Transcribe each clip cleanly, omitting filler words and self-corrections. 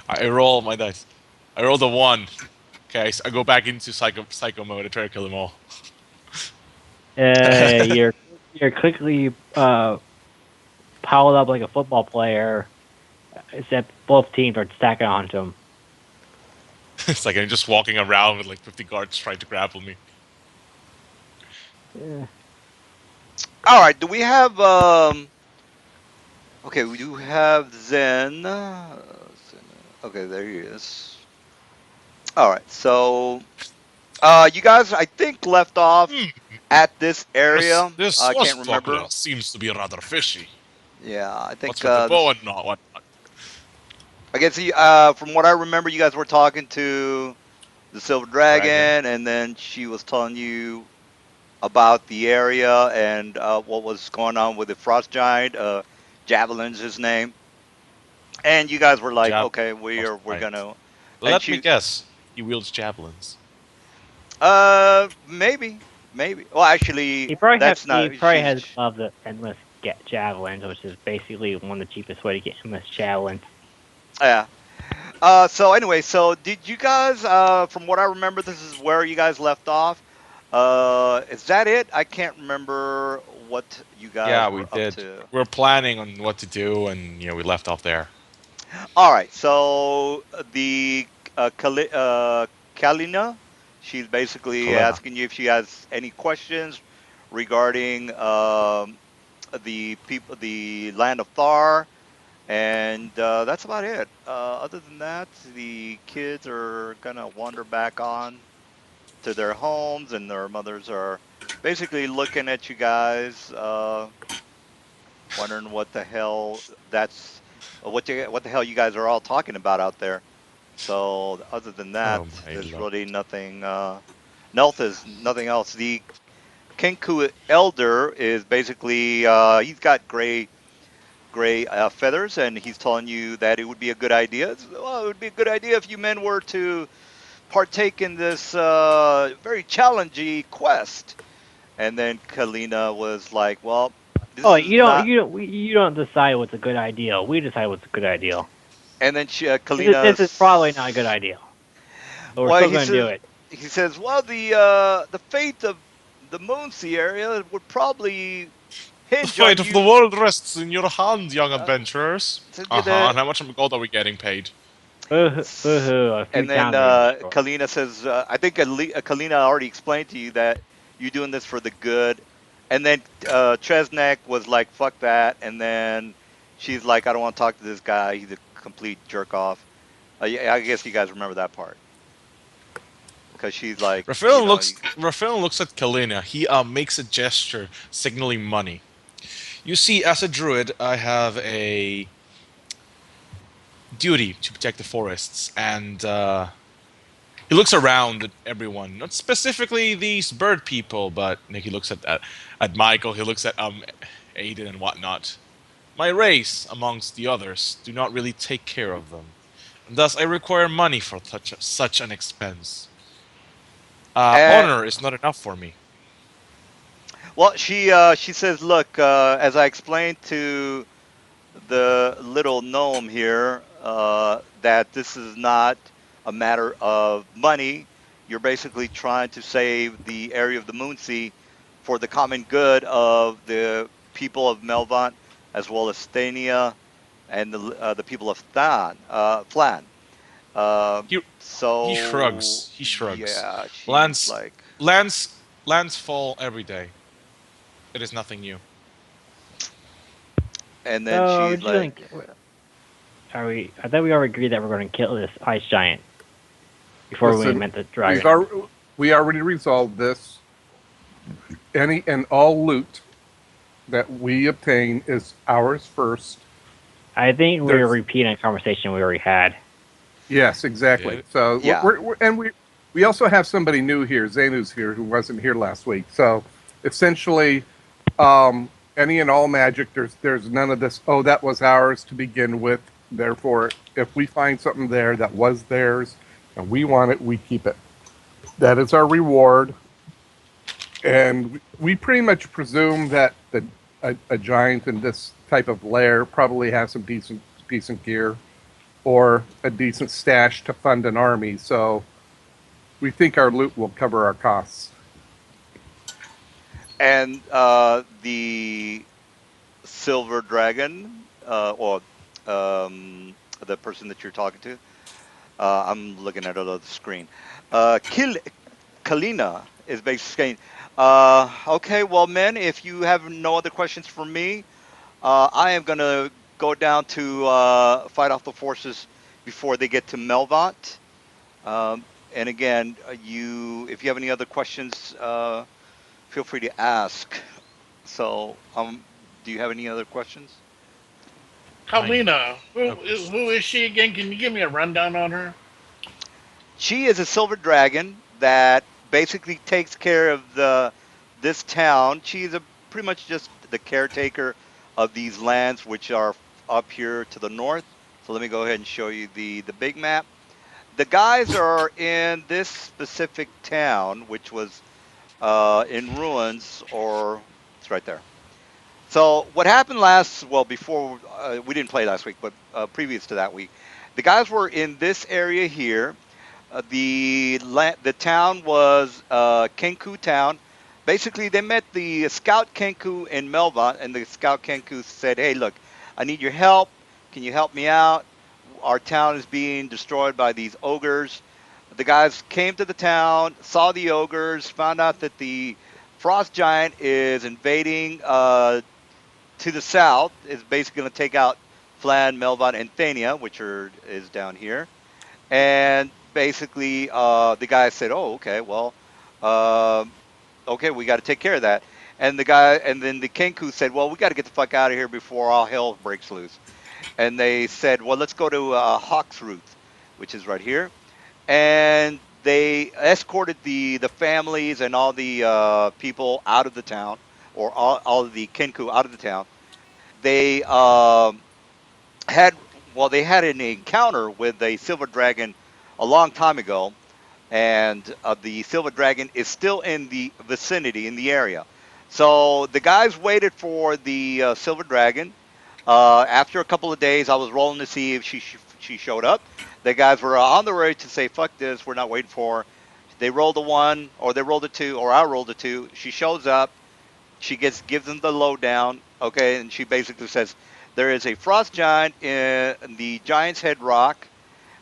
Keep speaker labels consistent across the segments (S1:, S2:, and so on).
S1: I roll my dice. I rolled a 1. Okay, so I go back into psycho mode and try to kill them all.
S2: You're quickly piled up like a football player, except both teams are stacking onto him.
S1: It's like I'm just walking around with like 50 guards trying to grapple me.
S2: Yeah.
S3: All right. Do we have? Okay, we do have Zen. Okay, there he is. All right. So, you guys, I think left off
S1: Hmm,
S3: at this
S1: this
S3: area.
S1: this
S3: I can't remember.
S1: swashbuckler seems to be rather fishy.
S3: Yeah, I
S1: What's
S3: think
S1: with the bow
S3: this.
S1: and not whatnot?
S3: I guess from what I remember, you guys were talking to the Silver
S1: Dragon.
S3: Dragon, and then she was telling you about the area and what was going on with the Frost Giant. Javelin's his name, and you guys were like,
S1: Jab.
S3: okay,
S1: Frost
S3: we're
S1: giant.
S3: gonna. And
S1: Let me
S3: she,
S1: guess. He wields javelins.
S3: maybe, maybe. Well, actually, that's
S2: He
S3: not.
S2: probably
S3: She's
S2: has gloves that endless get javelins, which is basically one of the cheapest way to get endless javelins.
S3: yeah. So anyway, so did you guys? From what I remember, this is where you guys left off. Is that it? I can't remember what you guys
S1: Yeah, we
S3: were up
S1: did.
S3: to.
S1: We're planning on what to do, and we left off there.
S3: All right. So the Kalina, she's basically
S1: Kalena.
S3: asking you if she has any questions regarding the land of Thar, and that's about it. Other than that, the kids are gonna wander back on to their homes, and their mothers are basically looking at you guys, wondering what the hell that's what the hell you guys are all talking about out there. So other than that,
S1: Oh my
S3: there's
S1: lord.
S3: really nothing. Is nothing else. The Kenku Elder is basically he's got gray feathers, and he's telling you that it would be a good idea. Well, it would be a good idea if you men were to partake in this very challenging quest. And then Kalina was like, "Well,
S2: Oh,
S3: this is not."
S2: you don't decide what's a good idea. We decide what's a good idea.
S3: And then Kalina,
S2: This is probably not a good idea, but we're
S3: well,
S2: still going to do it.
S3: he says, well, the fate of the Moonsea area would probably
S1: The
S3: hinge
S1: fate
S3: on
S1: of the
S3: you.
S1: world rests in your hands, young
S3: Uh,
S1: adventurers.
S3: says
S1: Uh
S3: you
S1: huh.
S3: that,
S1: And how much gold are we getting paid?
S2: Boo-hoo, a few
S3: and then
S2: towns are going to be destroyed.
S3: Kalina says, I think Kalina already explained to you that you're doing this for the good. And then Tresnek was like, fuck that. And then she's like, I don't want to talk to this guy. He's a complete jerk off. Yeah, I guess you guys remember that part. Because she's like,
S1: Raphael looks at Kalina. He makes a gesture signaling money. You see, as a druid, I have a duty to protect the forests, and he looks around at everyone, not specifically these bird people, but he looks at Michael. He looks at Aiden and whatnot. My race, amongst the others, do not really take care of them, and thus I require money for such an expense.
S3: uh,
S1: Honor is not enough for me.
S3: well, she says, look, as I explained to the little gnome here, that this is not a matter of money. You're basically trying to save the area of the Moonsea for the common good of the people of Melvant, as well as Stania and the people of Flan. Uh,
S1: He he
S3: so
S1: shrugs. He shrugs.
S3: yeah, she's
S1: Lands
S3: like,
S1: lands lands fall every day. It is nothing new.
S3: and then
S2: So we're
S3: she's
S2: just going
S3: like,
S2: to. Are we? I thought we already agreed that we're going to kill this ice giant before we
S4: Listen,
S2: met the
S4: we've
S2: dragon.
S4: already, we already resolved this. Any and all loot that we obtain is ours first.
S2: I think we're
S4: There's
S2: repeating a conversation we already had.
S4: yes, exactly.
S1: Yeah.
S4: So
S3: yeah,
S4: and we also have somebody new here. Zanu's here who wasn't here last week. So essentially, any and all magic. There's none of this. Oh, that was ours to begin with. Therefore, if we find something there that was theirs and we want it, we keep it. That is our reward. And we pretty much presume that a giant in this type of lair probably has some decent gear, or a decent stash to fund an army. So we think our loot will cover our costs.
S3: And the silver dragon, or the person that you're talking to, I'm looking at it on the screen. Kalina is basically saying, okay, well, men, if you have no other questions for me, I am going to go down to fight off the forces before they get to Melvont. And again, if you have any other questions, feel free to ask. So, do you have any other questions?
S1: I
S5: Kalina,
S1: oh,
S5: who is she again? Can you give me a rundown on her?
S3: She is a silver dragon that basically takes care of the this town. She's a pretty much just the caretaker of these lands, which are up here to the north. So let me go ahead and show you the big map. The guys are in this specific town, which was in ruins, or it's right there. So what happened well, before we didn't play last week, but previous to that week, the guys were in this area here. The town was Kenku town. Basically, they met the scout Kenku in Melva, and the scout Kenku said, "Hey, look, I need your help. Can you help me out? Our town is being destroyed by these ogres." The guys came to the town, saw the ogres, found out that the frost giant is invading to the south. Is basically going to take out Flan, Melvon, and Thania, which is down here. And basically, the guy said, "Oh, okay, well, um okay, we got to take care of that." And then the Kenku said, "Well, we got to get the fuck out of here before all hell breaks loose." And they said, "Well, let's go to Hawksruth, which is right here." And they escorted the families and all the people out of the town, or all of the Kenku out of the town. They had they had an encounter with a silver dragon a long time ago, and the silver dragon is still in the vicinity in the area. So the guys waited for the silver dragon. After a couple of days, I was rolling to see if she showed up. The guys were on the way to say, "Fuck this, we're not waiting for her." They rolled a one, or they rolled a two, or I rolled a two. She shows up. She gives them the lowdown, okay, and she basically says there is a frost giant in the Giant's Head Rock,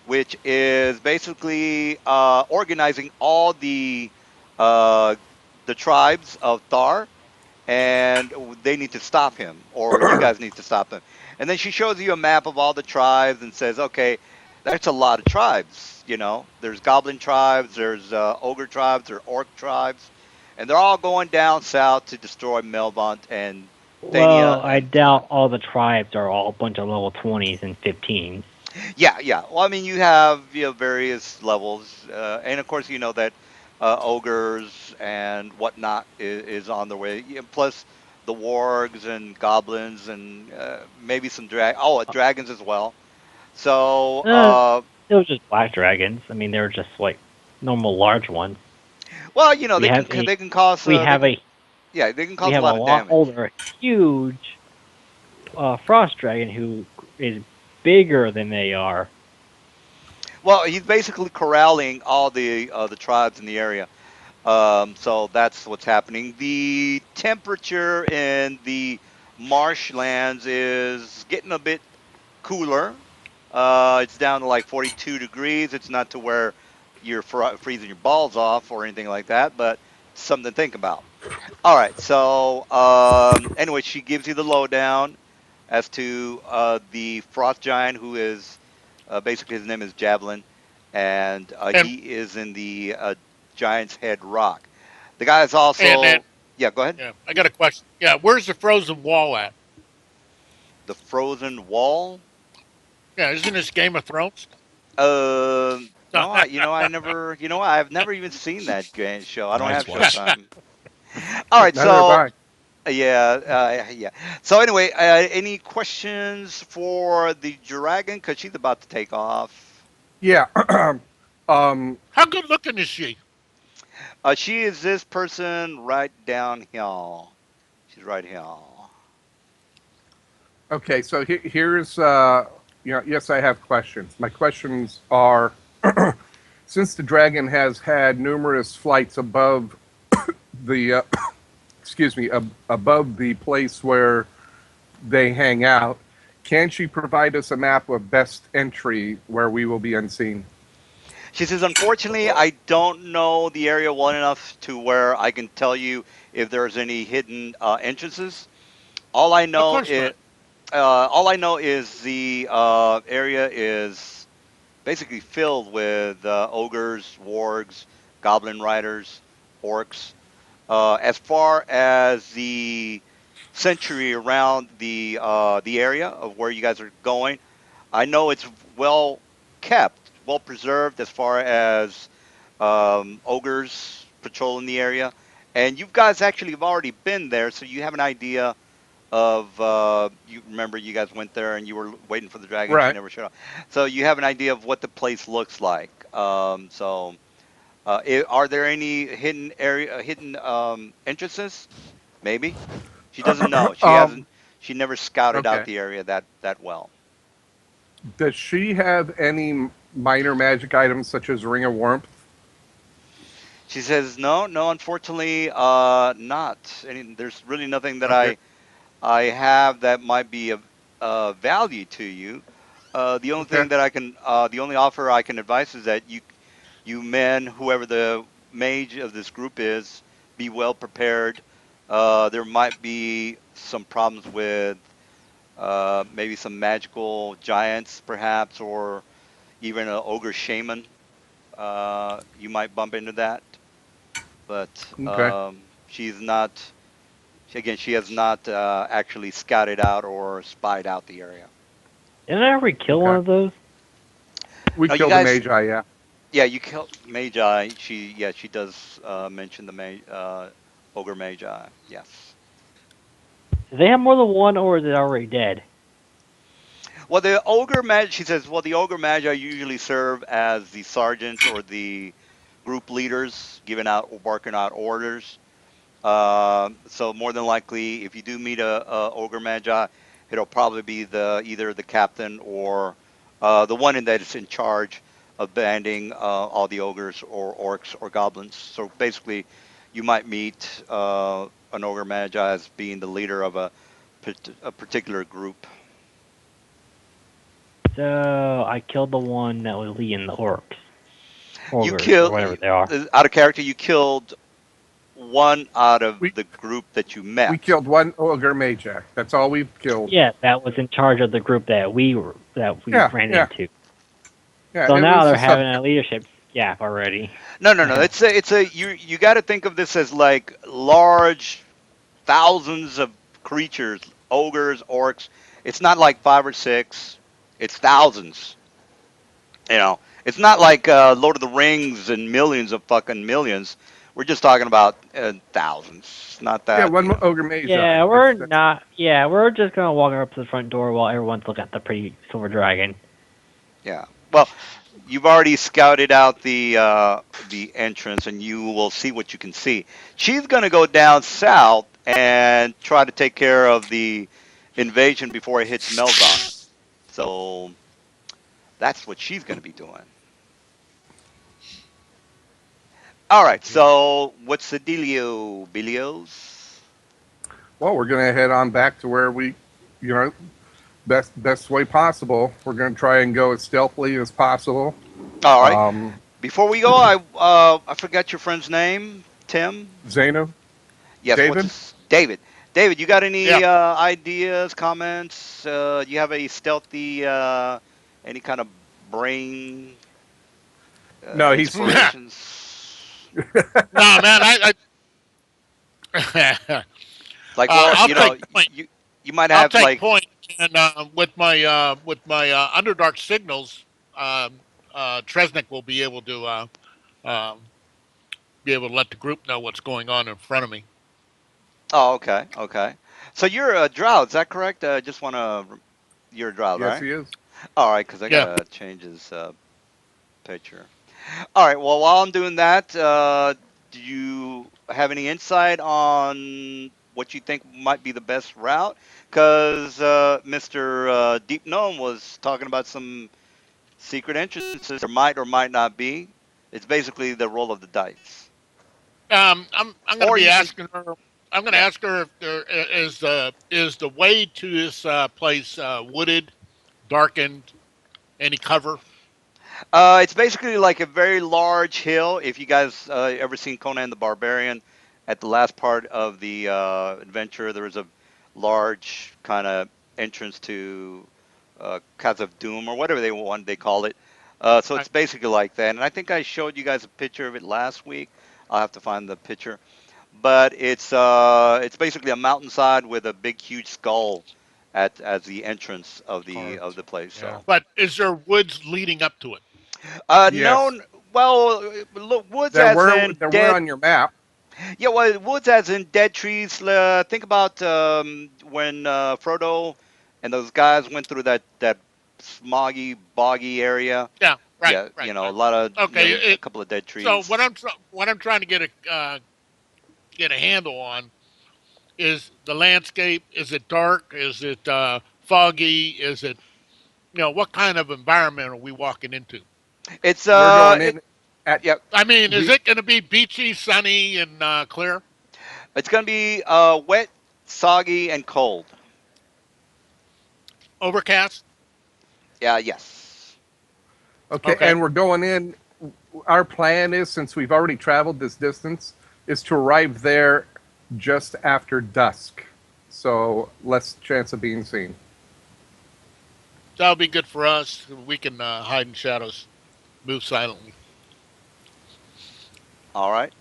S3: which is basically organizing all uh, the tribes of Thar, and they need to stop him, or you guys need to stop him. And then she shows you a map of all the tribes and says, okay, that's a lot of tribes. There's goblin tribes, there's ogre tribes, there's orc tribes, and they're all going down south to destroy Melvont and
S2: Well,
S3: Thania
S2: I
S3: and
S2: doubt all the tribes are all a bunch of level 20s and 15s.
S3: yeah, yeah. Well, I mean, you have various levels, and of course, you know that ogres and whatnot is on the way. Yeah, plus the wargs and goblins and maybe some dragons as well. So,
S2: Uh, they were just black dragons. I mean, they were just like normal large ones.
S3: well,
S2: We
S3: they can
S2: have a
S3: they can cause
S2: we have a
S3: yeah, they can
S2: we
S3: cause a
S2: have a
S3: lot of
S2: lot
S3: damage.
S2: older, huge frost dragon who is bigger than they are.
S3: Well, he's basically corralling all the tribes in the area. So that's what's happening. The temperature in the marshlands is getting a bit cooler. It's down to like 42 degrees. It's not to where you're freezing your balls off or anything like that, but something to think about. All right. So, anyway, she gives you the lowdown as to the frost giant, who is basically his name is Javelin, and
S5: And
S3: he is in the Giant's Head Rock. The guy is
S5: and
S3: also, yeah. Go ahead.
S5: yeah, I got a question. Yeah, where's the frozen wall at?
S3: The Frozen Wall.
S5: Yeah, isn't this Game of Thrones?
S3: No, I never, I've never even seen that show. I don't
S1: nice
S3: have
S1: watch.
S3: Showtime. All right,
S4: Neither have
S3: so
S4: I.
S3: yeah, yeah. So anyway, any questions for the dragon? Cause she's about to take off.
S4: Yeah. um,
S5: How good looking is she?
S3: She is this person right down here. She's right here.
S4: okay, so here's Yeah, yes, I have questions. My questions are: since the dragon has had numerous flights above the, excuse me, above the place where they hang out, can she provide us a map of best entry where we will be unseen?
S3: She says, unfortunately, I don't know the area well enough to where I can tell you if there's any hidden entrances. All I
S5: Of
S3: know
S5: course
S3: is
S5: not.
S3: the area is basically filled with ogres, wargs, goblin riders, orcs. As far as the century around the area of where you guys are going, I know it's well kept, well preserved as far as ogres patrolling the area. And you guys actually have already been there, so you have an idea of you remember you guys went there and you were waiting for the dragon. She
S4: Right.
S3: never showed up, so you have an idea of what the place looks like. Are there any hidden entrances? Maybe she doesn't know. She
S4: um,
S3: hasn't. She never scouted out
S4: okay.
S3: the area that well.
S4: Does she have any minor magic items such as Ring of Warmth?
S3: She says, "No, no, unfortunately, not. There's really nothing that
S4: Okay.
S3: I have that might be of value to you. The only
S4: Okay.
S3: thing that the only offer I can advise is that you men, whoever the mage of this group is, be well prepared. There might be some problems with maybe some magical giants, perhaps, or even an ogre shaman. You might bump into that, but
S4: Okay.
S3: she's not. Again, she has not actually scouted out or spied out the area.
S2: Didn't I already kill one
S4: Okay.
S2: of those?
S4: We
S3: Now, you
S4: killed the
S3: guys,
S4: Magi, yeah.
S3: yeah, you killed Magi. She does mention the ogre Magi. Yes.
S2: Do they have more than one, or is it already dead?
S3: Well, the ogre Magi, she says, well, the ogre Magi usually serve as the sergeants or the group leaders, giving out or barking out orders. So more than likely, if you do meet a ogre magi, it'll probably be the either the captain or the one that is in charge of banding all the ogres or orcs or goblins. So basically, you might meet an ogre magi as being the leader of a particular group.
S2: So I killed the one that was leading the orcs,
S3: You
S2: ogres, or
S3: kill
S2: whatever they are.
S3: out of character. You killed one out of
S4: We
S3: the group that you
S4: we
S3: met.
S4: killed one Ogre Magi. That's all we've killed.
S2: Yeah, that was in charge of the group that we
S4: Yeah,
S2: ran
S4: yeah,
S2: into.
S4: yeah.
S2: So
S4: It
S2: now
S4: was
S2: they're
S4: a
S2: having
S4: sub.
S2: a leadership gap already.
S3: No, no, no. It's a you got to think of this as like large thousands of creatures, ogres, orcs. It's not like five or six. It's thousands. You know, it's not like Lord of the Rings and millions of fucking millions. We're just talking about thousands. It's not
S4: Yeah,
S3: that,
S4: one Ogre Magi.
S2: Yeah, we're
S4: That's
S2: not. Yeah, we're just gonna walk up to the front door while everyone's looking at the pretty silver dragon.
S3: yeah. Well, you've already scouted out the entrance, and you will see what you can see. She's going to go down south and try to take care of the invasion before it hits Melzon. So that's what she's going to be doing. All right. So what's the dealio, Bilios?
S4: well. We're gonna head on back to where we, you know, best way possible. We're gonna try and go as stealthily as possible.
S3: All right.
S4: Um,
S3: Before we go, I forgot your friend's name. Tim.
S4: Zeno,
S3: Yes. What's
S4: David.
S3: his David? David, you got
S5: Yeah.
S3: any ideas, comments? You have a stealthy, any kind of brain
S4: No, he's
S5: no,
S3: inspirations?
S5: man, I
S3: Like, well,
S5: I'll take point.
S3: you might
S5: I'll
S3: have
S5: take
S3: like,
S5: point, and with my underdark signals, Tresnik will um, be able to let the group know what's going on in front of me.
S3: oh, okay, okay. So you're a drow, is that correct? Just want to, you're a drow,
S4: yes,
S3: right?
S4: he is.
S3: All right, because I
S5: Yeah.
S3: gotta change his picture. All right. Well, while I'm doing that, do you have any insight on what you think might be the best route, because Mr. Deep Gnome was talking about some secret entrances there might or might not be. It's basically the roll of the dice.
S5: I'm going to
S3: Or
S5: be
S3: you can,
S5: asking her. I'm going to
S3: yeah.
S5: ask her if there is the way to this place wooded, darkened, any cover.
S3: It's basically like a very large hill. If you guys ever seen Conan the Barbarian, at the last part of the adventure, there was a large kind of entrance to Casa of Doom or whatever they call it. So
S5: Right.
S3: it's basically like that. And I think I showed you guys a picture of it last week. I'll have to find the picture. But it's basically a mountainside with a big, huge skull at as the entrance of
S1: Carved.
S3: the place.
S1: Yeah.
S3: So.
S5: But is there woods leading up to it?
S3: No,
S4: Yes,
S3: well, look, woods as in
S4: there were
S3: dead.
S4: on your map.
S3: Yeah, well, woods as in dead trees. Think about when Frodo and those guys went through that smoggy, boggy area.
S5: Yeah. Right.
S3: Yeah,
S5: Right.
S3: a
S5: Right.
S3: lot of,
S5: Okay.
S3: a couple of dead
S5: So
S3: trees.
S5: what I'm trying to get a handle on is the landscape. Is it dark? Is it foggy? Is it what kind of environment are we walking into?
S3: It's
S4: We're going in at
S3: yeah,
S5: I mean, is
S4: we
S5: it going to be beachy, sunny, and clear,
S3: it's gonna be wet, soggy, and cold.
S5: overcast?
S3: Yeah, yes.
S4: okay,
S5: Okay.
S4: and we're going in. Our plan is, since we've already traveled this distance, is to arrive there just after dusk, so less chance of being seen.
S5: That'll be good for us. We can hide in shadows, move silently.
S3: All right.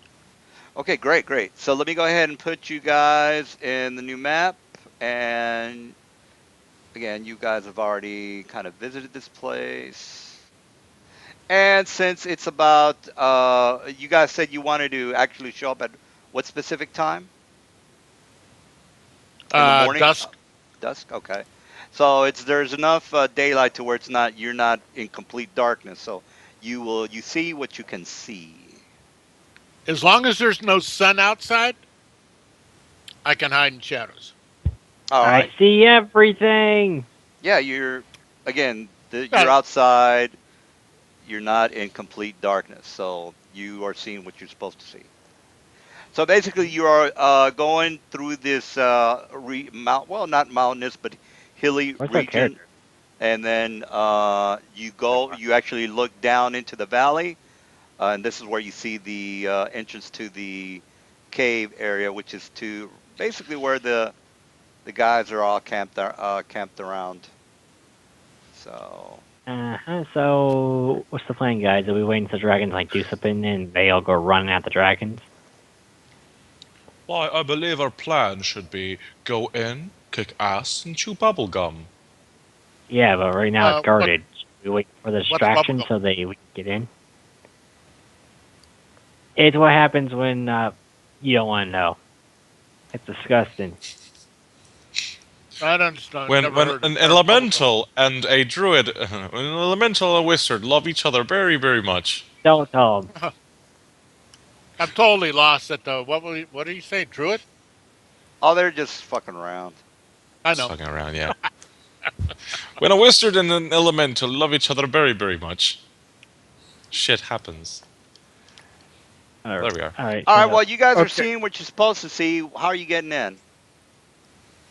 S3: Okay, great, great. So let me go ahead and put you guys in the new map. And again, you guys have already kind of visited this place. And since it's about, you guys said you wanted to actually show up at what specific time? In the morning?
S5: Dusk.
S3: Dusk? Okay. So there's enough daylight to where you're not in complete darkness. So you see what you can see.
S5: As long as there's no sun outside, I can hide in shadows.
S3: All
S2: I
S3: right.
S2: see everything.
S3: Yeah, again, you're
S5: Uh,
S3: outside. You're not in complete darkness, so you are seeing what you're supposed to see. So basically, you are going through this well, not mountainous, but hilly
S2: What's our
S3: region,
S2: character?
S3: and then you actually look down into the valley, and this is where you see the entrance to the cave area, which is to basically where the guys are all camped around. So.
S2: So, what's the plan, guys? Are we waiting for the dragons to, like, do something and they all go running at the dragons?
S1: Why, I believe our plan should be go in, kick ass, and chew bubble gum.
S2: Yeah, but right now it's
S5: what
S2: guarded. Should we wait for the
S5: what's
S2: distraction
S5: bubblegum?
S2: so we can get in? It's what happens when you don't want to know. It's disgusting.
S5: I don't understand.
S1: When
S5: Never
S1: when
S5: heard
S1: an
S5: of bubblegum.
S1: elemental and a druid, when an elemental and a wizard love each other very, very much.
S2: Don't tell them.
S5: I'm totally lost at the what did you say, Druid?
S3: Oh, they're just fucking around.
S5: I
S1: Just
S5: know.
S1: fucking around, yeah. When a wizard and an elemental love each other very, very much, shit happens.
S2: All
S1: There we are.
S2: right.
S3: All right.
S2: So,
S3: Well, you guys are
S4: Okay.
S3: seeing what you're supposed to see. How are you getting in?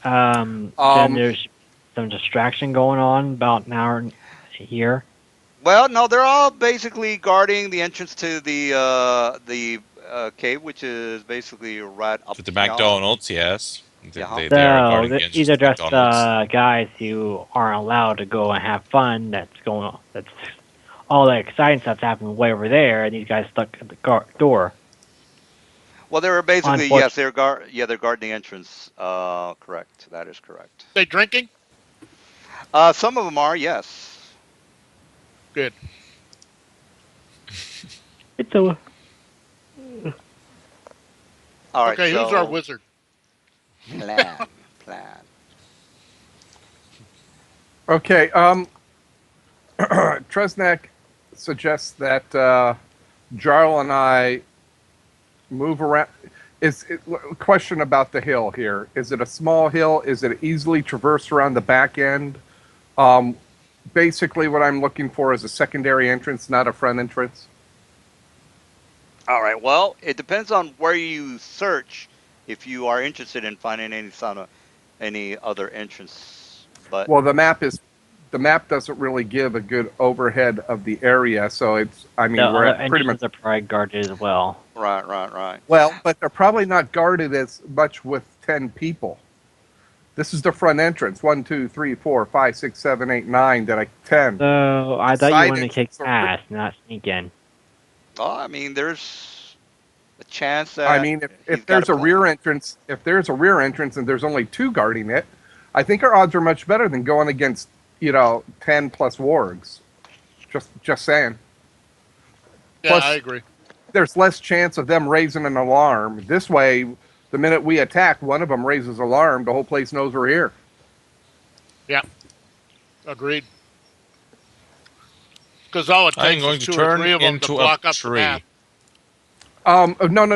S2: then
S4: Um,
S2: there's some distraction going on about an hour here.
S3: Well, no, they're all basically guarding the entrance to the cave, which is basically right up.
S1: To the
S3: You know,
S1: McDonald's, yes.
S3: yeah. Huh?
S1: They are
S2: So
S1: guarding the entrance
S2: these
S1: to
S2: are
S1: the
S2: just
S1: McDonald's.
S2: guys who aren't allowed to go and have fun. That's going on. That's all the exciting stuff's happening way over there, and these guys stuck at the door.
S3: Well, they were basically yes,
S2: Unfortunately,
S3: they're guarding the entrance. Correct. That is correct.
S5: They drinking?
S3: Some of them are yes.
S5: Good.
S2: it's a
S3: All right.
S5: Okay, who's our
S3: So
S5: wizard?
S3: plan.
S4: okay. Tresnak suggests that Jarl and I move around. Question about the hill here? Is it a small hill? Is it easily traversed around the back end? Um, Basically, what I'm looking for is a secondary entrance, not a front entrance.
S3: All right. Well, it depends on where you search if you are interested in finding any other entrance. But
S4: Well, the map doesn't really give a good overhead of the area, so it's. I
S2: The
S4: mean, we're
S2: other
S4: at pretty much.
S2: entrances are probably guarded as well.
S3: right.
S4: Well, but they're probably not guarded as much with 10 people. This is the front entrance. 1, 2, 3, 4, 5, 6, 7, 8, 9. That I 10.
S2: So I
S4: The
S2: thought you
S4: side
S2: wanted to kick
S4: entrances are pretty.
S2: past, not sneak in.
S3: Well, I mean, there's a chance
S4: I
S3: that
S4: mean,
S3: he's
S4: if
S3: got a
S4: there's a
S3: plan.
S4: rear entrance, and there's only 2 guarding it, I think our odds are much better than going against 10 plus wargs. Just saying.
S5: Yeah, I
S4: Plus,
S5: agree.
S4: there's less chance of them raising an alarm. This way, the minute we attack, one of them raises alarm. The whole place knows we're here.
S5: Yeah, agreed. Because all it
S1: I'm
S5: takes is
S1: going to
S5: two or
S1: turn
S5: three of them to
S1: into a
S5: block up the path.
S1: tree.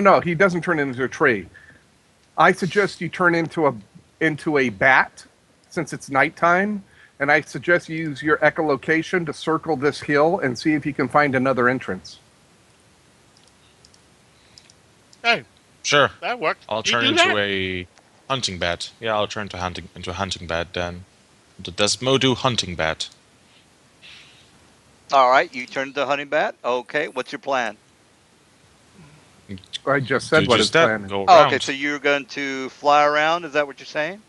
S4: No. He doesn't turn into a tree. I suggest you turn into a bat, since it's nighttime, and I suggest you use your echolocation to circle this hill and see if you can find another entrance.
S5: Hey,
S1: Sure.
S5: that works.
S1: I'll
S5: You
S1: turn
S5: do
S1: into
S5: that?
S1: a hunting bat. Yeah, I'll turn to hunting into a hunting bat then. The Desmodo hunting bat.
S3: All right, you turned the honey bat. Okay, what's your plan?
S4: I just
S1: Do
S4: said what his
S1: just that.
S4: plan is.
S1: Go
S3: Oh, okay,
S1: around.
S3: so you're going to fly around. Is that what you're saying?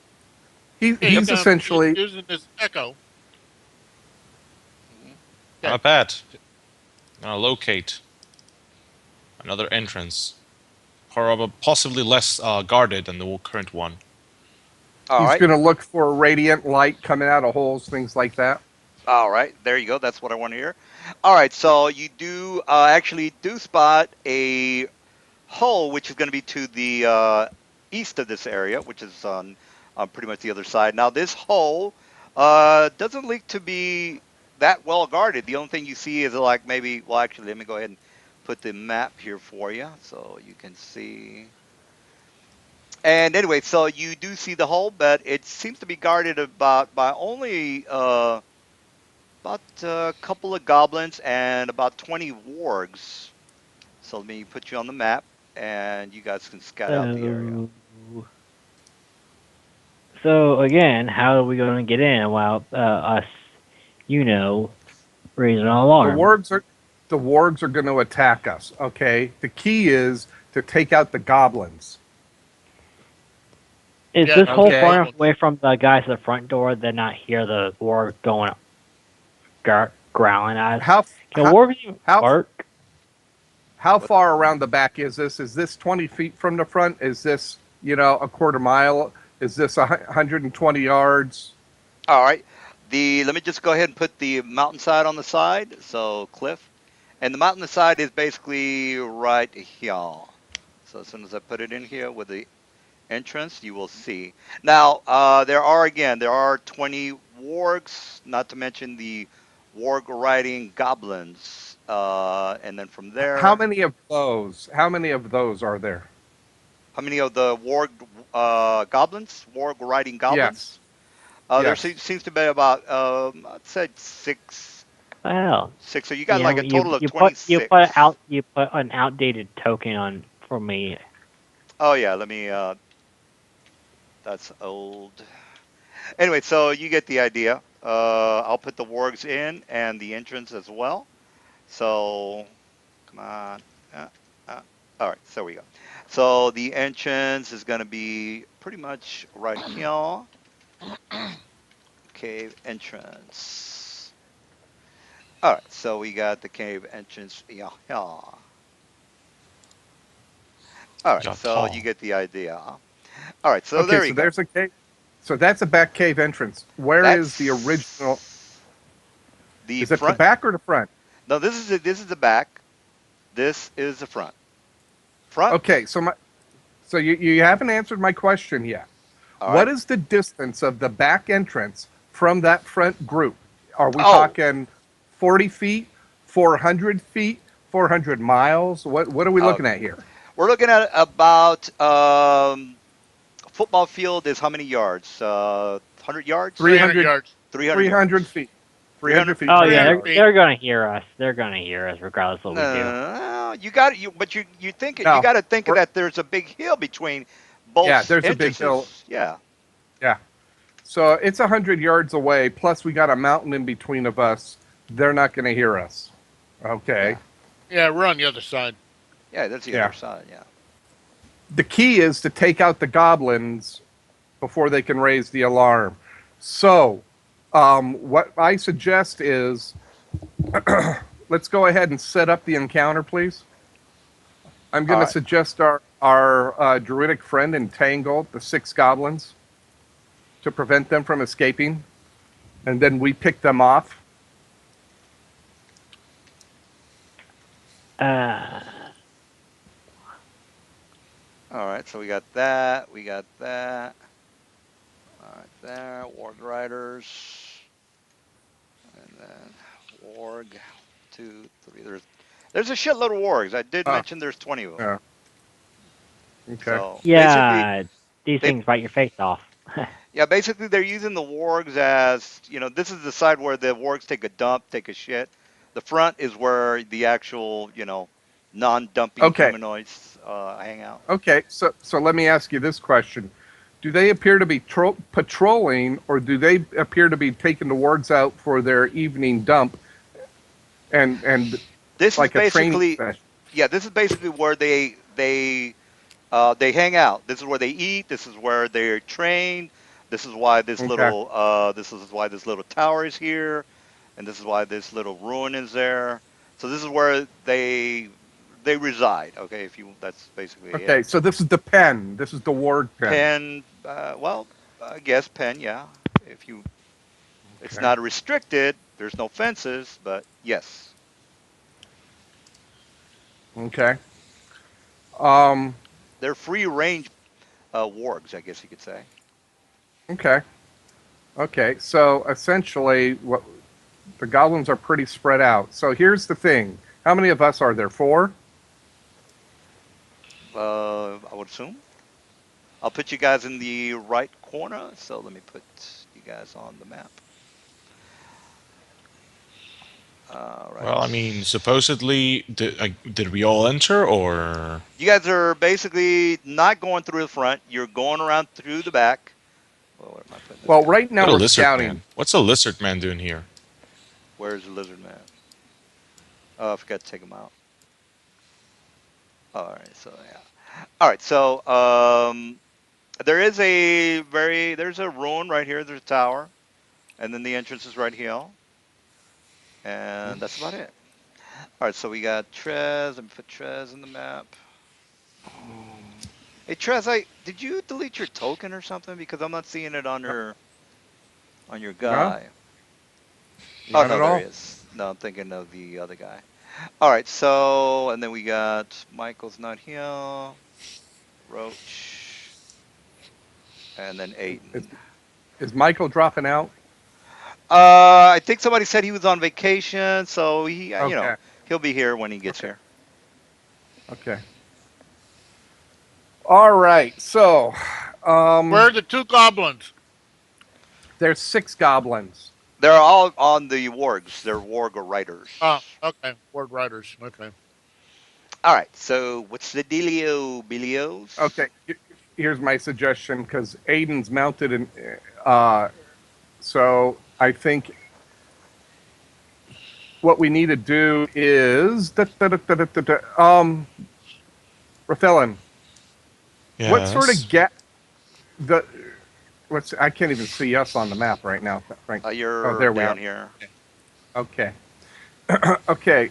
S5: Yeah, he's
S4: He's essentially
S5: using his echo.
S3: Mhm.
S1: I'm a bat. I'll locate another entrance, possibly less guarded than the current one.
S3: All
S4: he's
S3: right.
S4: going to look for radiant light coming out of holes, things like that.
S3: All right, there you go. That's what I want to hear. All right, so you do actually do spot a hole, which is going to be to the east of this area, which is on pretty much the other side. Now, this hole doesn't look to be that well guarded. The only thing you see is like maybe, well, actually, let me go ahead and put the map here for you so you can see. And anyway, so you do see the hole, but it seems to be guarded about by only about a couple of goblins and about 20 wargs. So let me put you on the map, and you guys can scout out the area.
S2: So again, how are we going to get in without us, raising an
S4: The
S2: alarm?
S4: wargs are going to attack us. Okay. The key is to take out the goblins.
S2: Is
S5: Yeah,
S2: this hole
S4: okay.
S2: far enough away from the guys at the front door that not hear the warg going growling at us?
S4: How
S2: Can
S4: how
S2: wargs even
S4: how,
S2: bark?
S4: how far around the back is this? Is this 20 feet from the front? Is this a quarter mile? Is this 120 yards?
S3: All right. Let me just go ahead and put the mountainside on the side. So cliff, and the mountainside is basically right here. So as soon as I put it in here with the entrance, you will see. Now, there are 20 wargs, not to mention the warg riding goblins. And then from
S4: How
S3: there,
S4: many of those? How many of those are there?
S3: how many of the warg goblins, warg riding
S4: Yes.
S3: goblins? There
S4: Yes.
S3: seems to be about, I'd say six.
S2: Well,
S3: Six. So you got like a total of
S2: you put
S3: 26.
S2: you put an outdated token on for me.
S3: Oh yeah, let me. That's old. Anyway, so you get the idea. I'll put the wargs in and the entrance as well. So come on. Uh, all right, so we go. So the entrance is going to be pretty much right here. Cave entrance. All right, so we got the cave entrance here. All right, so you
S1: Japan.
S3: get the idea. Huh? All right, so
S4: Okay,
S3: there you
S4: so
S3: go.
S4: there's a cave. So that's a back cave entrance. Where is the original?
S3: That's the
S4: Is it the
S3: front.
S4: back or the front?
S3: No, this is the back. This is the front. Front.
S4: Okay, so you haven't answered my question yet.
S3: All
S4: What
S3: right.
S4: is the distance of the back entrance from that front group? Are we
S3: Oh,
S4: talking 40 feet, 400 feet, 400 miles? What are we
S3: uh,
S4: looking at here?
S3: We're looking at about football field is how many yards? 100 yards?
S5: 300
S4: 300,
S5: yards.
S3: 300
S4: 300
S3: yards.
S4: feet.
S3: 300.
S4: 300 feet,
S2: Oh
S5: 300
S2: yeah,
S4: 300
S2: they're
S4: yards.
S5: feet.
S2: they're gonna hear us. They're gonna hear us regardless of what we do.
S3: No, you got you, but you think you
S4: No,
S3: got to think
S4: we're,
S3: that there's a big hill between
S4: yeah,
S3: both
S4: there's a big hill.
S3: entrances. Yeah.
S4: Yeah. So it's 100 yards away. Plus, we got a mountain in between of us. They're not going to hear us. Okay.
S3: Yeah.
S5: Yeah, we're on the other side.
S3: Yeah, that's the
S4: Yeah.
S3: other side. Yeah.
S4: The key is to take out the goblins before they can raise the alarm. So, what I suggest is let's go ahead and set up the encounter, please. I'm
S3: All
S4: going to
S3: right.
S4: suggest our druidic friend entangle the 6 goblins to prevent them from escaping, and then we pick them off.
S2: Uh,
S3: All right. So we got that. We got that. All right. There. Warg riders. And then warg. 2, 3. There's a shitload of wargs. I did
S4: Ah,
S3: mention there's 20 of them.
S4: yeah. Okay.
S3: So basically,
S2: yeah, these
S3: they
S2: things bite your face off.
S3: yeah, basically they're using the wargs as, this is the side where the wargs take a dump, take a shit. The front is where the actual, non-dumping
S4: Okay.
S3: humanoids hang out.
S4: Okay. So let me ask you this question: do they appear to be patrolling, or do they appear to be taking the wargs out for their evening dump and
S3: This is
S4: like a training
S3: basically,
S4: session?
S3: yeah, this is basically where they hang out. This is where they eat. This is where they're trained. This is why
S4: Okay.
S3: this is why this little tower is here, and this is why this little ruin is there. So this is where they reside. Okay, if you that's basically it.
S4: Okay. So this is the pen. This is the warg pen.
S3: Pen, well, I guess pen, yeah. If you, it's
S4: Okay.
S3: not restricted. There's no fences, but yes.
S4: Okay. Um.
S3: They're free range wargs, I guess you could say.
S4: Okay. Okay. So essentially, what the goblins are pretty spread out. So here's the thing: how many of us are there? 4.
S3: I would assume. I'll put you guys in the right corner. So let me put you guys on the map. All right.
S1: Well, I mean, supposedly, did we all enter, or
S3: You guys are basically not going through the front. You're going around through the back. Well, where am I putting this
S4: Well,
S3: guy?
S4: right now
S1: what a
S4: we're
S1: lizard
S4: scouting.
S1: man? What's a lizard man doing here?
S3: Where's the lizard man? Oh, I forgot to take him out. All right. So yeah. All right. So there's a ruin right here. There's a tower, and then the entrance is right here, and that's about it. All right. So we got Trez. Let me put Trez in the map. Hey Trez, did you delete your token or something? Because I'm not seeing it on your
S4: No,
S3: guy. Oh
S4: not
S3: no,
S4: at
S3: there he
S4: all.
S3: is. No, I'm thinking of the other guy. All right. So and then we got Michael's not here. Roach, and then
S4: Is,
S3: Aiden.
S4: is Michael dropping out?
S3: I think somebody said he was on vacation, so
S4: Okay.
S3: he'll be here when he gets
S4: Okay.
S3: here.
S4: Okay. All right. So,
S5: Where are the 2 goblins?
S4: there's 6 goblins.
S3: They're all on the wargs. They're warg riders.
S5: Oh, okay. Word riders. Okay.
S3: All right. So what's the dealio, Billios?
S4: Okay. Here's my suggestion because Aiden's mounted, and so I think what we need to do is Rathelin, what sort
S1: Yes.
S4: of get the what's I can't even see us on the map right now, Frank. Oh,
S3: You're
S4: there we
S3: down
S4: are.
S3: here.
S4: Okay. Okay.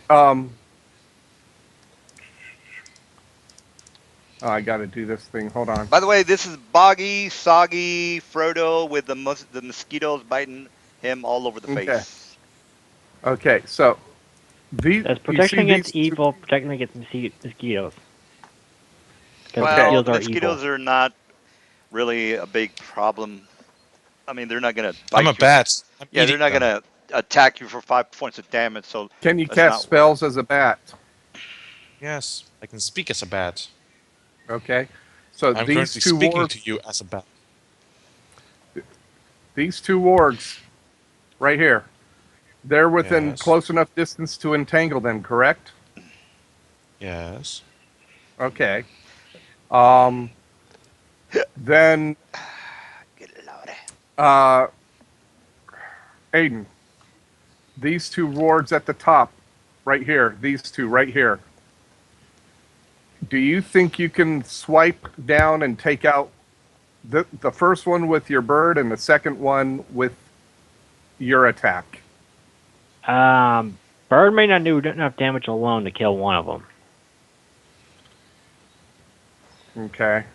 S4: Oh, I got to do this thing. Hold on.
S3: By the way, this is Boggy, Soggy, Frodo with the mosquitoes biting him all over the
S4: Okay.
S3: face.
S4: Okay. So these
S2: That's
S4: you
S2: protection
S4: see
S2: against
S4: these
S2: evil, protection against mosquitoes. Because
S4: Okay.
S3: Well,
S2: mosquitoes
S3: the
S2: are
S3: mosquitoes
S2: evil.
S3: are not really a big problem. I mean, they're not gonna
S1: I'm a
S3: bite you.
S1: bat. I'm
S3: Yeah,
S1: eating
S3: they're not
S1: them.
S3: gonna attack you for 5 points of damage. So
S4: Can you
S3: let's
S4: cast
S3: not worry.
S4: spells as a bat?
S1: Yes, I can speak as a bat.
S4: Okay, so
S1: I'm currently speaking to you as a bat.
S4: these two wargs right here, they're within
S1: Yes.
S4: close enough distance to entangle them, correct?
S1: Yes.
S4: Okay. Um, then,
S3: Get it out.
S4: uh, Aiden, these two wards at the top, right here, these two right here. Do you think you can swipe down and take out the first one with your bird and the second one with your attack?
S2: Bird may not do enough damage alone to kill one of them.
S4: Okay.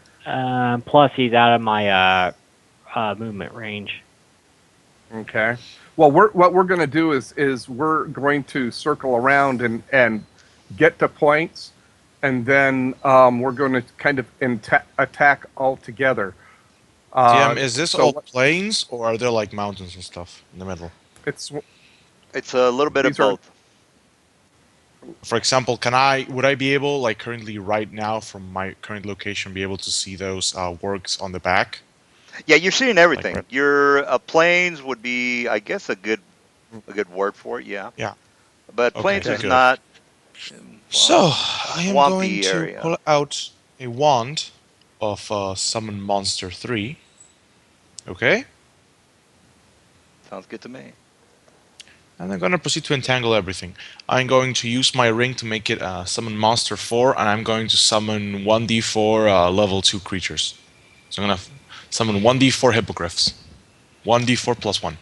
S2: Plus he's out of my movement range.
S4: Okay. Well, what we're going to do is we're going to circle around and get to points, and then we're going to kind of attack all together.
S1: TM, is this
S4: So
S1: all plains or are there like mountains and stuff in the middle?
S4: it's
S3: It's a little bit of
S4: these are
S3: both.
S1: For example, would I be able, like currently right now from my current location, be able to see those works on the back?
S3: Yeah, you're seeing
S1: Like
S3: everything.
S1: right?
S3: Your plains would be, I guess, a good word for it. Yeah,
S1: Yeah.
S3: but
S1: Okay,
S3: plains
S4: okay.
S3: is
S1: good.
S3: not
S1: So, I am going
S3: swampy
S1: to
S3: area.
S1: pull out a wand of Summon Monster 3. Okay?
S3: Sounds good to me.
S1: And I'm going to proceed to entangle everything. I'm going to use my ring to make it Summon Monster 4, and I'm going to summon 1d4 level 2 creatures. So I'm going to summon 1d4 hippogriffs. 1d4 plus 1.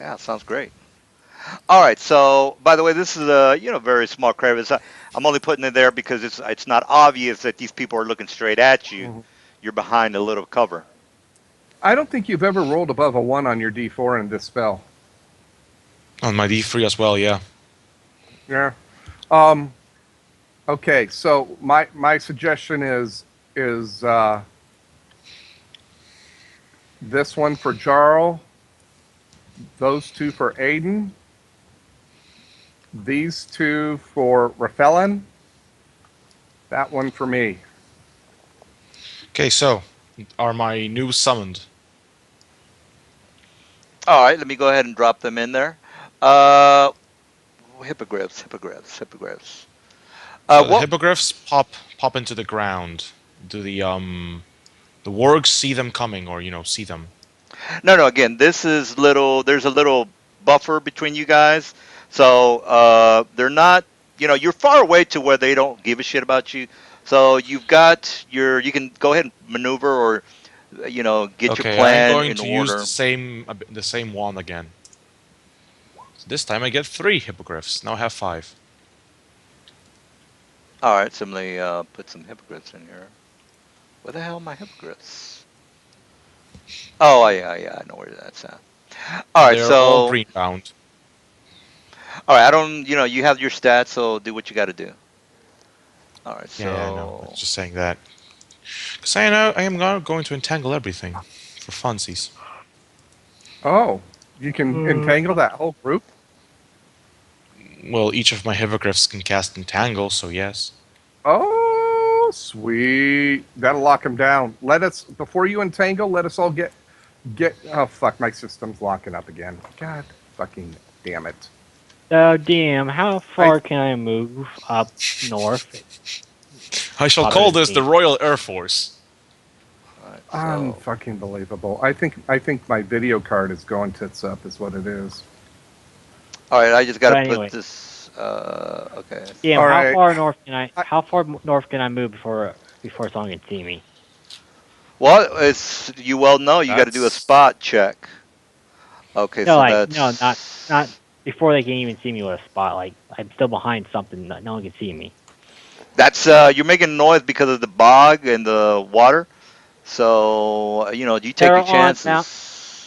S3: Yeah, sounds great. All right. So, by the way, this is a very small crevice. I'm only putting it there because it's not obvious that these people are looking straight at you.
S4: Mhm.
S3: You're behind a little cover.
S4: I don't think you've ever rolled above a 1 on your D4 in this spell.
S1: On my d3 as well, yeah.
S4: Yeah. Um, okay, so my suggestion is this one for Jarl, those two for Aiden, these two for Raphelin, that one for me.
S1: Okay, so are my new summoned?
S3: All right. Let me go ahead and drop them in there. Uh, hippogriffs.
S1: So the
S3: What?
S1: hippogriffs pop into the ground. Do the wargs see them coming, or see them?
S3: No, no. Again, this is little. There's a little buffer between you guys, so they're not. You're far away to where they don't give a shit about you. So you've got your. You can go ahead and maneuver or get your
S1: Okay, I'm
S3: plan
S1: going
S3: in
S1: to use
S3: order.
S1: the same wand again. So this time I get 3 hippogriffs. Now I have 5.
S3: All right, so let me put some hippogriffs in here. Where the hell are my hippogriffs? Oh, yeah, I know where that's at. All right,
S1: They're all
S3: so
S1: green bound.
S3: all right, I don't, you have your stats, so do what you got to do. All right,
S1: Yeah, I know. I was
S3: so
S1: just saying that because I know I am going to entangle everything for funsies.
S4: Oh, you can entangle that whole group?
S1: Well, each of my hippogriffs can cast entangle, so yes.
S4: Oh, sweet. That'll lock him down. Let us, before you entangle, let us all oh, fuck, my system's locking up again. God fucking damn it.
S2: So, DM, how
S4: I,
S2: far can I move up north?
S1: I shall
S2: Other
S1: call
S2: than
S1: this the
S2: team?
S1: Royal Air Force.
S3: all right, so
S4: unfucking believable. I think my video card is going tits up, is what it is.
S3: all right, I just got
S2: But
S3: to put
S2: anyway,
S3: this. Okay.
S2: DM,
S4: All
S2: how
S4: right.
S2: far north can
S4: I,
S2: How far north can I move before someone can see me?
S3: Well, it's you well know you got to do a
S1: That's
S3: spot check. Okay,
S2: No,
S3: so
S2: like no, not
S3: that's
S2: before they can even see me with a spot. Like I'm still behind something that no one can see me.
S3: you're making noise because of the bog and the water. So you take
S2: They're
S3: your
S2: on mount.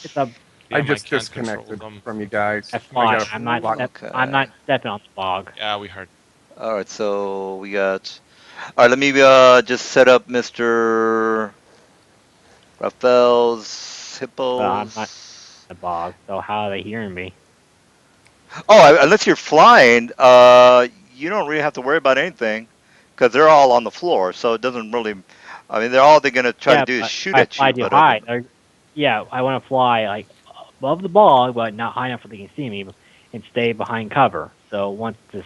S2: It's
S3: chances.
S2: a
S4: I
S1: damn. I
S4: just
S1: can't control
S4: disconnected
S1: them.
S4: from you guys.
S2: That's
S4: I
S2: fine.
S4: got
S3: Ooh,
S4: lock.
S2: I'm
S3: okay.
S2: not stepping on the bog.
S1: Yeah, we heard.
S3: All right, so we got. All right, let me just set up Mr. Raphael's
S2: But I'm not
S3: hippos.
S2: in the bog. So how are they hearing me?
S3: Oh, unless you're flying, you don't really have to worry about anything, because they're all on the floor, so it doesn't really. I mean, they're going to try to
S2: Yeah,
S3: do is
S2: but
S3: shoot
S2: if I
S3: at
S2: fly
S3: you,
S2: too
S3: but other
S2: high,
S3: than
S2: yeah, I want to fly like above the ball, but not high enough where they can see me, and stay behind cover. So once the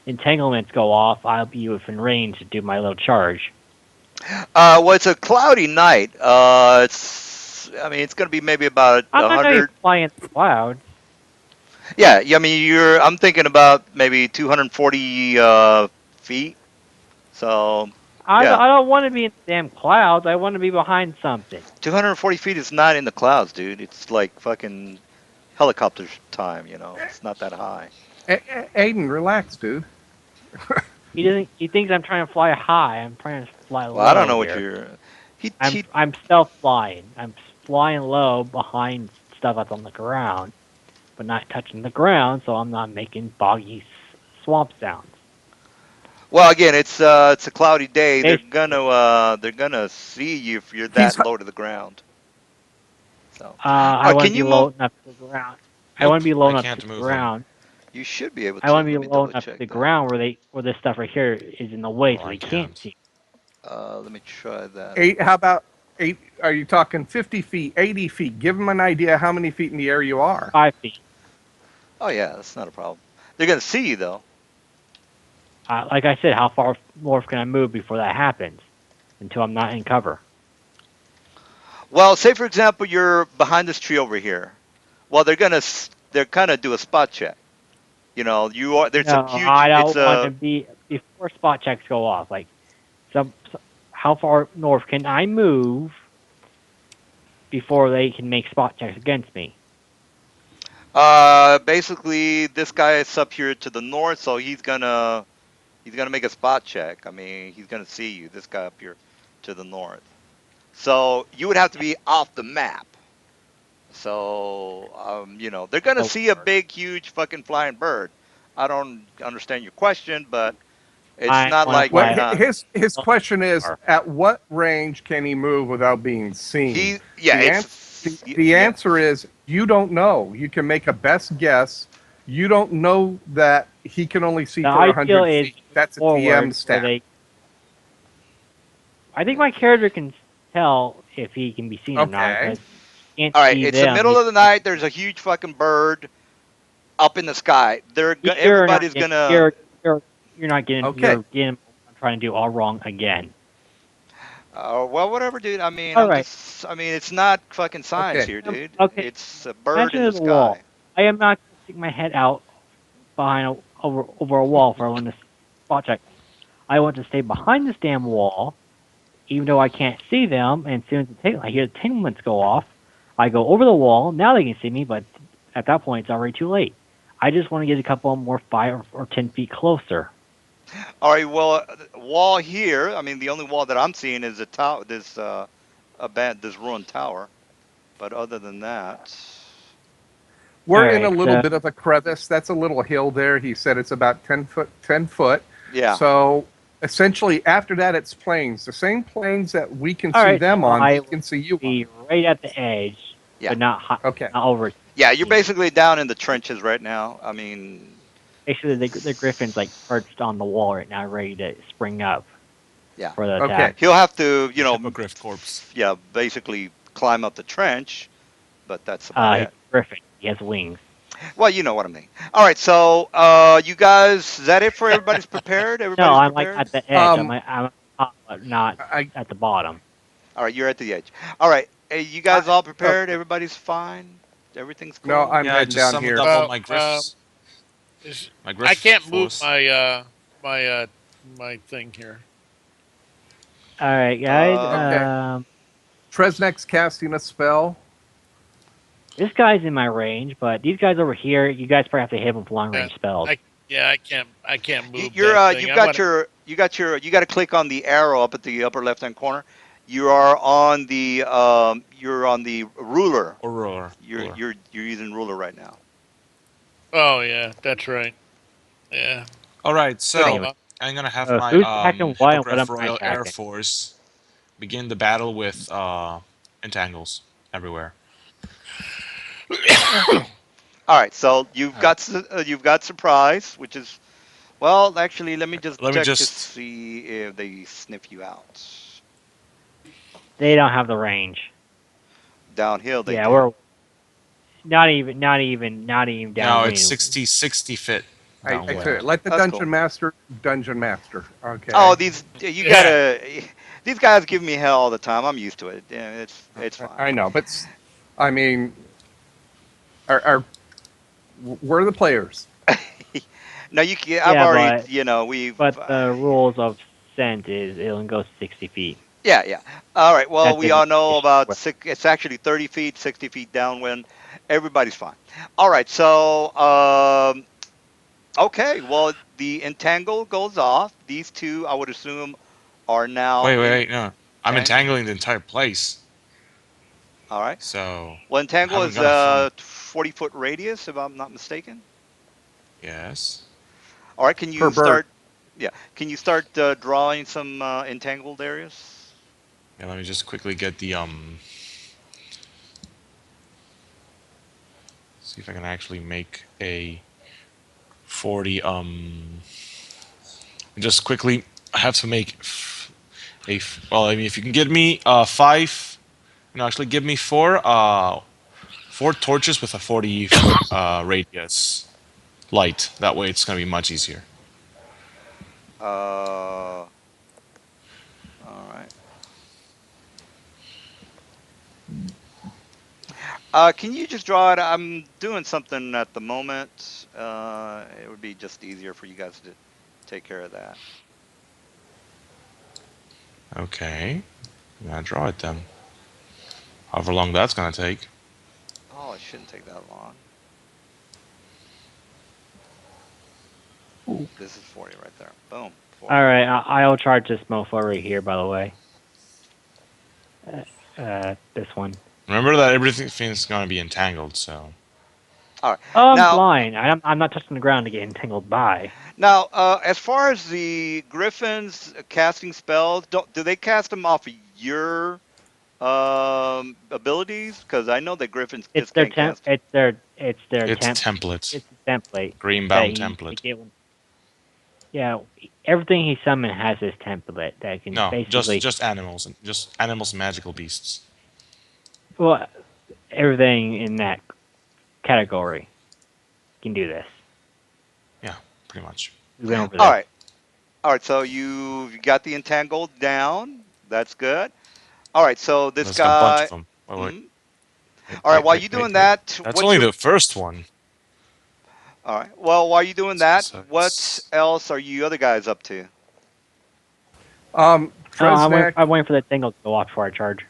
S2: entanglements go off, I'll be within range to do my little charge.
S3: well, it's a cloudy night. It's I mean, it's going to be maybe about
S2: I'm not going to
S3: 100.
S2: be flying in the clouds.
S3: Yeah, I mean, I'm thinking about maybe 240 feet. So, yeah,
S2: I don't want to be in the damn clouds. I want to be behind something.
S3: 240 feet is not in the clouds, dude. It's like fucking helicopter time. It's not that high.
S4: Aiden, relax, dude.
S2: He doesn't. He thinks I'm trying to fly high. I'm trying to fly
S3: Well, I don't
S2: low
S3: know what
S2: here.
S3: you're. He
S2: I'm stealth flying. I'm flying low behind stuff that's on the ground, but not touching the ground, so I'm not making boggy swamp sounds.
S3: Well, again, it's a cloudy day. They're
S2: Basically,
S3: gonna see you if you're
S4: He's
S3: that low to the ground. So, all
S2: I
S3: right,
S2: want
S3: can
S2: to
S3: you
S2: be
S3: move?
S2: low enough to the ground. I want
S1: Nope,
S2: to be low
S1: I
S2: enough to
S1: can't
S2: the
S1: move him.
S2: ground.
S3: You should be able
S2: I
S3: to.
S2: want to be
S3: Let me
S2: low
S3: double
S2: enough to
S3: check
S2: the
S3: that.
S2: ground where this stuff right here is in the way,
S1: Well,
S2: so
S1: I
S2: they can't
S1: can't.
S2: see.
S3: Let me try that.
S4: eight. How about eight? Are you talking 50 feet, 80 feet? Give them an idea how many feet in the air you are.
S2: 5 feet.
S3: Oh yeah, that's not a problem. They're gonna see you though.
S2: Like I said, how far north can I move before that happens? Until I'm not in cover.
S3: Well, say for example you're behind this tree over here. Well, they're gonna do a spot check. You are there's a
S2: No,
S3: huge.
S2: I
S3: It's
S2: don't want to
S3: a
S2: be before spot checks go off. Like how far north can I move before they can make spot checks against me?
S3: basically this guy is up here to the north, so he's gonna make a spot check. I mean, he's gonna see you. This guy up here to the north. So you would have to be off the map. So they're gonna
S2: Oh,
S3: see a big, huge, fucking flying bird. I don't understand your question, but it's
S2: I
S3: not
S2: want to
S3: like
S4: What
S3: you're
S2: fly
S3: not.
S4: his
S2: up
S4: question is:
S2: far.
S4: at what range can he move without being seen?
S3: Yeah,
S4: The answer the
S3: yeah.
S4: answer is you don't know. You can make a best guess. You don't know that he can only see
S2: The
S4: for
S2: ideal
S4: 100
S2: is
S4: feet. That's a TM
S2: forward where
S4: stat.
S2: they. I think my character can tell if he can be seen or not
S4: Okay.
S2: because he can't
S3: All right,
S2: see
S3: it's the
S2: them.
S3: middle
S2: He
S3: of the night. There's a huge fucking bird up in the sky.
S2: you're not
S3: Everybody's
S2: getting
S3: gonna.
S2: you're not getting
S4: Okay.
S2: what I'm trying to do all wrong again.
S3: Well, whatever, dude. I mean,
S2: All right.
S3: I mean, it's not fucking science
S4: Okay.
S3: here, dude.
S2: Okay.
S3: It's a bird in
S2: Mention
S3: the
S2: of the wall.
S3: sky.
S2: I am not going to stick my head out behind over a wall for when the spot check. I want to stay behind this damn wall, even though I can't see them. And as soon as I hear the entanglements go off, I go over the wall. Now they can see me, but at that point it's already too late. I just want to get a couple more 5 or 10 feet closer.
S3: All right. Well, wall here. I mean, the only wall that I'm seeing is a tower. This ruined tower. But other than that,
S2: All
S4: We're in a
S2: right,
S4: little
S2: so
S4: bit of a crevice. That's a little hill there. He said it's about 10 foot, 10 foot.
S3: yeah,
S4: So essentially, after that, it's plains. The same plains that we can
S2: all
S4: see
S2: right,
S4: them
S2: so
S4: on,
S2: I
S4: he
S2: will
S4: can see you on.
S2: be right at the edge,
S3: yeah,
S2: but not hot,
S4: Okay.
S2: not over.
S3: yeah. You're basically down in the trenches right now. I mean,
S2: Basically, the griffin's like perched on the wall right now, ready to spring up
S3: yeah.
S2: for the
S4: Okay.
S2: attack.
S3: He'll have to,
S1: The hippogriff corpse.
S3: yeah, basically climb up the trench. But that's about
S2: He's
S3: it.
S2: a griffin. He has wings.
S3: Well, you know what I mean. All right. So, you guys, is that it for everybody's prepared?
S2: No,
S3: Everybody's
S2: I'm like
S3: prepared.
S2: at the edge.
S4: Um,
S2: I'm at the top, but not
S4: I,
S2: at the bottom.
S3: All right, you're at the edge. All right. Hey, you guys
S4: I
S3: all prepared?
S4: okay.
S3: Everybody's fine. Everything's
S4: No,
S3: cool.
S4: I'm
S1: Yeah, I
S4: heading
S1: just
S4: down
S1: summoned
S4: here.
S1: up all
S5: Well,
S1: my griffs.
S5: is
S1: My
S5: I
S1: griff
S5: can't move
S1: force.
S5: my thing here.
S2: All right, guys.
S3: Um,
S4: Okay. Tresnek's casting a spell.
S2: This guy's in my range, but these guys over here, you guys probably have to hit them with long
S5: Yeah,
S2: range spells.
S5: I can't
S3: you,
S5: move
S3: you're
S5: that thing.
S3: you've
S5: I'm
S3: got
S5: gonna.
S3: you got to click on the arrow up at the upper left hand corner. You are on the ruler.
S1: Aurora.
S3: You're
S1: Ruler.
S3: you're you're using ruler right now.
S5: Oh yeah, that's right. Yeah.
S1: Alright,
S2: Hang
S1: so
S2: on.
S1: I'm gonna have my
S2: Who's attacking what and what am
S1: Hippogriff
S2: I
S1: Royal Air
S2: attacking?
S1: Force begin the battle with entangles everywhere.
S3: All right. So
S1: Alright.
S3: you've got surprise, which is Well, actually, let me just
S1: Let me
S3: check to
S1: just.
S3: see if they sniff you out.
S2: They don't have the range.
S3: Downhill, they
S2: Yeah,
S3: do.
S2: we're not even
S1: No, it's
S2: downwind.
S1: 60 feet
S4: I tell you,
S1: downwind.
S4: let the
S3: That's cool.
S4: dungeon master dungeon master.
S3: Oh,
S4: Okay.
S3: these you
S5: Yeah.
S3: gotta. These guys give me hell all the time. I'm used to it. Yeah, it's fine.
S4: I know, but I mean, are we're the players.
S3: No, you can. I've
S2: Yeah,
S3: already.
S2: but
S3: We've.
S2: the rules of scent is it only goes 60 feet.
S3: Yeah, yeah. All right. Well,
S2: That's
S3: we all know
S2: initiation.
S3: about six. It's actually 30 feet, 60 feet downwind. Everybody's fine. All right. So, okay. Well, the entangle goes off. These two, I would assume, are now
S1: Wait, no. I'm
S3: entangled.
S1: entangling the entire place.
S3: All right.
S1: So
S3: Well,
S1: I
S3: entangle
S1: haven't
S3: is
S1: got a phone.
S3: 40-foot radius, if I'm not mistaken.
S1: Yes.
S3: All right. Can
S4: Per
S3: you
S4: bird.
S3: start? Yeah. Can you start drawing some entangled areas?
S1: Yeah, let me just quickly get the see if I can actually make a 40 just quickly I have to make well, I mean if you can give me five no, actually give me four torches with a 40 foot radius light. That way it's going to be much easier.
S3: All right. Can you just draw it? I'm doing something at the moment. It would be just easier for you guys to take care of that.
S1: Okay. I'm going to draw it then. However long that's going to take.
S3: Oh, it shouldn't take that long. This is 40 right there. Boom,
S2: All
S3: 40.
S2: right, I'll charge this mofo right here. By the way, this one.
S1: Remember that everything's going to be entangled, so
S3: All right.
S2: Oh, I'm
S3: Now,
S2: flying. I'm not touching the ground to get entangled by.
S3: as far as the griffins casting spells, do they cast them off of your abilities? Because I know that griffins
S2: It's
S3: just
S2: their
S3: can't
S2: temp.
S3: cast.
S2: It's their
S1: it's
S2: temp.
S1: template.
S2: It's a template that
S1: Green-bound
S2: they
S1: template.
S2: get. Yeah, everything he summoned has his template that can
S1: No, just
S2: basically.
S1: just animals, just animals, magical beasts.
S2: Well, everything in that category can do this.
S1: Yeah, pretty much.
S2: We went over
S3: All
S2: this.
S3: right. All right. So you got the entangled down. That's good. All right. So this
S1: There's a bunch of
S3: guy.
S1: them.
S3: Mhm.
S1: Wait,
S3: All right.
S1: wait,
S3: While
S1: wait,
S3: you're
S1: wait,
S3: doing
S1: wait.
S3: that,
S1: That's
S3: what's
S1: only
S3: your?
S1: the first one.
S3: All right. Well, while you're doing
S1: So,
S3: that,
S1: so
S3: what else are you other guys up to?
S2: Oh,
S4: Tresnak.
S2: I'm waiting for that thing to go off before I charge.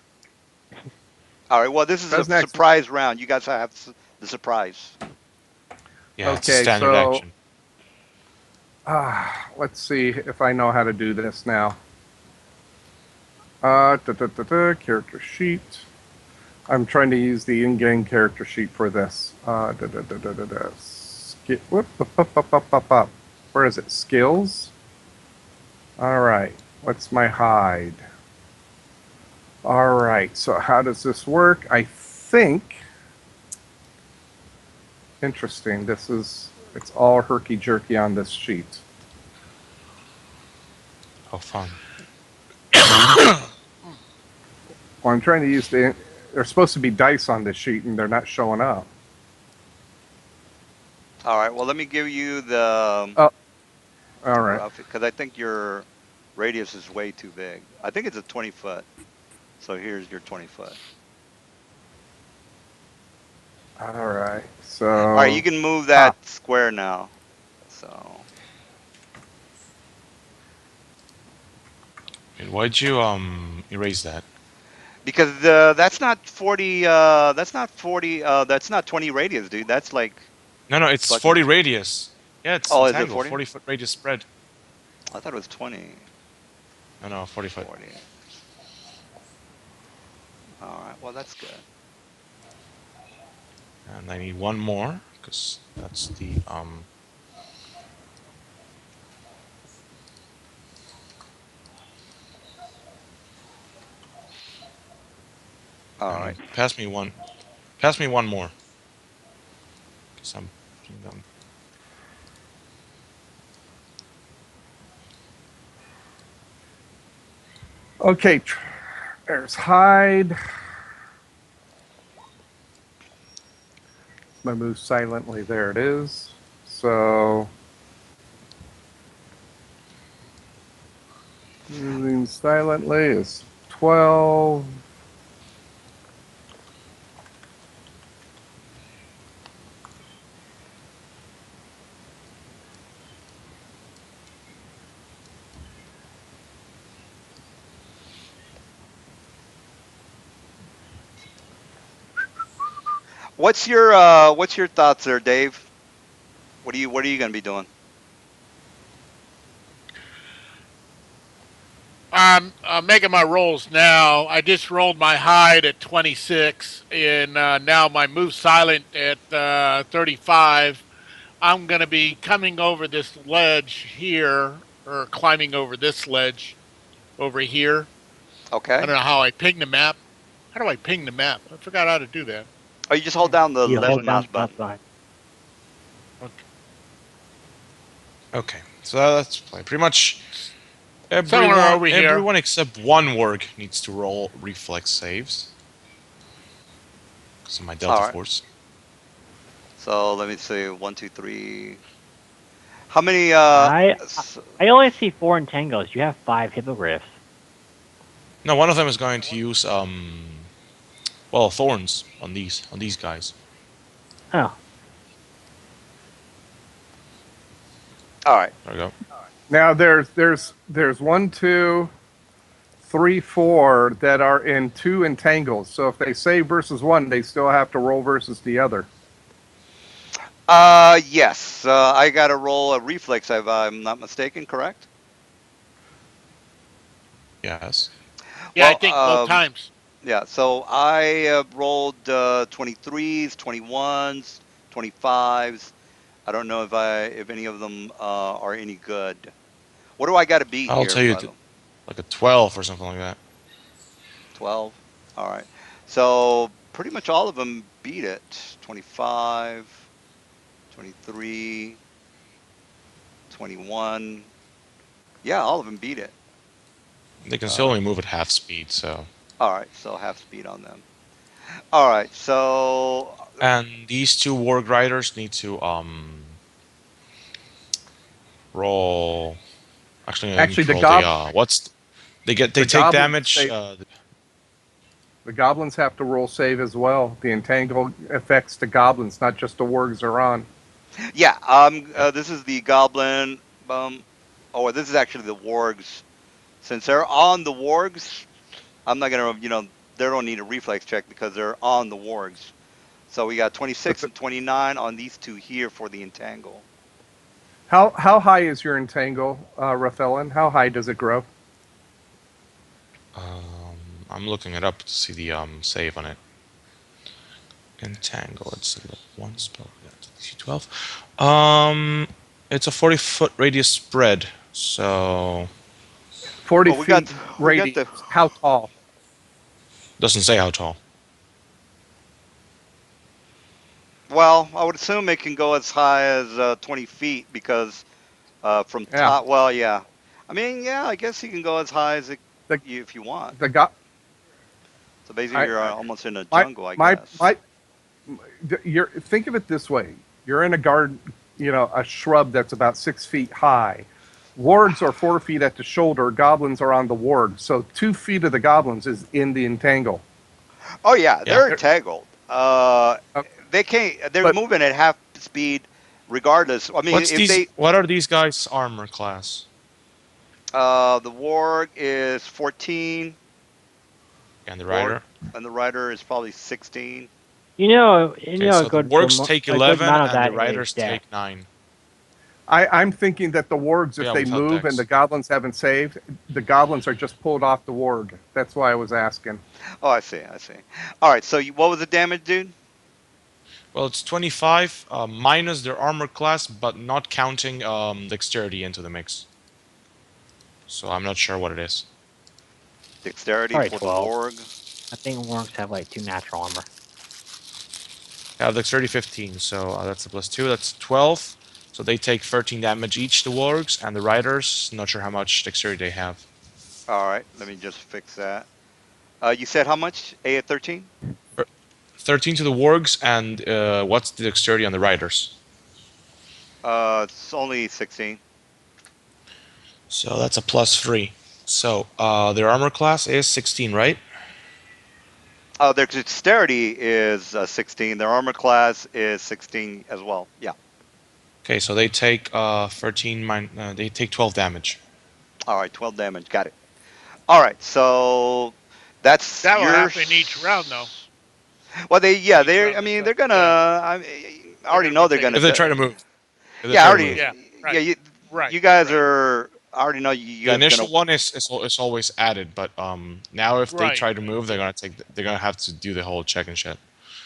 S3: All right. Well, this is a
S4: Tresnak's.
S3: surprise round. You guys have the surprise.
S1: yeah, it's a
S4: Okay,
S1: standard
S4: so
S1: action.
S4: let's see if I know how to do this now. Character sheet. I'm trying to use the in-game character sheet for this. Whoop, up. Where is it? Skills? All right. What's my hide? All right. So how does this work? I think. Interesting. It's all herky jerky on this sheet.
S1: Oh, fun.
S4: Well, I'm trying to use there's supposed to be dice on this sheet and they're not showing up.
S3: All right. Well, let me give you the
S4: Oh, all right.
S3: rough because I think your radius is way too big. I think it's a 20 foot. So here's your 20 foot.
S4: All right.
S3: All right. You
S4: So,
S3: can move that square now. So.
S1: Wait, why'd you erase that?
S3: Because that's not 40. That's not 40. That's not 20 radius, dude. That's like
S1: No, it's
S3: fucking.
S1: 40 radius. Yeah, it's
S3: Oh, is it
S1: entangled.
S3: 40?
S1: 40-foot radius spread.
S3: I thought it was 20.
S1: No, 40 foot.
S3: 40. All right. Well, that's good.
S1: And I need one more because that's the
S3: All
S1: I
S3: right.
S1: need pass me one. Pass me one more. Cause I'm putting them.
S4: Okay, there's hide. My move silently. There it is. So moving silently is 12.
S3: what's your thoughts there, Dave? What are you gonna be doing?
S5: I'm making my rolls now. I just rolled my hide at 26, and now my move silent at 35. I'm going to be coming over this ledge here, or climbing over this ledge over here. I
S3: Okay.
S5: don't know how I ping the map. How do I ping the map? I forgot how to do that.
S3: Oh, you just hold down the
S2: You
S3: left
S2: hold
S3: mouse
S2: down the mouse
S3: button.
S2: button.
S5: Okay.
S1: Okay, so that's pretty much
S5: Somewhere over here.
S1: everyone except one warg needs to roll reflex saves because of my
S3: All
S1: Delta
S3: right.
S1: Force.
S3: So let me see. One, two, three. How many?
S2: I I only see 4 entangles. You have 5 hippogriffs.
S1: No, one of them is going to use well, thorns on these guys.
S2: Oh,
S3: All right.
S1: There we go.
S4: Now there's 1, 2, 3, 4 that are in 2 entangles. So if they save versus one, they still have to roll versus the other.
S3: Yes. I got to roll a reflex, if I'm not mistaken. Correct.
S1: Yes.
S5: Yeah, I
S3: Well,
S5: think both times.
S3: yeah. So I rolled 23s, 21s, 25s. I don't know if any of them are any good. What do I got to beat
S1: I'll
S3: here,
S1: tell you
S3: by the way?
S1: like a 12 or something like that.
S3: 12. All right. So pretty much all of them beat it. 25, 23, 21. Yeah, all of them beat it.
S1: They can still
S3: Uh,
S1: only move at half speed, so.
S3: all right. So half speed on them. All right. So
S1: And these two warg riders need to roll. Actually, I need
S4: Actually,
S1: to roll the they
S4: the
S1: take
S4: goblins
S1: damage.
S4: save. The goblins have to roll save as well. The entangle affects the goblins, not just the wargs are on.
S3: yeah.
S1: Yep.
S3: This is the goblin. Um. Oh, this is actually the wargs. Since they're on the wargs, I'm not gonna. They don't need a reflex check because they're on the wargs. So we got
S4: But
S3: 26 and 29 on these two here for the entangle.
S4: how high is your entangle, Raphaelin? How high does it grow?
S1: I'm looking it up to see the save on it. Entangle. It's one spell. Yeah, 12. It's a 40-foot radius spread. So
S4: 40
S3: Well,
S4: feet
S3: we got
S4: radius.
S3: the.
S4: How tall?
S1: doesn't say how tall.
S3: Well, I would assume it can go as high as 20 feet because from
S4: Yeah.
S3: top. Well, yeah. I mean, yeah. I guess you can go as high as
S4: The
S3: if you want.
S4: the go-
S3: So basically,
S4: I,
S3: you're
S4: I
S3: almost in a
S4: my
S3: jungle, I
S4: my
S3: guess.
S4: my you're think of it this way. You're in a garden, a shrub that's about 6 feet high. Wargs are 4 feet at the shoulder. Goblins are on the warg. So 2 feet of the goblins is in the entangle.
S3: Oh yeah,
S1: Yeah.
S3: they're entangled.
S4: Uh,
S3: They can't. They're
S4: but
S3: moving at half speed, regardless. I mean,
S1: What's
S3: if
S1: these?
S3: they.
S1: What are these guys' armor class?
S3: The warg is 14.
S1: And the
S3: Warg,
S1: rider.
S3: and the rider is probably 16.
S1: Okay,
S2: a
S1: so the
S2: good
S1: wargs take
S2: a good
S1: 11
S2: amount of
S1: and the
S2: that is
S1: riders
S2: death.
S1: take 9.
S4: I'm thinking that the wargs, if
S1: Yeah,
S4: they
S1: without
S4: move and the
S1: dex.
S4: goblins haven't saved, the goblins are just pulled off the warg. That's why I was asking.
S3: Oh, I see. I see. All right. So what was the damage, dude?
S1: Well, it's 25 minus their armor class, but not counting dexterity into the mix. So I'm not sure what it is.
S3: Dexterity
S2: Probably
S3: for the
S2: 12.
S3: warg.
S2: I think orcs have like 2 natural armor.
S1: Yeah, dexterity 15, so that's a plus 2. That's 12. So they take 13 damage each, the wargs, and the riders, not sure how much dexterity they have.
S3: All right, let me just fix that. You said how much? A at 13?
S1: 13 to the wargs, and what's the dexterity on the riders?
S3: It's only 16.
S1: So that's a +3. So their armor class is 16, right?
S3: Oh, their dexterity is 16. Their armor class is 16 as well. Yeah.
S1: Okay, so they take 13 they take 12 damage.
S3: All right, 12 damage. Got it. All right, so that's
S5: That will
S3: your.
S5: happen each round, though.
S3: Well, yeah,
S5: Each round,
S3: they're gonna.
S5: yeah,
S3: I
S5: they're
S3: already
S5: going to be
S3: know they're
S5: taking
S3: gonna.
S1: If they
S5: some
S1: try to
S5: damage.
S1: move. If they
S3: Yeah, I
S1: try to
S3: already.
S1: move.
S5: Yeah,
S3: Yeah,
S5: right, right,
S3: you guys
S5: right,
S3: are. I already know you
S1: The
S3: guys are
S1: initial
S3: gonna.
S1: one is always added, but now if they
S5: right.
S1: try to move, they're gonna have to do the whole check and shit.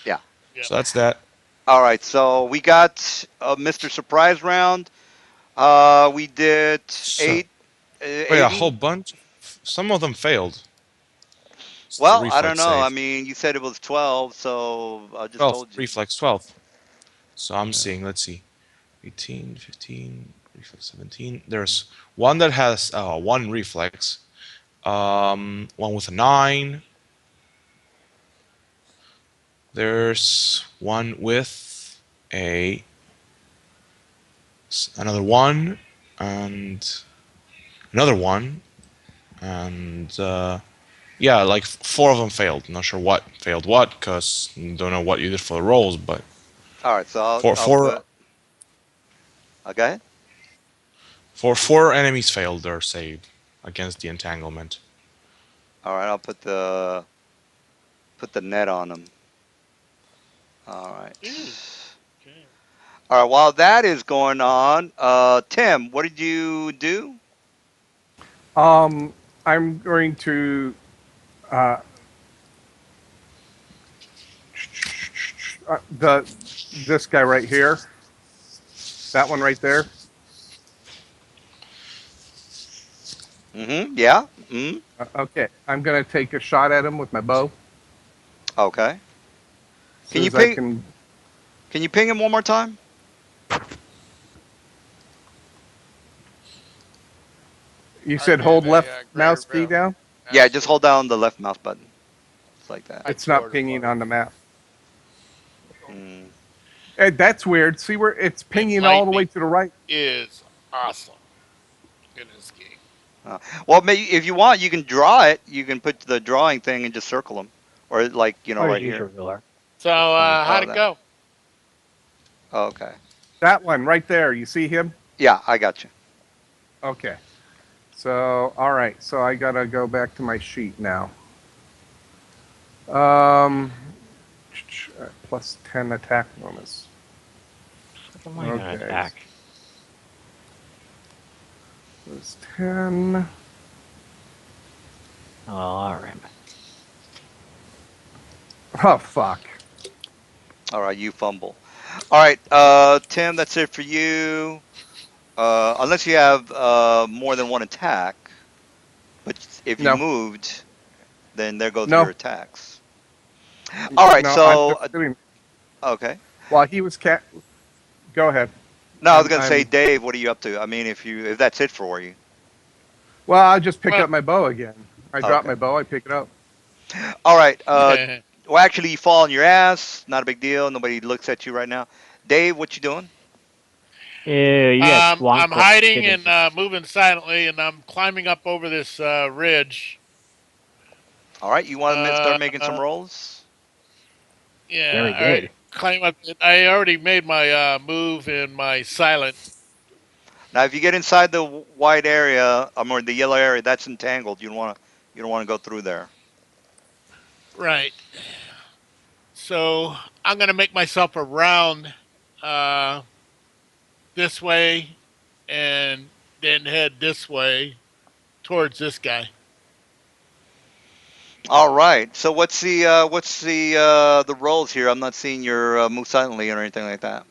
S3: Yeah.
S5: Yep.
S1: So that's that.
S3: All right, so we got Mr. Surprise round. We did
S1: So
S3: eight,
S1: wait, a whole
S3: 80.
S1: bunch. Some of them failed. It's a
S3: Well, I don't
S1: reflex
S3: know. I
S1: save.
S3: mean, you said it was 12, so I just
S1: 12
S3: told you.
S1: reflex 12. So I'm
S3: Yeah.
S1: seeing. Let's see. 18, 15, reflex 17. There's one that has one reflex. One with a 9. There's one with a another one, and another one, and yeah, like four of them failed. Not sure what failed what, because don't know what you did for the rolls, but
S3: All right, so
S1: four
S3: I'll
S1: four
S3: put. Okay.
S1: four enemies failed their save against the entanglement.
S3: All right, I'll put the net on them. All right.
S5: Ew. Okay.
S3: All right. While that is going on, Tim, what did you do?
S4: Um, I'm going to uh, the this guy right here, that one right there.
S3: Mm-hmm. Yeah. Mm-hmm.
S4: Okay, I'm going to take a shot at him with my bow.
S3: Okay.
S4: As
S3: Can
S4: soon
S3: you
S4: as I
S3: ping?
S4: can.
S3: Can you ping him one more time?
S4: You
S5: I
S4: said
S5: did
S4: hold
S5: a
S4: left
S5: greater
S4: mouse key
S5: barrel.
S4: down.
S3: Yeah, just
S5: Absolutely.
S3: hold down the left mouse button. It's like that.
S5: I
S4: It's not
S5: sort of
S4: pinging on the map.
S3: Mm.
S4: That's weird. See where it's
S5: And
S4: pinging all the way
S5: lightning
S4: to the right.
S5: is awesome in this game.
S3: Well, maybe if you want, you can draw it. You can put the drawing thing and just circle them, or like
S2: Or just
S3: right
S2: use your
S3: here.
S2: ruler.
S5: So,
S2: It's fine.
S5: how'd
S3: Oh,
S5: it
S3: that.
S5: go?
S3: Oh, okay.
S4: That one right there. You see him?
S3: Yeah, I got you.
S4: Okay. So all right. So I gotta go back to my sheet now. Um, plus 10 attack bonus.
S2: What am I gonna
S4: Okay.
S2: attack?
S4: Plus 10.
S2: Oh, alright.
S4: Oh fuck.
S3: All right, you fumble. All right, Tim, that's it for you. Unless you have more than one attack, but if you
S4: No.
S3: moved, then there goes your
S4: No.
S3: attacks. All right,
S4: No. I'm
S3: so
S4: just sitting.
S3: okay.
S4: While he was cat. Go ahead.
S3: No, I was gonna say,
S4: I'm.
S3: Dave, what are you up to? I mean, if that's it for you.
S4: Well, I just pick
S5: Well,
S4: up my bow again. I drop
S3: Okay.
S4: my bow. I pick it up.
S3: All right. Well, actually, you fall on your ass. Not a big deal. Nobody looks at you right now. Dave, what you doing?
S2: Ew, you got
S5: I'm
S2: swamped.
S5: hiding and moving silently, and I'm climbing up over this ridge.
S3: All right. You want to start
S5: Uh,
S3: making some rolls?
S5: yeah,
S2: Very
S5: all right.
S2: good.
S5: Climb up. I already made my move in my silent.
S3: Now, if you get inside the white area, or the yellow area, that's entangled. You don't want to go through there.
S5: Right. So I'm gonna make myself around uh, this way, and then head this way towards this guy.
S3: All right. So what's the rolls here? I'm not seeing your move silently or anything like that.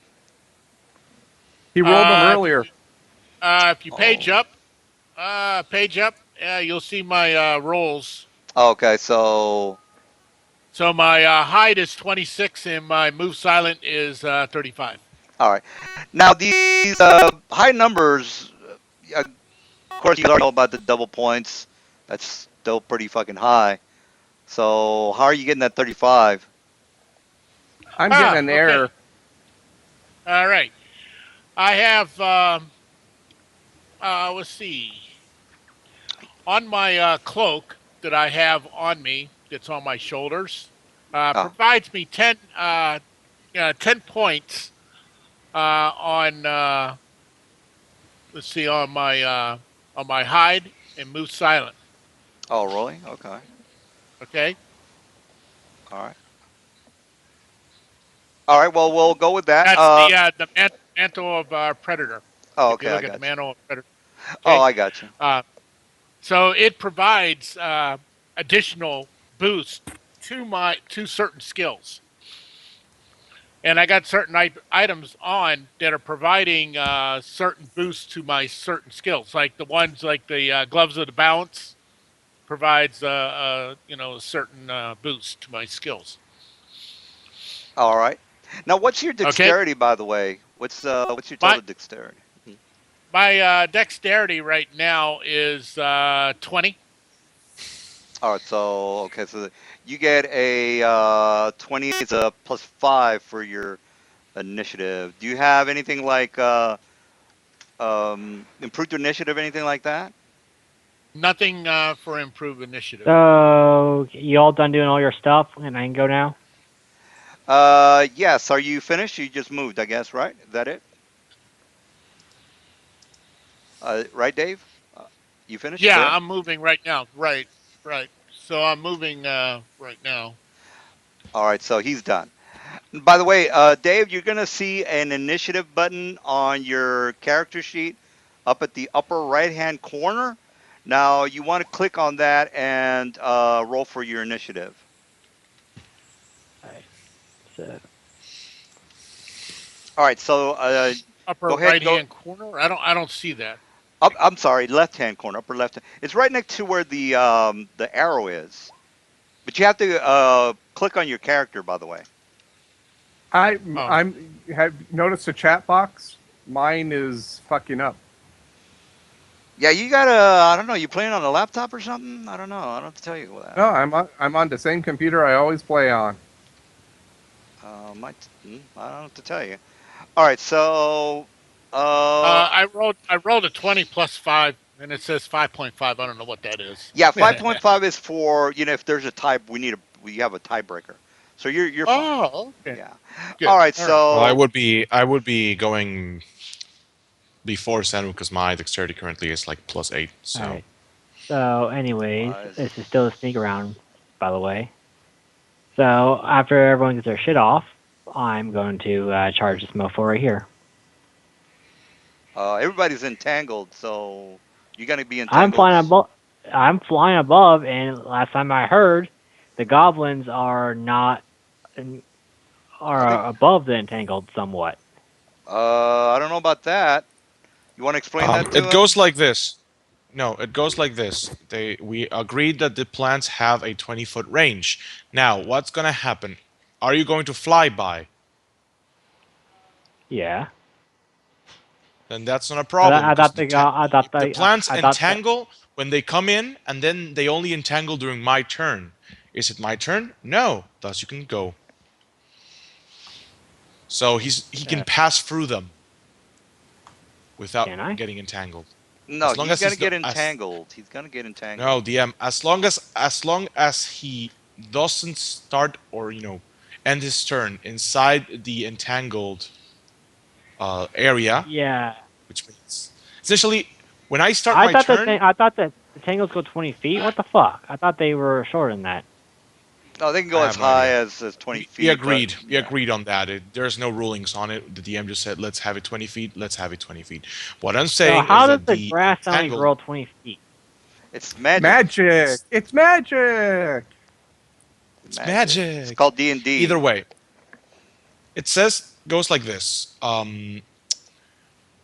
S4: He rolled them
S5: Uh,
S4: earlier.
S5: if you
S3: Oh.
S5: page up, yeah, you'll see my rolls.
S3: Okay. So
S5: So my height is 26 and my move silent is 35.
S3: all right. Now these high numbers. Of course, you already know about the double points. That's still pretty fucking high. So how are you getting that 35?
S4: I'm getting
S5: Ah,
S4: an
S5: okay.
S4: error.
S5: All right. I have. Let's see. On my cloak that I have on me, that's on my shoulders,
S3: Oh,
S5: provides me 10 points on. Let's see, on my hide and move silent.
S3: oh, really? Okay.
S5: Okay.
S3: All right. All right. Well, we'll go with that.
S5: That's the mantle of predator.
S3: Oh,
S5: If you
S3: okay. I
S5: look at the
S3: got you.
S5: mantle of predator.
S3: Oh,
S5: Okay.
S3: I got you.
S5: Uh, so it provides additional boost to certain skills, and I got certain items on that are providing certain boosts to my certain skills, like the ones like the gloves of the balance provides a certain boost to my skills.
S3: All right. Now, what's your
S5: Okay,
S3: dexterity, by the way? What's your
S5: my
S3: total dexterity? Mhm.
S5: my dexterity right now is 20.
S3: All right. So okay. So you get a 20 is a +5 for your initiative. Do you have anything like improved initiative, anything like that?
S5: Nothing for improved initiative.
S2: So you all done doing all your stuff, and I can go now.
S3: Yes. Are you finished? You just moved, I guess, right? Is that it? Right, Dave? You finished?
S5: Yeah,
S3: Clear?
S5: I'm moving right now. Right, right. So I'm moving right now.
S3: All right. So he's done. By the way, Dave, you're going to see an initiative button on your character sheet up at the upper right hand corner. Now, you want to click on that and roll for your initiative.
S2: All right. So
S3: All right, so
S5: Upper
S3: go ahead,
S5: right
S3: go
S5: hand corner. I don't see that.
S3: up. I'm sorry, left hand corner, upper left. It's right next to where the arrow is. But you have to click on your character, by the way.
S5: Oh,
S4: I'm have noticed the chat box. Mine is fucking up.
S3: Yeah, you gotta. I don't know. You playing on a laptop or something? I don't know. I don't have to tell you that.
S4: No, I'm on the same computer I always play on.
S3: I don't know what to tell you. All right, so uh,
S5: I rolled a 20 plus 5, and it says 5.5. I don't know what that is.
S3: yeah, 5.5 is for if there's a tie, we have a tiebreaker, so you're fine.
S5: Oh, okay.
S3: Yeah. All
S5: Good.
S3: right,
S5: All right.
S1: Well, I
S3: so
S1: would be I would be going before Sanu because my dexterity currently is like +8.
S2: all
S1: So
S2: right. So, anyways,
S3: wise.
S2: this is still a sneak around, by the way. So after everyone gets their shit off, I'm going to charge this mofo right here.
S3: Everybody's entangled, so you're gonna be
S2: I'm
S3: entangled.
S2: flying above. I'm flying above, and last time I heard, the goblins are not
S3: I think.
S2: are above the entangled somewhat.
S3: I don't know about that. You want to explain that to
S1: it goes
S3: him?
S1: like this. No, it goes like this. We agreed that the plants have a 20-foot range. Now, what's gonna happen? Are you going to fly by?
S2: Yeah,
S1: Then that's not a
S2: but
S1: problem because the plants
S2: I thought the
S1: entangle when they come in, and then they only entangle during my turn. Is it my turn? No. Thus, you can go. So he can pass through them without
S2: can I?
S1: getting entangled.
S3: No,
S1: As long
S3: he's
S1: as
S3: gonna
S1: he's
S3: get
S1: not, as
S3: entangled. He's gonna get
S1: no
S3: entangled.
S1: DM, as long as he doesn't start or end his turn inside the entangled area,
S2: Yeah,
S1: which means essentially when I start my turn,
S2: I thought that the tangles go 20 feet. What the fuck? I thought they were shorter than that.
S3: No, they can
S1: I
S3: go as
S1: have no
S3: high
S1: idea.
S3: as 20
S1: We
S3: feet, but
S1: agreed. We
S3: yeah,
S1: agreed on that. There's no rulings on it. The DM just said, "Let's have it 20 feet. Let's have it 20 feet." What I'm
S2: So
S1: saying
S2: how
S1: is
S2: does
S1: that
S2: the
S1: the
S2: grass only
S1: entangled,
S2: grow 20 feet?
S3: it's magic.
S4: Magic!
S1: it's,
S4: It's magic!
S1: it's
S3: Magic. It's
S1: magic.
S3: called D&D.
S1: Either way, it goes like this.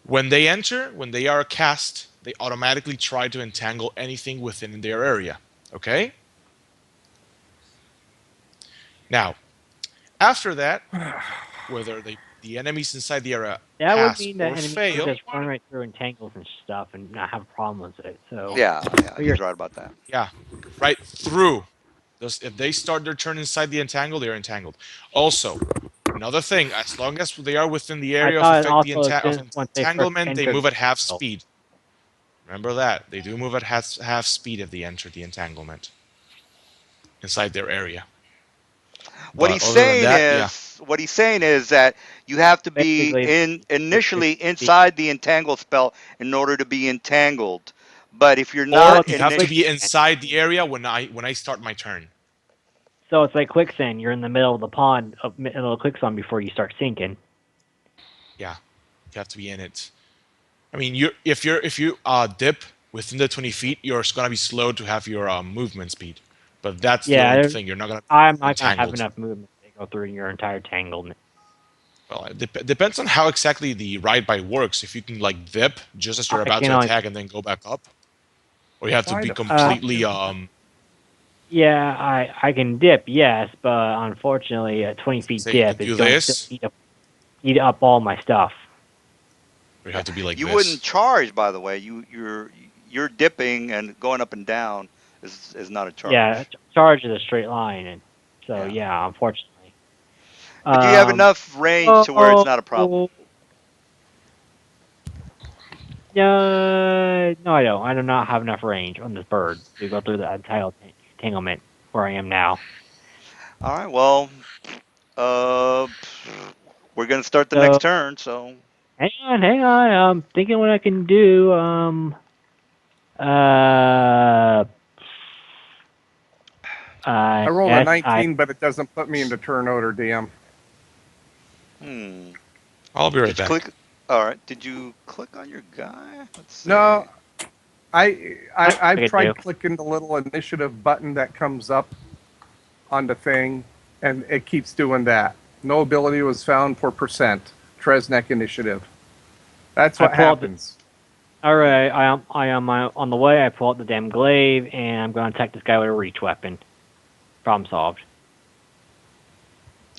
S1: When they enter, when they are cast, they automatically try to entangle anything within their area. Okay. Now, after that, whether they the enemies inside the area
S2: That would
S1: pass
S2: mean
S1: or
S2: that enemies would
S1: fail,
S2: just run right through entangles and stuff and not have problems with it. So,
S3: Yeah, yeah,
S2: but
S3: he's right about that.
S1: yeah, right through. Those, if they start their turn inside the entangle, they are entangled. Also, another thing, as long as they are within the
S2: I
S1: area of
S2: thought it
S1: effect the
S2: also
S1: of
S2: assumes once they first
S1: entanglement, they
S2: enter
S1: move
S2: the
S1: at half
S2: entangle.
S1: speed. Remember that. They do move at half speed if they enter the entanglement inside their area. But other than that, yeah.
S3: What he's saying is that you have to be
S2: Basically,
S3: in
S2: the quick
S3: initially
S2: speed.
S3: inside the entangle spell in order to be entangled. But if you're
S1: Or
S3: not
S2: Well,
S1: you
S2: it's
S3: in
S1: have
S2: like
S1: to be
S2: quicksand.
S1: inside the area when I start my turn.
S2: So it's like quicksand. You're in the middle of the pond, of middle of quicksand before you start sinking.
S1: Yeah, you have to be in it. I mean, if you dip within the 20 feet, you're gonna be slow to have your movement speed. But that's the only
S2: Yeah,
S1: thing. You're not gonna
S2: I'm
S1: be
S2: not gonna have
S1: entangled.
S2: enough movement to go through your entire tangle.
S1: Well, it depends on how exactly the ride by works. If you can like dip just as you're
S2: I
S1: about
S2: can
S1: to
S2: only.
S1: attack and then go back up, or you have to
S4: Why
S1: be
S4: the fuck
S1: completely
S4: is
S2: Yeah, I can dip, yes, but unfortunately, a 20 feet
S1: say you can
S2: dip is
S1: do
S2: going to still
S1: this,
S2: eat up all my stuff.
S1: or you
S3: yeah,
S1: have to be like
S3: you wouldn't
S1: this.
S3: charge by the way. You're dipping and going up and down is not a
S2: Yeah,
S3: charge.
S2: charge is a straight line, and so
S3: Yeah.
S2: yeah, unfortunately.
S3: But you have
S2: Um.
S3: enough range to where it's
S2: Oh.
S3: not a problem.
S2: No, I don't. I do not have enough range on this bird to go through the entanglement where I am now.
S3: All right. Well, uh we're going to start the next
S2: So
S3: turn, so
S2: hang on. I'm thinking what I can do. Uh.
S4: I rolled a
S2: Yes, I
S4: 19, but it doesn't put me into turn order. Damn.
S3: hmm.
S1: I'll be right
S3: Did you
S1: back.
S3: click? All right. Did you click on your guy? Let's see.
S4: No, I've
S2: I could do.
S4: tried clicking the little initiative button that comes up on the thing, and it keeps doing that. No ability was found for percent. Tresnek initiative. That's
S2: I
S4: what
S2: pull out.
S4: happens.
S2: All right, I am on the way. I pull out the damn glaive, and I'm going to attack this guy with a reach weapon. Problem solved.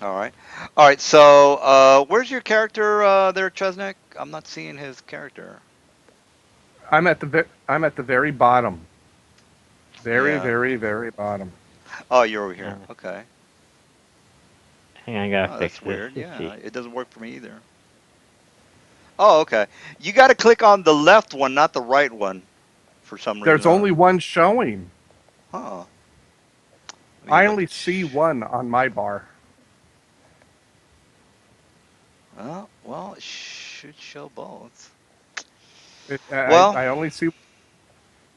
S3: All right. All right. So, where's your character there, Chesnek? I'm not seeing his character.
S4: I'm at the very bottom. Very,
S3: Yeah.
S4: very, very bottom.
S3: Oh, you're over here.
S2: Uh,
S3: Okay.
S2: Hang on, I gotta
S3: Oh,
S2: fix
S3: that's
S2: this.
S3: weird.
S2: Let's
S3: Yeah,
S2: see.
S3: it doesn't work for me either. Oh, okay. You got to click on the left one, not the right one, for some
S4: There's
S3: reason.
S4: only one showing.
S3: Huh. Let me
S4: I
S3: look
S4: only
S3: at.
S4: see one on my bar.
S3: Oh, well, it should show both.
S4: I
S3: Well,
S4: I only see.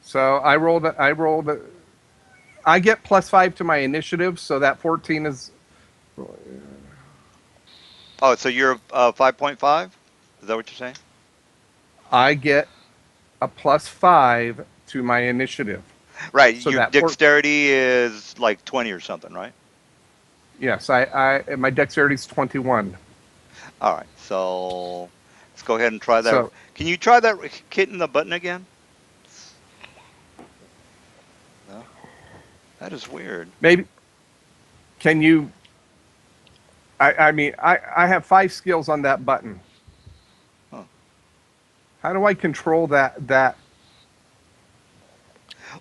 S4: So I rolled. I rolled. I get +5 to my initiative, so that 14 is.
S3: oh, so you're 5.5? Is that what you're saying?
S4: I get a +5 to my initiative.
S3: Right.
S4: So
S3: Your
S4: that four.
S3: dexterity is like 20 or something, right?
S4: Yes, my dexterity is 21.
S3: All right. So let's go ahead and try that.
S4: So
S3: Can you try that hitting the button again? No. That is weird.
S4: maybe can you? I mean I have 5 skills on that button.
S3: Huh.
S4: How do I control that?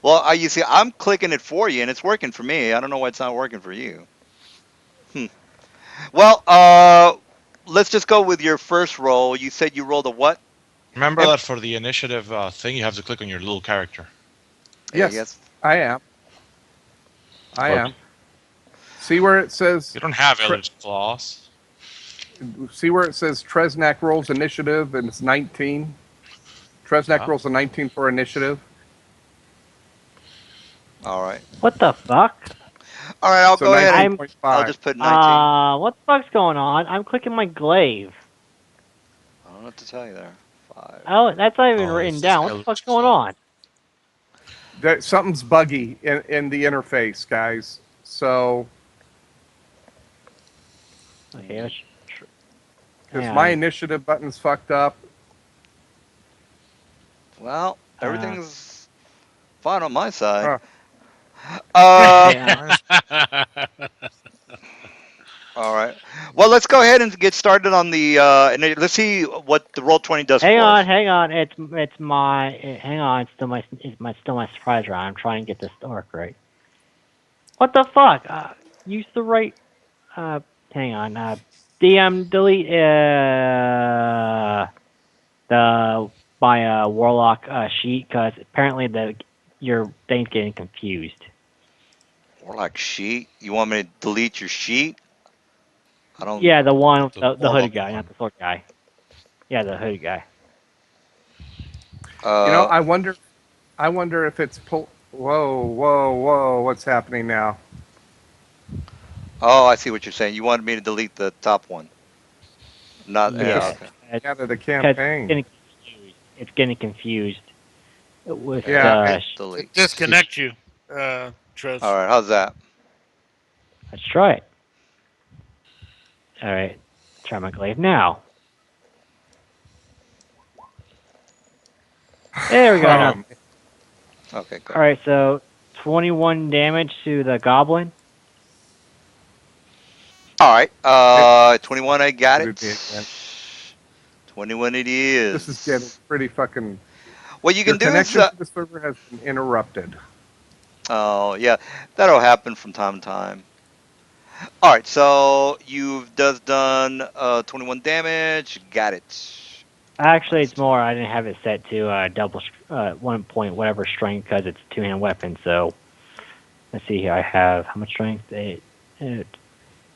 S3: Well, you see, I'm clicking it for you, and it's working for me. I don't know why it's not working for you. Hmm. Well, let's just go with your first roll. You said you rolled a what?
S1: Remember
S3: And
S1: that for the initiative thing, you have to click on your little character.
S3: yeah,
S4: Yes,
S3: yes.
S4: I am. I
S1: But
S4: am. See where it says
S1: you don't have
S4: tre-
S1: Eldritch Claws.
S4: see where it says Tresnak rolls initiative and it's 19. Tresnak
S1: Yeah.
S4: rolls a 19 for initiative.
S3: All right.
S2: What the fuck?
S3: All right. I'll
S4: So
S3: go ahead and
S2: I'm
S3: 'I'll
S4: 19.5.
S3: just put 19.
S2: what the fuck's going on? I'm clicking my glaive.
S3: I don't know what to tell you there. 5.
S2: Oh, that's not even
S1: Oh,
S2: written
S1: it's this
S2: down. What the fuck's
S1: Eldritch
S2: going
S1: Claw.
S2: on?
S4: Something's buggy in the interface, guys. So
S2: Okay, let's
S4: because
S2: hang
S4: my
S2: on.
S4: initiative button's fucked up.
S3: Well,
S2: Uh,
S3: everything's fine on my side.
S4: Huh.
S3: Uh,
S2: okay,
S1: Mine's
S3: all right. Well, let's go ahead and get started on the. Let's see what the roll 20 does
S2: Hang
S3: for
S2: on,
S3: us.
S2: hang on. It's my hang on. It's still my surprise round. I'm trying to get this to work right. What the fuck? Use the right. Uh, hang on. DM delete the my warlock sheet because apparently the your thing's getting confused.
S3: Warlock sheet. You want me to delete your sheet? I don't.
S2: Yeah, the one with
S1: The
S2: the hooded
S1: warlock
S2: guy, not
S1: one.
S2: the sword guy. Yeah, the hooded guy.
S4: You know,
S3: Uh.
S4: I wonder if it's pull. Whoa, whoa, whoa! What's happening now?
S3: Oh, I see what you're saying. You wanted me to delete the top one. Not.
S4: It
S3: Yeah.
S2: Yeah,
S4: just
S3: Okay.
S4: out of the
S2: because
S4: campaign.
S2: it's getting confused with
S3: Okay.
S4: Yeah,
S2: the.
S5: It
S3: Delete.
S5: disconnects you,
S3: All
S5: Trish.
S3: right. How's that?
S2: Let's try it. All right, try my glaive now. There we go. Now,
S4: um,
S3: Okay.
S2: all
S3: Good.
S2: right. So 21 damage to the goblin.
S3: All right.
S4: it
S3: 21. I got
S4: booted me
S3: it.
S4: again.
S3: 21. It
S4: This is getting
S3: is.
S4: pretty fucking.
S3: What you
S4: Your
S3: can do is.
S4: connection to the server has been interrupted.
S3: Oh yeah, that'll happen from time to time. All right. So you've just done 21 damage. Got it.
S2: Actually,
S3: Minus
S2: it's
S3: two.
S2: more. I didn't have it set to double 1 point whatever strength because it's a two-hand weapon. So let's see here. I have how much strength?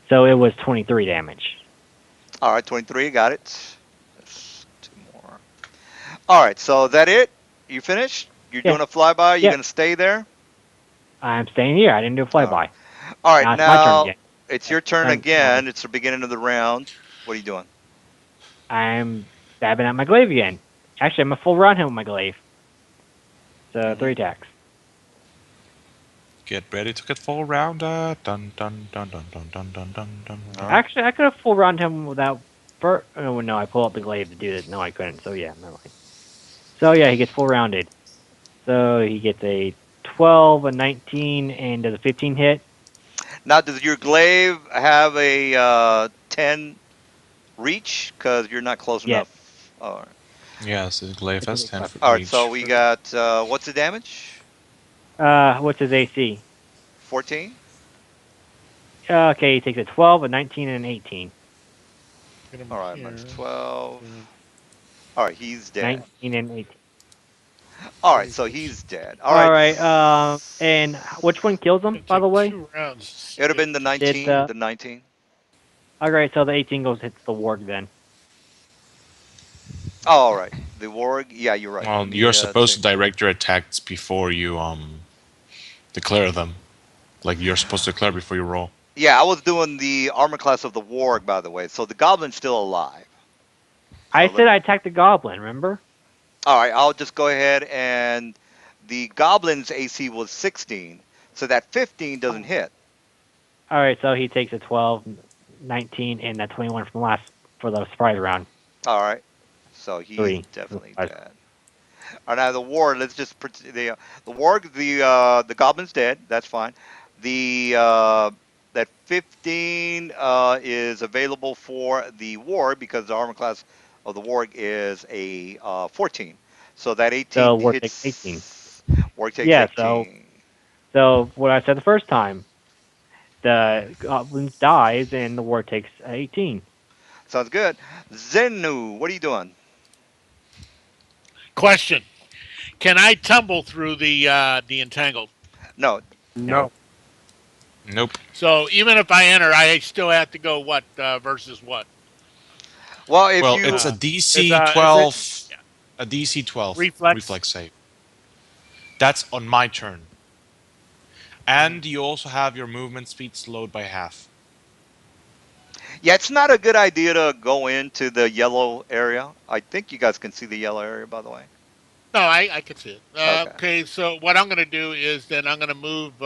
S2: So it was 23 damage.
S3: All right. 23. Got it. That's two more. All right. So is that it? You finished? You're
S2: Yeah.
S3: doing a flyby? You're
S2: Yep.
S3: gonna stay there?
S2: I'm staying here. I didn't do a
S3: All right.
S2: flyby.
S3: All right.
S2: Now it's my turn
S3: Now
S2: again.
S3: it's your turn
S2: My
S3: again. It's the beginning of the round. What are you doing?
S2: I'm stabbing at my glaive again. Actually, I'm a full round him with my glaive. So
S3: Hmm.
S2: three attacks.
S1: Get ready to get full round. Dun dun dun dun dun dun dun dun dun
S3: All
S1: dun.
S3: right.
S2: Actually, I could have full round him without. Oh no, I pull out the glaive to do this. No, I couldn't. So yeah, never mind. So yeah, he gets full rounded. So he gets a 12, a 19, and does a 15 hit?
S3: Now, does your glaive have a 10 reach? Because you're not close
S2: Yes.
S3: enough. All right.
S1: Yes, the glaive
S2: It's a
S1: has
S2: big
S1: 10 foot
S2: weapon.
S3: All right. So
S1: reach.
S3: we got what's the damage?
S2: What's his AC?
S3: 14.
S2: Okay, he takes a 12, a 19, and an 18.
S5: Get him
S3: All right. Minus
S5: here.
S3: 12.
S5: And
S3: All right. He's dead.
S2: 19 and 18.
S3: All right.
S5: he
S3: So
S5: gets,
S3: he's dead. All
S2: All
S3: right.
S2: right. And which one kills him?
S5: gonna
S2: By the
S5: take
S2: way,
S5: 2 rounds
S3: It would have
S5: to
S3: been the
S5: get.
S2: did
S3: 19. The 19.
S2: all right. So the 18 goes hits the warg then.
S3: Oh, all right. The warg. Yeah, you're right.
S1: Well,
S3: Let
S1: you're
S3: me
S1: supposed to
S3: take.
S1: direct your attacks before you declare them. Like you're supposed to declare before you roll.
S3: Yeah, I was doing the armor class of the warg, by the way. So the goblin's still alive. So
S2: I
S3: let
S2: said
S3: me.
S2: I attacked the goblin. Remember?
S3: All right, I'll just go ahead and the goblin's AC was 16, so that 15 doesn't hit.
S2: All right. So he takes a 12, 19, and that 21 from last for the surprise round.
S3: All right, so he's
S2: Three for the
S3: definitely
S2: surprise
S3: dead. All right, now the ward. Let's just the warg. The goblin's dead. That's fine. The that 15 is available for the ward because the armor class of the warg is a 14. So that
S2: round.
S3: 18
S2: So warg takes 18.
S3: hits. Warg takes
S2: Yeah. So
S3: 18.
S2: what I said the first time, the goblin dies and the warg takes 18.
S3: Sounds good. Zenu, what are you doing?
S5: Question: can I tumble through the entangled?
S3: No.
S2: No.
S4: No,
S1: Nope.
S5: So even if I enter, I still have to go what versus what?
S3: Well, if
S1: Well, it's
S3: you
S1: a DC
S5: Is it
S1: 12, a DC 12
S5: reflex?
S1: reflex save. That's on my turn.
S5: Mm.
S1: And you also have your movement speed slowed by half.
S3: yeah, it's not a good idea to go into the yellow area. I think you guys can see the yellow area, by the way.
S5: No, I can see it.
S3: Okay.
S5: Okay, so what I'm going to do is then I'm going to move.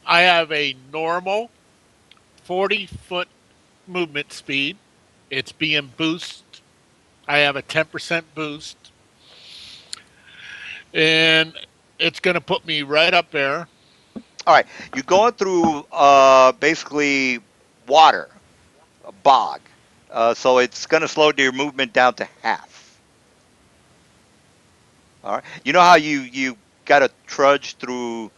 S5: I have a normal 40-foot movement speed. It's being boosted. I have a 10% boost, and it's going to put me right up there.
S3: All right. You're going through basically. water, a bog. So it's going to slow your movement down to half. All right. You know how you got to trudge through,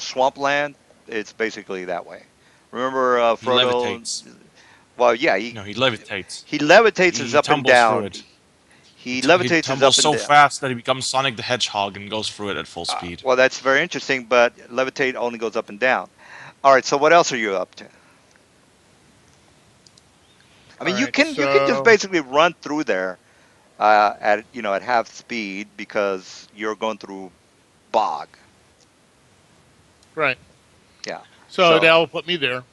S3: swampland? It's basically that way. Remember
S1: He
S3: Frodo?
S1: levitates.
S3: Well, yeah,
S1: No, he levitates.
S3: he levitates
S1: He,
S3: his
S1: he
S3: up and
S1: tumbles through
S3: down.
S1: it.
S3: He
S1: He
S3: levitates his
S1: tumbles
S3: up and
S1: so
S3: down.
S1: fast that he becomes Sonic the Hedgehog and goes through it at full speed.
S3: Well, that's very interesting, but levitate only goes up and down. All right. So what else are you up to? I
S5: All
S3: mean, you
S5: right.
S3: can you can just
S5: So
S3: basically run through there at half speed because you're going through bog.
S5: right.
S3: Yeah.
S5: So
S3: So
S5: that'll put me there.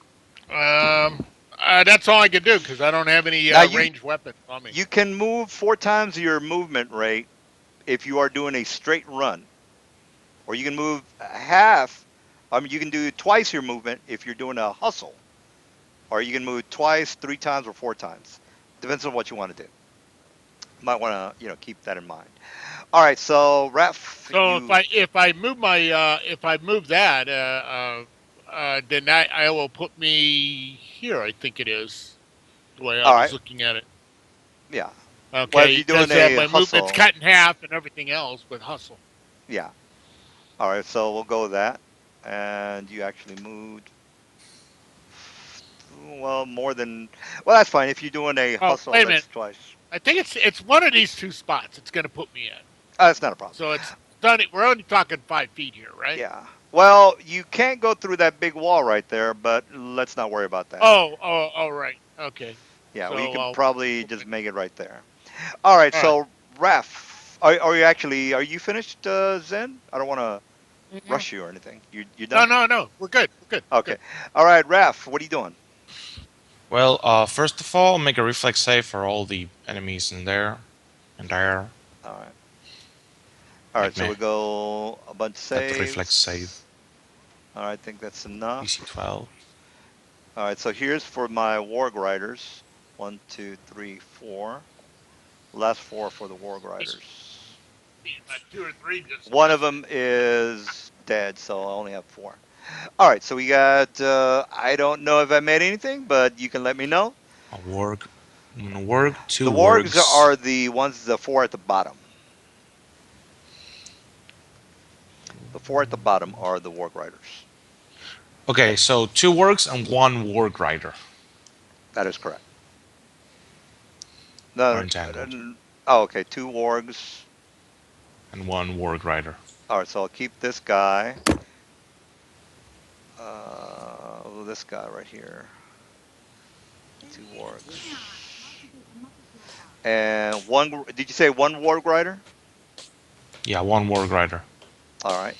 S5: That's all I can do because I don't have any
S3: now
S5: ranged weapons on me.
S3: you can move 4 times your movement rate if you are doing a straight run, or you can move half. I mean, you can do twice your movement if you're doing a hustle, or you can move twice, 3 times, or 4 times. Depends on what you want to do. Might want to keep that in mind. All right, so Ref,
S5: So
S3: you
S5: if I move my if I move that then that I will put me here. I think it is the way I
S3: all
S5: was
S3: right?
S5: looking at it.
S3: Yeah. Well, if
S5: Okay,
S3: you're doing
S5: because
S3: a
S5: my movement's
S3: hustle,
S5: cut in half and everything else with hustle.
S3: yeah. All right, so we'll go with that. And you actually moved, well, more than, well, that's fine. If you're doing a
S5: Oh,
S3: hustle,
S5: wait a minute.
S3: that's twice.
S5: I think it's one of these two spots. It's going to put me in.
S3: That's not a problem.
S5: So it's done. We're only talking 5 feet here, right?
S3: Yeah. Well, you can't go through that big wall right there, but let's not worry about that.
S5: Oh, right. Okay.
S3: Yeah, we
S5: So
S3: can
S5: I'll
S3: probably just
S5: open.
S3: make it right there. All right,
S5: All right.
S3: so Ref, are you finished, Zen? I don't want to
S5: Mhm.
S3: rush you or anything. You
S5: No,
S3: done?
S5: no, no. We're good. We're good. We're
S3: Okay.
S5: good.
S3: All right, Ref, what are you doing?
S1: Well, first of all, make a reflex save for all the enemies in there. And there.
S3: All right. All right,
S1: Make
S3: so
S1: me
S3: we go a bunch of
S1: that reflex save.
S3: saves. All right, I think that's
S1: DC
S3: enough.
S1: 12.
S3: All right, so here's for my Warg Riders. One, two, three, four. Last four for the Warg
S5: Just
S3: Riders.
S5: about 2 or 3 just
S3: One of
S5: missed.
S3: them is dead, so I only have four. All right, so we got, I don't know if I made anything, but you can let me know.
S1: A warg. One warg,
S3: The
S1: two
S3: Wargs
S1: wargs.
S3: are the ones, the four at the bottom. The four at the bottom are the Warg Riders.
S1: Okay, so two wargs and one warg rider
S3: That is correct.
S1: are
S3: No,
S1: entangled.
S3: oh, okay, two Wargs.
S1: And one warg rider.
S3: All right, so I'll keep this guy. This guy right here. Two Wargs. And one, did you say one Warg Rider?
S1: Yeah, one warg rider.
S3: All right,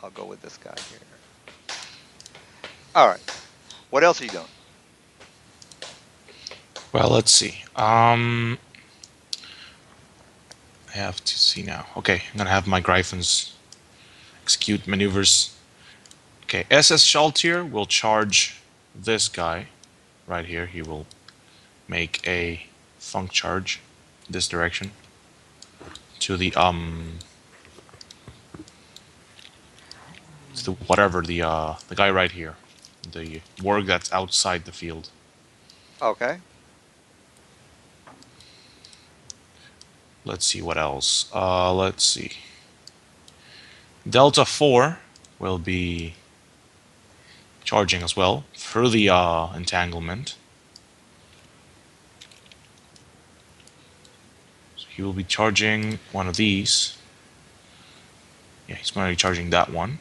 S3: I'll go with this guy here. All right, what else are you doing?
S1: Well, let's see. I have to see now. Okay, I'm gonna have my Gryphons execute maneuvers. Okay, SS Shaltier will charge this guy right here. He will make a funk charge this direction to the whatever the guy right here, the warg that's outside the field.
S3: Okay.
S1: Let's see what else. Let's see. Delta 4 will be charging as well through the entanglement. So he will be charging one of these. Yeah, he's going to be charging that one.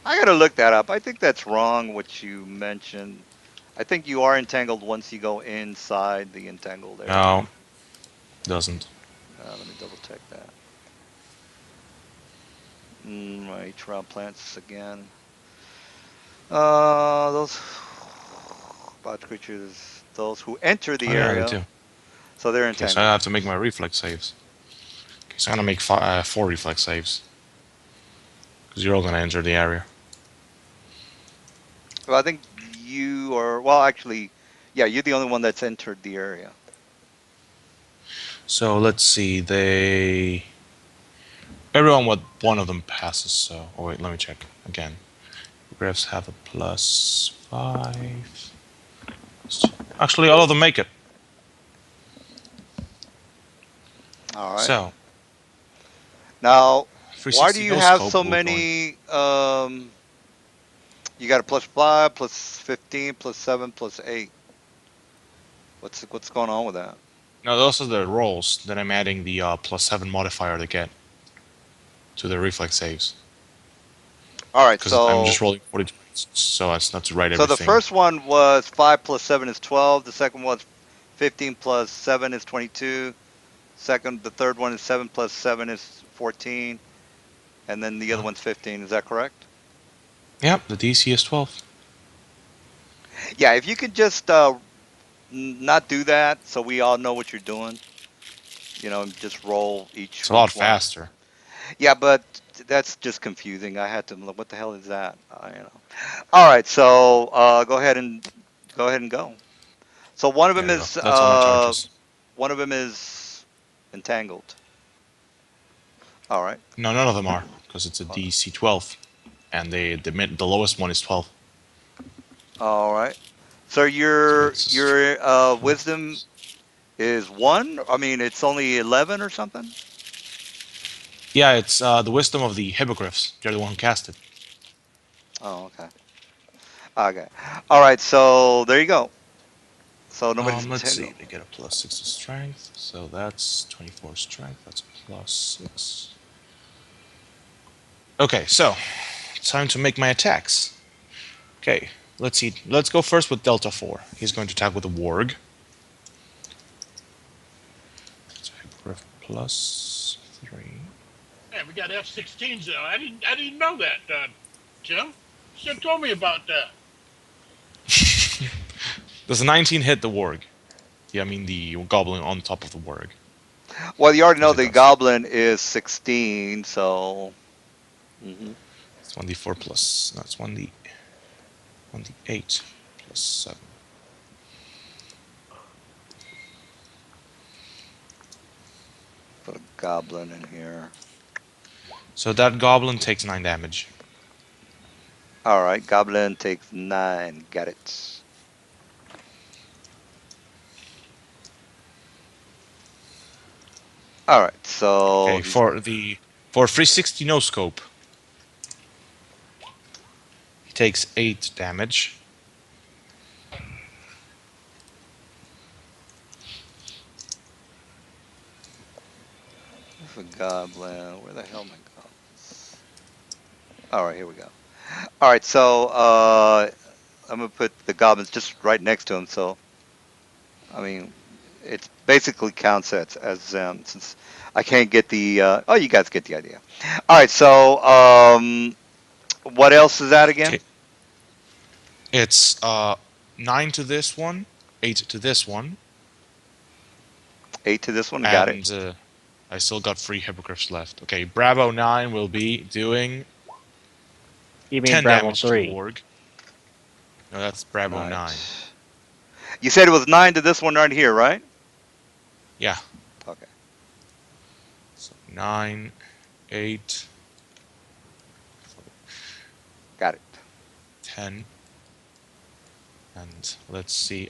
S3: I gotta look that up. I think that's wrong what you mentioned. I think you are entangled once you go inside the entangled area.
S1: No, doesn't.
S3: Let me double check that. Right, trial plants again. Those bot creatures, those who enter
S1: Oh
S3: the
S1: yeah, they
S3: area,
S1: do.
S3: so they're
S1: Okay, so I
S3: entangled.
S1: have to make my reflex saves. Okay, so I'm going to make 4 reflex saves. Because you're all going to enter the area.
S3: Well, I think you are. Well, actually, yeah, you're the only one that's entered the area.
S1: So let's see. Everyone but one of them passes, so... Oh wait, let me check again. Graphs have a +5. Actually, all of them make it.
S3: All right.
S1: So
S3: Now, why do
S1: 360
S3: you
S1: no
S3: have
S1: scope.
S3: so
S1: We're going.
S3: many? You got a plus 5, plus 15, plus 7, plus 8. What's going on with that?
S1: No, those are the rolls. Then I'm adding the +7 modifier to get to the reflex saves
S3: All right.
S1: because I'm
S3: So
S1: just rolling 40 so as not to write
S3: so the
S1: everything.
S3: first one was 5 plus 7 is 12. The second was 15 plus 7 is 22. The third one is 7 plus 7 is 14, and then the other
S1: Uh,
S3: one's 15. Is that correct?
S1: yep, the DC is 12.
S3: Yeah. If you could just not do that, so we all know what you're doing. Just roll
S1: It's
S3: each
S1: a lot
S3: one.
S1: faster.
S3: Yeah, but that's just confusing. I had to look. What the hell is that? All right. So go ahead and go. So one of
S1: There
S3: them
S1: you go.
S3: is
S1: That's all my charges.
S3: entangled. All right.
S1: No, none of them are because it's a DC 12, and the lowest one is 12.
S3: All right. So
S1: So
S3: your
S1: it's just
S3: your wisdom is 1. I mean, it's only 11 or something.
S1: yeah, it's the wisdom of the hippogriffs. They're the one who cast it.
S3: Oh, okay. Okay. All right. So there you go. So nobody's
S1: Let's
S3: entangled.
S1: see. They get a +6 to strength, so that's 24 strength. That's a +6. Okay, so time to make my attacks. Okay, let's see. Let's go first with Delta 4. He's going to attack with a Warg. So Hippogriff +3.
S5: Man, we got F-16s now. I didn't know that, Jim. Should have told me about that.
S1: Does a 19 hit the Warg? Yeah, I mean the Goblin on top of the Warg.
S3: Well, you already know
S1: Yes, it
S3: the
S1: does.
S3: goblin is 16, so.
S1: It's 1d4 plus. No, it's 1d8 +7.
S3: Put a goblin in here.
S1: So that Goblin takes 9 damage.
S3: All right, goblin takes 9. Got it. All right, so
S1: Okay,
S3: he's
S1: for 360 no scope, he takes 8 damage.
S3: a goblin. Where the hell are my goblins? All right, here we go. All right, so I'm gonna put the goblins just right next to him. So I mean, it basically counts as since I can't get the. Oh, you guys get the idea. All right, so what else is that again?
S1: Okay, it's 9 to this one, 8 to this one,
S3: 8 to this one. Got it.
S1: and I still got 3 hippogriffs left. Okay, Bravo 9 will be doing
S2: You mean
S1: 10
S2: Bravo
S1: damage to the
S2: 3?
S1: Warg. No, that's Bravo 9.
S3: Right. You said it was 9 to this one right here, right?
S1: Yeah,
S3: Okay.
S1: so 9, 8,
S3: Got it.
S1: 10, and let's see.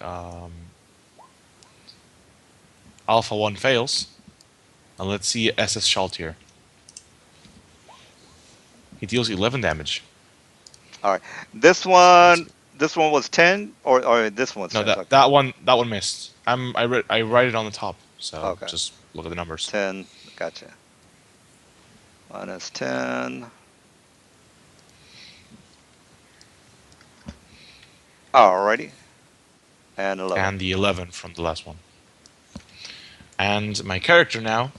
S1: Alpha 1 fails, and let's see SS Schalt here. He deals 11 damage.
S3: All right. This
S1: So let's
S3: one,
S1: see.
S3: this one was 10, or this one's
S1: No,
S3: 10.
S1: that
S3: Okay.
S1: that one missed. I write it on the top, so
S3: Okay.
S1: just look at the numbers.
S3: 10. Gotcha. Minus 10. Alrighty. And 11.
S1: And the 11 from the last one. And my character now,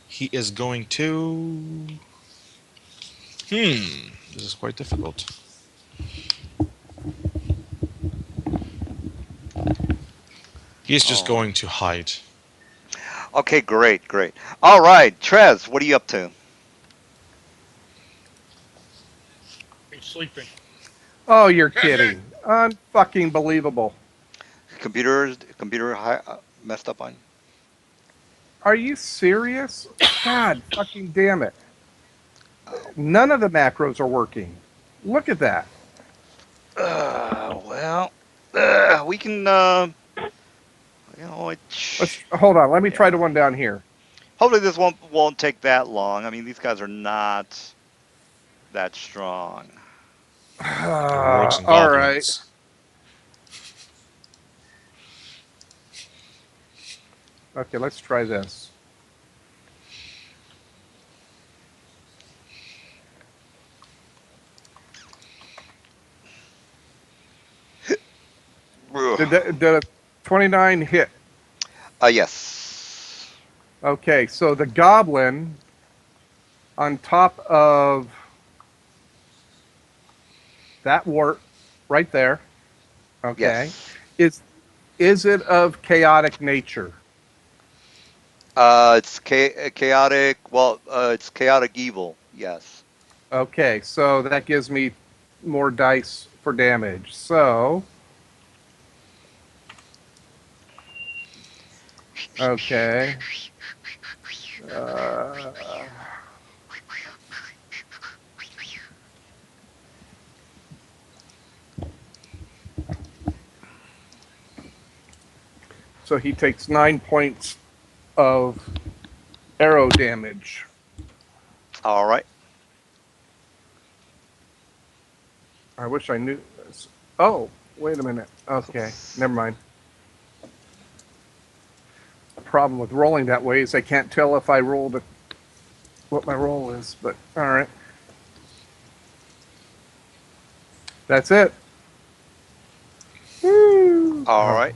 S1: he is going to. This is quite difficult. He's just
S3: Oh.
S1: going to hide.
S3: Okay, great, great. All right, Trez, what are you up to?
S5: He's sleeping.
S4: Oh, you're kidding. Unfucking believable.
S3: Computer messed up on you?
S4: Are you serious? God fucking damn it.
S3: Oh.
S4: None of the macros are working. Look at that.
S3: Well, we can. You know,
S4: Let's hold on. Let me try
S3: yeah.
S4: the one down here.
S3: Hopefully this won't take that long. I mean, these guys are not that strong.
S1: Your wargs and
S4: All right.
S1: goblins.
S4: Okay, let's try this. Did
S3: Ugh.
S4: the 29 hit?
S3: Yes.
S4: Okay, so the goblin on top of that wart right there. Okay,
S3: Yes.
S4: is is it of chaotic nature?
S3: It's chaotic. Well, it's chaotic evil. Yes.
S4: Okay, so that gives me more dice for damage. So okay, uh, so he takes 9 points of arrow damage.
S3: All right.
S4: I wish I knew this. Oh, wait a minute. Okay,
S3: Oops.
S4: never mind. The problem with rolling that way is I can't tell if I rolled what my roll is. But all right, that's it. Woo!
S3: All
S4: Oh,
S3: right.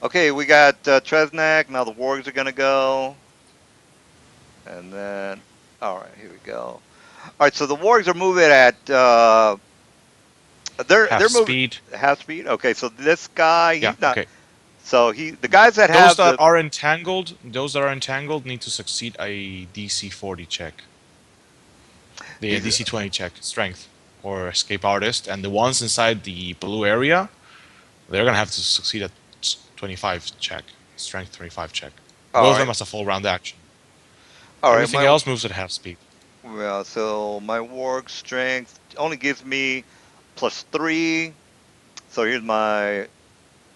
S3: Okay, we got Tresnak. Now the wargs are gonna go, and then. All right, here we go. All right, so the wargs are moving at. They're
S1: Half
S3: moving
S1: speed.
S3: half speed. Okay, so this guy,
S1: Yeah,
S3: he's not.
S1: okay.
S3: So the guys that
S1: Those
S3: have
S1: that
S3: the.
S1: are entangled, need to succeed a DC 40 check. The
S3: These.
S1: DC 20 check, strength or escape artist, and the ones inside the blue area, they're gonna have to succeed at 25 check, strength 25 check.
S3: All
S1: Both of them
S3: right.
S1: as a full round action.
S3: All right.
S1: Everything else moves at half speed.
S3: Well, so my warg strength only gives me +3. So here's my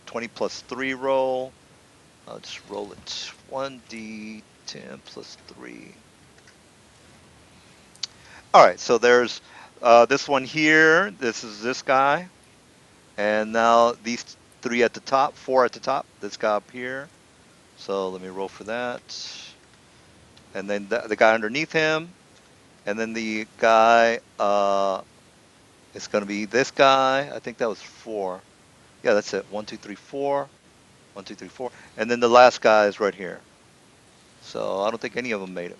S3: 20 +3 roll. I'll just roll it 1d10 +3. All right, so there's this one here. This is this guy. And now these three at the top, four at the top. This guy up here. So let me roll for that. And then the guy underneath him. And then the guy, it's going to be this guy. I think that was 4. Yeah, that's it. 1, 2, 3, 4. 1, 2, 3, 4. And then the last guy is right here. So I don't think any of them made it.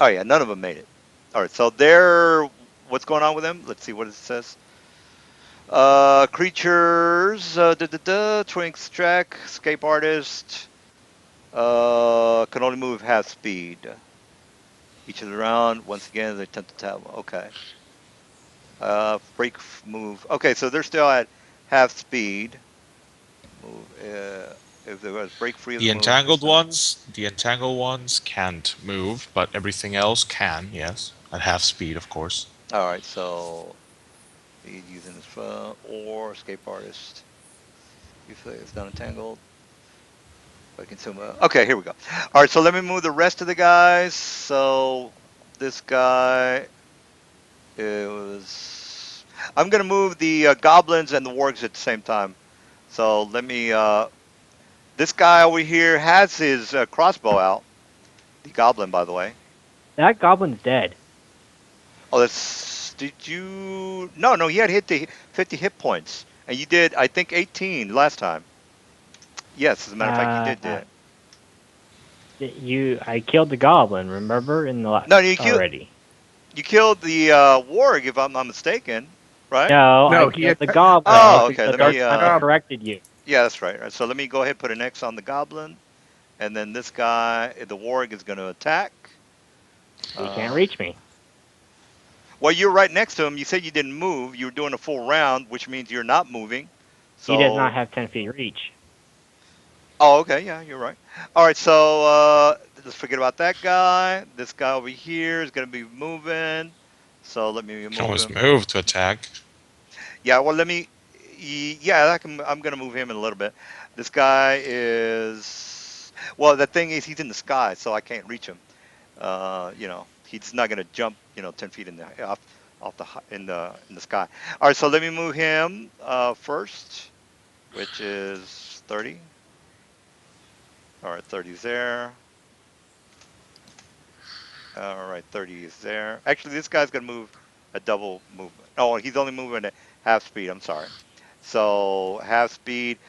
S3: Oh yeah, none of them made it. All right, so they're what's going on with them? Let's see what it says. Creatures, Twinks track, escape artist, can only move half speed. Each of the round, once again, they attempt to tap. Okay. Break move. Okay, so they're still at half speed. Move. If there was break free of the move,
S1: The entangled ones can't move, but everything else can. Yes, at half speed, of course.
S3: all right, so he's using his phone or escape artist. If it's not entangled, I can zoom out. Okay, here we go. All right, so let me move the rest of the guys. So this guy is. I'm gonna move the goblins and the wargs at the same time. So let me. This guy over here has his crossbow out. The goblin, by the way.
S2: That goblin's dead.
S3: Oh, that's. Did you? No, no. He had hit the 50 hit points, and you did. I think 18 last time. Yes, as a matter of fact, you did.
S2: Uh,
S3: Did.
S2: I killed the goblin. Remember in the
S3: No, you killed.
S2: already.
S3: You killed the warg, if I'm not mistaken, right?
S2: No, I
S4: no, he
S2: killed the
S4: attacked.
S2: goblin.
S3: Oh, okay.
S2: The
S3: Let
S2: dark
S3: me.
S2: time I corrected you.
S3: Yeah, that's right. So let me go ahead and put an X on the goblin, and then this guy, the warg, is going to attack.
S2: He can't
S3: Uh,
S2: reach me.
S3: well, you're right next to him. You said you didn't move. You were doing a full round, which means you're not moving.
S2: He does not
S3: So,
S2: have 10 feet reach.
S3: oh, okay, yeah, you're right. All right, so let's forget about that guy. This guy over here is going to be moving. So let me
S1: You can
S3: move
S1: always
S3: him.
S1: move to attack.
S3: Yeah, well, let me. Yeah, I'm gonna move him in a little bit. This guy is. Well, the thing is, he's in the sky, so I can't reach him. He's not gonna jump, 10 feet off in the sky. All right, so let me move him first, which is 30. All right, 30's there. All right, 30 is there. Actually, this guy's gonna move a double movement. Oh, he's only moving at half speed. I'm sorry. So half speed.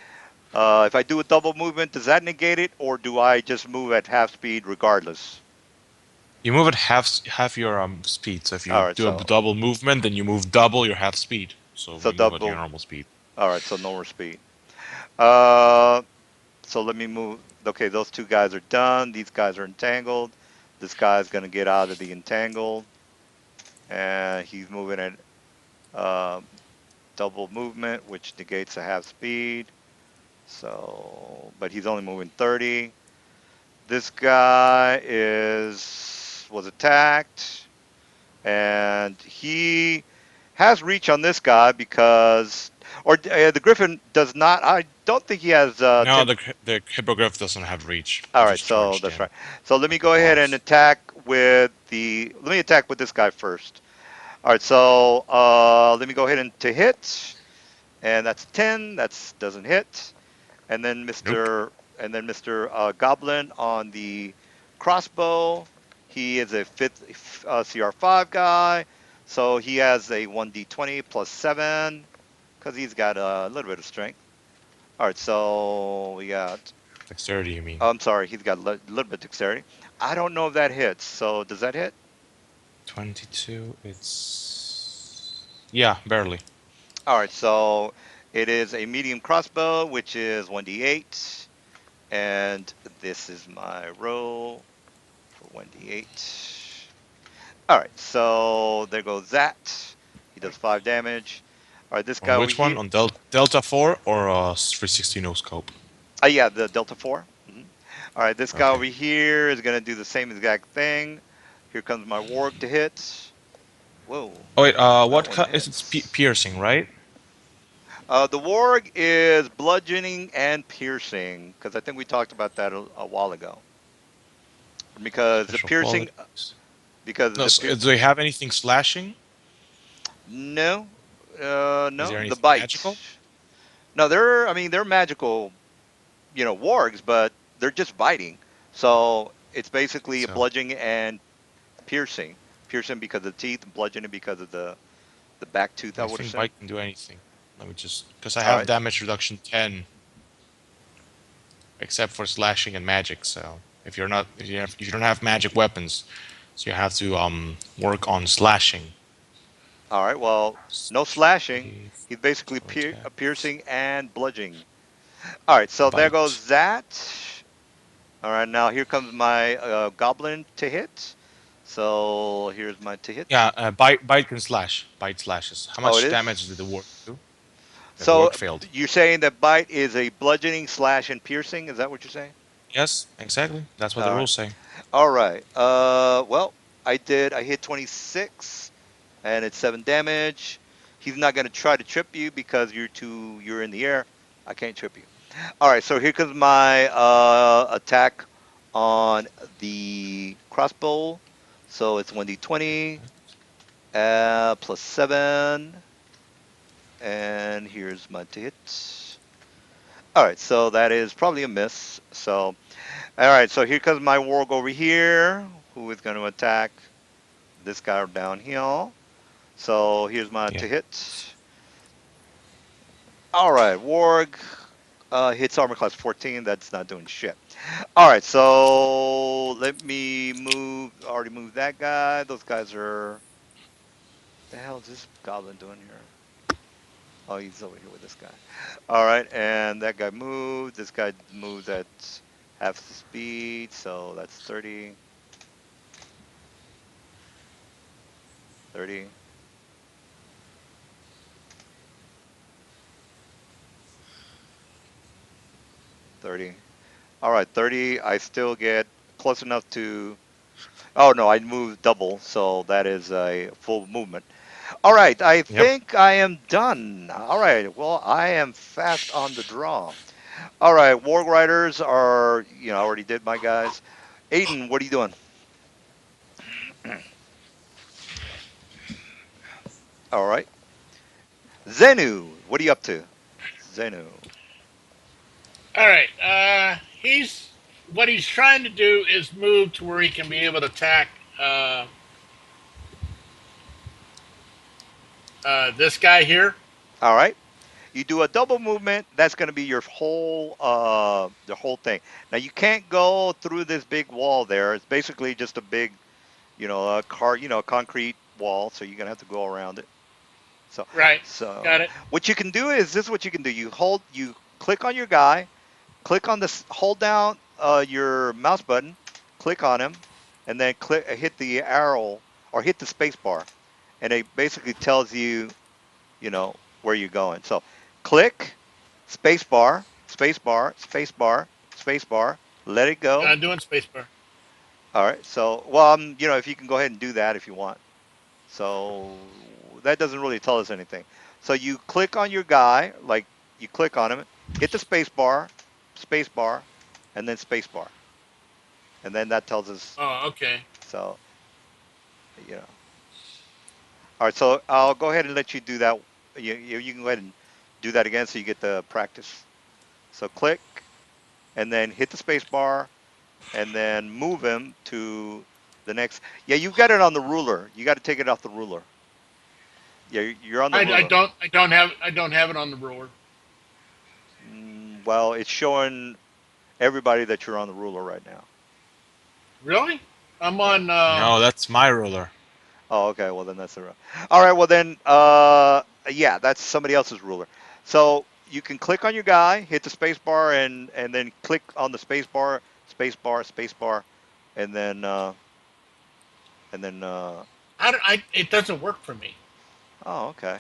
S3: If I do a double movement, does that negate it, or do I just move at half speed regardless?
S1: You move at half your speed. So if
S3: All
S1: you
S3: right,
S1: do a
S3: so
S1: double movement, then you move double your half speed. So
S3: so
S1: you move at your
S3: double.
S1: normal speed.
S3: All right, so no more speed. Uh, so let me move. Okay, those two guys are done. These guys are entangled. This guy's gonna get out of the entangled, and he's moving at uh, double movement, which negates a half speed. So, but he's only moving 30. This guy is was attacked, and he has reach on this guy because, or the Griffin does not. I don't think he has
S1: No,
S3: 10.
S1: the hippogriff doesn't have reach.
S3: All
S1: It
S3: right,
S1: just
S3: so
S1: charged
S3: that's
S1: in
S3: right. So let me
S1: like a
S3: go ahead and
S1: boss.
S3: attack with the. Let me attack with this guy first. All right, so let me go ahead and to hit, and that's 10. That's doesn't hit. And then
S1: Nope.
S3: Mr. Goblin on the crossbow. He is a fifth CR5 guy, so he has a 1d20 plus 7 because he's got a little bit of strength. All right, so we got.
S1: Dexterity, you mean?
S3: Oh, I'm sorry, he's got a little bit of dexterity. I don't know if that hits. So does that hit?
S1: 22. It's yeah, barely.
S3: All right, so it is a medium crossbow, which is 1d8, and this is my roll for 1d8. All right, so there goes that. He does 5 damage. All right, this guy
S1: On
S3: over
S1: which one?
S3: here.
S1: On Delta 4 or 360 no scope?
S3: Yeah, the Delta 4. All right, this guy
S1: Okay.
S3: over here is going to do the same exact thing. Here comes my warg to hit. Whoa,
S1: Oh wait,
S3: that
S1: what
S3: one
S1: is it?
S3: hits.
S1: Piercing, right?
S3: The warg is bludgeoning and piercing, because I think we talked about that a while ago. Because the
S1: Special
S3: piercing,
S1: qualities.
S3: because
S1: No,
S3: the
S1: so, do they have anything slashing?
S3: no,
S1: Is there
S3: no, the
S1: anything
S3: bite.
S1: magical?
S3: No, they're magical, wargs, but they're just biting. So it's basically a
S1: So
S3: bludgeoning and piercing. Piercing because of the teeth, and bludgeoning because of the back tooth, I
S1: I
S3: would
S1: think
S3: assume.
S1: bite can do anything. Let me just because I
S3: All
S1: have
S3: right.
S1: damage reduction 10, except for slashing and magic. So if you don't have magic weapons, so you have to work on slashing.
S3: All right. Well, no slashing.
S1: Speed,
S3: He's basically
S1: for attacks,
S3: piercing and bludgeoning. All right. So there
S1: bite.
S3: goes that. All right. Now here comes my goblin to hit. So here's my to hit.
S1: Yeah, bite can slash. Bite slashes. How
S3: Oh, it
S1: much
S3: is.
S1: damage did the work do? Yeah, the
S3: So
S1: work failed.
S3: you're saying that bite is a bludgeoning slash and piercing? Is that what you're saying?
S1: Yes, exactly. That's what the
S3: All right.
S1: rules say.
S3: All right. Well, I did. I hit 26, and it's 7 damage. He's not gonna try to trip you because you're in the air. I can't trip you. All right. So here comes my attack on the crossbow. So it's 1d20 plus 7, and here's my to hit. All right. So that is probably a miss. So all right. So here comes my warg over here, who is going to attack this guy down here. So here's my
S1: Yeah.
S3: to hit. All right, Warg hits armor class 14. That's not doing shit. All right, so let me move. Already moved that guy. Those guys are. The hell is this goblin doing here? Oh, he's over here with this guy. All right, and that guy moved. This guy moves at half the speed, so that's 30, 30, 30. All right, 30. I still get close enough to. Oh no, I moved double, so that is a full movement. All right, I
S1: Yep.
S3: think I am done. All right, well, I am fast on the draw. All right, War Riders are, I already did my guys. Aiden, what are you doing? All right. Zenu, what are you up to? Zenu.
S5: All right. He's what he's trying to do is move to where he can be able to attack this guy here.
S3: All right. You do a double movement, that's going to be your whole the whole thing. Now you can't go through this big wall there. It's basically just a big, concrete wall, so you're going to have to go around it. So
S5: Right. Got
S3: so
S5: it.
S3: what you can do is this is what you can do. You click on your guy, click on this, hold down your mouse button, click on him, and then hit the arrow or hit the space bar, and it basically tells you, where you're going. So click, space bar, space bar, space bar, space bar, let it go.
S5: Doing spacebar.
S3: All right. So, well, if you can go ahead and do that if you want. So that doesn't really tell us anything. So you click on your guy, like you click on him, hit the space bar, and then space bar, and then that tells us.
S5: Oh, okay.
S3: So you know. All right. So I'll go ahead and let you do that. You can go ahead and do that again, so you get the practice. So click, and then hit the space bar, and then move him to the next. Yeah, you got it on the ruler. You got to take it off the ruler. Yeah, you're on the ruler.
S5: I don't have it on the ruler.
S3: Well, it's showing everybody that you're on the ruler right now.
S5: Really? I'm
S3: Yeah.
S5: on.
S1: No, that's my ruler.
S3: Oh, okay. Well, then that's the ruler. All right. Well, then, yeah, that's somebody else's ruler. So you can click on your guy, hit the space bar, and then click on the space bar, space bar, space bar, and then and then.
S5: It doesn't work for me.
S3: Oh, okay.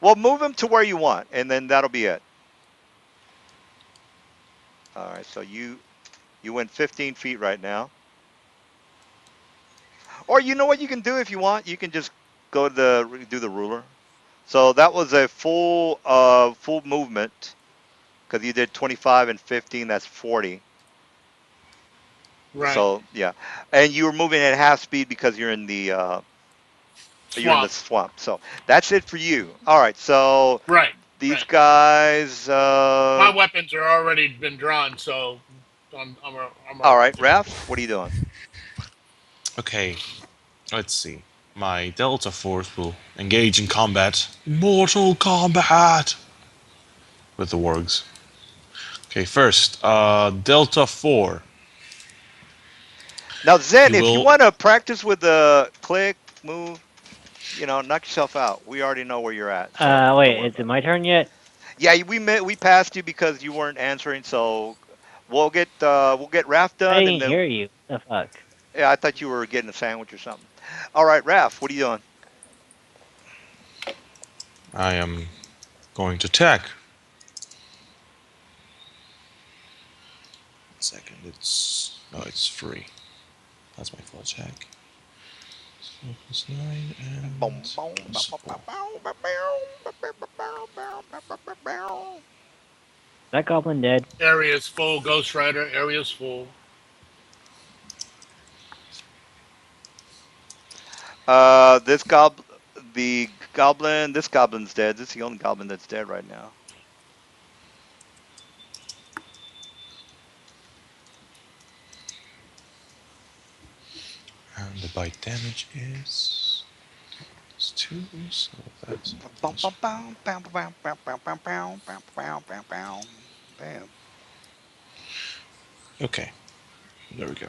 S3: Well, move him to where you want, and then that'll be it. All right. So you went 15 feet right now. Or you know what you can do if you want? You can just go to do the ruler. So that was a full movement because you did 25 and 15. That's 40.
S5: Right.
S3: So yeah, and you were moving at half speed because you're in the
S5: Swamp.
S3: swamp. So that's it for you. All right. So
S5: Right.
S3: these
S5: Right.
S3: guys.
S5: My weapons are already been drawn, so I'm all
S3: All
S5: good
S3: right,
S5: to go.
S3: Raf. What are you doing?
S1: Okay, let's see. My Delta Force will engage in combat. Mortal combat! With the wargs. Okay, first, Delta 4.
S3: Now
S1: He
S3: Zen, if you
S1: will.
S3: want to practice with the click move, knock yourself out. We already know where you're at, so don't
S2: Wait,
S3: worry
S2: is it
S3: about it.
S2: my turn yet?
S3: Yeah, we passed you because you weren't answering. So we'll get Raph
S2: I
S3: done, and
S2: didn't
S3: then
S2: hear you. The fuck?
S3: yeah, I thought you were getting a sandwich or something. All right, Raph, what are you doing?
S1: I am going to attack. Second, it's. No, it's free. That's my full attack. So plus 9
S3: Boom,
S1: and
S3: boom, bow,
S1: plus
S3: bow, bow,
S1: 4.
S3: bow, bow, bow, bow, bow, bow, bow, bow, bow, bow, bow.
S2: That goblin dead?
S5: Area's full. Ghost Rider. Area's full.
S3: This this goblin's dead. This is the only goblin that's dead right now.
S1: And the bite damage is. It's 2, so that's
S3: Bow,
S1: plus
S3: bow, bow, bow, bow, bow, bow, bow, bow, bow, bow, bow, bow. Bam.
S1: okay, there we go.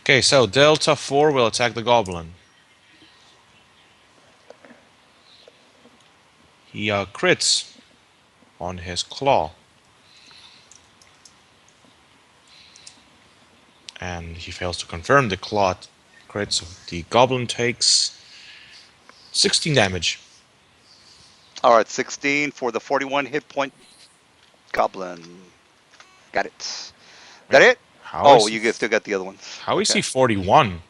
S1: Okay, so Delta 4 will attack the goblin. He crits on his claw. And he fails to confirm the claw crit, so the goblin takes 16 damage.
S3: All right, 16 for the 41 hit point goblin. Got it.
S1: Wait,
S3: That it?
S1: how
S3: Oh,
S1: is he?
S3: you still got the other ones.
S1: How is he
S3: Okay.
S1: 41?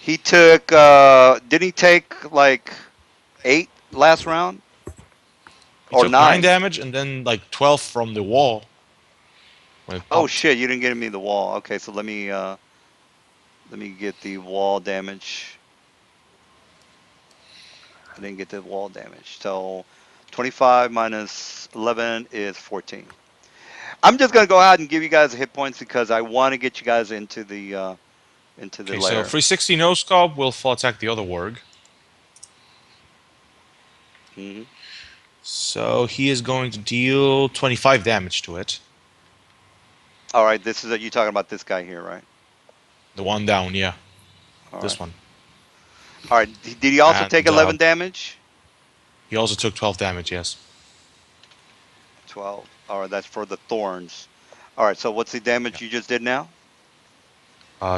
S3: He took. Did he take like 8 last round
S1: He
S3: or
S1: took 9
S3: 9?
S1: damage and then like 12 from the wall when it
S3: Oh
S1: popped.
S3: shit! You didn't get me the wall. Okay, so let me get the wall damage. I didn't get the wall damage. So 25 minus 11 is 14. I'm just gonna go ahead and give you guys hit points because I want to get you guys into the
S1: Okay, so
S3: lair.
S1: 360 no scope will full attack the other warg.
S3: Hmm.
S1: So he is going to deal 25 damage to it.
S3: All right, this is you talking about this guy here, right?
S1: The one down, yeah,
S3: All
S1: this
S3: right.
S1: one.
S3: All right. Did he also take
S1: And
S3: 11 damage?
S1: he also took 12 damage, yes.
S3: 12. All right, that's for the thorns. All right, so what's the damage
S1: Yeah.
S3: you just did now?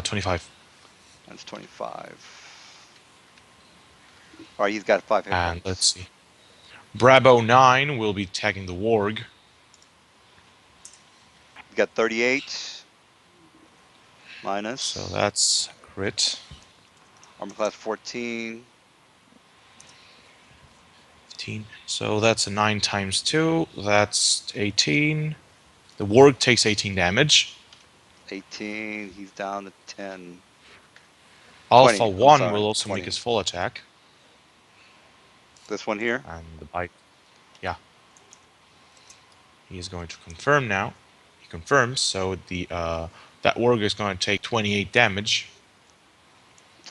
S1: 25.
S3: That's 25. All right, he's got 5 hit
S1: And let's
S3: points.
S1: see. Brabo 9 will be tagging the warg.
S3: He's got 38
S1: So
S3: minus
S1: that's crit.
S3: armor class 14.
S1: 15. So that's a 9 times 2. That's 18. The warg takes 18 damage.
S3: 18. He's down to 10.
S1: Alpha
S3: 20. I'm
S1: 1
S3: sorry.
S1: will also make
S3: 20.
S1: his full attack.
S3: This one here.
S1: And the bite, yeah, he is going to confirm now. He confirms, so the that warg is going to take 28 damage.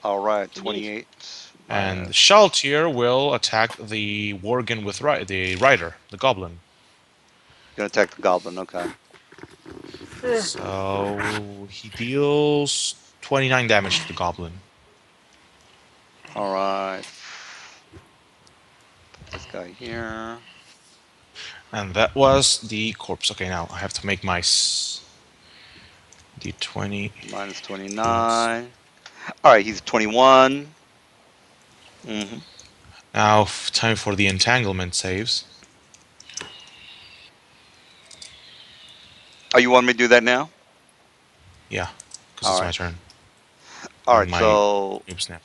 S3: All right,
S5: Oof.
S3: 28
S1: And the
S3: minus.
S1: Shaltir will attack the Worgen with the Rider, the Goblin.
S3: Gonna attack the goblin. Okay.
S1: So he deals 29 damage to the Goblin.
S3: All right. Put this guy here.
S1: And that was the corpse. Okay, now I have to make my d20
S3: Minus
S1: deals.
S3: 29. All right, he's 21. Hmm.
S1: Now, time for the entanglement saves.
S3: Oh, you want me to do that now?
S1: Yeah, because
S3: All
S1: it's
S3: right.
S1: my turn.
S3: All
S1: And
S3: right,
S1: my
S3: so
S1: noob snap.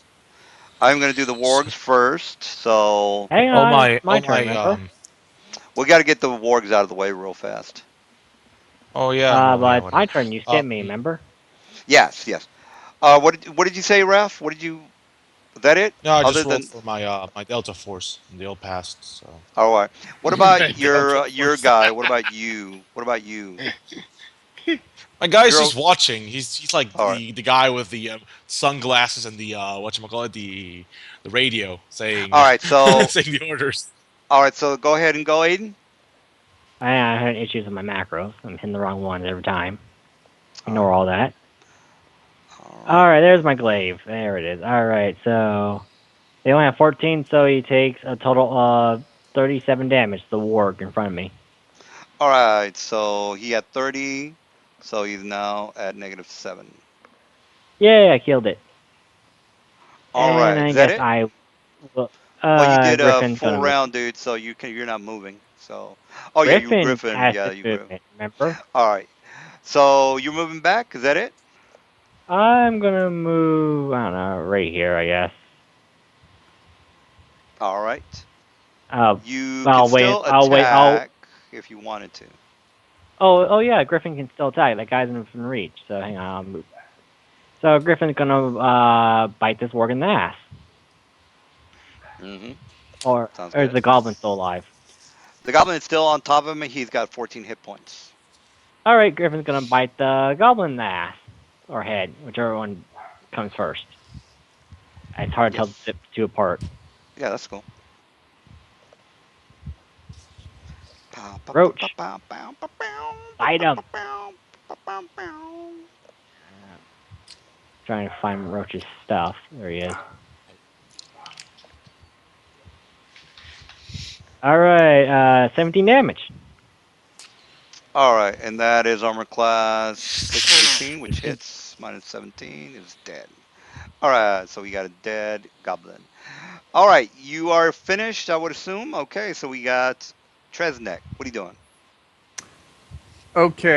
S3: I'm gonna do the
S1: So,
S3: wargs first. So
S2: Hang
S1: all
S2: on, it's
S1: my,
S2: my
S1: all
S2: turn,
S1: my,
S2: remember?
S3: we got to get the wargs out of the way real fast.
S1: oh yeah, well, yeah,
S2: But it's my
S1: whatever.
S2: turn. You
S1: Uh,
S2: skipped me,
S1: mm,
S2: remember?
S3: Yes, yes. What did you say, Raf? What did you? Was that it?
S1: no, I
S3: Other
S1: just rolled
S3: than
S1: for my Delta Force, and they all passed, so.
S3: all right. What about
S5: Delta
S3: your
S5: Force.
S3: guy? What about you? What about you?
S1: My guy's
S3: You're
S1: just watching. He's like
S3: all right.
S1: the guy with the sunglasses and the whatchamacallit, the radio saying
S3: All right. So
S1: saying the orders.
S3: all right. So go ahead and go, Aiden.
S2: I had issues with my macros. I'm hitting the wrong ones every time.
S3: All right.
S2: Ignore all that.
S3: All right.
S2: Alright, there's my glaive. There it is. Alright, so they only have 14, so he takes a total of 37 damage to the warg in front of me.
S3: All right. So he had 30. So he's now at -7.
S2: Yay, I killed it.
S3: All
S2: And
S3: right.
S2: I
S3: Is that
S2: guess
S3: it?
S2: I will.
S3: Well, you did a
S2: Griffin's
S3: full
S2: gonna move.
S3: round, dude. So you're not moving. So, oh yeah, you
S2: Griffin
S3: Griffin.
S2: has
S3: Yeah,
S2: his
S3: you grew.
S2: movement, remember?
S3: All right. So you're moving back. Is that it?
S2: I'm gonna move, I don't know, right here, I guess.
S3: All right.
S2: Uh,
S3: You can
S2: I'll wait.
S3: still
S2: I'll wait.
S3: attack if you wanted to.
S2: Oh, yeah. Griffin can still attack. That guy's in reach. So hang on. I'll move. So Griffin's gonna bite this warg in the ass,
S3: Hmm. Sounds
S2: or is
S3: good.
S2: the goblin still alive?
S3: The goblin is still on top of him. He's got 14 hit points.
S2: All right, Griffin's gonna bite the goblin in the ass or head, whichever one comes first. It's hard to tell
S3: Yes.
S2: the two apart.
S3: Yeah, that's cool. Pow, pow, pow, pow,
S2: Roach,
S3: pow, pow, pow, pow,
S2: bite
S3: pow,
S2: him.
S3: pow, pow, pow, pow, pow.
S2: Trying to find Roach's stuff. There he is. All right, 17 damage.
S3: All right, and that is armor class 18, which hits. Minus 17 is dead. All right, so we got a dead goblin. All right, you are finished, I would assume. Okay, so we got Tresnek. What are you doing?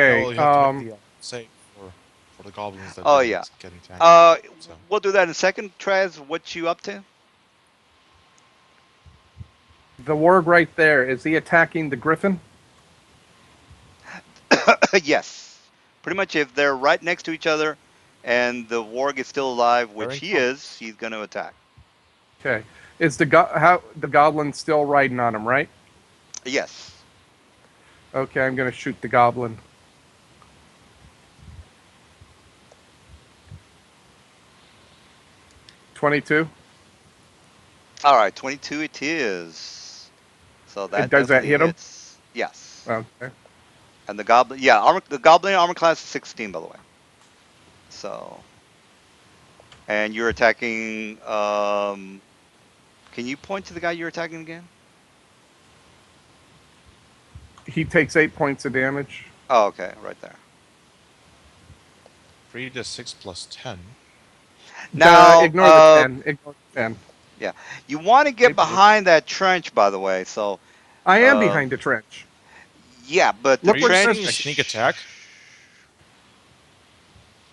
S1: Yeah,
S4: Okay.
S1: well, you have to make the save for for the goblins that
S3: Oh yeah.
S1: didn't get entangled.
S3: Uh,
S1: So
S3: we'll do that in a second. Trez, what you up to?
S4: The warg right there, is he attacking the griffin?
S3: Yes. Pretty much, if they're right next to each other, and the warg is still alive,
S1: they're
S3: which
S1: in
S3: he
S1: combat.
S3: is, he's going to attack.
S4: Okay. Is how the goblin still riding on him, right?
S3: Yes.
S4: Okay, I'm gonna shoot the goblin. 22.
S3: All right, 22 it is. So that
S4: Does that
S3: definitely
S4: hit him?
S3: hits. Yes.
S4: Okay.
S3: And the goblin, yeah, the goblin armor class is 16, by the way. So, and you're attacking. Can you point to the guy you're attacking again?
S4: He takes 8 points of damage.
S3: Oh, okay, right there.
S1: 3 to 6 plus 10.
S3: Now,
S4: Ignore the 10. Ignore the 10.
S3: yeah, you want to get behind that trench, by the way. So,
S4: I am
S3: uh,
S4: behind the trench.
S3: yeah, but the
S1: Are
S4: Look
S1: you
S4: what's
S1: shooting a
S4: missing.
S1: sneak attack?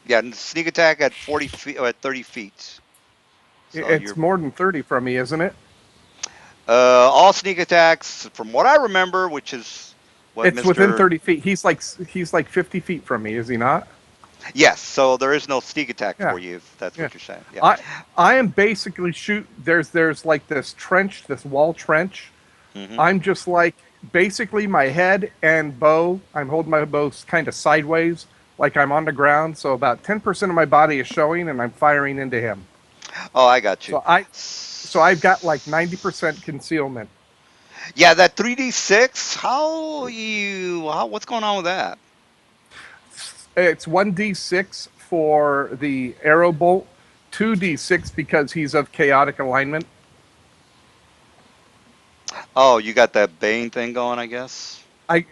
S3: Yeah, and sneak attack at 40 feet or at 30 feet. So
S4: It's
S3: you're
S4: more than 30 from me, isn't it?
S3: all sneak attacks, from what I remember, which is what
S4: It's within
S3: Mister.
S4: 30 feet. He's like 50 feet from me, is he not?
S3: Yes, so there is no sneak attack
S4: Yeah.
S3: for you if that's
S4: Yeah.
S3: what you're saying. Yeah.
S4: I I am basically shoot. There's like this trench, this wall trench.
S3: Hmm.
S4: I'm just like basically my head and bow. I'm holding my bow kind of sideways, like I'm on the ground. So about 10% of my body is showing, and I'm firing into him.
S3: Oh, I got you.
S4: So I've got like 90% concealment.
S3: Yeah, that 3d6. What's going on with that?
S4: It's 1d6 for the arrow bolt, 2d6 because he's of chaotic alignment.
S3: Oh, you got that Bane thing going, I guess.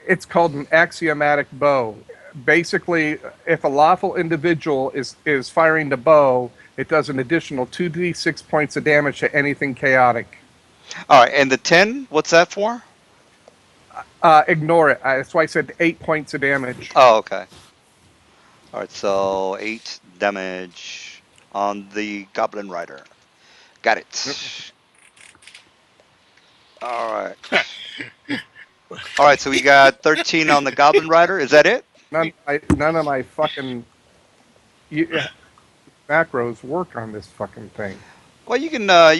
S4: It's called an axiomatic bow. Basically, if a lawful individual is firing the bow, it does an additional 2d6 points of damage to anything chaotic.
S3: All right, and the 10, what's that for?
S4: Ignore it. That's why I said 8 points of damage.
S3: Oh, okay. All right, so 8 damage on the Goblin Rider. Got it. All right. All right, so we got 13 on the Goblin Rider. Is that it?
S4: None of my fucking macros work on this fucking thing.
S3: Well, you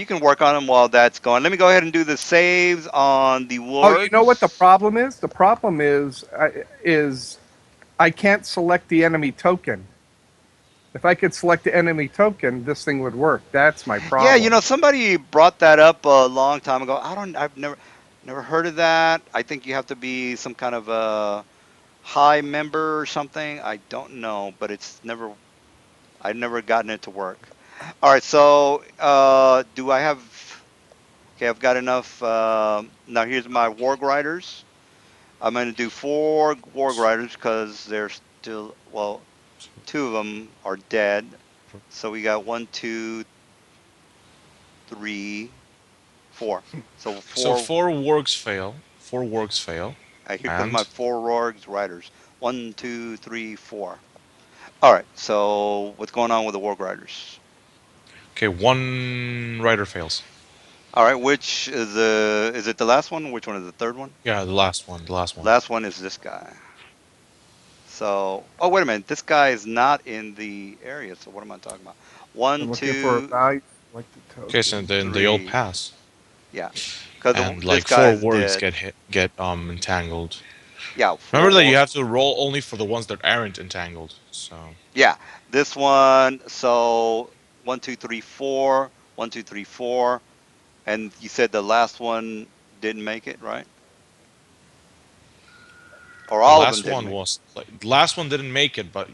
S3: can work on them while that's going. Let me go ahead and do the saves on the
S4: Oh, you know what the
S3: wargs.
S4: problem is? The problem is I can't select the enemy token. If I could select the enemy token, this thing would work. That's my
S3: Yeah,
S4: problem.
S3: somebody brought that up a long time ago. I've never heard of that. I think you have to be some kind of a high member or something. I don't know, but I've never gotten it to work. All right, so do I have? Okay, I've got enough. Now here's my Warg Riders. I'm going to do 4 Warg Riders because they're still, well, 2 of them are dead. So we got 1, 2, 3, 4. So
S1: So
S3: 4.
S1: 4 wargs fail. 4 wargs fail.
S3: Here comes my
S1: And
S3: 4 Warg Riders. 1, 2, 3, 4. All right. So what's going on with the Warg Riders?
S1: okay, 1 rider fails.
S3: All right. Which is the? Is it the last one? Which one is the third one?
S1: Yeah, the last one. The last one.
S3: Last one is this guy. So, oh wait a minute, this guy is not in the area. So what am I talking about? One,
S4: I'm looking for a
S3: two,
S4: value selected
S1: Okay, so
S4: token.
S1: then they all
S3: three.
S1: pass,
S3: Yeah, because
S1: and
S3: this
S1: like
S3: guy
S1: four
S3: is
S1: wargs
S3: dead.
S1: get entangled.
S3: Yeah,
S1: Remember
S3: four
S1: that you
S3: war.
S1: have to roll only for the ones that aren't entangled. So
S3: Yeah, this one. So 1, 2, 3, 4. 1, 2, 3, 4. And you said the last one didn't make it, right? Or
S1: the
S3: all of them
S1: last
S3: didn't
S1: one
S3: make it.
S1: was like the last one didn't make it, but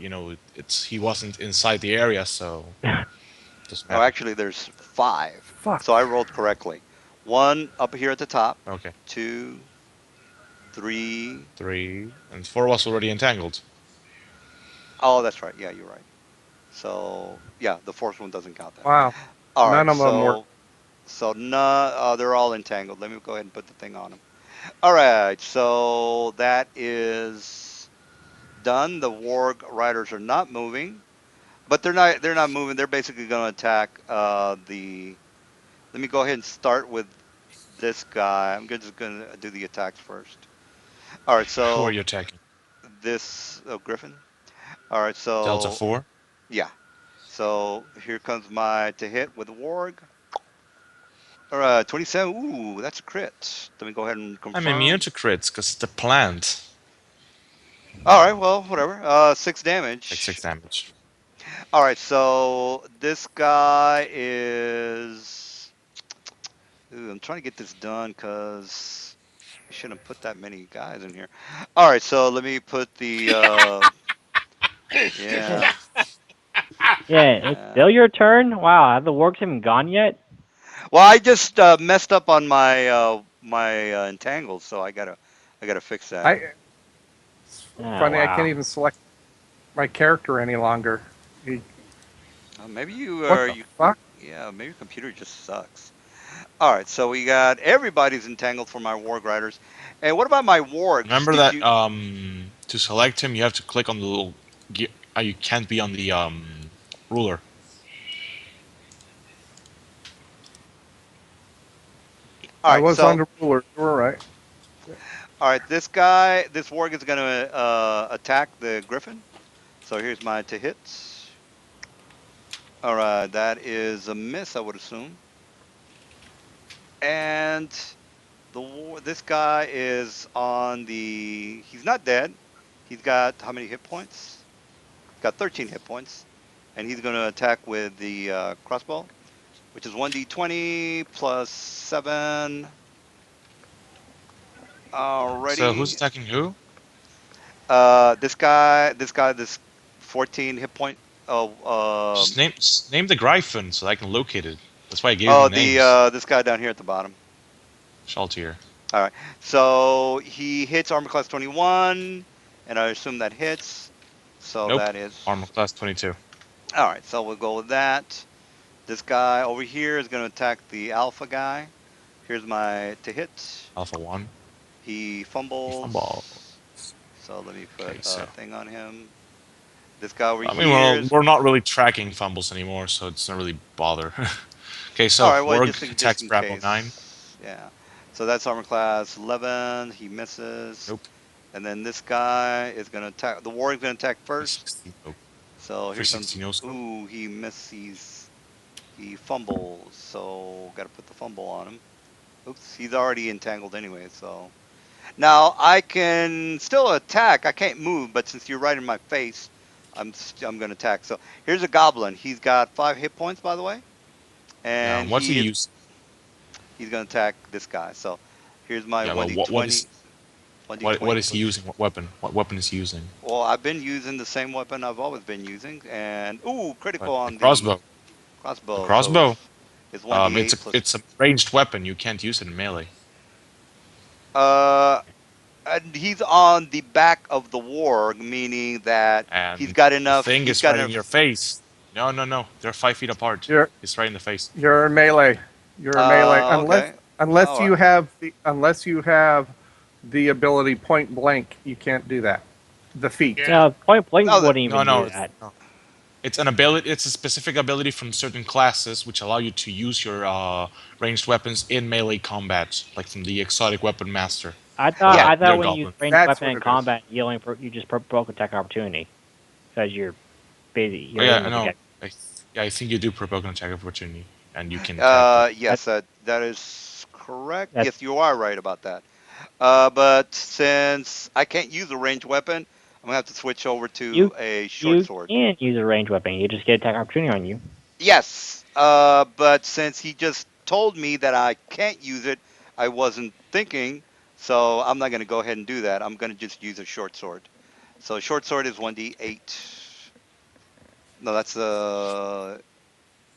S1: it's he wasn't inside the area, so it doesn't
S3: Oh,
S1: matter.
S3: actually, there's 5.
S4: Fuck.
S3: So I rolled correctly. 1 up here at the top.
S1: Okay,
S3: 2, 3.
S1: 3 and 4 was already entangled.
S3: Oh, that's right. Yeah, you're right. So yeah, the fourth one doesn't count then.
S4: Wow.
S3: All
S4: None
S3: right,
S4: of them work.
S3: so none, they're all entangled. Let me go ahead and put the thing on them. All right, so that is done. The warg riders are not moving. but they're not moving. They're basically going to attack the. Let me go ahead and start with this guy. Just going to do the attacks first. All right,
S1: Who are
S3: so
S1: you attacking?
S3: this Griffin. All right,
S1: Delta
S3: so
S1: 4?
S3: yeah. So here comes my to hit with the warg. All right, 27. Ooh, that's a crit. Let me go ahead and
S1: I'm immune
S3: confirm.
S1: to crits because it's a plant.
S3: All right, well, whatever. 6 damage.
S1: 6 damage.
S3: All right, so this guy is. Ooh, I'm trying to get this done because I shouldn't put that many guys in here. All right, so let me put the.
S2: Yeah,
S3: Yeah,
S2: yeah, it's
S3: yeah.
S2: still your turn. Wow, have the works even gone yet?
S3: Well, I just messed up on my entangles, so I gotta fix that.
S4: I it's
S2: Oh
S4: funny. I can't
S2: wow.
S4: even select my character any longer. He,
S3: Maybe you
S4: what
S3: are
S4: the
S3: you.
S4: fuck?
S3: Yeah, maybe your computer just sucks. All right, so we got everybody's entangled for my warg riders. And what about my wargs?
S1: Remember
S3: Did
S1: that
S3: you?
S1: to select him, you have to click on the little. You can't be on the ruler.
S3: All
S4: I
S3: right,
S4: was on
S3: so
S4: the ruler. You were right.
S3: all right, this warg is gonna attack the griffin. So here's my to hit. All right, that is a miss, I would assume. And this guy is on the. He's not dead. He's got how many hit points? He's got 13 hit points, and he's gonna attack with the crossbow, which is 1d20 plus 7.
S1: So who's
S3: Alrighty.
S1: attacking who?
S3: This 14 hit point.
S1: Just name the Gryphon so I can locate it. That's why I gave
S3: Oh,
S1: them
S3: the
S1: names.
S3: this guy down here at the bottom.
S1: Shaltier.
S3: All right. So he hits armor class 21, and I assume that hits. So
S1: Nope.
S3: that is
S1: Armor class 22.
S3: all right. So we'll go with that. This guy over here is going to attack the alpha guy. Here's my to hit.
S1: Alpha 1.
S3: He
S1: You fumble.
S3: fumbles. So let me put
S1: Okay,
S3: a
S1: so.
S3: thing on him. This guy over
S1: I mean,
S3: here
S1: well,
S3: is
S1: we're not really tracking fumbles anymore, so it's not really bother. Okay,
S3: all
S1: so
S3: right. Well,
S1: Warg
S3: just
S1: attacks
S3: in
S1: Bravo 9.
S3: case. Yeah. So that's armor class 11. He misses.
S1: Nope.
S3: And then this guy is going to attack. The warrior's going to attack first.
S1: 360. Nope.
S3: So here comes.
S1: 360 no scope.
S3: Ooh, he misses. He fumbles. So got to put the fumble on him. Oops, he's already entangled anyway. So now I can still attack. I can't move, but since you're right in my face, I'm going to attack. So here's a goblin. He's got 5 hit points, by the way,
S1: Yeah,
S3: and
S1: and what's he use?
S3: he's going to attack this guy. So here's my
S1: Yeah, well,
S3: one d20,
S1: what
S3: 1d20
S1: is he
S3: plus.
S1: using? What weapon? What weapon is he using?
S3: Well, I've been using the same weapon I've always been using, and ooh,
S1: But
S3: critical
S1: the
S3: on the
S1: crossbow. The
S3: crossbow. So
S1: crossbow.
S3: it's
S1: It's
S3: 1d8
S1: a
S3: plus.
S1: it's a ranged weapon. You can't use it in melee.
S3: Uh, and he's on the back of the warg, meaning that he's
S1: And
S3: got
S1: the
S3: enough.
S1: thing
S3: He's
S1: is
S3: got
S1: right in your
S3: enough.
S1: face. No, no, no. They're 5 feet apart.
S4: You're
S1: It's right in the face.
S4: you're melee. You're melee
S3: Okay.
S4: unless
S3: All
S4: you
S3: right.
S4: have the ability point blank. You can't do that. The feat.
S5: Yeah.
S2: Yeah, point blank
S3: No,
S2: wouldn't
S1: No,
S2: even
S1: no.
S2: do
S1: It's
S2: that.
S1: no. It's an ability. It's a specific ability from certain classes which allow you to use your ranged weapons in melee combat, like from the exotic weapon master
S2: I thought
S1: or
S3: yeah.
S2: I thought
S1: their
S2: when you use
S1: goblin.
S2: ranged
S4: That's
S2: weapon
S4: what
S2: in
S4: it is.
S2: combat, you just provoke attack opportunity because
S1: Oh
S2: you're
S1: yeah,
S2: hitting
S1: I
S2: with the
S1: know.
S2: gun.
S1: Yeah, I think you do provoke an attack of opportunity, and you can attack with.
S2: That
S3: Yes, that is correct.
S2: that's
S3: Yes, you are right about that. But since I can't use a ranged weapon, I'm gonna have to switch over
S2: you
S3: to a short
S2: you
S3: sword.
S2: can use a ranged weapon. You just get attack opportunity on you.
S3: Yes, but since he just told me that I can't use it, I wasn't thinking, so I'm not going to go ahead and do that. I'm going to just use a short sword. So short sword is 1d8. No, that's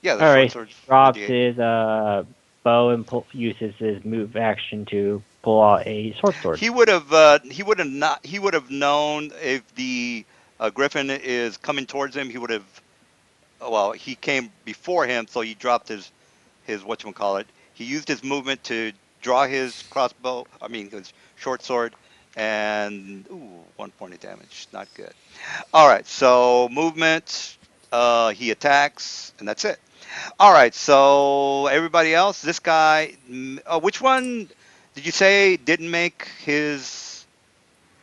S3: yeah, the
S2: All
S3: short
S2: right,
S3: sword's
S2: drops
S3: 1d8.
S2: his bow and uses his move action to pull out a short sword.
S3: He would have known if the griffin is coming towards him. He would have well, he came before him, so he dropped his whatchamacallit. He used his movement to draw his crossbow, I mean his short sword, and ooh, 1 point of damage. Not good. All right, so movement. He attacks, and that's it. All right. So everybody else, this guy, which one did you say didn't make his?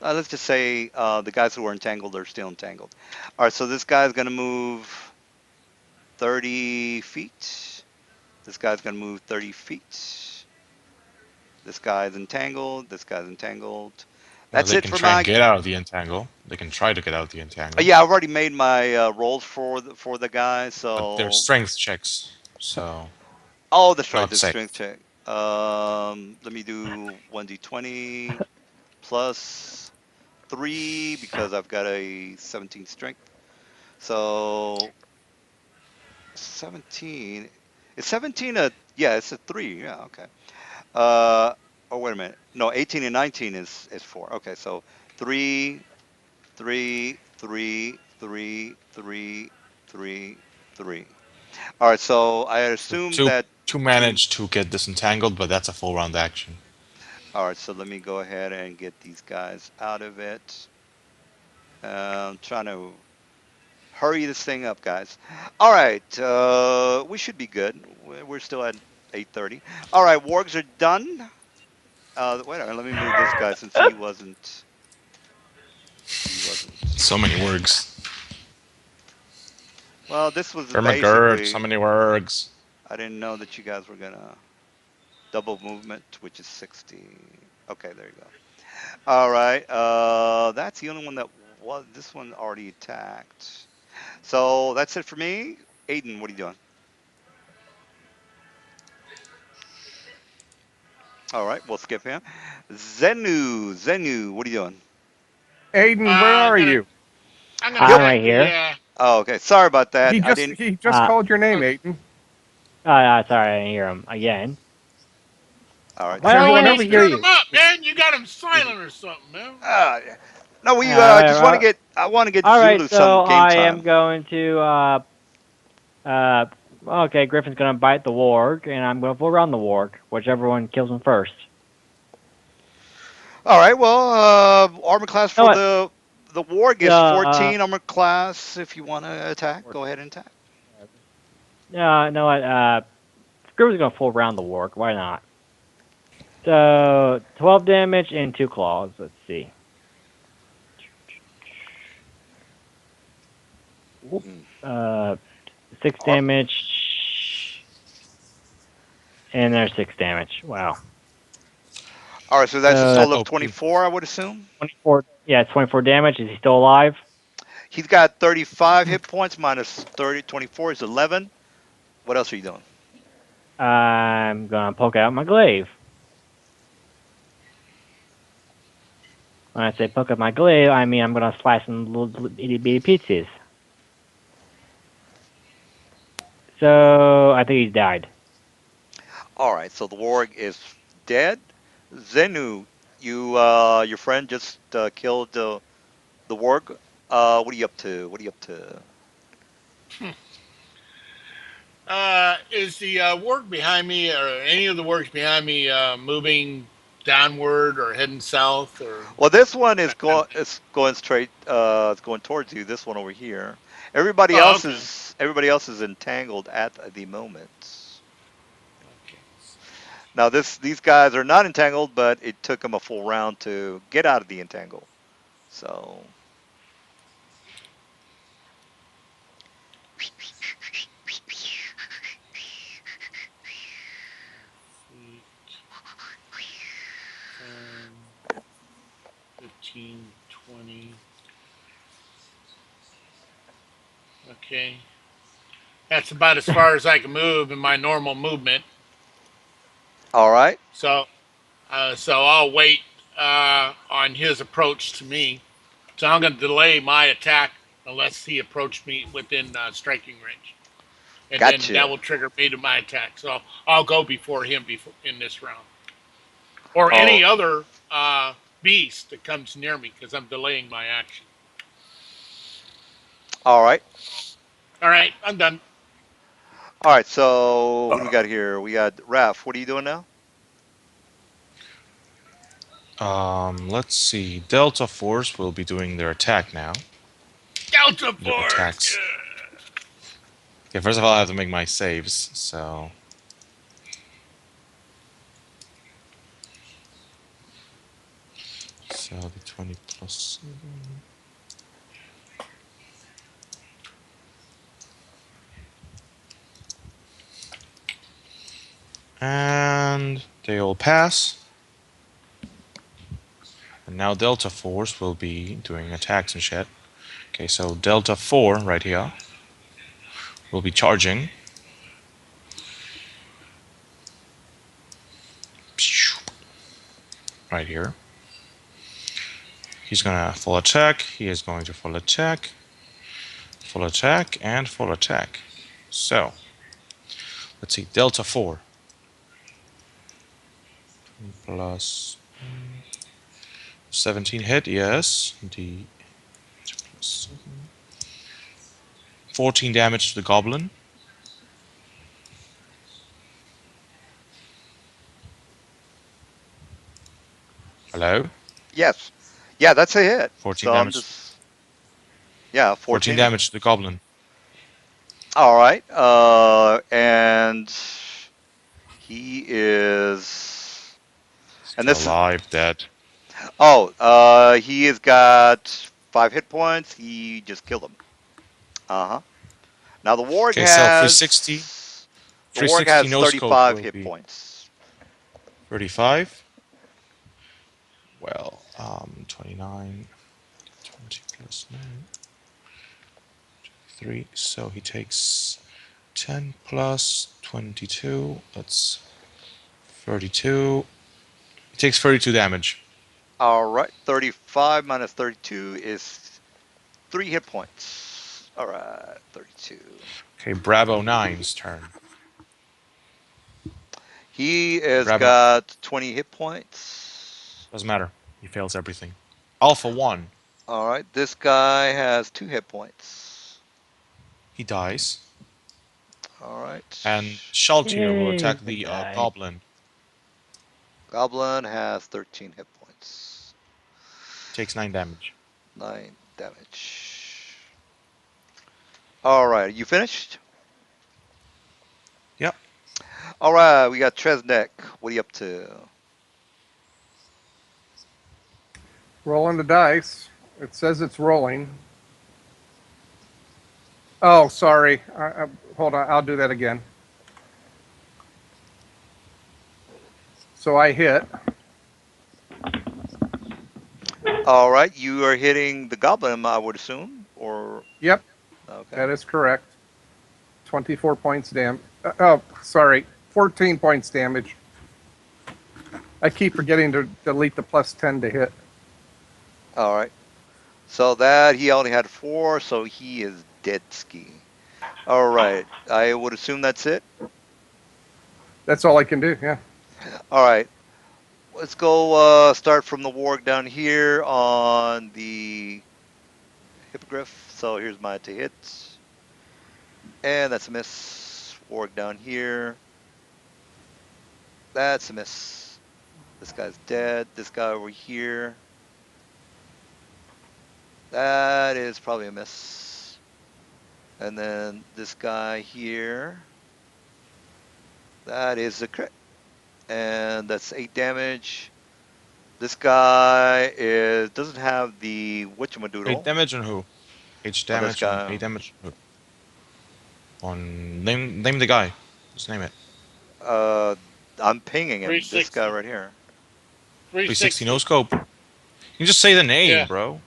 S3: Let's just say the guys who were entangled are still entangled. All right. So this guy's gonna move 30 feet. This guy's gonna move 30 feet. This guy's entangled. This guy's entangled. That's
S1: They
S3: it
S1: can
S3: for
S1: try and
S3: my.
S1: get out of the entangle. They can try to get out of the entangle,
S3: Yeah, I've already made my rolls for the guy.
S1: but they're
S3: So
S1: strength checks, so
S3: oh, that's right.
S1: not
S3: The strength
S1: safe.
S3: check. Let me do 1d20 plus 3 because I've got a 17 strength. So 17. Is 17 a? Yeah, it's a 3. Yeah, okay. Uh, oh wait a minute. No, 18 and 19 is 4. Okay, so 3, 3, 3, 3, 3, 3, 3. All right, so I
S1: So
S3: assume
S1: two
S3: that
S1: two
S3: two.
S1: manage to get disentangled, but that's a full round action.
S3: All right, so let me go ahead and get these guys out of it. I'm trying to hurry this thing up, guys. All right, we should be good. We're still at 8:30. All right, wargs are done. Wait a minute, let me move this guy since he wasn't. He wasn't.
S1: So many worgs.
S3: Well, this was
S1: Vermagerd, so
S3: basically.
S1: many worgs.
S3: I didn't know that you guys were gonna double movement, which is 60. Okay, there you go. All right, that's the only one that was. This one already attacked. So that's it for me. Aiden, what are you doing? All right, we'll skip him. Zenu, what are you doing?
S4: Aiden, where
S5: I'm
S4: are
S5: gonna
S4: you?
S5: I'm gonna
S2: I'm
S3: You're.
S2: right
S5: attack the.
S2: here.
S3: Oh, okay. Sorry about
S4: He
S3: that. I
S4: just
S3: didn't.
S4: he just
S2: Uh,
S4: called your name,
S5: Uh,
S4: Aiden.
S2: sorry, I didn't hear him again.
S3: All right.
S2: Why
S4: Sure,
S2: do
S5: well,
S2: I
S5: you
S2: never
S4: whenever
S5: ain't
S2: hear
S4: you're.
S5: stirred him
S2: you?
S5: up, man. You got him silent or something, man.
S3: Yeah. No, we just want to
S2: Uh,
S3: get. I want to get
S2: all right,
S3: Zulu some
S2: so
S3: game
S2: I am
S3: time.
S2: going to. Uh, okay, Griffin's gonna bite the warg, and I'm gonna pull around the warg, whichever one kills him first.
S3: All right. Well, armor class
S2: You know
S3: for
S2: what?
S3: the warg is
S2: Uh,
S3: 14 armor class. If you want to attack, go ahead and attack.
S2: you know what? Griffin's gonna pull around the warg. Why not? So 12 damage and 2 claws. Let's see. Whoop.
S3: Mm.
S2: Uh, 6
S3: Ar-
S2: damage, and there's 6 damage. Wow.
S3: All right. So that's a
S2: So
S1: That
S2: that's
S3: total of
S1: OP.
S3: 24, I would assume.
S2: 24. Yeah, it's 24 damage. Is he still alive?
S3: He's got 35 hit points minus 30. 24 is 11. What else are you doing?
S2: I'm gonna poke out my glaive. When I say poke out my glaive, I mean I'm gonna slice in little itty bitty pieces. So I think he's died.
S3: All right. So the warg is dead. Zenu, your friend just killed the warg. What are you up to? What are you up to?
S5: Is the work behind me, or any of the works behind me, moving downward or heading south, or
S3: Well, this one
S5: that kind of thing?
S3: is going straight. It's going towards you. This one over here. Everybody
S5: Oh,
S3: else
S5: okay.
S3: is everybody else is entangled at the moment.
S5: Okay.
S3: Now these guys are not entangled, but it took them a full round to get out of the entangle. So
S5: Feet, 10, 15, 20. Okay. That's about as far as I can move in my normal movement.
S3: all right,
S5: So I'll wait on his approach to me. So I'm going to delay my attack unless he approached me within striking range, and then that
S3: gotcha.
S5: will trigger me to my attack. So I'll go before him before in this round, or
S3: Oh,
S5: any other beast that comes near me because I'm delaying my action.
S3: all right,
S5: All right, I'm done.
S3: all right. So who do we got here? We got Raf. What are you doing now?
S1: Let's see. Delta Force will be doing their attack now.
S5: Delta
S1: Their
S5: Force.
S1: attacks.
S5: Yeah.
S1: Okay, first of all, I have to make my saves. So the 20 plus 7. And they all pass. And now Delta Force will be doing attacks and shit. Okay, so Delta 4 right here will be charging. Right here. He's gonna full attack. He is going to full attack, and full attack. So, let's see. Delta 4 plus 17 hit, yes. The 14 damage to the goblin. Hello?
S3: Yes. Yeah, that's a hit.
S1: 14
S3: So I'm
S1: damage.
S3: just yeah,
S1: 14
S3: 14.
S1: damage to the goblin.
S3: All right. And he is and
S1: Still
S3: this is
S1: alive, dead.
S3: he has got 5 hit points. He just killed him. Uh-huh. Now
S1: Okay, so 360.
S3: the warg
S1: 360
S3: has
S1: no scope
S3: 35
S1: will
S3: hit
S1: be
S3: points.
S1: 35. Well, 29. 20 plus 9. 3. So he takes 10 plus 22. That's 32. He takes 32 damage.
S3: All right. 35 minus 32 is 3 hit points. All right. 32.
S1: Okay, Bravo Nine's turn.
S3: He has
S1: Bravo
S3: got 20 hit points.
S1: doesn't matter. He fails everything. Alpha 1.
S3: All right. This guy has 2 hit points.
S1: He dies.
S3: All right.
S1: And Shaltier will
S2: Yay,
S1: attack
S2: good
S1: the
S2: guy.
S1: goblin.
S3: Goblin has 13 hit points.
S1: Takes 9 damage.
S3: 9 damage. All right. You finished?
S1: Yep.
S3: All right. We got Tresnek. What are you up to?
S4: Rolling the dice. It says it's rolling. Oh, sorry. Hold on. I'll do that again. So I hit.
S3: All right. You are hitting the goblin, I would assume, or
S4: Yep,
S3: okay.
S4: that is correct. 24 points damage. Oh, sorry. 14 points damage. I keep forgetting to delete the plus 10 to hit.
S3: All right. So that he only had 4, so he is dead ski. All right. I would assume that's it.
S4: That's all I can do, yeah.
S3: All right. Let's go start from the warg down here on the hippogriff. So here's my to hit. And that's a miss. Warg down here. That's a miss. This guy's dead. This guy over here. That is probably a miss. And then this guy here. That is a crit. And that's 8 damage. This guy doesn't have the
S1: 8
S3: whatchamadoodle.
S1: damage on who? 8
S3: Oh, this
S1: damage on
S3: guy.
S1: 8 damage on who? On name the guy. Just name it.
S3: I'm pinging him. This guy
S5: 360.
S3: right here.
S1: 360 no
S5: 360.
S1: scope. You can just say the name,
S5: Yeah.
S1: bro.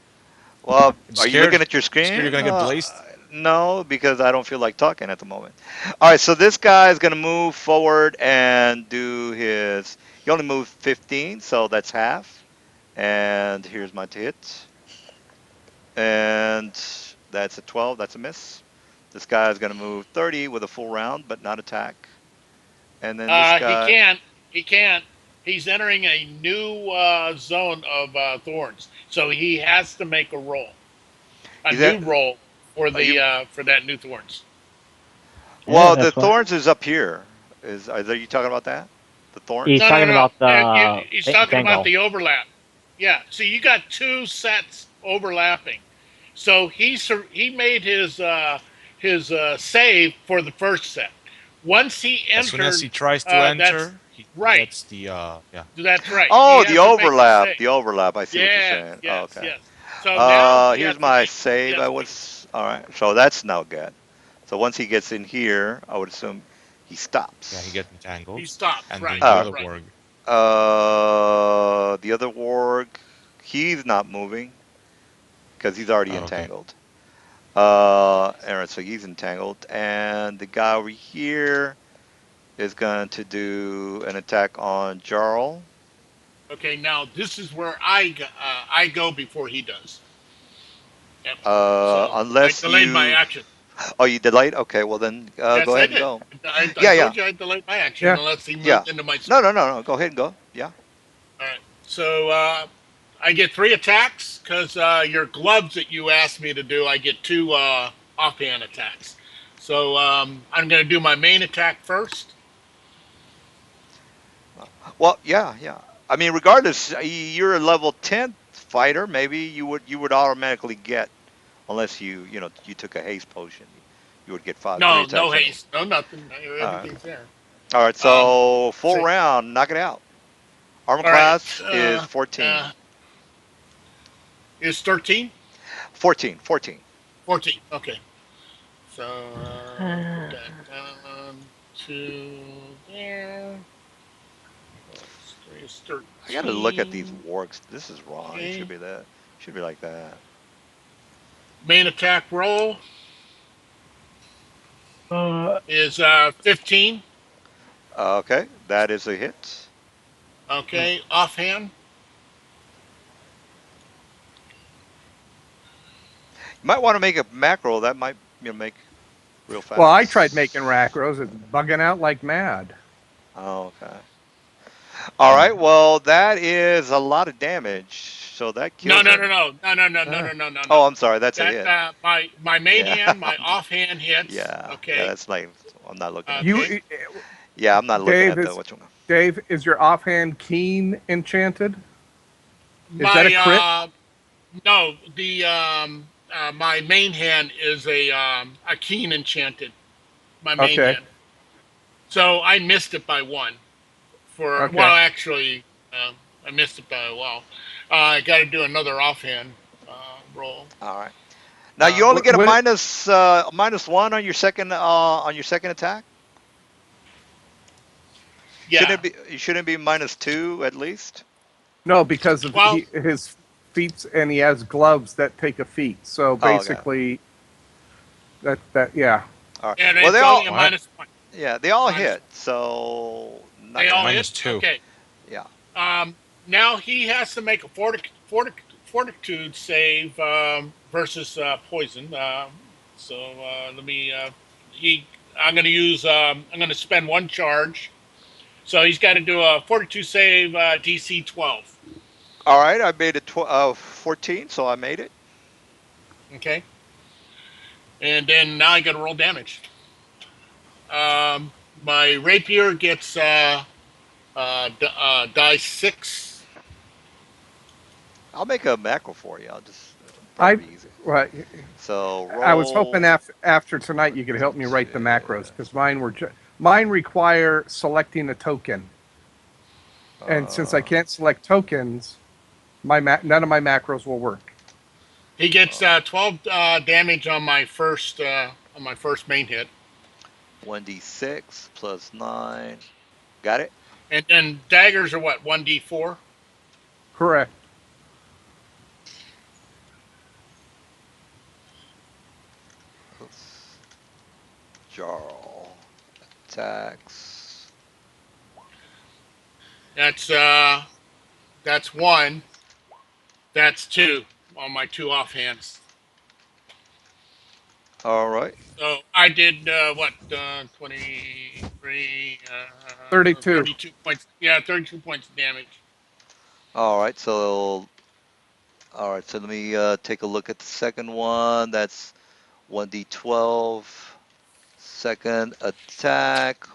S3: Well,
S1: You
S3: are you
S1: scared?
S3: looking at your
S1: You scared you're
S3: screen?
S1: gonna get blazed?
S3: No, because I don't feel like talking at the moment. All right, so this guy is going to move forward and do his. He only moved 15, so that's half. And here's my to hit. And that's a 12. That's a miss. This guy is going to move 30 with a full round, but not attack. And then this
S5: He
S3: guy.
S5: can't. He can't. He's entering a new zone of thorns, so he has to make a roll, a
S3: He's at.
S5: new roll
S3: You.
S5: for that new thorns.
S2: Yeah,
S3: Well, the
S2: that's what
S3: thorns is up here. Are you talking about that? The
S2: he's
S5: No,
S3: thorns?
S5: no,
S2: talking
S5: no.
S2: about. The
S5: He's talking about
S2: Tango.
S5: the overlap. Yeah. So you got two sets overlapping. So he made save for the first set. Once he
S1: As soon as
S5: entered,
S1: he tries to
S5: that's
S1: enter, he
S5: right.
S1: gets the yeah.
S5: That's right. He
S3: Oh, the
S5: has to make a
S3: overlap.
S5: save.
S3: The overlap. I see what you're
S5: Yes,
S3: saying. Oh,
S5: yes,
S3: okay.
S5: yes. So now he has
S3: Here's
S5: to
S3: my
S5: make he
S3: save.
S5: has
S3: I
S5: to make a
S3: was all right. So that's now good. So once he gets in here, I would assume he
S1: Yeah, he
S3: stops.
S1: gets
S5: he
S1: entangled.
S5: stops.
S1: And
S5: Right,
S1: then the
S3: Uh,
S1: other
S5: right.
S1: warg.
S3: the other warg, he's not moving because he's already
S1: Oh, okay.
S3: entangled. All right, so he's entangled, and the guy over here is going to do an attack on Jarl.
S5: Okay, now this is where I go before he does. Yep. So I
S3: Unless
S5: delayed my
S3: you,
S5: action.
S3: oh, you delayed. Okay, well then, go
S5: Yes, I
S3: ahead and
S5: did.
S3: go.
S5: I
S3: Yeah, yeah,
S5: told you I delayed my action
S4: Yeah.
S5: unless he
S3: yeah.
S5: moved into my
S3: No,
S5: spot.
S3: no, no, no. Go ahead and go. Yeah.
S5: All right. So I get 3 attacks because your gloves that you asked me to do, I get 2 offhand attacks. So I'm going to do my main attack first.
S3: Well, yeah, yeah. I mean, regardless, you're a level 10 fighter. Maybe you would automatically get, unless you took a haste potion, you would get three
S5: No, no
S3: attacks anyway.
S5: haste, no nothing.
S3: All right.
S5: Everything's there.
S3: All right.
S5: Um,
S3: So full
S5: so,
S3: round, knock it out. Armor
S5: all right.
S3: class is 14.
S5: Is 13?
S3: 14. 14.
S5: 14. Okay. So put that down to there. Plus 3 is
S3: I got to look at these
S5: 13.
S3: wargs. This is wrong. It should
S5: Okay.
S3: be that. Should be like that.
S5: Main attack roll
S2: Uh,
S5: is 15.
S3: Okay, that is a hit.
S5: Okay. Offhand.
S3: You might want to make a macro. That might make real
S4: Well, I tried making
S3: fast.
S4: Racros. It's bugging out like mad.
S3: Oh, okay. All right. Well, that is a lot of damage. So that
S5: No,
S3: kills
S5: no, no,
S3: him.
S5: no, no, no, no, no,
S4: Uh,
S5: no, no, no,
S3: Oh,
S5: no.
S3: I'm sorry. That's a
S5: That
S3: hit.
S5: my main
S3: Yeah.
S5: hand, my offhand hits.
S3: Yeah. Yeah.
S5: Okay.
S3: That's like I'm not looking at
S5: Okay.
S3: this.
S4: you,
S3: Yeah, I'm not looking
S4: Dave
S3: at the
S4: is
S3: what you.
S4: Dave is your offhand keen enchanted? Is that a
S5: My
S4: crit?
S5: no, the my main hand is a keen enchanted. My main
S4: Okay.
S5: hand. So I missed it by one.
S4: Okay.
S5: Well, actually, I missed it by a while. I got to do another offhand roll.
S3: All right. Now you
S5: Um,
S3: only get a
S4: What?
S3: -1 on your second attack.
S5: yeah.
S3: Shouldn't it be -2 at least?
S4: No, because of
S5: Well,
S4: his feats, and he has gloves that take a feat. So
S3: Oh, okay.
S4: basically, that yeah.
S3: All right.
S5: and
S3: Well,
S5: it's only a
S1: What?
S5: -1.
S3: they all
S5: Minus.
S3: hit. So knock
S5: They
S3: it
S5: all
S3: out.
S5: hit.
S1: -2.
S5: Okay.
S3: Yeah.
S5: Now he has to make a fortitude save versus poison. So let me. He. I'm going to use. I'm going to spend 1 charge. So he's got to do a fortitude save DC 12.
S3: All right. I made it 14, so I made it.
S5: Okay. And then now I got to roll damage. My rapier gets die 6.
S3: I'll make a macro for you. I'll just
S4: I
S3: probably be easy.
S4: right.
S3: So
S4: I was hoping
S3: roll
S4: after tonight you could help me write the macros
S3: to
S4: because mine require selecting a token, and since I
S3: uh,
S4: can't select tokens, none of my macros will work.
S5: He gets
S3: uh,
S5: 12 damage on my first main hit,
S3: 1d6 plus 9. Got it.
S5: and then daggers are what 1d4.
S4: Correct.
S3: Oops. Jarl attacks.
S5: That's uh that's one. That's two on my 2 offhands.
S3: All right.
S5: So I did what 23,
S4: 32.
S5: 32 points. Yeah, 32 points of damage.
S3: All right. So let me take a look at the second one. That's 1d12. Second attack.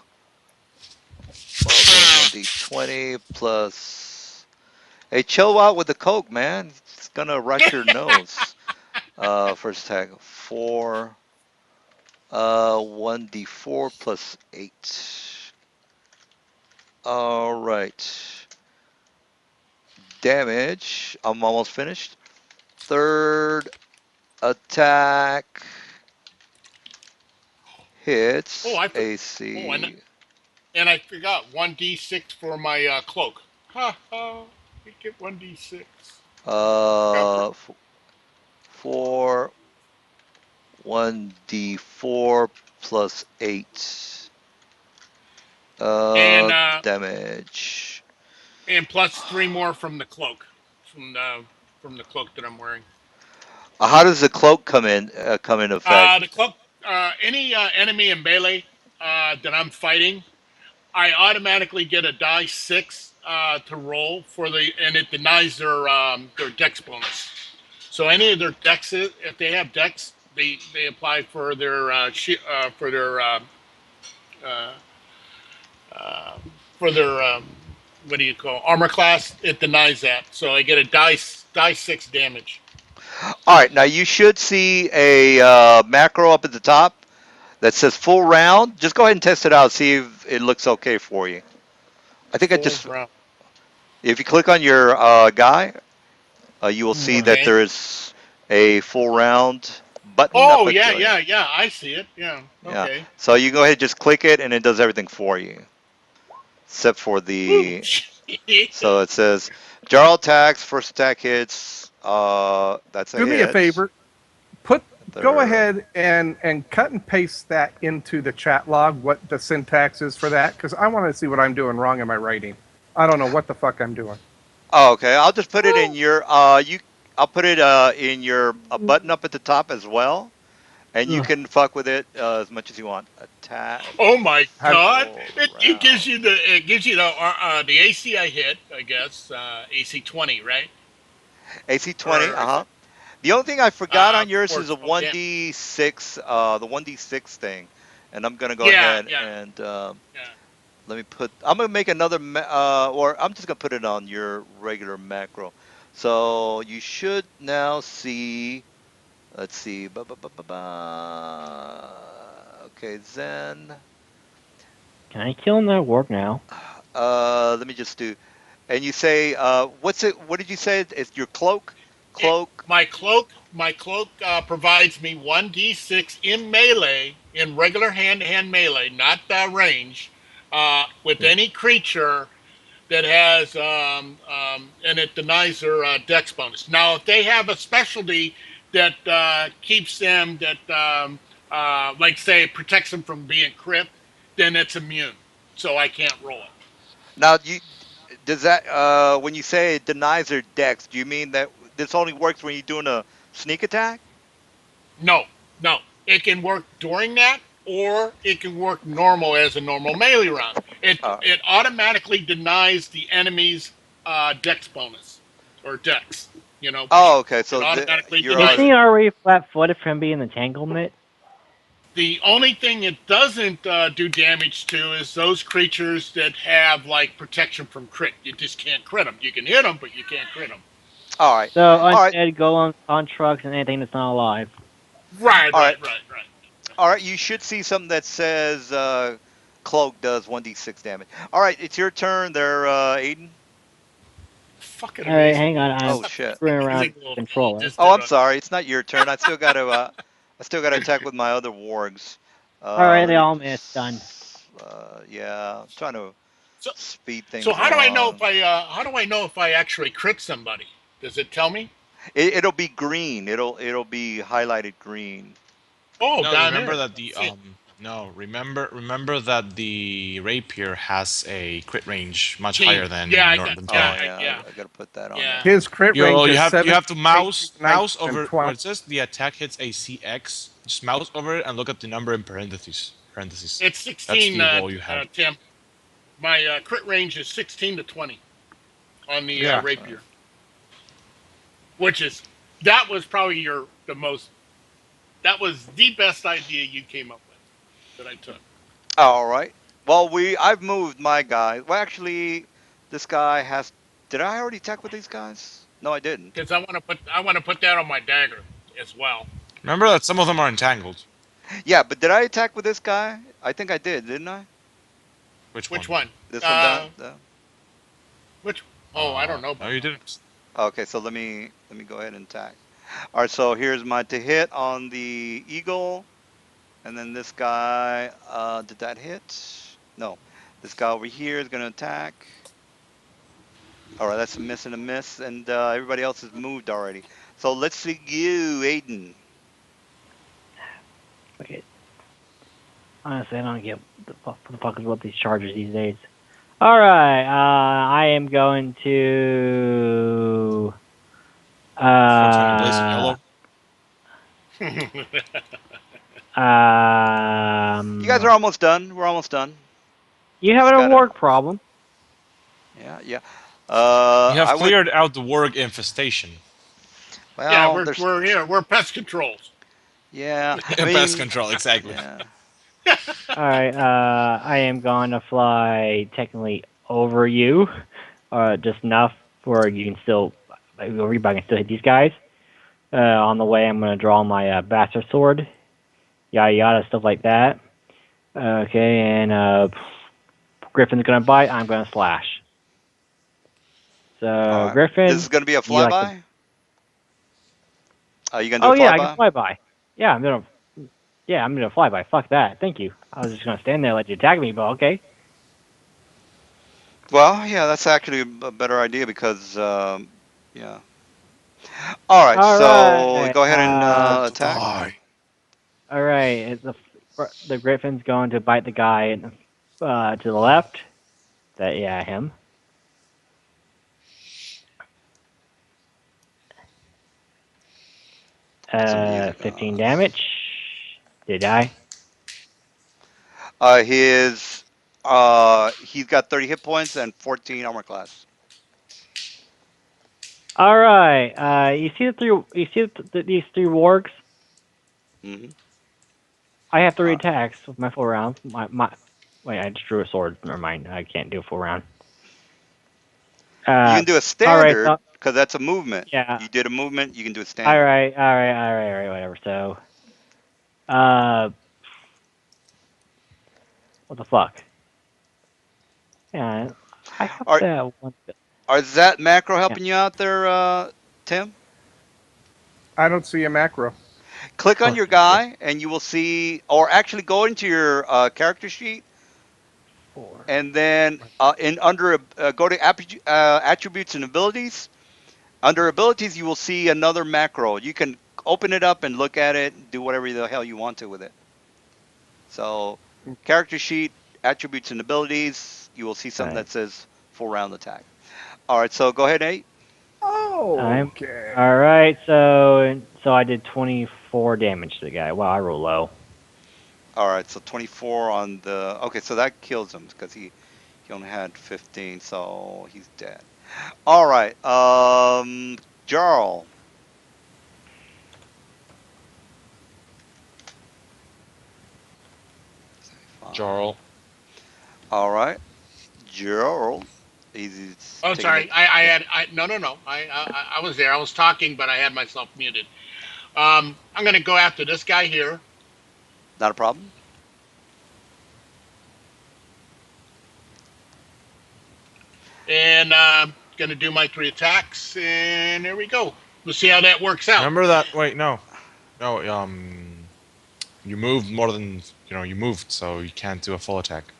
S3: Well, that's 1d20 plus. Hey, chill out with the coke, man. It's gonna rush your nose. First attack 4 1d4 plus 8. All right. Damage. I'm almost finished. Third attack
S5: Oh,
S3: hits
S5: I for, oh,
S3: AC.
S5: and I forgot 1d6 for my cloak. Ha ha! You get 1d6. Forgot for,
S3: Uh, four 1d4 plus 8
S5: and
S3: damage.
S5: plus three more from the cloak, from the cloak that I'm wearing.
S3: How does the cloak come in effect?
S5: The cloak. Any enemy in melee that I'm fighting, I automatically get a die six to roll for and it denies their dex bonus. So any of their dexes, if they have dex, they apply for uh, uh, for their what do you call armor class. It denies that, so I get a die six damage.
S3: All right, now you should see a macro up at the top that says full round. Just go ahead and test it out. See if it looks okay for you. I think I
S5: Full
S3: just
S5: round.
S3: if you click on your guy, you will see
S2: Mm.
S3: that
S5: Okay.
S3: there's a full round button up
S5: Oh
S3: at
S5: yeah,
S3: the
S5: yeah, yeah. I see it. Yeah.
S3: yeah.
S5: Okay.
S3: So you go ahead and just click it, and it does everything for you, except for
S5: Woo.
S3: the. So it says Jarl attacks, first attack hits. That's a
S4: Do me a
S3: hit.
S4: favor. Put Go
S3: There.
S4: ahead and cut and paste that into the chat log. What the syntax is for that? Because I want to see what I'm doing wrong in my writing. I don't know what the fuck I'm doing.
S3: Oh, okay. I'll just put it in your you. I'll put it in your button up at the top as well, and you
S2: Ugh.
S3: can fuck with it as much as you want. Attack
S5: Oh my
S4: Have
S5: God!
S3: full
S5: It gives
S3: round.
S5: you the AC I hit. I guess AC 20, right?
S3: AC 20.
S5: Or
S3: Uh
S5: is
S3: huh.
S5: it
S3: The only thing I forgot on yours
S5: for
S3: is a
S5: total damage?
S3: 1d6, the 1d6 thing, and I'm gonna go
S5: Yeah,
S3: ahead
S5: yeah,
S3: and
S5: yeah.
S3: let me put. I'm gonna make another, or I'm just gonna put it on your regular macro. So you should now see. Let's see. Okay, Zen.
S2: Can I kill him at work now?
S3: Let me just do. And you say, what's it? What did you say? It's your cloak.
S5: It,
S3: Cloak.
S5: my cloak provides me 1d6 in melee, in regular hand-to-hand melee, not range, with
S2: Yeah.
S5: any creature that has and it denies their dex bonus. Now, if they have a specialty that keeps them like say protects them from being crit, then it's immune, so I can't roll it.
S3: Now, you does that when you say it denies their dex, do you mean that this only works when you're doing a sneak attack?
S5: No, no, it can work during that, or it can work normal as a normal melee round. It
S3: Uh,
S5: it automatically denies the enemy's dex bonus or dex.
S3: oh, okay.
S5: It
S3: So
S5: automatically
S3: you're
S2: Isn't
S5: denies
S2: he
S5: it.
S2: already flat-footed from being entanglement?
S5: The only thing it doesn't do damage to is those creatures that have like protection from crit. You just can't crit them. You can hit them, but you can't crit them.
S3: all right,
S2: So
S3: all right,
S2: undead, golems, constructs, and anything that's not alive.
S5: Right,
S3: all right,
S5: right, right, right.
S3: all right. You should see something that says cloak does 1d6 damage. All right, it's your turn there, Aiden.
S5: Fucking
S2: All right,
S5: amazing.
S2: hang on. I'm
S3: Oh
S5: Such
S3: shit.
S2: screwing
S5: an
S2: around
S5: amazing
S2: with
S5: little
S2: the
S5: thing you
S2: controller.
S5: just
S3: Oh,
S5: did
S3: I'm
S5: on.
S3: sorry. It's not your turn. I still got to. I still got to attack with my other wargs.
S2: All right,
S3: Let
S2: they
S3: me.
S2: all missed. Done.
S3: Yeah, I'm trying to
S5: So,
S3: speed
S5: so
S3: things
S5: how do I know if
S3: along.
S5: I actually crit somebody? Does it tell me?
S3: It'll be green. It'll be highlighted green.
S5: Oh,
S1: No,
S5: down
S1: remember
S5: there.
S1: that
S5: I
S1: the
S5: see it.
S1: no, remember that the rapier has a crit range much higher
S5: 15. Yeah,
S1: than
S5: I got.
S1: than
S5: Yeah,
S3: Oh
S1: Thor.
S3: yeah,
S5: yeah,
S3: I got to put that on there.
S5: yeah.
S4: his crit range is
S1: You
S4: 17,
S1: have to
S4: 18,
S1: mouse
S4: 19, and
S1: over where
S4: 20.
S1: it says the attack hits a CX. Just mouse over it and look at the number in parentheses. Parentheses.
S5: It's
S1: That's
S5: 16.
S1: the roll you have.
S5: Tim. My crit range is 16 to 20 on the
S4: Yeah.
S5: rapier, which is that was probably the most. That was the best idea you came up with that I took.
S3: All right. Well, I've moved my guy. Well, actually, this guy has. Did I already attack with these guys? No, I didn't.
S5: Because I want to put that on my dagger as well.
S1: Remember that some of them are entangled.
S3: Yeah, but did I attack with this guy? I think I did, didn't I?
S1: Which
S5: Which
S1: one?
S5: one?
S3: This one down.
S5: Uh, which? Oh, I don't know
S1: No,
S5: about
S1: you
S5: that one.
S1: didn't.
S3: Okay, so let me go ahead and attack. All right, so here's my to hit on the eagle, and then this guy. Did that hit? No. This guy over here is gonna attack. All right, that's a miss and a miss, and everybody else has moved already. So let's see you, Aiden.
S2: Wait, honestly, I don't get what the fuck is with these chargers these days. All right, I am going to.
S1: What's on your blazing
S2: Uh,
S1: yellow?
S3: You guys
S2: um,
S3: are almost done. We're almost done.
S2: you have
S3: Just
S2: a
S3: gotta.
S2: work problem.
S3: Yeah, yeah.
S1: You have
S3: I would.
S1: cleared out the warg infestation.
S5: Yeah,
S3: Well, there's.
S5: we're here. We're pest controls.
S3: Yeah, I
S1: Pest
S3: mean,
S1: control, exactly.
S3: yeah.
S2: All right, I am going to fly technically over you, just enough where you can still, everybody can still hit these guys. On the way, I'm going to draw my bastard sword, yada yada, stuff like that. Okay, and Griffin's going to bite. I'm going to slash.
S3: All
S2: So
S3: right. This is
S2: Griffin,
S3: gonna be a
S2: you like the?
S3: flyby. Are you gonna do
S2: Oh
S3: a
S2: yeah, I can
S3: flyby?
S2: fly by. Yeah, I'm gonna. Yeah, I'm gonna fly by. Fuck that. Thank you. I was just gonna stand there and let you attack me, but okay.
S3: Well, yeah, that's actually a better idea because, yeah. All right,
S2: All
S3: so
S2: right.
S3: go ahead and
S1: Time to
S3: attack.
S1: die.
S2: All right. The Griffin's going to bite the guy to the left. That yeah, him.
S3: Some music.
S2: 15 damage. Did I?
S3: He's got 30 hit points and 14 armor class.
S2: All right. You see the three? You see these three wargs?
S3: Hmm.
S2: I have three
S3: Uh,
S2: attacks with my full round. My. Wait, I just drew a sword. Never mind. I can't do a full round.
S3: you
S2: Uh.
S3: can do a
S2: All right.
S3: standard
S2: So
S3: because that's a movement.
S2: yeah.
S3: You did a movement. You can do a
S2: All
S3: standard.
S2: right. All right. All right. All right. Whatever. So. Uh. What the fuck? Yeah. I have
S3: Are
S2: that one.
S3: is that macro
S2: Yeah.
S3: helping you out there, Tim?
S4: I don't see a macro.
S3: Click on
S2: Fuck
S3: your
S2: you.
S3: guy and you will see, or actually go into your character sheet
S2: Four.
S3: and then in under go to attributes and abilities. Under abilities, you will see another macro. You can open it up and look at it, and do whatever the hell you want to with it. So, character sheet, attributes and abilities. You will see
S2: All
S3: something
S2: right.
S3: that says full round attack. All right, so go ahead, Nate.
S2: I'm
S4: Okay.
S2: all right. So I did 24 damage to the guy. Wow, I roll low.
S3: All right, so 24 on the. Okay, so that kills him because he only had 15, so he's dead. All right, Jarl. Fine.
S1: Jarl.
S3: All right, Jarl. He's
S5: Oh,
S3: taking it.
S5: sorry. I
S3: Yeah,
S5: had. No, no, no. I was there. I was talking, but I had myself muted. I'm gonna go after this guy here,
S3: not a problem.
S5: and gonna do my three attacks, and there we go. We'll see how that works out.
S1: Remember that? Wait, no, no. You moved more than you moved, so you can't do a full attack.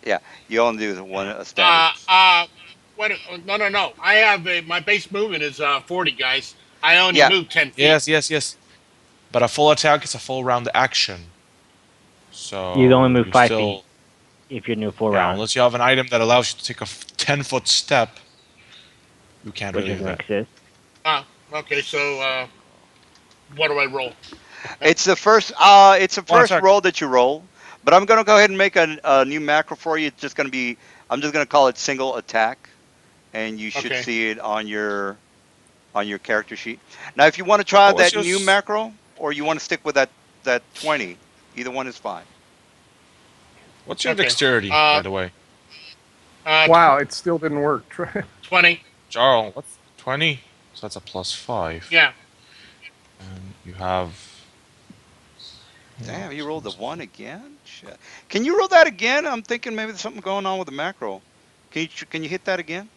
S3: Yeah, you only do the one standard.
S5: Uh, uh, what? No, no, no. I have my base movement is 40, guys. I only
S3: Yeah,
S5: moved 10 feet.
S1: Yes, yes, yes. But a full attack is a full round action,
S2: You only
S1: so
S2: move
S1: you
S2: 5 feet
S1: still
S2: if you're new full
S1: yeah.
S2: round,
S1: Unless you have an item that allows you to take a 10-foot step, you can't
S2: which
S1: really do
S2: doesn't
S1: that.
S2: exist.
S5: Okay. So what do I roll?
S3: it's the first. It's the
S1: One
S3: first
S1: attack.
S3: roll that you roll. But I'm gonna go ahead and make a new macro for you. It's just gonna be. I'm just gonna call it single attack, and you should
S5: Okay.
S3: see it on your character sheet. Now, if you want to try
S1: What's
S3: that
S1: your
S3: new macro, or you want to stick with that 20, either one is fine.
S1: what's your
S5: Okay.
S1: dexterity, by
S5: Uh,
S1: the way?
S5: uh,
S4: Wow, it still didn't work.
S5: 20.
S1: Jarl, what's 20? So that's a +5.
S5: Yeah.
S1: And you have
S3: Damn, he rolled a 1 again? Shit. Can you roll that again? I'm thinking maybe there's something going on with the macro. Can you hit that again?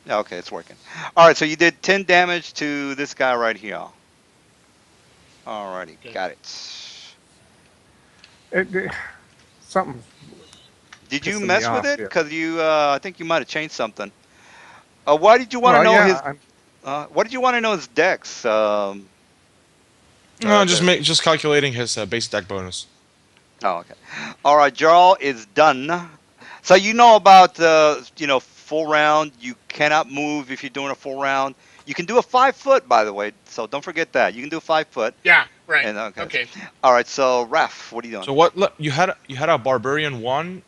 S3: Yeah, okay, it's working. All right, so you did 10 damage to this guy right here. Alrighty,
S5: Okay.
S3: got it.
S4: Something's
S3: Did you
S4: pissing me
S3: mess with
S4: off
S3: it?
S4: here.
S3: Because I think you might have changed something. Why did you want to
S4: Well,
S3: know
S4: yeah,
S3: his? What did you want to know his dex?
S1: No,
S3: The
S1: just calculating his base deck bonus.
S3: Oh, okay. All right, Jarl is done. So you know about the full round. You cannot move if you're doing a full round. You can do a 5 foot, by the way. So don't forget that you can do a 5 foot.
S5: Yeah. Right.
S3: And okay.
S5: Okay.
S3: All right. So Raf, what are you doing?
S1: So what you had a barbarian 1,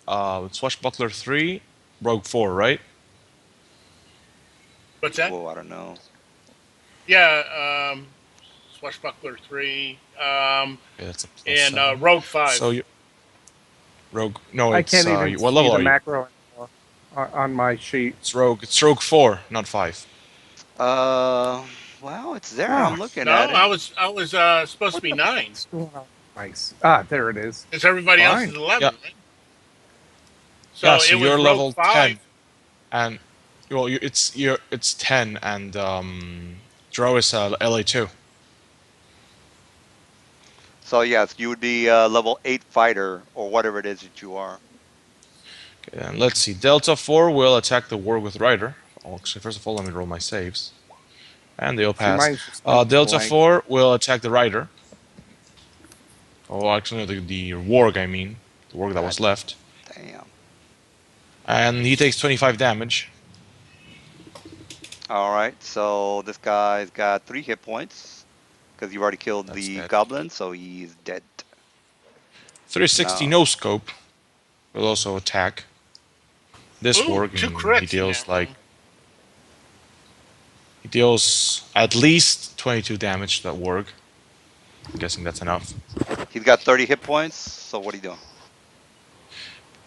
S1: swashbuckler 3, rogue 4, right?
S5: What's that?
S3: Whoa, I don't know.
S5: Yeah. Swashbuckler 3.
S1: Okay, that's a plus
S5: And
S1: 7.
S5: Rogue 5.
S1: So you rogue. No,
S4: I
S1: it's
S4: can't even
S1: what
S4: see
S1: level
S4: the
S1: are you?
S4: macro anymore on my sheet.
S1: It's rogue. It's rogue 4, not 5.
S3: Uh, well, it's there.
S4: Ah,
S3: I'm looking
S5: No,
S3: at it.
S5: I was supposed to
S4: what
S5: be
S4: the
S5: 9.
S4: fuck's going on? Nice. Ah, there it is.
S5: Because everybody else is
S4: Fine.
S5: 11,
S1: Yeah,
S5: right?
S1: yeah.
S5: So
S1: So
S5: it was
S1: you're
S5: Rogue
S1: level 10,
S5: 5.
S1: and well, it's 10, and Drow is LA 2.
S3: So yes, you would be level 8 fighter or whatever it is that you are.
S1: Okay, and let's see. Delta 4 will attack the war with Rider. Oh, actually, first of all, let me roll my saves, and they'll
S4: See,
S1: pass.
S4: mine's just gonna be
S1: Delta
S4: blank.
S1: 4 will attack the Rider. Oh, actually, no, the warg. I mean, the warg that
S3: God
S1: was left,
S3: damn.
S1: and he takes 25 damage.
S3: All right. So this guy's got 3 hit points because you've already killed
S1: That's
S3: the
S1: dead.
S3: goblin, so he's dead.
S1: 360
S3: Now
S1: no scope will also attack this
S5: Ooh,
S1: warg,
S5: 2
S1: and
S5: crits in that one.
S1: he deals at least 22 damage to that warg. I'm guessing that's enough.
S3: he's got 30 hit points. So what are you doing?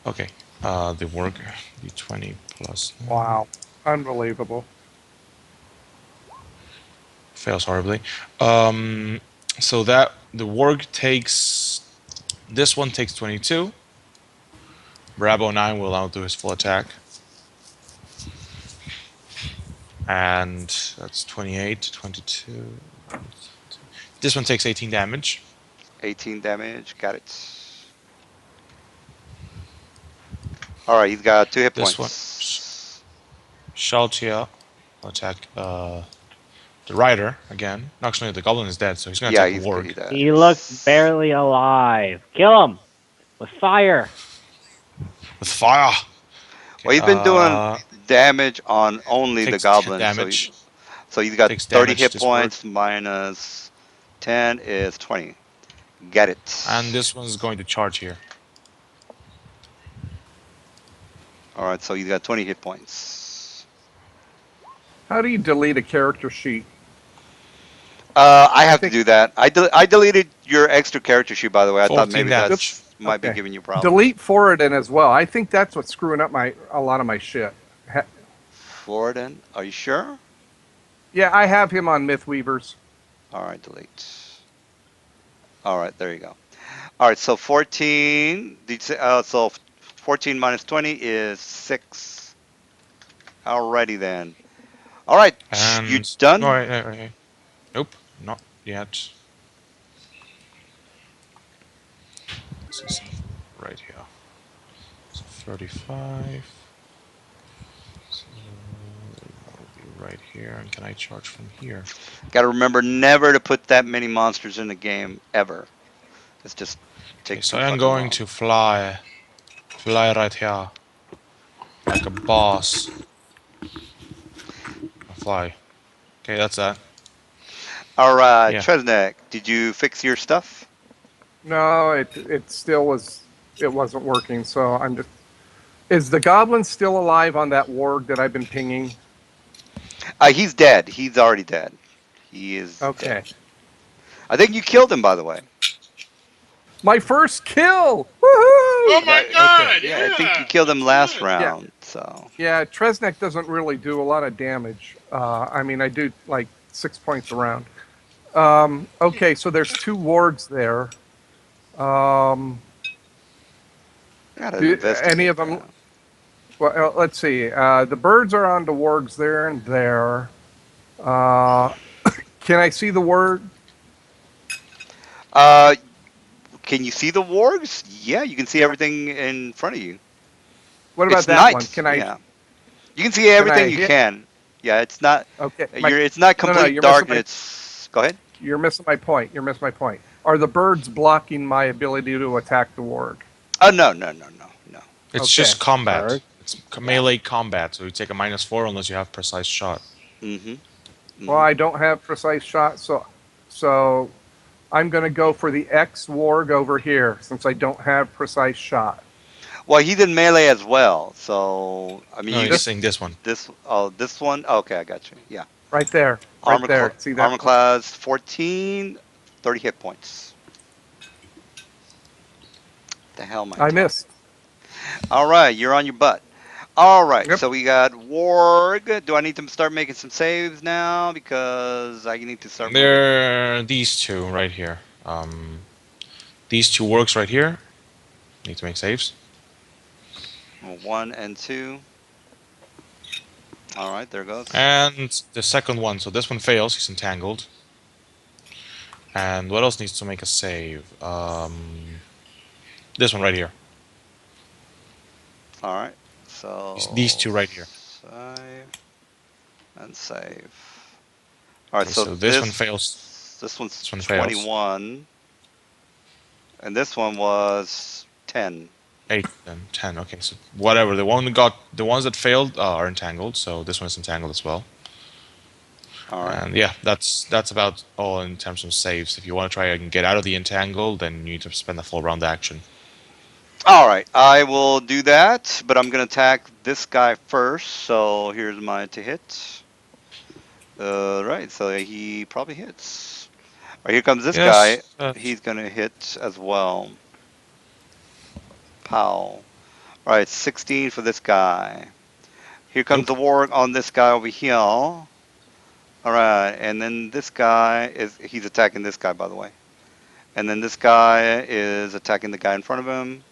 S1: Okay, the warg d20 plus 9
S4: Wow. Unbelievable.
S1: fails horribly. So that the warg takes this one takes 22. Bravo 9 will outdo his full attack. And that's 28, 22. This one takes 18 damage.
S3: 18 damage. Got it. All right. He's got 2 hit
S1: This one,
S3: points.
S1: Shaltia will attack the rider again. No, actually, the goblin is dead, so he's going to
S3: Yeah,
S1: attack the
S3: he
S1: warg
S3: does.
S2: He looks barely alive. Kill him with fire.
S1: with fire. Okay,
S3: Well, he's been doing damage on only the
S1: takes 10
S3: goblins, so
S1: damage.
S3: he's got
S1: Takes
S3: 30
S1: damage,
S3: hit
S1: this warg.
S3: points minus 10 is 20. Get
S1: And
S3: it.
S1: this one's going to charge here.
S3: All right, so he's got 20 hit points.
S4: How do you delete a character sheet?
S3: I have to
S4: think
S3: do that. I deleted your extra character sheet, by the way. I thought
S1: 14
S3: maybe
S1: damage.
S3: that's might be
S4: okay.
S3: giving you a problem.
S4: Delete Foradin as well. I think that's what's screwing up a lot of my shit.
S3: Forden, are you sure?
S4: Yeah, I have him on Mythweavers.
S3: All right, delete. All right, there you go. All right, so 14. So 14 minus 20 is 6. Alrighty then. All right, you
S1: And no,
S3: done?
S1: nope, not yet. Let's see something right here. So 35. So that'll be right here. And can I charge from here?
S3: Got to remember never to put that many monsters in the game ever. It's just
S1: Okay,
S3: takes
S1: so
S3: too
S1: I'm
S3: fucking
S1: going
S3: long.
S1: to fly right here, like a boss. I fly. Okay, that's that.
S3: All right,
S1: Yeah.
S3: Tresnek, did you fix your stuff?
S4: No, it still was. It wasn't working. So I'm just. Is the goblin still alive on that warg that I've been pinging?
S3: He's dead. He's already dead. He is dead.
S4: Okay.
S3: I think you killed him, by the way.
S4: My first kill!
S5: Oh
S4: Woohoo!
S5: my
S3: Okay.
S5: God!
S3: Yeah, I think you
S5: Yeah,
S3: killed him
S5: that's
S3: last
S5: good.
S4: Yeah,
S3: round. So
S4: yeah. Tresnek doesn't really do a lot of damage. I mean, I do like 6 points around. Okay, so there's 2 wargs there. Um,
S3: I gotta
S4: do any
S3: investigate
S4: of them?
S3: that.
S4: Well, let's see. The birds are on the wargs there and there. Uh, can I see the word?
S3: Uh, can you see the wargs? Yeah, you can see everything in front of you.
S4: What about
S3: It's
S4: that one?
S3: night. Yeah, you can see
S4: Can
S3: everything
S4: I
S3: you
S4: hit?
S3: can. Yeah, it's not.
S4: Okay, my
S3: It's not
S4: no, no,
S3: complete darkness. Go ahead.
S4: you're missing my point. You're missing my point. Are the birds blocking my ability to attack the warg?
S3: Oh no no no no no.
S1: It's
S4: Okay,
S1: just combat.
S2: Bird.
S1: It's
S3: Yeah.
S1: melee combat, so you take a -4 unless you have precise shot.
S3: Mhm.
S4: well,
S3: Mhm.
S4: I don't have precise shot, so I'm going to go for the X warg over here since I don't have precise shot.
S3: Well, he did melee as well. So I mean,
S1: No,
S3: you
S1: he's
S3: get
S4: This
S1: saying this one.
S3: this. Oh, this one. Okay, I got you. Yeah.
S4: right there, right
S3: Armor
S4: there. See that
S3: armor
S4: one?
S3: class 14, 30 hit points. The hell am I
S4: I
S3: talking?
S4: missed.
S3: All right, you're on your butt. All right,
S4: Yep.
S3: so we got Warg. Do I need to start making some saves now because I need to start moving?
S1: There, these two right here. These two works right here. Need to make saves.
S3: One and two. All right, there goes.
S1: And the second one, so this one fails, he's entangled. And what else needs to make a save? This one right here.
S3: All right,
S1: These
S3: so
S1: two right here.
S3: save and save. All right,
S1: Okay,
S3: so
S1: so this one fails.
S3: this one's
S1: This one fails.
S3: 21, and this one was 10.
S1: 8, then 10. Okay, so whatever. The ones that failed are entangled, so this one is entangled as well.
S3: All right.
S1: And yeah, that's about all in terms of saves. If you want to try and get out of the entangle, then you need to spend a full round action.
S3: All right, I will do that, but I'm gonna attack this guy first. So here's my to hit. Right, so he probably hits. All right, here comes this guy.
S1: Yes,
S3: He's gonna hit as well. Pow. All right, 16 for this guy. Here comes
S1: nope.
S3: the war on this guy over here. All right, and then this guy he's attacking this guy, by the way. And then this guy is attacking the guy in front of him.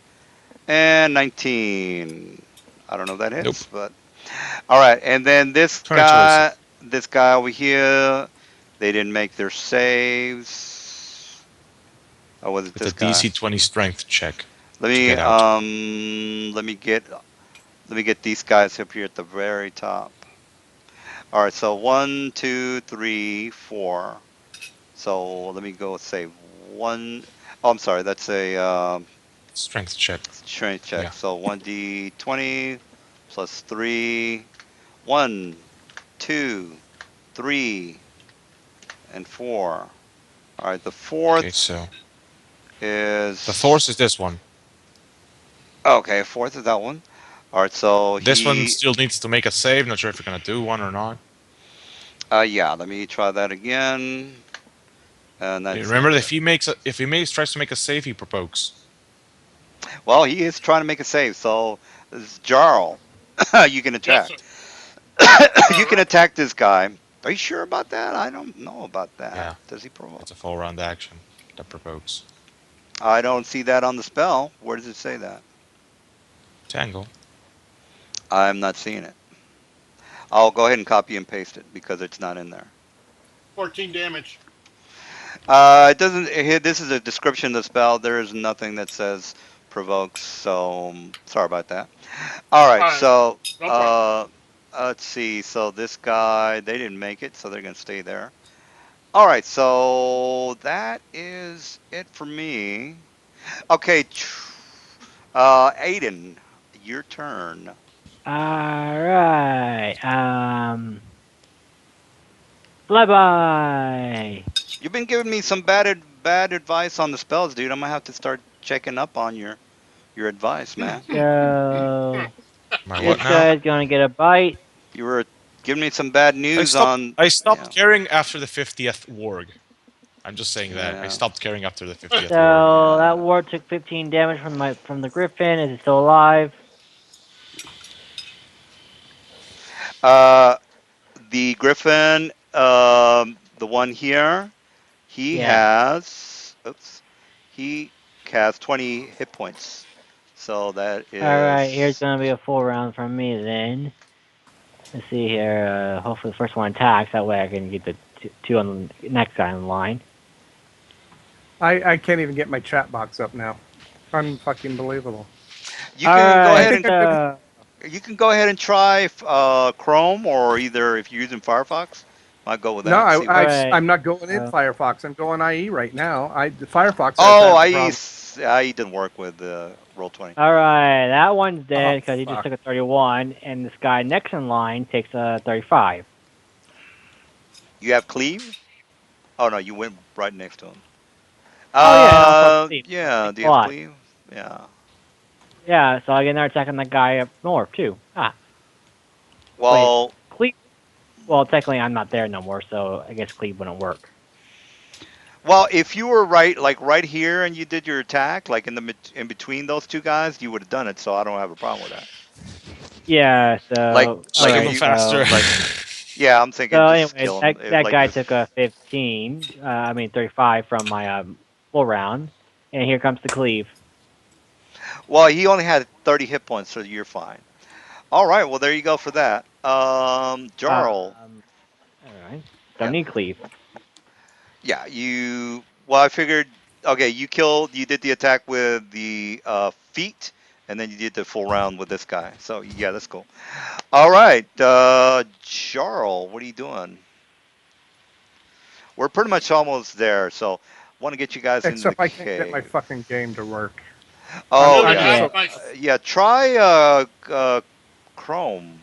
S3: And 19. I don't know if that
S1: Nope.
S3: hits, but all right. And then
S1: 22 is
S3: this guy over here, they didn't make their saves. Or was it
S1: with a
S3: this guy?
S1: DC 20 strength check
S3: Let
S1: to
S3: me
S1: get out.
S3: let me get these guys up here at the very top. All right, so one, two, three, four. So let me go save one. Oh, I'm sorry, that's a
S1: Strength check.
S3: strength check.
S1: Yeah.
S3: So 1d20 plus 3. 1, 2, 3, and 4. All right, the
S1: Okay,
S3: fourth
S1: so the force
S3: is
S1: is this one.
S3: okay. Fourth is that one. All right, so
S1: This one
S3: he
S1: still needs to make a save. Not sure if you're gonna do one or not.
S3: yeah. Let me try that again. And that's
S1: Remember, if he makes tries to make a save, he provokes.
S3: well, he is trying to make a save. So Jarl, you can
S5: Yes,
S3: attack.
S5: sir.
S3: You
S5: All
S3: can
S5: right.
S3: attack this guy. Are you sure about that? I don't know about that.
S1: Yeah,
S3: Does he provoke?
S1: it's a full round action that provokes.
S3: I don't see that on the spell. Where does it say that?
S1: Tangle.
S3: I'm not seeing it. I'll go ahead and copy and paste it because it's not in there.
S5: 14 damage.
S3: It doesn't. Here, this is a description of the spell. There is nothing that says provokes. So sorry about that. All
S5: All
S3: right.
S5: right.
S3: So
S5: No problem.
S3: let's see. So this guy, they didn't make it, so they're gonna stay there. All right. So that is it for me. Okay. Aiden, your turn.
S2: Alright. Flyby.
S3: You've been giving me some bad advice on the spells, dude. I'm gonna have to start checking up on your advice, man.
S2: So
S1: My
S2: this
S1: what now?
S2: guy's gonna get a bite.
S3: You were giving me some bad
S1: I
S3: news
S1: stopped.
S3: on,
S1: I
S3: yeah,
S1: stopped caring after the 50th warg. I'm just saying that I
S3: yeah,
S1: stopped caring after the 50th warg.
S2: So that
S3: yeah.
S2: ward took 15 damage from the griffin. Is it still alive?
S3: Uh, the Griffin, the one here, he
S2: Yeah.
S3: has, oops, he. has 20 hit points. So that
S2: Alright, here's
S3: is.
S2: gonna be a full round from me then. Let's see here. Hopefully the first one attacks. That way I can get the two on the next guy in line.
S4: I can't even get my chat box up now. Unfucking believable.
S3: You can go
S4: I
S3: ahead
S2: Alright,
S3: and
S4: think I'm gonna.
S3: you can go ahead and try Chrome, or either if you're using Firefox, I'll go with
S4: No,
S3: that. See.
S2: alright.
S4: I'm not going in
S2: Uh,
S4: Firefox. I'm going IE right now. The Firefox has
S3: Oh,
S4: that
S3: I
S4: problem.
S3: I didn't work with Roll 20.
S2: Alright, that one's
S4: Oh
S2: dead because he just
S4: fuck!
S2: took a 31, and this guy next in line takes a 35.
S3: You have Cleave? Oh no, you went right next to him.
S2: Oh yeah, and also sleep.
S3: Yeah.
S2: Thanks
S3: Do
S2: a
S3: you have
S2: lot.
S3: Cleave? Yeah.
S2: Yeah, so I get another attack on the guy up north too. Ah, wait,
S3: Well,
S2: Cleve. Well, technically I'm not there no more, so I guess Cleve wouldn't work.
S3: if you were right, like right here, and you did your attack, like in between those two guys, you would have done it. So I don't have a problem with that.
S2: Yeah,
S3: Like,
S2: so
S1: Just kill
S3: if
S1: them
S2: alright,
S3: you
S1: faster.
S2: so
S3: like, yeah, I'm
S2: so
S3: thinking just
S2: anyway,
S3: kill
S2: that
S3: him. If,
S2: that
S3: like
S2: guy
S3: just
S2: took a 15. I mean 35 from my full round, and here comes the Cleve.
S3: Well, he only had 30 hit points, so you're fine. All right, well there you go for that. Jarl.
S2: Um, alright, don't
S3: Yeah,
S2: need Cleve.
S3: yeah. Well, I figured. Okay, you did the attack with the feet, and then you did the full round with this guy. So yeah, that's cool. All right, Jarl, what are you doing? We're pretty much almost there, so want to get you guys into the
S4: Except I can't get my
S3: cave.
S4: fucking game to work.
S3: Oh
S5: Dude,
S4: I'm
S3: yeah,
S2: Yeah,
S4: so.
S3: yeah. Try Chrome.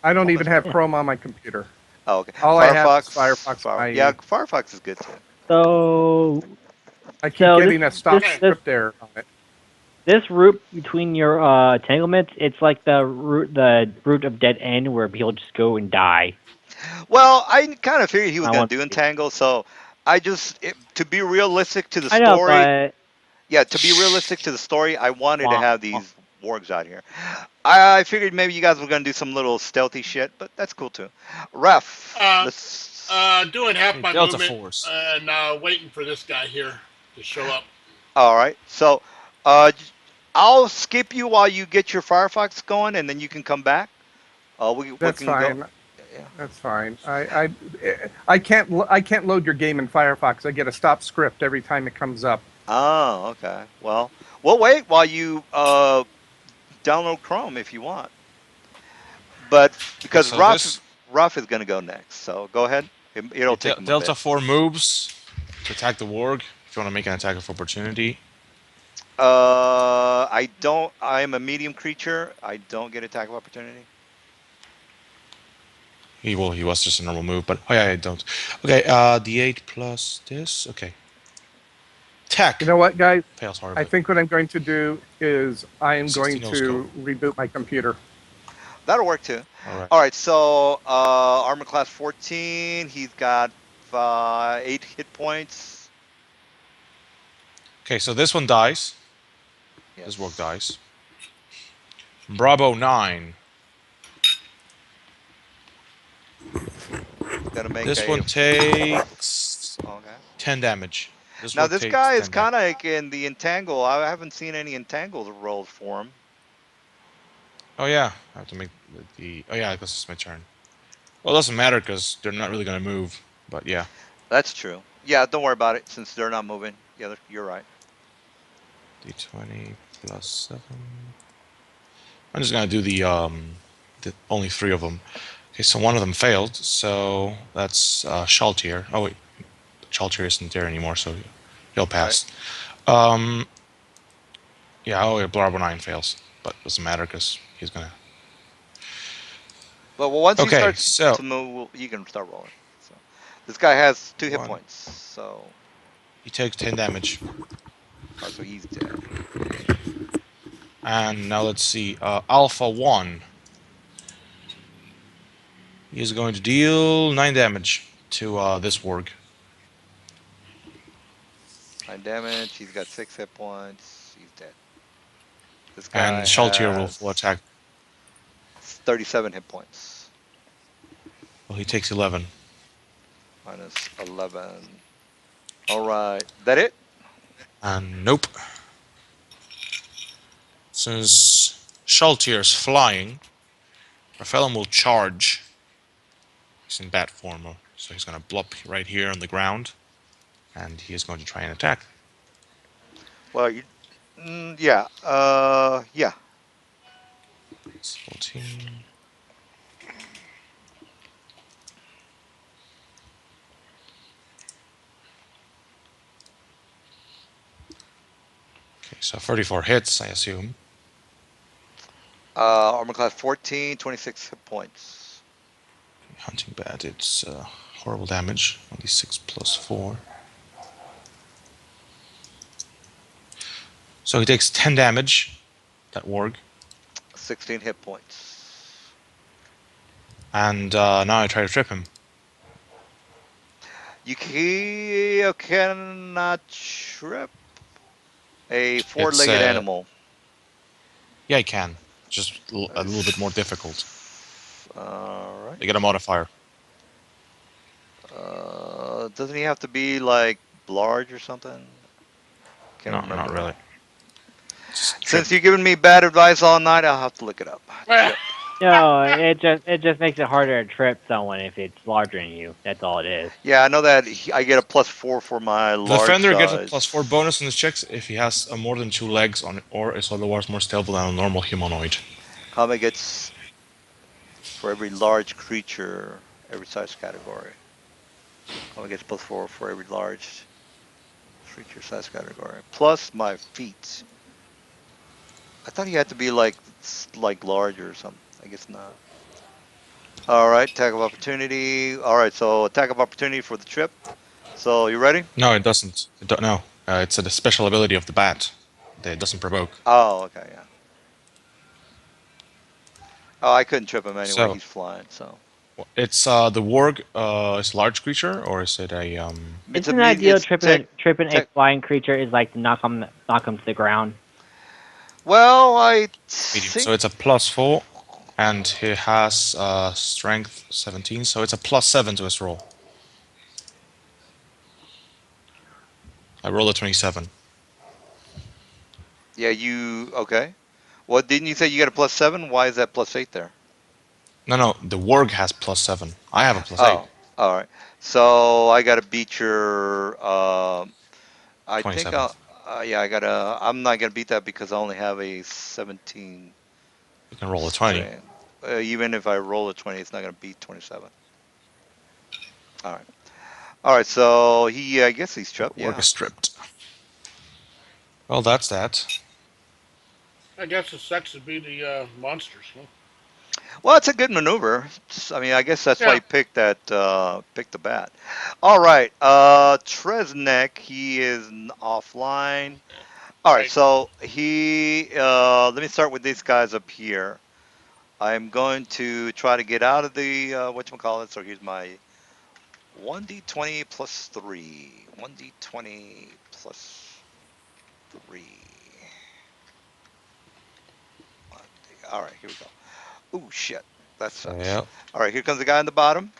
S4: I don't
S3: Chrome
S4: even
S3: is
S4: have
S2: yeah.
S4: Chrome on my computer.
S3: Oh, okay.
S4: All I have is
S3: Firefox.
S4: Firefox and
S3: Yeah,
S4: IE.
S3: Firefox is good too.
S2: So
S4: I keep
S2: so this
S4: getting a stop
S2: this
S5: okay.
S2: this
S4: script error on it.
S2: this route between your entanglements, it's like the route of dead end where people just go and die.
S3: Well, I kind of figured he was
S2: I
S3: going
S2: want
S3: to do
S2: to.
S3: Entangle, so to be realistic to the
S2: I know,
S3: story,
S2: but
S3: yeah, to be realistic to the story, I wanted to
S2: wah,
S3: have
S2: wah.
S3: these wargs out here. I figured maybe you guys were going to do some little stealthy shit, but that's cool too. Ref,
S5: Uh,
S3: let's.
S5: doing half
S1: Hey,
S5: my
S1: Delta
S5: movement
S1: Force.
S5: and waiting for this guy here to show up.
S3: All right, so uh, I'll skip you while you get your Firefox going, and then you can come back. We
S4: That's
S3: can go.
S4: fine.
S3: Yeah.
S4: That's fine. I can't load your game in Firefox. I get a stop script every time it comes up.
S3: Oh, okay. Well, we'll wait while you download Chrome if you want. But
S1: Okay,
S3: because
S1: so this
S3: Ruff is going to go next, so go ahead. It'll take him a
S1: Delta
S3: bit.
S1: 4 moves to attack the warg. If you want to make an attack of opportunity,
S3: I don't. I'm a medium creature. I don't get attack of opportunity.
S1: he was just a normal move, but oh yeah, I don't. Okay, d8 plus this. Okay,
S4: You
S1: tech
S4: know what, guys?
S1: fails
S4: I
S1: horribly.
S4: think what I'm going to do is I am going
S1: 16 no scope.
S4: to reboot my computer.
S3: That'll work too.
S1: All right.
S3: All right. So armor class 14. He's got 8 hit points.
S1: Okay, so this one dies. This warg
S3: Yes.
S1: dies. Bravo 9.
S3: He's gonna make
S1: This
S3: a.
S1: one takes
S3: Okay.
S1: 10 damage. This
S3: Now
S1: warg
S3: this
S1: takes
S3: guy is
S1: 10 damage.
S3: kind of like in the entangle. I haven't seen any entangle rolls for him.
S1: Oh yeah, I have to make the. Oh yeah, I guess it's my turn. Well, it doesn't matter because they're not really gonna move. But yeah,
S3: That's true. Yeah, don't worry about it since they're not moving. Yeah, you're right.
S1: d20 plus 7. I'm just gonna do the only 3 of them. Okay, so one of them failed. So that's Shaltier. Oh wait, Shaltier isn't there anymore, so he'll
S3: Right.
S1: pass. Yeah, oh yeah, Blarbo 9 fails, but doesn't matter because he's gonna.
S3: But well, once he
S1: Okay,
S3: starts
S1: so
S3: to move, you can start rolling. So this guy has 2 hit
S1: one.
S3: points. So
S1: He takes 10 damage.
S3: so he's dead.
S1: And now let's see. Alpha 1. He's going to deal 9 damage to this warg.
S3: 9 damage. He's got 6 hit points. He's dead. This
S1: And
S3: guy
S1: Shaltier will
S3: has
S1: attack.
S3: 37 hit points.
S1: Well, he takes 11.
S3: Minus 11. All right. That it?
S1: And nope. Since Shaltier's flying, Raphaelin will charge. He's in bat form, so he's going to blop right here on the ground, and he is going to try and attack.
S3: Well, yeah, yeah.
S1: It's 14. Okay, so 34 hits, I assume.
S3: Armor class 14, 26 hit points.
S1: Hunting bat, it's horrible damage. 26 plus 4. So he takes 10 damage, that warg.
S3: 16 hit points.
S1: And now I try to trip him.
S3: You cannot trip a
S1: It's
S3: four-legged animal.
S1: yeah, I can. Just a little bit more difficult.
S3: All right.
S1: They get a modifier.
S3: Doesn't he have to be like large or something? Can't
S1: No,
S3: remember
S1: not really.
S3: now.
S1: Just
S3: Since
S1: trip.
S3: you're giving me bad advice all night, I'll have to look it up. Trip.
S2: No, it just makes it harder to trip someone if it's larger than you. That's all it is.
S3: Yeah, I know that I get a +4 for my
S1: The
S3: large
S1: defender gets a
S3: size.
S1: +4 bonus on his checks if he has more than 2 legs on it, or is otherwise more stable than a normal humanoid.
S3: How many gets for every large creature, every size category? How many gets +4 for every large creature size category? Plus my feet. I thought he had to be like large or something. I guess not. All right, attack of opportunity. All right, so attack of opportunity for the trip. So you ready?
S1: No, it doesn't. No, it's a special ability of the bat. It doesn't provoke.
S3: Oh, okay, yeah. Oh, I couldn't trip him anyway.
S1: So
S3: He's flying, so
S1: it's the warg is a large creature, or is it a
S3: it's a
S2: Isn't it ideal
S3: it's
S2: tripping a
S3: tech.
S2: flying creature is like to knock 'em to the ground?
S3: Well, I
S1: medium?
S3: think
S1: So it's a +4, and he has strength 17, so it's a +7 to his roll. I rolled a 27.
S3: yeah. You okay? What didn't you say? You got a +7. Why is that +8 there?
S1: No, the warg has +7. I have a +8.
S3: Oh, all right. So I got to beat your. I think
S1: 27.
S3: I'll. Yeah, I gotta. I'm not gonna beat that because I only have a 17
S1: You can roll a 20.
S3: strength. Even if I roll a 20, it's not gonna beat 27. All right. All right. So he. I guess he's
S1: The
S3: trapped.
S1: warg
S3: Yeah.
S1: is stripped. Well, that's that.
S5: I guess it sucks to be the monsters. Huh?
S3: Well, it's a good maneuver. I mean, I guess that's why
S5: Yeah.
S3: he picked that. Picked the bat. All right. Tresnek. He is offline. All right.
S5: Right.
S3: So he. Let me start with these guys up here. I'm going to try to get out of the whatchamacallit. So here's my 1d20 plus 3. 1d20 plus 3. All right, here we go. Ooh, shit. That sucks.
S1: Fail.
S3: All right, here comes the guy on the bottom.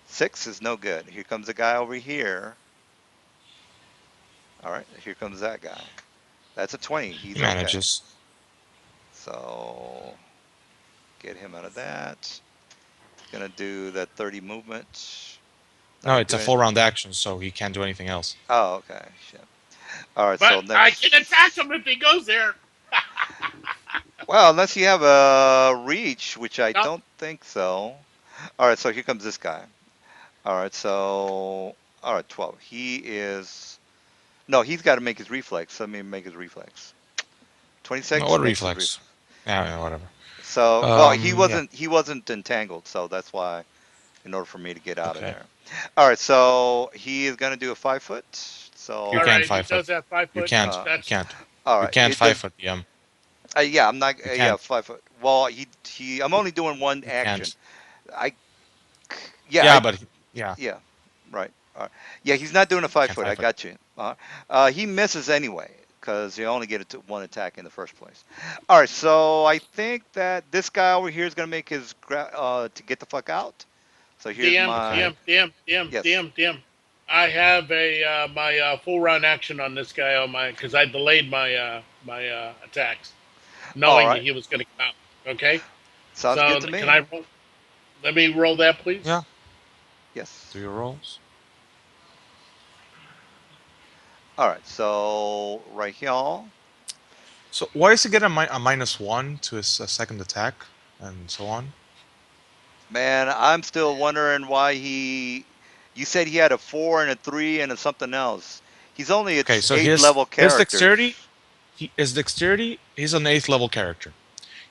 S3: 6 is no good. Here comes the guy over here. All right, here comes that guy. That's a 20.
S1: He
S3: He's okay.
S1: manages.
S3: So get him out of that. Gonna do that 30 movement. Not
S1: No,
S3: gonna
S1: it's
S3: do
S1: a
S3: it.
S1: full round action, so he can't do anything else.
S3: Oh, okay. Shit. All right,
S5: But
S3: so
S5: I
S3: next.
S5: can attack him if he goes there.
S3: Well, unless you have a reach, which I
S5: Nope.
S3: don't think so. All right, so here comes this guy. All right, so all right, 12. He is no, he's got to make his reflex. Let me make his reflex.
S1: No,
S3: 26
S1: what
S3: makes his
S1: reflex?
S3: reflex.
S1: Yeah, whatever.
S3: So, well, he
S1: Yeah.
S3: wasn't entangled, so that's why in order for me to get out of
S1: Okay.
S3: there. All right, so he is gonna do a 5 foot.
S1: You
S5: All
S3: So,
S1: can't
S5: right. He
S1: 5 foot.
S5: does that 5 foot.
S3: uh,
S1: You
S5: That's
S1: can't.
S3: all
S1: You
S3: right,
S1: can't
S3: it
S1: 5
S3: does.
S1: foot.
S3: Yeah, I'm not.
S1: You
S3: Yeah,
S1: can't.
S3: 5 foot. Well, I'm only doing one
S1: You
S3: action.
S1: can't.
S3: I. Yeah,
S1: Yeah, but yeah,
S3: Yeah, right. All right. Yeah, he's not doing a
S1: you
S3: five
S1: can't
S3: foot. I
S1: 5 foot.
S3: got you. He misses anyway because you only get it to one attack in the first place. All right, so I think that this guy over here is gonna make his to get the fuck out. So here's
S5: DM,
S1: Okay.
S3: my
S5: DM, DM, DM,
S3: yes.
S5: DM, DM. I have a my full round action on this guy on my because I delayed my attacks.
S3: All
S5: knowing that
S3: right.
S5: he was going to come out. Okay,
S3: Sounds good
S5: so
S3: to
S5: can
S3: me.
S5: I roll? Let me roll that, please.
S1: Yeah. Do
S3: Yes.
S1: your rolls.
S3: All right. So right here.
S1: So why is he getting a -1 to his second attack and so on?
S3: Man, I'm still wondering why he. You said he had a 4 and a 3 and a something else. He's only
S1: Okay,
S3: its
S1: so
S3: eighth level
S1: his
S3: characters.
S1: dexterity, his dexterity, he's an 8th level character.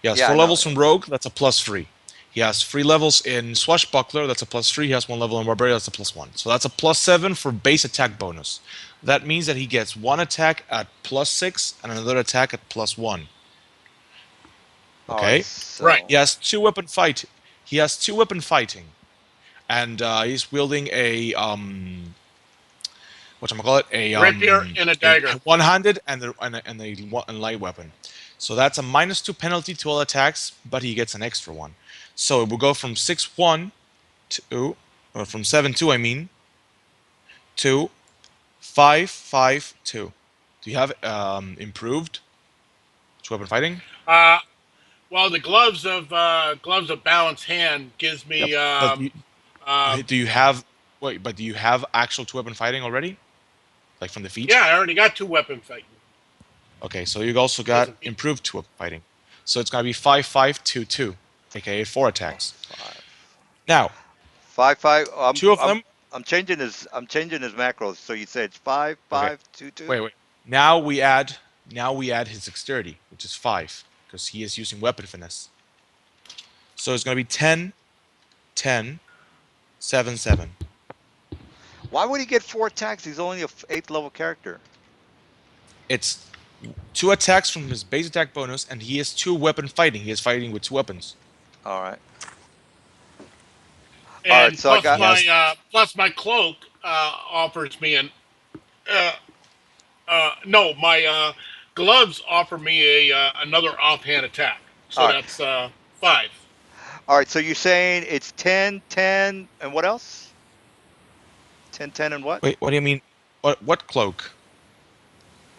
S1: He has
S3: Yeah, I
S1: 4
S3: know.
S1: levels in Rogue, that's a +3. He has 3 levels in Swashbuckler, that's a +3. He has 1 level in Barbarian, that's a +1. So that's a +7 for base attack bonus. That means that he gets one attack at +6 and another attack at +1.
S3: All right.
S1: Okay?
S5: Right.
S3: So.
S1: He has 2 weapon fight. He has 2 weapon fighting, and he's wielding whatchamacallit,
S5: Rapier and a
S1: a
S5: dagger.
S1: one-handed and light weapon. So that's a -2 penalty to all attacks, but he gets an extra one. So it will go from 6-1 to, or from 7-2, I mean, to 5-5-2. Do you have improved to weapon fighting?
S5: Uh, well, the gloves of balance hand gives
S1: Yep.
S5: me
S1: But
S5: uh,
S1: do you have wait? But do you have actual two weapon fighting already, like from the feet?
S5: yeah, I already got two weapon fighting.
S1: Okay, so you also got
S5: Doesn't mean
S1: improved two weapon fighting. So it's gonna be 5-5-2-2, aka 4 attacks.
S3: 5.
S1: Now,
S3: 5 5.
S1: two of them.
S3: I'm changing his. I'm changing his macros. So you said it's 5
S1: Okay,
S3: 5 2 2.
S1: wait. Now we add his dexterity, which is 5, because he is using weapon finesse. So it's gonna be 10, 10, 7, 7.
S3: Why would he get 4 attacks? He's only a 8th level character.
S1: It's two attacks from his base attack bonus, and he has two weapon fighting. He is fighting with two weapons.
S3: All right. All right.
S5: and
S3: So I got.
S1: He has
S5: plus my cloak offers me an no, my gloves offer me a another offhand attack.
S3: All
S5: So
S3: right.
S5: that's 5.
S3: All right. So you're saying it's 10 10 and what else? 10 10 and what?
S1: Wait, what do you mean? What cloak?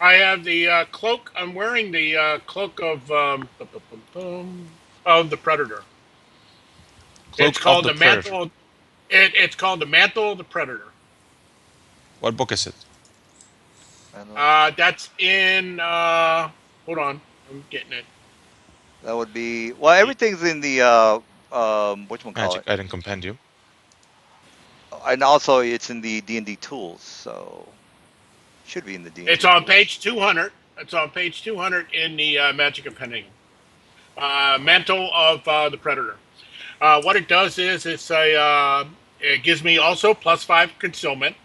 S5: I have the cloak. I'm wearing the cloak of the predator. It's
S1: Cloak of
S5: called
S1: the
S5: the
S1: Predator.
S5: mantle. It's called the mantle of the predator.
S1: What book is it?
S3: And
S5: That's in. Hold on, I'm getting it.
S3: that would be well. Everything's in the what you call
S1: Magic
S3: it,
S1: Item Compendium.
S3: and also it's in the D&D tools. So should be in the
S5: It's
S3: D&D
S5: on
S3: tools.
S5: page 200. It's on page 200 in the Magic Appending. Mantle of the Predator. What it does is it gives me also +5 concealment.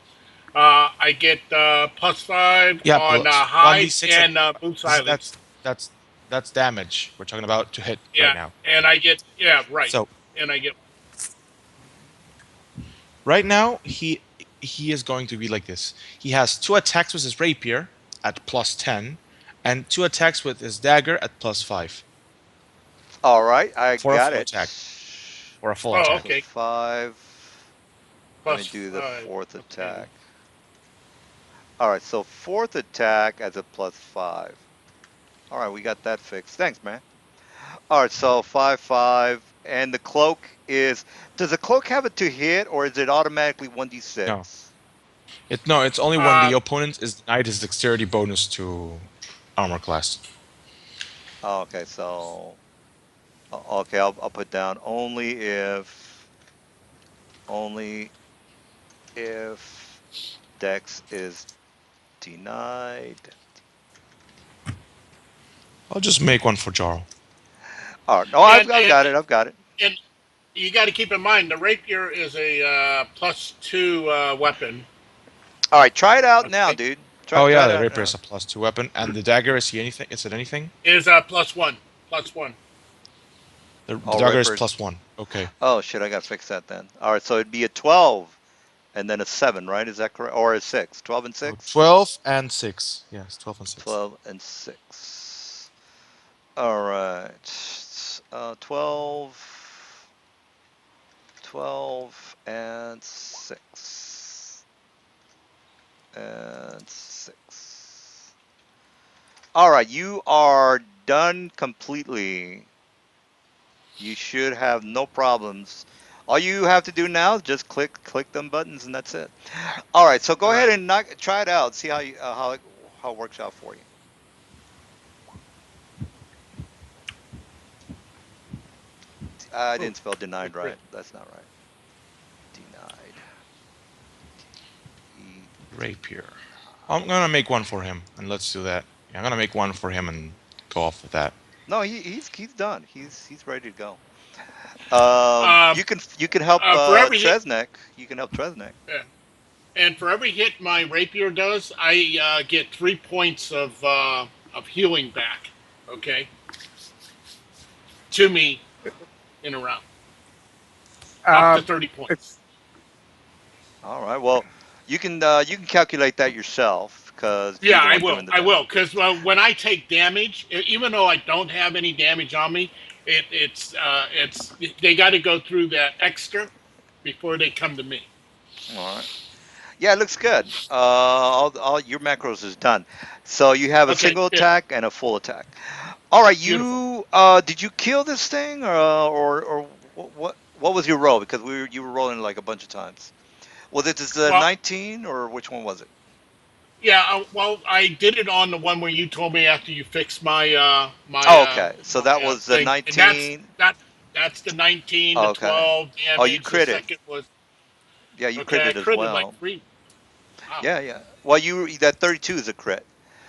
S5: I get +5
S1: Yeah,
S5: on
S1: but one d
S5: hide
S1: six.
S5: and move
S1: This,
S5: silence.
S1: that's damage. We're talking about to hit right
S5: Yeah,
S1: now.
S5: and I get right,
S1: So
S5: and I get
S1: right now he is going to be like this. He has two attacks with his rapier at +10, and two attacks with his dagger at +5
S3: All right, I
S1: for a
S3: got
S1: full
S3: it.
S1: attack. For a full
S5: oh
S1: attack.
S3: So
S5: okay
S3: 5. Let me do the
S5: +5.
S3: fourth
S5: Okay,
S3: attack. All right, so fourth attack as a +5. All right, we got that fixed. Thanks, man. All right, so 5 5, and the cloak is. Does the cloak have it to hit, or is it automatically
S1: No,
S3: 1d6?
S1: it's only when the
S5: uh,
S1: opponent is denied his dexterity bonus to armor class.
S3: Oh, okay, so okay, I'll put down only if Dex is denied.
S1: I'll just make one for Jarl.
S3: All right, no,
S5: and
S3: I've
S5: and
S3: got it. I've got it.
S5: and you got to keep in mind the rapier is a +2 weapon.
S3: All right, try it out now,
S5: Okay,
S3: dude.
S1: Oh
S3: Try
S1: yeah,
S3: it
S1: the
S3: out
S1: rapier
S3: now.
S1: is a +2 weapon, and the dagger is he anything? Is it anything?
S5: is +1, +1.
S1: The
S3: Oh,
S1: dagger is
S3: Raper's.
S1: +1. Okay.
S3: Oh shit, I gotta fix that then. All right, so it'd be a 12 and then a 7, right? Is that correct? Or a 6? 12 and
S1: Oh,
S3: 6?
S1: 12 and 6. Yes, 12 and 6.
S3: 12 and 6. All right. 12 and 6. And 6. All right, you are done completely. You should have no problems. All you have to do now is just click them buttons, and that's it. All right, so go
S5: All
S3: ahead
S5: right.
S3: and try it out. See how it works out for you. I
S5: Oh,
S3: didn't spell
S5: the
S3: denied
S5: crit.
S3: right. That's not right. Denied.
S1: Rapier. I'm
S3: Denied.
S1: gonna make one for him, and let's do that. Yeah, I'm gonna make one for him and go off with that.
S3: No, he's done. He's ready to go.
S5: Um,
S3: You can help
S5: for every hit,
S3: Tresnek. You can help Tresnek.
S5: yeah. And for every hit my rapier does, I get 3 points of healing back. Okay, to me in a round, up to
S4: Um,
S5: 30 points.
S4: it's
S3: All right. Well, you can calculate that yourself because you're
S5: Yeah,
S3: the
S5: I
S3: one
S5: will.
S3: doing the
S5: I will,
S3: damage.
S5: because when I take damage, even though I don't have any damage on me, it's they got to go through that extra before they come to me.
S3: All right. Yeah, it looks good. All your macros is done. So you have a
S5: Okay,
S3: single
S5: yeah,
S3: attack and a full attack. All right.
S5: beautiful.
S3: You did you kill this thing or what was your roll? Because you were rolling like a bunch of times. Was it this
S5: Well,
S3: 19 or which one was it?
S5: yeah, well, I did it on the one where you told me after you fixed
S3: Oh, okay. So
S5: my
S3: that was the
S5: thing, and
S3: 19.
S5: that's the 19, the
S3: Okay.
S5: 12
S3: Oh, you
S5: damage. The
S3: crit it.
S5: second was
S3: Yeah, you
S5: okay. I
S3: critted as
S5: critted like
S3: well.
S5: three. Wow.
S3: Yeah, yeah. Well, that 32 is a crit.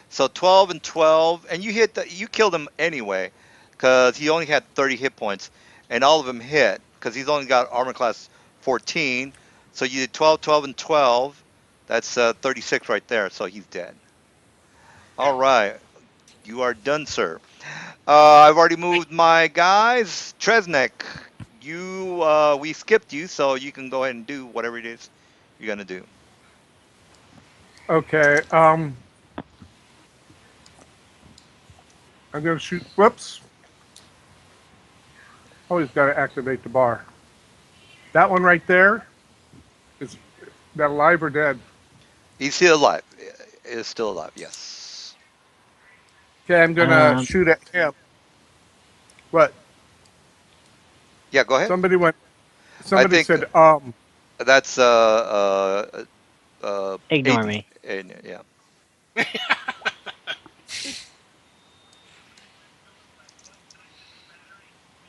S3: So 12 and 12, and you killed him anyway, because he only had 30 hit points, and all of them hit because he's only got armor class 14. So you did 12, 12, and 12. That's 36 right there. So he's dead. All
S5: Yeah.
S3: right, you are done, sir. I've already
S5: Thank
S3: moved my guys. Tresnek, we skipped you, so you can go ahead and do whatever it is you're gonna do.
S4: okay. I'm gonna shoot. Whoops! Always got to activate the bar. That one right there is that alive or dead?
S3: He's still alive. Is still alive. Yes.
S4: Okay, I'm gonna
S2: Um,
S4: shoot at him. What?
S3: Yeah. Go ahead.
S4: Somebody went.
S3: I
S4: Somebody
S3: think
S4: said,
S3: that's
S2: ignore
S3: Aiden.
S2: me.
S3: Aiden. Yeah.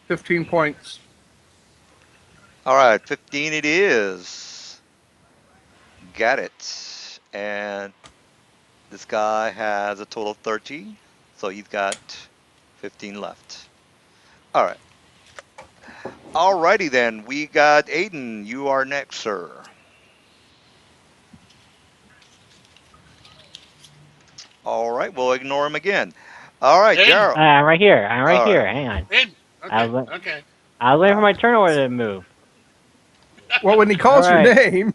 S4: 15 points.
S3: All right. 15 it is. Got it. And this guy has a total of 30, so he's got 15 left. All right. Alrighty then. We got Aiden. You are next, sir. All right. We'll ignore him again. All right,
S5: Aiden.
S3: Gerald.
S2: I'm right here. I'm right
S3: All right.
S2: here. Hang on.
S5: Aiden.
S2: I
S5: Okay.
S2: was
S5: Okay.
S2: I was waiting
S3: All
S2: for
S3: right.
S2: my turn order to move.
S4: Well, when he
S2: All
S4: calls your
S2: right.
S4: name,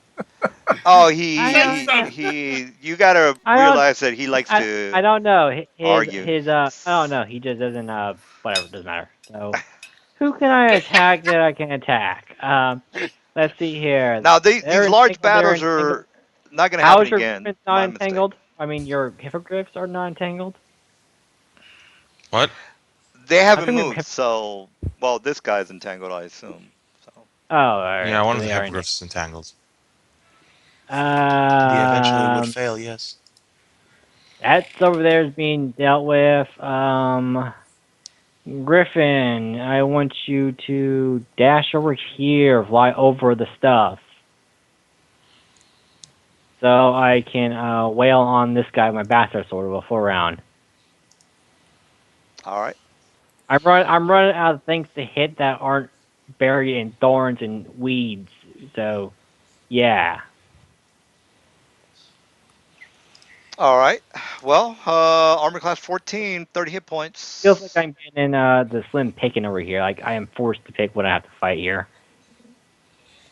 S3: Oh,
S5: You
S2: I
S5: said
S2: don't.
S3: he
S5: stuff.
S3: he. You gotta
S2: I don't.
S3: realize that he likes
S2: I
S3: to
S2: don't know.
S3: argue.
S2: His I don't know. He just doesn't whatever, doesn't matter. So who can I attack that I can attack? Let's see here.
S3: Now these
S2: They're
S3: large
S2: entangled, they're
S3: battles
S2: entangled.
S3: are not gonna
S2: How
S3: happen
S2: is your
S3: again.
S2: griffin not
S3: My mistake.
S2: entangled? I mean your hippogriffs are not entangled?
S1: What?
S3: They
S2: I
S3: haven't
S2: think your
S3: moved,
S2: hipp
S3: so well this guy's entangled, I assume. So
S2: Oh,
S1: Yeah,
S2: alright,
S1: one
S2: so
S1: of the
S2: they are entangled.
S1: hippogriffs is entangled. They eventually would
S2: Um
S1: fail, yes.
S2: that's over there is being dealt with. Griffin, I want you to dash over here, fly over the stuff, so I can wail on this guy with my bastard sword with a full round.
S3: all right.
S2: I'm running out of things to hit that aren't buried in thorns and weeds. So yeah,
S3: All right. Well, armor class 14, 30 hit
S2: feels like
S3: points.
S2: I'm getting in the slim picking over here. Like I am forced to pick what I have to fight here.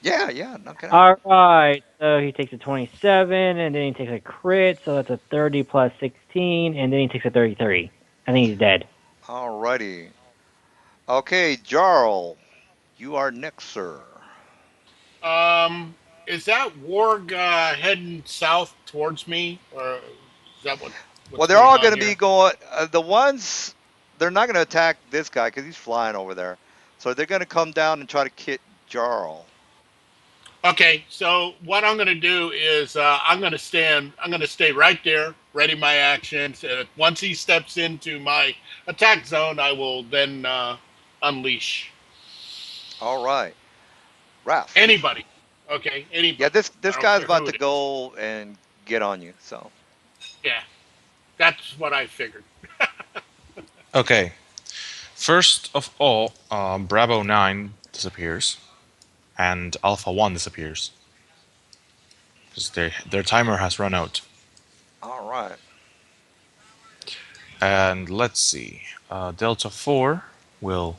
S3: Yeah, yeah, knock it out.
S2: All right, so he takes a 27, and then he takes a crit, so that's a 30 plus 16, and then he takes a 33. I think he's dead.
S3: All righty. Okay, Jarl, you are next, sir.
S5: Um, is that warg heading south towards me, or is that
S3: Well,
S5: what's
S3: they're
S5: going
S3: all
S5: on
S3: going to be
S5: here?
S3: going. The ones they're not going to attack this guy because he's flying over there. So they're going to come down and try to hit Jarl.
S5: Okay, so what I'm going to do is I'm going to stand. I'm going to stay right there, ready my actions. Once he steps into my attack zone, I will then unleash
S3: All right, Ralph.
S5: anybody. Okay,
S3: Yeah,
S5: anybody.
S3: this
S5: I don't
S3: guy's
S5: care
S3: about
S5: who
S3: to
S5: it is.
S3: go and get on you. So,
S5: Yeah, that's what I figured.
S1: Okay. First of all, Bravo 9 disappears, and Alpha 1 disappears. Because their timer has run out.
S3: all right.
S1: And let's see. Delta 4 will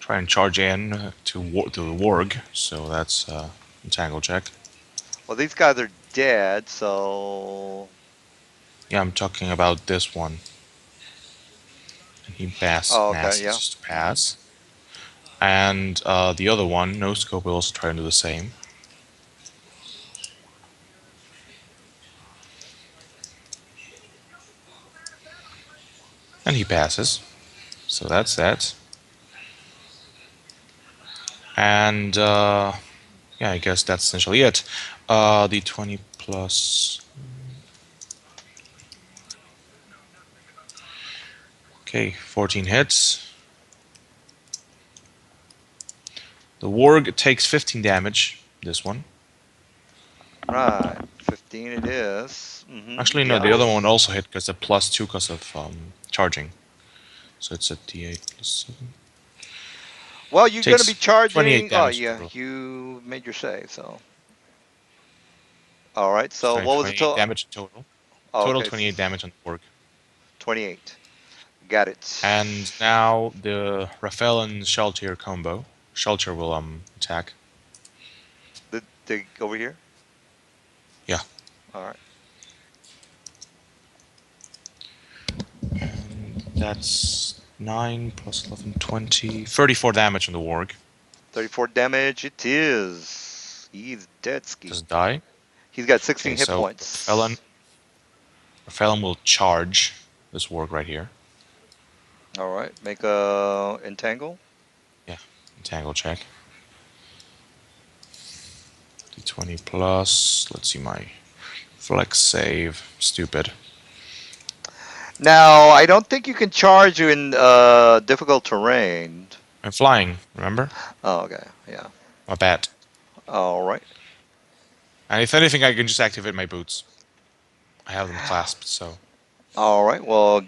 S1: try and charge in to the Warg, so that's entangle check.
S3: Well, these guys are dead. So,
S1: Yeah, I'm talking about this one. And he
S3: oh, okay,
S1: passes
S3: yeah.
S1: just to pass. And the other one, no scope, will also try and do the same. And he passes. So that's that. And yeah, I guess that's essentially it. The 20 plus. Okay, 14 hits. The Warg takes 15 damage. This one.
S3: Right, 15 it is.
S1: Actually, no, the other one
S3: Yes.
S1: also hit because a plus 2 because of charging. So it's a d8 plus 7.
S3: Well, you're going to be
S1: Takes 28
S3: charging. Oh,
S1: damage
S3: yeah,
S1: total.
S3: you made your save. So, all right. So,
S1: Sorry,
S3: what was the
S1: 28
S3: total?
S1: damage total.
S3: Oh,
S1: Total
S3: okay,
S1: 28 damage on the Warg.
S3: 28. Got it.
S1: And now the Raphael and Sheltier combo. Sheltier will attack.
S3: The over here.
S1: Yeah.
S3: All right.
S1: And that's 9 plus 11, 20. 34 damage on the Warg.
S3: 34 damage. It is. He's dead ski.
S1: Does it die?
S3: He's got
S1: Okay,
S3: 16 hit
S1: so
S3: points.
S1: Raphael will charge this Warg right here.
S3: All right. Make a entangle.
S1: Yeah, entangle check. D20 plus. Let's see my flex save. Stupid.
S3: Now, I don't think you can charge in difficult terrain.
S1: I'm flying, remember?
S3: Oh, okay. Yeah.
S1: My bat.
S3: All right.
S1: And if anything, I can just activate my boots. I have them clasped, so.
S3: All right. Well,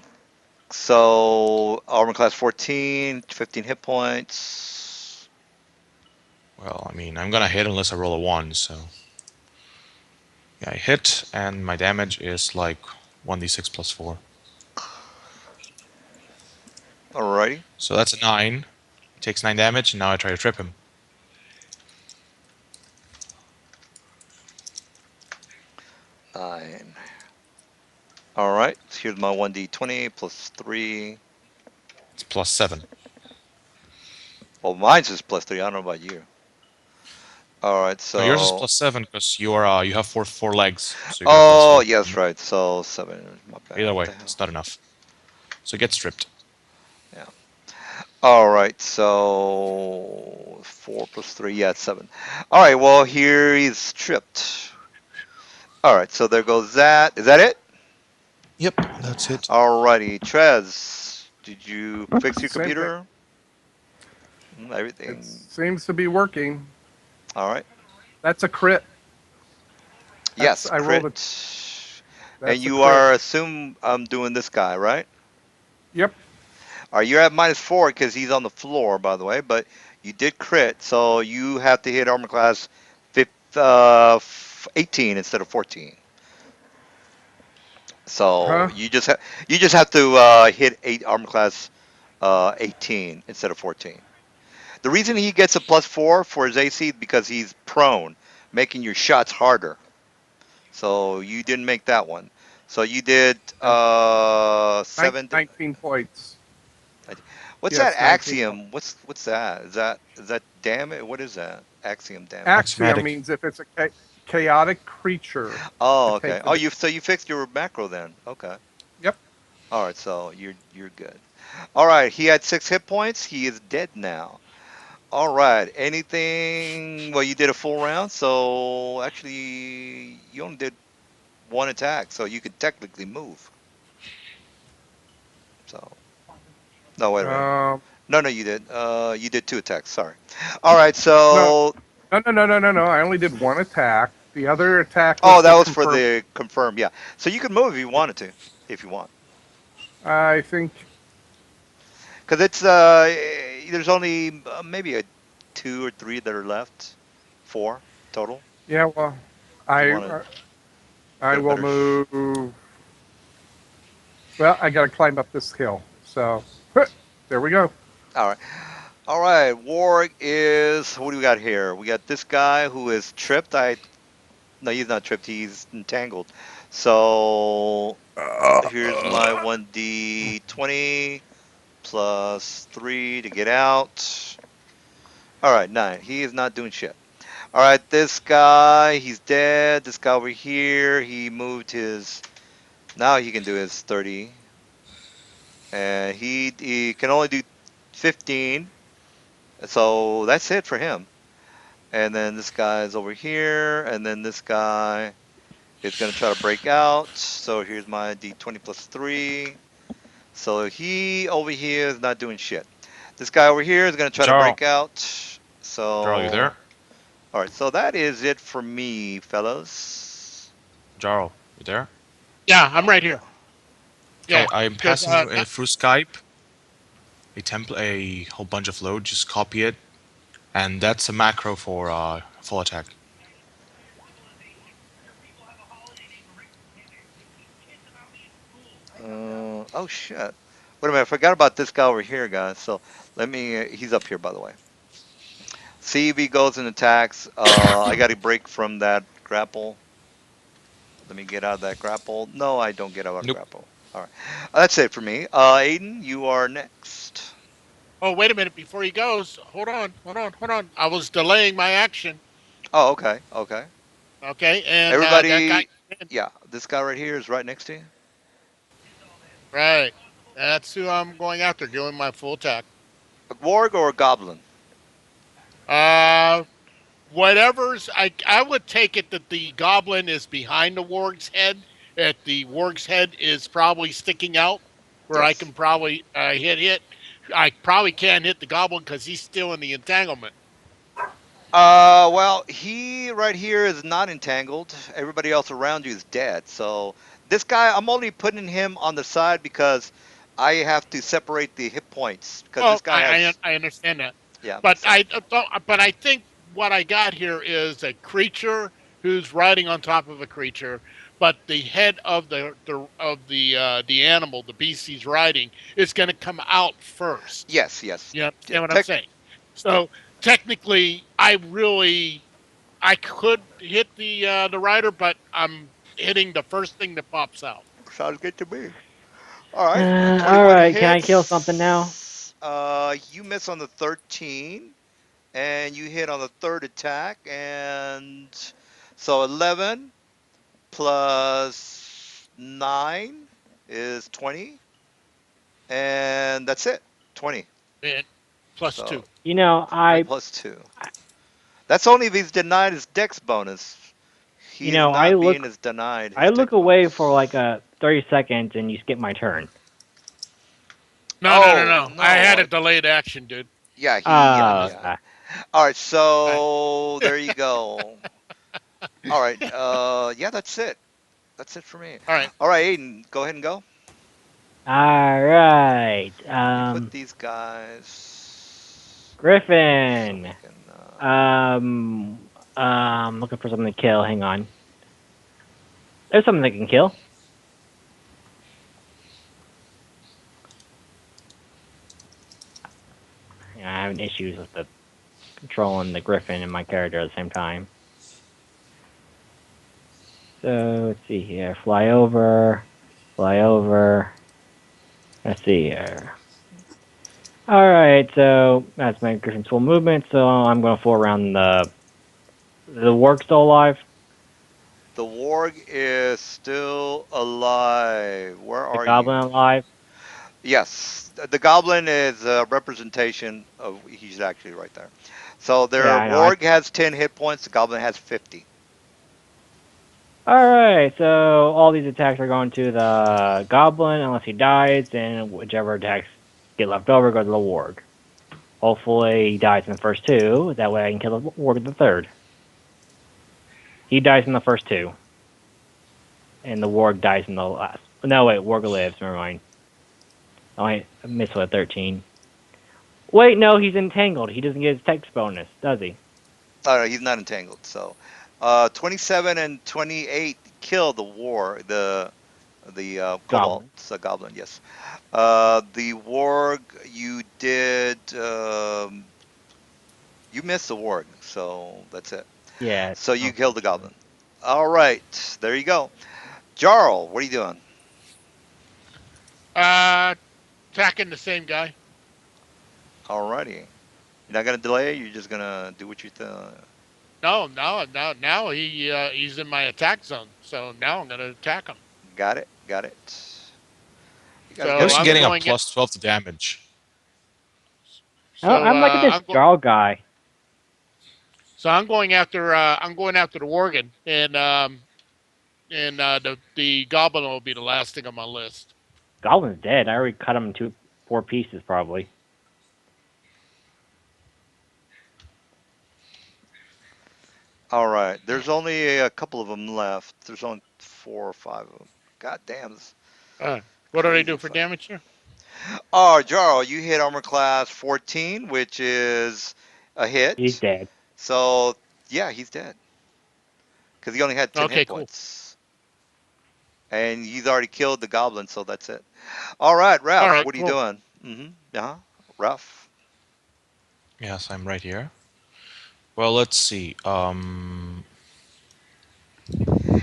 S3: so armor class 14, 15 hit points.
S1: Well, I mean, I'm gonna hit unless I roll a 1, so. Yeah, I hit, and my damage is like 1d6 plus 4.
S3: All righty.
S1: So that's a 9. He takes 9 damage, and now I try to trip him.
S3: Nine. All right. So here's my 1d20 plus 3.
S1: It's plus 7.
S3: Well, mine's just plus 3. I don't know about you. All right.
S1: No, yours is
S3: So.
S1: plus 7 because you have four legs, so you get a plus
S3: Oh,
S1: 4.
S3: yes, right. So 7. My bad.
S1: Either
S3: What
S1: way,
S3: the hell?
S1: it's not enough. So get stripped.
S3: Yeah. All right. So 4 plus 3. Yeah, it's 7. All right. Well, here he's stripped. All right. So there goes that. Is that it?
S1: Yep, that's it.
S3: Alrighty, Trez, did you fix your
S4: Same thing.
S3: computer?
S4: It
S3: Everything.
S4: seems to be working.
S3: All right.
S4: That's a crit.
S3: Yes,
S4: I rolled a.
S3: crit. And
S4: That's a
S3: you
S4: crit.
S3: are assume I'm doing this guy, right?
S4: Yep.
S3: Are you at -4 because he's on the floor, by the way? But you did crit, so you have to hit armor class 18 instead of 14. So
S4: Huh?
S3: you just have to hit 8 armor class 18 instead of 14. The reason he gets a +4 for his AC is because he's prone, making your shots harder. So you didn't make that one. So you did 7.
S4: 19 points.
S3: What's that
S4: Yes, 19 points.
S3: axiom? What's that? Is that damage? What is that? Axiom damage.
S4: Axiom
S1: Axiomatic.
S4: means if it's a chaotic creature
S3: Oh,
S4: to
S3: okay.
S4: take
S3: Oh,
S4: the.
S3: you fixed your macro then. Okay.
S4: Yep.
S3: All right, so you're good. All right, he had 6 hit points. He is dead now. All right, anything? Well, you did a full round, so actually you only did one attack, so you could technically move. So no, wait a minute.
S4: Um,
S3: No, you did. You did 2 attacks. Sorry. All right,
S4: no,
S3: so
S4: no. I only did one attack. The other attack was
S3: oh,
S4: to
S3: that was for
S4: confirm.
S3: the confirm. Yeah, so you could move if you wanted to, if you want,
S4: I think,
S3: because it's there's only maybe a 2 or 3 that are left, 4 total.
S4: yeah. Well,
S3: If you
S4: I
S3: want to
S4: I
S3: get a
S4: will
S3: better.
S4: move. Well, I got to climb up this hill. So there we go.
S3: All right. All right. Warg is. What do we got here? We got this guy who is tripped. No, he's not tripped. He's entangled. So here's my 1d20 plus 3 to get out. All right, 9. He is not doing shit. All right, this guy, he's dead. This guy over here, he moved his. Now he can do his 30. And he can only do 15. So that's it for him. And then this guy is over here. And then this guy is going to try to break out. So here's my d20 plus 3. So he over here is not doing shit. This guy over here is going to try to
S1: Jarl,
S3: break out.
S1: Jarl, you
S3: So,
S1: there?
S3: all right. So that is it for me, fellas.
S1: Jarl, you there?
S5: Yeah, I'm right here.
S1: Okay,
S5: Yeah,
S1: I am
S5: because
S1: passing you through Skype a template, a whole bunch of load. Just copy it, and that's a macro for full attack.
S3: Oh shit. Wait a minute. I forgot about this guy over here, guys. So let me. He's up here, by the way. See if he goes and attacks. I got to break from that grapple. Let me get out of that grapple. No, I don't get out of
S1: Nope.
S3: grapple. All right. That's it for me. Aiden, you are next.
S5: oh, wait a minute before he goes. Hold on. I was delaying my action.
S3: Oh, okay. Okay.
S5: Okay, and that guy.
S3: Everybody, yeah, this guy right here is right next to you.
S5: Right, that's who I'm going after, doing my full attack.
S3: A warg or a goblin?
S5: Uh, whatever's. I would take it that the goblin is behind the warg's head. That the warg's head is probably sticking out, where I
S3: Yes.
S5: can probably hit. I probably can't hit the goblin because he's still in the entanglement.
S3: Well, he right here is not entangled. Everybody else around you is dead. So this guy, I'm only putting him on the side because I have to separate the hit points because
S5: Well,
S3: this guy has,
S5: I understand that,
S3: yeah.
S5: but
S3: So
S5: I think what I got here is a creature who's riding on top of a creature, but the head of the animal, the beast he's riding, is going to come out first.
S3: yes, yes,
S5: You
S3: yeah.
S5: understand what I'm
S3: Tech,
S5: saying?
S3: yeah.
S5: So technically, I could hit the rider, but I'm hitting the first thing that pops out.
S3: Sounds good to me. All right,
S2: All
S3: 21
S2: right, can I kill something now?
S3: hits. You miss on the 13. And you hit on the third attack, and so 11 plus 9 is 20, and that's it, 20.
S5: And plus
S3: So
S5: two.
S2: You know,
S3: 20
S2: I,
S3: plus 2. That's only if he's denied his dex bonus.
S2: you
S3: He is
S2: know, I
S3: not being
S2: look,
S3: as denied
S2: I
S3: his
S2: look
S3: dex
S2: away for
S3: bonus.
S2: like 30 seconds, and you skip my turn.
S5: No.
S3: Oh,
S5: No. I
S3: no.
S5: had a delayed action, dude.
S3: Yeah, yeah.
S2: Okay.
S3: All right,
S5: I,
S3: so there you go. All right, yeah, that's it. That's it for me.
S5: all right.
S3: All right, Aiden, go ahead and go.
S2: All right.
S3: Let me put these guys so we
S2: Griffin.
S3: can.
S2: Looking for something to kill. Hang on. There's something that can kill. Yeah, I'm having issues with the controlling the Griffin and my character at the same time. So let's see here. Fly over. Fly over. Let's see here. All right, so that's my Griffin's full movement. So I'm going to full around the work still alive.
S3: The warg is still alive. Where
S2: The
S3: are
S2: goblin
S3: you?
S2: alive?
S3: Yes, the goblin is a representation of. He's actually right there. So
S2: Yeah,
S3: their
S2: I know. I
S3: warg has 10 hit points. The goblin has 50.
S2: Alright, so all these attacks are going to the goblin unless he dies, and whichever attacks get left over go to the warg. Hopefully he dies in the first two, that way I can kill the warg in the third. He dies in the first two, and the warg dies in the last. No, wait, warg lives, never mind. Oh, I missed with a 13. Wait, no, he's entangled. He doesn't get his text bonus, does he?
S3: Oh, no, he's not entangled. So, 27 and 28 kill the war. The cobalt
S2: Goblin.
S3: goblin. Yes. The warg you did. You missed the warg, so that's it.
S2: Yeah,
S3: So you killed the
S2: unfortunately.
S3: goblin. All right, there you go. Jarl, what are you doing?
S5: Uh, Attacking the same guy.
S3: All righty. You're not gonna delay. You're just gonna do what you
S5: No, no, no. Now he's in my attack zone. So now I'm gonna attack him.
S3: got it. Got it. You guys
S1: At
S3: got
S5: So
S3: a
S1: least you're
S5: I'm
S1: getting a
S3: good.
S5: going.
S1: plus 12 to damage.
S5: So
S2: I'm liking this
S5: I'm go,
S2: Jarl guy.
S5: so I'm going after the Worgen, and the Goblin will be the last thing on my list.
S2: Goblin's dead. I already cut him into 4 pieces, probably.
S3: All right. There's only a couple of them left. There's only 4 or 5 of them. God damn, this is
S5: What do they
S3: crazy
S5: do for
S3: fight.
S5: damage here?
S3: Oh, Jarl, you hit armor class 14, which is a
S2: He's
S3: hit.
S2: dead.
S3: So yeah, he's dead because he only had 10 hit
S5: Okay, cool.
S3: points, and he's already killed the goblin. So that's it. All right,
S5: All
S3: Ralph,
S5: right,
S3: what are you
S5: cool.
S3: doing? Uh-huh. Ralph.
S1: Yes, I'm right here. Well, let's see.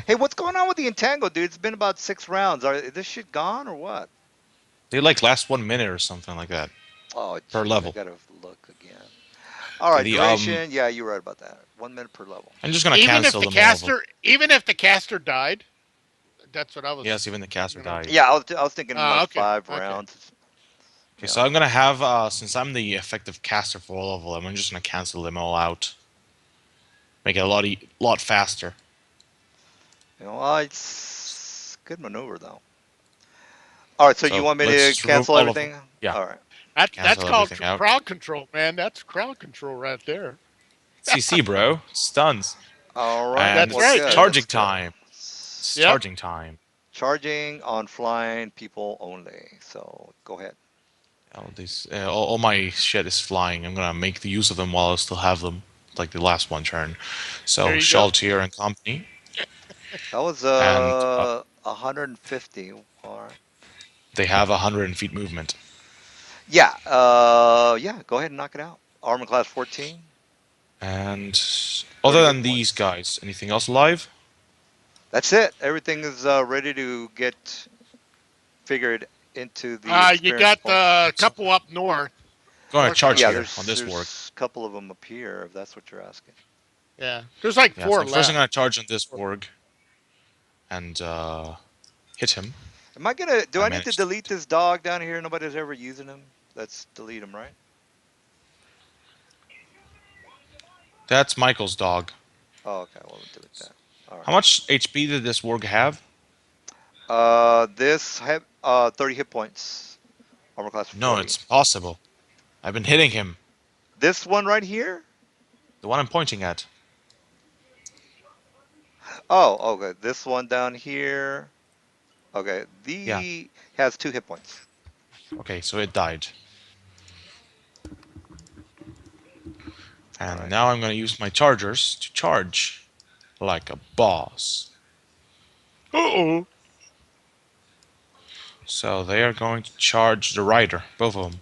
S3: Hey, what's going on with the entangle, dude? It's been about 6 rounds. Is this shit gone or what?
S1: They like last 1 minute or something like that
S3: Oh,
S1: per
S3: jeez, I
S1: level.
S3: gotta look again. All
S1: Okay,
S3: right, duration. Yeah, you're right about that. 1 minute per level.
S1: I'm just gonna cancel them all of them.
S5: Even if the caster died, that's what I was,
S1: Yes, even the caster
S5: you know.
S1: died.
S3: Yeah, I was thinking like
S5: Okay,
S3: five
S5: okay.
S3: rounds.
S1: Okay,
S3: You
S1: so
S3: know,
S1: I'm gonna have since I'm the effective caster for all of them, I'm just gonna cancel them all out. Make it a lot faster.
S3: it's good maneuver though. All right, so you
S1: So
S3: want me
S1: let's
S3: to
S1: just remove
S3: cancel
S1: all of them.
S3: everything?
S1: Yeah,
S3: All right.
S5: That's
S1: cancel
S5: called
S1: everything out.
S5: crowd control, man. That's crowd control right there.
S1: CC, bro, stuns,
S3: All right.
S1: and
S5: That's
S3: Well,
S5: right,
S1: it's
S3: good.
S5: man.
S1: charging
S3: That's good.
S1: time. It's
S5: Yep.
S1: charging time.
S3: Charging on flying people only. So go ahead.
S1: All my shit is flying. I'm gonna make the use of them while I still have them, like the last one turn.
S5: There
S1: So
S5: you go.
S1: Shaltier and company,
S3: That was
S1: and
S3: 150. All right.
S1: they have 100 feet movement.
S3: Yeah. Yeah. Go ahead and knock it out. Armor class 14.
S1: And other
S3: 30 hit
S1: than these
S3: points.
S1: guys, anything else alive?
S3: That's it. Everything is ready to get figured into the
S5: You
S3: experience
S5: got
S3: points.
S5: a couple up north,
S1: Going to
S5: north
S1: charge
S3: Yeah,
S5: side.
S1: here on
S3: there's
S1: this warg.
S3: there's a couple of them up here if that's what you're asking.
S5: Yeah, there's like
S1: Yeah, so
S5: four
S1: first I'm
S5: left.
S1: gonna charge on this warg and hit him.
S3: Am I gonna? Do
S1: I
S3: I need to
S1: managed.
S3: delete this dog down here? Nobody's ever using him. Let's delete him, right?
S1: That's Michael's dog.
S3: Oh, okay. Well, delete that. All
S1: How
S3: right.
S1: much HP did this warg have?
S3: This have 30 hit points. Armor class
S1: No,
S3: 40.
S1: it's possible. I've been hitting him.
S3: This one right here.
S1: The one I'm pointing at.
S3: Oh, okay. This one down here. Okay.
S1: Yeah.
S3: The has 2 hit points.
S1: Okay, so it died.
S3: All
S1: And
S3: right.
S1: now I'm gonna use my chargers to charge like a boss.
S5: Uh-oh.
S1: So they are going to charge the rider, both of them.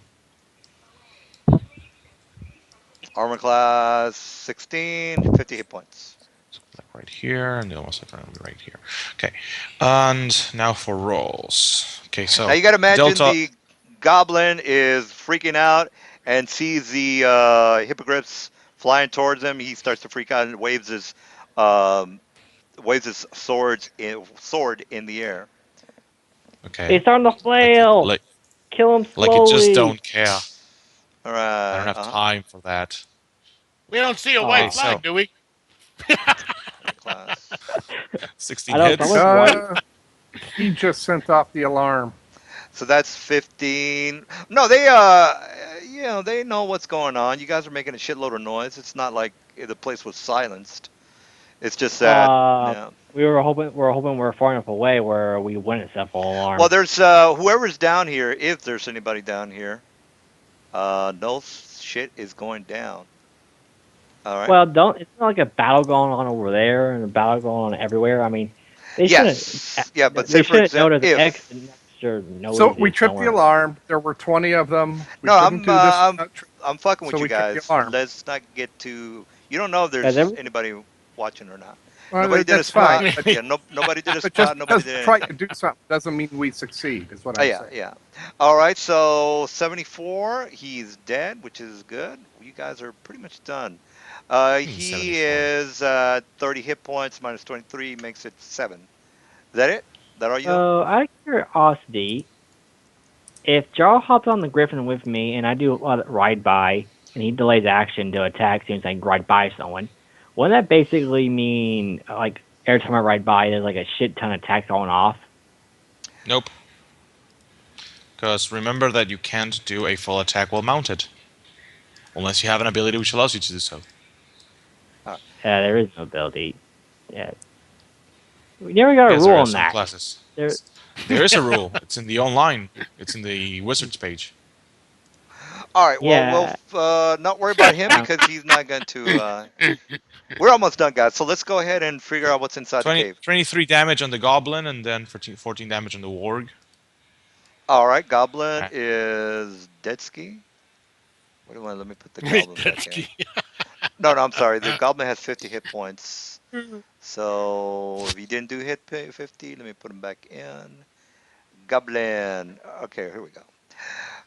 S3: Armor class 16, 50 hit points.
S1: Like right here, and the other one's gonna be right here. Okay, and now for rolls. Okay,
S3: Now
S1: so
S3: you got to imagine
S1: Delta.
S3: the goblin is freaking out and sees the hippogriffs flying towards him. He starts to freak out and waves his um, waves his sword in the air.
S2: He's
S1: Okay.
S2: starting to
S1: Like it,
S2: flail.
S1: like
S2: Kill him
S1: like you just
S2: slowly.
S1: don't care.
S3: All
S1: I don't
S3: right.
S1: have time for that.
S5: We don't see a white
S1: Okay,
S2: Aw.
S5: flag,
S1: so
S5: do we?
S3: Twenty class.
S1: 16
S2: I know
S1: hits.
S2: someone's white.
S4: He just sent off the alarm.
S3: So that's 15. No, they they know what's going on. You guys are making a shitload of noise. It's not like the place was silenced. It's just that,
S2: Uh,
S3: yeah.
S2: we were hoping we're far enough away where we wouldn't set full
S3: Well,
S2: alarm.
S3: there's whoever's down here, if there's anybody down here, no shit is going down. All right.
S2: Well, don't. It's not like a battle going on over there and a battle going on everywhere. I mean, they shouldn't.
S3: Yes. Yeah, but say
S2: They
S3: for
S2: shouldn't know
S3: example,
S2: there's an
S3: if
S2: extra
S4: So
S2: noise
S4: we
S2: is
S4: tripped the
S2: somewhere.
S4: alarm. There were 20 of them. We
S3: no,
S4: couldn't do this
S3: I'm
S4: without
S3: I'm fucking
S4: so
S3: with you
S4: we tripped the
S3: guys.
S4: alarm.
S3: Let's not get too. You don't know if
S2: Because
S3: there's
S2: every
S3: anybody watching or not.
S4: Well,
S3: Nobody did a
S4: that's fine.
S3: spot.
S4: But
S3: Yeah, no, nobody did a
S4: just
S3: spot. Nobody
S4: because
S3: did
S4: we try to
S3: anything.
S4: do something doesn't mean we succeed, is what
S3: Oh
S4: I'm
S3: yeah,
S4: saying.
S3: yeah. All right, so 74, he's dead, which is good. You guys are pretty much done. He
S1: 74.
S3: is 30 hit points minus 23 makes it 7. Is that it? That all you got?
S2: so, out of curiosity, if Jarl hops on the Griffin with me and I do a lot of ride by, and he delays action to attack as soon as I ride by someone, wouldn't that basically mean like every time I ride by, there's like a shit ton of attacks going off?
S1: Nope. Because remember that you can't do a full attack while mounted. Unless you have an ability which allows you to do so.
S3: All right.
S2: There is no ability. Yeah, we never got a
S1: Yes,
S2: rule
S1: there are
S2: on
S1: some
S2: that.
S1: classes.
S2: There,
S1: There is a rule. It's in the online. It's in the wizards page.
S3: All right. Well, we'll
S2: yeah.
S3: not worry about him
S2: Um,
S3: because he's not going to. We're almost done, guys. So let's go ahead and figure out what's inside the
S1: 20,
S3: cave.
S1: 23 damage on the goblin and then 14 damage on the warg.
S3: All right. Goblin
S1: Uh,
S3: is dead ski. What do you want? Let me put the goblin
S5: Jet
S3: back
S5: ski.
S3: in. No, no, I'm sorry. The goblin has 50 hit points. So if you didn't do 50, let me put him back in. Goblin. Okay, here we go.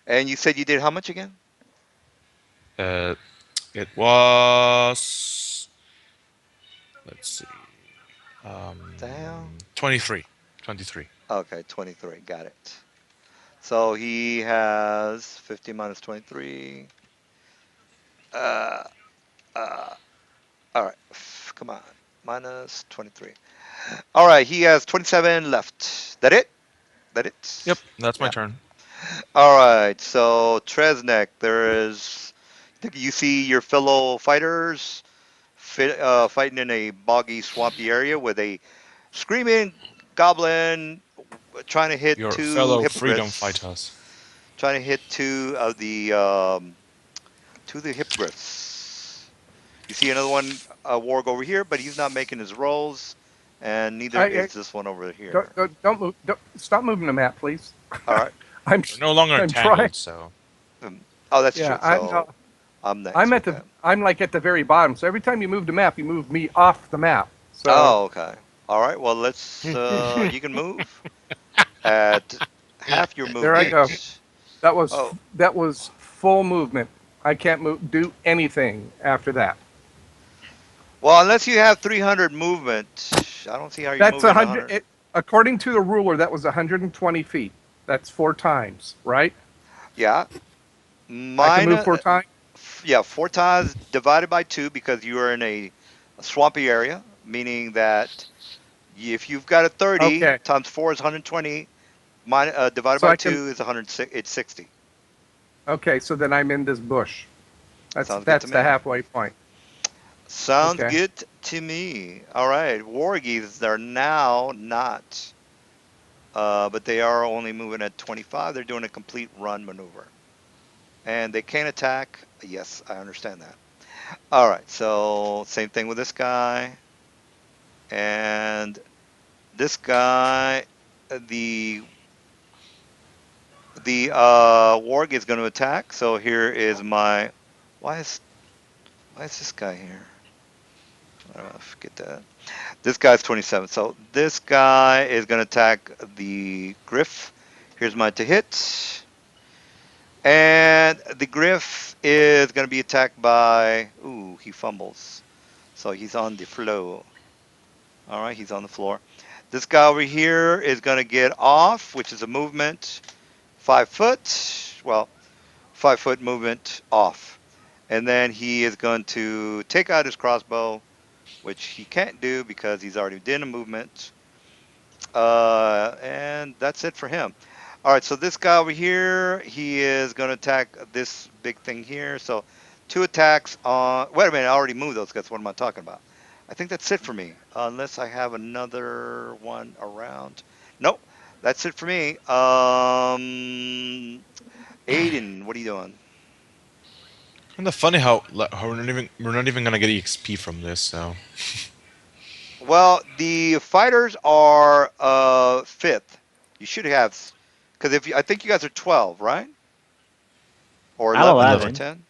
S3: And you said you did how much again?
S1: uh, it was. Let's see.
S3: The hell?
S1: 23. 23.
S3: Okay, 23. Got it. So he has 50 minus 23. Uh, uh, all right. Come on. Minus 23. All right, he has 27 left. That it? That
S1: Yep,
S3: it?
S1: that's my
S3: Yeah.
S1: turn.
S3: All right, so Tresnek, there is. You see your fellow fighters fighting in a boggy, swampy area with a screaming goblin trying to hit
S1: Your
S3: two
S1: fellow freedom
S3: hippogriffs.
S1: fighters.
S3: Trying to hit two of the hippogriffs. You see another one, a warg over here, but he's not making his rolls, and neither
S4: I
S3: is this one over
S4: don't,
S3: here.
S4: don't move. Don't, stop moving the map, please.
S3: All right.
S4: I'm
S1: We're no longer
S4: I'm trying.
S1: entangled, so.
S3: Oh, that's
S4: Yeah,
S3: true. So I'm next. Okay.
S4: I'm like at the very bottom. So every time you move the map, you move me off the map. So
S3: Oh, okay. All right. Well, let's. You can move at half your
S4: there I go.
S3: movement. Oh,
S4: That was full movement. I can't do anything after that.
S3: well, unless you have 300 movement, I don't see how you're
S4: That's
S3: moving 100.
S4: according to the ruler, that was 120 feet. That's 4 times, right?
S3: Yeah.
S4: I can move
S3: Minus.
S4: 4 times.
S3: Yeah, 4 times divided by two because you are in a swampy area, meaning that if you've got a 30
S4: Okay,
S3: times 4 is 120, divided
S4: so
S3: by
S4: I can.
S3: 2 is 106. It's 60.
S4: Okay, so then I'm in this bush.
S3: Sounds good to
S4: That's the
S3: me.
S4: halfway point.
S3: Sounds
S4: Okay.
S3: good to me. All right, wargies are now not, but they are only moving at 25. They're doing a complete run maneuver, and they can't attack. Yes, I understand that. All right, so same thing with this guy and this guy. The warg is going to attack. So here is my. Why is why is this guy here? Forget that. This guy's 27. So this guy is going to attack the Griff. Here's my to hit. And the Griff is going to be attacked by. Ooh, he fumbles. So he's on the flow. All right, he's on the floor. This guy over here is going to get off, which is a movement 5 foot. Well, 5 foot movement off. And then he is going to take out his crossbow, which he can't do because he's already done a movement. And that's it for him. All right, so this guy over here, he is going to attack this big thing here. So 2 attacks on. Wait a minute, I already moved those guys. What am I talking about? I think that's it for me, unless I have another one around. Nope, that's it for me. Aiden, what are you doing?
S1: Kind of funny how we're not even gonna get EXP from this. So
S3: Well, the fighters are fifth. You should have, because if you, I think you guys are 12, right? Or
S2: I'm
S3: 11 or
S2: 11.
S1: 11.
S3: 10?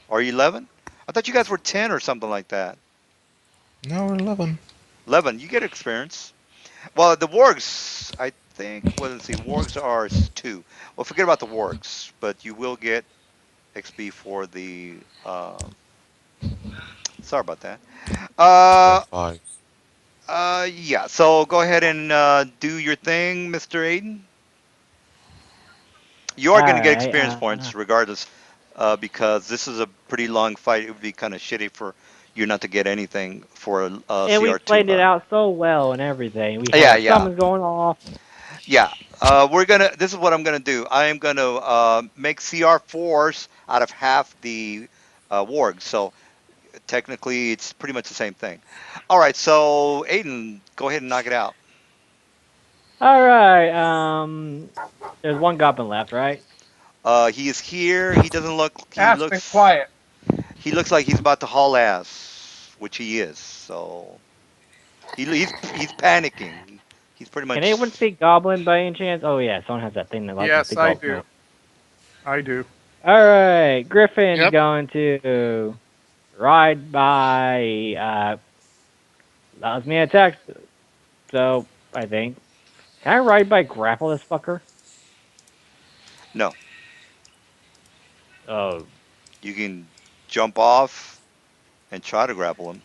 S3: Or 11? I thought you guys were 10 or something like that.
S1: No, we're 11.
S3: 11, you get experience. Well, the wargs, I think, well, let's see, wargs are 2. Well, forget about the wargs, but you will get XP for the. Sorry about that.
S1: We're
S3: Uh,
S1: 5.
S3: yeah. So go ahead and do your thing, Mr. Aiden. You are going to get
S2: Alright,
S3: experience points regardless, because this is a pretty long fight. It would be kind of shitty for you not to get anything for a
S2: and we
S3: CR2
S2: played it
S3: run.
S2: out so well and everything. We had
S3: Yeah,
S2: our
S3: yeah,
S2: summons going off.
S3: yeah. We're gonna. This is what I'm gonna do. I am gonna make CR4s out of half the wargs. So technically, it's pretty much the same thing. All right. So Aiden, go ahead and knock it out.
S2: Alright, there's one goblin left, right?
S3: He is here. He doesn't look. He
S4: Aspen,
S3: looks.
S4: quiet.
S3: He looks like he's about to haul ass, which he is. So he's panicking. He's pretty
S2: Can
S3: much.
S2: anyone speak goblin by any chance? Oh yeah, someone has that thing that lets them
S4: Yes,
S2: speak
S4: I
S2: all
S4: do.
S2: no.
S4: I do.
S2: Alright, Griffin's
S5: Yep.
S2: going to ride by allows me to attack, so I think. Can I ride by grapple this fucker?
S3: No,
S2: Oh,
S3: you can jump off and try to grapple him.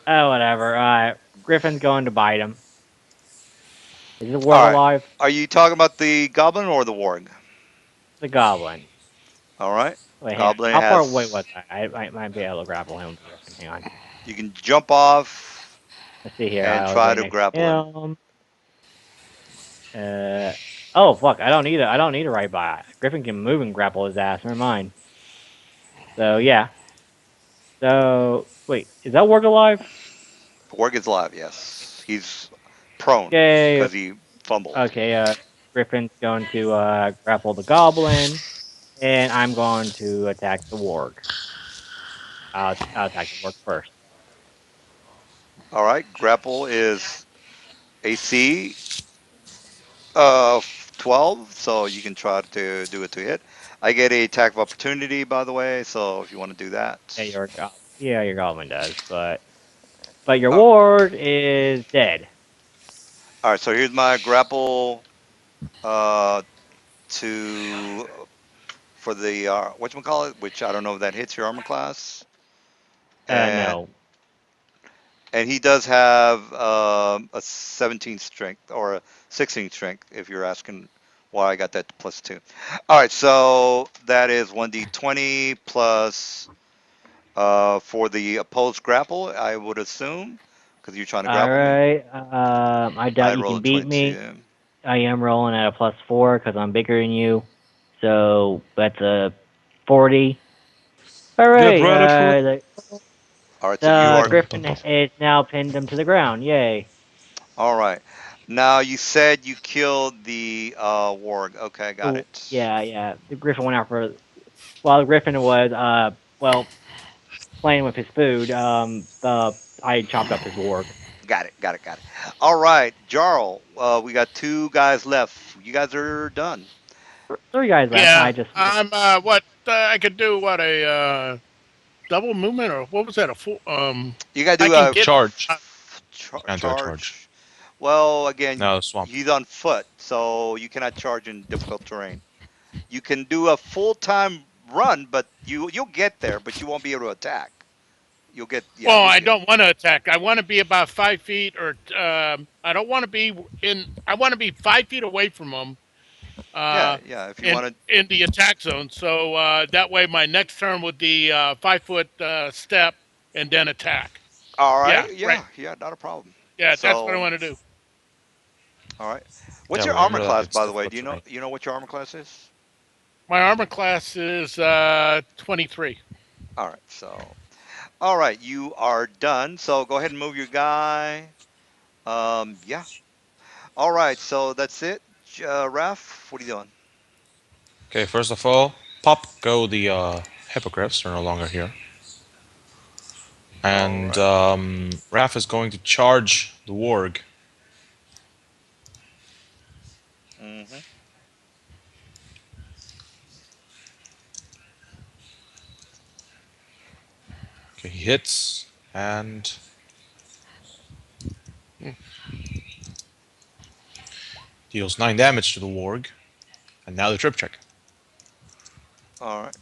S2: oh whatever. Griffin's going to bite him. Is the
S3: All
S2: warg
S3: right.
S2: alive?
S3: Are you talking about the goblin or the warg?
S2: The goblin.
S3: All right.
S2: Wait, hang on.
S3: Goblin
S2: How far away was
S3: has.
S2: I might be able to grapple him with Griffin. Hang on.
S3: You can jump off
S2: Let's see here.
S3: and
S2: I was
S3: try
S2: right
S3: to
S2: next to
S3: grapple him.
S2: him. Uh oh fuck! I don't need to ride by. Griffin can move and grapple his ass. Never mind. So yeah. So wait, is that warg alive?
S3: Warg is alive. Yes, he's prone
S2: Okay.
S3: because he fumbled.
S2: Okay. Griffin's going to grapple the goblin, and I'm going to attack the warg. I'll attack the warg first.
S3: All right. Grapple is AC 12, so you can try to do it to hit. I get a attack of opportunity, by the way, so if you want to do
S2: Yeah,
S3: that.
S2: your goblin does, but your
S3: Uh,
S2: ward is dead.
S3: all right. So here's my grapple uh, to for the whatchamacallit, which I don't know if that hits your armor class. And
S2: No.
S3: and he does have a 17 strength or a 16 strength if you're asking why I got that +2. All right, so that is 1d20 plus for the opposed grapple, I would assume, because you're trying to
S2: All
S3: grapple me.
S2: right. I
S3: I
S2: doubt you
S3: roll
S2: can
S3: a
S2: beat me.
S3: 22.
S2: I am rolling at a +4 because I'm bigger than you. So that's a 40. All
S1: Get
S2: right.
S1: ready for
S3: All right, so you
S2: The
S3: are
S1: dum
S2: Griffin
S1: dum dum.
S2: is now pinned him to the ground. Yay.
S3: all right. Now you said you killed the warg. Okay, got
S2: Oh,
S3: it.
S2: yeah, yeah. The Griffin went out for. While the Griffin was well playing with his food. The I chopped up his warg.
S3: Got it, got it, got it. All right, Jarl, we got 2 guys left. You guys are done.
S2: 3 guys left. I
S5: Yeah.
S2: just
S5: I'm what I could do what a double movement or what was that a full
S3: You gotta
S5: I
S3: do
S5: can
S3: a
S5: get
S1: Charge. Can't do a charge.
S3: charge. Well, again,
S1: No, swamp.
S3: he's on foot, so you cannot charge in difficult terrain. You can do a full time run, but you'll get there, but you won't be able to attack. You'll get, yeah,
S5: Well,
S3: you'll
S5: I
S3: get.
S5: don't want to attack. I want to be about 5 feet, or I don't want to be in. I want to be 5 feet away from them,
S3: Yeah,
S5: uh,
S3: yeah. If you
S5: in
S3: want to.
S5: in the attack zone. So that way, my next turn would be 5 foot step and then attack.
S3: All
S5: Yeah,
S3: right.
S5: right.
S3: Yeah, yeah. Not a problem.
S5: Yeah, that's what I
S3: So,
S5: want to do.
S3: all right.
S1: Yeah,
S3: What's your armor
S1: remember that
S3: class,
S1: it's
S3: by the way?
S1: difficult
S3: Do you know?
S1: terrain.
S3: You know what your armor class is?
S5: My armor class is 23.
S3: All right. So, all right. You are done. So go ahead and move your guy. Yeah. All right. So that's it. Raf, what are you doing?
S1: Okay, first of all, pop go the hippogriffs. They're no longer here.
S3: All
S1: And
S3: right.
S1: Raph is going to charge the warg.
S3: Mm-hmm.
S1: Okay, he hits and deals 9 damage to the warg. And now the trip check.
S3: All right.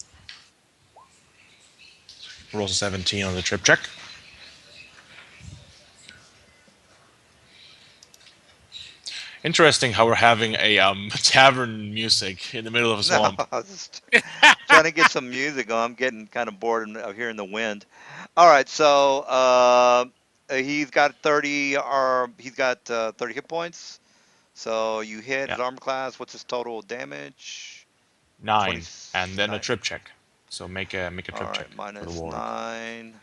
S1: Rolls a 17 on the trip check. Interesting how we're having a tavern music in the middle of a
S3: No,
S1: swamp.
S3: I was just trying to get some music on. I'm getting kind of bored of hearing the wind. All right, so he's got 30, or he's got 30 hit points. So you hit
S1: Yeah,
S3: his armor class. What's his total damage?
S1: 9, and then a
S3: 29.
S1: trip check. So make a
S3: All
S1: trip
S3: right,
S1: check for the
S3: minus
S1: warg.
S3: 9.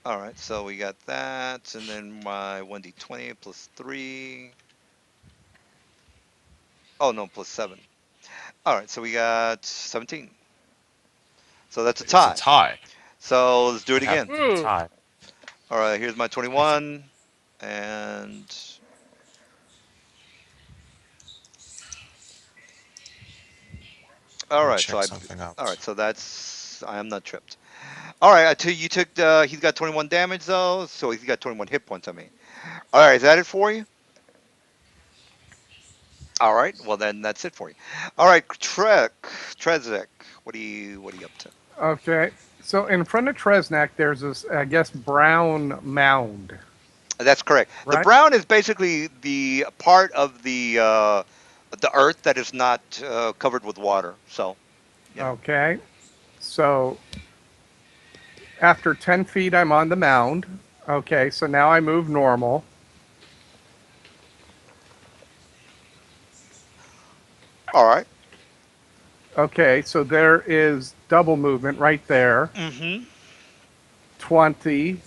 S3: All right, so we got that, and then my 1d20 plus 3. Oh no, plus 7. All right, so we got 17. So that's a
S1: It's a
S3: tie.
S1: tie.
S3: So let's do it
S1: What
S3: again.
S1: happened to the
S5: Ooh,
S1: tie?
S3: All right, here's my
S1: I think.
S3: 21, and all
S1: Let me
S3: right, so
S1: check
S3: I,
S1: something
S3: all
S1: out.
S3: right, so that's I am not tripped. All right, you took he's got 21 damage though, so he's got 21 hit points. I mean, all right, is that it for you? All right, well then that's it for you. All right, Trezek, what are you up to?
S4: Okay. So in front of Tresnak, there's this, I guess, brown mound,
S3: That's correct. The
S4: right?
S3: brown is basically the part of the earth that is not covered with water. So you know.
S4: Okay. So after 10 feet, I'm on the mound. Okay. So now I move normal.
S3: All right.
S4: Okay. So there is double movement right there.
S3: Mm-hmm.
S4: 20.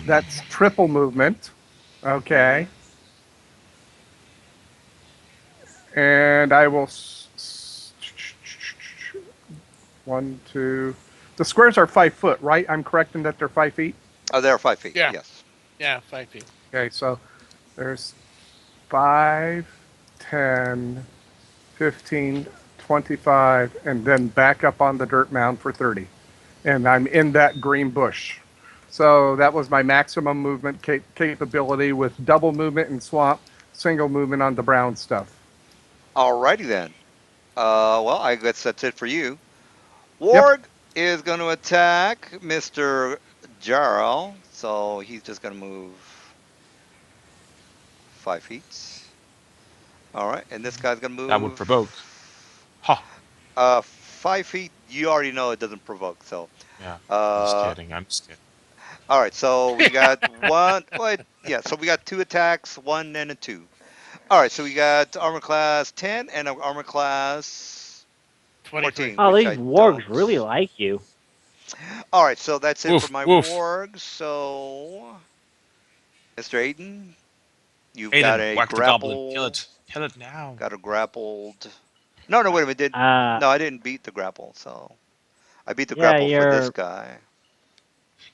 S4: That's triple movement.
S3: Mm-hmm.
S4: Okay. And I will. One, two. The squares are 5 foot, right? I'm correct in that they're 5 feet.
S3: Oh, they're 5 feet.
S5: yeah,
S3: Yes.
S5: yeah, 5 feet.
S4: Okay, so there's 5, 10, 15, 25, and then back up on the dirt mound for 30. And I'm in that green bush. So that was my maximum movement capability with double movement in swamp, single movement on the brown stuff.
S3: Alrighty then. Well, I guess that's it for you.
S4: Yep.
S3: Warg is going to attack Mr. Jarl, so he's just going to move 5 feet. All right, and this guy's going to
S1: That would
S3: move
S1: provoke. Ha!
S3: 5 feet. You already know it doesn't provoke, so
S1: Yeah, I'm just
S3: uh,
S1: kidding. I'm just kidding.
S3: all right. So we got one. What? Yeah. So we got two attacks, one and a two. All right. So we got armor class 10 and an armor class
S5: 23.
S3: 14,
S2: Oh,
S3: which
S2: these
S3: I
S2: wargs really
S3: don't.
S2: like you.
S3: All right. So that's it for
S1: Woof,
S3: my
S1: woof.
S3: wargs. So, Mr. Aiden, you've got
S1: Aiden,
S3: a
S1: whack the goblin. Kill
S3: grapple.
S1: it. Kill it now.
S3: Got a grappled. No, no. Wait a minute. Did
S2: Uh,
S3: no? I didn't beat the grapple. So I beat the
S2: yeah,
S3: grapple for this
S2: you're
S3: guy.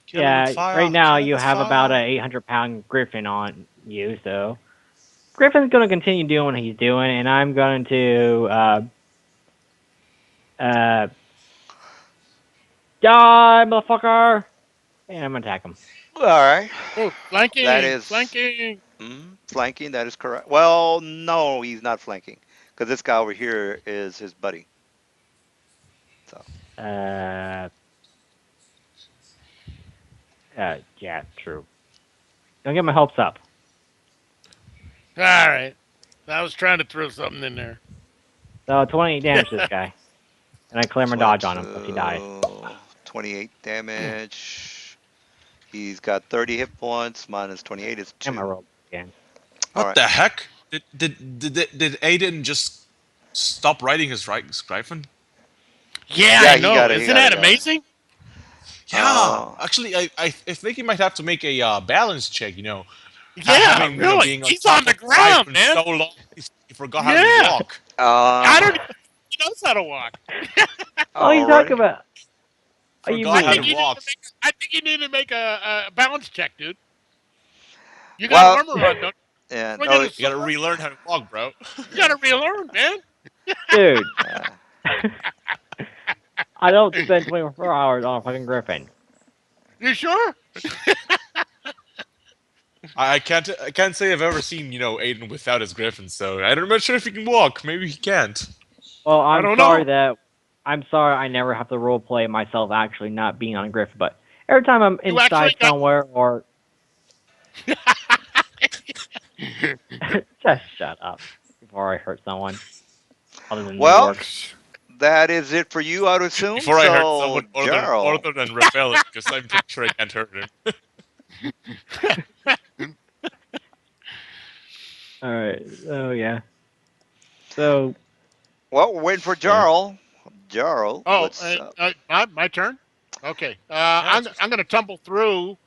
S1: Kill it with
S2: yeah. Right
S1: fire.
S2: now,
S1: Kill it
S2: you
S1: with
S2: have about a
S1: fire.
S2: 800-pound griffin on you, so Griffin's gonna continue doing what he's doing, and I'm going to uh die, motherfucker, and I'm gonna attack him.
S3: All right.
S5: Oh,
S3: That
S5: flanking,
S3: is
S5: flanking.
S3: flanking. That is correct. Well, no, he's not flanking because this guy over here is his buddy.
S2: Uh, yeah, true. Don't get my hopes up.
S5: All right. I was trying to throw something in there.
S2: So 28 damage to this guy, and I clear my dodge on him, so if he dies.
S3: 22, 28 damage. He's got 30 hit points. Minus 28 is
S2: And my
S3: 2.
S2: roll again.
S3: All
S1: What
S3: right.
S1: the heck? Did Aiden just stop riding his Gryphon?
S5: Yeah, I
S3: Yeah,
S5: know.
S3: he
S5: Isn't
S3: got it,
S5: that
S3: got it.
S5: amazing?
S1: Yeah,
S3: Uh,
S1: actually, I think he might have to make a balance check.
S5: Yeah,
S1: Having
S5: really.
S1: being on
S5: He's on
S1: top
S5: the
S1: of
S5: ground,
S1: Gryphon
S5: man.
S1: so long, he forgot how to
S5: Yeah.
S1: walk.
S5: I don't
S3: uh,
S5: even think he knows how to walk.
S2: Oh, you talking
S3: alrighty.
S2: about? What do you
S1: Forgot
S5: I
S1: how to
S5: think
S2: mean?
S5: you need
S1: walk.
S5: to make. I think you need to make a balance check, dude. You got
S3: Well,
S5: armor on, don't you?
S3: yeah,
S5: Swinging
S3: no,
S5: a
S1: You gotta
S5: sword.
S1: relearn how to walk, bro.
S5: You got
S3: yeah,
S5: to relearn, man.
S2: Dude,
S3: uh,
S2: I don't spend 24 hours on a fucking griffin.
S5: You sure?
S1: I can't say I've ever seen Aiden without his Griffin, so I'm not sure if he can walk. Maybe he can't.
S2: Well,
S5: I
S2: I'm
S5: don't
S2: sorry
S5: know.
S2: that I'm sorry I never have to roleplay myself actually not being on a griffin, but every time I'm
S5: You actually
S2: inside
S5: got.
S2: somewhere or just shut up before I hurt someone other than the
S3: well,
S2: orcs.
S3: that is it for you, I would assume.
S1: Before I hurt
S3: So,
S1: someone
S3: Gerald.
S1: other than repel it, because I'm pretty sure I can't hurt him.
S2: All right. Oh yeah. So
S3: Well, we're waiting for
S2: yeah.
S3: Jarl. Jarl,
S5: Oh,
S3: what's up?
S5: my turn. Okay.
S1: Yeah,
S5: I'm gonna tumble through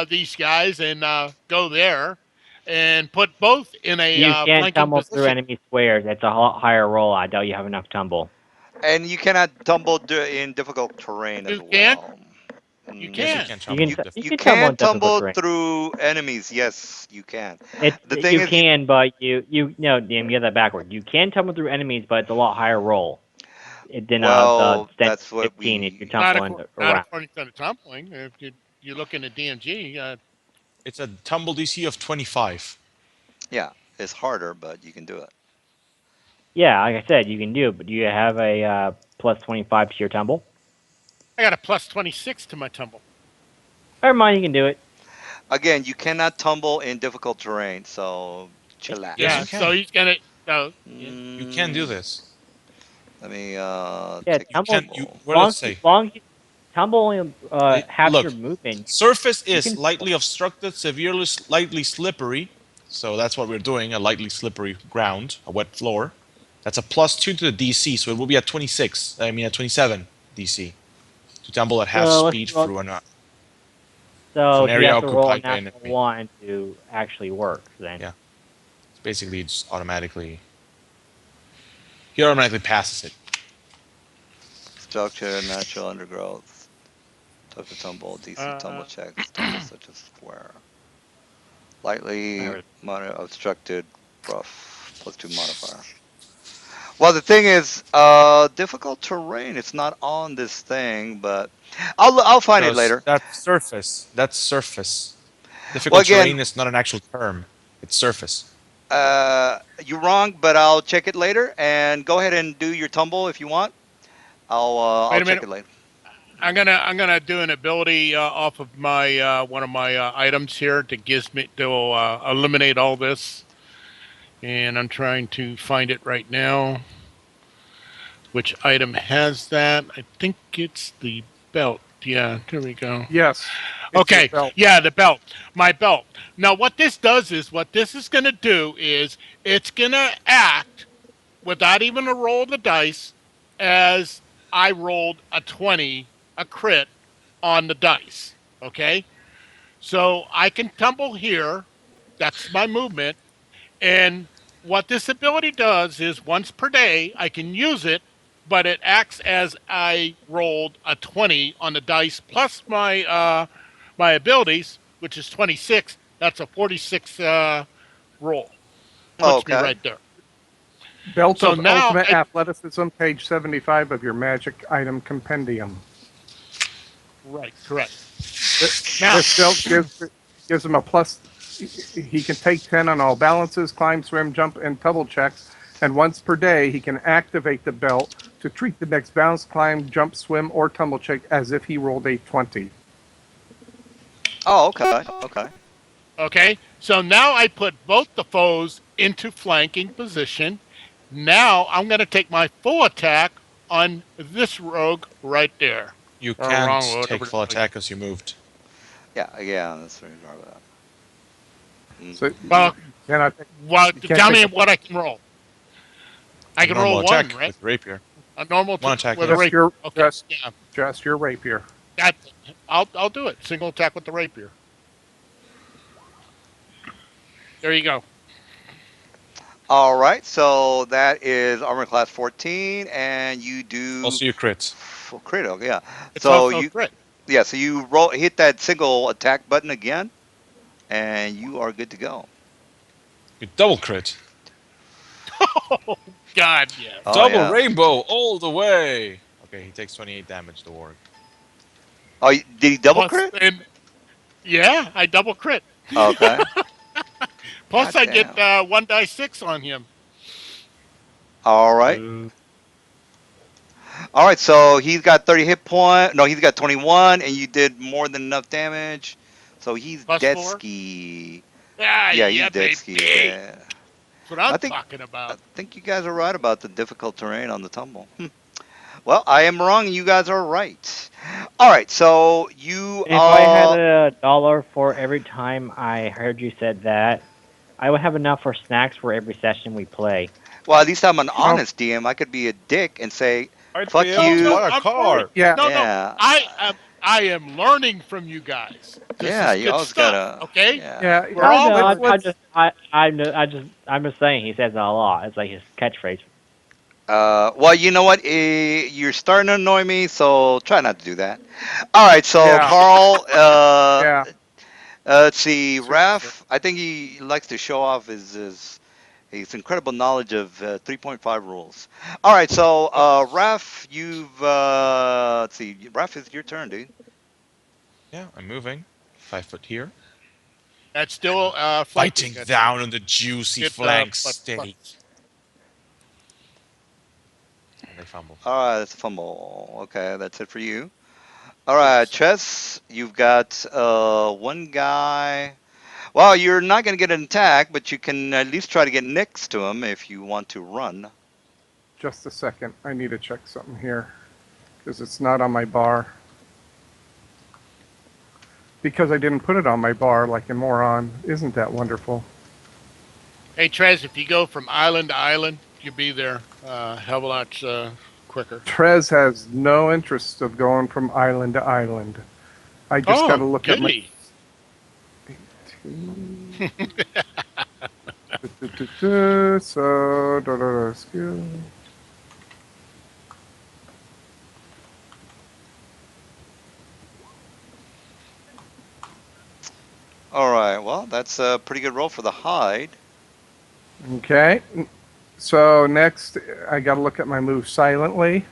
S5: these guys and go there and put both in a
S2: You can't
S5: flanking
S2: tumble through
S5: position.
S2: enemy squares. That's a lot higher roll. I doubt you have enough tumble.
S3: And you cannot tumble in difficult terrain as
S5: You can.
S3: well.
S5: You
S1: yes, you
S3: Mm,
S5: can.
S1: can
S2: You
S1: tumble.
S2: can
S3: you
S2: you
S3: you
S2: can tumble
S3: can
S2: in difficult
S3: tumble
S2: terrain.
S3: through enemies. Yes, you can.
S2: It's
S3: The thing
S2: you
S3: is, you
S2: can, but you no, damn, you get that backward. You can tumble through enemies, but it's a lot higher roll than the
S3: well,
S2: standard
S3: that's what
S2: 15 if you're
S3: we.
S2: tumbling
S5: Not
S2: around.
S5: according to the tumbling. If you look in the DMG,
S1: It's a tumble DC of 25.
S3: Yeah, it's harder, but you can do it.
S2: Yeah, like I said, you can do it, but do you have a plus 25 to your tumble?
S5: I got a plus 26 to my tumble.
S2: Never mind, you can do it.
S3: Again, you cannot tumble in difficult terrain, so
S1: Yes,
S5: Yeah,
S1: you
S3: chillax.
S5: so
S1: can.
S5: he's gonna. So yeah.
S1: You can do
S3: Mm,
S1: this.
S3: let me
S2: Yeah,
S3: take
S1: You
S3: the
S2: tumble.
S1: can. You.
S3: tumble.
S1: What does it say?
S2: Long tumble only half your
S1: Look,
S2: movement.
S1: surface
S2: You
S1: is
S2: can.
S1: lightly obstructed, severely lightly slippery. So that's what we're doing, a lightly slippery ground, a wet floor. That's a +2 to the DC, so it will be at 26. I mean, at 27 DC to tumble at half
S2: So let's
S1: speed
S2: roll.
S1: through through
S2: So
S1: an
S2: he
S1: area
S2: has to roll a
S1: occupied by an
S2: natural
S1: enemy.
S2: one to actually work. Then.
S1: Yeah, it's basically just automatically. He automatically passes it.
S3: Structure, natural undergrowth, type of tumble, DC tumble
S5: Uh,
S3: checks, tumble such as square. Lightly obstructed, rough, +2 modifier. Well, the thing is, difficult terrain. It's not on this thing, but I'll find it later.
S1: That's surface. That's surface.
S3: Well,
S1: Difficult
S3: again,
S1: terrain is not an actual term. It's surface.
S3: you're wrong, but I'll check it later. And go ahead and do your tumble if you want. I'll
S5: wait a
S3: check
S5: minute.
S3: it later.
S5: I'm gonna do an ability off of my one of my items here to gives me to eliminate all this, and I'm trying to find it right now. Which item has that? I think it's the belt. Yeah, there we go.
S4: Yes, it's your
S5: Okay,
S4: belt.
S5: yeah, the belt. My belt. Now, what this does is, what this is going to do is, it's going to act without even a roll of the dice as I rolled a 20, a crit on the dice. Okay? So I can tumble here. That's my movement. And what this ability does is once per day, I can use it, but it acts as I rolled a 20 on the dice plus my abilities, which is 26. That's a 46 roll. Puts me
S3: Okay.
S5: right there.
S4: Belt
S5: So
S4: of
S5: now
S4: Ultimate
S5: I
S4: Athleticism, page 75 of your Magic Item Compendium.
S5: right, correct. Now,
S4: This belt gives him a plus. He can take 10 on all balances, climb, swim, jump, and tumble checks. And once per day, he can activate the belt to to treat the next bounce, climb, jump, swim, or tumble check as if he rolled a 20.
S3: Oh, okay, okay.
S5: Okay, so now I put both the foes into flanking position. Now I'm going to take my full attack on this rogue right there.
S1: You
S5: Or wrong,
S1: can't take
S5: whatever.
S1: full attack as you moved.
S3: Yeah, yeah, that's what you're talking about. Mm.
S4: So
S5: Well,
S4: you cannot take,
S5: well,
S4: you can't
S5: tell
S4: take
S5: me
S4: a,
S5: what I can roll. I
S1: A
S5: can roll
S1: normal
S5: one,
S1: attack
S5: right?
S1: with rapier.
S5: A normal
S1: One attack,
S5: with a
S1: yes.
S4: just
S5: rapier.
S4: your
S5: Okay,
S4: just
S5: yeah,
S4: just your rapier.
S5: that I'll do it. Single attack with the rapier. There you go.
S3: All right, so that is armor class 14, and you do
S1: Also, you crit.
S3: critical. Yeah.
S5: It's
S3: So
S5: also a
S3: you
S5: crit.
S3: yeah, so you roll hit that single attack button again, and you are good to go.
S1: You double crit.
S5: Oh God, yes.
S3: Oh
S1: Double
S3: yeah.
S1: rainbow all the way. Okay, he takes 28 damage, the warg.
S3: Oh, did he double
S5: Plus,
S3: crit?
S5: and yeah, I double crit.
S3: Okay.
S5: Plus,
S3: God
S5: I get
S3: damn.
S5: 1 die 6 on him.
S3: All right.
S2: Boo.
S3: All right. So he's got 30 hit point. No, he's got 21, and you did more than enough damage. So he's
S5: Plus
S3: dead
S5: 4.
S3: ski.
S5: Ah,
S3: Yeah, he's
S5: yeah,
S3: dead
S5: baby.
S3: ski. Yeah.
S5: That's what I'm
S3: I think
S5: talking
S3: I
S5: about.
S3: think you guys are right about the difficult terrain on the tumble. Well, I am wrong, and you guys are right. All right. So you
S2: If I had $1 for every time I heard you said that, I would have enough for snacks for every session we play.
S3: well, at least I'm an
S4: Oh
S3: honest DM. I could be a dick and say,
S1: I'd be
S3: "Fuck
S1: able
S5: No,
S1: to
S3: you."
S5: no,
S1: buy a
S5: I'm for it.
S1: car.
S4: yeah,
S5: No, no,
S3: Yeah.
S5: I am learning from you guys. This
S3: Yeah.
S5: is
S3: You
S5: good
S3: always
S5: stuff.
S3: gotta.
S5: Okay,
S3: Yeah.
S4: yeah.
S5: we're
S2: I
S5: all
S2: know.
S4: Let's
S5: learning.
S4: let's
S2: I'm just saying. He says that a lot. It's like his catchphrase.
S3: Well, you know what? You're starting to annoy me, so try not to do that. All right, so
S4: yeah
S3: Carl,
S4: yeah.
S3: let's see,
S4: Seriously.
S3: Raf. I think he likes to show off his incredible knowledge of 3.5 rules. All right, so
S5: Oh,
S3: Raf, you've let's see, Raf, it's your turn, dude.
S1: Yeah, I'm moving. 5 foot here.
S5: that's still flanking.
S1: Biting
S5: That's
S1: down on the juicy
S5: get
S1: flanks
S5: but
S1: steady.
S5: plus.
S1: And they fumble.
S3: All right, that's a fumble. Okay, that's it for you. All right,
S1: Oops.
S3: Chess, you've got one guy. Well, you're not going to get an attack, but you can at least try to get next to him if you want to run.
S4: Just a second. I need to check something here because it's not on my bar. Because I didn't put it on my bar like a moron. Isn't that wonderful?
S5: Hey, Trez, if you go from island to island, you'll be there hell of a lot quicker.
S4: Trez has no interest of going from island to island. I just got to
S5: Oh,
S4: look at my.
S5: goody.
S4: So, skill.
S3: All right, well, that's a pretty good roll for the hide.
S4: Okay. So next, I got to look at my move silently.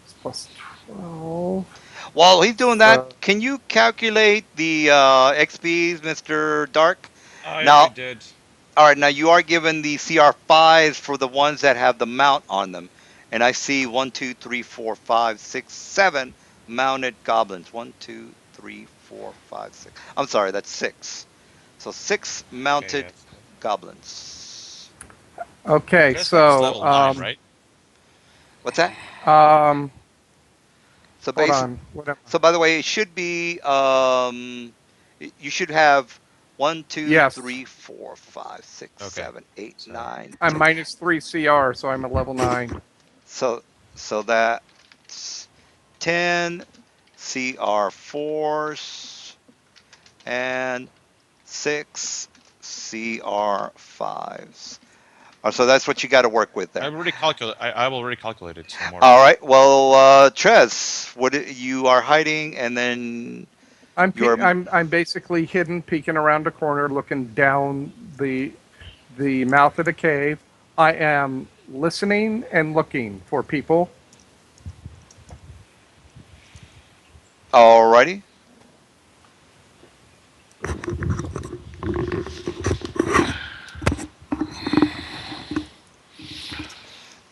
S4: It's plus 12.
S3: While he's doing that,
S4: So,
S3: can you calculate the XPs, Mr. Dark?
S1: I already
S3: Now,
S1: did.
S3: all right, now you are given the CR5s for the ones that have the mount on them. And I see 1, 2, 3, 4, 5, 6, 7 mounted goblins. 1, 2, 3, 4, 5, 6. I'm sorry, that's 6. So 6
S1: Okay,
S3: mounted
S1: yes.
S3: goblins.
S4: okay,
S1: Just like it's
S4: so
S1: level 9, right?
S3: What's that?
S4: um,
S3: So
S4: hold
S3: basic.
S4: on. What am
S3: So by the way, it should be you should have 1, 2,
S4: Yes,
S3: 3, 4, 5, 6,
S1: Okay.
S3: 7, 8,
S1: So
S3: 9,
S4: I'm
S3: 10.
S4: minus 3 CR, so I'm at level 9.
S3: So so that's 10 CR4s and 6 CR5s. So that's what you got to work with there.
S1: I've already calculated. I've already calculated some more.
S3: All right. Well, Trez, what you are hiding, and then you're
S4: I'm basically hidden, peeking around a corner, looking down the mouth of the cave. I am listening and looking for people.
S3: alrighty.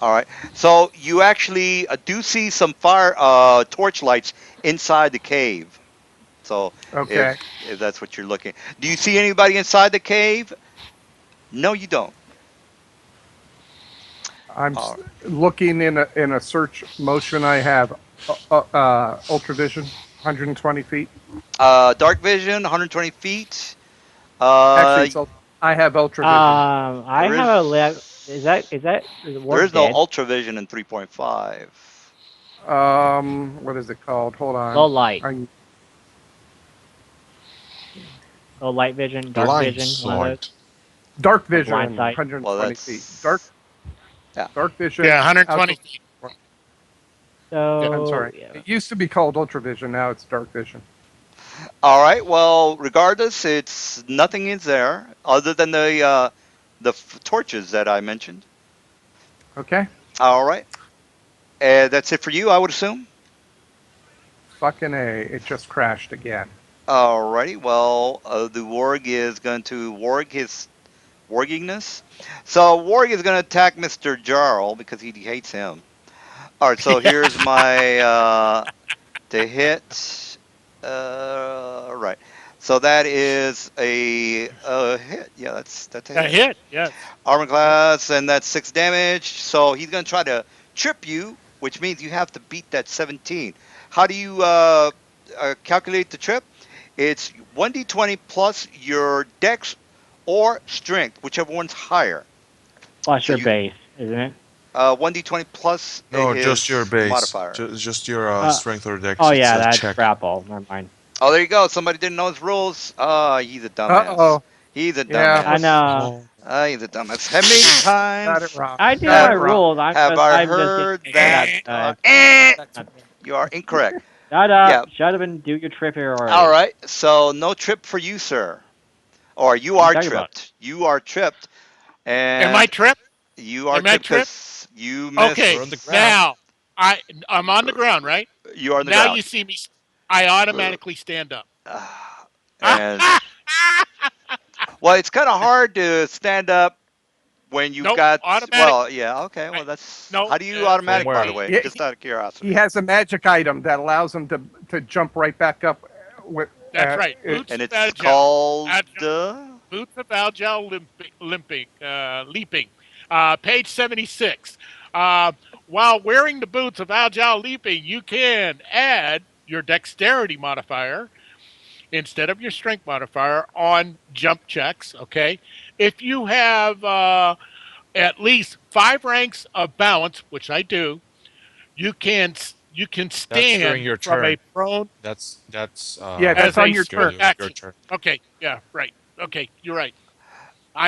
S3: All right. So you actually do see some fire torch lights inside the cave. So
S4: Okay.
S3: if that's what you're looking, do you see anybody inside the cave? No, you don't.
S4: I'm
S3: Uh,
S4: looking in a search motion. I have ultravision, 120 feet.
S3: dark vision, 120 feet.
S4: Actually,
S3: Uh,
S4: I have ultravision.
S2: I
S3: there
S2: have a
S3: is
S2: is the
S3: there
S2: word
S3: is no
S2: dead?
S3: ultra vision in 3.5.
S4: What is it called? Hold
S2: Low
S4: on.
S2: light,
S4: I,
S2: low light vision, dark
S1: Blind
S2: vision, one of those,
S1: sight.
S4: dark
S2: or blind
S4: vision,
S2: sight.
S3: Well,
S4: 120 feet.
S3: that's yeah.
S4: Dark
S5: Yeah,
S4: vision.
S5: 120 feet. Yeah.
S4: I'm
S2: So
S4: sorry.
S2: yeah.
S4: It used to be called ultravision. Now it's dark vision.
S3: All right. Well, regardless, it's nothing is there other than the torches that I mentioned.
S4: Okay.
S3: All right. And that's it for you, I would assume.
S4: Fucking a! It just crashed again.
S3: Alrighty, well, the warg is going to warg his wargingness. So warg is going to attack Mr. Jarl because he hates him. All right, so here's my to hit. Right. So that is a hit. Yeah, that's a
S5: A
S3: hit.
S5: hit, yes.
S3: Armor
S5: Yep.
S3: class, and that's 6 damage. So he's going to try to trip you, which means you have to beat that 17. How do you calculate the trip? It's 1d20 plus your dex or strength, whichever one's higher.
S2: Plus
S3: So
S2: your
S3: you
S2: base, isn't it?
S3: 1d20 plus
S1: No, just your
S3: his
S1: base.
S3: modifier.
S1: Just your
S2: Uh,
S1: strength or dex.
S2: oh
S1: It's
S2: yeah,
S1: a
S2: that's
S1: check.
S2: grapple. Never mind.
S3: Oh, there you go. Somebody didn't know his rules. He's a
S4: Uh
S3: dumbass.
S4: oh.
S3: He's a
S4: Yeah.
S2: I
S3: dumbass.
S2: know.
S1: Oh,
S3: He's a dumbass. How many
S4: Got it
S3: times
S4: wrong.
S2: I do know
S4: Got
S2: my
S3: have
S4: it wrong.
S2: rules.
S3: have I
S2: I'm just getting
S3: heard
S2: kicked
S3: that?
S2: out.
S3: Eh,
S2: Not-
S3: you are incorrect.
S2: Shut up!
S3: Yeah.
S2: Shut up and do your trip here
S3: All
S2: already.
S3: right. So no trip for you, sir. Or you
S2: What are you
S3: are
S2: talking about?
S3: tripped. You are tripped,
S5: Am I
S3: and
S5: tripped?
S3: you are
S5: Am I
S3: tripped
S5: tripped?
S3: because you
S5: Okay,
S1: you're on the
S3: miss.
S1: ground.
S5: now I'm on the ground, right?
S3: You are on the
S5: Now you
S3: ground.
S5: see me. I automatically stand up.
S3: And well, it's kind of hard to stand up when you've
S5: Nope,
S3: got.
S5: automatic.
S3: Well, yeah. Okay.
S5: I,
S3: Well, that's
S5: no,
S3: how do you
S1: From
S3: automatic? By
S1: where?
S3: the way,
S4: He,
S3: just out of
S4: he
S3: curiosity.
S4: has a magic item that allows him to jump right back up. With
S5: that's right. Boots
S3: And
S5: of
S3: it's
S5: agile.
S3: called.
S5: Agile. Boots of agile leaping. Page 76. Uh, while wearing the boots of agile leaping, you can add your dexterity modifier instead of your strength modifier on jump checks. Okay, if you have at least 5 ranks of balance, which I do, you can
S1: That's during
S5: stand
S1: your
S5: from a
S1: turn.
S5: prone
S1: That's
S4: Yeah, that's
S5: as a
S4: on your
S1: during
S4: turn.
S5: spurt
S1: your
S5: action.
S1: turn.
S5: Okay, yeah, right. Okay, you're right.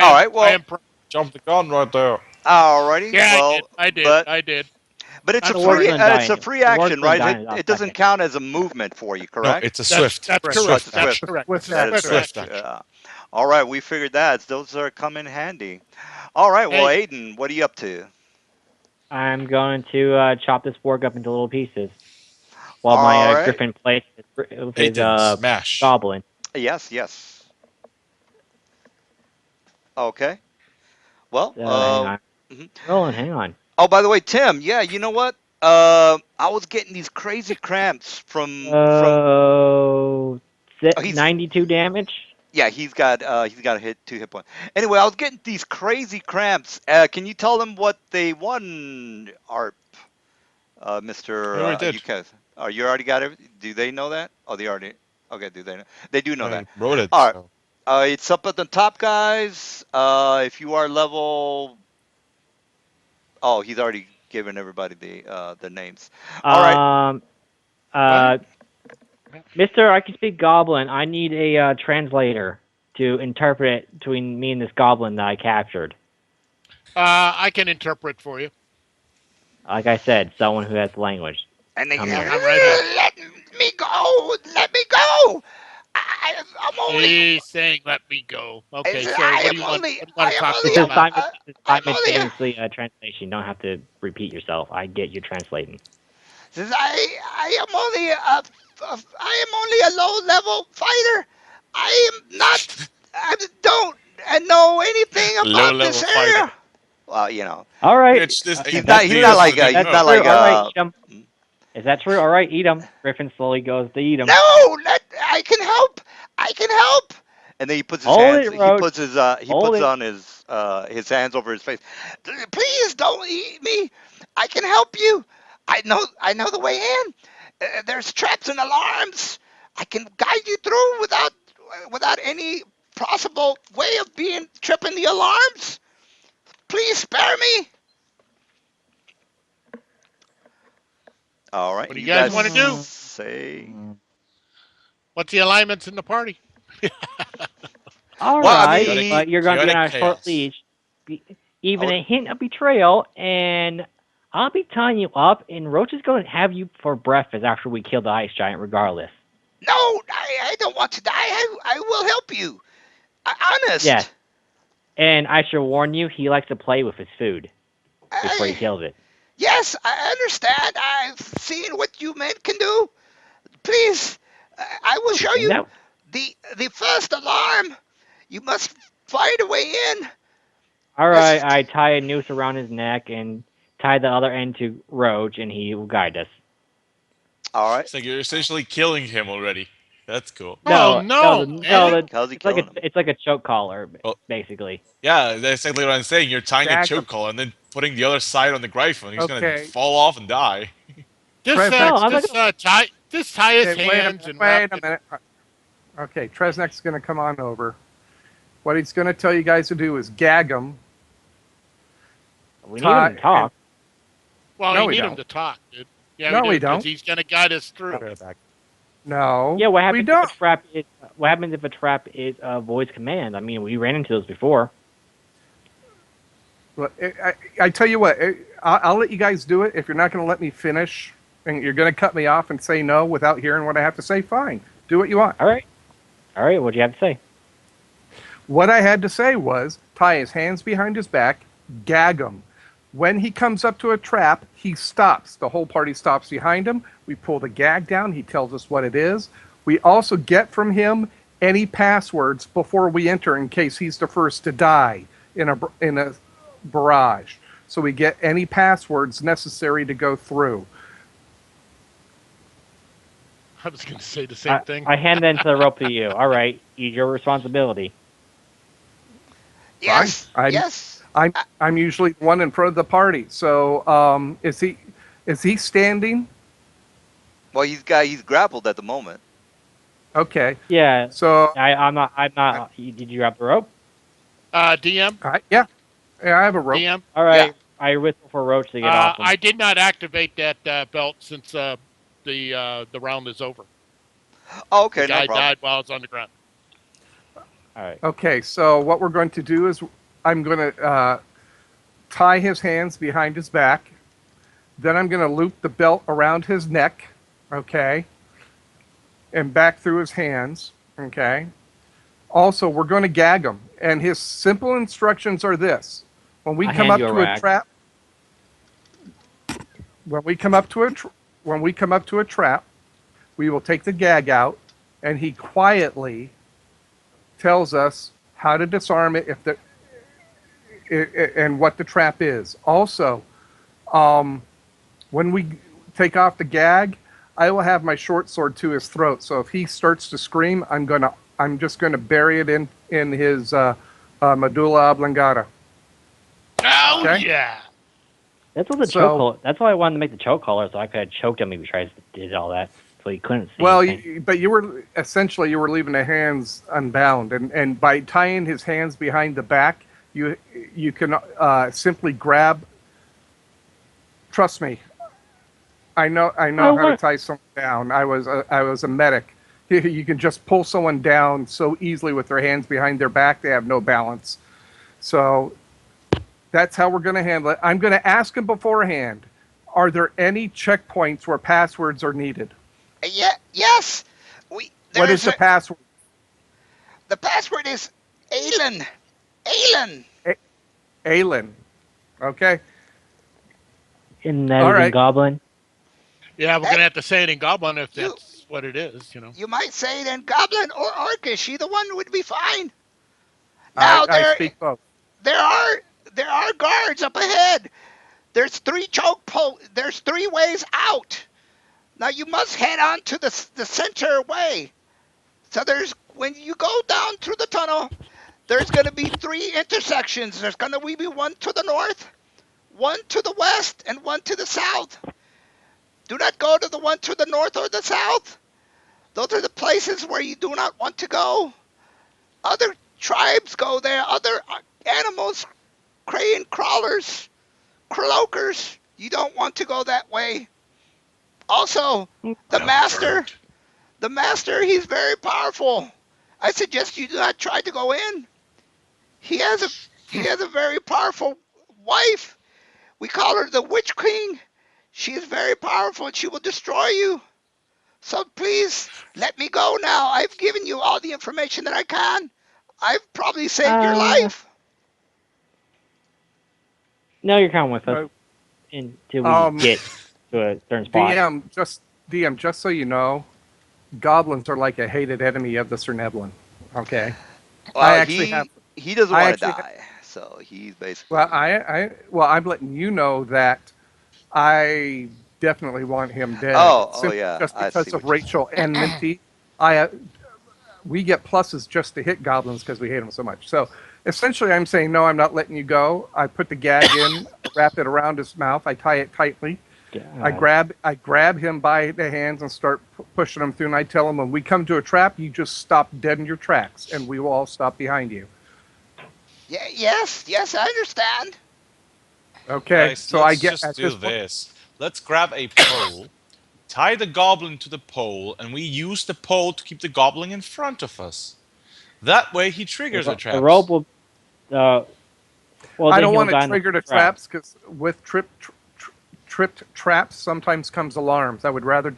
S3: All right.
S5: I
S3: Well.
S5: am prone.
S1: Jump the gun right there.
S3: Alrighty.
S5: Yeah, I did.
S3: Well,
S5: I did.
S3: but
S5: I did.
S3: it's a
S2: The
S5: That's
S2: warg's
S3: free.
S5: right.
S2: gonna
S3: It's
S2: die.
S3: a free
S2: The warg's
S3: action,
S2: gonna
S3: right?
S2: die
S3: It
S2: in about
S3: it
S2: a
S3: doesn't
S2: second.
S3: count as a movement for you,
S1: No,
S3: correct?
S1: it's a swift,
S5: That's
S3: Oh,
S5: correct.
S3: it's
S1: swift
S3: a
S5: That's
S3: swift.
S1: action.
S5: correct. It's
S4: With
S5: a
S3: That
S4: that,
S3: is
S5: swift
S1: Swift
S3: swift.
S5: action.
S1: action.
S3: All right, we figured that. Those are come in handy. All right, well,
S5: Hey,
S3: Aiden, what are you up to?
S2: I'm going to chop this warg up into little pieces while my
S3: All right.
S2: griffin plays with his
S1: Aiden, smash.
S2: goblin.
S3: Yes, yes. Okay. Well,
S2: So hang on,
S3: mhm.
S2: rolling. Hang on.
S3: Oh, by the way, Tim. Yeah, you know what? I was getting these crazy cramps from.
S2: Oh,
S3: Oh, he's
S2: 92 damage.
S3: yeah, he's got a hit 2 hit point. Anyway, I was getting these crazy cramps. Can you tell them what they won, Art?
S1: I
S3: Mr.
S1: already did.
S3: UK. Oh, you already got it. Do they know that? Oh, they already. Okay, do they know? They do know
S1: I
S3: that.
S1: wrote it,
S3: All right.
S1: so
S3: It's up at the top, guys. If you are level, oh, he's already given everybody the names. All right.
S2: Um,
S5: what?
S2: uh, Mister, I can speak Goblin. I need a translator to interpret between me and this goblin that I captured.
S5: I can interpret for you.
S2: Like I said, someone who has language.
S3: And they
S2: Come
S3: yell,
S2: here.
S5: I'm right here.
S3: let me go, let me go. I'm only,
S5: He's saying, "Let me go." Okay, so
S3: I am only,
S5: what do you want
S3: I
S5: to
S3: am
S5: talk to
S3: only
S2: This
S5: me
S3: a,
S2: is
S5: about?
S2: this is
S3: I'm only a,
S2: simultaneously translation. You don't have to repeat yourself. I get you translating.
S3: says I am only I am only a low level fighter. I am not. I don't know anything
S1: low
S3: about this
S1: level fighter.
S3: area. You know,
S2: All right.
S1: It's this
S2: If
S3: he's
S2: that's
S3: not.
S1: indeed
S3: He's
S2: true,
S3: not
S1: this is a
S3: like.
S1: big
S3: He's
S2: that's
S3: not
S1: no.
S3: like.
S2: true. All right, eat 'em.
S3: Mm.
S2: If that's true, all right, eat 'em. Griffin slowly goes to eat 'em.
S3: No, I can help. I can help. And then he puts his
S2: Hold
S3: hands.
S2: it, Roach.
S3: He
S2: Hold
S3: puts
S2: it.
S3: on his hands over his face. Please don't eat me. I can help you. I know the way in. There's traps and alarms. I can guide you through without any possible way of being tripping the alarms. Please spare me. All right,
S5: What do you
S3: you
S5: guys
S3: guys
S5: want to do?
S3: say.
S5: What's the alignments in the party?
S2: All
S3: Well, I
S2: right,
S1: Chaotic,
S3: mean,
S2: but you're going to be on
S1: chaotic
S2: a short
S1: chaos.
S2: leash. Even
S3: oh,
S2: a hint of betrayal, and I'll be tying you up, and Roach is going to have you for breakfast after we kill the ice giant, regardless.
S3: no, I don't want to die. I will help you.
S2: Yes,
S3: Honest.
S2: and I should warn you, he likes to play with his food before he
S3: I,
S2: kills it.
S3: yes, I understand. I've seen what you men can do. Please, I will show
S2: And
S3: you
S2: that,
S3: the first alarm. You must find a way in.
S2: all right,
S3: Must.
S2: I tie a noose around his neck and tie the other end to Roach, and he will guide us.
S3: All right.
S1: It's like you're essentially killing him already. That's cool.
S5: Oh
S2: No, no,
S5: no,
S3: How's
S2: no,
S3: he?
S5: man!
S3: How's he
S2: it's like
S3: killing him?
S2: a choke collar,
S1: Well,
S2: basically.
S1: yeah, that's exactly what I'm saying. You're tying a
S4: Gag 'em.
S1: choke collar and then putting the other side on the Gryphon. He's gonna
S4: Okay.
S1: fall off and die.
S2: No, I'm not.
S5: Just tie his
S4: Okay, wait a
S5: hands
S4: minute.
S5: and wrap
S4: Wait a
S5: it.
S4: minute. Okay, Tresnek's going to come on over. What he's going to tell you guys to do is gag him,
S2: We need him
S4: tie,
S2: to
S4: and
S2: talk.
S5: Well,
S4: no,
S5: you
S4: we
S5: need him
S4: don't.
S5: to talk, dude. Yeah, we
S4: No,
S5: do,
S4: we
S5: because
S4: don't.
S5: he's gonna guide us through.
S4: No,
S2: Yeah, what
S4: we
S2: happens if a
S4: don't.
S2: trap is? What happens if a trap is a voice command? I mean, we ran into those before.
S4: Look, I tell you what, I'll let you guys do it. If you're not going to let me finish and you're going to cut me off and say no without hearing what I have to say, fine. Do what you want.
S2: All right. What do you have to say?
S4: What I had to say was tie his hands behind his back, gag him. When he comes up to a trap, he stops. The whole party stops behind him. We pull the gag down. He tells us what it is. We also get from him any passwords before we enter in case he's the first to die in a barrage. So we get any passwords necessary to go through.
S5: I was gonna say the same thing.
S2: I hand then to the rope to you. All right, use your responsibility.
S4: Fine.
S3: Yes. Yes.
S4: I'm usually the one in front of the party. So is he standing?
S3: Well, he's grappled at the moment.
S4: Okay.
S2: Yeah,
S4: So
S2: I'm not. I'm not. Did you grab the rope?
S5: DM,
S4: yeah, I have a rope.
S5: DM.
S2: All
S3: Yeah.
S2: right. I whistle for Roach to get off him.
S5: I did not activate that belt since the round is over.
S3: Oh,
S5: The
S3: okay, no
S5: guy
S3: problem.
S5: died while I was on the ground.
S2: All right.
S4: Okay, so what we're going to do is I'm going to tie his hands behind his back. Then I'm going to loop the belt around his neck, okay, and back through his hands, okay. Also, we're going to gag him, and his simple instructions are this: when we
S2: I
S4: come
S2: hand
S4: up
S2: you a
S4: to a
S2: rag.
S4: trap, when we come up to when we come up to a trap, we will take the gag out, and he quietly tells us how to disarm it if the and what the trap is. Also, when we take off the gag, I will have my short sword to his throat. So if he starts to scream, I'm just gonna bury it in his medulla oblongata.
S5: Oh
S4: Okay.
S5: yeah.
S2: That's what the choke
S4: So
S2: collar. That's why I wanted to make the choke collar so I could have choked him if he tries to did all that, so he couldn't see
S4: well,
S2: anything.
S4: but you were essentially leaving the hands unbound, and by tying his hands behind the back, you can simply grab. Trust me, I know
S2: I
S4: how to
S2: want.
S4: tie someone down. I was a medic. You can just pull someone down so easily with their hands behind their back. They have no balance. So that's how we're going to handle it. I'm going to ask them beforehand. Are there any checkpoints where passwords are needed?
S3: Yeah. Yes.
S4: What is the password?
S3: The password is Alan. Alan.
S4: Aylin. Okay.
S2: And that
S4: All
S2: is in
S4: right.
S2: Goblin.
S5: Yeah, we're
S3: Hey,
S5: gonna have to say it in Goblin if
S3: you
S5: that's what it is. You know.
S3: you might say it in Goblin or Orcish. Either one would be fine.
S4: I,
S3: Now
S4: I speak both.
S3: there are there are guards up ahead. There's there's 3 ways out. Now you must head on to the center way. So there's when you go down through the tunnel, there's going to be 3 intersections. There's going to be one to the north, one to the west, and one to the south. Do not go to the one to the north or the south. Those are the places where you do not want to go. Other tribes go there, other animals, crane crawlers, croakers. You don't want to go that way. Also, the master,
S1: Confirmed.
S3: the master, he's very powerful. I suggest you do not try to go in. He has a very powerful wife. We call her the Witch Queen. She is very powerful and she will destroy you. So please let me go now. I've given you all the information that I can. I've probably saved your
S2: Uh,
S3: life.
S2: no, you're coming with us
S4: Uh,
S2: until we
S4: Um,
S2: get to a certain spot.
S4: DM, just so you know, goblins are like a hated enemy of the Cernevlin. Okay, I
S3: Well,
S4: actually have.
S3: he doesn't
S4: I
S3: want to
S4: actually.
S3: die, so he's basically.
S4: Well, I'm letting you know that I definitely want him dead,
S3: Oh
S4: simply
S3: yeah,
S4: just
S3: I see
S4: because of
S3: what you're
S4: racial enmity. I We get pluses just to hit goblins because we hate them so much. So essentially, I'm saying no, I'm not letting you go. I put the gag in, wrap it around his mouth, I tie it tightly.
S2: God.
S4: I grab him by the hands and start pushing him through. And I tell him, when we come to a trap, you just stop dead in your tracks, and we will all stop behind you.
S3: Yeah, yes, I understand.
S4: Okay,
S1: Guys,
S4: so I
S1: let's
S4: get
S1: just
S4: at
S1: do
S4: this point.
S1: this. Let's grab a pole, tie the goblin to the pole, and we use the pole to keep the goblin in front of us. That way he triggers the
S2: The rope
S1: traps.
S2: will. Uh, well,
S4: I
S2: then
S4: don't
S2: he'll
S4: want to
S2: die in the
S4: trigger the
S2: trap.
S4: traps because with tripped traps sometimes comes alarms. I would rather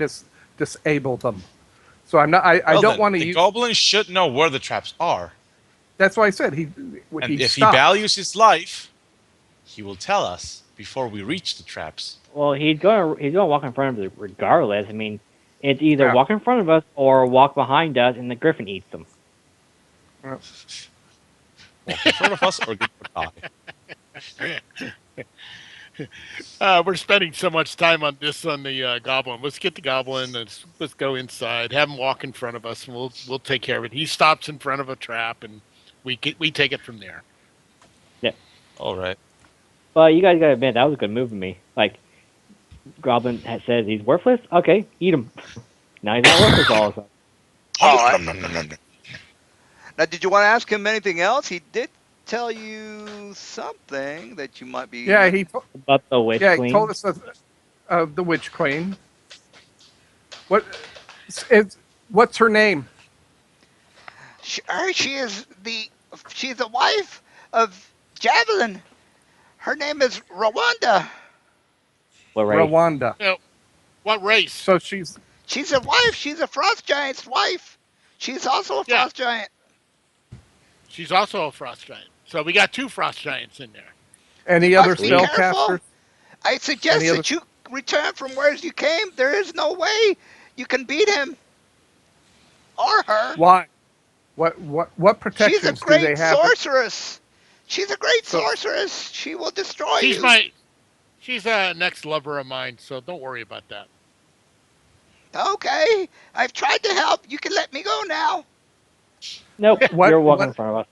S4: disable them. So I'm not. I
S1: Well
S4: don't
S1: then,
S4: want to
S1: the
S4: use.
S1: goblin should know where the traps are.
S4: That's why I said
S1: And
S4: he'd
S1: if he
S4: stop.
S1: values his life, he will tell us before we reach the traps.
S2: Well, he's gonna walk in front of us regardless. I mean, it's either
S4: Yeah.
S2: walk in front of us or walk behind us, and the griffin eats them.
S4: Yeah.
S1: Walk in front of us or get our die.
S5: We're spending so much time on this on the goblin. Let's get the goblin. Let's go inside. Have him walk in front of us, and we'll take care of it. He stops in front of a trap, and we take it from there.
S2: Yeah,
S1: All right.
S2: but you guys gotta admit that was a good move of me. Like Goblin says he's worthless. Okay, eat him. Now he's not worthless all of a sudden.
S3: Oh, now did you want to ask him anything else? He did tell you something that you might
S4: Yeah.
S3: be.
S2: About the witch
S4: He told
S2: queen.
S4: us of the witch queen. What is what's her name?
S3: She is she's the wife of Javelin. Her name is Rwanda.
S2: What race?
S4: Rwanda.
S5: You know, what race?
S4: So she's
S3: She's a wife. She's a frost giant's wife. She's also a
S5: Yeah,
S3: frost giant.
S5: she's also a frost giant. So we got 2 frost giants in there.
S3: You
S4: any other
S3: must be
S2: Sweet.
S3: careful.
S4: spellcasters?
S3: I
S4: Any
S3: suggest
S4: other?
S3: that you return from where you came. There is no way you can beat him or her.
S4: Why? What
S3: She's a
S4: protections do they
S3: great
S4: have?
S3: sorceress. She's a great
S4: So
S3: sorceress. She will destroy
S5: She's
S3: you.
S5: my she's a next lover of mine. So don't worry about that.
S3: Okay, I've tried to help. You can let me go now.
S2: Nope,
S4: what
S2: you're walking in
S4: what
S2: front of us.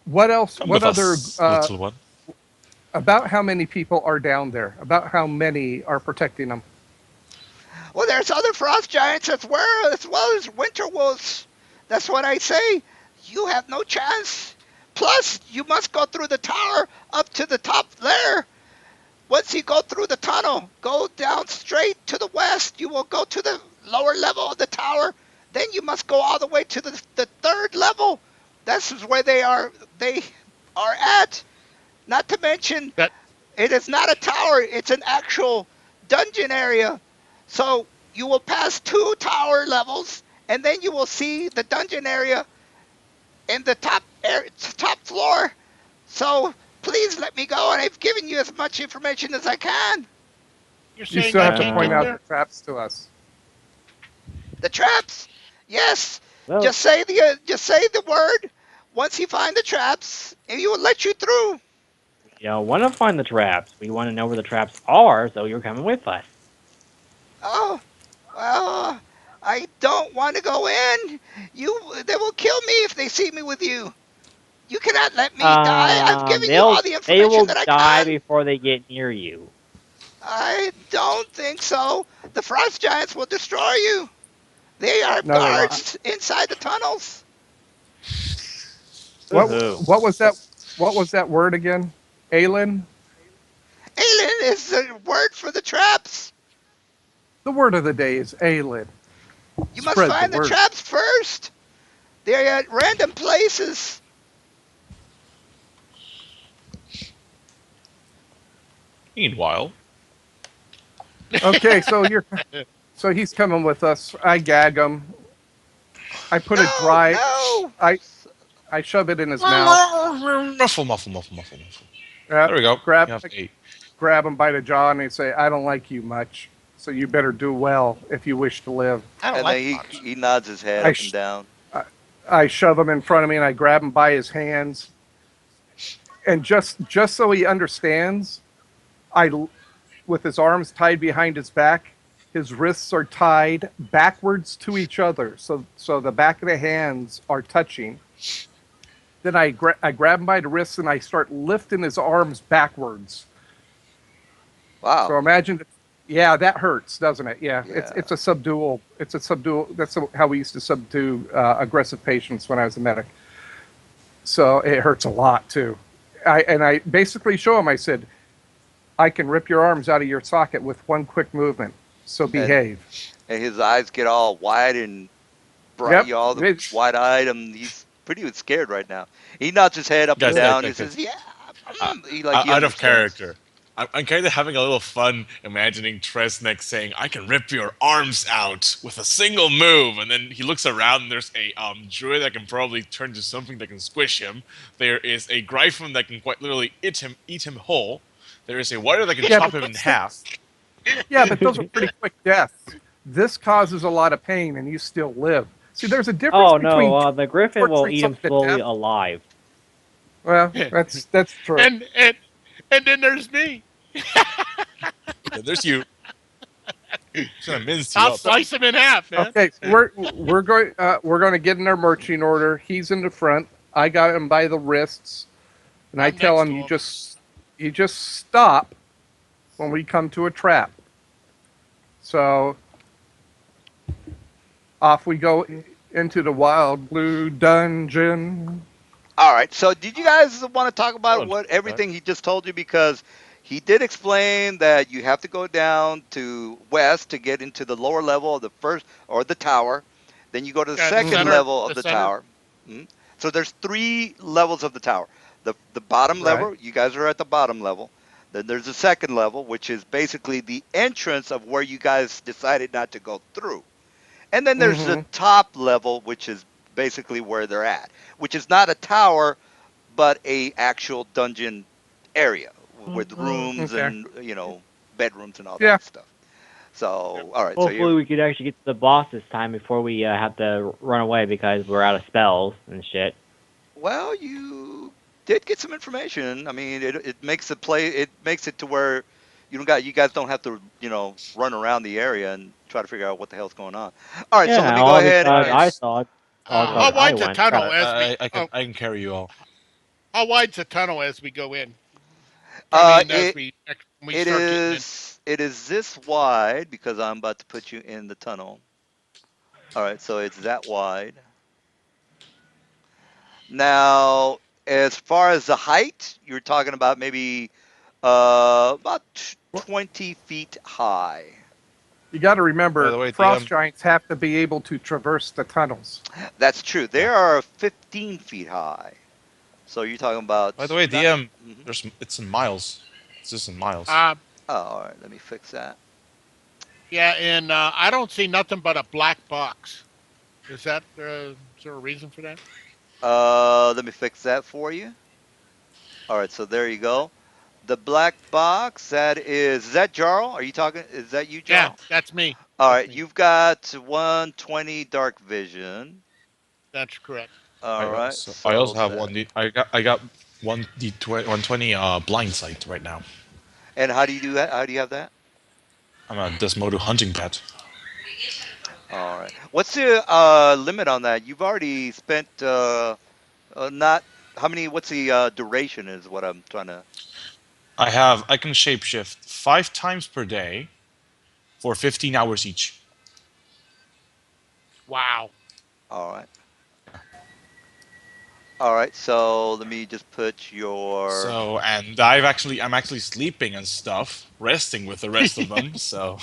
S4: what else?
S1: Come
S4: What
S1: with
S4: other
S1: us, little one.
S4: about how many people are down there? About how many are protecting them?
S3: Well, there's other frost giants as well as winter wolves. That's what I say. You have no chance. Plus, you must go through the tower up to the top there. Once you go through the tunnel, go down straight to the west. You will go to the lower level of the tower. Then you must go all the way to the third level. This is where they are at. Not to mention,
S5: That
S3: it is not a tower, it's an actual dungeon area. So you will pass 2 tower levels, and then you will see the dungeon area in the top floor. So please let me go, and I've given you as much information as I can.
S5: you're
S4: You
S5: saying
S4: still
S5: I
S4: have to
S5: can't
S4: point
S5: get
S2: Uh,
S4: out the
S5: there?
S4: traps to us.
S3: The traps, yes.
S2: well,
S3: Just say the word. Once you find the traps, and he will let you through.
S2: want to find the traps. We want to know where the traps are, so you're coming with us.
S3: Oh, well, I don't want to go in. They will kill me if they see me with you. You cannot let me die. I've given you all the
S2: They
S3: information
S2: will
S3: that I
S2: die
S3: can.
S2: before they get near you.
S3: I don't think so. The frost giants will destroy you. They are
S4: No, they won't.
S3: guards inside the tunnels.
S4: What
S2: Woohoo!
S4: what was that? What was that word again? Aelin?
S3: Alien is the word for the traps.
S4: The word of the day is Aelin.
S3: You must
S4: Spread the
S3: find the
S4: word.
S3: traps first. They're at random places.
S1: Meanwhile,
S4: Okay, so he's coming with us. I gag him. I put a
S3: No,
S4: dry.
S3: no.
S4: I I shove it in his mouth.
S1: muffle, muffle, muffle, muffle, muffle.
S4: Uh,
S1: There we go.
S4: grab
S1: You have eight.
S4: grab him by the jaw and I say, "I don't like you much. So you better do well if you wish to live."
S5: I don't
S3: And then
S5: like
S3: he,
S5: much.
S3: he nods his head
S4: I
S3: up and
S4: sh-
S3: down.
S4: I, I shove him in front of me and I grab him by his hands. And just so he understands, I with his arms tied behind his back, his wrists are tied backwards to each other, so the back of the hands are touching. Then I grab him by the wrists and I start lifting his arms backwards.
S3: Wow.
S4: So imagine, yeah, that hurts, doesn't it? Yeah,
S3: Yeah.
S4: it's a subdual. It's a subdual. That's how we used to subdue aggressive patients when I was a medic. So it hurts a lot too. I basically show him. I said, I can rip your arms out of your socket with one quick movement. So
S3: And
S4: behave.
S3: and his eyes get all wide and bright,
S4: Yep.
S3: you all the
S4: It's
S3: wide eyed. He's pretty scared right now. He nods his head up and
S1: Guys,
S4: yeah.
S1: guys,
S3: down. He
S1: guys, guys.
S3: says, "Yeah."
S1: Uh,
S3: He
S1: Out of
S3: understands.
S1: character. I'm kind of having a little fun imagining Tresnek saying, "I can rip your arms out with a single move," and then he looks around and there's a druid that can probably turn to something that can squish him. There is a Gryphon that can quite literally eat him whole. There is a warrior that can
S4: Yeah,
S1: chop
S4: but
S1: him in half.
S4: those are pretty quick deaths. This causes a lot of pain, and you still live. See, there's a difference
S2: Oh
S4: between
S2: no, the griffin will
S4: torturing
S2: eat him
S4: someone to
S2: slowly
S4: death.
S2: alive.
S4: Well,
S5: and
S4: that's true.
S5: and then there's me.
S1: Then there's you. He's gonna mince you
S5: I'll
S1: up.
S5: slice him in half, man.
S4: Okay, we're going to get in our marching order. He's in the front. I got him by the wrists, and I
S5: I'm
S4: tell
S5: next
S4: him
S5: to him.
S4: you just stop when we come to a trap. So off we go into the wild blue dungeon.
S3: All right. So, did you guys want to talk about
S1: Oh,
S3: what
S1: right.
S3: everything he just told you? Because he did explain that you have to go down to west to get into the lower level of the first or the tower. Then you go to the
S5: Yeah, the
S3: second
S4: Hmm.
S5: center,
S3: level of
S5: the
S3: the
S5: center.
S3: tower. Mhm. So there's three levels of the tower. The bottom
S4: Right.
S3: level, you guys are at the bottom level. Then there's the second level, which is basically the entrance of where you guys decided not to go through. And then there's the
S4: Hmm.
S3: top level, which is basically where they're at, which is not a tower, but a actual dungeon area with rooms
S4: Okay.
S3: and bedrooms and all
S4: Yeah.
S3: that stuff. So, all right. So
S2: Hopefully,
S3: you
S2: we could actually get to the boss this time before we have to run away because we're out of spells and shit.
S3: well, you did get some information. I mean, it makes the play. It makes it to where you guys don't have to run around the area and try to figure out what the hell's going on. All right. So let
S2: Yeah,
S3: me go
S2: all
S3: ahead
S2: because
S3: and
S2: I
S1: Guys,
S2: thought, all
S1: wait,
S2: because
S5: How
S1: wait.
S2: I
S5: wide's the
S2: went.
S5: tunnel
S2: Crap.
S5: as we?
S1: I can carry you all.
S5: How wide's the tunnel as we go in? I mean, as
S3: it
S5: we
S3: it
S5: start getting in.
S3: is this wide because I'm about to put you in the tunnel. All right. So it's that wide. Now, as far as the height, you're talking about maybe about
S4: Well,
S3: 20 feet high.
S4: you got to
S1: By
S4: remember,
S1: the way,
S4: frost
S1: DM.
S4: giants have to be able to traverse the tunnels.
S3: That's true. They
S1: Yeah.
S3: are 15 feet high. So you're talking
S1: By the
S3: about
S1: way,
S3: not.
S1: DM.
S3: Mhm.
S1: It's in miles. It's just in miles.
S5: Uh,
S3: Oh, all right. Let me fix that.
S5: yeah, and I don't see nothing but a black box. Is there a reason for that?
S3: Let me fix that for you. All right. So there you go. The black box. Is that Jarl? Are you talking? Is that you,
S5: Yeah,
S3: Jarl?
S5: that's me.
S3: All
S5: That's
S3: right.
S5: me.
S3: You've got 120 dark vision.
S5: That's correct.
S3: All right.
S1: I
S3: So
S1: also have
S3: that.
S1: one. I got 120 blind sight right now.
S3: And how do you do that? How do you have that?
S1: I'm a Desmodo hunting pet.
S3: All right. What's the limit on that? You've already spent not how many? What's the duration? Is what I'm trying to.
S1: I can shapeshift 5 times per day for 15 hours each.
S5: Wow.
S3: All right.
S1: Yeah.
S3: All right. So let me just put your.
S1: So, and I'm actually sleeping and stuff, resting with the rest of them. So,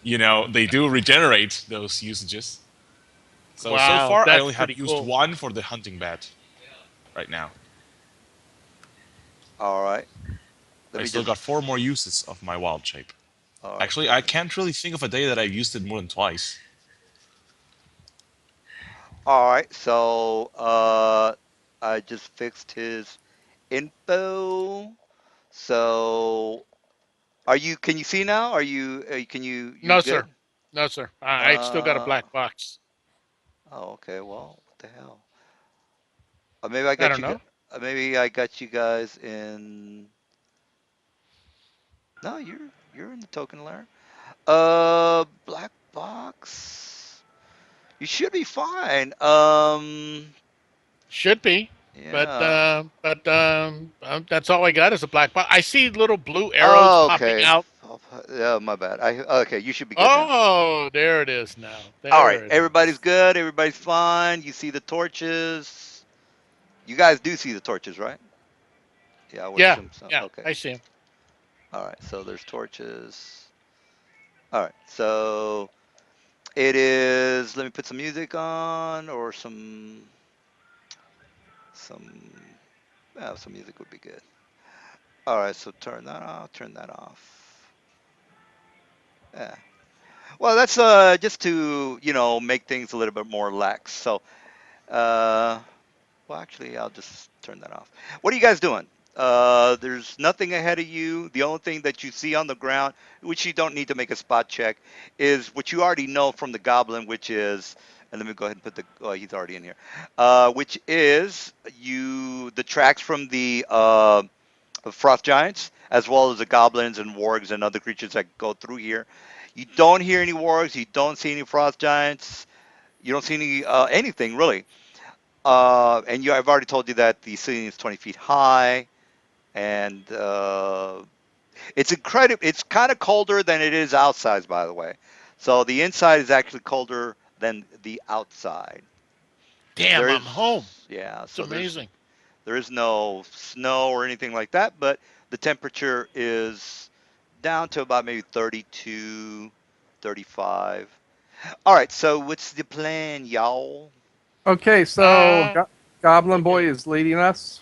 S1: they do regenerate those usages. So
S5: Wow,
S1: far I
S5: that's
S1: only have
S5: pretty
S1: used
S5: cool.
S1: one for the hunting bat right now.
S3: All right. Let
S1: I
S3: me
S1: still got
S3: just.
S1: 4 more uses of my wild shape.
S3: All right.
S1: Actually, I can't really think of a day that I've used it more than twice.
S3: All right. So I just fixed his info. So are you? Can you see now? Are you? Can you? You're
S5: No,
S3: good.
S5: sir. No, sir. I still got a
S3: Uh.
S5: black box.
S3: Oh, okay. Well, what the hell? Maybe I
S5: I
S3: got
S5: don't
S3: you.
S5: know.
S3: Maybe I got you guys in. No, you're in the token layer. Black box. You should be fine.
S5: Should be,
S3: Yeah.
S5: but that's all I got is a black box. I see little blue arrows
S3: Oh,
S5: popping
S3: okay.
S5: out.
S3: Yeah, my bad. Okay. You should be good now.
S5: Oh, there it is now.
S3: All right.
S5: There it
S3: Everybody's
S5: is.
S3: good. Everybody's fine. You see the torches. You guys do see the torches, right? Yeah, I would
S5: Yeah,
S3: assume so.
S5: yeah,
S3: Okay.
S5: I see him.
S3: All right. So there's torches. All right. So it is. Let me put some music on, or some. Yeah, some music would be good. All right. So turn that off. Turn that off. Yeah. Well, that's just to make things a little bit more lax. So uh, well, actually, I'll just turn that off. What are you guys doing? There's nothing ahead of you. The only thing that you see on the ground, which you don't need to make a spot check, is what you already know from the goblin, which is, and let me go ahead and put the, oh, he's already in here, which is the tracks from the frost giants, as well as the goblins and wargs and other creatures that go through here. You don't hear any wargs. You don't see any frost giants. You don't see any anything really. I've already told you that the ceiling is 20 feet high, and it's incredible. It's kind of colder than it is outside, by the way. So the inside is actually colder than the outside.
S5: Damn,
S3: There
S5: I'm home.
S3: is, yeah.
S5: It's
S3: So
S5: amazing.
S3: there is no snow or anything like that, but the temperature is down to about maybe 32, 35. All right. So what's the plan, y'all?
S4: Okay, so
S5: Uh,
S4: Goblin Boy
S5: okay.
S4: is leading us,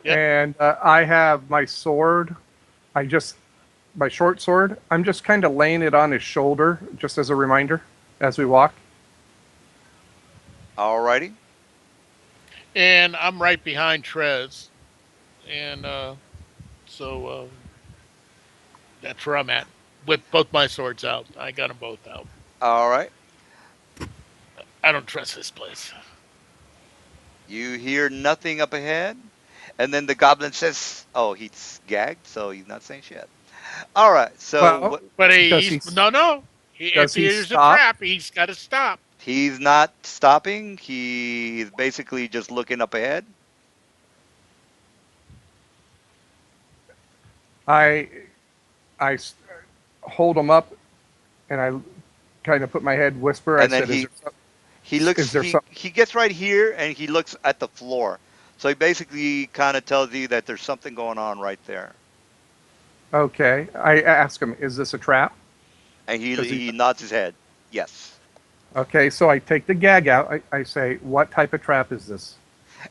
S5: Yep.
S4: and I have my sword. I just my short sword. I'm just kind of laying it on his shoulder, just as a reminder, as we walk.
S3: All righty.
S5: And I'm right behind Trez, and that's where I'm at with both my swords out. I got them both out.
S3: All right.
S5: I don't trust this place.
S3: You hear nothing up ahead, and then the goblin says, "Oh, he's gagged, so he's not saying shit." All right. So
S4: Well,
S3: what?
S5: But
S4: does he
S5: no. If
S4: does he
S5: there's a
S4: stop?
S5: trap, he's got to stop.
S3: He's not stopping. He's basically just looking up ahead.
S4: I hold him up, and I kind of put my head, whisper. I
S3: And then
S4: said,
S3: he looks
S4: is there
S3: he
S4: some?"
S3: he gets right here and he looks at the floor. So he basically kind of tells you that there's something going on right there.
S4: Okay, I ask him, "Is this a trap?"
S3: And he
S4: Because he.
S3: he nods his head. Yes.
S4: Okay, so I take the gag out. I say, "What type of trap is this?"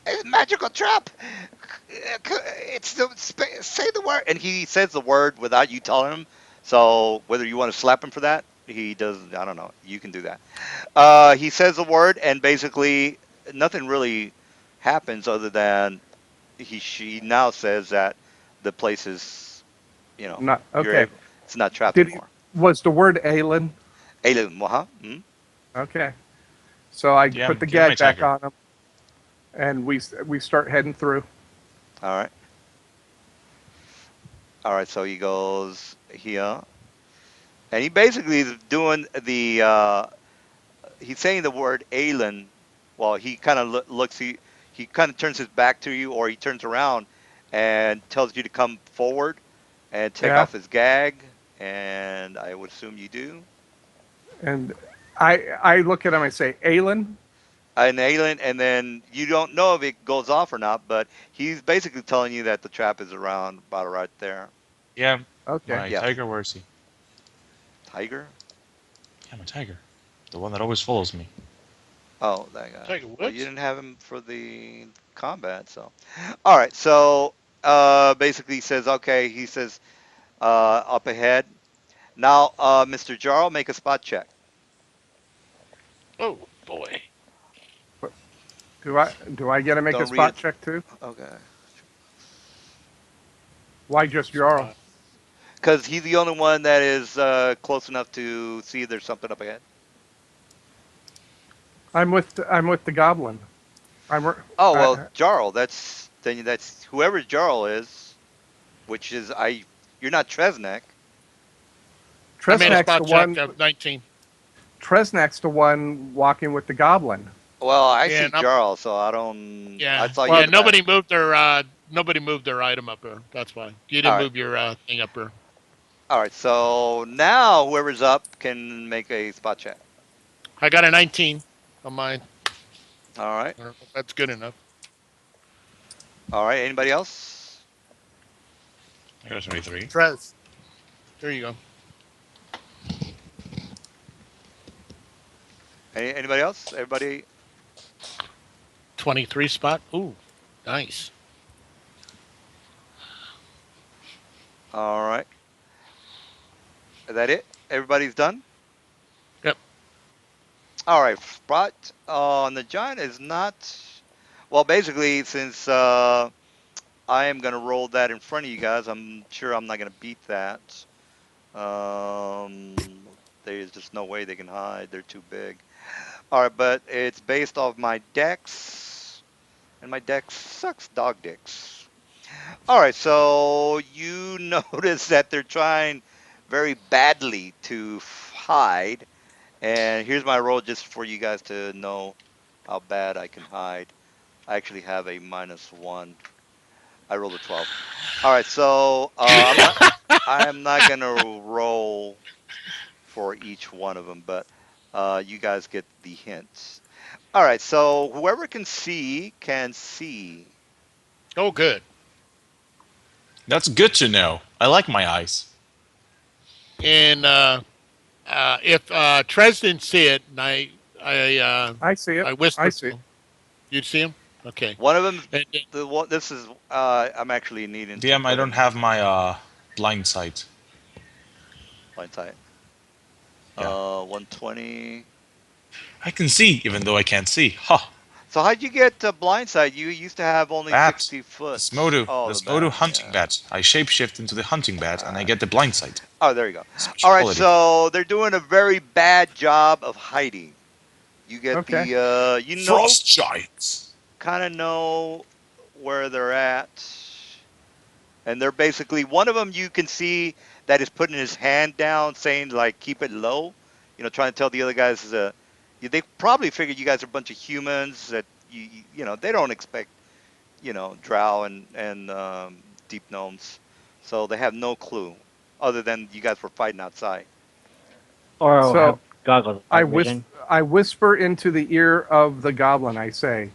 S3: It's a magical trap. It's say the word, and he says the word without you telling him. So whether you want to slap him for that, he does. I don't know. You can do that. He says the word, and basically nothing really happens other than she now says that the place is,
S4: Not
S3: you're
S4: okay.
S3: able. It's not trapped
S4: Did he,
S3: anymore.
S4: was the word Aelin?
S3: Alien, huh? Hmm?
S4: Okay, so I
S1: Yeah,
S4: put the
S1: give him my
S4: gag back
S1: tagger.
S4: on him, and we start heading through.
S3: All right. All right. So he goes here, and he basically is doing the. He's saying the word alien. Well, he kind of looks. He kind of turns his back to you, or he turns around and tells you to come forward and take
S4: Yeah.
S3: off his gag. And I would assume you do.
S4: And I look at him. I say, Aelin.
S3: An alien, and then you don't know if it goes off or not, but he's basically telling you that the trap is around about right there.
S1: Yeah,
S4: Okay.
S1: my
S3: Yeah,
S1: tiger. Where is he?
S3: tiger.
S1: Yeah, my tiger. The one that always follows me.
S3: Oh, that guy.
S5: Tiger
S3: Well, you
S5: Woods.
S3: didn't have him for the combat, so. All right, so basically he says, okay, he says up ahead. Now, Mr. Jarl, make a spot check.
S5: Oh boy.
S4: But do I get to make a
S3: Don't read
S4: spot
S3: it.
S4: check too?
S3: Okay.
S4: Why just Jarl?
S5: Spot.
S3: Because he's the only one that is close enough to see there's something up ahead.
S4: I'm with the goblin.
S3: Oh, well,
S4: I,
S3: Jarl, that's whoever Jarl is, which is you're not Tresnek.
S5: I made a
S4: Tresnak's the
S5: spot check
S4: one.
S5: of 19.
S4: Tresnak's the one walking with the goblin.
S3: Well, I
S5: Yeah,
S3: see Jarl, so I don't. I
S5: yeah,
S3: saw you
S5: yeah.
S3: in
S4: Well,
S3: the back.
S5: Nobody moved their item up there. That's why you
S3: All
S5: didn't
S3: right,
S5: move your thing up there.
S3: all right. So now whoever's up can make a spot check.
S5: I got a 19 on mine.
S3: All right,
S5: I don't know if that's good enough.
S3: all right. Anybody else?
S1: I got a 23.
S5: Trez, there you go.
S3: Anybody else? Everybody.
S5: 23 spot. Ooh, nice.
S3: All right. Is that it? Everybody's done.
S5: Yep.
S3: All right. Spot on the giant is not. Well, basically, since I am gonna roll that in front of you guys, I'm sure I'm not gonna beat that. There's just no way they can hide. They're too big. All right, but it's based off my dex, and my dex sucks dog dicks. All right, so you notice that they're trying very badly to hide, and here's my roll just for you guys to know how bad I can hide. I actually have a -1. I rolled a 12. All right, so I'm not gonna roll for each one of them, but you guys get the hints. All right, so whoever can see.
S5: Oh, good.
S1: That's good to know. I like my eyes.
S5: And if Trez didn't see it, and
S4: I see it.
S5: I
S4: I
S5: whispered
S4: see
S5: to
S4: it.
S5: him, you'd see him. Okay.
S3: One of them,
S5: And,
S3: the one. This is. I'm actually needing to
S1: DM, I
S3: put
S1: don't
S3: in
S1: have my blind sight.
S3: blind sight.
S1: Yeah.
S3: 120.
S1: I can see even though I can't see. Ha!
S3: So how'd you get blind sight? You used to have only
S1: Bat.
S3: 60 foot.
S1: This Modu.
S3: Oh, the
S1: This Modu
S3: bat.
S1: hunting
S3: Yeah.
S1: bat. I shapeshift into the hunting bat
S3: All
S1: and I
S3: right.
S1: get the blind sight.
S3: Oh, there you go.
S1: Special
S3: All right,
S1: quality.
S3: so they're doing a very bad job of hiding. You get
S4: Okay.
S3: the,
S1: Frost giants.
S3: kind of know where they're at. And they're basically, one of them you can see that is putting his hand down, saying, like, keep it low, trying to tell the other guys, they probably figured you guys are a bunch of humans that, they don't expect, drow and deep gnomes. So they have no clue other than you guys were fighting outside.
S2: Or have
S4: So
S2: goggles of
S4: I
S2: dark
S4: whis-
S2: vision.
S4: I whisper into the ear of the goblin. I say,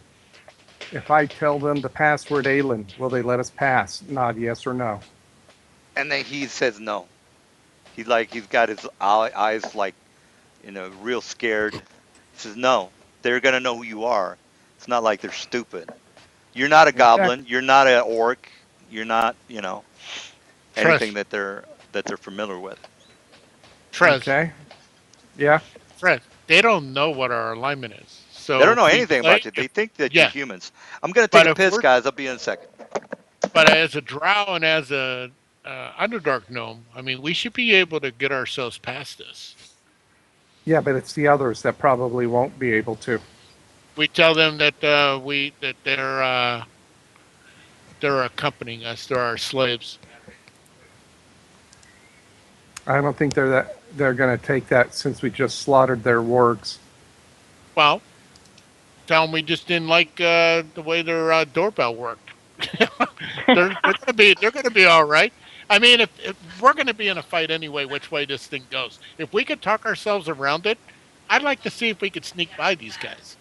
S4: if I tell them the password Aelin, will they let us pass? Nod yes or no.
S3: And then he says no. He's got his eyes like, real scared. He says, no, they're going to know who you are. It's not like they're stupid. You're not a
S4: Okay.
S3: goblin. You're not an orc. You're not, anything
S5: Trez,
S3: that they're familiar with.
S5: Trez,
S4: Okay. Yeah.
S5: Trez. They don't know what our alignment is.
S3: They
S5: So
S3: don't know
S5: if we
S3: anything
S5: play,
S3: about you.
S5: if
S3: They think that you're
S5: yeah,
S3: humans. I'm going to take
S5: but
S3: a
S5: if
S3: piss,
S5: we're,
S3: guys. I'll be in a second.
S5: but as a drow and as a Underdark gnome, I mean, we should be able to get ourselves past this.
S4: Yeah, but it's the others that probably won't be able to.
S5: We tell them that they're accompanying us. They're our slaves.
S4: I don't think they're going to take that since we just slaughtered their wargs.
S5: Well, tell them we just didn't like the way their doorbell worked. They're gonna be all right. I mean, if we're gonna be in a fight anyway, which way this thing goes? If we could talk ourselves around it, I'd like to see if we could sneak by these guys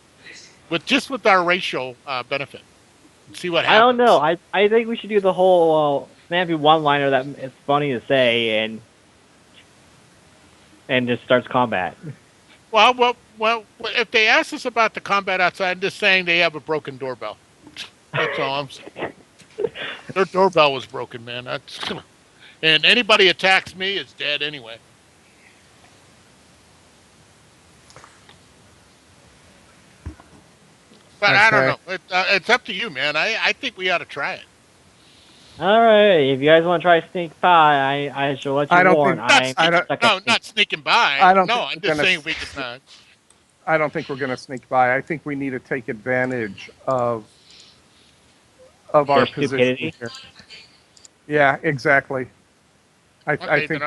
S5: with our racial benefit and see what
S2: I don't know.
S5: happens.
S2: I think we should do the whole snappy one-liner that it's funny to say and just starts combat.
S5: Well. If they ask us about the combat outside, I'm just saying they have a broken doorbell. That's all I'm saying. Their doorbell was broken, man. That's and anybody attacks me is dead anyway. But I don't
S4: Okay.
S5: know. It's up to you, man. I think we ought to try it.
S2: All right, if you guys want to try sneak pie, I shall let you
S4: I don't
S2: warn.
S4: think
S5: Not
S2: I'm
S4: I
S5: sneaking.
S4: don't
S2: stuck at
S5: No,
S2: sneak.
S5: not sneaking by.
S4: I don't
S5: No,
S4: think
S5: I'm
S4: we're
S5: just
S4: gonna
S5: saying we could.
S4: I don't think we're going to sneak by. I think we need to take advantage of our
S2: Their
S4: position
S2: stupidity.
S4: here. Yeah, exactly. I
S5: Okay, then
S4: think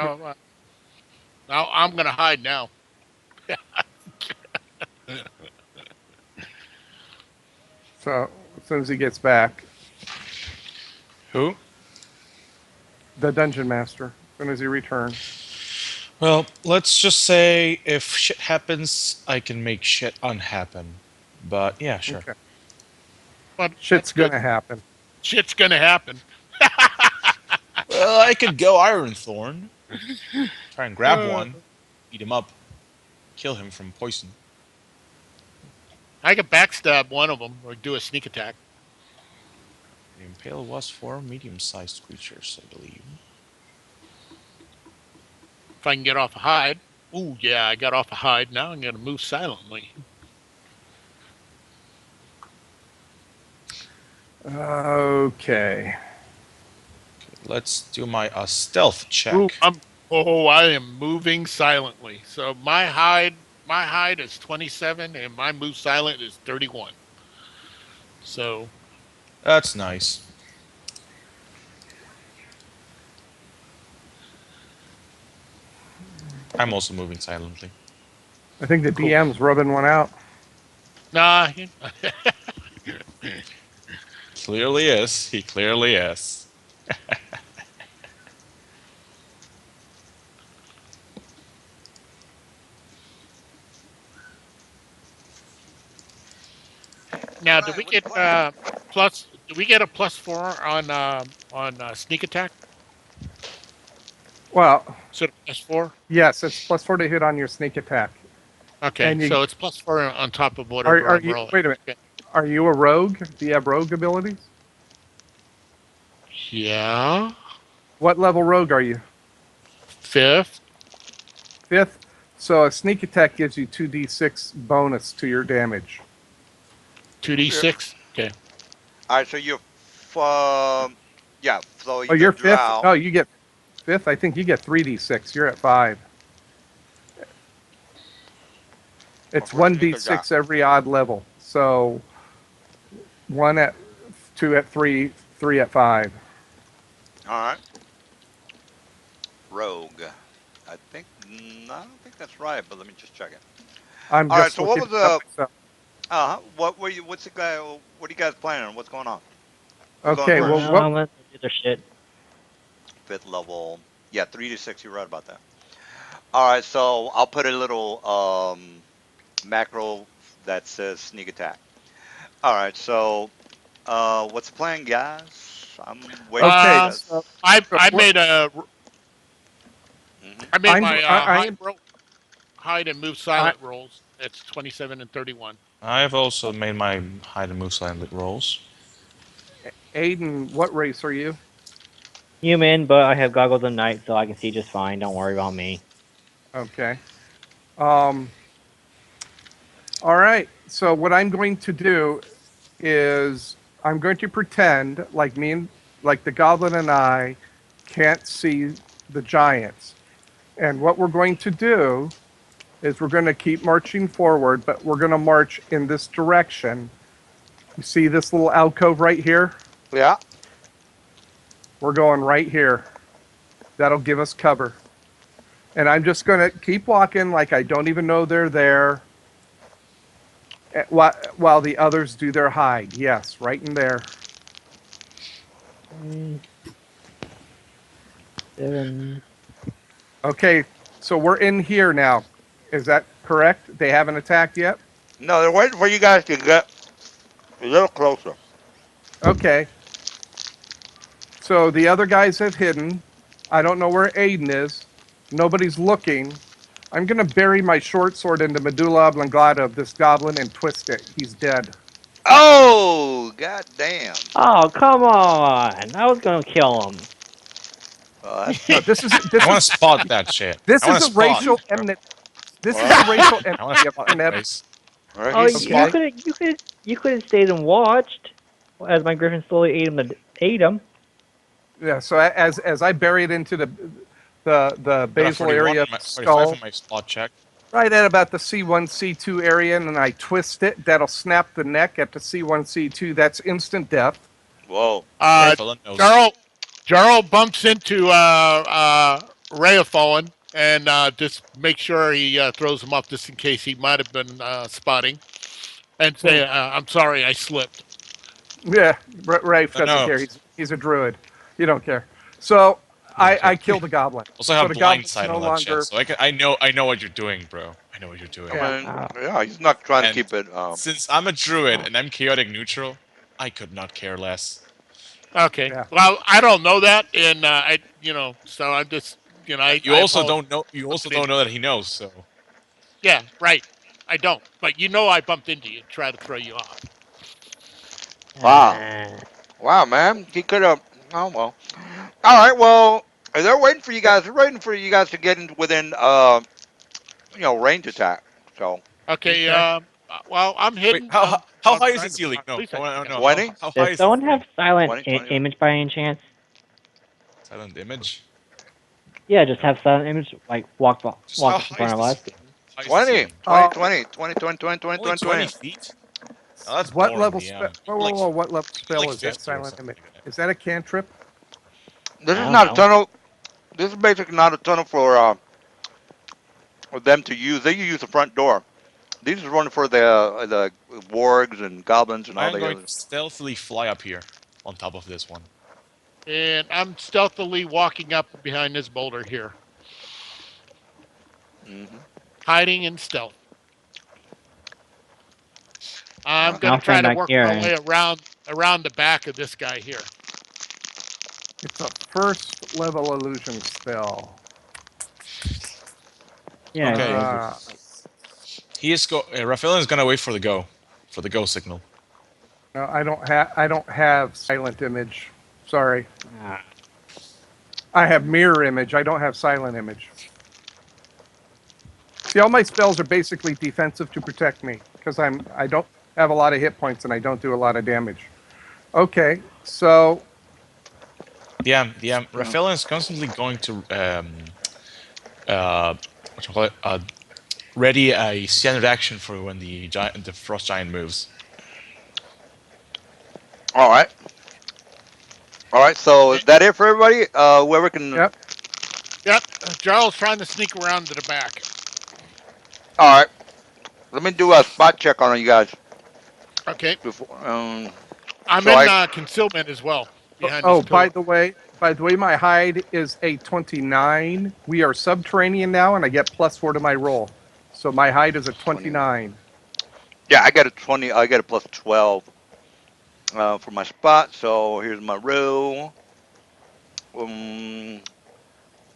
S5: I'm gonna hide now.
S4: so. As soon as he gets back,
S1: Who?
S4: the dungeon master. As soon as he returns.
S1: Well, let's just say if shit happens, I can make shit unhappen. But yeah, sure.
S4: Okay.
S5: But
S4: Shit's
S5: that's good.
S4: gonna happen.
S5: Shit's gonna happen.
S1: Well, I could go Iron Thorn. Try and grab
S5: Uh,
S1: one, eat him up, kill him from poison.
S5: I could backstab one of them or do a sneak attack.
S1: The impale was for medium-sized creatures, I believe.
S5: If I can get off a hide. Ooh, yeah, I got off a hide. Now I'm gonna move silently.
S4: Okay.
S1: Let's do my stealth check.
S5: Ooh, I am moving silently. So my hide is 27 and my move silent is 31. So
S1: That's nice. I'm also moving silently.
S4: I think the
S5: Cool.
S4: DM's rubbing one out.
S5: nah,
S1: Clearly is. He clearly is.
S5: now
S3: All right, what's the plan?
S5: plus? Do we get a +4 on sneak attack?
S4: Well,
S5: So +4.
S4: yes, it's +4 to hit on your sneak attack.
S5: Okay,
S4: And you
S5: so it's +4 on top of whatever
S4: are
S5: I'm
S4: you?
S5: rolling.
S4: Wait a minute.
S5: Okay.
S4: Are you a rogue? Do you have rogue abilities?
S5: Yeah,
S4: What level rogue are you?
S5: 5th.
S4: Fifth. So a sneak attack gives you 2d6 bonus to your damage.
S5: 2d6. Okay.
S3: All right, so yeah, so
S4: Oh,
S3: you
S4: you're
S3: get
S4: fifth.
S3: drow.
S4: Oh, you get fifth. I think you get 3d6. You're at 5. It's
S3: For sneak attack.
S4: 1d6 every odd level. So 1 at 2 at 3, 3 at 5.
S3: All right, rogue. I don't think that's right, but let me just check it.
S4: I'm
S3: All right,
S4: just
S3: so what
S4: looking
S3: was
S4: it up myself.
S3: what's the guy? What are you guys planning on? What's going on? Who's going
S4: Okay, well,
S3: first?
S2: Well, I'm gonna do their shit.
S3: 5th level. Yeah, 3 to 6. You're right about that. All right, so I'll put a little macro that says sneak attack. All right, so what's the plan, guys? I'm waiting for you
S4: Okay,
S5: Um,
S3: guys.
S4: so,
S5: I
S4: what,
S5: made a
S3: Hmm.
S5: I made
S4: I'm,
S5: my
S4: I am,
S5: hide and move
S4: I,
S5: silent rolls. It's 27 and 31.
S1: I've also made my hide and move silent rolls.
S4: Aiden, what race are you?
S2: Human, but I have goggles of night, so I can see just fine. Don't worry about me.
S4: Okay. Um, all right. So what I'm going to do is I'm going to pretend like the goblin and I can't see the giants. And what we're going to do is we're going to keep marching forward, but we're going to march in this direction. You see this little alcove right here?
S3: Yeah.
S4: We're going right here. That'll give us cover. And I'm just going to keep walking like I don't even know they're there while the others do their hide. Yes, right in there.
S2: 7.
S4: Okay, so we're in here now. Is that correct? They haven't attacked yet?
S3: No, they're waiting for you guys to get a little closer.
S4: Okay. So the other guys have hidden. I don't know where Aiden is. Nobody's looking. I'm going to bury my short sword into medulla oblongata of this goblin and twist it. He's dead.
S3: Oh, god damn.
S2: Oh, come on! I was gonna kill him.
S3: Oh, that's
S4: No,
S1: I want to spot that shit.
S4: this
S1: I want
S4: is
S1: to
S4: a
S1: spot,
S4: racial
S1: bro.
S4: enmity. This is
S3: well,
S4: a racial
S1: I want to
S4: enmity
S1: spot,
S4: of Neb.
S1: guys.
S3: well,
S2: Oh,
S3: he's
S2: you
S4: Okay.
S2: could you could have stayed and watched as my griffin slowly ate him.
S4: Yeah. So as I bury it into the
S1: Got a
S4: basal area of the
S1: 45
S4: skull,
S1: on my spot check.
S4: right at about the C1 C2 area, and then I twist it. That'll snap the neck at the C1 C2. That's instant death.
S3: whoa.
S1: Rafael knows.
S5: Jarl Jarl bumps into Rayafallen and just make sure he throws him off just in case he might have been spotting, and say, "I'm sorry, I slipped."
S4: Yeah, Rafe
S1: No,
S4: doesn't
S1: no.
S4: care. He's a druid. You don't care. So
S1: You don't care.
S4: I killed a goblin.
S1: Also
S4: So
S1: have
S4: the
S1: blind
S4: goblin's
S1: sight
S4: no
S1: and all that shit,
S4: longer.
S1: so I know what you're doing, bro. I know what you're doing.
S3: I
S4: Yeah.
S3: mean, yeah, he's not trying to
S1: And
S3: keep it.
S1: since I'm a druid and I'm chaotic neutral, I could not care less.
S5: Okay.
S4: Yeah.
S5: Well, I don't know that, and so I'm just,
S1: You
S5: I
S1: also
S5: apologize.
S1: don't know. You also don't know that he knows. So
S5: Yeah, right. I don't, but I bumped into you, try to throw you off.
S3: Wow.
S2: Uh,
S3: Wow, man. He could have. Oh, well. All right, well, they're waiting for you guys. They're waiting for you guys to get in within, range attack. So,
S5: Okay.
S4: Okay.
S5: Well, I'm
S1: wait,
S5: hidden.
S1: how
S5: I'm
S1: high is the
S5: trying to.
S1: ceiling?
S5: At
S1: No,
S5: least
S1: I
S5: I
S1: want
S5: think
S1: to
S5: I'm
S1: know
S5: hidden.
S3: 20?
S1: how
S2: does
S1: high is the
S2: someone
S1: ceiling?
S2: have silent
S3: 20, 20.
S2: image by any chance?
S1: Silent image.
S2: Yeah, just have silent image like
S1: Just how
S2: walk in
S1: high is
S2: front of
S1: the
S2: us.
S1: ceiling? How high is the
S3: 20,
S1: ceiling?
S3: 20, 20, 20, 20, 20, 20,
S1: Only
S3: 20,
S1: 20
S3: 20.
S1: feet. Oh, that's
S4: What
S1: boring,
S4: level spell?
S1: DM.
S4: Whoa, whoa, whoa! What level
S1: Give me
S4: spell
S1: like
S4: is that?
S1: 50 or
S4: Silent
S1: something
S4: image.
S1: like that.
S4: Is that a cantrip?
S3: This
S2: I
S3: is
S2: don't
S3: not a
S2: know.
S3: tunnel. This is basically not a tunnel for them to use. They use the front door. These is running for the wargs and goblins and
S1: I
S3: all
S1: am
S3: the
S1: going
S3: others.
S1: to stealthily fly up here on top of this one.
S5: And I'm stealthily walking up behind this boulder here,
S3: Hmm.
S5: hiding in stealth. I'm gonna
S2: I'll
S5: try
S2: stand
S5: to
S2: back
S5: work
S2: here
S5: my
S2: and
S5: way around the back of this guy here.
S4: It's a first level illusion spell.
S2: yeah, it
S1: Okay,
S2: says
S4: Uh,
S2: it's like
S1: he is Rafael is gonna wait for the go signal.
S4: no, I don't have silent image. Sorry.
S2: ah,
S4: I have mirror image. I don't have silent image. See, all my spells are basically defensive to protect me because I don't have a lot of hit points and I don't do a lot of damage. Okay, so
S1: DM. Rafael is constantly going to what you call it? Ready a standard action for when the frost giant moves.
S3: All right. All right. So is that it for everybody? Whoever can.
S4: yep.
S5: Yep, Jarl's trying to sneak around to the back.
S3: All right. Let me do a spot check on you guys
S5: Okay,
S3: before.
S5: I'm
S3: So
S5: in
S3: I.
S5: concealment as well behind this
S4: Oh, by
S5: pillar.
S4: the way, my hide is a 29. We are subterranean now, and I get +4 to my roll. So my hide is a
S3: 20.
S4: 29.
S3: Yeah, I got a 20. I got a plus 12 for my spot. So here's my row.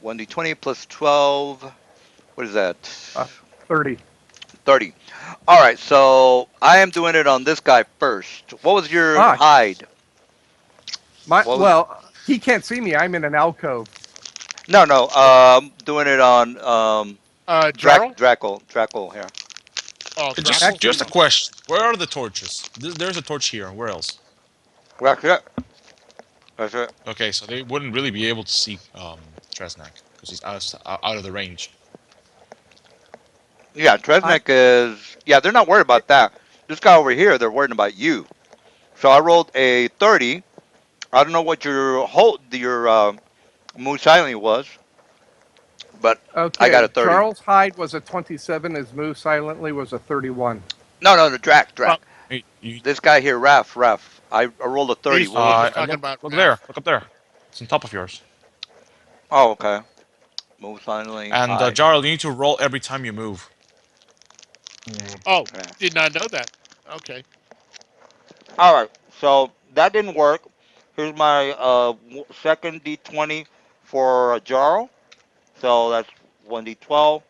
S3: 1d20 plus 12. What is that?
S4: Uh, 30.
S3: 30. All right. So I am doing it on this guy first. What was your
S4: Ah,
S3: hide? What was?
S4: he can't see me. I'm in an alcove.
S3: No, no. Doing it on
S5: Jarl?
S3: Draco here.
S5: Oh, Drackle.
S1: Just a
S4: Actually,
S1: question. Where are the torches? There's a torch here. Where else?
S3: That's it. That's it.
S1: Okay, so they wouldn't really be able to see Tresnak because he's out of the range.
S3: Yeah,
S4: I
S3: Tresnek is. Yeah, they're not worried about that. This guy over here, they're worried about you. So I rolled a 30 I don't know what your moon silent was, but I got
S4: Okay,
S3: a 30.
S4: Charles Hyde was a 27. His move silently was a 31.
S3: No, no, the Drac,
S5: Well,
S3: Drac.
S1: Hey, you,
S3: This guy here, Raf. I rolled a 30.
S5: he's
S3: What was
S5: he's
S3: it?
S5: just talking
S1: look,
S5: about
S1: look there,
S5: Raph.
S1: look up there. It's on top of yours.
S3: Oh, okay. Move silently,
S1: And
S3: hide.
S1: Jarl, you need to roll every time you move.
S2: Yeah.
S5: Oh,
S3: Okay.
S5: did not know that. Okay.
S3: All right. So that didn't work. Here's my second D20 for Jarl. So that's 1D12.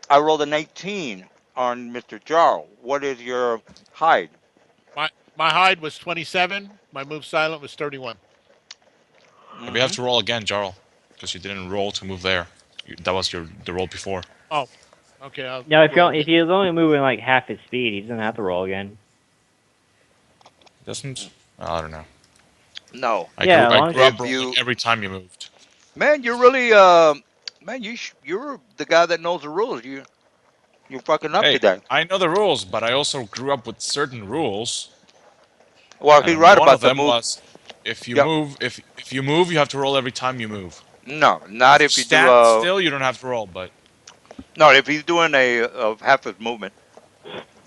S3: I rolled an 18 on Mr. Jarl. What is your hide?
S5: My hide was 27. My move silent was 31.
S1: Maybe you have
S3: Mm-hmm.
S1: to roll again, Jarl, because you didn't roll to move there. That was the roll before.
S5: Oh, okay. I'll
S2: No,
S5: roll
S2: if
S5: again.
S2: he's only moving like half his speed, he doesn't have to roll again.
S1: Doesn't? I don't know.
S3: No.
S1: I grew
S2: Yeah, as
S1: I
S2: long as
S1: grew up
S3: If
S1: rolling
S3: you,
S1: every time you moved.
S3: man, you're really man, you're the guy that knows the rules. You're fucking up
S1: Hey,
S3: today.
S1: I know the rules, but I also grew up with certain rules,
S3: Well, he's
S1: and
S3: right
S1: one
S3: about
S1: of
S3: the
S1: them
S3: move.
S1: was
S3: Yep.
S1: if you move, you have to roll every time you move.
S3: No, not
S1: If you
S3: if you do
S1: stand still, you don't have to roll. But
S3: no, if he's doing a half his movement,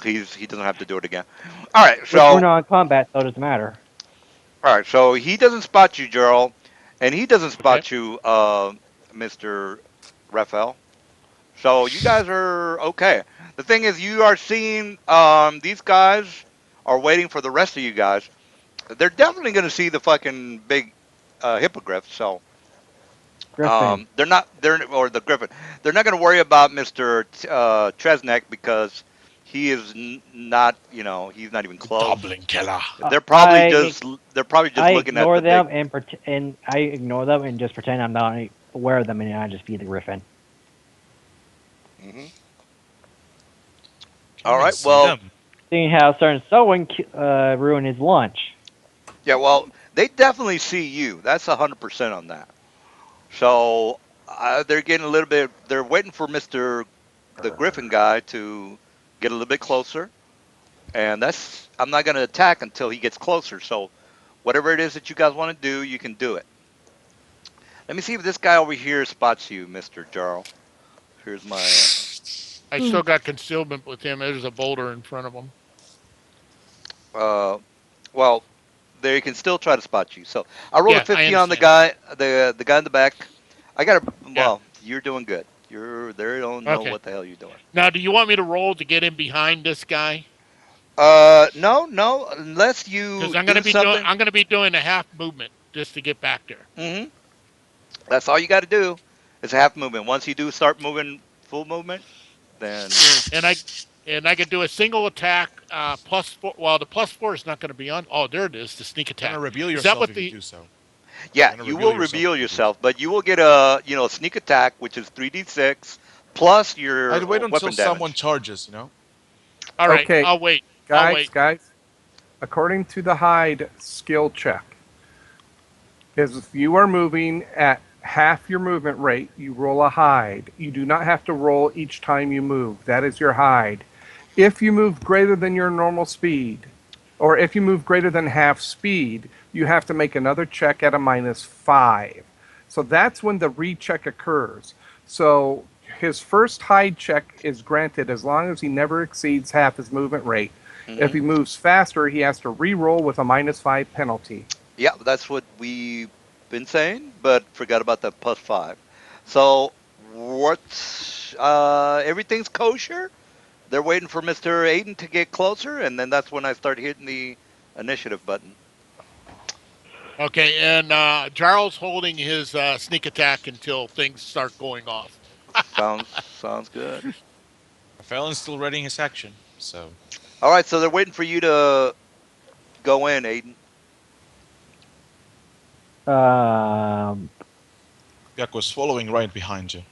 S3: he doesn't have to do it again. All right,
S2: which we're
S3: so
S2: not in combat, so it doesn't matter.
S3: he doesn't spot you, Gerald, and he doesn't
S5: Okay.
S3: spot you, Mister Raphael. So you guys are okay. The thing is, you are seeing these guys are waiting for the rest of you guys. They're definitely going to see the fucking big hippogriff. So
S2: Griffin.
S3: they're or the griffin. They're not going to worry about Mister Tresnek because he is not. You know, he's not even close.
S1: Goblin killer.
S3: They're probably just
S2: I
S3: looking at
S2: ignore
S3: the big.
S2: them and I ignore them and just pretend I'm not aware of them, and I just be the Griffin.
S3: Hmm.
S1: Can't
S3: All
S1: even
S3: right.
S1: see
S3: Well,
S1: them.
S2: Seeing how certain someone ruined his lunch.
S3: yeah. Well, they definitely see you. That's 100% on that. So they're getting a little bit. They're waiting for Mister the Griffin guy to get a little bit closer, and that's. I'm not going to attack until he gets closer. So whatever it is that you guys want to do, you can do it. Let me see if this guy over here spots you, Mister Jarl. Here's my.
S5: I still got concealment with him. There's a boulder in front of him.
S3: Uh, well, they can still try to spot you. So I rolled a
S5: Yeah, I
S3: 50 on the
S5: understand.
S3: guy, the guy in the back. I got a.
S5: Yeah.
S3: Well, you're doing good. They don't know
S5: Okay.
S3: what the hell you're doing.
S5: Now, do you want me to roll to get in behind this guy?
S3: No, no, unless
S5: Because
S3: you do something.
S5: I'm gonna be doing a half movement just to get back there.
S3: Hmm. That's all you got to do. It's a half movement. Once you do start moving full movement, then
S5: And I could do a single attack plus four. Well, the plus four is not going to be on. Oh, there it is. The sneak
S1: You're gonna
S5: attack.
S1: reveal
S5: Is that
S1: yourself
S5: what
S1: if you
S5: the?
S1: do so.
S3: yeah,
S1: You're gonna
S3: you
S1: reveal
S3: will
S1: yourself
S3: reveal
S1: if you do so.
S3: yourself, but you will get a sneak attack, which is 3d6 plus
S1: I'd
S3: your
S1: wait until
S3: weapon
S1: someone
S3: damage.
S1: charges. You know.
S5: All right,
S4: Okay,
S5: I'll wait. I'll
S4: guys,
S5: wait.
S4: guys. According to the Hyde skill check, is if you are moving at half your movement rate, you roll a hide. You do not have to roll each time you move. That is your hide. If you move greater than your normal speed, or if you move greater than half speed, you have to make another check at a -5. So that's when the recheck occurs. So his first hide check is granted as long as he never exceeds half his movement rate. If
S3: Hmm.
S4: he moves faster, he has to re-roll with a -5 penalty.
S3: Yeah, that's what we've been saying, but forgot about the plus 5. So what's everything's kosher? They're waiting for Mr. Aiden to get closer, and then that's when I start hitting the initiative button.
S5: Okay, and Charles holding his sneak attack until things start going off.
S3: Sounds good.
S1: Felon's still readying his action. So
S3: All right, so they're waiting for you to go in, Aiden.
S2: Um,
S1: Yak was following right behind you.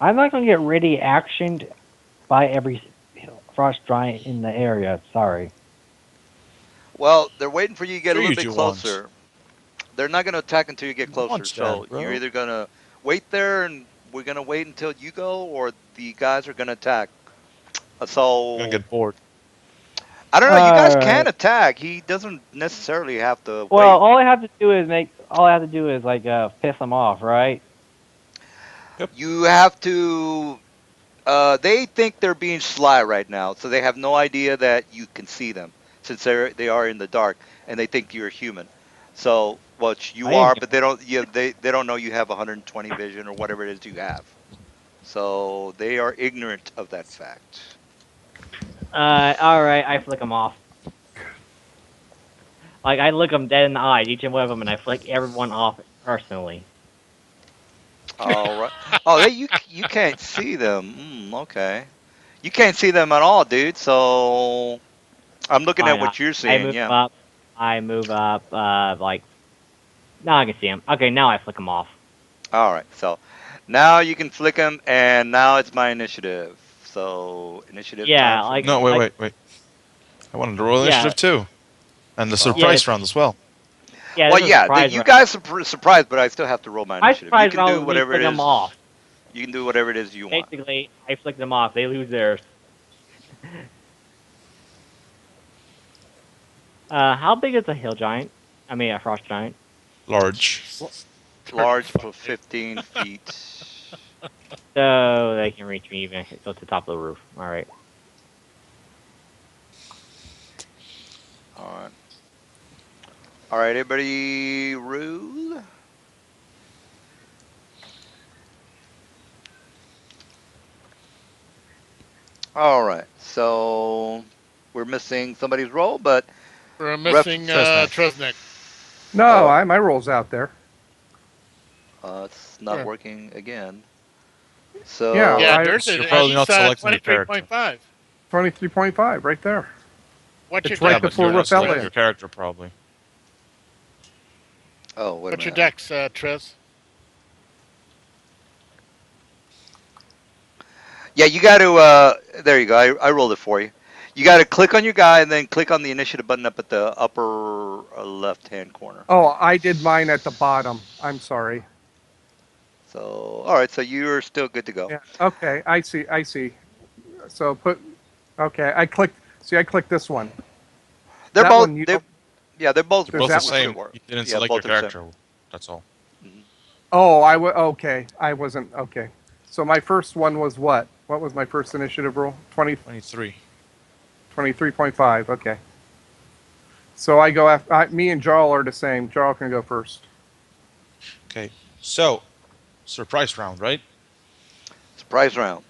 S2: I'm not gonna get ready actioned by every frost giant in the area. Sorry.
S3: Well, they're waiting for you to get a
S1: Sure
S3: little
S1: you
S3: bit
S1: do want.
S3: closer. They're not going to attack until you get closer.
S1: Want that,
S3: So you're
S1: bro.
S3: either going to wait there and we're going to wait until you go, or the guys are going to attack.
S1: You're gonna
S3: So
S1: get bored.
S3: I don't know. You guys can
S2: Alright.
S3: attack. He doesn't necessarily have to
S2: Well,
S3: wait.
S2: all I have to do is like piss them off, right?
S1: Yep.
S3: You have to. They think they're being sly right now, so they have no idea that you can see them since they are in the dark and they think you're human. So, which
S2: I
S3: you
S2: am
S3: are, but
S2: human.
S3: they don't. Yeah, they don't know you have 120 vision or whatever it is you have. So they are ignorant of that fact.
S2: Alright, I flick them off. Like I look them dead in the eyes, each and one of them, and I flick everyone off personally.
S3: All right. Oh, you can't see them. Okay. You can't see them at all, dude. So I'm looking at
S2: Fine.
S3: what you're
S2: I
S3: seeing.
S2: move
S3: Yeah.
S2: up. I move up. Like now I can see them. Okay, now I flick them off.
S3: All right. So now you can flick them, and now it's my initiative. So initiative time
S2: Yeah,
S3: for
S2: like
S1: No, wait,
S3: me.
S2: like
S1: wait, wait. I wanted to roll
S2: yeah,
S1: initiative too, and the
S3: Well,
S2: yeah,
S1: surprise round as well.
S2: yeah.
S3: well,
S2: This is a
S3: yeah.
S2: surprise
S3: You
S2: round.
S3: guys surprised, but I still have to roll my
S2: My
S3: initiative. You
S2: surprise
S3: can
S2: round
S3: do
S2: was me
S3: whatever it
S2: flicking them off.
S3: is. You can do whatever it is you want.
S2: Basically, I flick them off. They lose theirs. How big is a hill giant? I mean, a frost giant.
S1: Large.
S3: Large for
S5: 35.
S3: 15 feet.
S2: So they can reach me even if it goes to the top of the roof. All right.
S3: All right. All right, everybody, rule. All right. So we're missing somebody's role, but
S5: We're
S3: ref.
S5: missing
S1: Tresnek.
S5: Tresnik.
S4: No,
S3: Oh,
S4: I my roll's out there.
S3: it's not
S5: Where?
S3: working again.
S4: Yeah,
S5: Yeah,
S3: So
S4: I
S5: there's
S1: You're
S5: a
S1: probably
S5: he's
S1: not selecting your character.
S5: 23.5.
S4: 23.5 right there.
S5: What's your
S4: It's right
S1: Yeah,
S5: deck,
S1: but
S4: before
S1: you're not selecting
S5: Trez?
S1: your
S4: rebellion.
S1: character probably.
S3: oh, wait a
S5: What's your
S3: minute.
S5: decks, Trez?
S3: Yeah, you got to. There you go. I rolled it for you. You got to click on your guy and then click on the initiative button up at the upper left-hand corner.
S4: Oh, I did mine at the bottom. I'm sorry.
S3: So, all right. So you're still good to go.
S4: Yeah. Okay, I see. I see. So put. Okay, I clicked. See, I clicked this one.
S3: They're
S4: That
S3: both.
S4: one. You
S3: They're
S4: don't.
S3: yeah. They're both.
S1: They're
S4: There's
S1: both the
S4: that
S3: Both
S4: one.
S3: should
S1: same.
S3: work.
S1: You didn't
S3: Yeah,
S1: select your
S3: both are the same.
S1: character. That's all.
S3: Mhm.
S4: Oh, okay. I wasn't okay. So my first one was what? What was my first initiative roll? 20,
S1: 23.
S4: 23.5. Okay. So I go after. Me and Jarl are the same. Jarl can go first.
S1: Okay. So, surprise round, right?
S3: Surprise round.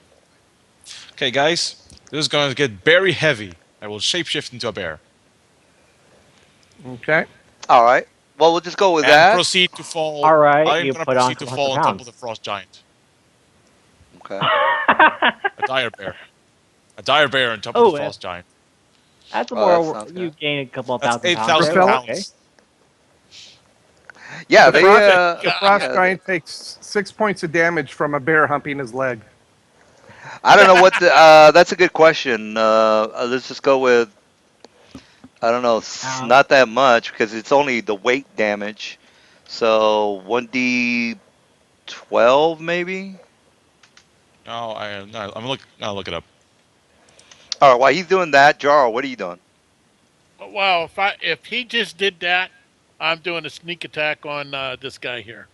S1: Okay, guys. This is going to get very heavy. I will shapeshift into a bear
S4: Okay.
S3: All right. Well, we'll just go with
S1: and
S3: that.
S1: proceed to fall.
S2: All right,
S1: I am
S2: you
S1: going to
S2: put on
S1: proceed
S2: some
S1: to
S2: 100
S1: fall on top
S2: pounds.
S1: of the frost giant.
S3: Okay.
S1: A dire bear. A dire bear on top of the
S2: Oh,
S1: frost giant.
S2: that's
S3: Oh, that
S2: more.
S3: sounds
S2: You
S3: good.
S2: gain a couple of
S1: That's
S2: thousand pounds there.
S1: 8,000
S4: Repel.
S2: Okay.
S1: pounds.
S3: Yeah,
S4: The
S3: they.
S4: frost. The frost
S3: Yeah. They,
S4: giant takes 6 points of damage from a bear humping his leg.
S3: I don't know what the. That's a good question. Let's just go with. I don't know.
S2: Um,
S3: Not that much because it's only the weight damage. So 1d12 maybe.
S1: No, no, I'll look it up.
S3: All right. While he's doing that, Jarl, what are you doing?
S5: Well, if he just did that, I'm doing a sneak attack on this guy here.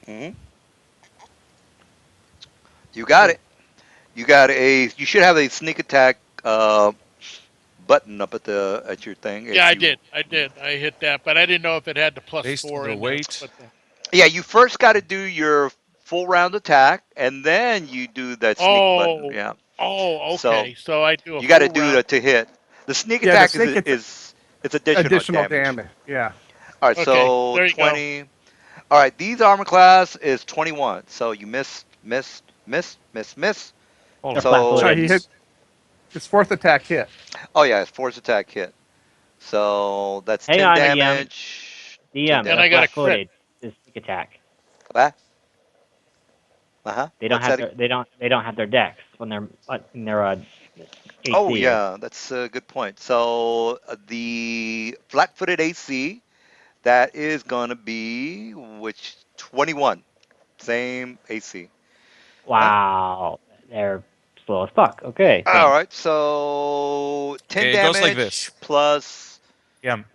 S3: Hmm. You got it. You got a. You should have a sneak attack button up at your thing.
S5: Yeah,
S3: If
S5: I
S3: you.
S5: did. I did. I hit that, but I didn't know if it had the plus
S1: Based on
S5: four
S1: the
S5: in there.
S1: weight.
S5: But
S3: Yeah, you first got to do your full round attack, and then you do that sneak button.
S5: oh,
S3: Yeah.
S5: oh,
S3: So
S5: okay. So I do a
S3: you got to
S5: full
S3: do
S5: round.
S3: that to hit. The sneak
S4: Yeah, the
S3: attack
S4: snake it's
S3: is it's additional
S4: additional
S3: damage.
S4: damage. Yeah.
S3: All right,
S5: Okay,
S3: so
S5: there you go.
S3: 20. All right, these armor class is 21. So you miss.
S1: All
S2: they're
S1: right.
S2: flat
S3: So
S2: footed.
S4: He hit his fourth attack hit.
S3: oh yeah, it's force attack hit. So that's
S2: Hang
S3: 10
S2: on, DM.
S3: damage. 10
S2: DM,
S5: And
S2: they're
S5: I
S3: damage.
S5: got a
S2: flat
S5: crit.
S2: footed. This sneak attack.
S3: Ah, uh-huh.
S2: They don't
S3: What's
S2: have
S3: that?
S2: their they don't have their decks when they're in their
S3: Oh
S2: AC.
S3: yeah, that's a good point. So the flat-footed AC that is gonna be which 21, same AC. Yeah.
S2: Wow, they're slow as fuck. Okay,
S3: All
S2: thanks.
S3: right, so 10
S1: Okay, it goes like
S3: damage
S1: this.
S3: plus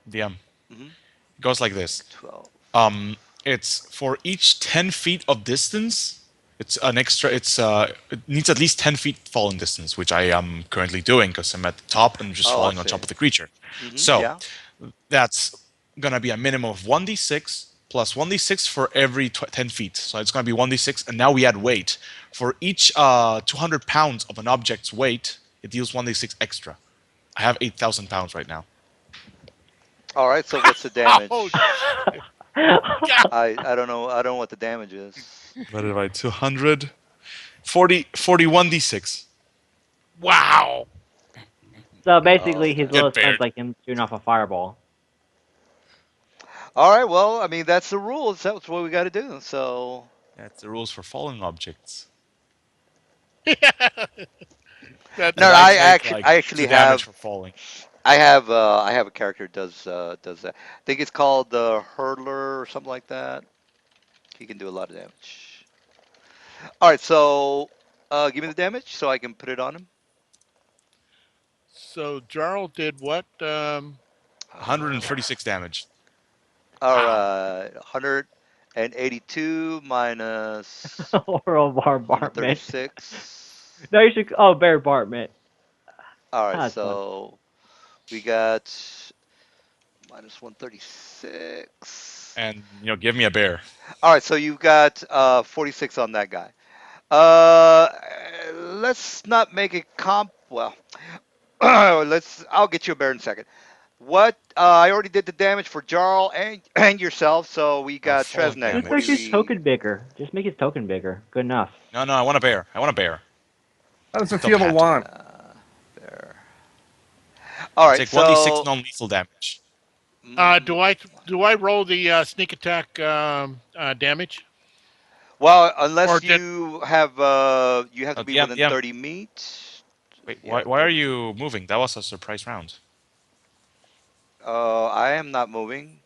S1: DM.
S3: mhm,
S1: It goes like this.
S3: 12.
S1: It's for each 10 feet of distance. It's an extra. It needs at least 10 feet falling distance, which I am currently doing because I'm at the top and just
S3: Oh, I
S1: falling on
S3: see.
S1: top of the creature. So
S3: Yeah.
S1: that's gonna be a minimum of 1d6 plus 1d6 for every 10 feet. So it's gonna be 1d6, and now we add weight. For each 200 pounds of an object's weight, it deals 1d6 extra. I have 8,000 pounds right now.
S3: All right, so what's the
S5: Oh
S3: damage?
S5: shit! God.
S3: I don't know. I don't know what the damage is.
S1: Divided by 200. 41d6.
S5: Wow.
S2: So
S3: Oh,
S2: basically, his
S3: okay.
S2: lowest
S1: Get
S2: defense
S1: bared.
S2: like him shooting off a fireball.
S3: All right, well, I mean, that's the rules. That's what we got to do. So,
S1: That's the rules for falling objects.
S5: That's
S3: no,
S1: And I
S3: I
S5: funny.
S1: take
S3: actually,
S1: like
S3: I
S1: 2
S3: actually
S1: damage
S3: have,
S1: for falling.
S3: I have a character who does that. I think it's called the hurdler or something like that. He can do a lot of damage. All right, so, give me the damage so I can put it on him.
S5: So Jarl did what?
S1: 136 damage.
S3: All
S5: Wow.
S3: right, 182 minus
S2: Oral bombardment.
S3: 136.
S2: No, you should. Oh, bear bombardment.
S3: All right,
S2: That's fun.
S3: so we got minus 136.
S1: And, give me a bear.
S3: All right, so you've got 46 on that guy. Uh, let's not make it comp. Well, let's. I'll get you a bear in a second. What? I already did the damage for Jarl and yourself, so we got
S1: Falling
S3: Tresnek.
S2: Just
S3: What do
S2: make his
S1: damage.
S3: we?
S2: token bigger. Just make his token bigger. Good enough.
S1: No, I want a bear. I want a bear.
S4: How does it
S1: Don't
S4: feel to
S1: have to.
S4: want?
S3: There. All
S1: I
S3: right,
S1: take 1d6
S3: so
S1: non-lethal damage.
S5: Do
S3: mm,
S5: I roll the sneak attack damage,
S3: well,
S5: or
S3: unless
S5: did
S3: you have to
S1: Oh,
S3: be
S1: DM,
S3: within
S1: DM.
S3: 30 meet.
S1: Wait,
S3: Yeah,
S1: why are
S3: 30.
S1: you moving? That was a surprise round.
S3: I am not moving.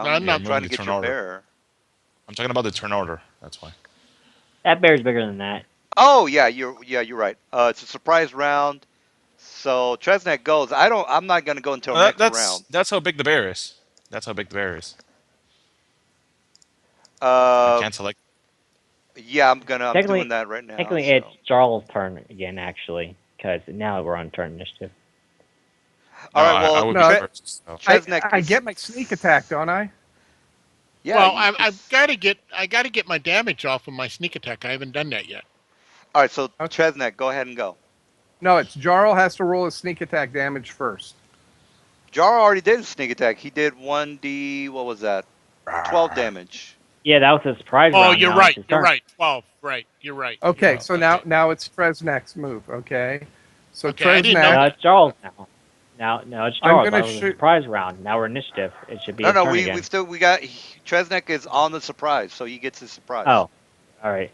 S5: no?
S1: You're
S3: I'm
S5: Not
S3: trying
S1: moving
S3: to
S1: the
S3: get
S1: turn
S3: your
S1: order.
S3: bear.
S1: I'm talking about the turn order. That's why.
S2: That bear's bigger than that.
S3: Oh yeah, you're right. It's a surprise round. So Tresnek goes. I'm not gonna go until
S1: Oh,
S3: next
S1: that's
S3: round.
S1: that's how big the bear is. That's how big the bear is. I
S3: Uh,
S1: can't select.
S3: yeah, I'm doing
S2: Technically,
S3: that right now.
S2: technically, it's
S3: So,
S2: Jarl's turn again, actually, because now we're on turn initiative.
S3: all
S1: No,
S3: right.
S1: I
S3: Well,
S1: would be
S4: No,
S1: first. So.
S3: Tresnek
S4: I
S3: is.
S4: get my sneak attack, don't I?
S3: Yeah,
S5: well.
S3: you
S5: I got to get my damage off of my sneak attack. I haven't done that yet.
S3: All right. So
S4: Okay.
S3: Tresnek, go ahead and go.
S4: No, it's Jarl has to roll his sneak attack damage first.
S3: Jar already did sneak attack. He did 1d. What was that? 12 damage.
S2: Yeah, that was a surprise
S5: Oh,
S2: round.
S5: you're
S2: Now it's
S5: right.
S2: his
S5: You're
S2: turn.
S5: right. 12. Right. You're right. You're
S4: Okay,
S5: right.
S4: so
S5: Okay.
S4: now it's Tresnek's move. Okay, so
S5: Okay. I didn't know
S4: Tresnek,
S2: No,
S5: that.
S2: it's Jarl's now. Now it's
S4: I'm
S2: Jarl's.
S4: gonna
S2: That was a
S4: shoot.
S2: surprise round. Now we're initiative. It should be
S3: No,
S2: his
S3: no,
S2: turn
S3: we
S2: again.
S3: still we got Tresnek is on the surprise, so he gets his surprise.
S2: Oh, all right.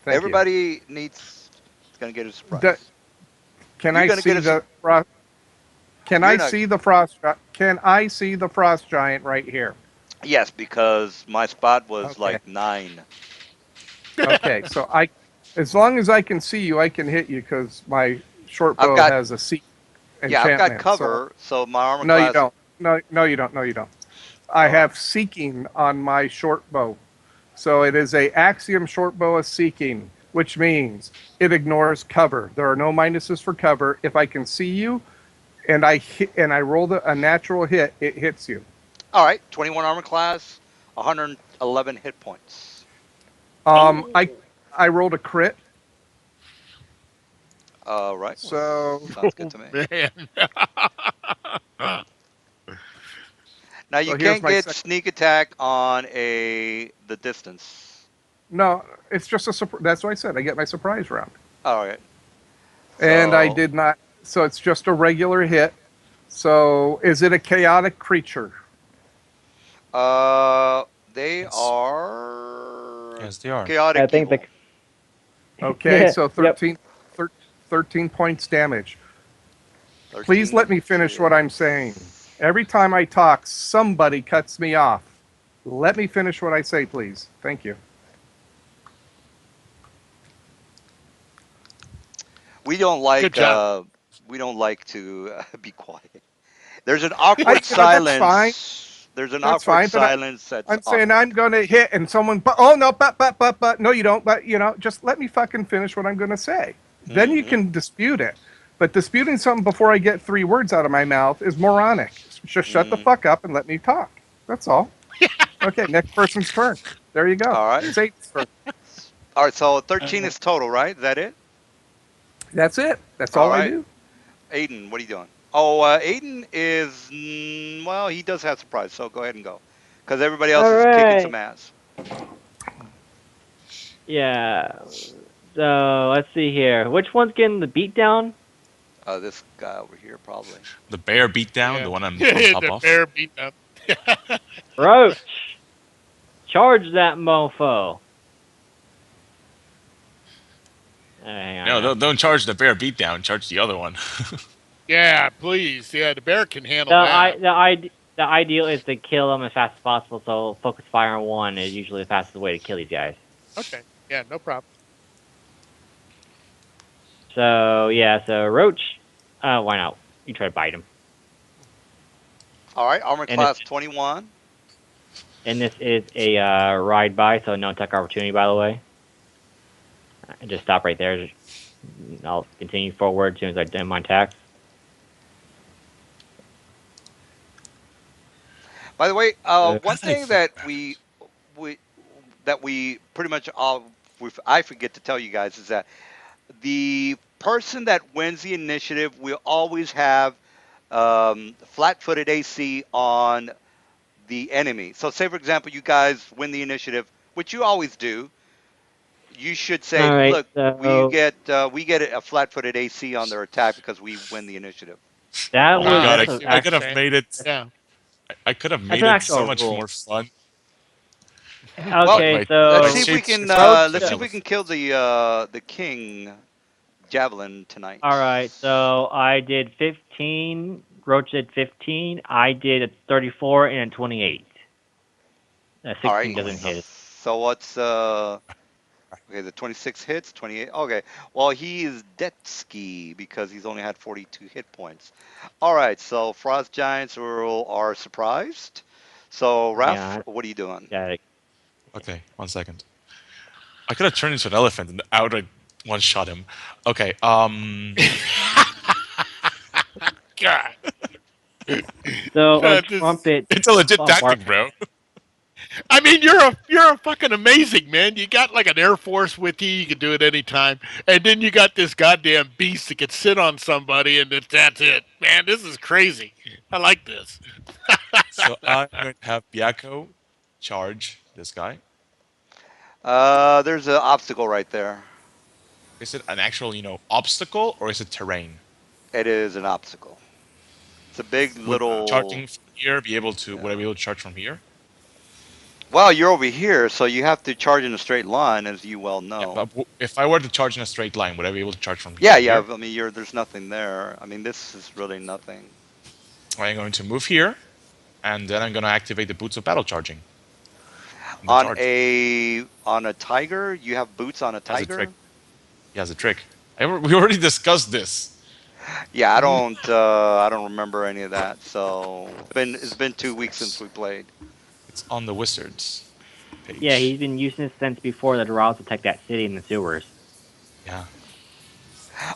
S4: Thank you.
S3: Everybody needs gonna get a
S4: The-
S3: surprise.
S4: can
S3: You're
S4: I
S3: gonna
S4: see
S3: get a.
S4: the frost? Can
S3: You're
S4: I
S3: not.
S4: see the frost? Can I see the frost giant right here?
S3: Yes, because my spot was
S4: Okay.
S3: like 9.
S4: Okay. So as long as I can see you, I can hit you because my short
S3: I've
S4: bow
S3: got.
S4: has a seek
S3: Yeah, I've got
S4: enchantment. So
S3: cover, so my armor
S4: no, you
S3: class.
S4: don't. No, you don't. No, you don't. I
S3: Oh,
S4: have seeking on my short bow. So it is a axiom short bow of seeking, which means it ignores cover. There are no minuses for cover. If I can see you and I roll a natural hit, it hits you.
S3: all right. 21 armor class, 111 hit points.
S2: Oh,
S4: I rolled a crit.
S3: All right.
S4: So
S3: Sounds good
S5: Oh
S3: to me.
S5: man.
S3: Now you
S4: here's
S3: can't
S4: my
S3: get
S4: second.
S3: sneak attack on the distance.
S4: No, it's just a surprise. That's what I said. I get my surprise round.
S3: All right.
S4: And I
S3: So
S4: did not. So it's just a regular hit. So is it a chaotic creature?
S3: they
S1: Yes.
S3: are
S1: Yes, they are.
S2: I
S3: chaotic
S2: think the
S3: evil.
S4: Okay, so
S2: yep.
S4: 13 points damage. Please
S3: 13
S4: let me finish what I'm saying. Every time I talk, somebody cuts me off. Let me finish what I say, please. Thank you.
S3: we don't
S5: Good
S3: like
S5: job.
S3: we don't like to be quiet. There's an
S4: I,
S3: awkward
S4: that's fine.
S3: silence. There's an
S4: That's
S3: awkward
S4: fine. But
S3: silence that's
S4: I'm saying
S3: awkward.
S4: I'm going to hit and someone, but oh no, but no, you don't. But just let me fucking finish what I'm going to say. Then you
S3: Hmm.
S4: can dispute it. But disputing something before I get 3 words out of my mouth is moronic. Just shut the
S3: Hmm.
S4: fuck up and let me talk. That's all. Okay, next person's turn. There you go.
S3: All right.
S4: It's eight turn.
S3: All right. So 13
S2: Uh,
S3: is total, right? Is that it?
S4: That's it. That's
S3: All
S4: all I
S3: right.
S4: do.
S3: Aiden, what are you doing? Oh, Aiden is well, he does have surprise. So go ahead and go, because everybody else
S2: all
S3: is kicking some
S2: right.
S3: ass.
S2: Yeah. So let's see here. Which one's getting the beat down?
S3: This guy over here probably.
S1: The bear beat down,
S5: Yeah.
S1: the one I'm on top
S5: The
S1: of.
S5: bear beat up.
S2: Roach. Charge that mofo. Hang on
S1: No,
S2: now.
S1: don't charge the bear beat down. Charge the other one.
S5: Yeah, please. Yeah, the bear can handle
S2: The
S5: that.
S2: I the I the ideal is to kill them as fast as possible. So focus fire on one is usually the fastest way to kill these guys.
S5: Okay. Yeah, no problem.
S2: So yeah. So Roach. Why not? You try to bite him.
S3: All right, armor
S2: And this
S3: class 21.
S2: and this is a ride by, so no attack opportunity. By the way, and just stop right there. I'll continue forward as soon as I do my attacks.
S3: By the way,
S1: How
S3: one
S1: did I
S3: thing
S1: forget
S3: that
S1: about it?
S3: we pretty much all I forget to tell you guys is that the person that wins the initiative will always have flat-footed AC on the enemy. So, say for example, you guys win the initiative, which you always do. You should say,
S2: All right.
S3: "Look,
S2: So
S3: we get a flat-footed AC on their attack because we win the initiative."
S2: that
S1: Oh my
S2: was
S1: god,
S5: I
S2: that's
S1: I,
S2: an
S5: see
S1: I
S5: what
S1: could
S5: you're
S1: have
S2: actual
S5: saying.
S1: made it.
S5: Yeah.
S1: I could have
S2: that's
S1: made
S2: an
S1: it
S2: actual
S1: so much
S2: rule.
S1: more fun.
S3: Well,
S2: Okay.
S1: My
S3: let's
S1: my
S3: see
S2: So
S3: if we
S1: shapes
S3: can
S2: Roach.
S3: let's see if we can
S1: elephant.
S3: kill the king javelin tonight.
S2: All right. So I did 15. Roach did 15. I did a 34 and a 28.
S3: All
S2: 16
S3: right.
S2: doesn't hit.
S3: So what's okay? The 26 hits, 28. Okay. Well, he is Detsky because he's only had 42 hit points. All right. So frost giants are surprised. So Ralph,
S2: Yeah.
S3: what are you doing?
S2: Got it.
S1: Okay, 1 second. I could have turned into an elephant and I would have one shot him. Okay,
S5: God.
S2: So a
S5: This,
S2: trumpet.
S1: it's a legit
S2: Bark.
S1: tactic, bro.
S5: I mean, you're a fucking amazing man. You got like an air force with you. You can do it anytime, and then you got this goddamn beast that can sit on somebody, and that's it. Man, this is crazy. I like this.
S1: So I'm going to have Byako charge this guy.
S3: There's an obstacle right there.
S1: Is it an actual, obstacle or is it terrain?
S3: It is an obstacle. It's a big
S1: Would
S3: little.
S1: charging from here be able to? Would I
S3: Yeah.
S1: be able to charge from here?
S3: Well, you're over here, so you have to charge in a straight line, as you well
S1: Yeah,
S3: know.
S1: but if I were to charge in a straight line, would I be able to charge from
S3: Yeah, yeah.
S1: here?
S3: I mean, there's nothing there. I mean, this is really nothing.
S1: I'm going to move here, and then I'm going to activate the boots of battle charging on the charge.
S3: On a tiger, you have boots on a
S1: He has a trick.
S3: tiger.
S1: He has a trick. We already discussed this.
S3: Yeah, I don't remember any of that. So it's been 2 weeks since we played.
S1: It's on the wizards
S2: Yeah,
S1: page.
S2: he's been using this since before the Dorados attacked that city in the sewers.
S1: Yeah.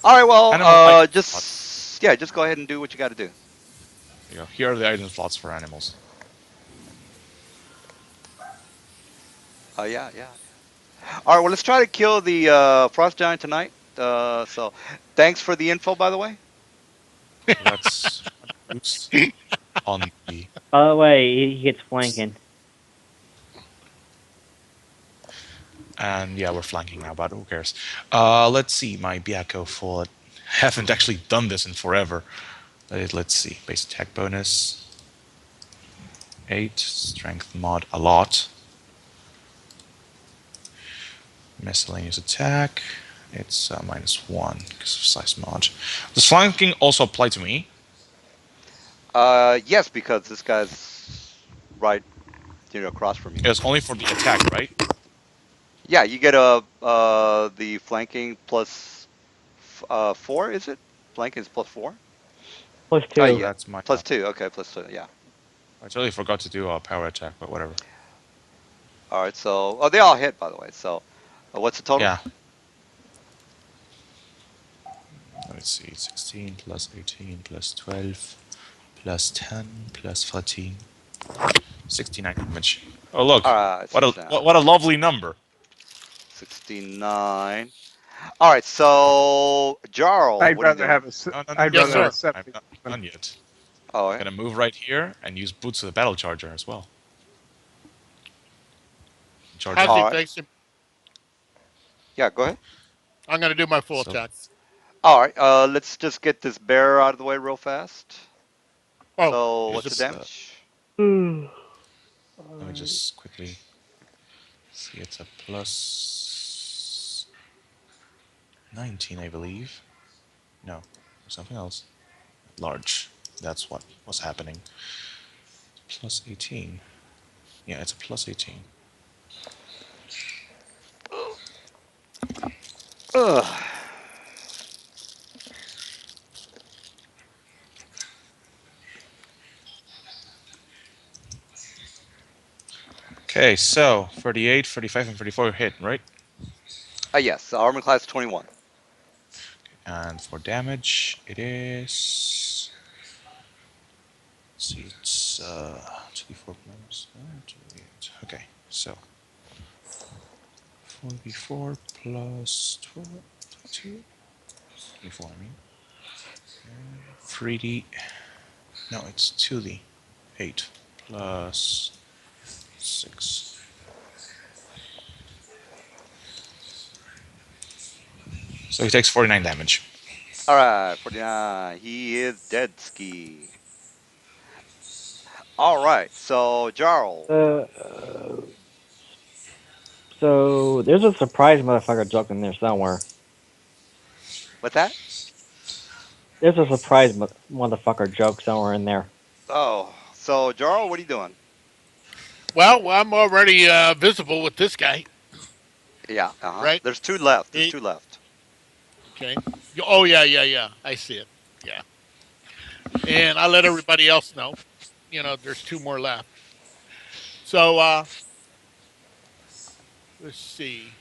S3: All right, well,
S1: Animal item slots.
S3: just go ahead and do what you got to do.
S1: Here are the item slots for animals.
S3: Yeah, yeah. All right, well, let's try to kill the frost giant tonight. So, thanks for the info, by the way.
S1: Let's boost on the.
S2: By the way, he gets flanking.
S1: And yeah, we're flanking now, but who cares? Let's see, my Byako full. Haven't actually done this in forever. Let's see. Base attack bonus 8, strength mod a lot. Miscellaneous attack. It's -1 because of size mod. Does flanking also apply to me?
S3: Yes, because this guy's right, across from you.
S1: It's only for the attack, right?
S3: Yeah, you get the flanking plus four, is it? Blank is plus four?
S2: Plus
S3: Oh,
S1: No,
S2: two.
S3: yeah.
S1: that's my.
S3: Plus two. Okay, plus two. Yeah.
S1: I totally forgot to do a power attack, but whatever.
S3: All right. So, oh, they all hit, by the way. So, what's the total?
S1: Yeah. Let's see. 16 plus 18 plus 12 plus 10 plus 14. 69 damage. Oh look,
S3: All right,
S1: what a
S3: 69.
S1: what a lovely number.
S3: 69. All right. So, Jarl,
S4: I'd
S3: what are you
S4: rather
S3: doing?
S4: have a.
S1: No, no, no,
S4: I'd
S1: no,
S5: Yes,
S4: rather have
S1: no.
S4: a
S5: sir.
S1: I'm
S4: 70.
S1: not done yet.
S3: Oh, yeah.
S1: Gonna move right here and use Boots of the Battle Charger as well. Charge
S5: How's
S1: in.
S5: he
S3: All right.
S5: facing?
S3: Yeah, go ahead.
S5: I'm going to do my full
S1: So
S5: attack.
S3: All right. Let's just get this bear out of the way real fast.
S5: Oh,
S3: So,
S5: is
S3: what's
S5: it?
S3: the
S1: it's
S3: damage?
S1: let me just quickly see. It's a plus 19, I believe. No, something else. Large. That's what was happening. Plus 18. Yeah, it's a plus 18.
S3: Ugh.
S1: Okay, so 38, 35, and 34 hit, right?
S3: Yes. Armor class 21.
S1: And for damage, it is. Let's see, it's 2d4 plus 2d8. Okay, so 4d4 plus 12, 22, 24, I mean. 3d. No, it's 2d8 plus 6. So he takes 49 damage.
S3: All right, 49. He is dead ski. All right, so Jarl.
S2: Uh, so there's a surprise motherfucker joke in there somewhere.
S3: What's that?
S2: There's a surprise motherfucker joke somewhere in there.
S3: Oh, so Jarl, what are you doing?
S5: Well, I'm already visible with this guy,
S3: Yeah,
S5: right?
S3: There's two left. There's
S5: He,
S3: two left.
S5: okay. Oh, yeah, yeah, yeah. I see it. Yeah. And I let everybody else know. There's two more left. So let's see.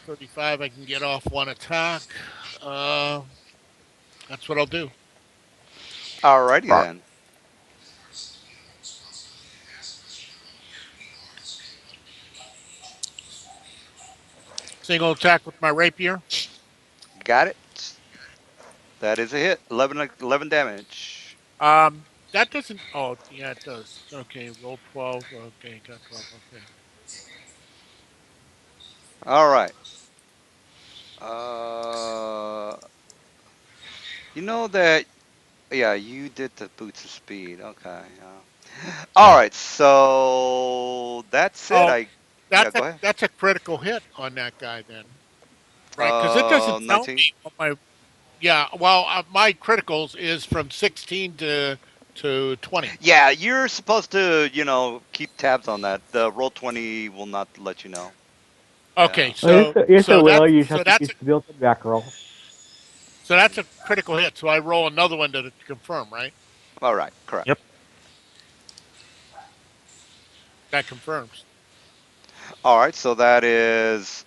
S5: 35, I can get off one attack. Uh, that's what I'll do.
S3: Alrighty then.
S5: Single attack with my rapier.
S3: Got it. That is a hit. 11 damage.
S5: That doesn't. Oh, yeah, it does. Okay, roll 12. Okay, got 12. Okay.
S3: All right. Uh, you know that. Yeah, you did the boots of speed. Okay. All
S1: Yeah.
S3: right. So that's it.
S5: Oh,
S3: Yeah. Go ahead.
S5: that's a critical hit on that guy then, right? Because it doesn't tell
S3: 19.
S5: me what my. Yeah, well, my criticals is from 16 to 20.
S3: Yeah, you're supposed to, keep tabs on that. The roll 20 will not let you know.
S5: Okay,
S3: Yeah.
S2: Oh, yes,
S5: so
S2: yes, it
S5: so
S2: will.
S5: that's
S2: You just
S5: so
S2: have to
S5: that's
S2: use
S5: a
S2: the built-in back roll.
S5: so that's a critical hit. So I roll another one to confirm, right?
S3: All right. Correct.
S1: Yep.
S5: That confirms.
S3: All right. So that is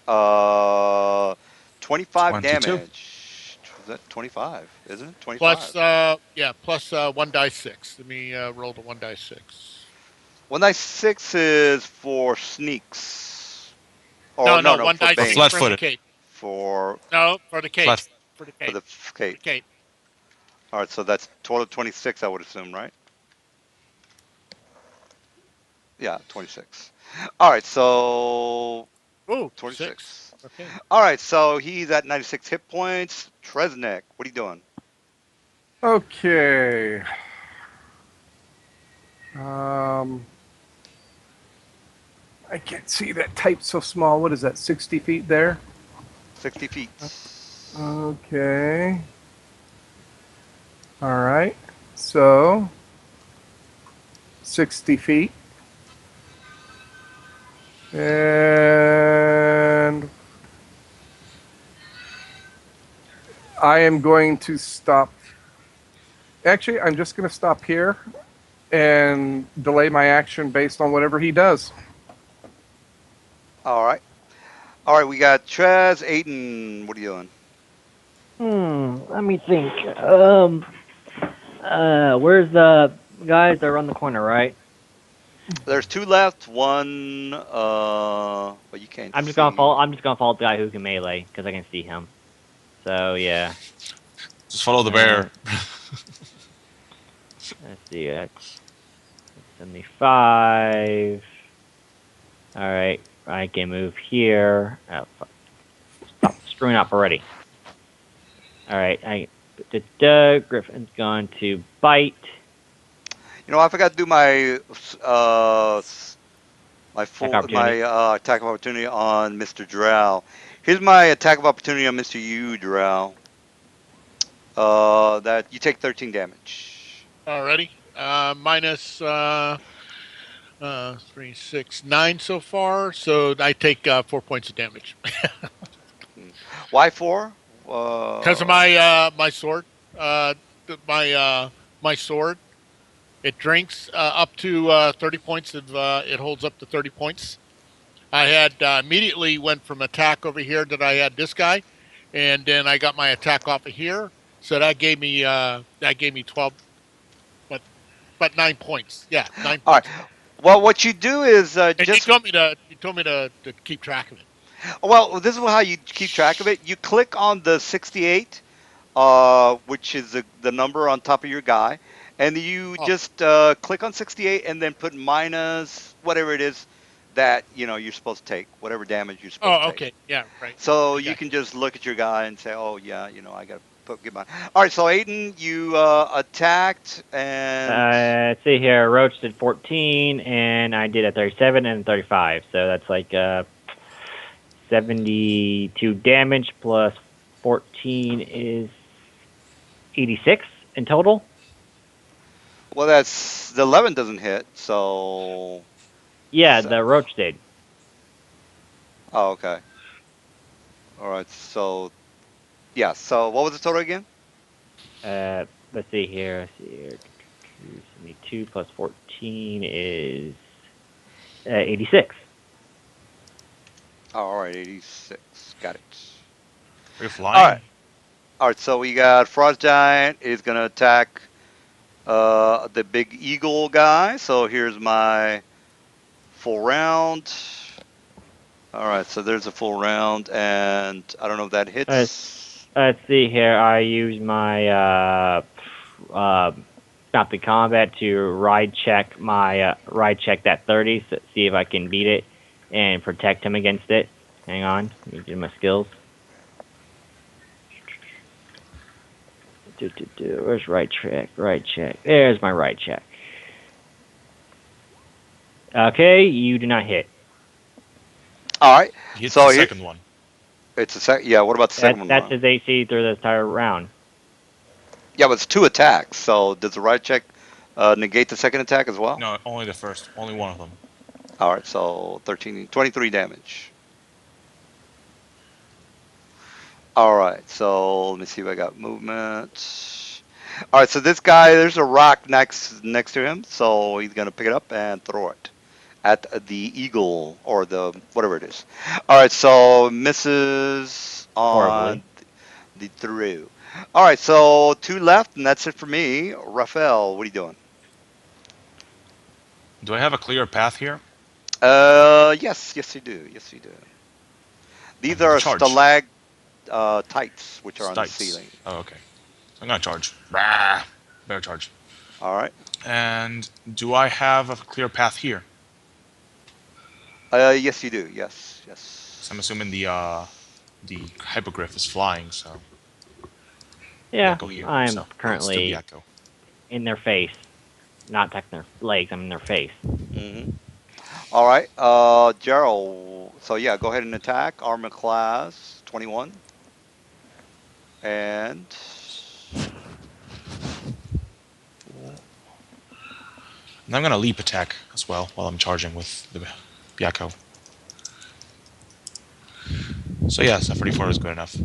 S3: 25
S1: 22.
S3: damage. Was that 25? Isn't it?
S5: Plus,
S3: 25.
S5: yeah, plus one die six. Let me roll the one die six.
S3: 196 is for sneaks. Or
S5: No,
S3: no,
S5: no,
S3: no,
S5: one
S3: for
S5: die
S1: Or
S5: six
S3: Bane.
S5: for the
S1: flat-footed.
S5: cape.
S3: For
S5: No, for the cape.
S1: Flat.
S5: For the
S3: for
S5: cape.
S3: the
S5: For the
S3: cape.
S5: cape.
S3: All right. So that's total 26, I would assume, right? Yeah, 26. All right. So
S5: Ooh, six.
S3: 26.
S5: Okay.
S3: All right, so he's at 96 hit points. Tresnek, what are you doing?
S4: Okay. Um, I can't see that type so small. What is that? 60 feet there.
S3: 60 feet.
S4: Okay. All right. So 60 feet. And I am going to stop. Actually, I'm just going to stop here and delay my action based on whatever he does.
S3: All right. All right. We got Trez, Aiden. What are you doing?
S2: Let me think. Where's the guys that are on the corner, right?
S3: There's two left. One. Well, you can't
S2: I'm just gonna
S3: see.
S2: follow. I'm just gonna follow the guy who can melee because I can see him. So yeah.
S1: Just follow the
S2: Uh,
S1: bear.
S2: let's see. That's 75. All right. I can move here. Oh, fuck. Stop screwing up already. All right. Griffin's going to bite.
S3: You know, I forgot to do my
S2: Attack opportunity.
S3: attack of opportunity on Mr. Drow. Here's my attack of opportunity on Mr. U Drow. That you take 13 damage.
S5: Already. Minus 3, 6, 9 so far. So I take 4 points of damage
S3: Hmm. Why four?
S5: because of
S3: Uh,
S5: my sword. My my sword. It drinks up to 30 points of. It holds up to 30 points. I had immediately went from attack over here that I had this guy, and then I got my attack off of here. So that gave me 12, but 9 points. Yeah, nine
S3: all right.
S5: points of damage.
S3: Well, what you do is
S5: And
S3: just
S5: you told me to keep track of it.
S3: well, this is how you keep track of it. You click on the 68, which is the number on top of your guy, and you
S5: Oh,
S3: just click on 68 and then put minus whatever it is that you're supposed to take, whatever damage you're supposed to take.
S5: okay, yeah, right.
S3: So
S5: I
S3: you
S5: got
S3: can just look at your guy and say, oh yeah, I gotta get mine. All right, so Aiden, you attacked and
S2: Let's see here. Roach did 14, and I did a 37 and a 35. So that's like 72 damage plus 14 is 86 in total.
S3: well, that's the 11 doesn't hit, so
S2: Yeah, the roach did.
S3: oh, okay. All right, so yeah, so what was the total again?
S2: Let's see here. Let's see here. 72 plus 14 is 86.
S3: Oh, all right, 86. Got it.
S1: Are you
S3: All right.
S1: flying?
S3: All right, so we got Frost Giant is gonna attack the big eagle guy. So here's my full round. All right, so there's a full round, and I don't know if that
S2: Let's,
S3: hits.
S2: let's see here. I use my stop the combat to ride check that 30. So see if I can beat it and protect him against it. Hang on. Let me do my skills. Where's right check? Right check. There's my right check. Okay, you do not hit.
S3: All right,
S1: He hits the
S3: so here
S1: second one.
S3: it's a sec. Yeah, what about the second one,
S2: That's
S3: Ron?
S2: his AC through the entire round.
S3: Yeah, but it's two attacks. So does the right check negate the second attack as well?
S1: No, only the first. Only one of them.
S3: All right, so 13, 23 damage. All right, so let me see if I got movement. All right, so this guy, there's a rock next to him, so he's gonna pick it up and throw it at the eagle or the whatever it is. All right, so misses
S2: Horribly.
S3: on the throw. All right, so two left, and that's it for me. Raphael, what are you doing?
S1: Do I have a clear path here?
S3: Yes, yes, you do. Yes, you do.
S1: I'm
S3: These
S1: going to
S3: are
S1: charge.
S3: tights, which are on the
S1: Stites.
S3: ceiling.
S1: Oh, okay. I'm going to charge. Bah! Bear charge.
S3: All right.
S1: And do I have a clear path here?
S3: Yes, you do. Yes,
S1: So I'm
S3: yes.
S1: assuming the hippogriff is flying, so yeah,
S2: Yeah,
S1: go here.
S2: I'm
S1: So let's do the
S2: currently
S1: echo.
S2: in their face. Not touching their legs, I'm in their face.
S3: Hmm. All right. Gerald. So yeah, go ahead and attack. Armor class 21, and
S1: And I'm gonna leap attack as well while I'm charging with the echo. So yes, a 44 is good enough.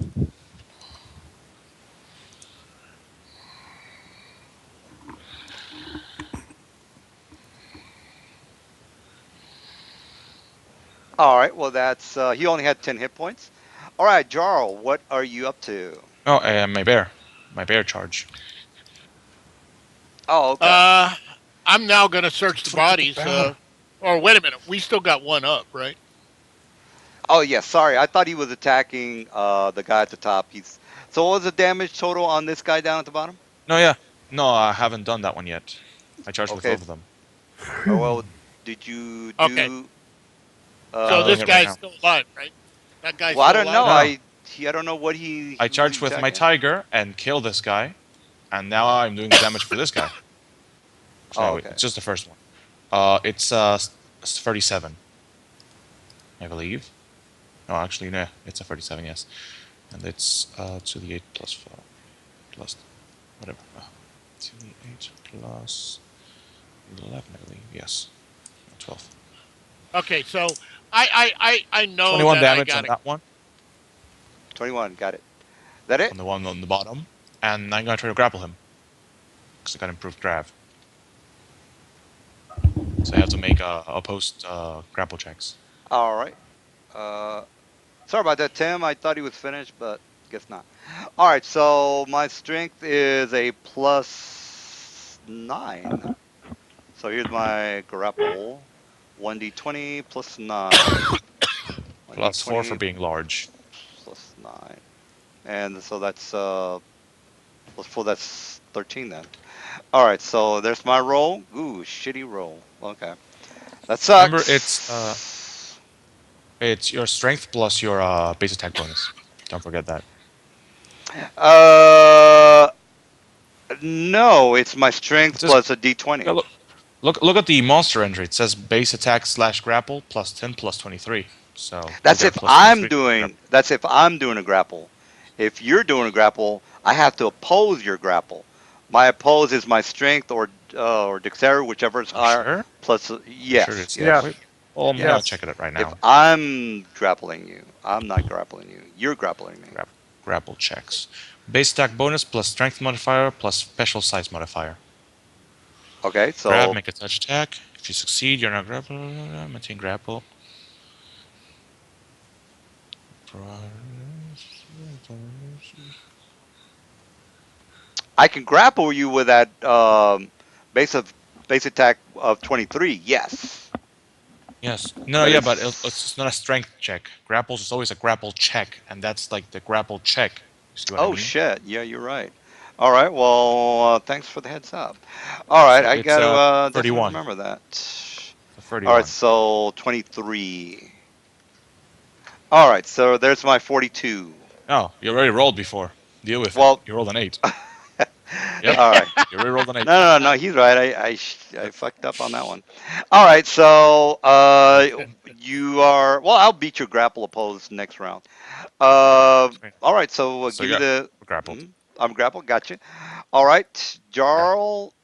S3: All right. Well, that's he only had 10 hit points. All right, Jarl, what are you up to?
S1: Oh, my bear charge.
S3: Oh, okay.
S5: Uh, I'm now going to search the
S1: Let's look at the
S5: bodies.
S1: bear.
S5: Or wait a minute, we still got one up, right?
S3: Oh, yeah. Sorry, I thought he was attacking the guy at the top. He's so what was the damage total on this guy down at the bottom?
S1: No, yeah, no, I haven't done that one yet. I charged with
S3: Okay.
S1: both of them.
S3: Well, did you
S5: Okay,
S3: do?
S1: I'm
S5: so
S1: doing
S3: Uh,
S5: this
S1: it right
S5: guy's
S1: now.
S5: still alive, right? That guy's
S3: well, I
S5: still
S3: don't know.
S5: alive.
S1: No, no,
S3: I don't know what
S1: I
S3: who
S1: charged
S3: he's
S1: with my
S3: attacking.
S1: tiger and killed this guy, and now I'm doing the damage for this guy.
S3: Oh,
S1: So
S3: okay.
S1: it's just the first one. It's 37, I believe. No, actually, no, it's a 37. Yes, and it's 2d8 plus 4 plus whatever. 2d8 plus 11, I believe. Yes, 12.
S5: Okay, so I know
S1: 21
S5: that I
S1: damage on
S5: got it.
S1: that one,
S3: 21. Got it. That it?
S1: on the one on the bottom, and I'm gonna try to grapple him because I got improved grav. So I have to make a post grapple checks.
S3: All right. Uh, sorry about that, Tim. I thought he was finished, but guess not. All right. So my strength is a plus 9. So here's my grapple. 1d20 plus 9.
S1: Plus 4 for
S3: 1d20
S1: being large.
S3: plus 9. And so that's plus 4, that's 13 then. All right, so there's my roll. Ooh, shitty roll. Okay. That
S1: Remember,
S3: sucks.
S1: it's your strength plus your base attack bonus. Don't forget that.
S3: Uh, no, it's my
S1: It
S3: strength
S1: says
S3: plus a
S1: yeah,
S3: d20.
S1: look at the monster entry. It says base attack slash grapple plus 10 plus 23. So you'll
S3: That's
S1: get a
S3: if
S1: plus
S3: I'm
S1: 23.
S3: doing that's if I'm doing a grapple. If you're doing a grapple, I have to oppose your grapple. My oppose is my strength or dexterity, whichever is
S1: You
S3: higher.
S1: sure?
S3: Plus,
S1: You sure
S3: yes,
S1: it's
S3: yes,
S1: wait?
S4: Yes.
S1: Oh, I'm gonna
S3: yes.
S1: check it out right
S3: If
S1: now.
S3: I'm grappling you, I'm not grappling you. You're grappling me.
S1: Grapple checks. Base attack bonus plus strength modifier plus special size modifier.
S3: Okay,
S1: Grab,
S3: so
S1: make a touch attack. If you succeed, you're not grapple. Maintain grapple.
S3: I can grapple you with that base of base attack of 23. Yes,
S1: Yes. No,
S3: but
S1: yeah, but it's
S3: it's
S1: not a strength check. Grapples is always a grapple check, and that's like the grapple check. You see what I
S3: oh
S1: mean?
S3: shit. Yeah, you're right. All right. Well, thanks for the heads up. All right,
S1: So
S3: I
S1: it's
S3: got to definitely
S1: 31.
S3: remember that.
S1: So
S3: All right,
S1: 31.
S3: so 23. All right, so there's my 42.
S1: Oh, you already rolled before. Deal with it.
S3: Well,
S1: You rolled an 8.
S3: all
S1: Yep.
S3: right.
S1: You already rolled an 8.
S3: No, he's right. I fucked up on that one. All right, so you are well. I'll beat your grapple opposed next round.
S1: Okay.
S3: All right, so
S1: So
S3: give me
S1: yeah,
S3: the.
S1: we're grappled.
S3: Mhm, I'm grappled. Gotcha. All right, Jarl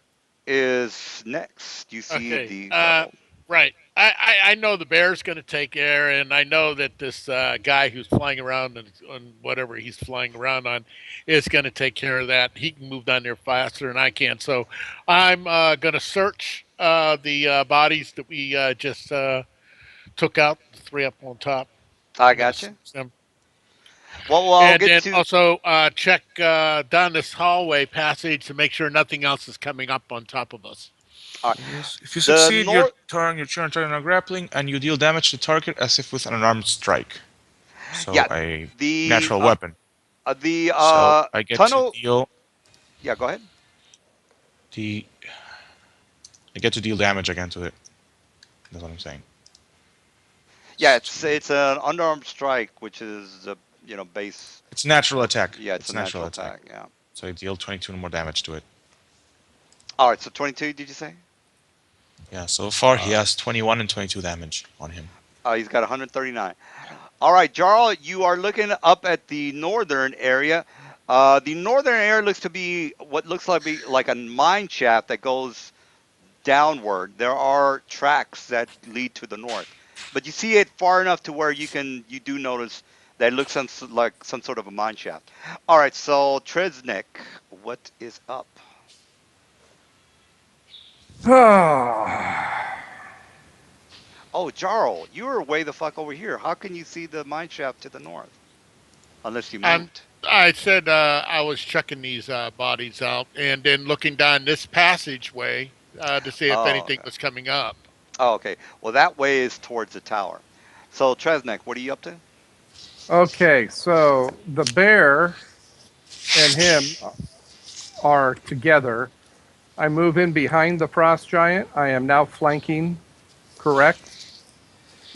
S3: is next. You see
S5: Okay.
S3: the grapple.
S5: Right. I know the bear's going to take air, and I know that this guy who's flying around on whatever he's flying around on is going to take care of that. He can move down there faster than I can. So I'm going to search the bodies that we just took out, the three up on top.
S3: I
S5: I'm going to
S3: gotcha.
S5: search them.
S3: Well, I'll
S5: And
S3: get
S5: then
S3: to.
S5: also check down this hallway passage to make sure nothing else is coming up on top of us.
S3: Uh,
S1: Yes. If you
S3: the
S1: succeed, your
S3: north.
S1: turn, your turn, turn on grappling, and you deal damage to target as if with an unarmed strike. So
S3: Yeah,
S1: a
S3: the
S1: natural weapon.
S3: the
S1: So I get to
S3: tunnel.
S1: deal
S3: Yeah, go ahead.
S1: the I get to deal damage again to it. That's what I'm saying.
S3: Yeah,
S1: It's
S3: it's an unarmed strike, which is base.
S1: it's natural attack.
S3: Yeah, it's a
S1: It's natural
S3: natural
S1: attack.
S3: attack. Yeah.
S1: So I deal 22 more damage to it.
S3: All right, so 22. Did you say?
S1: Yeah. So far he
S3: Uh,
S1: has 21 and 22 damage on him.
S3: he's got 139. All right, Jarl, you are looking up at the northern area. The northern area looks to be what looks like a mine shaft that goes downward. There are tracks that lead to the north, but you see it far enough to where you do notice That looks like some sort of a mine shaft. All right, so Tresnik, what is up? Oh, Jarl, you are way the fuck over here. How can you see the mine shaft to the north? Unless you
S5: And
S3: moved.
S5: I said I was checking these bodies out and then looking down this passageway to see if
S3: Oh,
S5: anything
S3: okay.
S5: was coming up.
S3: Oh, okay. Well, that way is towards the tower. So, Tresnik, what are you up to?
S4: Okay, so the bear and him are together. I move in behind the frost giant. I am now flanking, correct?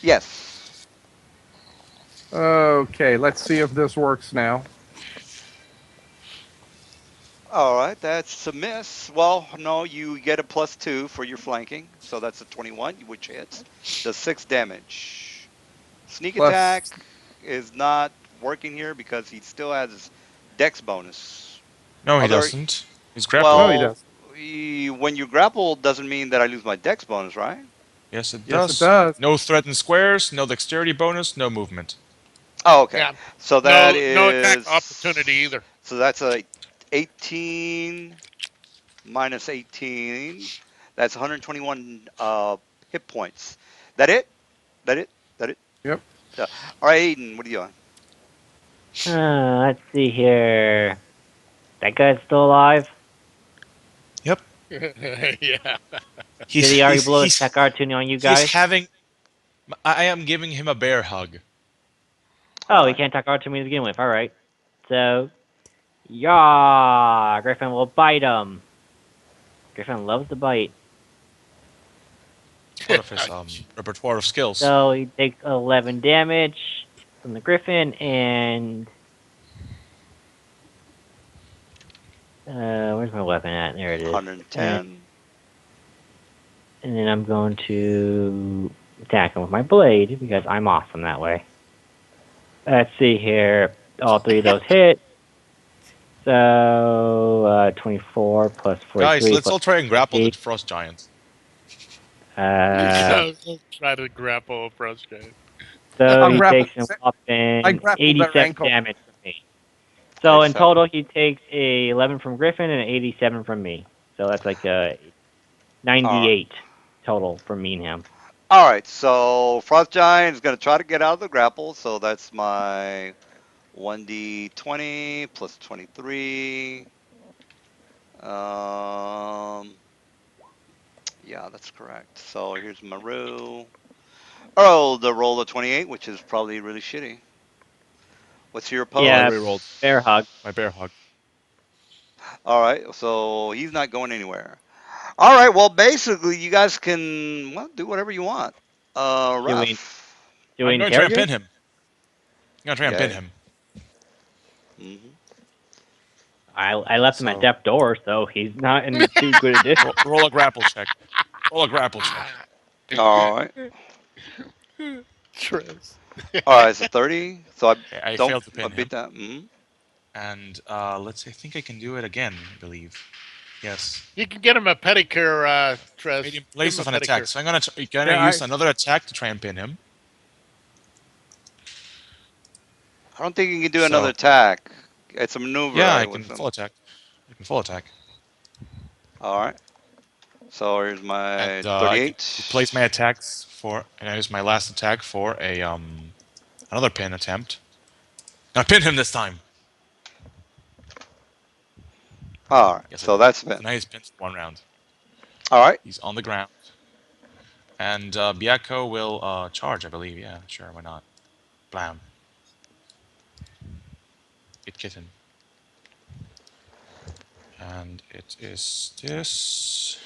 S3: Yes.
S4: Okay, let's see if this works now.
S3: All right, that's a miss. Well, no, you get a +2 for your flanking, so that's a 21, which hits. Does 6 damage. Sneak
S4: Plus,
S3: attack is not working here because he still has his dex bonus.
S1: No, he
S3: Although,
S1: doesn't. He's
S4: no,
S1: grappling.
S4: he
S3: well,
S4: does.
S3: when you grapple, doesn't mean that I lose my dex bonus, right?
S1: Yes, it
S4: Yes, it
S1: does.
S4: does.
S1: No threatened squares, no dexterity bonus, no movement.
S3: Oh, okay.
S5: Yeah,
S3: So that
S5: no attack
S3: is
S5: opportunity either.
S3: so that's a 18 minus 18. That's 121 hit points. That it? That it? That it?
S4: Yep.
S3: Yeah. All right, Aiden, what are you doing?
S2: Let's see here. That guy's still alive.
S1: Yep.
S5: Yeah.
S2: Did
S1: He's
S2: he already
S1: he's
S2: blow his
S1: he's
S2: tech cartoon on you
S1: he's
S2: guys?
S1: having. I am giving him a bear hug.
S3: All
S2: Oh, he
S3: right.
S2: can't talk art to me to begin with. All right. So, yeah, Griffin will bite him. Griffin loves to bite.
S1: It's part of his repertoire of skills.
S2: So he takes 11 damage from the Griffin, and where's my weapon at? There it is.
S3: 110.
S2: And then I'm going to attack him with my blade because I'm awesome that way. Let's see here. All three of those hit. So 24 plus
S1: Guys,
S2: 43
S1: let's
S2: plus
S1: all try and grapple the
S2: 50.
S1: frost giant.
S2: Uh,
S5: Try to grapple a frustrated.
S2: so
S4: I'll
S2: he
S4: grapple.
S2: takes a
S4: I
S2: whopping
S4: grapple their
S2: 87
S4: ankle.
S2: damage from me. So in
S3: 87.
S2: total, he takes a 11 from Griffin and an 87 from me. So that's like a
S3: All right.
S2: 98 total from me and him.
S3: All right. So Frost Giant is going to try to get out of the grapple. So that's my 1d20 plus 23. Um, yeah, that's correct. So here's Maru. Oh, the roll of 28, which is probably really shitty. What's your
S1: Oh, I
S2: Yeah,
S1: rerolled
S2: bear
S3: oppose?
S2: hug.
S1: my bear hug.
S3: All right, so he's not going anywhere. All right, well, basically, you guys can do whatever you want.
S2: Do we
S3: Rough.
S2: do we
S1: I'm going to try and pin
S2: interrogate?
S1: him. I'm going to try and pin
S3: Yeah.
S1: him.
S3: Hmm.
S2: I left him at
S1: So
S2: death door, so he's not in too good a distance.
S1: roll a grapple check. Roll a grapple check.
S3: All right.
S5: Tres.
S3: All right, so 30. So I
S1: Okay, I
S3: don't
S1: failed to
S3: I
S1: pin
S3: beat
S1: him.
S3: that. Hmm.
S1: And let's see. I think I can do it again. I believe. Yes.
S5: You can get him a pedicure, Tres.
S1: Medium
S5: Give
S1: place
S5: him a
S1: of an attack.
S5: pedicure.
S1: So I'm gonna
S4: Yeah,
S1: use another attack to try and pin him.
S3: I don't think you can do another
S1: So
S3: attack. It's a maneuver,
S1: yeah, I
S3: right,
S1: can
S3: with
S1: full
S3: them.
S1: attack. I can full attack.
S3: All right. So here's
S1: And
S3: my
S1: I can
S3: 38.
S1: replace my attacks for, and I use my last attack for a another pin attempt. I pin him this time.
S3: All right.
S1: Yes, I
S3: So
S1: did.
S3: that's
S1: So
S3: been.
S1: now he's pinned for 1 round.
S3: All right.
S1: He's on the ground, and Byako will charge. I believe. Yeah, sure. Why not? Blam. Hit kitten. And it is this.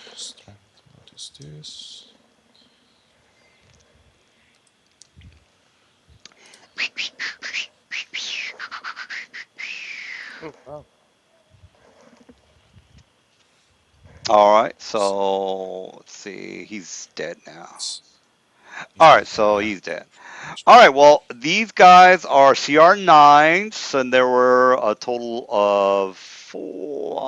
S1: What is this?
S5: Oh, wow.
S3: All right.
S1: So
S3: So let's see. He's dead now.
S1: he's
S3: All
S1: dead
S3: right.
S1: now.
S3: So
S1: Yeah.
S3: he's dead. All right. Well, these guys are CR9s, and there were a total of four.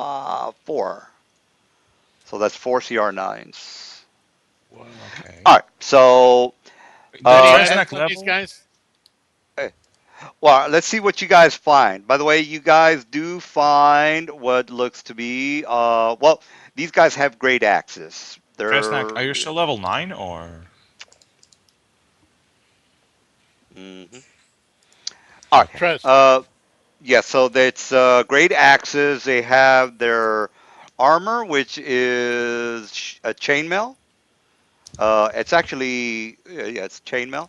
S3: So that's four CR9s.
S1: Okay.
S3: All right. So
S1: The
S5: Any
S3: uh,
S5: hits
S1: Tresnak
S5: on these
S1: level.
S5: guys?
S3: Well, let's see what you guys find. By the way, you guys do find what looks to be well, these guys have great axes.
S1: Fastnack, are
S3: They're
S1: you still level 9 or?
S3: mhm. All right.
S1: Okay.
S5: Trez.
S3: Uh yeah, so that's great axes. They have their armor, which is a chainmail. It's actually yeah, it's chainmail.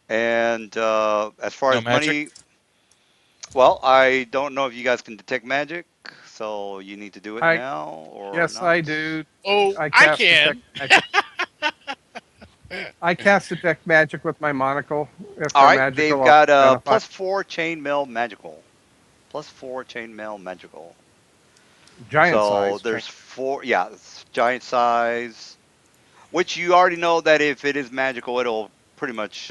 S3: And as far
S1: No
S3: as
S1: magic?
S3: money, well, I don't know if you guys can detect magic, so you need to do it
S4: I
S3: now or
S4: Yes,
S3: not.
S4: I do.
S5: Oh,
S4: I
S5: I
S4: cast detect
S5: can.
S4: magic. I cast detect magic with my monocle if
S3: All
S4: they're
S3: right, they've
S4: magical. I'll
S3: got
S4: identify
S3: +4 chainmail magical. +4 chainmail magical.
S4: giant
S3: So
S4: size
S3: there's
S4: chain.
S3: four, yeah, it's giant size, which you already know that if it is magical, it'll pretty much,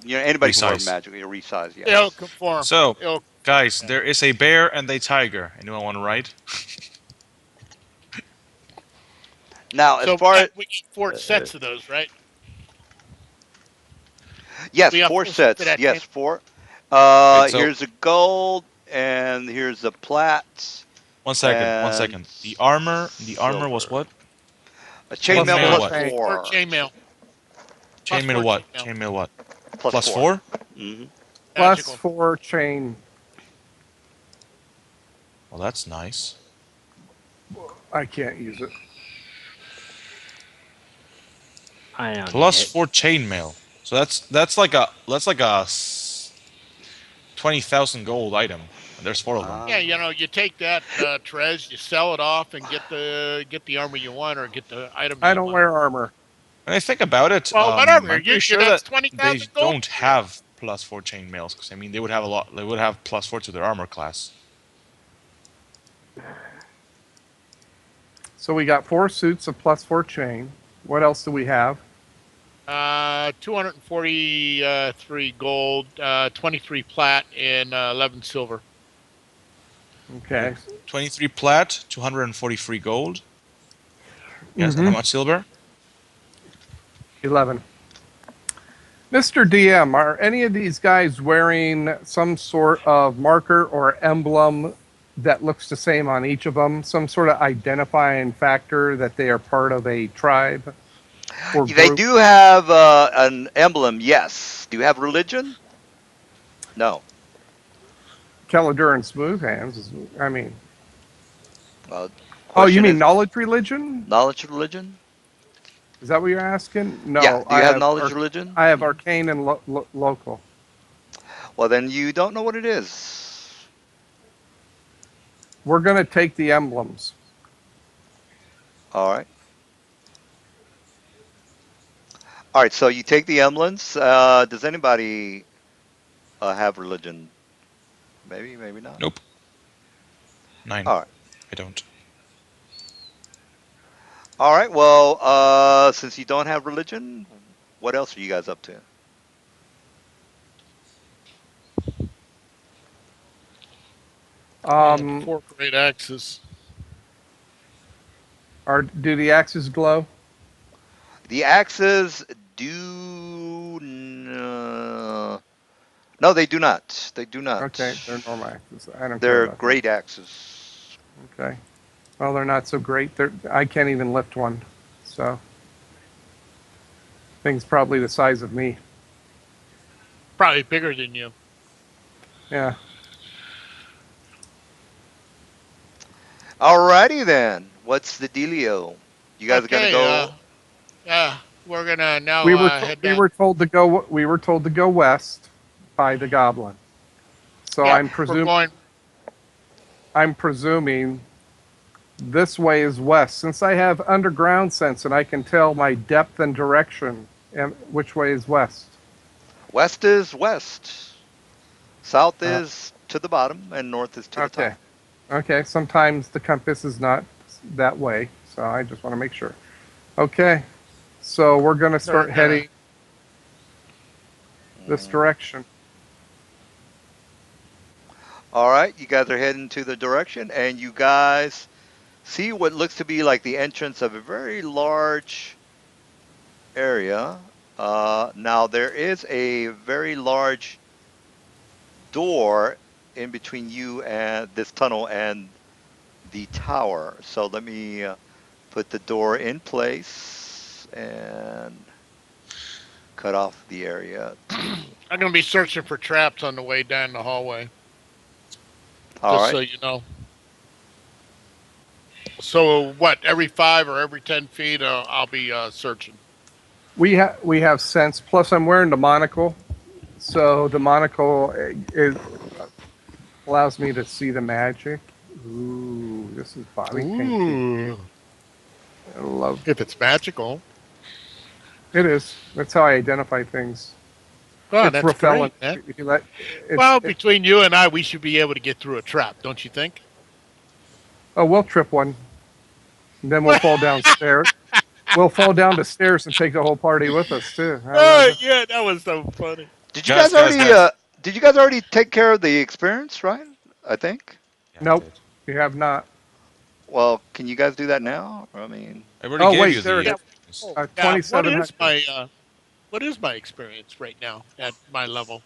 S3: anybody can wear
S1: Resize.
S3: magic, resize,
S5: It'll
S3: yes.
S5: conform.
S1: So,
S5: It'll conform.
S1: guys,
S5: Yeah.
S1: there is a bear and a tiger. Anyone want to ride?
S3: Now, as
S5: So
S3: far as,
S5: we need four
S3: uh,
S5: sets of those, right?
S3: yes,
S5: We got
S3: four
S5: four sets of
S3: sets,
S5: that
S3: yes,
S5: chain.
S3: four.
S1: Right. So,
S3: Here's a gold, and here's a plat,
S1: one second. One
S3: and
S1: second. The armor was
S3: silver.
S1: what?
S3: A
S4: plus
S3: chainmail
S1: Chainmail
S4: four
S3: plus
S1: what?
S4: chain.
S5: Four
S3: four.
S5: chainmail.
S1: Chainmail what?
S5: +4 chainmail.
S1: Chainmail what?
S3: Plus
S1: Plus
S3: four.
S1: 4?
S3: Hmm.
S4: Plus
S5: Magical.
S4: four chain.
S1: Well, that's nice.
S4: I can't use it.
S2: I don't need
S1: Plus
S2: it.
S1: 4 chainmail. So that's like a 20,000 gold item. And there's 4 of them.
S5: Yeah, you take that Trez, you sell it off, and get the armor you want or get the items
S4: I
S5: you
S4: don't
S5: want.
S4: wear armor.
S1: When I think about it,
S5: Well, whatever.
S1: I'm pretty
S5: You
S1: sure
S5: that's
S1: that
S5: twenty
S1: they
S5: thousand gold
S1: don't
S5: for you.
S1: have plus 4 chainmails because I mean they would have a lot. They would have plus 4 to their armor class.
S4: So we got four suits of plus four chain. What else do we have?
S5: 243 gold, 23 plat, and 11 silver.
S4: Okay.
S1: 23 plat, 243 gold. Yes, and
S4: Mm-hmm.
S1: how much silver?
S4: 11. Mr. DM, are any of these guys wearing some sort of marker or emblem that looks the same on each of them? Some sort of identifying factor that they are part of a tribe or
S3: They
S4: group?
S3: do have an emblem, yes. Do you have religion? No.
S4: Caladur and Smooth Hands. I mean, oh, you
S3: Question
S4: mean
S3: is
S4: knowledge religion?
S3: knowledge religion?
S4: Is that what you're asking?
S3: Yeah.
S4: No,
S3: Do you have knowledge religion?
S4: I have
S3: Hmm.
S4: arcane and local.
S3: Well, then you don't know what it is.
S4: We're going to take the emblems.
S3: All right. All right. So you take the emblems. Does anybody have religion? Maybe, maybe not.
S1: Nope. 9.
S3: All right.
S1: I don't.
S3: All right. Well, since you don't have religion, what else are you guys up to?
S4: Um,
S5: Four great axes.
S4: do the axes glow?
S3: The axes do. No, they do not. They do not.
S4: Okay, they're normal axes. I don't care
S3: They're
S4: about them.
S3: great axes.
S4: Okay. Well, they're not so great. I can't even lift one. So, thing's probably the size of me.
S5: Probably bigger than you.
S4: Yeah.
S3: Alrighty then. What's the dealio? You guys are gonna
S5: Okay.
S3: go.
S5: We're gonna now
S4: We were
S5: head
S4: we
S5: down.
S4: were told to go west by the goblin. So
S5: Yeah, we're going.
S4: I'm presuming this way is west. Since I have underground sense and I can tell my depth and direction, and which way is west?
S3: West is west. South
S4: Uh,
S3: is to the bottom, and north is to the
S4: okay.
S3: top.
S4: Okay. Sometimes the compass is not that way, so I just want to make sure. Okay. So we're going to start heading this direction.
S3: All right, you guys are heading to the direction, and you guys see what looks to be like the entrance of a very large area. Now there is a very large door in between you and this tunnel and the tower. So let me put the door in place and cut off the area to.
S5: I'm gonna be searching for traps on the way down the hallway,
S3: All
S5: just
S3: right.
S5: so you know. So what? Every 5 or every 10 feet, I'll be searching.
S4: We have sense. Plus, I'm wearing the monocle, so the monocle allows me to see the magic. Ooh, this is body paint too.
S5: Ooh,
S4: I love
S5: if it's magical,
S4: it. Is that's how I identify things.
S5: oh,
S4: It's
S5: that's great,
S4: repellent.
S5: man.
S4: If you let
S5: Well,
S4: it,
S5: between you and I, we should be able to get through a trap, don't you think?
S4: oh, we'll trip one, and then we'll fall downstairs. We'll fall down the stairs and take the whole party with us too. How about
S5: Oh
S4: that?
S5: yeah, that was so funny.
S3: Did you
S1: Guys,
S3: guys
S1: guys,
S3: already?
S1: guys.
S3: Did you guys already take care of the experience? Right. I think.
S1: Yeah, I
S4: Nope,
S1: did.
S4: you have not.
S3: Well, can you guys do that now? I mean,
S1: I already
S4: Oh
S1: gave you
S4: wait, there
S1: the
S4: it
S5: Yeah.
S4: is.
S1: experience.
S5: Yeah. What is
S4: 2,700.
S5: my experience right now at my level?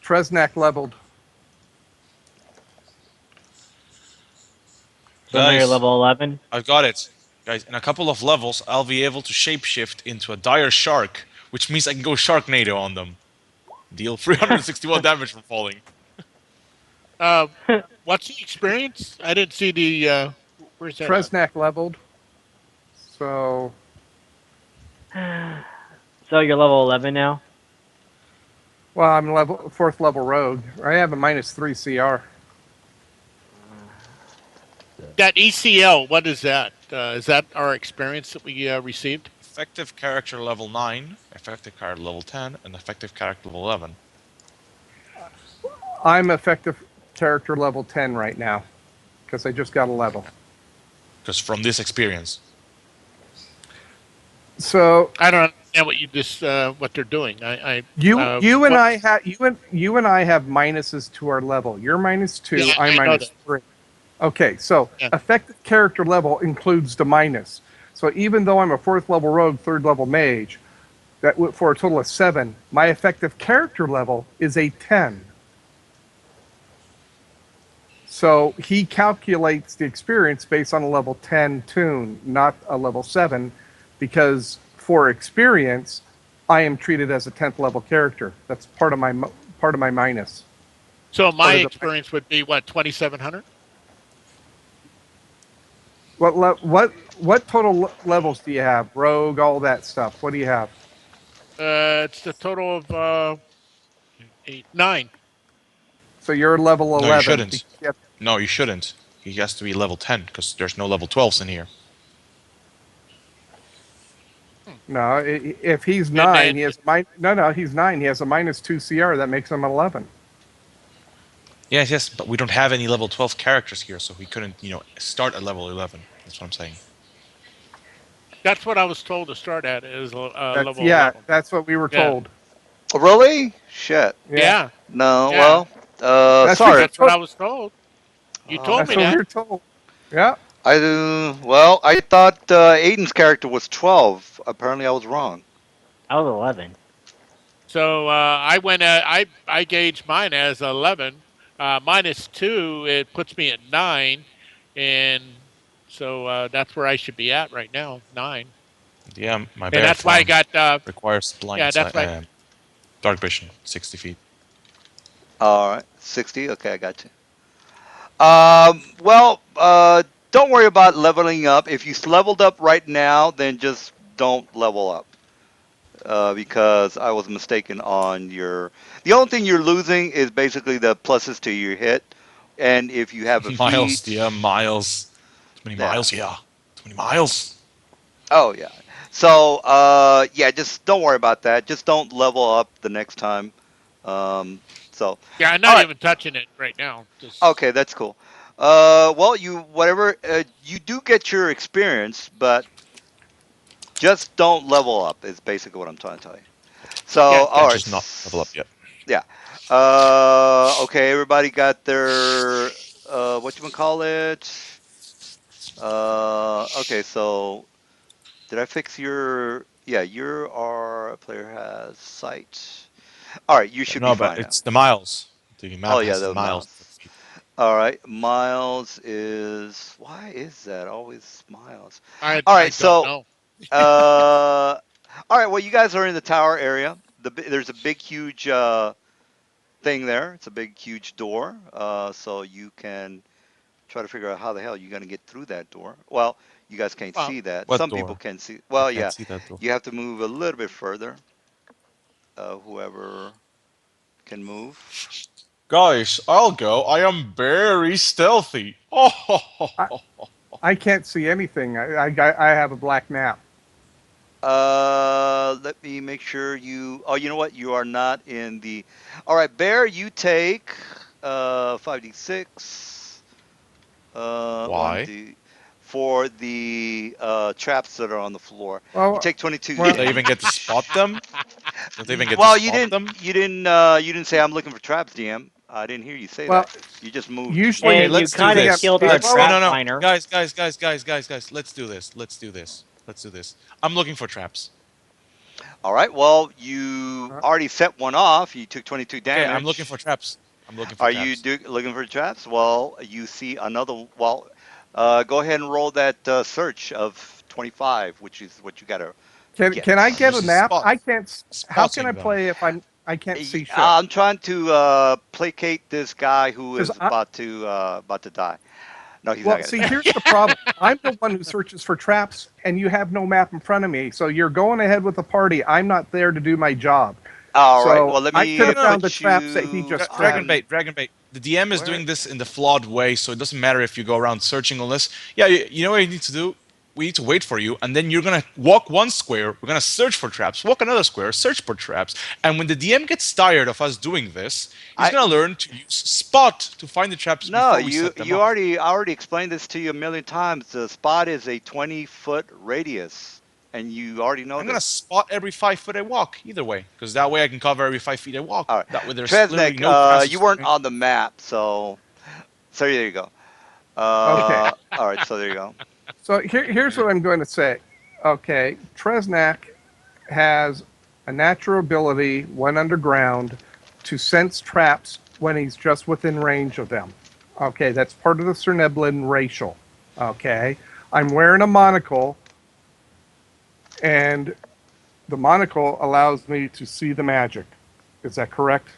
S4: Tresnak leveled.
S2: So now you're
S1: Guys,
S2: level 11.
S1: I've got it. Guys, in a couple of levels, I'll be able to shapeshift into a dire shark, which means I can go Sharknado on them. Deal 361 damage from falling.
S5: Uh, what's the experience? I didn't see the. Where's that at?
S4: Tresnak leveled. So
S2: So you're level 11 now.
S4: well, I'm level fourth level rogue. I have a -3 CR.
S5: That ECL. What is that? Is that our experience that we received?
S1: Effective character level 9, effective character level 10, and effective character level 11.
S4: I'm effective character level 10 right now because I just got a level.
S1: Because from this experience.
S4: So
S5: I don't understand what you just what they're doing.
S4: you you and
S5: What?
S4: I have you and I have minuses to our level. You're
S5: Yeah,
S4: -2. I'm
S5: I know that.
S4: -3. Okay, so
S5: Yeah.
S4: effective character level includes the minus. So even though I'm a fourth level rogue, third level mage, for a total of 7, my effective character level is a 10. So he calculates the experience based on a level 10 tune, not a level 7, because for experience, I am treated as a 10th level character. That's part of my minus.
S5: So
S4: Part
S5: my
S4: of the
S5: experience would be what 2,700.
S4: what total levels do you have? Rogue, all that stuff. What do you have?
S5: It's the total of 9.
S4: So you're level
S1: No, you
S4: 11.
S1: shouldn't. No, you shouldn't. He has to be level 10, because there's no level 12s in here.
S5: Hmm.
S4: No, if he's
S5: And
S4: 9,
S5: then
S4: he has no, he's 9. He has a -2 CR. That makes him 11.
S1: Yes, yes, but we don't have any level 12 characters here, so he couldn't, start at level 11. That's what I'm saying.
S5: that's what I was told to start at is
S4: That's
S5: level
S4: yeah,
S5: 11.
S4: that's what we were
S5: Yeah.
S4: told.
S3: oh, really? Shit.
S4: Yeah,
S5: Yeah.
S3: No.
S5: Yeah.
S3: Well.
S4: that's what
S3: Sorry.
S5: That's what I was told. You told
S3: Oh,
S5: me
S4: that's what we
S5: that.
S4: were told. Yeah,
S3: I well, I thought Aiden's character was 12. Apparently, I was wrong.
S2: I was 11.
S5: So I went. I gauged mine as 11. -2, it puts me at 9, and so that's where I should be at right now. 9,
S1: Yeah, my
S5: and
S1: bear
S5: that's why I
S1: form
S5: got.
S1: requires
S5: Yeah, that's why.
S1: dark vision, 60 feet.
S3: All right, 60. Okay, I got you. Well, don't worry about leveling up. If you leveled up right now, then just don't level up. Because I was mistaken on your. The only thing you're losing is basically the pluses to your hit, and if you have a
S1: Miles,
S3: feat,
S1: yeah, miles. Too many
S3: yeah.
S1: miles, yeah. Too many miles.
S3: Oh yeah. So yeah, just don't worry about that. Just don't level up the next time. Um, so
S5: Yeah, I'm
S3: all
S5: not
S3: right.
S5: even touching it right now. Just
S3: Okay, that's cool. Well, you whatever you do get your experience, but just don't level up. Is basically what I'm trying to tell you. So
S5: yeah,
S3: all
S1: Yeah,
S5: yeah.
S3: right,
S1: just not level up yet.
S3: yeah. Okay, everybody got their what you call it? Okay, so Did I fix your? Yeah, your our player has sight. All right, you should be
S1: No, but
S3: fine now.
S1: it's the miles. The
S3: Oh
S1: map
S3: yeah,
S1: has the
S3: the
S1: miles per
S3: miles.
S1: feet.
S3: All right, miles is why is that always miles?
S5: I
S3: All
S5: I
S3: right,
S5: don't
S3: so
S5: know.
S3: uh, all right. Well, you guys are in the tower area. There's a big, huge thing there. It's a big, huge door. So you can try to figure out how the hell you're gonna get through that door. Well, you guys can't
S5: Well,
S3: see that.
S1: What
S3: Some people
S1: door?
S3: can see.
S1: I
S3: Well,
S1: can't
S3: yeah,
S1: see that door.
S3: you have to move a little bit further. Whoever can move.
S1: Guys, I'll go. I am very stealthy. Oh, ho, ho,
S4: I,
S1: ho.
S4: I can't see anything. I have a black map.
S3: Let me make sure you. Oh, you know what? You are not in the. All right, Bear. You take 5d6. One
S1: Why?
S3: d for the traps that are on the floor. You
S4: Well,
S3: take 22
S1: Don't
S4: well,
S1: they even get to spot
S3: damage.
S1: them? Don't they even get to
S3: Well, you
S1: spot
S3: didn't.
S1: them?
S3: You didn't say I'm looking for traps, DM. I didn't hear you say
S4: well.
S3: that. You just moved.
S1: Okay,
S4: Usually
S2: And you
S1: let's do
S2: kind of
S4: the
S1: this.
S2: killed our
S1: Let's no
S4: well,
S1: no
S2: trap
S1: no.
S2: miner.
S1: Guys. Let's do this. Let's do this. Let's do this. I'm looking for traps.
S3: All right. Well, you
S4: uh,
S3: already set one off. You took 22
S1: Okay, I'm looking for
S3: damage.
S1: traps. I'm looking for
S3: Are you
S1: traps.
S3: looking for traps? Well, you see another. Well, go ahead and roll that search of 25, which is what you gotta get.
S4: can I
S1: I'm
S4: get a
S1: just
S4: nap?
S1: spot
S4: I can't. How can I
S1: spotting them.
S4: play if I can't see shit?
S3: I'm trying to placate this guy who
S4: Because
S3: is
S4: I
S3: about to die. No, he's not
S4: well,
S3: gonna
S4: see,
S3: die.
S4: here's the problem. I'm the one who searches for traps, and you have no map in front of me. So you're going ahead with the party. I'm not there to do my job.
S3: All right.
S4: So
S3: Well, let
S4: I could
S1: No,
S3: me
S4: have
S1: no.
S4: found the
S3: put
S4: traps that he
S3: you
S4: just
S1: Dragon
S4: trapped.
S3: on.
S1: bait, dragon bait. The DM is
S3: Where?
S1: doing this in the flawed way, so it doesn't matter if you go around searching on this. Yeah, you know what you need to do? We need to wait for you, and then you're gonna walk one square. We're gonna search for traps. Walk another square, search for traps. And when the DM gets tired of us doing this, he's
S3: I
S1: gonna learn to use spot to find the traps
S3: No,
S1: before we set them
S3: you
S1: off.
S3: already I already explained this to you a million times. The spot is a 20-foot radius, and you already know
S1: I'm gonna
S3: this.
S1: spot every 5 foot I walk, either way, because that way I can cover every 5 feet I walk.
S3: All right,
S1: That way there's literally
S3: Tresnek,
S1: no chances
S3: you
S1: for
S3: weren't
S1: me.
S3: on the map, so there you go.
S4: Okay.
S3: All right, so there you go.
S4: So here's what I'm going to say. Okay, Tresnak has a natural ability when underground to sense traps when he's just within range of them. Okay, that's part of the Cerneblin racial. Okay, I'm wearing a monocle, and the monocle allows me to see the magic. Is that correct?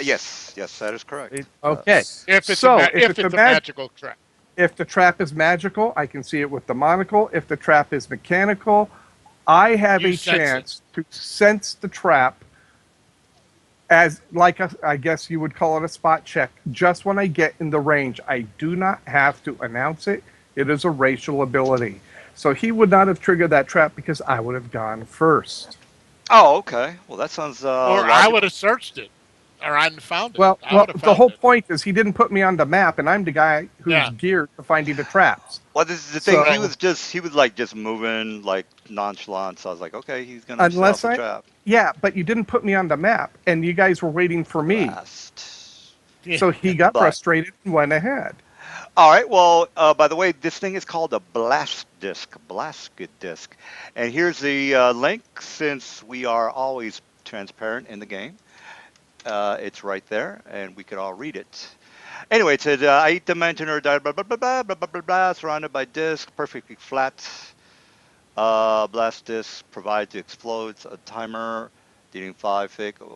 S3: Yes, yes, that is correct.
S4: Okay,
S5: if it's a
S4: so if
S5: if
S4: it's a
S5: it's a
S4: mag,
S5: magical trap.
S4: if the trap is magical, I can see it with the monocle. If the trap is mechanical, I have
S5: You
S4: a
S5: sense it.
S4: chance to sense the trap as like I guess you would call it a spot check just when I get in the range. I do not have to announce it. It is a racial ability. So he would not have triggered that trap because I would have gone first.
S3: Oh, okay. Well, that sounds
S5: Or I would
S3: logical.
S5: have searched it, or I'd found it.
S4: Well,
S5: I
S4: well,
S5: would have
S4: the
S5: found
S4: whole
S5: it.
S4: point is he didn't put me on the map, and I'm the guy who's
S5: Yeah,
S4: geared to finding the traps.
S3: Well, this is the thing.
S5: right.
S4: So
S3: He was like just moving like nonchalant. So I was like, okay, he's gonna set off
S4: unless
S3: a
S4: I,
S3: trap.
S4: yeah, but you didn't put me on the map, and you guys were waiting for me.
S3: Blast.
S5: Yeah.
S4: So he got
S3: But
S4: frustrated and went ahead.
S3: all right. Well, by the way, this thing is called a blast disc, blasted disc. And here's the link. Since we are always transparent in the game, it's right there, and we could all read it. Anyway, it said eight-dimensional blah blah blah blah blah blah blah blah blah, surrounded by disc, perfectly flat. Blast disc provides explodes a timer, dealing 5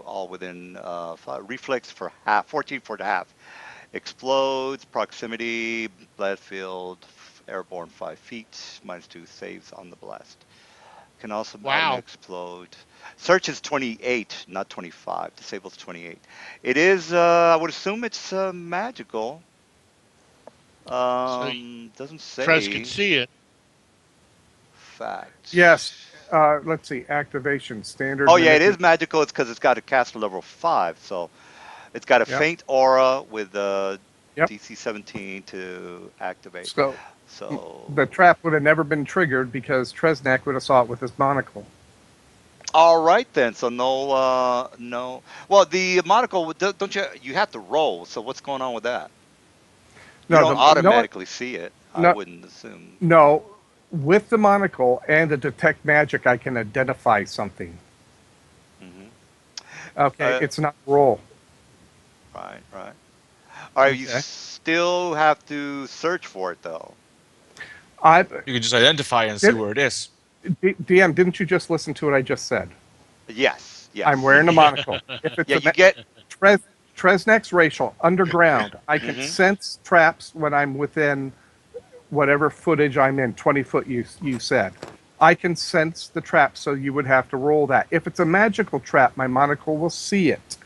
S3: all within reflex for half, 14 for the half. Explodes, proximity, blast field, airborne 5 feet, -2 saves on the blast. Can also
S5: Wow.
S3: automatic explode. Search is 28, not 25. Disables 28. It is, I would assume it's magical.
S5: So
S3: Doesn't
S5: Trez can
S3: say.
S5: see it.
S3: Fact.
S4: Yes. Let's see. Activation standard
S3: Oh yeah, it is
S4: manipulation.
S3: magical. It's because it's got a caster level 5, so it's got a
S4: Yep.
S3: faint aura with
S4: Yep.
S3: DC 17 to activate.
S4: So the
S3: So,
S4: trap would have never been triggered because Tresnak would have saw it with his monocle.
S3: all right then. So no. Well, the monocle, don't you? You have to roll. So what's going on with that? You
S4: No,
S3: don't
S4: the no,
S3: automatically see it. I
S4: no,
S3: wouldn't assume.
S4: no. with the monocle and the detect magic, I can identify something.
S3: Hmm.
S4: Okay,
S3: Uh,
S4: it's not roll.
S3: right, right. All right, you
S4: Okay,
S3: still have to search for it though.
S4: I
S1: You can just identify and see
S4: did,
S1: where it is.
S4: DM. Didn't you just listen to what I just said?
S3: Yes,
S4: I'm
S3: yes.
S4: wearing a monocle. If it's
S3: Yeah,
S4: a
S3: you get.
S4: Tres, Tresnex racial underground, I can
S3: Hmm.
S4: sense traps when I'm within whatever footage I'm in. 20 foot, you said. I can sense the trap, so you would have to roll that. If it's a magical trap, my monocle will see it.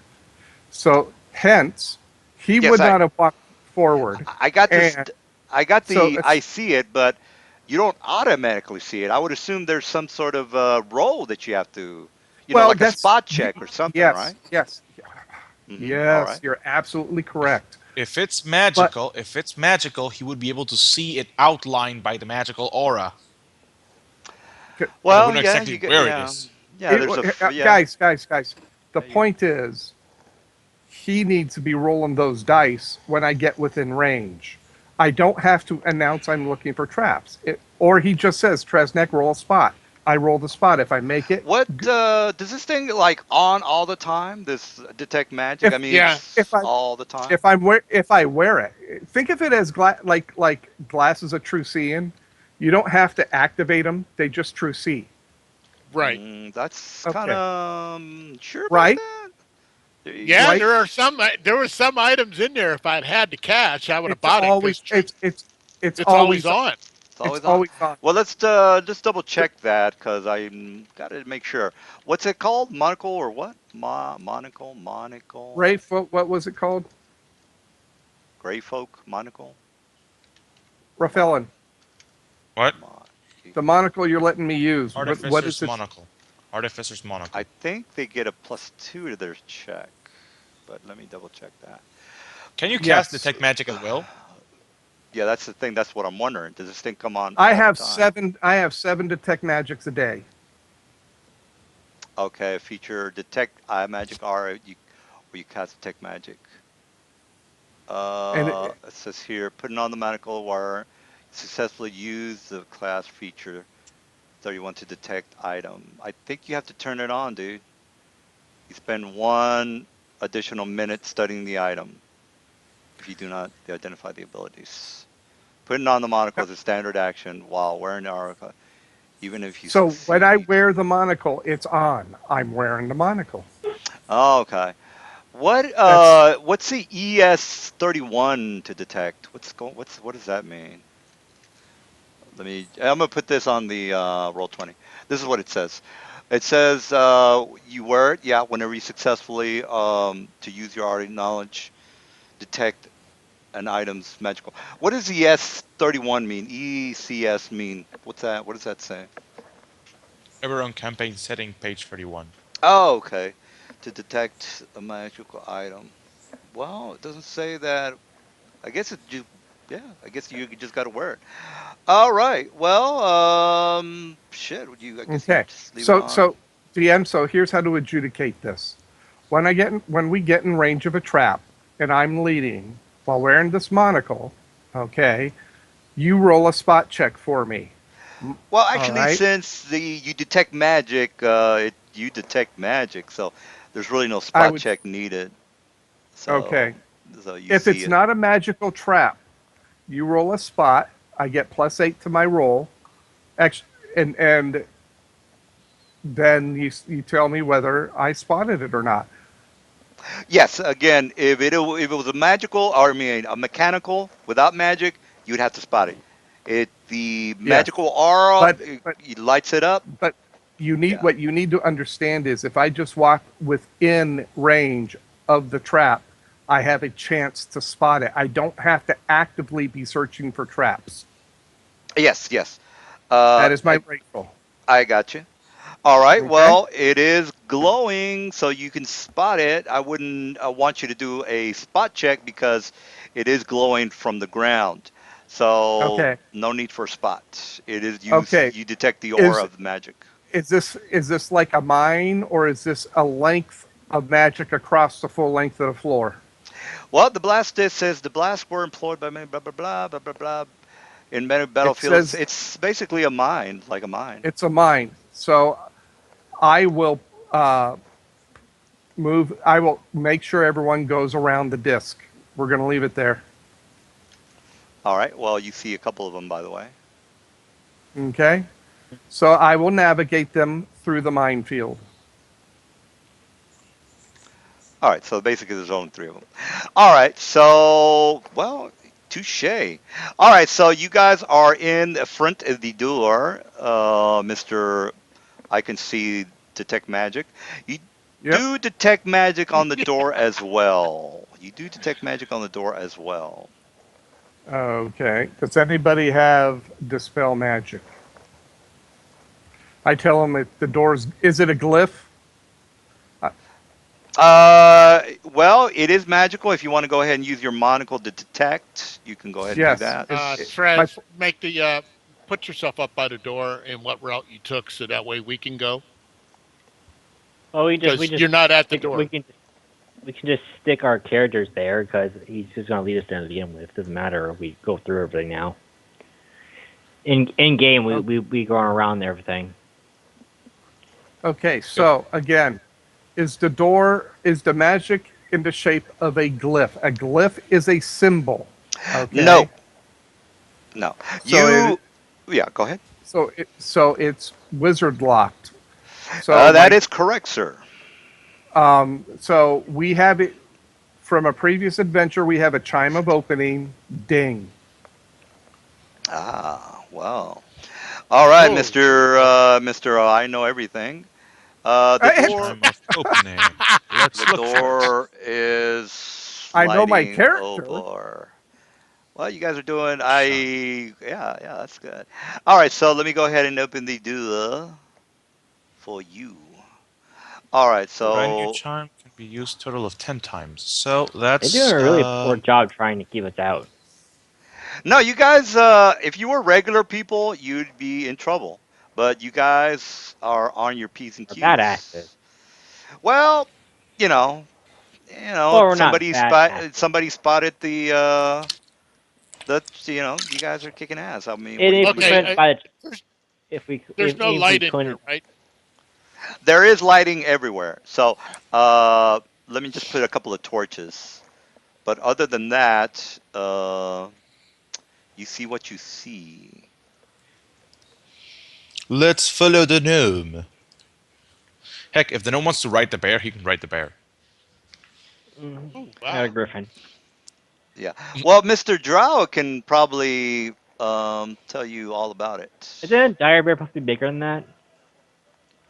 S4: So hence, he
S3: Yes,
S4: would not have walked forward.
S3: I got this.
S4: And
S3: I got
S4: so
S3: the. I
S4: it's
S3: see it, but you don't automatically see it. I would assume there's some sort of roll that you have to,
S4: well,
S3: like a
S4: that's
S3: spot check or something,
S4: yes,
S3: right?
S4: yes,
S3: All
S4: yes.
S3: right.
S4: You're absolutely correct. But
S1: If it's magical, he would be able to see it outlined by the magical aura, but he
S3: Well,
S1: wouldn't know
S3: yeah,
S1: exactly
S3: you get.
S1: where it
S3: Yeah,
S1: is.
S3: yeah. There's yeah.
S4: guys. The
S3: Yeah, you.
S4: point is, he needs to be rolling those dice when I get within range. I don't have to announce I'm looking for traps. Or he just says, Tresneck, roll a spot. I roll the spot. If I make it,
S3: What does this thing like on all the time? This detect magic? I
S4: if
S3: mean,
S5: Yeah.
S3: it's
S4: if I
S3: all the time.
S4: if I wear it, think of it as like glasses of true seeing. You don't have to activate them; they just true see.
S5: Right.
S3: That's kind
S4: Okay,
S3: of sure about
S4: right,
S3: that.
S5: Yeah,
S4: right.
S5: there are some. There were some items in there. If I'd had the cash, I would have
S4: It's
S5: bought it
S4: always
S5: because
S4: it's
S5: it's always
S4: always
S5: on.
S3: It's
S4: it's
S3: always on.
S4: always on.
S3: Well, let's just double check that because I got to make sure. What's it called? Monocle or what? Monocle,
S4: Ray,
S3: monocle,
S4: what was it called?
S3: gray folk, monocle, mon,
S4: Raphaelin.
S1: What?
S3: mon.
S4: The monocle you're letting me use. What is
S1: Artificer's
S4: it?
S1: monocle. Artificer's
S3: I
S1: monocle.
S3: think they get a +2 to their check, but let me double check that.
S1: Can you cast
S4: Yes,
S1: detect magic at will?
S3: Yeah, that's the thing. That's what I'm wondering. Does this thing come on
S4: I
S3: all the
S4: have
S3: time?
S4: seven. I have seven detect magics a day,
S3: Okay, feature detect eye magic aura. Or you cast detect magic.
S4: and
S3: It says here, putting on the monocle wire, successfully use the class feature 31 to detect item. I think you have to turn it on, dude. You spend 1 additional minute studying the item if you do not identify the abilities. Putting on the monocle is a standard action while wearing the aura, even if you
S4: so when I
S3: succeed.
S4: wear the monocle, it's on. I'm wearing the monocle.
S3: Oh, okay.
S4: That's
S3: What's the ES31 to detect? What does that mean? I'm gonna put this on the roll 20. This is what it says. It says you wear it, yeah, whenever you successfully to use your already knowledge detect an item's magical. What does ES31 mean? ECS mean? What's that? What does that say?
S1: Ever on campaign setting, page 31.
S3: Oh, okay. To detect a magical item. Well, it doesn't say that. I guess it just, yeah, I guess you just got to wear it. All right. Well, shit. Would you? I guess you
S4: okay.
S3: just leave it on.
S4: So DM. So here's how to adjudicate this. When we get in range of a trap, and I'm leading while wearing this monocle, okay, you roll a spot check for me.
S3: Well,
S4: All
S3: actually,
S4: right.
S3: since the you detect magic, you detect magic, so there's really no
S4: I
S3: spot
S4: would.
S3: check needed.
S4: Okay.
S3: So, so you
S4: If
S3: see
S4: it's
S3: it.
S4: not a magical trap, you roll a spot. I get +8 to my roll. Actually, and then you tell me whether I spotted it or not.
S3: Yes. Again, if it was a magical, or I mean a mechanical without magic, you'd have to spot it. The
S4: Yes,
S3: magical aura,
S4: but
S3: it lights it up.
S4: but you need
S3: Yeah.
S4: what you need to understand is if I just walk within range of the trap, I have a chance to spot it. I don't have to actively be searching for traps.
S3: Yes. Yes. Uh,
S4: That is my
S3: I,
S4: ritual.
S3: I got you. All right.
S4: Okay.
S3: Well, it is glowing, so you can spot it. I wouldn't want you to do a spot check because it is glowing from the ground. So
S4: Okay.
S3: no need for a spot. It is
S4: Okay.
S3: you detect the aura
S4: Is
S3: of the magic.
S4: is this like a mine or is this a length of magic across the full length of the floor?
S3: Well, the blast disc says the blasts were employed by many blah blah blah blah blah blah. In many
S4: It
S3: battlefields,
S4: says
S3: it's basically a mine, like a mine.
S4: it's a mine. So I will move. I will make sure everyone goes around the disc. We're going to leave it there.
S3: All right. Well, you see a couple of them, by the way.
S4: Okay. So I will navigate them through the minefield.
S3: All right. So basically, there's only three of them. All right. So, well, touche. All right. So you guys are in the front of the door, Mister. I can see detect magic. You
S4: Yep.
S3: do detect magic on the door as well. You do detect magic on the door as well.
S4: Okay. Does anybody have dispel magic? I tell them if the door's. Is it a glyph?
S3: Well, it is magical. If you want to go ahead and use your monocle to detect, you can go ahead and do
S4: Yes.
S3: that.
S4: My
S5: Trez, make the put yourself up by the door and what route you took, so that way we can go
S2: Well, we
S5: because
S2: just
S5: you're not at the
S2: stick,
S5: door.
S2: we can just stick our characters there because he's just gonna lead us there to begin with. Doesn't matter if we go through everything now. In game, we go around everything.
S4: Okay. So again, is the magic in the shape of a glyph? A glyph is a symbol.
S3: No,
S4: Okay.
S3: no.
S4: So it
S3: Yeah, go ahead.
S4: so it's wizard locked. So
S3: That
S4: like
S3: is correct, sir.
S4: so we have it from a previous adventure. We have a chime of opening. Ding.
S3: Ah, well. All right,
S5: Oh, okay.
S3: Mister. I know everything. The
S4: I,
S3: door,
S1: Time of opening. Let's
S3: the
S1: look for it.
S3: door is
S4: I know my
S3: sliding
S4: character.
S3: over. Well, you guys are doing.
S1: Shine.
S3: Yeah, that's good. All right, so let me go ahead and open the door for you. All right,
S1: Brand new
S3: so
S1: chime can be used total of 10 times. So
S2: They're doing
S1: that's
S2: a really poor job trying to keep us out.
S3: no, you guys. If you were regular people, you'd be in trouble. But you guys are on your p's and
S2: We're badasses.
S3: q's. Well, you know,
S2: Well, we're not badasses.
S3: somebody spotted the you guys are kicking ass. I mean,
S2: And if
S3: what do
S2: we
S3: you
S5: Okay,
S2: couldn't
S3: expect?
S2: find it,
S5: there's
S2: if
S5: no
S2: if we
S5: light in here,
S2: couldn't,
S5: right?
S3: There is lighting everywhere. So, let me just put a couple of torches. But other than that, you see what you see.
S1: let's follow the gnome. Heck, if the gnome wants to ride the bear, he can ride the bear.
S5: Oh,
S2: I got a
S5: wow.
S2: griffin.
S3: Yeah. Well, Mr. Drow can probably tell you all about it.
S2: Isn't dire bear supposed to be bigger than that?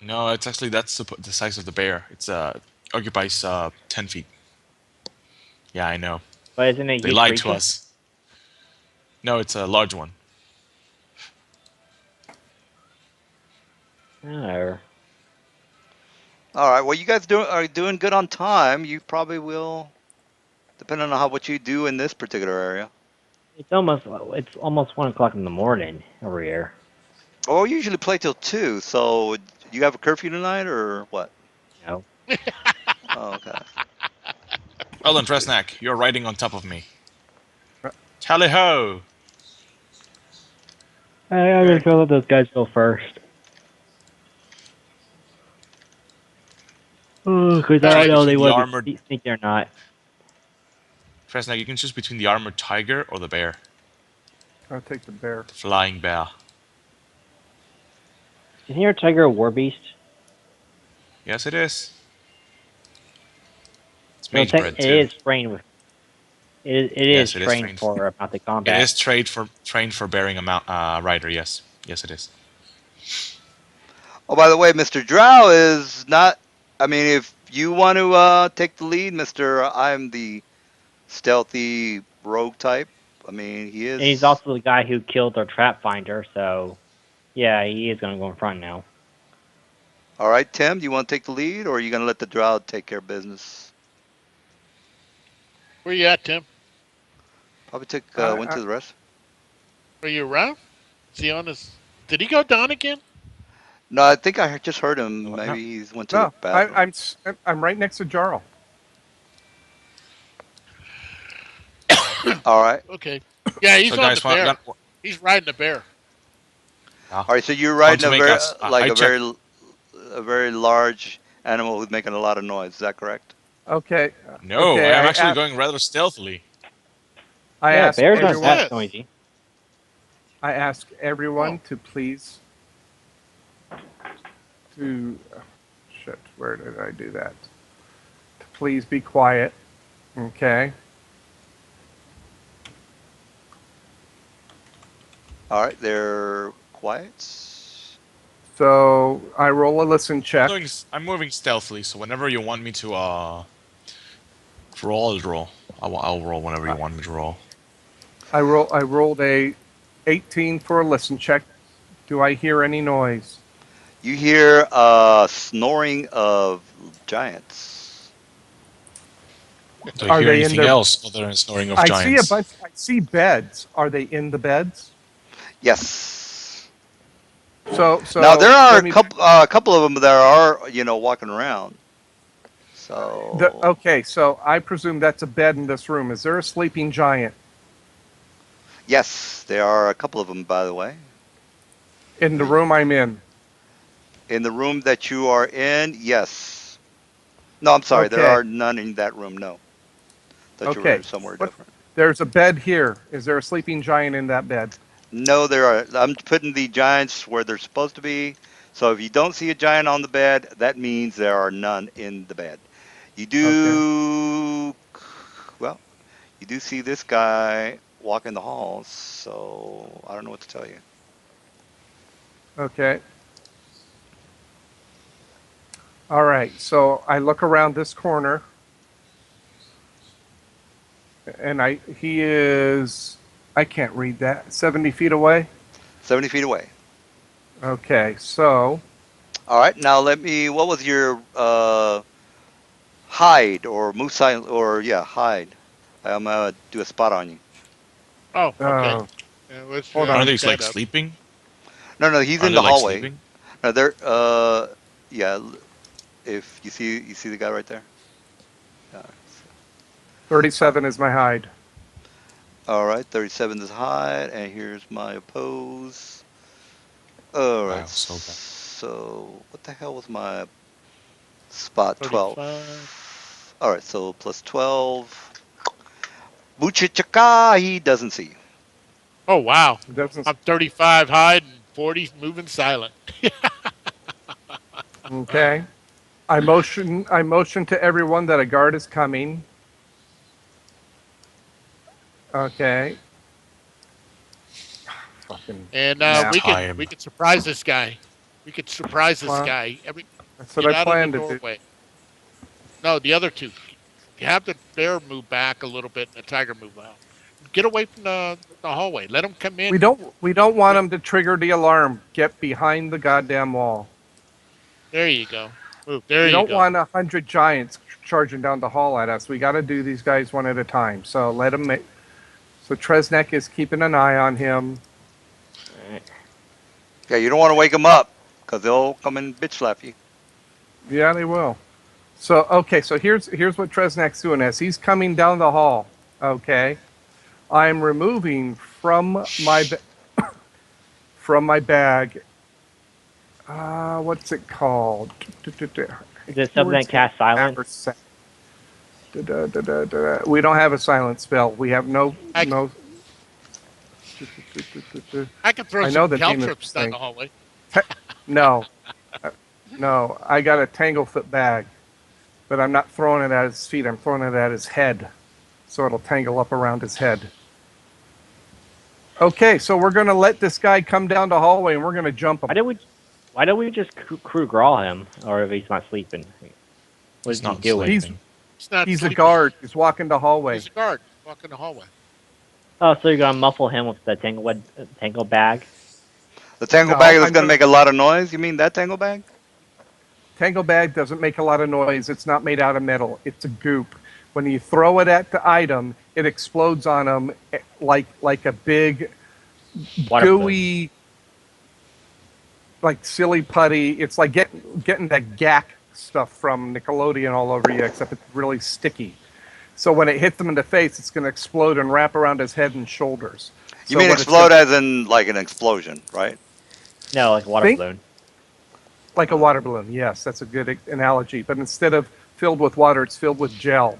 S1: No, it's actually that's the size of the bear. It's occupies 10 feet. Yeah, I know.
S2: But isn't it a
S1: They
S2: huge
S1: lied to
S2: creature?
S1: us. No, it's a large one.
S2: Oh,
S3: All right. Well, you guys are doing good on time. You probably will, depending on how what you do in this particular area.
S2: it's almost 1 o'clock in the morning over here.
S3: Well, we usually play till 2. So, you have a curfew tonight or what?
S2: You know,
S3: Oh, okay.
S1: Well then, Tresnak, you're riding on top of me. Tally ho!
S2: I'm
S4: Okay.
S2: just gonna let those guys go first. Because
S1: You
S2: I
S1: can
S5: All
S2: don't
S1: choose
S5: right.
S2: know if they
S1: between the
S2: want to
S1: armored
S2: be sneaky or not.
S1: Tresnak. You can choose between the armored tiger or the bear,
S4: I'll take the bear.
S1: the flying bear.
S2: Isn't your tiger a war beast?
S1: Yes, it is. It's
S2: So
S1: mage bred
S2: it
S1: too.
S2: is trained with it is
S1: Yes, it is
S2: trained
S1: trained.
S2: for about the
S1: It
S2: combat.
S1: is trained for bearing a rider. Yes, yes, it is.
S3: Oh, by the way, Mr. Drow is not. I mean, if you want to take the lead, Mister, I'm the stealthy rogue type. I mean, he
S2: And he's
S3: is.
S2: also the guy who killed our trap finder, so yeah, he is gonna go in front now.
S3: All right, Tim, do you want to take the lead, or are you going to let the Drow take care of business?
S5: Where you at, Tim?
S3: Probably took went
S4: I,
S3: to the rest.
S5: Are you around? Is he on his? Did he go down again?
S3: No, I think I just heard him.
S1: No.
S3: Maybe he went to the
S4: no,
S3: bathroom.
S4: I'm right next to Jarl.
S3: All right.
S5: Okay. Yeah, he's
S1: So
S5: on the
S1: guys,
S5: bear. He's riding a bear.
S1: Yeah.
S3: All right, so you're
S1: I want
S3: riding
S1: to
S3: a
S1: make
S3: very
S1: us.
S3: like
S1: I checked.
S3: a very large animal who's making a lot of noise. Is that correct?
S4: Okay.
S1: No,
S4: Okay.
S1: I am actually going rather stealthily.
S4: I
S2: Yeah,
S4: ask
S2: bears
S5: Where's
S2: aren't that
S4: everyone.
S5: this?
S2: noisy.
S4: I ask everyone
S5: Oh,
S4: to please to shit. Where did I do that? To please be quiet. Okay.
S3: All right, they're quiet.
S4: So I roll a listen check.
S1: I'm moving stealthily, so whenever you want me to roll, I'll roll. I'll roll whenever you want me to roll.
S4: I rolled a 18 for a listen check. Do I hear any noise?
S3: You hear snoring of giants.
S1: Do I
S4: Are
S1: hear
S4: they in
S1: anything
S4: their?
S1: else other than snoring of
S4: I see a
S1: giants?
S4: bunch. I see beds. Are they in the beds?
S3: Yes. Now there
S4: So
S3: are
S4: let me.
S3: a couple of them that are walking around. So
S4: Okay, so I presume that's a bed in this room. Is there a sleeping giant
S3: yes, there are a couple of them, by the way.
S4: in the room I'm in?
S3: In the room that you are in, yes. No, I'm sorry, there
S4: Okay,
S3: are none in that room. No, that you were
S4: okay.
S3: somewhere
S4: What?
S3: different.
S4: There's a bed here. Is there a sleeping giant in that bed?
S3: No, there are. I'm putting the giants where they're supposed to be. So if you don't see a giant on the bed, that means there are none in the bed. You
S4: Okay,
S3: do, well, you do see this guy walking the halls. So I don't know what to tell you.
S4: okay. All right. So I look around this corner, and he is. I can't read that. 70 feet away.
S3: 70 feet away.
S4: Okay, so
S3: All right. Now let me. What was your hide or moose or yeah hide? I'm gonna do a spot on you.
S5: oh, okay.
S4: uh,
S5: Yeah, let's
S4: hold
S1: Aren't
S4: on.
S1: they
S5: look
S1: like
S5: that up.
S1: sleeping?
S3: No, no, he's in
S1: Aren't they
S3: the
S1: like
S3: hallway.
S1: sleeping?
S3: No, there. Yeah. If you see the guy right there. Yeah.
S4: 37 is my hide.
S3: All right. 37 is hide, and here's my oppose. All right.
S1: Wow, so bad.
S3: So what the hell was my spot?
S5: 35.
S3: 12. All right. So plus 12. Buchichaka. He doesn't see you.
S5: Oh, wow.
S4: It doesn't.
S5: I'm 35 hide and 40 moving silent.
S4: Okay. I motion to everyone that a guard is coming. Okay. Fucking
S5: And
S4: map.
S1: Time.
S5: we could surprise this guy. We could surprise this
S4: Well,
S5: guy.
S4: that's what
S5: Get
S4: I
S5: out of the
S4: plan to do.
S5: doorway. No, the other two. Have the bear move back a little bit and the tiger move out. Get away from the hallway. Let them come in.
S4: We don't want
S5: Yeah,
S4: them to trigger the alarm. Get behind the goddamn wall.
S5: there you go. Move. There
S4: We
S5: you
S4: don't
S5: go.
S4: want 100 giants charging down the hall at us. We got to do these guys one at a time. So let them make. So Tresnek is keeping an eye on him.
S3: Yeah. You don't want to wake him up because they'll come and bitch slap you.
S4: Yeah, they will. So okay, so here's what Tresnak's doing as he's coming down the hall. Okay, I'm removing from my bag. What's it called?
S2: Is it something that casts silence?
S4: We don't have a silent spell. We have no
S5: I,
S4: no.
S5: I can throw
S4: I know
S5: some
S4: the name of
S5: caltrops
S4: this
S5: down
S4: thing.
S5: the hallway.
S4: No, uh, no. I got a tanglefoot bag, but I'm not throwing it at his feet. I'm throwing it at his head, so it'll tangle up around his head. Okay, so we're gonna let this guy come down the hallway, and we're gonna jump
S2: Why
S4: him.
S2: don't we? Why don't we just crew grawl him, or if he's not sleeping? What
S1: He's
S2: is he
S1: not
S2: doing?
S4: He's
S1: sleeping.
S5: He's not
S4: he's a
S5: sleeping.
S4: guard. He's walking the hallway.
S5: He's a guard. Walk in the hallway.
S2: Oh, so you're gonna muffle him with the tangle bag?
S3: The tangle
S4: No,
S3: bag that's
S4: I'm
S3: gonna
S4: gonna.
S3: make a lot of noise. You mean that tangle bag?
S4: Tangle bag doesn't make a lot of noise. It's not made out of metal. It's a goop. When you throw it at the item, it explodes on them like a big
S2: Water balloon.
S4: gooey, like silly putty. It's like getting that gack stuff from Nickelodeon all over you, except it's really sticky. So when it hits him in the face, it's going to explode and wrap around his head and shoulders.
S3: You
S4: So
S3: mean
S4: what it's
S3: explode
S4: gonna
S3: as in like an explosion, right?
S2: No, like a water
S4: think
S2: balloon.
S4: like a water balloon. Yes, that's a good analogy. But instead of filled with water, it's filled with gel.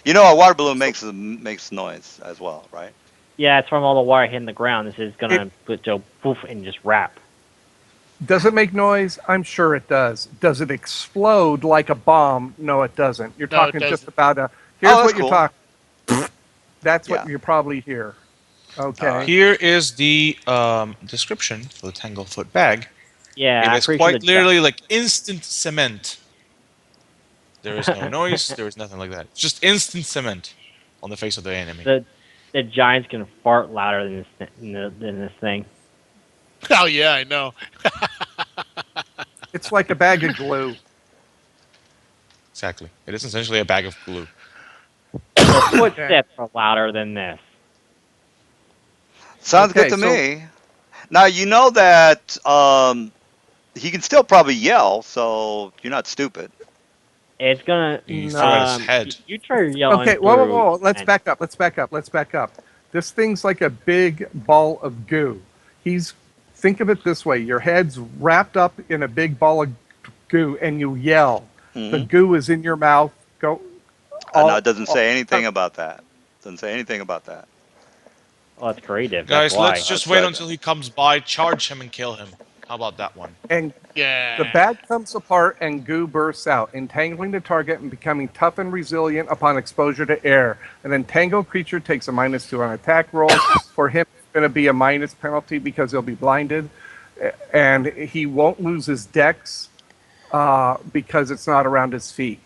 S3: You know, a water balloon
S4: So
S3: makes noise as well, right?
S2: Yeah, it's from all the water hitting the ground. This is
S4: it
S2: gonna put Joe poof and just wrap.
S4: does it make noise? I'm sure it does. Does it explode like a bomb? No, it doesn't. You're
S5: No, it
S4: talking just
S5: doesn't.
S4: about a.
S3: Oh,
S4: Here's
S3: that's
S4: what you're
S3: cool.
S4: talking. That's what
S3: Yeah.
S4: you probably hear.
S3: All right.
S4: Okay.
S1: Here is the description for the Tanglefoot bag.
S2: Yeah,
S1: It
S2: I'm
S1: is
S2: pretty sure the
S1: quite literally like instant cement. There is no noise.
S2: gi-
S1: There is nothing like that. It's just instant cement on the face of the enemy.
S2: the giants can fart louder than this thing.
S5: Oh yeah, I know.
S4: It's like a bag of glue.
S1: Exactly. It is essentially a bag of glue.
S2: The
S4: Okay.
S2: footsteps are louder than this.
S3: Sounds good
S4: Okay.
S3: to
S4: So
S3: me. Now you know that he can still probably yell, so you're not stupid.
S2: It's gonna
S1: You
S4: no.
S1: throw at his head.
S2: you try yelling
S4: Okay. Whoa, whoa,
S2: through
S4: whoa. Let's
S2: and
S4: back up. Let's back up. Let's back up. This thing's like a big ball of goo. He's. Think of it this way: your head's wrapped up in a big ball of goo, and you yell. The
S3: Hmm.
S4: goo is in your mouth. Go.
S3: No,
S4: All.
S3: it doesn't
S4: all
S3: say anything about that. Doesn't say anything about that.
S2: well, it's creative. That's
S1: Guys, let's
S2: why.
S1: just
S3: That's
S1: wait
S3: right.
S1: until he comes by, charge him, and kill him. How about that one?
S4: and the
S5: Yeah.
S4: bag comes apart and goo bursts out, entangling the target and becoming tough and resilient upon exposure to air. An entangled creature takes a -2 on attack rolls. For him, it's going to be a minus penalty because he'll be blinded, and he won't lose his dex because it's not around his feet.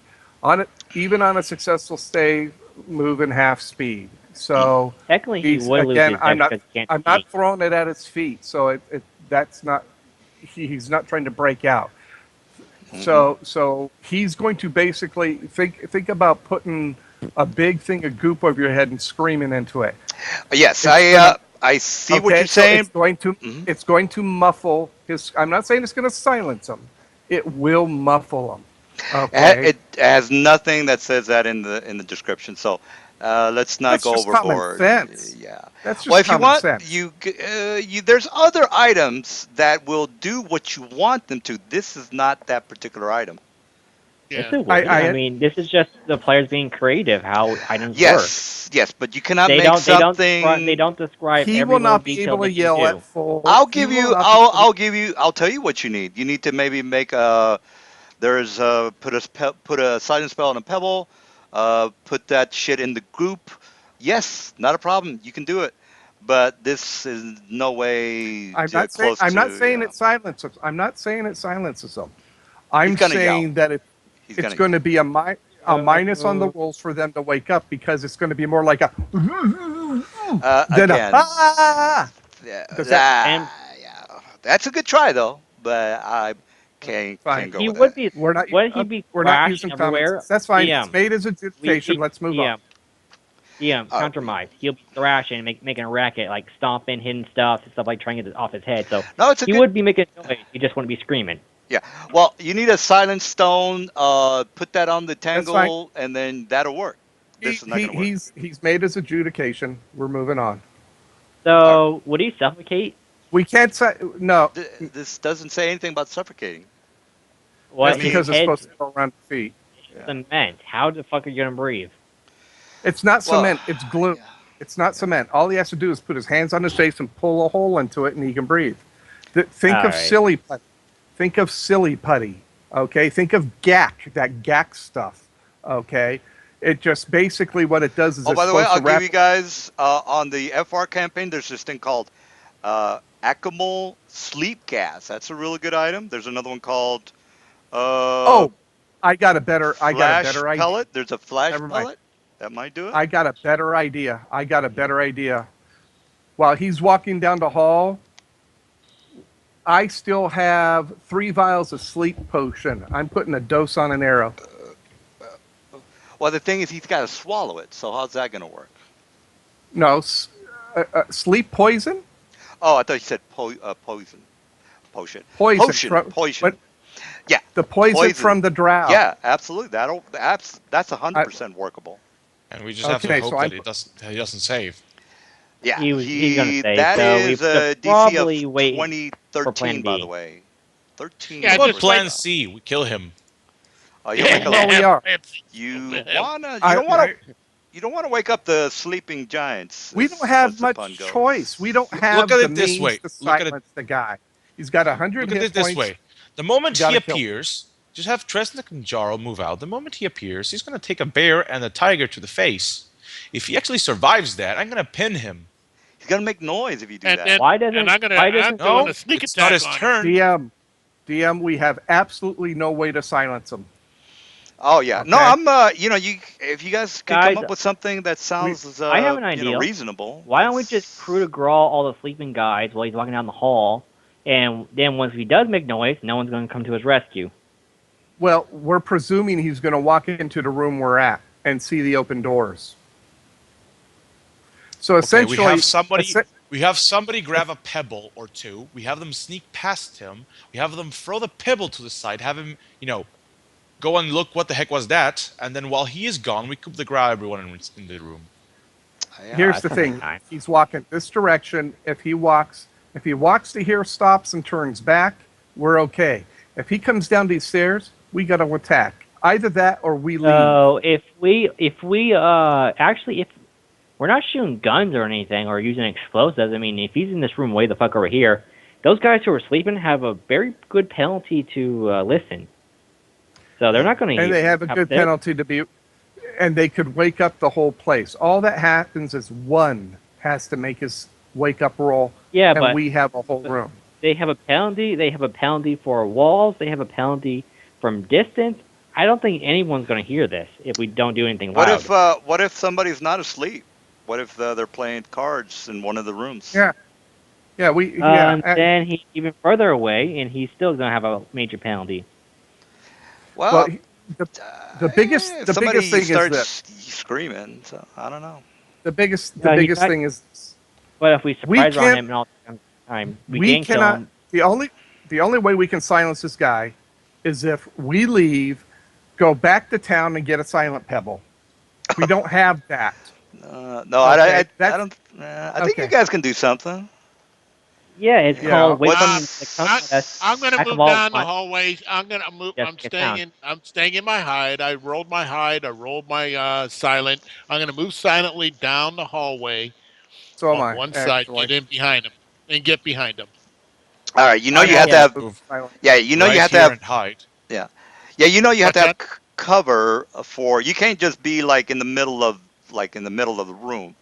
S4: On it, even on a successful stay, move in half speed. So
S2: Technically, he
S4: he's
S2: would lose
S4: again.
S2: his dex because he can't
S4: I'm
S2: see.
S4: not throwing it at his feet. So that's not. He's not trying to break out.
S3: Hmm.
S4: So he's going to basically think about putting a big thing of goop over your head and screaming into it.
S3: Yes,
S4: It's gonna
S3: I see what
S4: okay.
S3: you're
S4: So
S3: saying. Mhm.
S4: it's going to muffle his. I'm not saying it's going to silence him. It will muffle him. Okay.
S3: It has nothing that says that in the description. So let's not
S4: That's
S3: go
S4: just common
S3: overboard.
S4: sense.
S3: Yeah.
S4: That's
S3: Well,
S4: just
S3: if you
S4: common
S3: want,
S4: sense.
S3: there's other items that will do what you want them to. This is not that particular item.
S2: Yes,
S5: Yeah.
S2: it would. I
S4: I
S2: mean, this is just the players being creative. How items work.
S3: Yes, yes, but you cannot
S2: They
S3: make
S2: don't. They don't describe. They
S3: something.
S2: don't describe
S4: he
S2: every
S4: will
S2: little
S4: not be
S2: detail
S4: able
S2: they
S4: to
S2: can
S4: yell at
S2: do.
S4: full. He will not be able to.
S3: I'll give you. I'll tell you what you need. You need to maybe make a. There's put a silent spell on a pebble. Put that shit in the group. Yes, not a problem. You can do it. But this is no way close
S4: I'm not
S3: to.
S4: saying
S3: Yeah,
S4: it silences. I'm not saying it silences them.
S3: he's
S4: I'm
S3: gonna yell.
S4: saying that
S3: He's
S4: it's
S3: gonna
S4: going
S3: yell.
S4: to be a minus on the
S2: Uh,
S4: rolls for them to wake up because it's going to be more like a than a
S3: Again, yeah,
S4: Does that
S2: and
S3: yeah, that's a good try though. But I
S4: fine?
S3: can't go
S2: he
S3: with
S2: would
S3: that.
S2: be.
S4: We're not
S2: Would he be
S4: we're not
S2: crashing
S4: using common
S2: everywhere?
S4: sense. That's fine. It's
S2: DM.
S4: made as adjudication. Let's move on.
S3: All right.
S2: Countermise. He'll be thrashing, making a racket, like stomping, hitting stuff, and stuff like trying to get it off his head. So
S3: No, it's a
S2: he
S3: good.
S2: would be making noise. He just wouldn't be screaming.
S3: Yeah. Well, you need a silent stone. Put that on the
S4: That's fine.
S3: tangle, and then that'll work. This is not gonna work.
S4: He's made his adjudication. We're moving on.
S3: All right.
S2: So would he suffocate?
S4: We can't say no.
S3: This doesn't say anything about suffocating. I
S2: What
S4: That's
S2: his
S3: mean,
S4: because it's
S2: head
S4: supposed to go around the feet.
S3: yeah.
S2: cement? How the fuck are you gonna breathe?
S4: It's not
S3: Well,
S4: cement. It's glue.
S3: yeah.
S4: It's not cement. All he has to do is put his hands on his face and pull a hole into it, and he can breathe. Think
S2: All
S4: of
S2: right.
S4: silly putty. Think of silly putty. Okay. Think of gack. That gack stuff. Okay. It just basically what it does is
S3: Oh,
S4: it's
S3: by the way,
S4: supposed
S3: I'll
S4: to
S3: give
S4: wrap.
S3: you guys on the FR campaign. There's this thing called Acamol Sleep Gas. That's a really good item. There's another one called uh,
S4: Oh, I got a better. I got a
S3: Flash
S4: better idea.
S3: Pellet. There's a Flash
S4: Never mind.
S3: Pellet that might do it.
S4: I got a better idea. I got a better idea. While he's walking down the hall, I still have 3 vials of sleep potion. I'm putting a dose on an arrow.
S3: Well, the thing is, he's got to swallow it. So how's that gonna work?
S4: No, sleep poison.
S3: Oh, I thought you said poison. Potion.
S4: Poison.
S3: Potion.
S4: But
S3: Yeah.
S4: the poison from the drow.
S3: Yeah, absolutely. That's
S4: I,
S3: 100% workable.
S1: And we just have to
S4: okay,
S1: hope
S4: so
S1: that he doesn't save.
S3: Yeah,
S2: he's gonna
S3: he
S2: stay.
S3: that
S2: So we
S3: is
S2: should
S3: a DC of
S2: probably wait for Plan
S3: 2013, by the
S2: B.
S3: way. 13
S5: Yeah,
S1: How
S3: is the
S1: about
S5: just
S3: first
S5: wait.
S1: Plan
S3: round.
S1: C? We kill him.
S3: Oh, you'll make a
S5: Yeah,
S4: Well, we are.
S5: fancy.
S3: you
S4: I,
S3: don't wanna
S4: I
S3: you don't wanna wake up the sleeping giants,
S4: we don't
S3: as
S4: have
S3: the pun
S4: much choice. We don't
S3: goes.
S1: Look
S4: have
S1: at
S4: the
S1: it this
S4: means
S1: way.
S4: to
S1: Look at it.
S4: silence the guy. He's got 100
S1: Look at
S4: hit
S1: it this
S4: points.
S1: way. The moment
S4: You got
S1: he
S4: to kill him.
S1: appears, just have Tresnik and Jarl move out. The moment he appears, he's going to take a bear and a tiger to the face. If he actually survives that, I'm going to pin him.
S3: He's gonna make noise if you do
S5: And
S3: that.
S5: then
S2: Why
S5: and
S2: doesn't
S5: I'm doing a
S1: No,
S5: sneak
S1: it's not
S5: attack
S1: his
S5: on him.
S1: turn.
S4: DM, we have absolutely no way to silence him.
S3: Oh yeah, no,
S4: Okay,
S3: you if you guys could come
S2: guys?
S3: up with something that
S4: we
S3: sounds
S2: I have an idea.
S3: reasonable.
S2: Why don't we just crew to grawl all the sleeping guys while he's walking down the hall, and then once he does make noise, no one's going to come to his rescue.
S4: well, we're presuming he's going to walk into the room we're at and see the open doors. So
S1: Okay,
S4: essentially,
S1: we have somebody grab a pebble or two. We have them sneak past him. We have them throw the pebble to the side. Have him, go and look what the heck was that. And then while he is gone, we coup de grace everyone in the room.
S3: Yeah.
S4: here's
S2: That
S4: the
S2: sounds like
S4: thing:
S2: time.
S4: he's walking this direction. If he walks to here, stops and turns back, we're okay. If he comes down these stairs, we got to attack. Either that or we leave.
S2: So if we actually if we're not shooting guns or anything or using explosives, I mean if he's in this room way the fuck over here, those guys who are sleeping have a very good penalty to listen. So they're not going to
S4: And they have a good penalty to be, and they could wake up the whole place. All that happens is one has to make his wake up roll,
S2: Yeah,
S4: and
S2: but
S4: we have a whole room.
S2: they have a penalty. They have a penalty for walls. They have a penalty from distance. I don't think anyone's going to hear this if we don't do anything loud.
S3: What if somebody's not asleep? What if they're playing cards in one of the rooms?
S4: Yeah,
S2: Then he's even further away, and he's still going to have a major penalty.
S3: Well,
S4: well, the biggest
S3: if
S4: the
S3: somebody
S4: biggest thing is
S3: starts
S4: this.
S3: screaming, so I don't know.
S4: The biggest
S2: He might-
S4: thing is this.
S2: But if we
S4: We
S2: surprise on
S4: can't-
S2: him and all the time, we
S4: We
S2: can kill
S4: cannot.
S2: him.
S4: The only way we can silence this guy is if we leave, go back to town, and get a silent pebble. We don't have that.
S3: No,
S4: Okay,
S3: I
S4: that's-
S3: don't. I think you
S4: okay.
S3: guys can do something.
S2: Yeah, it's
S4: Yeah,
S2: called wait
S3: what's-
S2: from the compass.
S5: I'm going to
S2: Back
S5: move
S2: of all
S5: down the
S2: one-
S5: hallway. I'm going to move.
S2: Yes,
S5: I'm
S2: get
S5: staying
S2: down.
S5: in. I'm staying in my hide. I rolled my hide. I rolled my silent. I'm going to move silently down the hallway
S4: So am
S5: on
S4: I
S5: one side.
S4: actually.
S5: Get in behind him and get behind him.
S3: All right, you know
S4: I'm
S3: you have to
S4: also
S3: have.
S4: moving silent.
S3: Yeah, you know
S1: Right
S3: you have to
S1: here
S3: have.
S1: and hide.
S3: Yeah, yeah, you know you have
S5: What's
S3: to have
S5: that?
S3: cover for. You can't just be like in the middle of the room,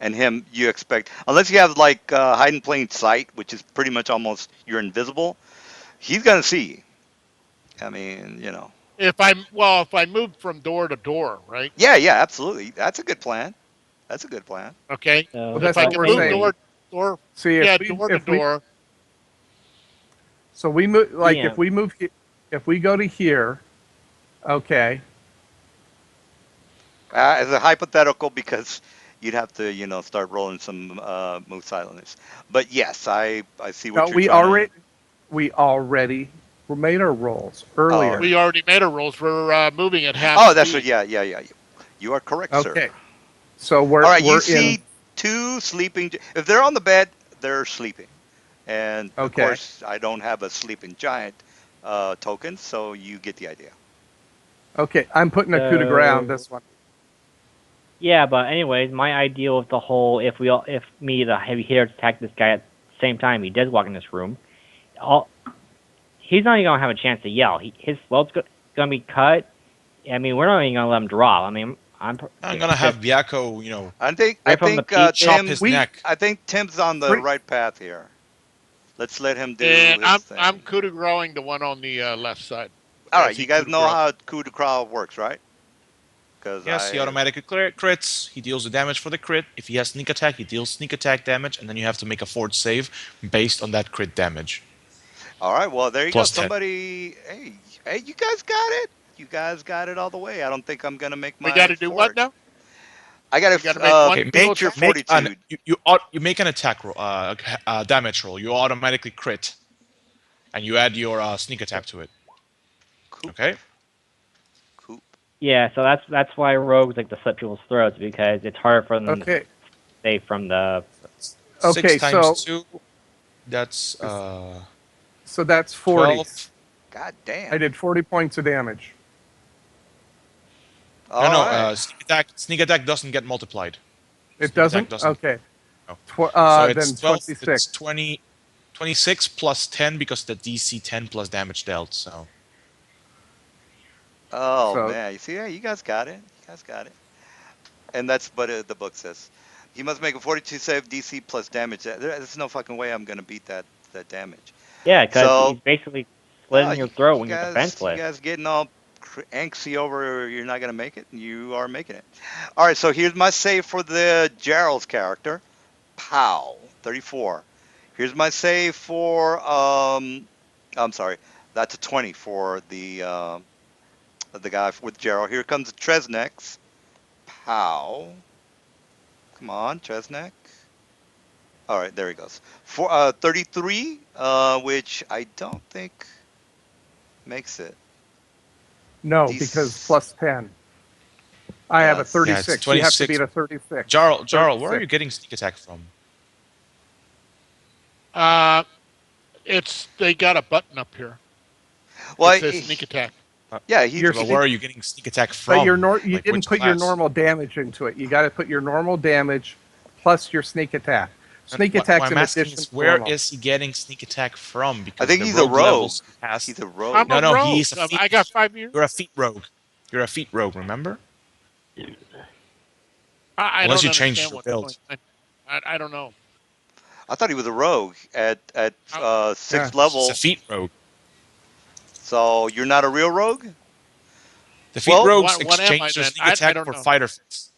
S3: and him. You expect unless you have like hide in plain sight, which is pretty much almost you're invisible. He's gonna see you. I mean,
S5: If I move from door to door, right?
S3: Yeah, yeah, absolutely. That's a good plan. That's a good plan.
S5: Okay.
S2: So
S4: Well,
S5: If
S4: that's
S5: I
S4: what
S5: can
S4: we're
S5: move
S4: saying.
S5: door,
S4: See,
S5: yeah, door to door.
S4: so we move like
S2: Yeah.
S4: if we move, if we go to here, okay.
S3: As a hypothetical, because you'd have to, start rolling some move silence. But yes, I see what
S4: No,
S3: you're
S4: we
S3: trying
S4: already made our rolls earlier.
S5: We already made a rules. We're moving at half.
S3: Oh, that's
S5: speed.
S3: right. Yeah. You are correct, sir.
S4: Okay, so we're
S3: All right, you
S4: in.
S3: see two sleeping. If they're on the bed, they're sleeping. And of
S4: Okay.
S3: course, I don't have a sleeping giant token, so you get the idea.
S4: Okay, I'm putting a coup de grace on
S2: So-
S4: this one.
S2: Yeah, but anyways, my idea with the whole if me the heavy hitter attack this guy at the same time he does walk in this room, he's not even gonna have a chance to yell. His throat's gonna be cut. I mean, we're not even gonna let him drop. I mean,
S1: I'm gonna have Biako,
S3: I think
S2: Right from the peak,
S1: chop
S3: Tim.
S1: his neck.
S3: I think Tim's on the
S4: Three-
S3: right path here. Let's let him do
S5: And
S3: his thing.
S5: I'm coup de growing the one on the left side.
S3: All
S5: As
S3: right,
S5: he
S3: you guys
S5: coup de
S3: know
S5: grace.
S3: how coup de grace works, right? Because
S1: Yes, he automatically crits. He deals the damage for the crit. If he has sneak attack, he deals sneak attack damage, and then you have to make a fort save based on that crit damage.
S3: All right, well there you
S1: Plus
S3: go.
S1: 10.
S3: Somebody, hey, you guys got it. You guys got it all the way. I don't think I'm gonna make my.
S5: We got to do what
S3: fort.
S5: now?
S3: I got
S5: We gotta
S3: to
S5: make one
S1: Okay,
S3: nature
S1: make an
S3: fortitude.
S1: you make an attack roll, damage roll. You automatically crit, and you add your sneak attack to it.
S3: Coop,
S1: Okay.
S3: coop.
S2: yeah. So that's why rogues like to slit people's throats because it's harder for them to
S4: Okay,
S2: stay from the
S1: Six
S4: Okay,
S1: times
S4: so
S1: two. That's
S4: so that's 40.
S1: 12.
S3: God
S4: I
S3: damn.
S4: did 40 points of damage.
S1: No,
S3: All
S1: no.
S3: right.
S1: Sneak attack. Sneak attack doesn't get multiplied.
S4: It
S1: Sneak attack
S4: doesn't?
S1: doesn't.
S4: Okay.
S1: No. So it's
S4: Then
S1: 12. It's
S4: 26.
S1: 20. 26 plus 10 because the DC 10 plus damage dealt. So
S3: Oh
S4: So
S3: man, you see, yeah, you guys got it. You guys got it. And that's what the book says. He must make a 42 save DC plus damage. There's no fucking way I'm gonna beat that damage.
S2: Yeah, because
S3: So,
S2: he's basically
S3: oh,
S2: slitting your throat when you're
S3: you
S2: defenseless.
S3: guys getting all angsty over you're not gonna make it. You are making it. All right, so here's my save for the Gerald's character. Pow, 34. Here's my save for I'm sorry, that's a 20 for the guy with Gerald. Here comes Tresneck's. Pow. Come on, Tresneck. All right, there he goes. For 33, which I don't think makes it.
S4: no, because
S3: These,
S4: plus 10. I have a
S3: yes.
S1: yeah, it's
S4: 36. You have to beat
S1: 26.
S4: a 36.
S1: Jarl, where are
S4: 36.
S1: you getting sneak attack from?
S5: Uh, it's they got a button up here.
S3: Well,
S5: It says sneak attack.
S1: Uh,
S3: yeah, he
S4: Your
S1: yeah, but where
S4: sneak,
S1: are you getting sneak attack
S4: but
S1: from?
S4: you
S1: Like
S4: didn't
S1: which
S4: put your
S1: class?
S4: normal damage into it. You got to put your normal damage plus your sneak attack.
S1: And
S4: Sneak
S1: what
S4: attack's
S1: I'm
S4: in
S1: asking
S4: addition
S1: is
S4: to
S1: where
S4: normal.
S1: is he getting sneak attack from?
S3: I
S1: Because
S3: think
S1: the
S3: he's a
S1: rogue
S3: rogue.
S1: levels he has.
S3: He's a
S5: I'm
S3: rogue.
S5: a
S1: No, no,
S5: rogue.
S1: he's a
S5: I
S1: feet.
S5: got 5 years.
S1: You're a feet rogue. You're a feet rogue. Remember?
S5: I
S1: Unless
S5: don't
S1: you changed
S5: understand
S1: your
S5: what's going
S1: build.
S5: on. I don't know.
S3: I thought he was a rogue at
S5: I,
S4: Yeah.
S3: sixth
S1: He's a
S3: level.
S1: feet rogue.
S3: So you're not a real rogue?
S1: The feet
S3: Well,
S1: rogues
S5: what am I
S1: exchange their
S5: then?
S1: sneak
S5: I
S1: attack
S5: don't
S1: for
S5: know.
S1: fighter feats.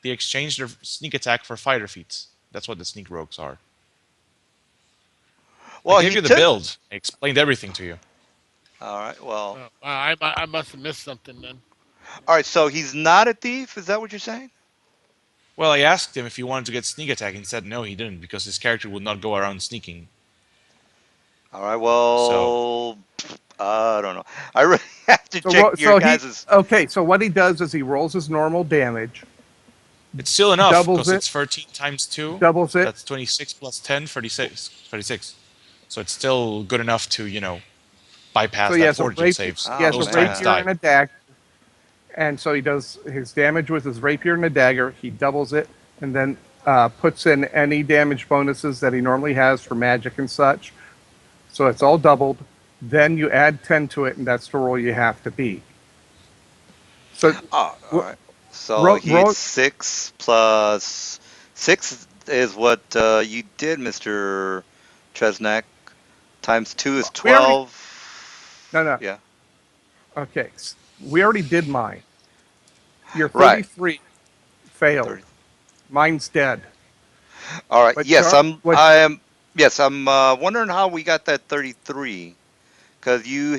S1: They exchange their sneak attack for fighter feats. That's what the sneak rogues are. I
S3: well,
S1: gave
S3: he
S1: you the
S3: took.
S1: build. I explained everything to you.
S3: All right. Well,
S5: I must have missed something then.
S3: all right. So he's not a thief. Is that what you're saying?
S1: Well, I asked him if he wanted to get sneak attack, and he said no, he didn't, because his character would not go around sneaking.
S3: All right.
S1: So
S3: Well, I don't know. I really have to
S4: So
S3: check your
S4: he
S3: guys'.
S4: okay. So what he does is he rolls his normal damage,
S1: it's still enough,
S4: doubles
S1: because
S4: it,
S1: it's 13 times 2.
S4: doubles it.
S1: That's 26 plus 10, 36. 36. So it's still good enough to,
S4: So
S1: bypass that fortitude saves.
S4: he
S3: Oh
S4: has a
S1: Those times
S3: man.
S4: rapier
S1: die.
S4: and a dagger, and so he does his damage with his rapier and a dagger. He doubles it, and then puts in any damage bonuses that he normally has for magic and such. So it's all doubled. Then you add 10 to it, and that's the roll you have to beat. So
S3: Oh, all
S4: ro-
S3: right. So he hits
S4: roll.
S3: 6 plus 6 is what you did, Mister Tresnek. Times 2 is
S4: We already
S3: 12.
S4: no.
S3: Yeah.
S4: Okay, we already did mine. Your
S3: Right.
S4: 33 failed.
S3: 30.
S4: Mine's dead.
S3: All right.
S4: But
S3: Yes,
S4: Jar,
S3: I'm.
S4: what
S3: I am. Yes, I'm wondering how we got that 33. Because you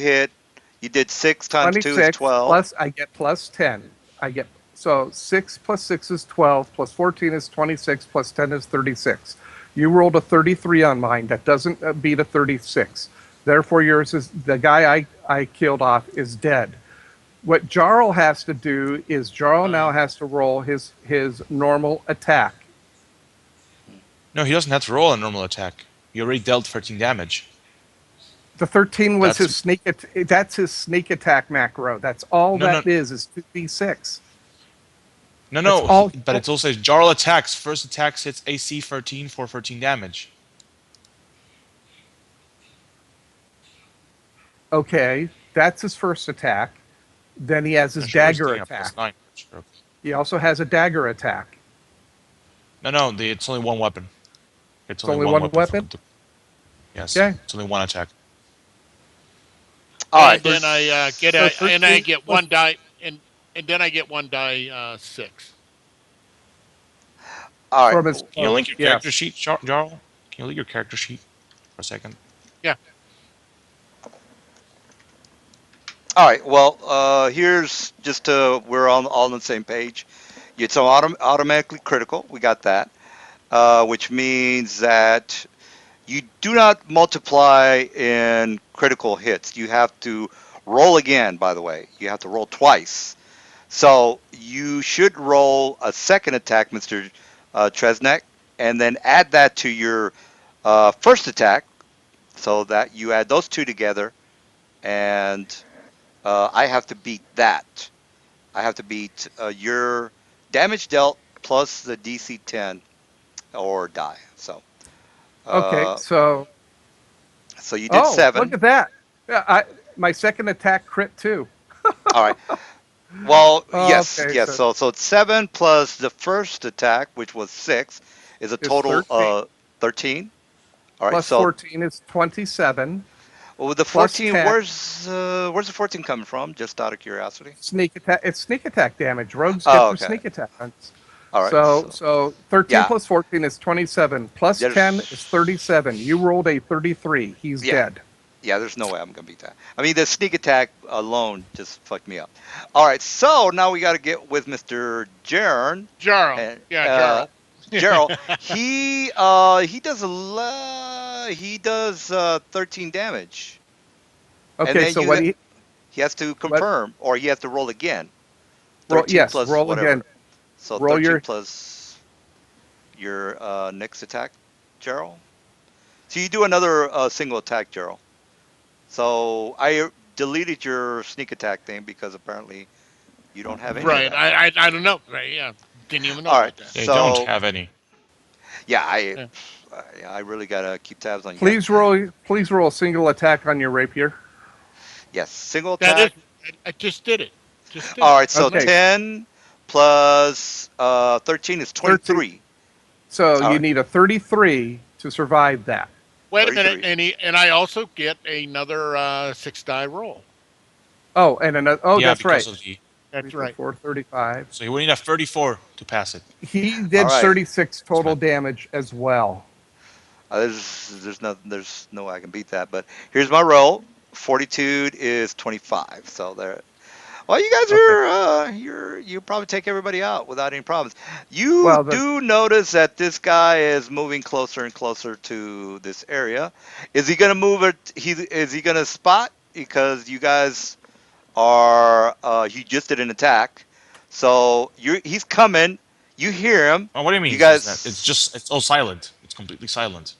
S3: did 6 times 2 is
S4: 26
S3: 12.
S4: plus I get plus 10. I get so 6 plus 6 is 12 plus 14 is 26 plus 10 is 36. You rolled a 33 on mine. That doesn't beat a 36. Therefore, yours is the guy I killed off is dead. What Jarl has to do is Jarl now
S5: Uh,
S4: has to roll his normal attack.
S1: No, he doesn't have to roll a normal attack. He already dealt 13 damage.
S4: The 13 was
S1: That's
S4: his that's his sneak attack macro. That's all
S1: no, no,
S4: that is 2d6.
S1: no,
S4: That's
S1: no.
S4: all.
S1: But it also says Jarl attacks. First attack hits AC 13 for 13 damage.
S4: Okay, that's his first attack. Then he has
S1: No,
S4: his
S1: sure, he's
S4: dagger
S1: doing a
S4: attack.
S1: +9. Sure.
S4: He also has a dagger attack.
S1: No, it's only one weapon. It's
S4: It's
S1: only
S4: only
S1: one
S4: one
S1: weapon for
S4: weapon.
S1: him to. Yes,
S4: Okay,
S1: it's only one attack.
S3: All right.
S5: and then
S4: so
S5: I
S4: 13
S5: get
S4: plus.
S5: one die and then I get one die 6.
S3: All right.
S4: From his
S1: Can you link your character
S4: yes.
S1: sheet, Jarl? Can you link your character sheet for a second?
S5: Yeah.
S3: All right. Well, here's just we're all on the same page. It's automatically critical. We got that, which means that you do not multiply in critical hits. You have to roll again. By the way, you have to roll twice. So you should roll a second attack, Mister Tresnek, and then add that to your first attack, so that you add those two together, and I have to beat that. I have to beat your damage dealt plus the DC 10 or die.
S4: Okay,
S3: Uh,
S4: so
S3: so you did
S4: oh, look
S3: 7.
S4: at that. Yeah, my second attack crit too.
S3: All right. Well, yes,
S4: Okay,
S3: yes.
S4: so
S3: So it's 7 plus the first attack, which was 6, is a
S4: it's
S3: total
S4: 13
S3: 13. All right.
S4: plus
S3: So
S4: 14 is 27
S3: with the
S4: plus
S3: 14,
S4: 10
S3: where's the 14 coming from? Just out of curiosity.
S4: sneak attack. It's sneak attack damage. Rogues get
S3: Oh,
S4: their
S3: okay.
S4: sneak attack.
S3: All right.
S4: So 13
S3: Yeah,
S4: plus 14 is 27 plus 10 is
S3: there's
S4: 37. You rolled a 33. He's
S3: yeah,
S4: dead.
S3: yeah. There's no way I'm gonna beat that. I mean, the sneak attack alone just fucked me up. All right. So now we got to get with Mr. Jern
S5: Jarl.
S3: and
S5: Yeah, Jarl.
S3: Gerald. He does 13 damage, and
S4: Okay,
S3: then
S4: so
S3: he has to
S4: what
S3: confirm, or he has to roll again.
S4: roll
S3: 13
S4: yes,
S3: plus
S4: roll again.
S3: whatever. So
S4: Roll
S3: 13
S4: your
S3: plus your next attack, Gerald. So you do another single attack, Gerald. So I deleted your sneak attack thing because apparently you don't have any of
S5: Right.
S3: that.
S5: I don't know. Right. Yeah. Didn't even know
S3: All right.
S5: about that.
S1: They don't
S3: So
S1: have any.
S3: yeah,
S5: Yeah.
S3: I really gotta keep tabs on you guys.
S4: please roll a single attack on your rapier.
S3: Yes, single
S5: That
S3: attack.
S5: is. I just did it. Just did
S3: All
S5: it.
S3: right. So
S4: Okay.
S3: 10 plus 13 is
S4: 13.
S3: 23.
S4: So
S3: All
S4: you
S3: right.
S4: need a 33 to survive that.
S5: Wait a minute,
S3: 33.
S5: and I also get another 6 die roll.
S4: Oh, and another
S1: Yeah,
S4: that's
S1: because
S4: right.
S1: of the.
S4: 3,
S5: That's
S4: 4,
S5: right.
S4: 4, 35.
S1: So you would need a 34 to pass it.
S4: He
S3: All
S4: did
S3: right.
S4: 36 total
S1: Smith.
S4: damage as well.
S3: There's no way I can beat that. But here's my roll. Fortitude is 25. So there. Well, you guys
S4: Okay.
S3: are you probably take everybody out without any problems. You
S4: Well, the
S3: do notice that this guy is moving closer and closer to this area. Is he gonna move it? Is he gonna spot? Because you guys are he just did an attack, so he's coming. You hear him.
S1: Oh, what do you mean?
S3: You
S1: Is that it's
S3: guys.
S1: just it's all silent. It's completely silent.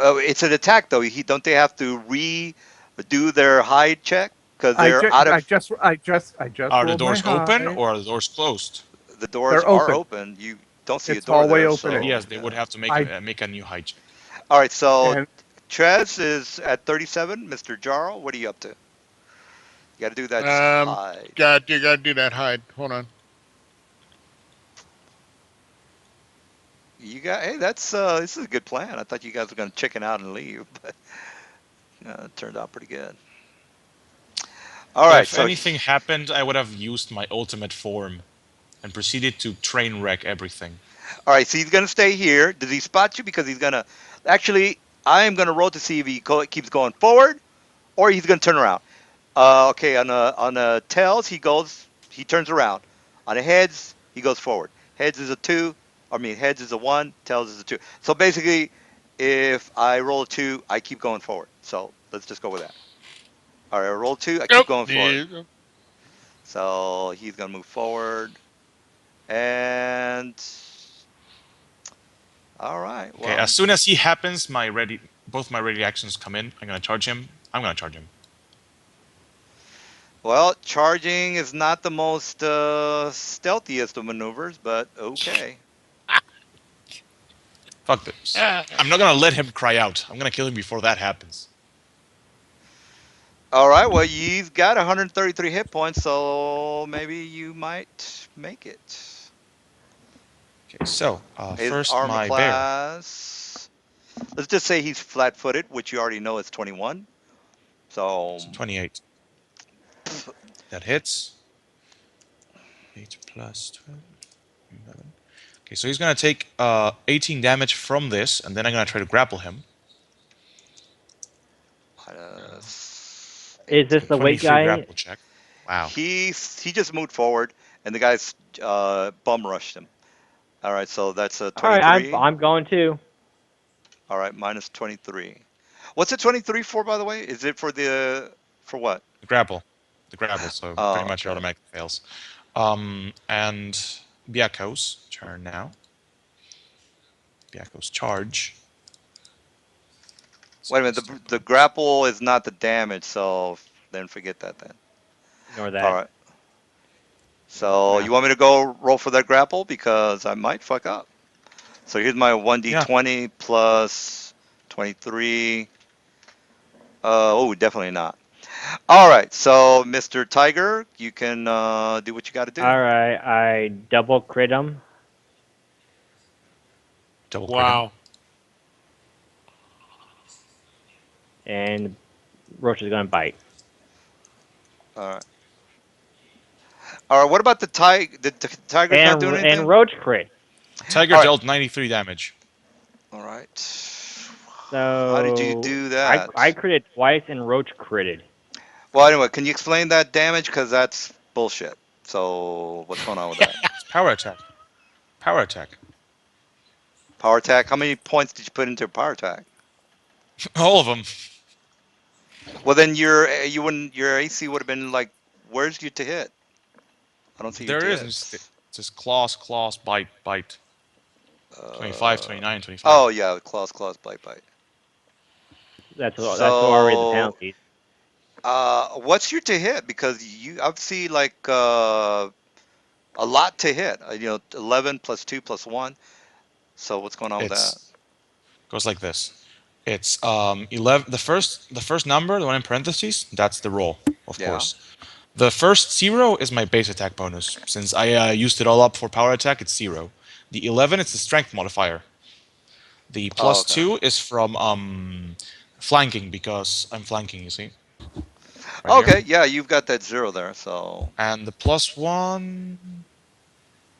S3: Oh, it's an attack though. Don't they have to redo their hide check because
S4: I
S3: they're
S4: just
S3: out
S4: I
S3: of
S4: just I just I just
S1: Are the
S4: rolled my
S1: doors open
S4: high.
S1: or are the doors closed?
S3: the doors
S4: They're
S3: are
S4: open.
S3: open. You don't see a
S4: It's
S3: door
S4: hallway
S3: there,
S1: So
S4: opening.
S3: so
S1: yes, they would
S3: yeah.
S1: have to
S4: I
S1: make a new high check.
S3: All right, so
S4: and
S3: Trez is at 37. Mr. Jarl, what are you up to? You got to do that
S5: Um,
S3: hide.
S5: God, you gotta do that hide. Hold on.
S3: You got hey, that's this is a good plan. I thought you guys were going to chicken out and leave, but it turned out pretty good. All right,
S1: If
S3: so
S1: anything happened, I would have used my ultimate form and proceeded to train wreck everything.
S3: all right, so he's going to stay here. Does he spot you? Because he's going to actually. I am going to roll to see if he keeps going forward or he's going to turn around. Okay, on a tails he turns around. On a heads he goes forward. Heads is a 2. I mean heads is a 1. Tails is a 2. So basically, if I roll a 2, I keep going forward. So let's just go with that. All right, I roll 2, I keep
S5: Nope.
S3: going forward.
S5: Yeah.
S3: So he's gonna move forward, and all right,
S1: Okay, as
S3: well,
S1: soon as he happens, both my ready actions come in. I'm gonna charge him. I'm gonna charge him.
S3: charging is not the most stealthiest of maneuvers, but okay.
S1: Fuck this.
S5: Ah,
S1: I'm not gonna let him cry out. I'm gonna kill him before that happens.
S3: All right, well, you've got 133 hit points, so maybe you might make it.
S1: Okay, so
S3: His
S1: first
S3: armor
S1: my bear.
S3: class, let's just say he's flat-footed, which you already know is 21. So,
S1: So 28. That hits. 8 plus 12, 11. Okay, so he's gonna take 18 damage from this, and then I'm gonna try to grapple him.
S3: minus
S2: Is this
S3: 18.
S2: the weight
S1: 23
S2: guy?
S1: grapple check. Wow.
S3: He just moved forward, and the guys bum rushed him. All right, so that's a
S2: All right, I'm
S3: 23.
S2: I'm going too.
S3: All right, minus 23. What's it 23 for, by the way? Is it for what?
S1: The grapple. The grapple, so pretty
S3: Oh,
S1: much it
S3: okay.
S1: automatically fails. And Biako's turn now. Yakko's charge.
S3: Wait a minute. The grapple is not the damage, so then forget that then.
S2: Ignore
S3: All
S2: that.
S3: right. So
S2: Yeah.
S3: you want me to go roll for that grapple because I might fuck up. So here's my
S1: Yeah.
S3: 1d20 plus 23. Oh, definitely not. All right. So Mr. Tiger, you can do what you got to do.
S2: All right, I double crit him,
S1: Double crit him.
S5: Wow.
S2: and Roach is gonna bite.
S3: All right. All right. What about the tiger? The tiger's not doing
S2: And
S3: anything.
S2: Roach crit.
S1: Tiger
S3: All right.
S1: dealt 93 damage.
S3: All right. How did you
S2: So
S3: do
S2: I
S3: that?
S2: critted twice, and Roach critted.
S3: Well, anyway, can you explain that damage? Because that's bullshit. So what's going on with that?
S1: It's power attack. Power attack.
S3: Power attack. How many points did you put into power attack?
S1: All of them.
S3: Well, then your AC would have been like, where's your to hit? I don't see your
S1: There
S3: to
S1: is. It's
S3: hits.
S1: just claws, claws, bite, bite. 25,
S3: Uh,
S1: 29, 25.
S3: oh yeah, claws, claws, bite, bite.
S2: That's already the
S3: So,
S2: penalties.
S3: what's your to hit? Because I see like a lot to hit. 11 plus 2 plus 1. So what's going on with that?
S1: It's goes like this. It's 11. The first number, the one in parentheses, that's the roll, of
S3: Yeah.
S1: course. The first 0 is my base attack bonus. Since I used it all up for power attack, it's 0. The 11 is the strength modifier. The
S3: Oh,
S1: plus
S3: okay.
S1: 2 is from flanking because I'm flanking. You see, right here.
S3: Okay, yeah, you've got that 0 there. So,
S1: And the plus 1,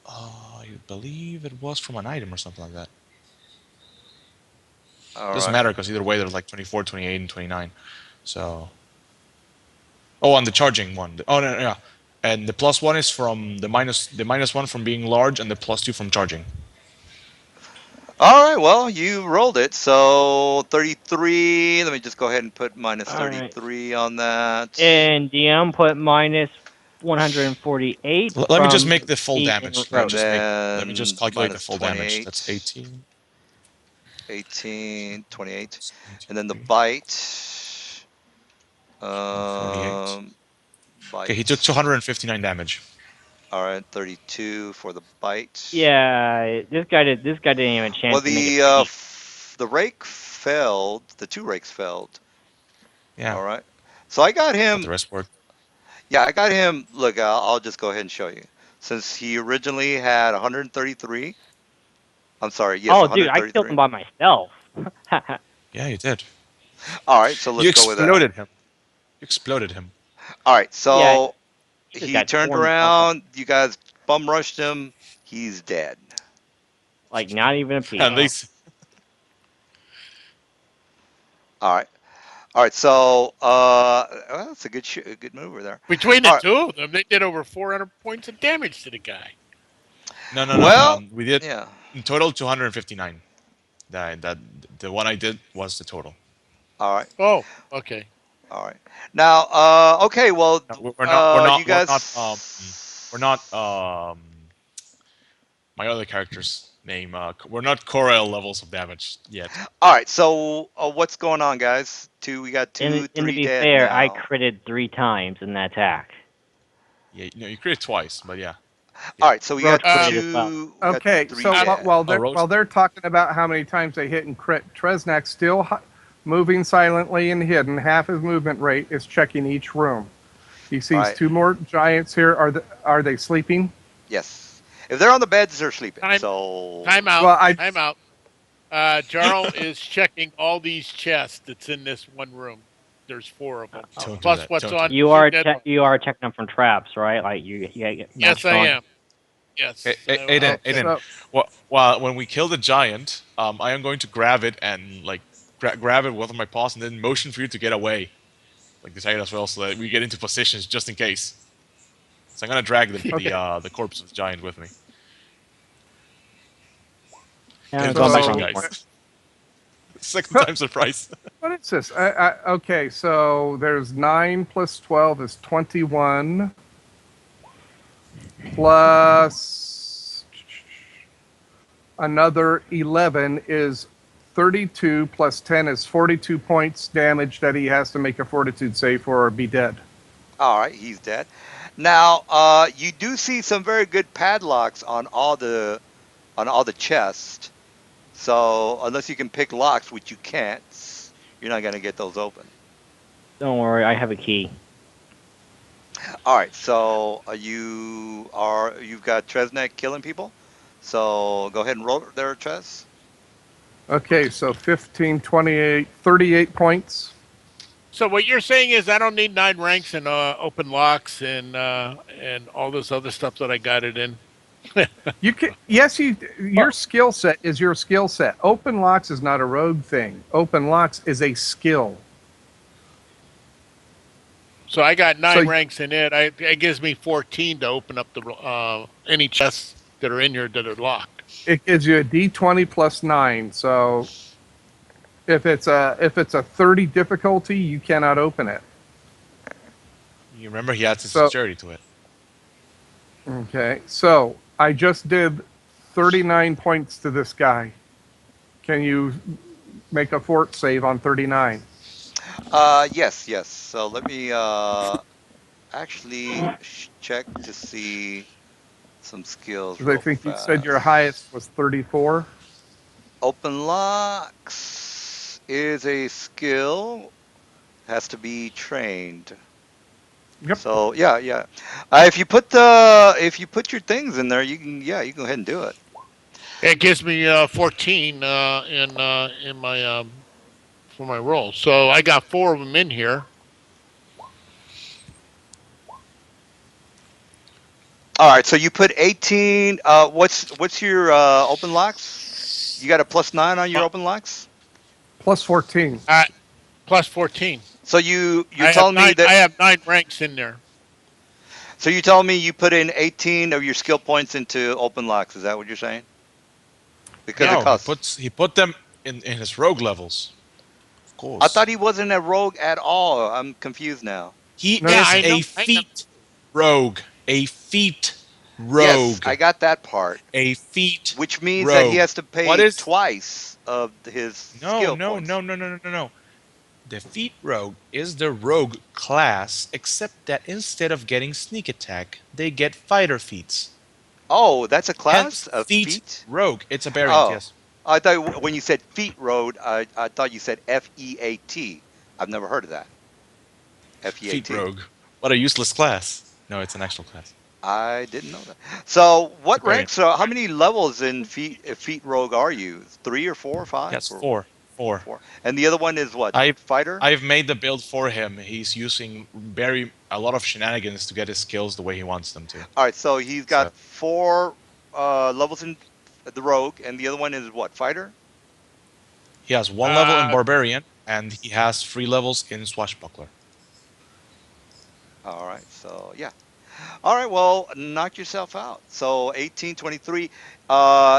S1: I believe it was from an item or something like that.
S3: all
S1: Doesn't
S3: right.
S1: matter because either way there's like 24, 28, and 29. So, oh, on the charging one. Oh no, no, yeah. And the plus 1 is from the minus 1 from being large, and the plus 2 from charging.
S3: All right, well, you rolled it. So 33. Let me just go ahead and put minus
S2: All right,
S3: 33 on that.
S2: and DM put minus 148
S1: Let me just
S2: from
S1: make the full
S2: Pete and
S1: damage.
S3: And
S2: Roach.
S1: Let me just
S3: then
S1: calculate the
S3: minus
S1: full damage. That's
S3: 28,
S1: 18.
S3: 18, 28. And then the
S1: 23,
S3: bite.
S1: 48. Okay, he took
S3: Bite.
S1: 259 damage.
S3: All right, 32 for the bite.
S2: Yeah, this guy didn't even have a
S3: Well,
S2: chance to make a peek.
S3: the rake failed. The 2 rakes failed.
S1: Yeah,
S3: All right. So I got
S1: but the
S3: him.
S1: rest worked.
S3: Yeah, I got him. Look, I'll just go ahead and show you. Since he originally had 133. I'm sorry. Yes,
S2: Oh, dude, I killed
S3: 133.
S2: him by myself.
S1: Yeah, you did.
S3: All right, so
S1: You
S3: let's go with that.
S1: exploded him. You exploded him.
S3: All right,
S2: Yeah,
S3: so
S2: he just
S3: he
S2: got
S3: turned
S2: torn the fuck up.
S3: around. You guys bum rushed him. He's dead.
S2: Like, not even a peek.
S1: And they.
S5: Wow.
S3: All right. All right. So, well, that's a good mover there.
S5: Between the
S3: All right.
S5: two of them, they did over 400 points of damage to the guy.
S1: No, no, no.
S3: Well,
S1: We did
S3: yeah.
S1: in total 259. That the one I did was the total.
S3: All right.
S5: Oh, okay.
S3: All right. Now, okay. Well,
S1: No, we're not. We're
S3: you
S1: not. We're not. We're
S3: guys.
S1: not. My other character's name. We're not Corel levels of damage yet.
S3: All right. So, what's going on, guys? We got
S2: And,
S3: two,
S2: and to
S3: three
S2: be
S3: dead
S2: fair, I
S3: now.
S2: critted 3 times in that attack.
S1: Yeah, no, you crit twice, but yeah.
S3: All right. So we
S2: Roach
S3: got
S2: critted as well.
S3: we got
S4: Okay,
S3: 3
S4: so
S5: I'm
S3: dead.
S4: while
S1: Oh,
S4: they're
S1: Roach.
S4: while they're talking about how many times they hit and crit, Tresnak's still moving silently and hidden. Half his movement rate is checking each room. He
S3: All
S4: sees
S3: right.
S4: 2 more giants here. Are they sleeping?
S3: Yes. If they're on the beds, they're sleeping.
S5: time
S3: So,
S5: time out.
S4: Well, I
S5: Time out. Jarl is checking all these chests that's in this one room. There's 4 of them.
S1: Don't do
S5: Plus
S1: that.
S5: what's
S1: Don't do
S5: on
S1: that.
S2: You
S5: two
S2: are
S5: dead bodies.
S2: you are checking them from traps, right? Like you get
S5: Yes,
S2: magic
S5: I
S2: on.
S5: am. Yes.
S1: Aiden,
S5: I'll check.
S1: Aiden.
S4: so
S1: Well, when we kill the giant, I am going to grab it and like grab it with my paws and then motion for you to get away, like the giant as well, so that we get into positions just in case. So I'm gonna drag the
S4: okay.
S1: the corpse of the giant with me.
S2: Yeah,
S1: Get
S2: I'm
S1: into
S2: going back
S1: position,
S2: on
S4: So
S2: this one.
S1: guys. Second time surprise.
S4: what is this? Okay, so there's 9 plus 12 is 21 plus Another 11 is 32 plus 10 is 42 points damage that he has to make a fortitude save for or be dead.
S3: All right, he's dead. Now, you do see some very good padlocks on all the chests. So unless you can pick locks, which you can't, you're not gonna get those open.
S2: Don't worry, I have a key.
S3: All right, so you've got Tresnek killing people. So go ahead and roll there, Tres.
S4: Okay, so 15, 28, 38 points.
S5: So what you're saying is I don't need 9 ranks and open locks and all this other stuff that I got it in.
S4: You can, yes, your
S2: Well,
S4: skill set is your skill set. Open locks is not a rogue thing. Open locks is a skill.
S5: So I got
S4: So
S5: 9 ranks in it. It gives me 14 to open up the any chests that are in here that are locked.
S4: it gives you a D20 plus 9. So if it's a 30 difficulty, you cannot open it.
S1: You remember he adds his
S4: So
S1: security to it.
S4: okay, so I just did 39 points to this guy. Can you make a fort save on 39?
S3: Yes, yes. So let me actually check to see some skills
S4: Because I
S3: real
S4: think you said your highest
S3: fast.
S4: was 34.
S3: Open locks is a skill, has to be trained.
S4: Yep.
S3: So yeah, yeah. If you put your things in there, you can go ahead and do it.
S5: It gives me 14 in my for my roll. So I got 4 of them in here.
S3: All right, so you put 18. What's your open locks? You got a +9 on your
S5: Uh,
S3: open locks.
S4: Plus 14.
S5: Plus 14.
S3: So you're telling me that.
S5: I have 9 ranks in there.
S3: So you telling me you put in 18 of your skill points into open locks? Is that what you're saying? Because it
S5: Yeah.
S1: No,
S3: costs.
S1: he put them in his rogue levels. Of
S3: I
S1: course.
S3: thought he wasn't a rogue at all. I'm confused now.
S1: He
S4: No,
S5: Yeah,
S1: is
S5: I know.
S1: a
S5: I know.
S1: feat rogue. A feat
S3: Yes,
S1: rogue.
S3: I got that part,
S1: A feat
S3: which means that he
S1: rogue.
S3: has to
S1: What
S3: pay
S1: is
S3: twice of his
S1: no
S3: skill
S1: no no
S3: points.
S1: no no no no no. The feat rogue is the rogue class, except that instead of getting sneak attack, they get fighter feats.
S3: Oh, that's a
S1: Hence
S3: class of
S1: feat
S3: feet.
S1: rogue. It's a variant,
S3: Oh,
S1: yes.
S3: I thought when you said feet road, I thought you said FEAT. I've never heard of that.
S1: Feat
S3: FEAT.
S1: rogue. What a useless class. No, it's an actual class.
S3: I didn't know that. So,
S1: It's a
S3: what
S1: variant.
S3: ranks? How many levels in feet rogue are you? 3 or 4 or 5
S1: Yes,
S3: or
S1: four. Four.
S3: 4? And the other one is what?
S1: I've
S3: Fighter.
S1: I've made the build for him. He's using very a lot of shenanigans to get his skills the way he wants them to.
S3: All right. So he's got
S1: So
S3: 4 levels in the rogue, and the other one is what? Fighter.
S1: he has one level in
S5: Uh,
S1: barbarian and he has 3 levels in swashbuckler.
S3: All right. So yeah. All right. Well, knock yourself out. So 1823.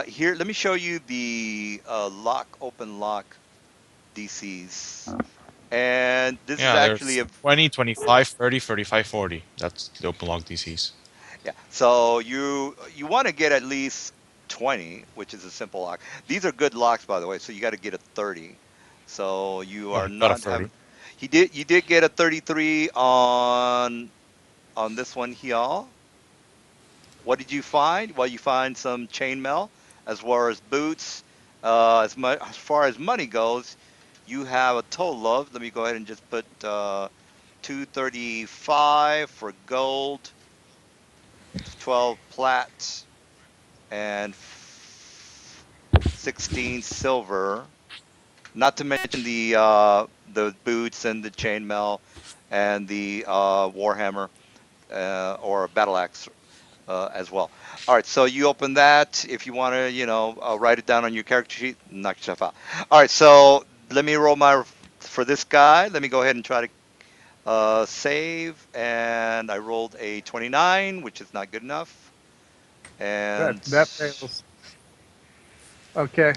S3: Here, let me show you the open lock DCs. And this is
S1: Yeah,
S3: actually
S1: there's 20, 25, 30, 35, 40. That's the open log DCs.
S3: yeah. So you want to get at least 20, which is a simple lock. These are good locks, by the way. So you got to get a 30. So you
S1: Oh,
S3: are
S1: he got a
S3: not
S1: 30.
S3: having. You did get a 33 on this one here. What did you find? Well, you find some chainmail as well as boots. As far as money goes, you have a total of. Let me go ahead and just put 235 for gold, 12 plat, and 16 silver. Not to mention the boots and the chainmail and the warhammer or battle axe as well. All right, so you open that. If you want to, write it down on your character sheet, knock yourself out. All right, so let me roll my for this guy. Let me go ahead and try to save, and I rolled a 29, which is not good enough.
S4: That
S3: And
S4: that fails. Okay.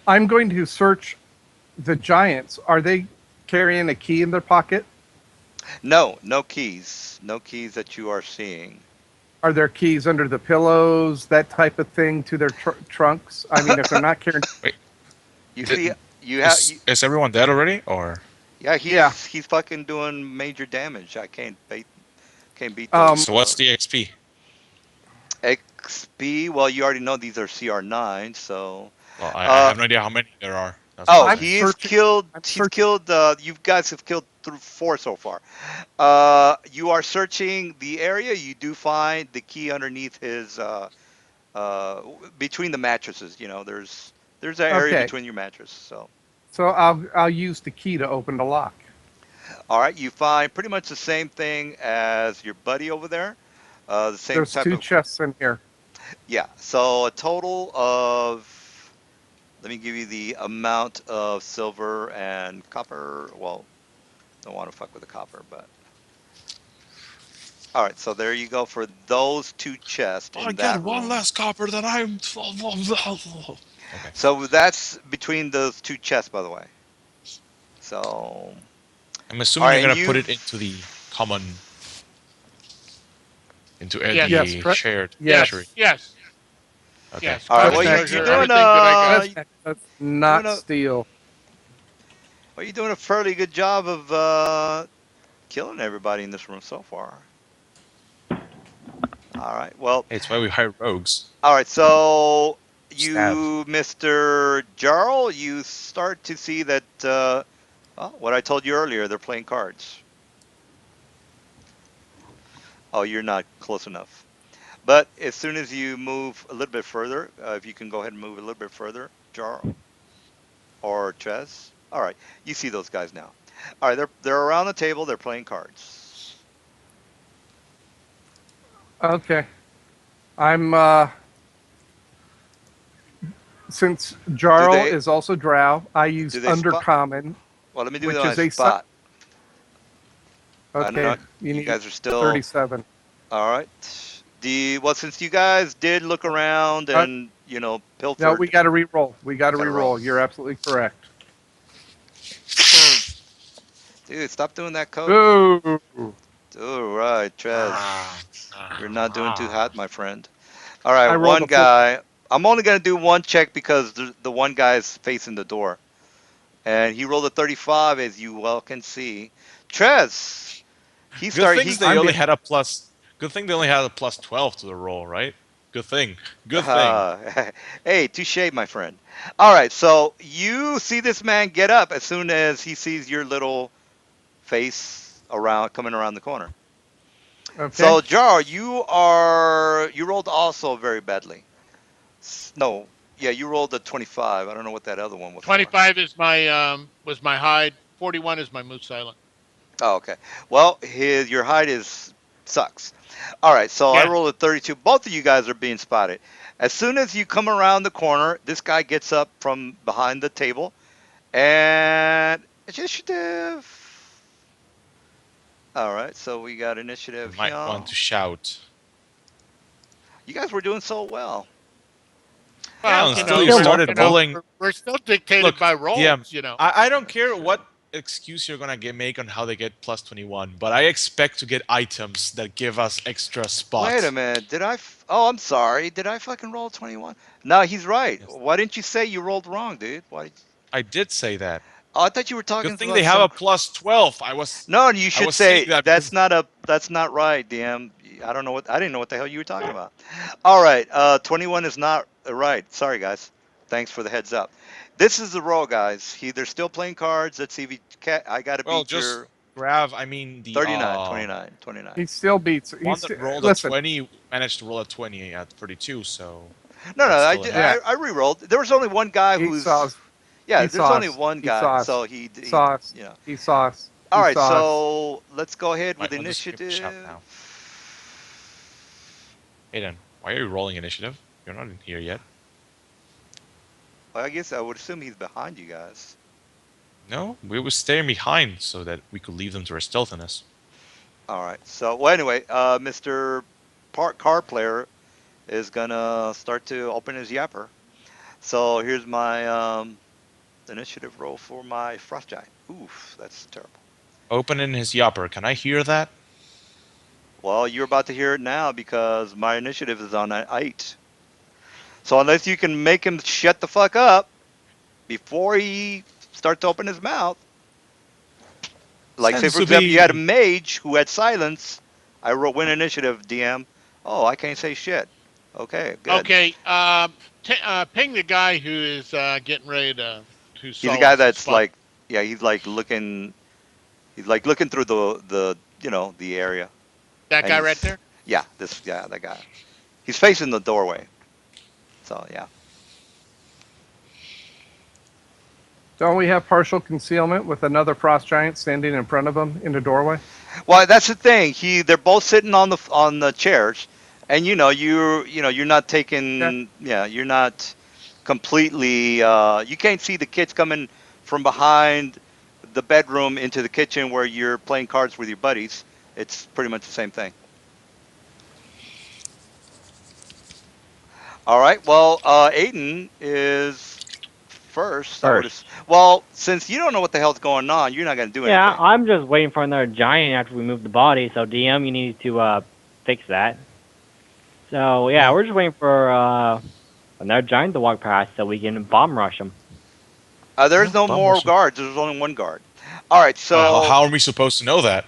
S4: I'm going to search the giants. Are they carrying a key in their pocket?
S3: no, no keys, no keys that you are seeing.
S4: Are there keys under the pillows, that type of thing, to their trunks? I mean, if they're not carrying,
S1: Wait,
S3: You
S1: did,
S3: see, you have, you,
S1: is everyone dead already, or
S3: yeah,
S4: yeah.
S3: he's fucking doing major damage. I can't beat those
S4: Um,
S1: so? What's the XP?
S3: XP. Well, you already know these are CR9, so
S1: Well, I
S3: uh
S1: have no idea how many there are. That's what I'm
S3: oh,
S4: I'm
S1: saying.
S3: he's
S4: searching.
S3: killed.
S4: I'm
S3: He's
S4: searching.
S3: killed. You guys have killed through four so far. You are searching the area. You do find the key underneath his between the mattresses. You know, there's that area
S4: Okay,
S3: between your mattress. So,
S4: so I'll use the key to open the lock.
S3: all right, you find pretty much the same thing as your buddy over there. The same
S4: There's
S3: type
S4: two
S3: of,
S4: chests in here.
S3: yeah. So a total of, let me give you the amount of silver and copper. Well, don't want to fuck with the copper, but all right. So there you go for those two chests
S1: I
S3: in
S1: get
S3: that
S1: one
S3: room.
S1: less copper than I'm. Okay.
S3: So that's between those two chests, by the way. So, all
S1: I'm assuming
S3: right,
S1: you're
S3: and
S1: gonna put
S3: you,
S1: it into the common, into
S5: Yes,
S4: Yes,
S1: the shared
S4: yes.
S1: treasury.
S5: yes, yes,
S1: Okay.
S5: yes.
S3: all right.
S5: Common
S3: Well,
S4: Just
S3: you're
S5: treasure,
S4: excellent.
S3: doing
S5: everything that I got.
S4: That's excellent. That's
S3: doing
S4: not
S3: a
S4: steel.
S3: well, you're doing a fairly good job of killing everybody in this room so far. All right. Well,
S1: Hey, it's why we hire rogues.
S3: all right. So
S1: Stab.
S3: you, Mr. Jarl, you start to see that well, what I told you earlier. They're playing cards. Oh, you're not close enough. But as soon as you move a little bit further, if you can go ahead and move a little bit further, Jarl or Ches. All right, you see those guys now. All right, they're around the table. They're playing cards.
S4: Okay. I'm since
S3: Do
S4: Jarl
S3: they?
S4: is also Drow, I use
S3: Do they spot?
S4: Undercommon,
S3: Well, let me do
S4: which
S3: my
S4: is
S3: spot. I
S4: okay.
S3: know
S4: You
S3: you
S4: need
S3: guys are still
S4: 37.
S3: all right. Well, since you guys did look around
S4: Uh,
S3: and
S4: no, we
S3: pilfered,
S4: got to re-roll. We got to
S3: gotta roll.
S4: re-roll. You're absolutely correct.
S3: Dude, stop doing that code.
S4: Ooh.
S3: All right,
S5: Ah,
S3: Trez, you're not doing too
S5: ah.
S3: hot, my friend. All right,
S4: I rolled
S3: one
S4: a 4.
S3: guy. I'm only gonna do one check because the one guy is facing the door, and he rolled a 35, as you well can see. Trez, he
S1: Good
S3: started.
S1: things
S3: He,
S1: they
S4: I'm
S1: only
S4: being
S1: had a plus. Good thing they only had a plus 12 to the roll, right? Good thing. Good thing.
S3: hey, touche, my friend. All right, so you see this man get up as soon as he sees your little face around coming around the corner.
S4: okay.
S3: So, Jar, you rolled also very badly. No, yeah, you rolled a 25. I don't know what that other one was for.
S5: 25 is my was my hide. 41 is my moose silent.
S3: Oh, okay. Well, his your height is sucks. All right, so I
S5: Yeah.
S3: rolled a 32. Both of you guys are being spotted. As soon as you come around the corner, this guy gets up from behind the table and initiative. All right, so we got
S1: You
S3: initiative
S1: might
S3: here.
S1: want to shout.
S3: You guys were doing so well.
S1: Yeah,
S5: Well,
S1: and
S2: I'm
S1: still you
S2: still
S1: started
S2: working on.
S1: rolling.
S5: we're still dictated
S1: Look,
S5: by
S1: DM,
S5: rolls.
S1: I don't care what excuse you're gonna make on how they get plus 21, but I expect to get items that give us extra
S3: Wait a
S1: spot.
S3: minute. Oh, I'm sorry. Did I fucking roll 21? No, he's right.
S1: Yes.
S3: Why didn't you say you rolled wrong, dude? Why?
S1: I did say that.
S3: Oh, I thought you were talking
S1: Good thing
S3: about
S1: they have
S3: some.
S1: a plus 12.
S3: No, you
S1: I
S3: should
S1: was saying
S3: say
S1: that
S3: that's
S1: because
S3: not a that's not right, DM. I don't know what I didn't know what the hell you were talking about. All right, 21 is not right. Sorry, guys. Thanks for the heads up. This is the roll, guys. They're still playing cards. Let's see if I got to
S1: well,
S3: beat
S1: just
S3: your
S1: grab, I mean, the
S3: 39, 29, 29.
S4: He still beats.
S1: one
S4: He's
S1: that rolled a
S4: listen.
S1: 20 managed to roll a 20 at 32, so
S3: No, no,
S1: that's still enough.
S4: Yeah,
S3: I re-rolled. There was only one guy
S4: he saw
S3: who's
S4: us.
S3: yeah.
S4: He
S3: There's
S4: saw
S3: only
S4: us.
S3: one
S4: He
S3: guy,
S4: saw us.
S3: so
S4: He
S3: he
S4: saw us.
S3: you know.
S4: He saw us.
S3: All
S4: He
S3: right,
S4: saw us.
S3: so let's go ahead with
S1: Might want to skip the shout
S3: initiative.
S1: now. Aiden, why are you rolling initiative? You're not in here yet.
S3: Well, I guess I would assume he's behind you guys.
S1: No, we were staying behind so that we could leave them to our stealthiness.
S3: All right. So, well, anyway, Mr. Car Player is gonna start to open his yapper. So here's my initiative roll for my frost giant. Oof, that's terrible.
S1: Open in his yopper. Can I hear that?
S3: Well, you're about to hear it now because my initiative is on an 8. So unless you can make him shut the fuck up before he starts to open his mouth, like say
S1: Tends
S3: for
S1: to
S3: example, you had a
S1: be
S3: mage who had silence. I wrote win initiative DM. Oh, I can't say shit. Okay, good.
S5: Okay, ping the guy who is getting ready to
S3: He's a
S5: solve
S3: guy
S5: some
S3: that's
S5: spot.
S3: like, yeah, he's like looking through the area,
S5: That
S3: and
S5: guy right
S3: he's
S5: there.
S3: yeah, that guy. He's facing the doorway. So yeah.
S4: Don't we have partial concealment with another frost giant standing in front of him in the doorway?
S3: Well, that's the thing. They're both sitting on the chairs, and you're not
S4: Okay.
S3: taking, yeah, you're not completely. You can't see the kids coming from behind the bedroom into the kitchen where you're playing cards with your buddies. It's pretty much the same thing. All right. Well, Aiden is first. I would
S2: First.
S3: have. Well, since you don't know what the hell's going on, you're not gonna do
S2: Yeah,
S3: anything.
S2: I'm just waiting for another giant after we move the body. So DM, you need to fix that. So yeah,
S1: well.
S2: we're just waiting for another giant to walk past so we can bomb rush them.
S3: There's
S1: Yeah,
S3: no
S1: bum
S3: more
S1: rush.
S3: guards. There's only one guard. All right. So,
S1: How are we supposed to know that?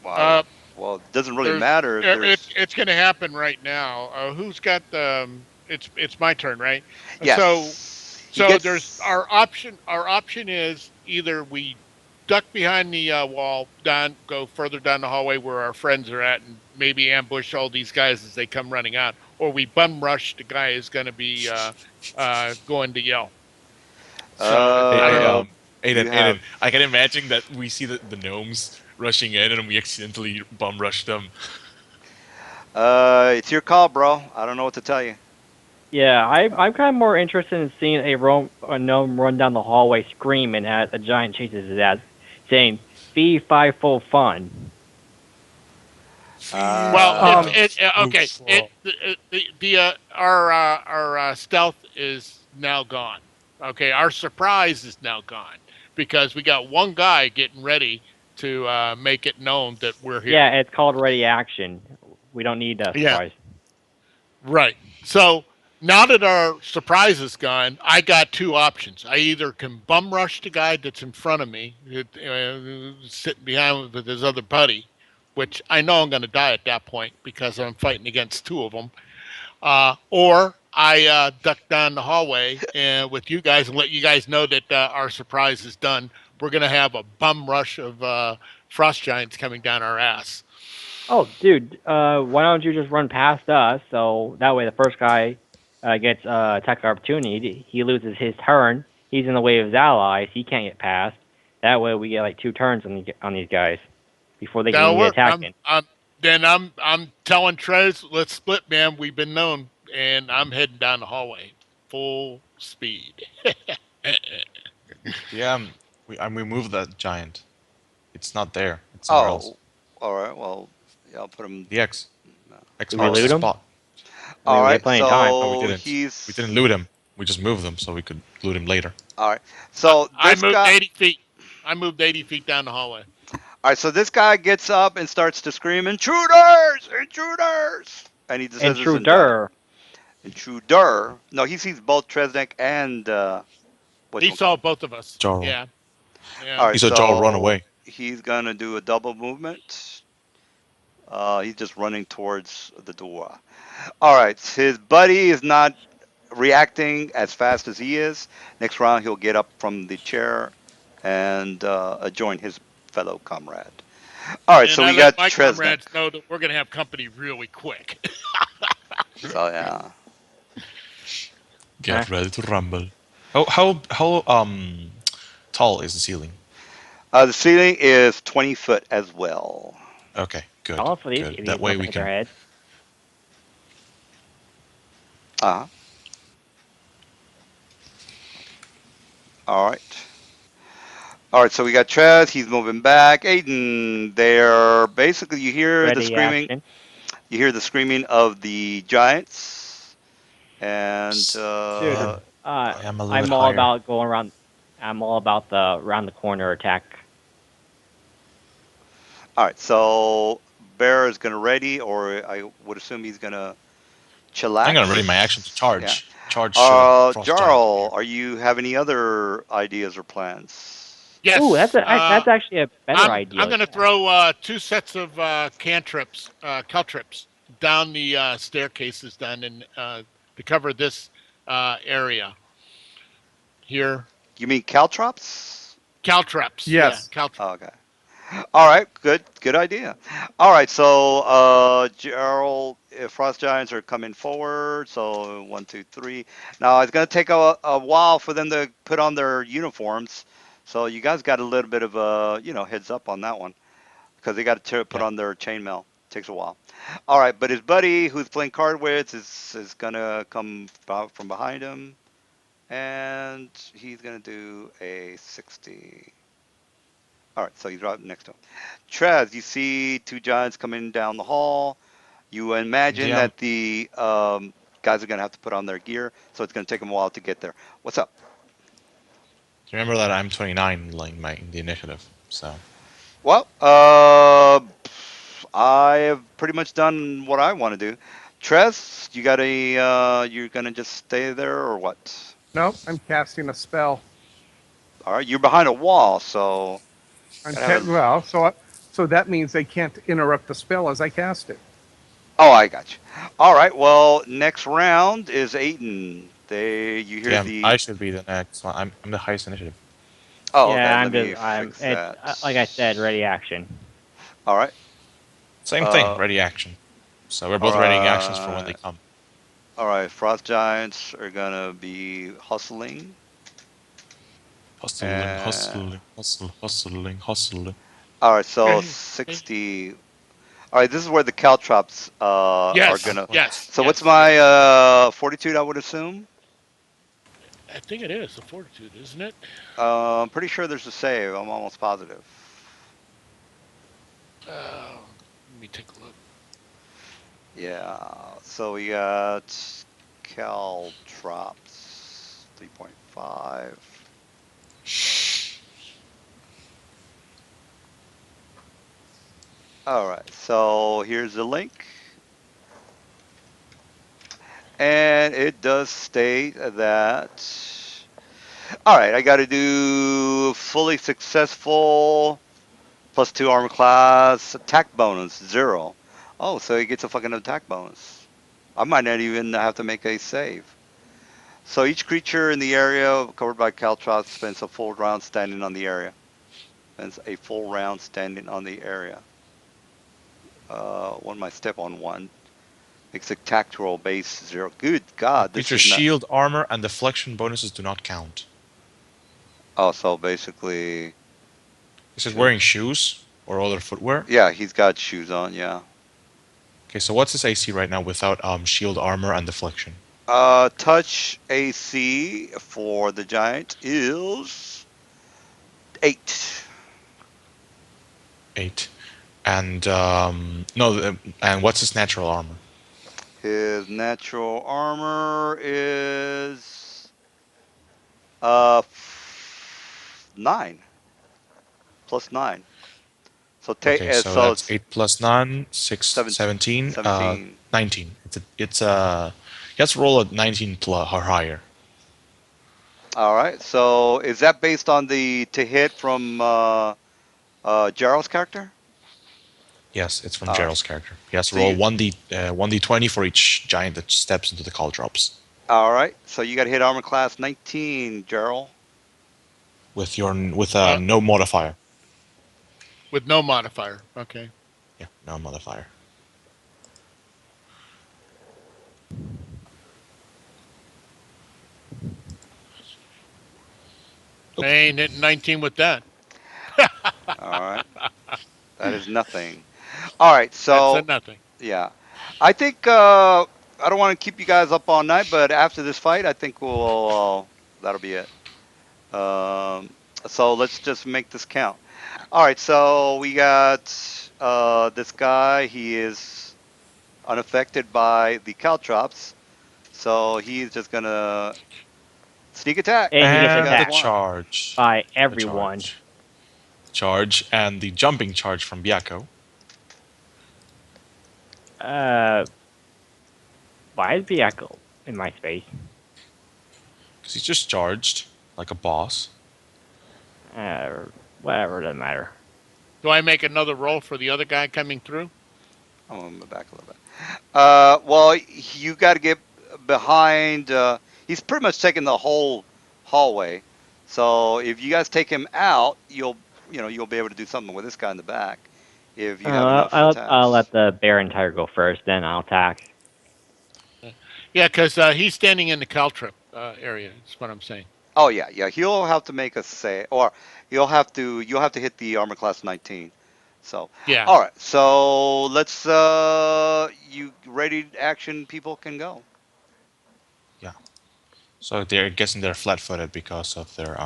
S3: well,
S5: Uh,
S3: well, it doesn't really
S5: there's
S3: matter if
S5: it's
S3: there's.
S5: it's going to happen right now. Who's got the? It's my turn, right? And so
S3: Yes, he
S5: so there's
S3: gets.
S5: our option is either we duck behind the wall, go further down the hallway where our friends are at, and maybe ambush all these guys as they come running out, or we bum rush the guy who's going to be going to yell. So
S1: Hey,
S5: I don't
S1: hey,
S5: know.
S3: Uh,
S1: Aiden,
S3: you
S1: Aiden.
S3: have.
S1: I can imagine that we see the gnomes rushing in, and we accidentally bum rush them.
S3: It's your call, bro. I don't know what to tell you.
S2: Yeah, I'm kind of more interested in seeing a gnome run down the hallway screaming as a giant chases his ass, saying "Fee fi fo fun."
S5: Well,
S1: Feel
S5: it's
S3: Uh,
S4: Um,
S5: it okay.
S1: fruitful.
S5: The our stealth is now gone. Okay, our surprise is now gone because we got one guy getting ready to make it known that we're here.
S2: Yeah, it's called ready action. We don't need a
S5: Yeah,
S2: surprise.
S5: right. So now that our surprise is gone, I got two options. I either can bum rush the guy that's in front of me, sitting behind with his other buddy, which I know I'm going to die at that point because I'm fighting against two of them. Or I duck down the hallway and with you guys and let you guys know that our surprise is done. We're gonna have a bum rush of frost giants coming down our ass.
S2: Oh, dude, why don't you just run past us so that way the first guy gets attack opportunity. He loses his turn. He's in the way of his allies. He can't get past. That way we get like 2 turns on these guys before they can
S5: That'll
S2: even get
S5: work.
S2: attacking.
S5: I'm telling Trez, let's split, man. We've been known, and I'm heading down the hallway full speed.
S1: Yeah, we moved that giant. It's not there. It's somewhere else.
S3: oh, all right. Well, yeah, I'll put him.
S1: The X
S2: Did we
S1: marks the
S2: loot
S3: Oh,
S2: him?
S1: spot.
S2: I
S3: all
S2: mean, we have
S3: right.
S2: plenty of time.
S1: No, we
S3: So
S1: didn't. We didn't
S3: he's
S1: loot him. We just moved him so we could loot him later.
S3: all right. So
S5: I
S3: this
S5: moved
S3: guy.
S5: 80 feet. I moved 80 feet down the hallway.
S3: All right. So this guy gets up and starts to scream, "Intruders! Intruders!" And he just says it's a giant.
S2: Intruder.
S3: Intruder. No, he sees both Tresnik and
S5: He
S3: whatchamacallit.
S5: saw both of us.
S1: Jarl.
S5: Yeah,
S3: All
S5: yeah.
S3: right.
S1: He saw Jarl run
S3: So
S1: away.
S3: he's gonna do a double movement. He's just running towards the door. All right. His buddy is not reacting as fast as he is. Next round, he'll get up from the chair and join his fellow comrade. All right,
S5: And
S3: so
S5: I
S3: we
S5: let
S3: got
S5: my
S3: Tresnik.
S5: comrades know that we're going to have company really quick.
S3: So yeah,
S2: Eh.
S1: Get ready to rumble. How tall is the ceiling?
S3: the ceiling is 20 foot as well.
S1: Okay, good,
S2: Tell us for these
S1: good. That
S2: idiots
S1: way
S2: not to
S1: we
S2: hit their
S1: can.
S2: heads.
S3: Uh huh. All right. All right, so we got Trez. He's moving back. Aiden, there. Basically, you hear the
S2: Ready
S3: screaming.
S2: action.
S3: You hear the screaming of the giants, and
S1: S-
S2: Dude,
S1: I'm I am a little bit
S2: I'm all
S1: higher.
S2: about going around. I'm all about the around the corner attack.
S3: all right. So bear is gonna ready, or I would assume he's gonna
S1: I'm gonna ready my action to
S3: chillax. Yeah.
S1: charge. Charge Frost Giant
S3: Jarl,
S1: here.
S3: are you have any other ideas or plans?
S2: Ooh,
S5: Yes.
S2: that's actually a better
S5: I'm
S2: idea.
S5: going to
S2: Yeah.
S5: throw two sets of cantrips, caltrips down the staircases down in to cover this area here.
S3: You mean caltrops?
S5: Caltrops, yeah,
S4: Yes.
S3: Oh,
S5: caltrops.
S3: okay. All right, good idea. All right, so Gerald, Frost Giants are coming forward. So one, two, three. Now it's gonna take a while for them to put on their uniforms. So you guys got a little bit of a heads up on that one because they got to put
S1: Yeah,
S3: on their chainmail. Takes a while. All right, but his buddy who's playing card with is gonna come from behind him, and he's gonna do a 60. All right, so he's right next to him. Trez, you see two giants coming down the hall. You imagine
S1: yeah.
S3: that the guys are going to have to put on their gear, so it's going to take them a while to get there. What's up?
S1: Remember that I'm 29 like in the initiative. So
S3: Well, I have pretty much done what I want to do. Trez, you got you're going to just stay there or what?
S4: Nope. I'm casting a spell.
S3: All right, you're behind a wall, so
S4: I'm
S3: gotta have a.
S4: well. So that means they can't interrupt the spell as I cast it.
S3: Oh, I got you. All right, well, next round is Aiden. You hear
S1: yeah, I
S3: the.
S1: should be the next one. I'm the highest initiative.
S3: Oh,
S2: Yeah,
S3: okay. Let me
S2: I'm.
S3: fix
S2: It's
S3: that.
S2: like I said, ready action.
S3: All right.
S1: Same thing.
S3: Uh,
S1: Ready action. So we're
S3: all
S1: both readying actions for when they
S3: right.
S1: come.
S3: All right. Frost giants are gonna be hustling,
S1: Hustling,
S3: and
S1: hustling, hustling, hustling.
S3: all right. So
S5: Hey, hey.
S3: 60. All right. This is where the caltrops are
S5: Yes,
S3: gonna.
S5: yes,
S3: So what's
S5: yes,
S3: my
S5: yes.
S3: fortitude? I would assume.
S5: I think it is the fortitude, isn't it?
S3: I'm pretty sure there's a save. I'm almost positive.
S5: Let me take a look.
S3: Yeah. So we got caltrops 3.5. All right, so here's the link. And it does state that, all right, I got to do fully successful +2 armor class, attack bonus, 0. Oh, so he gets a fucking attack bonus. I might not even have to make a save. So each creature in the area covered by caltrops spends a full round standing on the area. Spends a full round standing on the area. One might step on one. Makes a tactical base 0. Good God, this
S1: Creature
S3: is not.
S1: shield, armor, and deflection bonuses do not count.
S3: Oh, so basically,
S1: This is
S3: two.
S1: wearing shoes or other footwear.
S3: Yeah, he's got shoes on. Yeah.
S1: Okay, so what's his AC right now without shield, armor, and deflection?
S3: Touch AC for the giant is 8.
S1: 8. And no, and what's his natural armor?
S3: His natural armor is 9 plus 9. So
S1: Okay, so
S3: so
S1: that's
S3: it's
S1: 8 plus 9, 6,
S3: 17.
S1: 17,
S3: 17.
S1: 19. You have to roll a 19 plus or higher.
S3: All right. So is that based on the to hit from Gerald's character?
S1: Yes, it's from
S3: All right.
S1: Gerald's character. He has to
S3: So
S1: roll
S3: you
S1: 1d20 for each giant that steps into the call drops
S3: all right. So you got to hit armor class 19, Gerald.
S1: with
S5: Uh,
S1: no modifier.
S5: with no modifier. Okay.
S1: Yeah, no modifier.
S5: I
S1: Oop.
S5: ain't hitting 19 with that.
S3: All right. That is nothing. All right.
S5: That's a
S3: So
S5: nothing.
S3: yeah, I think I don't want to keep you guys up all night, but after this fight, I think that'll be it. Um, so let's just make this count. All right. So we got this guy. He is unaffected by the caltrops, so he's just gonna sneak attack
S2: And he
S3: if
S2: gets
S3: you
S1: And
S3: guys
S1: the
S2: attacked
S3: want.
S1: charge.
S2: by
S1: The
S2: everyone.
S1: charge. Charge and the jumping charge from Byako.
S2: Uh, why is the echo in my space?
S1: Because he's just charged like a boss.
S2: Uh, whatever, doesn't matter.
S5: Do I make another roll for the other guy coming through?
S3: I'm gonna move back a little bit. Well, you got to get behind. He's pretty much taking the whole hallway. So if you guys take him out, you'll be able to do something with this guy in the back if you have enough
S2: I'll let
S3: attacks.
S2: the bear and tiger go first, then I'll attack.
S5: Yeah, because he's standing in the caltrip area. That's what I'm saying.
S3: Oh yeah, yeah. He'll have to make a say, or you'll have to hit the armor class 19. So,
S5: Yeah.
S3: all right. So let's you ready action people can go.
S1: Yeah. So they're guessing they're flat-footed because of their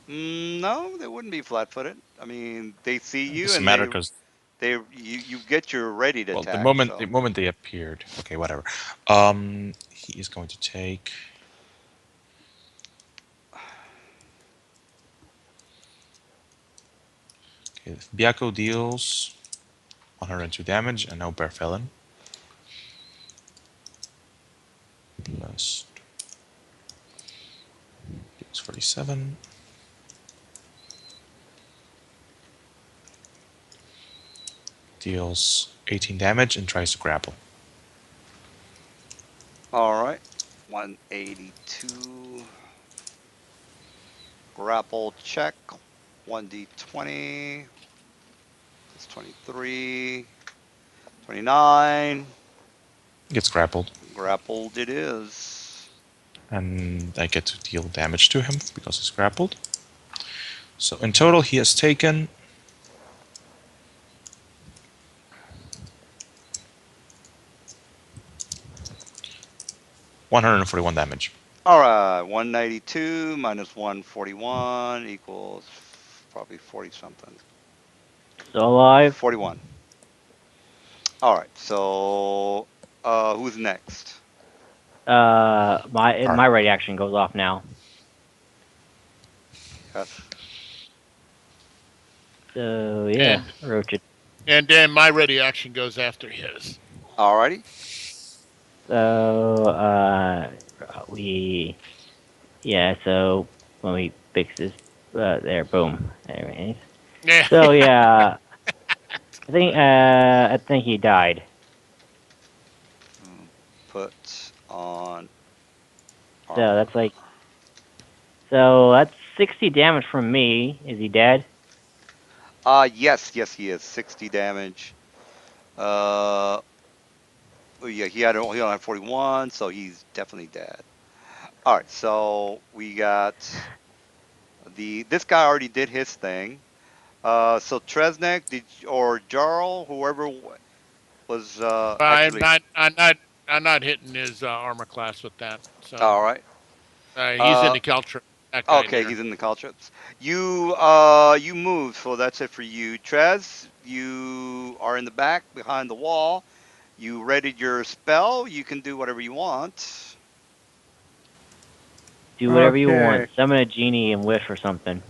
S3: No, they wouldn't be flat-footed. I mean, they see
S1: It
S3: you
S1: doesn't
S3: and
S1: matter because
S3: you get your ready to
S1: well, the
S3: attack.
S1: moment the
S3: So,
S1: moment they appeared. Okay, whatever. He is going to take. Okay, Byako deals 102 damage and no bear felon. Plus deals 47. Deals 18 damage and tries to grapple.
S3: all right, 182 grapple check, 1d20 plus 23, 29.
S1: Gets grappled.
S3: Grappled it is.
S1: And I get to deal damage to him because he's grappled. So in total, he has taken 141 damage.
S3: All right, 192 minus 141 equals probably 40 something.
S2: Still alive?
S3: 41. All right, so who's next?
S2: My ready action goes off now.
S3: Yes.
S2: So yeah,
S5: And
S2: roach it.
S5: and then my ready action goes after his.
S3: All righty.
S2: So we yeah. So when we fix this, there, boom. Anyways.
S5: Yeah.
S2: So yeah, I think he died.
S3: Put on
S2: So
S3: armor.
S2: that's 60 damage from me. Is he dead?
S3: Yes, he is 60 damage. Uh, oh yeah, he only had 41, so he's definitely dead. All right, so we got this guy already did his thing. So Tresnek or Jarl, whoever was
S5: I'm
S3: actually.
S5: not. I'm not. I'm not hitting his armor class with that. So
S3: All right.
S5: he's in
S3: Uh,
S5: the caltrip. That guy
S3: okay,
S5: there.
S3: he's in the call trips. You moved, so that's it for you. Trez, you are in the back behind the wall. You readied your spell. You can do whatever you want.
S2: Do whatever you want.
S4: Okay.
S2: Summon a genie and wish for something.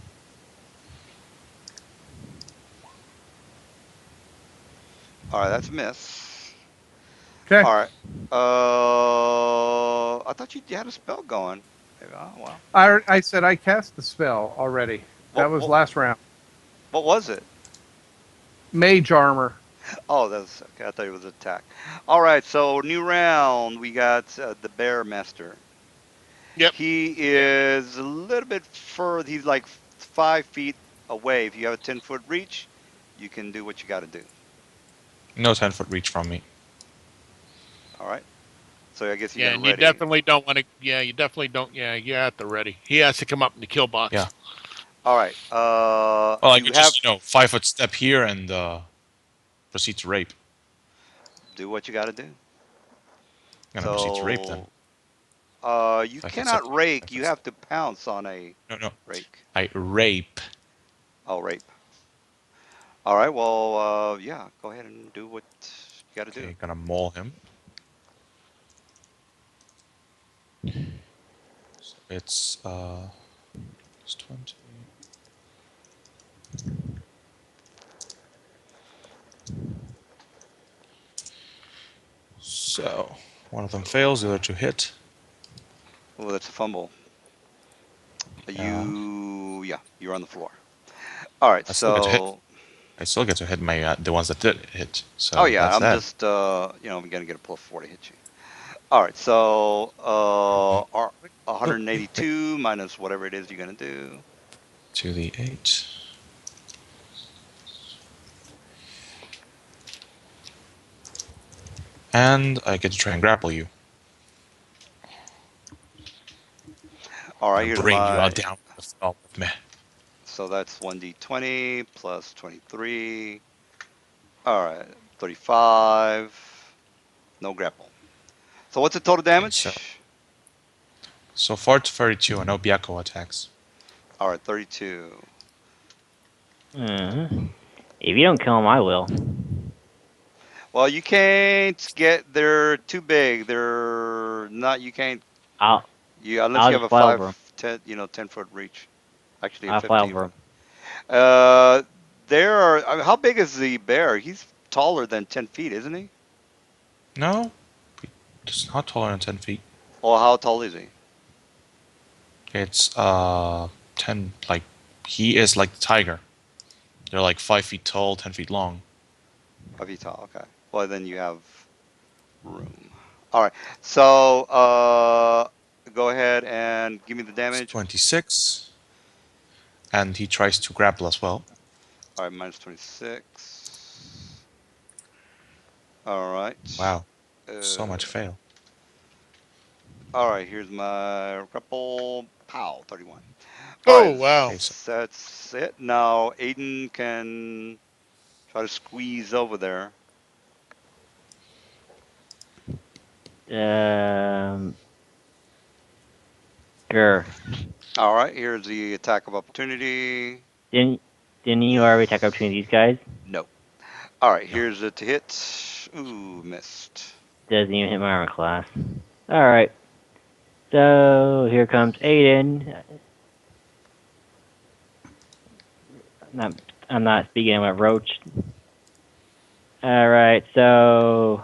S3: All right, that's a miss.
S4: Okay.
S3: All right. I thought you had a spell going. Oh well.
S4: I said I cast the spell already. That
S3: What
S4: was
S3: what
S4: last round.
S3: what was it?
S4: Mage armor.
S3: Oh, that's okay. I thought it was attack. All right. So new round. We got the Bear Master.
S5: Yep.
S3: He
S5: Yeah.
S3: is a little bit further. He's like 5 feet away. If you have a 10-foot reach, you can do what you got to do.
S1: No 10-foot reach from me.
S3: All right. So I guess you
S5: Yeah,
S3: got
S5: and you
S3: ready.
S5: definitely don't want to. Yeah, you definitely don't. Yeah, you at the ready. He has to come up in the kill
S1: Yeah.
S5: box.
S3: All right.
S1: Well, I
S3: You
S1: could
S3: have
S1: just 5-foot step here and proceed to rape.
S3: do what you got to do.
S1: I'm gonna proceed to rape then.
S3: So you
S1: 5-foot step
S3: cannot
S1: here.
S3: rake.
S1: 5-foot
S3: You have
S1: step.
S3: to pounce on a
S1: No, no.
S3: rake.
S1: I rape.
S3: Oh, rape. All right. Well, yeah. Go ahead and do what you got to do.
S1: Okay, gonna maul him. So it's it's 20. So one of them fails, the other two hit.
S3: Oh, that's a fumble.
S1: Yeah.
S3: Yeah, you're on the floor. All right,
S1: I still get to hit.
S3: so
S1: I still get to hit my the ones that did hit.
S3: oh
S1: So
S3: yeah,
S1: that's
S3: I'm
S1: that.
S3: just I'm gonna get a +4 to hit you. All right, so 182 minus whatever it is you're gonna do.
S1: To the 8. And I get to try and grapple you.
S3: All right,
S1: And
S3: here's
S1: bring you
S3: my
S1: out down to the skull with me.
S3: so that's 1d20 plus 23. All right, 35. No grapple. So what's the total
S1: Okay,
S3: damage?
S1: so far to 32 and no Byakko attacks.
S3: All right, 32.
S2: If you don't kill him, I will.
S3: Well, you can't get. They're too big. They're not. You can't.
S2: I'll
S3: Unless
S2: I'll
S3: you have
S2: just
S3: a
S2: fly over him.
S3: 10 foot reach. Actually, a
S2: I'll fly
S3: 15
S2: over
S3: foot.
S2: him.
S3: Uh, there are. I mean, how big is the bear? He's taller than 10 feet, isn't he?
S1: No, it's not taller than 10 feet.
S3: Well, how tall is he?
S1: It's 10, like, he is like the tiger. They're like 5 feet tall, 10 feet long.
S3: 5 feet tall. Okay. Well, then you have room. All right. So, go ahead and give me the
S1: It's
S3: damage.
S1: 26. And he tries to grapple as well.
S3: All right, minus 26. All right.
S1: Wow, so
S3: Uh,
S1: much fail.
S3: all right, here's my grapple. Pow, 31. All right,
S5: Oh wow.
S1: Okay, so
S3: that's it. Now Aiden can try to squeeze over there.
S2: Um, sure.
S3: All right, here's the attack of opportunity.
S2: Didn't didn't you already attack up between these guys?
S3: No. All right,
S1: no.
S3: here's it to hit. Ooh, missed.
S2: Doesn't even hit my armor class. All right. So here comes Aiden. Not, I'm not speaking about Roach. All right. So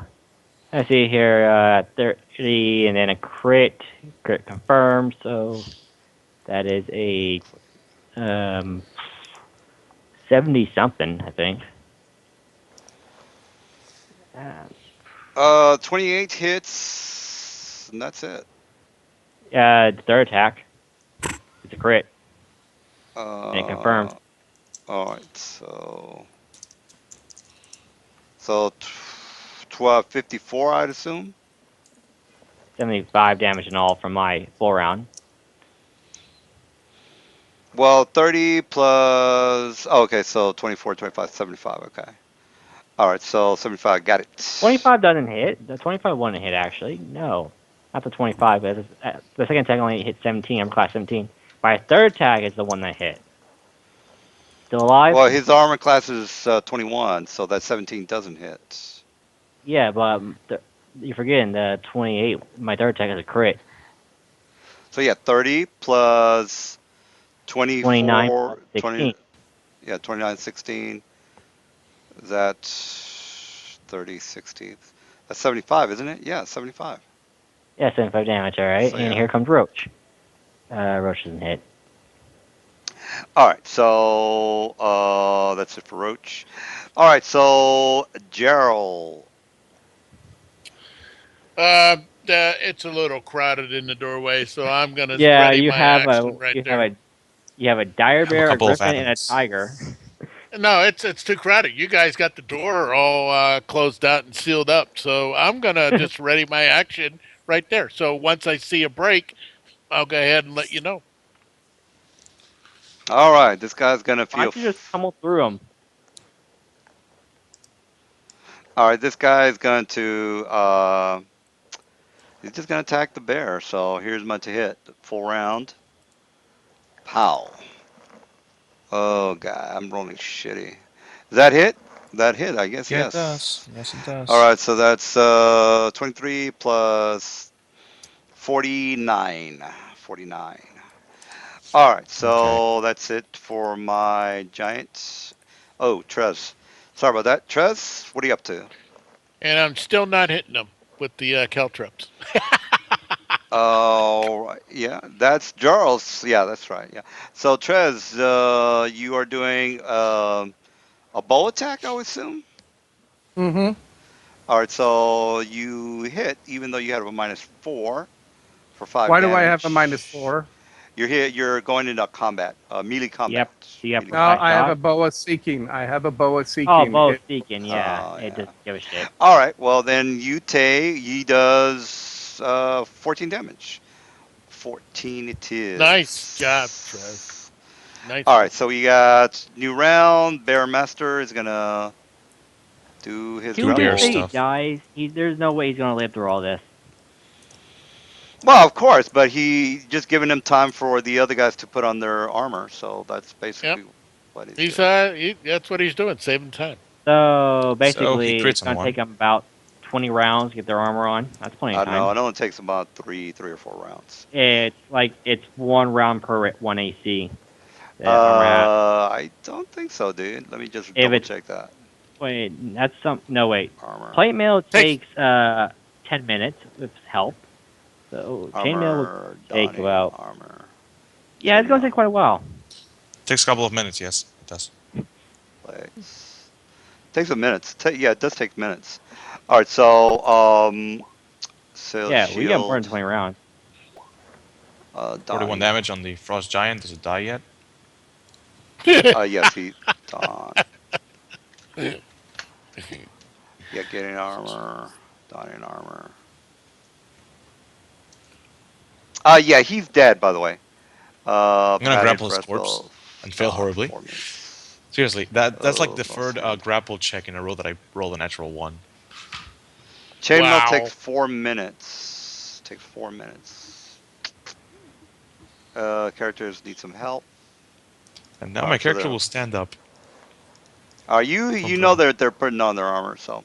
S2: I see here 30 and then a crit. Crit confirmed. So that is a 70 something, I think. Uh,
S3: 28 hits, and that's it.
S2: third attack. It's a crit and it confirmed.
S3: Uh, all right, so 54, I'd assume.
S2: 75 damage in all from my full round.
S3: Well, 30 plus. Oh, okay, so 24, 25, 75. Okay. All right, so 75. Got it.
S2: 25 doesn't hit. The 25 wouldn't hit actually. No, not the 25. But the second tag only hit 17. I'm class 17. My third tag is the one that hit. Still alive?
S3: Well, his armor class is 21, so that 17 doesn't hit.
S2: Yeah, but you're forgetting the 28. My third tag is a crit.
S3: So yeah, 30 plus
S2: 29 plus
S3: 24, 20.
S2: 16.
S3: Yeah, 29, 16. That 30, 60. That's 75, isn't it? Yeah, 75.
S2: Yeah, 75 damage. All right,
S3: So
S2: and
S3: yeah.
S2: here comes Roach. Roach doesn't hit.
S3: All right, so that's it for Roach. All right, so Gerald.
S5: It's a little crowded in the doorway, so I'm gonna
S2: Yeah,
S5: ready my action right there.
S2: you have a dire
S1: I have a
S2: bear, a
S1: couple of
S2: griffin, and a
S1: atoms.
S2: tiger.
S5: No, it's too crowded. You guys got the door all closed out and sealed up, so I'm gonna just ready my action right there. So once I see a break, I'll go ahead and let you know.
S3: All right, this guy's gonna
S2: Why
S3: feel.
S2: don't you just pummel through them?
S3: All right, this guy is going to. He's just gonna attack the bear. So here's my to hit. Full round. Pow. Oh god, I'm rolling shitty. Is that hit? That hit, I guess.
S1: Yeah, it does.
S3: Yes.
S1: Yes, it
S3: All
S1: does.
S3: right, so that's 23 plus 49. 49. All right,
S1: Okay.
S3: so that's it for my giants. Oh, Trez. Sorry about that. Trez, what are you up to?
S5: And I'm still not hitting them. with the Caltrips.
S3: Oh, right. Yeah, that's Charles. Yeah, that's right. Yeah. So Trez, you are doing a bow attack, I would assume.
S4: Mm-hmm.
S3: All right, so you hit, even though you have a -4 for 5
S4: Why do I have a
S3: damage.
S4: -4?
S3: You're here. You're going into combat, melee
S2: Yep.
S3: combat.
S2: Do you have
S3: Melee
S4: No,
S2: precise
S3: combat.
S4: I have a
S2: shot?
S4: boa seeking. I have a boa
S2: Oh,
S4: seeking.
S2: bow seeking. Yeah,
S3: Oh
S2: it
S3: yeah.
S2: doesn't give a shit.
S3: All right. Well, then you take. He does 14 damage. 14 it
S5: Nice job, Trev.
S3: is.
S5: Nice
S3: All right.
S5: work.
S3: So we got new round. Bear Master is gonna do his
S2: Two
S1: Do bear
S2: just say he
S3: grapple.
S1: stuff.
S2: dies. There's no way he's gonna live through all this.
S3: Well, of course, but he just giving him time for the other guys to put on their armor. So that's
S5: Yep.
S3: basically what he's
S5: He's
S3: doing.
S5: that's what he's doing, saving time.
S2: So
S1: So he
S2: basically, it's
S1: crits on
S2: gonna take
S1: one.
S2: them about 20 rounds to get their armor on. That's plenty
S3: I
S2: of
S3: don't know.
S2: time.
S3: It only takes about three or four rounds.
S2: It's one round per one AC. The armor hat.
S3: I don't think so, dude. Let me just
S2: If
S3: double
S2: it's
S3: check that.
S2: wait, that's some no wait.
S3: Armor,
S2: Plate mail
S1: Takes
S2: takes 10 minutes with help. So chainmail would
S3: armor,
S2: take
S3: donning,
S2: about
S3: armor,
S2: yeah, it's gonna
S3: chainmail,
S2: take quite a while.
S1: takes a couple of minutes. Yes, it does.
S3: legs. Takes a minute. Yeah, it does take minutes. All right, so so
S2: Yeah, we got more than
S3: shield,
S2: 20 rounds.
S1: 41
S3: donning.
S1: damage on the frost giant. Does it die yet?
S3: Yes, he don. Yeah, getting armor, donning armor. Yeah, he's dead, by the way.
S1: I'm gonna
S3: Padded
S1: grapple his
S3: breath
S1: corpse
S3: of
S1: and fail horribly.
S3: 4 minutes.
S1: Seriously, that's like the third
S3: Mostly.
S1: grapple check in a row that I rolled a natural one.
S3: Chainmail takes
S5: Wow.
S3: 4 minutes. Takes 4 minutes. Characters need some help.
S1: And now
S3: All
S1: my
S3: right, so
S1: character will stand up.
S3: you know
S1: From
S3: they're putting on their armor. So,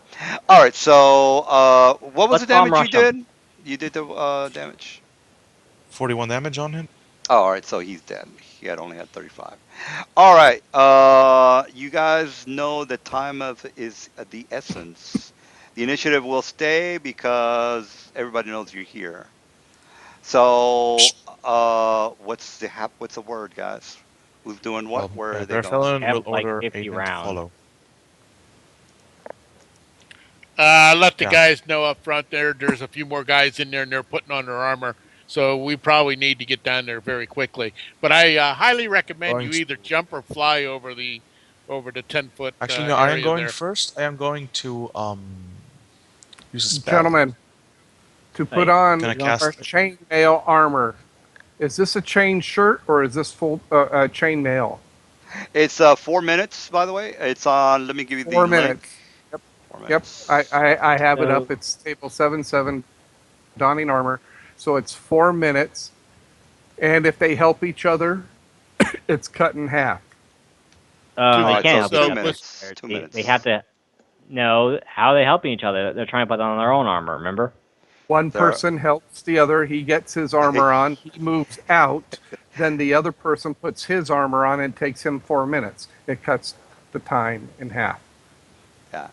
S3: all right. So, what was
S2: Let's
S3: the
S2: bomb
S3: damage you
S2: rush them.
S3: did? You did the damage.
S1: 41 damage on him.
S3: Oh, all right. So he's dead. He had only had 35. All right. You guys know the time of is the essence. The initiative will stay because everybody knows you're here. So, what's the word, guys? Who's doing what?
S1: Well,
S3: Where are they
S1: Bear
S3: going?
S1: Felon
S2: Have
S1: will
S2: like
S1: order
S2: 50
S1: Aiden to
S2: rounds.
S1: follow.
S5: Let the
S1: Yeah.
S5: guys know up front there. There's a few more guys in there, and they're putting on their armor. So we probably need to get down there very quickly. But I highly recommend
S1: Going
S5: you
S1: to.
S5: either jump or fly over the 10-foot
S1: Actually, no. I am
S5: area
S1: going
S5: there.
S1: first. I am going to use a spell.
S4: Gentlemen, to put
S2: Wait,
S4: on
S1: Gonna
S2: who's going
S1: cast.
S2: first?
S4: chainmail armor. Is this a chain shirt or is this full chainmail?
S3: It's 4 minutes, by the way. It's on. Let me give you the
S4: 4 minutes.
S3: link.
S4: Yep.
S3: Four
S4: Yep. I,
S3: minutes.
S4: I, I have it
S2: So
S4: up. It's table 7-7, donning armor. So it's 4 minutes. And if they help each other, it's cut in half.
S5: Two
S3: All
S2: They
S3: right,
S2: can't
S3: so
S5: minutes.
S2: help each
S3: two
S5: So
S2: other.
S5: let's.
S3: minutes. Two
S2: They
S3: minutes.
S2: have to. No, how are they helping each other? They're trying to put on their own armor. Remember?
S4: One
S3: There.
S4: person helps the other. He gets his armor on. He moves out. Then the other person puts his armor on and takes him 4 minutes. It cuts the time in half.
S3: Yeah.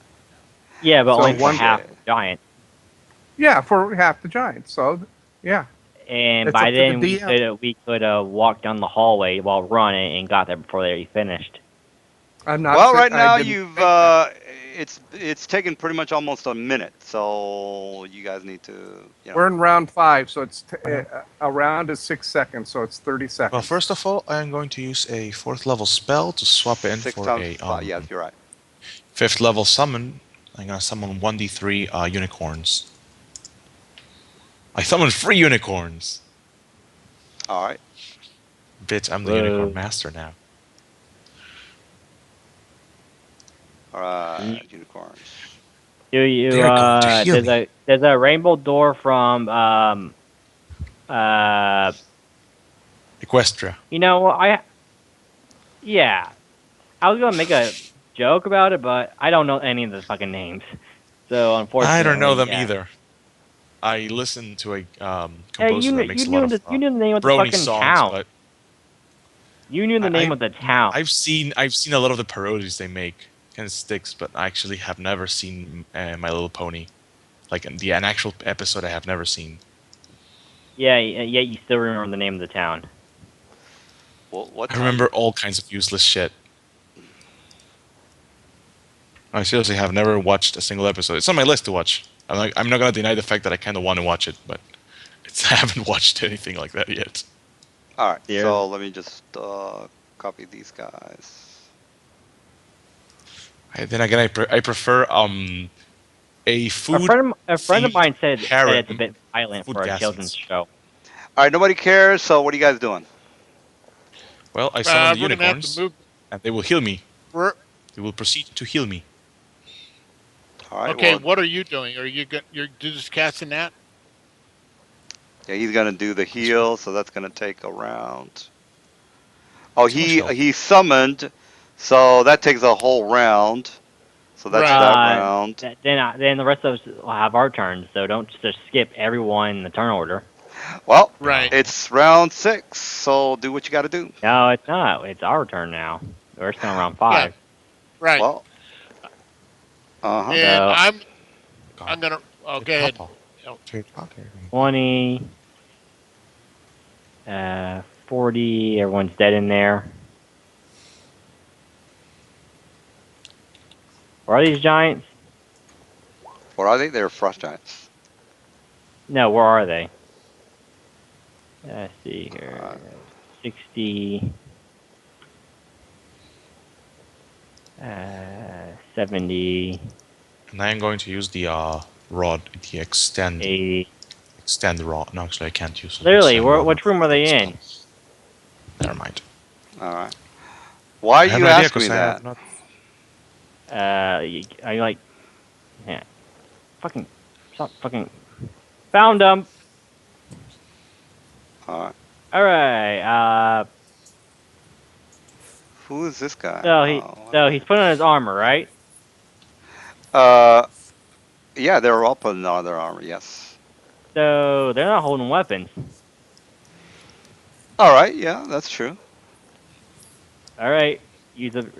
S2: Yeah, but
S4: So
S2: only for
S4: one,
S2: half
S3: Okay.
S2: the giant.
S4: yeah, for half the giants. So, yeah,
S2: And
S4: it's
S2: by
S4: up to the
S2: then
S4: DM.
S2: we could walk down the hallway while running and got there before they finished.
S4: I'm not.
S3: Well, right
S4: I
S3: now
S4: didn't
S3: you've
S4: say that.
S3: it's taken pretty much almost a minute. So you guys need to,
S4: We're in round 5, so it's
S1: Uh-huh.
S4: a round is 6 seconds, so it's 30 seconds.
S1: Well, first of all, I am going to use a 4th level spell to swap in
S3: six
S1: for
S3: times
S1: a
S3: five. Yeah, you're right.
S1: 5th level summon. I'm gonna summon 1d3 unicorns. I summoned 3 unicorns.
S3: All right.
S1: Bitch, I'm the
S2: Whoa.
S1: unicorn master now.
S3: All right. Unicorns.
S2: Do you?
S1: They are going to heal
S2: There's a rainbow door from
S1: Equestria.
S2: You know yeah. I was gonna make a joke about it, but I don't know any of the fucking names. So unfortunately,
S1: I don't know them
S2: yeah.
S1: either. I listened to a
S2: Hey,
S1: composer that makes a lot of
S2: you knew the name of the
S1: brony
S2: fucking
S1: songs,
S2: town.
S1: but
S2: You knew the name of the town.
S1: I've seen a lot of the parodies they make. Kind of sticks, but I actually have never seen My Little Pony. like an actual episode I have never seen.
S2: Yeah, yet you still remember the name of the town.
S3: What
S1: I
S3: town?
S1: remember all kinds of useless shit. I seriously have never watched a single episode. It's on my list to watch. I'm not gonna deny the fact that I kind of want to watch it, but I haven't watched anything like that yet.
S3: All right,
S2: There's
S3: so let me just copy these guys.
S1: Then again, I prefer a food
S2: a friend of
S1: themed
S2: mine said it's a
S1: harem
S2: bit violent
S1: food
S2: for a children's
S1: gasons.
S2: show.
S3: All right, nobody cares. So what are you guys doing?
S1: Well, I summon the
S5: We're gonna have to
S1: unicorns,
S5: move.
S1: and they will heal me.
S5: We're
S1: They will proceed to heal me.
S3: All right,
S5: okay.
S3: well,
S5: What are you doing? Are you're just casting that?
S3: yeah, he's gonna do the
S1: That's right.
S3: heal, so that's gonna take a round. Oh,
S1: So much health.
S3: he summoned, so that takes a whole round. So that's
S5: Right.
S3: that round.
S2: Then the rest of us will have our turns. So don't just skip everyone in the turn order.
S3: Well,
S5: Right.
S3: it's round 6, so do what you got to do.
S2: No, it's not. It's our turn now. We're still on round
S5: Yeah.
S2: 5.
S5: Right.
S3: Well, uh huh.
S5: And
S2: So
S5: I'm gonna. Oh,
S1: Take
S5: go ahead.
S1: Papa.
S5: Oh,
S1: Take Papa.
S2: 20, 40. Everyone's dead in there. Where are these giants?
S3: What are they? They're frost giants.
S2: No, where are they? Let's see here.
S3: Uh,
S2: 60. 70.
S1: And I am going to use the rod, the extend
S2: 80.
S1: rod. No, actually, I can't use it.
S2: Literally,
S1: Extend rod.
S2: which room are they in?
S1: Never mind.
S3: all right. Why are
S1: I have
S3: you
S1: no idea
S3: asking me
S1: because I have
S3: that?
S1: not.
S2: Are you like, yeah, fucking, stop fucking, found them.
S3: All right.
S2: All right.
S3: Who is this guy?
S2: So he's putting on his armor, right?
S3: Uh, yeah, they're all putting on their armor. Yes.
S2: So they're not holding weapons.
S3: All right. Yeah, that's true.
S2: All right. Use the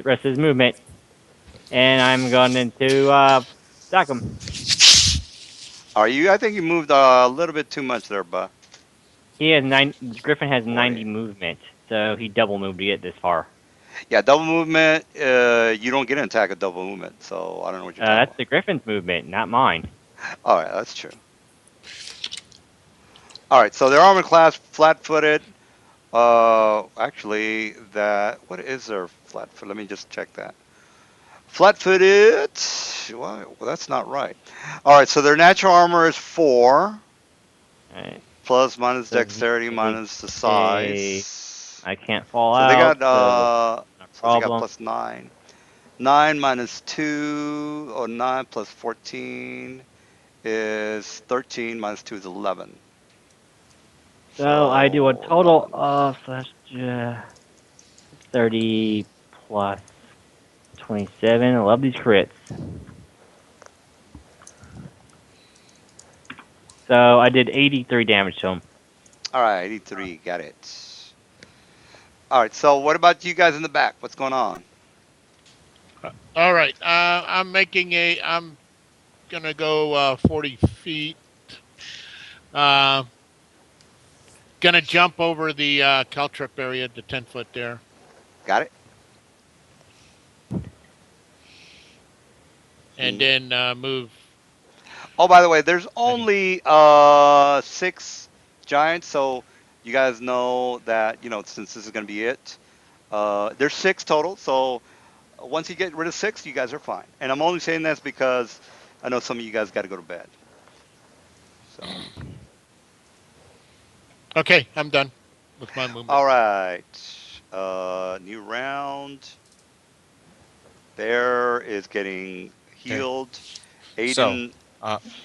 S2: rest of his movement, and I'm going to attack him.
S3: Are you? I think you moved a little bit too much there, bud.
S2: He has 9. Griffin has 90
S3: 40.
S2: movement, so he double moved to get this far.
S3: Yeah, double movement. You don't get an attack of double movement, so I don't know what you're talking
S2: That's the Griffin's movement, not mine.
S3: about. All right, that's true. All right, so their armor class, flat-footed. Actually, what is their flat-foot? Let me just check that. Flat-footed. Well, that's not right. All right, so their natural armor is 4,
S2: Alright.
S3: plus minus
S2: So
S3: dexterity minus the size.
S2: I can't fall
S3: So they
S2: out.
S3: got
S2: So no
S3: so they got
S2: problem.
S3: plus 9. 9 minus 2, or 9 plus 14 is 13, minus 2 is 11.
S2: So I do a
S3: So,
S2: total
S3: 11.
S2: of 30 plus 27. I love these crits. So I did 83 damage to him.
S3: All right, 83, got it. All right, so what about you guys in the back? What's going on?
S5: all right. I'm gonna go 40 feet. Uh, gonna jump over the caltrip area, the 10 foot there,
S3: Got it?
S5: and then move.
S3: Oh, by the way, there's
S5: Ready.
S3: only 6 giants, so you guys know that, since this is going to be it, there's 6 total, so once you get rid of 6, you guys are fine. And I'm only saying this because I know some of you guys got to go to bed. So,
S5: Okay, I'm done with my movement.
S3: all right. New round. Bear is getting healed.
S1: So,
S3: Aiden,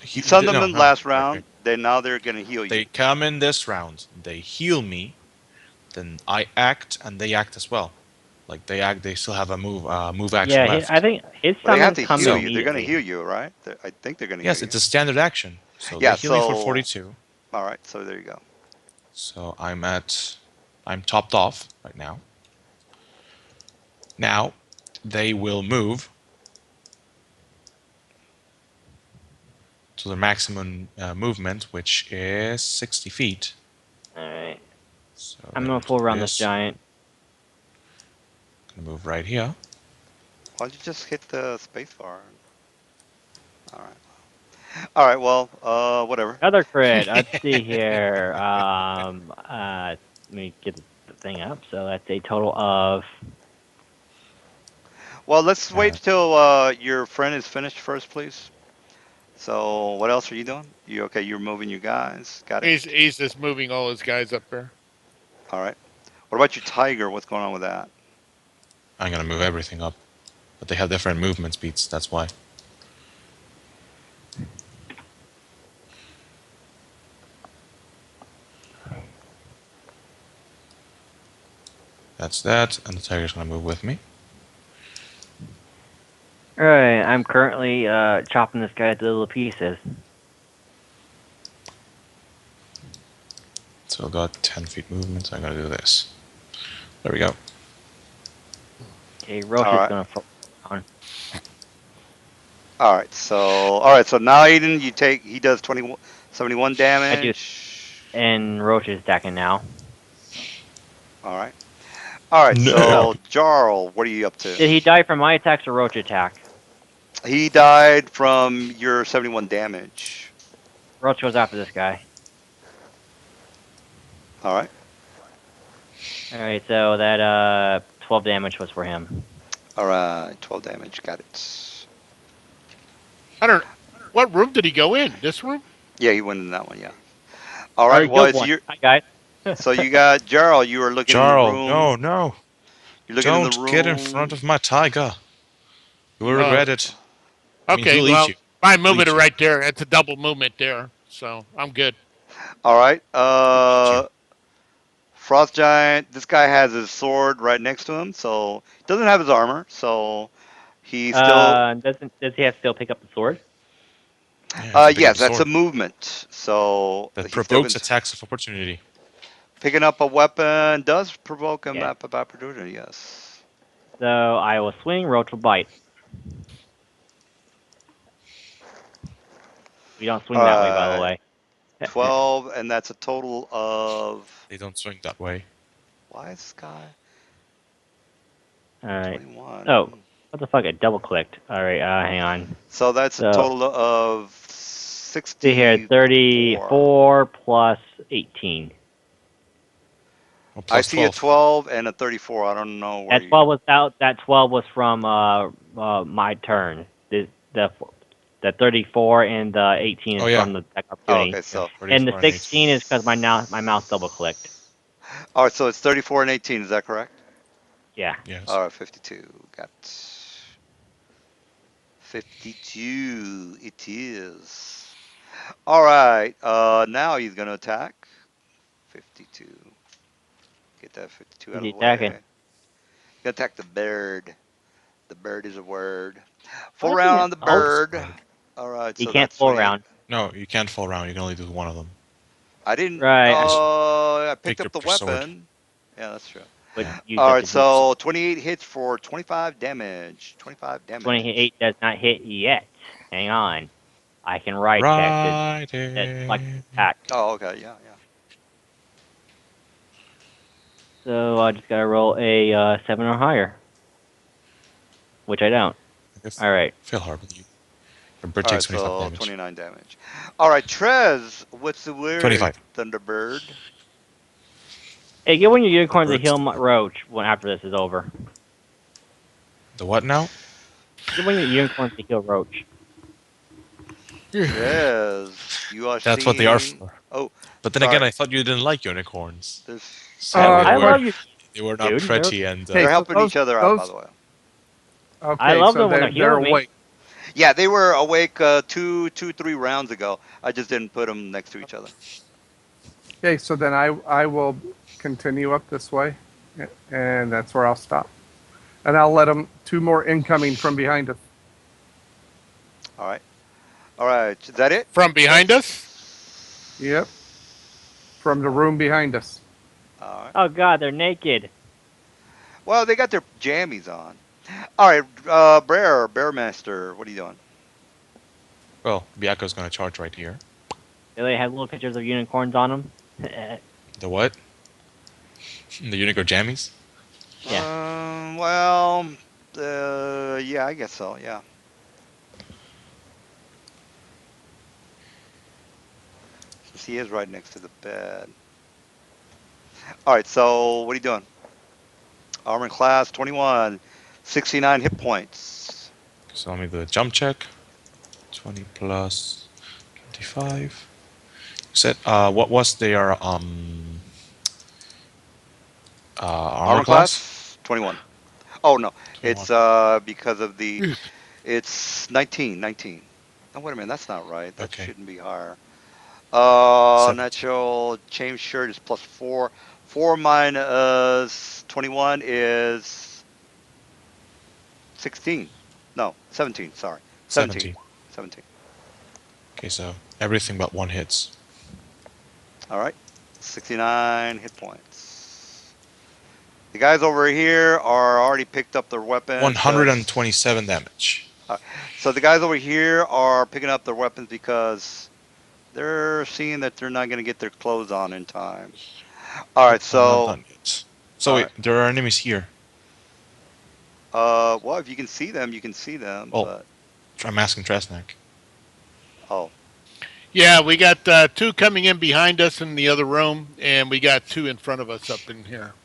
S1: he,
S3: you stunned them
S1: no,
S3: in the
S1: no.
S3: last
S1: Okay, okay.
S3: round. Now they're going to heal you.
S1: They come in this round. They heal me. Then I act, and they act as well. Like they act, they still have a move action
S2: Yeah,
S1: left.
S2: I think his
S3: Well, they have
S2: summons
S3: to
S2: come
S3: heal you. They're going to
S2: immediately.
S3: heal you, right? I think they're going to heal
S1: Yes,
S3: you.
S1: it's a standard action. So
S3: Yeah,
S1: they heal me for
S3: so
S1: 42.
S3: all right, so there you go.
S1: So I'm topped off right now. Now, they will move to the maximum movement, which is 60 feet.
S2: Alright.
S1: So
S2: I'm
S1: then
S2: gonna full
S1: do
S2: around this
S1: this.
S2: giant.
S1: Gonna move right here.
S3: Why don't you just hit the space bar? All right. All right. Well, whatever.
S2: Another crit. Let's see here. Let me get the thing up. So that's a total of.
S3: Well, let's wait
S1: Uh,
S3: till your friend is finished first, please. So, what else are you doing? You okay? You're moving you guys. Got it.
S5: He's just moving all his guys up there.
S3: All right. What about your tiger? What's going on with that?
S1: I'm gonna move everything up, but they have different movement speeds. That's why. That's that, and the tiger's gonna move with me.
S2: Alright, I'm currently chopping this guy into little pieces.
S1: So I've got 10 feet movement. So I'm gonna do this. There we go.
S2: Okay, Roche
S3: All
S2: is
S3: right.
S2: gonna fall down.
S3: All right. So, all right. So now Aiden, you take. He does 71
S2: I do,
S3: damage.
S2: and Roche is stacking now.
S3: All right. All right.
S1: No.
S3: So, Jarl, what are you up to?
S2: Did he die from my attacks or Roche attack?
S3: He died from your 71 damage.
S2: Roche goes after this guy.
S3: All right.
S2: Alright, so that 12 damage was for him.
S3: All right. 12 damage. Got it.
S5: I don't. What room did he go in? This room?
S3: Yeah, he went in that one. Yeah. All
S2: I
S3: right.
S2: already
S3: Well,
S2: killed
S3: it's
S2: one.
S3: your.
S2: Hi guys.
S3: So you got Jarl. You were looking in the
S1: Jarl,
S3: room.
S1: no, no.
S3: You're looking in the
S1: Don't get in front
S3: room.
S1: of my tiger. You will
S5: Oh,
S1: regret it. I mean,
S5: okay.
S1: he'll eat
S5: Well,
S1: you.
S5: I'm
S1: He'll
S5: moving it
S1: eat you.
S5: right there. It's a double movement there, so I'm good.
S3: All right.
S1: He'll eat you.
S3: Frost Giant. This guy has his sword right next to him, so he doesn't have his armor. So he still.
S2: Does he have to still pick up the sword?
S1: Yeah, you have to pick up
S3: Yes,
S1: the
S3: that's a
S1: sword.
S3: movement. So
S1: That
S3: he's still
S1: provokes
S3: going to.
S1: attacks of opportunity.
S3: Picking up a weapon does provoke a
S2: Yes.
S3: map of opportunity. Yes.
S2: So I will swing, Roach will bite. We don't swing
S3: All
S2: that way, by the
S3: right.
S2: way.
S3: 12, and that's a total of.
S1: They don't swing that way.
S3: Why is this guy
S2: Alright.
S3: 21?
S2: Oh, what the fuck? I double clicked. Alright, hang on.
S3: So that's a
S2: So,
S3: total of
S2: see here,
S3: 64.
S2: 34 plus 18.
S1: Well,
S3: I
S1: plus
S3: see a
S1: 12.
S3: 12 and a 34. I don't know where
S2: That
S3: you.
S2: 12 was out. That 12 was from my turn. The 34 and the 18
S1: Oh,
S2: is
S1: yeah.
S2: from the attack
S3: Oh,
S2: opportunity.
S3: okay.
S1: Yeah,
S3: So,
S2: And the
S1: 34 and 8.
S2: 16 is because my mouse double clicked.
S3: all right. So it's 34 and 18. Is that correct?
S2: Yeah.
S1: Yes.
S3: All right. 52. Got 52. It is. All right. Now he's gonna attack. 52. Get that 52
S2: Who's
S3: out of
S2: he
S3: the way.
S2: attacking?
S3: Gonna attack the bird. The bird is a word. Full
S2: What
S3: round
S2: the
S3: on the
S2: hell?
S1: It's
S3: bird.
S1: bird.
S3: All right.
S2: He
S3: So
S2: can't
S3: that's
S2: full
S3: 28.
S2: round.
S1: No, you can't fall around. You can only do one of them.
S3: I didn't.
S2: Right.
S3: I picked
S1: Pick
S3: up
S1: up
S3: the
S1: your sword.
S3: weapon. Yeah, that's true.
S2: But
S1: Yeah.
S2: use
S3: All
S2: up
S3: right,
S2: his movement.
S3: so 28 hits for 25 damage. 25 damage.
S2: 28 does not hit yet. Hang on. I can right check.
S1: Right
S2: It's like
S1: there.
S2: attack.
S3: Oh, okay, yeah, yeah.
S2: So I just gotta roll a 7 or higher, which I don't.
S1: If
S2: All right.
S1: fail hard with you. The bird
S3: All right,
S1: takes 25
S3: so
S1: damage.
S3: 29 damage. All right, Trez, what's the word,
S1: 25.
S3: Thunderbird?
S2: Hey, get one of your
S1: The
S2: unicorns to
S1: birds.
S2: heal Roach when after this is over.
S1: The what now?
S2: Get one of your unicorns to heal Roach.
S3: Trez, you are
S1: That's what they are
S3: seeing.
S1: for.
S3: Oh,
S1: But then again,
S3: sorry.
S1: I thought you didn't like unicorns.
S3: There's.
S1: Said
S3: Oh,
S1: they
S2: I
S1: were
S2: love you,
S1: they were not
S2: dude.
S1: pretty and
S4: Hey,
S3: they're
S4: so
S3: helping each other out, by the way.
S2: I
S4: okay,
S2: love
S4: so
S2: them when they're
S4: they're
S2: healing me.
S4: awake.
S3: Yeah, they were awake 3 rounds ago. I just didn't put them next to each other.
S4: Okay, so then I will continue up this way, and that's where I'll stop. And I'll let them 2 more incoming from behind us.
S3: All right. All right. Is that it?
S5: From behind us?
S4: Yep, from the room behind us.
S3: All right.
S2: Oh God, they're naked.
S3: Well, they got their jammies on. All right, Bearmaster, what are you doing?
S1: Well, Byaku's gonna charge right here.
S2: Do they have little pictures of unicorns on them?
S1: The what? The Unicorn Jammies?
S2: Yeah.
S3: Well, yeah, I guess so. Yeah. Since he is right next to the bed. All right. So what are you doing? Armor class 21, 69 hit points.
S1: So let me do a jump check. 20 plus 25. You said what was their armor
S3: Armor
S1: class?
S3: class 21. Oh no,
S1: 21.
S3: it's because of the it's 19, 19. Oh wait a minute, that's not right. That
S1: Okay.
S3: shouldn't be higher.
S1: 17.
S3: Natural chain shirt is plus 4. 4 minus 21 is 16. No, 17. Sorry, 17.
S1: 17.
S3: 17.
S1: Okay, so everything but one hits.
S3: All right, 69 hit points. The guys over here are already picked up their weapons because
S1: 127 damage.
S3: so the guys over here are picking up their weapons because they're seeing that they're not going to get their clothes on in time. All right,
S1: Nope, I'm not
S3: so
S1: done yet. So
S3: all
S1: wait,
S3: right.
S1: there are enemies here.
S3: Well, if you can see them, you can see them,
S1: Oh,
S3: but
S1: I'm asking Tresnak.
S3: oh,
S5: Yeah, we got two coming in behind us in the other room, and we got two in front of us up in here.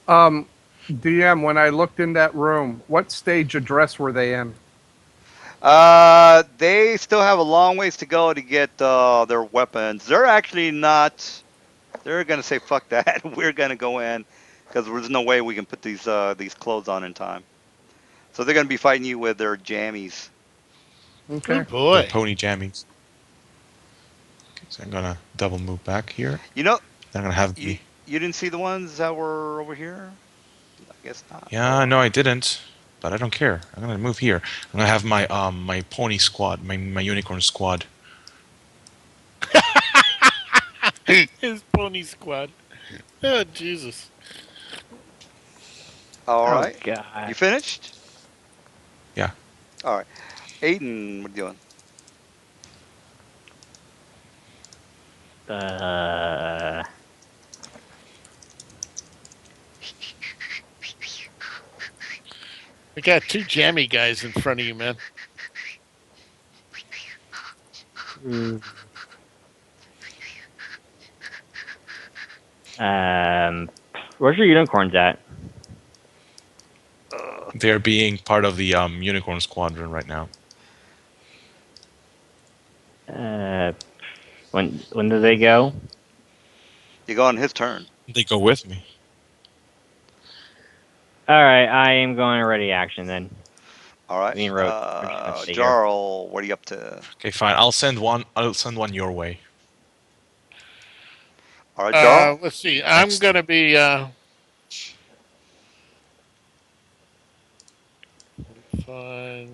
S4: Um, DM, when I looked in that room, what stage of dress were they in?
S3: they still have a long ways to go to get their weapons. They're actually not. They're gonna say fuck that. We're gonna go in because there's no way we can put these clothes on in time. So they're gonna be fighting you with their jammies.
S5: Oh
S4: Okay.
S1: The
S5: boy!
S1: pony jammies. Okay, so I'm gonna double move back here.
S3: You know,
S1: Then I'm gonna have
S3: you
S1: the.
S3: you didn't see the ones that were over here. I guess not. Hold
S1: Yeah,
S3: on.
S1: no, I didn't, but I don't care. I'm gonna move here. I'm gonna have my pony squad, my unicorn squad.
S5: His pony squad. Oh Jesus!
S3: All
S2: Oh
S3: right, you
S2: god.
S3: finished?
S1: Yeah.
S3: All right, Aiden, what are you doing?
S2: Uh.
S5: We got two jammy guys in front of you, man.
S2: mm, Um. Where's your unicorns at?
S3: Uh,
S1: They're being part of the unicorn squadron right now.
S2: Uh. When do they go?
S3: you go on his turn.
S1: They go with me.
S2: All right, I am going to ready action then.
S3: All right,
S2: I mean, road. We're just gonna stay here.
S3: Jarl, what are you up to?
S1: Okay, fine. I'll send one. I'll send one your way
S3: All right, Jarl.
S5: Let's see. I'm
S1: next.
S5: gonna be 5,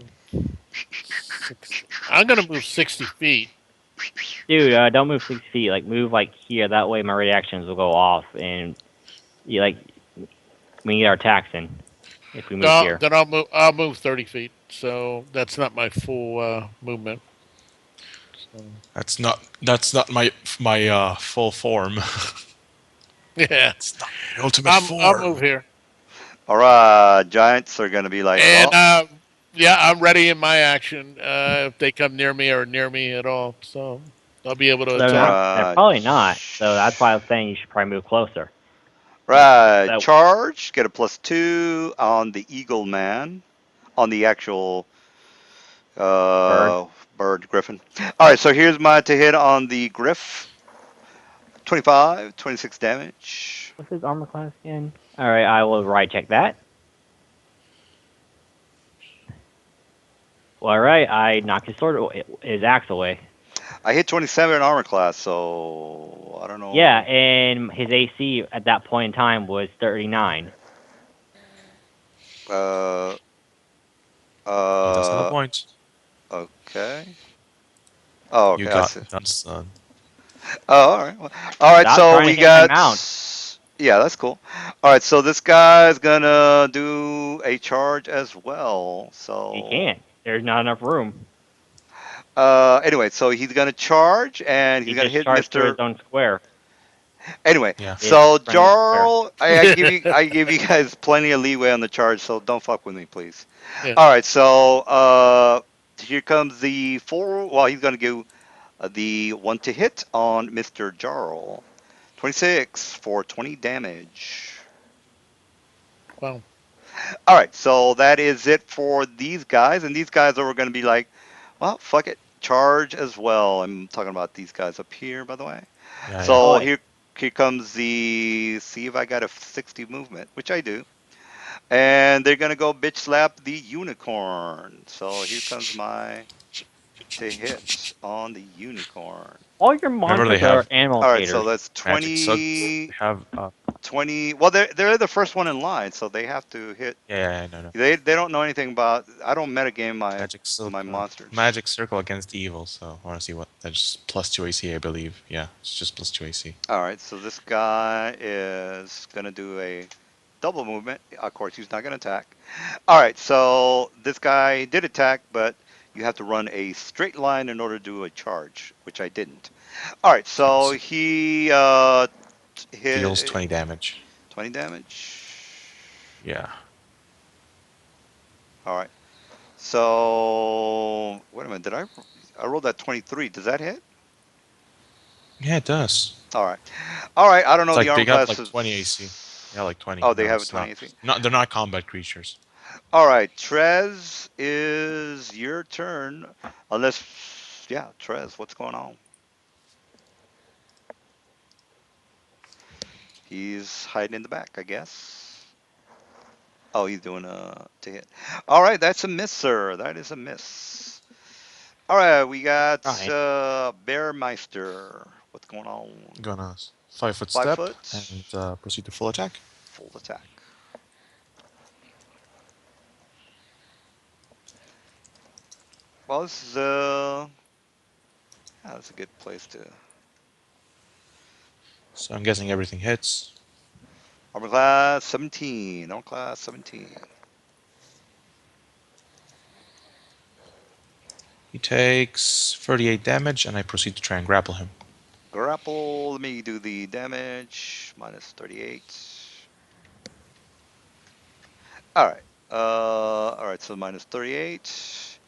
S5: 60. I'm gonna move 60 feet.
S2: Dude, don't move 6 feet. Like move like here. That way my reactions will go off, and you like we can get our attacks in if we move
S5: No,
S2: here.
S5: then I'll move 30 feet. So that's not my full movement. So,
S1: That's not my full form.
S5: yeah,
S1: It's not my ultimate
S5: I'll move
S1: form.
S5: here.
S3: All right, giants are gonna be like,
S5: And
S3: oh,
S5: yeah, I'm ready in my action if they come near me or near me at all. So I'll be able to
S2: They're
S3: all
S5: attack.
S2: not. They're
S3: right,
S2: probably not. So that's why I was saying you should probably move closer.
S3: right.
S2: That
S3: Charge, get a +2 on the eagle man, on the actual
S2: bird.
S3: uh bird griffin. All right, so here's my to hit on the griff. 25, 26 damage.
S2: What's his armor class again? All right, I will right check that. Well, all right, I knocked his axe away.
S3: I hit 27 armor class, so I don't
S2: Yeah,
S3: know.
S2: and his AC at that point in time was 39.
S3: Uh,
S1: That's not a
S3: uh,
S1: point.
S3: okay. Oh,
S1: You
S3: okay, I
S1: got
S3: see.
S1: done, son.
S3: Oh, all right. All right,
S2: Stop
S3: so
S2: trying
S3: we
S2: to hit my
S3: got.
S2: mount.
S3: Yeah, that's cool. All right, so this guy's gonna do a charge as well.
S2: He
S3: So,
S2: can't. There's not enough room.
S3: Anyway, so he's gonna charge and he's
S2: He
S3: gonna
S2: just
S3: hit
S2: charged through
S3: Mister.
S2: his own square,
S3: Anyway,
S1: Yeah.
S2: his
S3: so
S2: friendly square.
S3: Jarl, I give you guys plenty of leeway on the charge, so don't fuck with me, please.
S5: Yeah.
S3: All right, so here comes the four. Well, he's gonna do the one to hit on Mister Jarl. 26 for 20 damage.
S5: Well,
S3: All right, so that is it for these guys, and these guys are going to be like, well, fuck it, charge as well. I'm talking about these guys up here, by the way.
S1: Yeah, yeah.
S3: So
S2: Oh,
S3: here comes the see if I got a 60 movement, which I do, and they're gonna go bitch slap the unicorn. So here comes my to hit on the unicorn.
S2: all your
S1: Remember, they
S2: monsters are
S1: have
S2: animal
S3: All right, so
S2: haters.
S3: that's
S1: magic sucks.
S3: 20,
S1: They have
S3: 20. Well, they're the first one in line, so they have to hit.
S1: yeah, yeah, yeah, no, no.
S3: They don't know anything about. I don't metagame
S1: Magic
S3: my
S1: circle.
S3: monsters.
S1: Magic circle against evil. So I want to see what that's plus 2 AC, I believe. Yeah, it's just plus 2 AC.
S3: All right, so this guy is gonna do a double movement. Of course, he's not gonna attack. All right, so this guy did attack, but you have to run a straight line in order to do a charge, which I didn't. All right,
S1: Okay,
S3: so
S1: so
S3: he
S1: deals
S3: hit
S1: 20 damage.
S3: 20 damage.
S1: Yeah.
S3: All right. So wait a minute. I rolled that 23? Does that hit?
S1: Yeah, it does.
S3: All right. All right. I don't
S1: It's
S3: know the
S1: like they
S3: armor
S1: got like 20 AC.
S3: classes.
S1: Yeah, like 20.
S3: Oh, they
S1: No,
S3: have a
S1: it's
S3: 20
S1: not.
S3: AC.
S1: Not they're not combat creatures.
S3: All right, Trez is your turn. Unless, yeah, Trez, what's going on? He's hiding in the back, I guess. Oh, he's doing a to hit. All right, that's a miss, sir. That is a miss. All right, we got
S2: Right.
S3: Bearmeister. What's going on?
S1: Gonna 5 foot
S3: Five
S1: step
S3: foot,
S1: and proceed to full attack.
S3: full attack. Well, this is yeah, that's a good place to.
S1: So I'm guessing everything hits.
S3: Armor class 17. Armor class 17.
S1: He takes 38 damage, and I proceed to try and grapple him.
S3: Grapple, let me do the damage. Minus 38. Alright. Alright, so minus 38.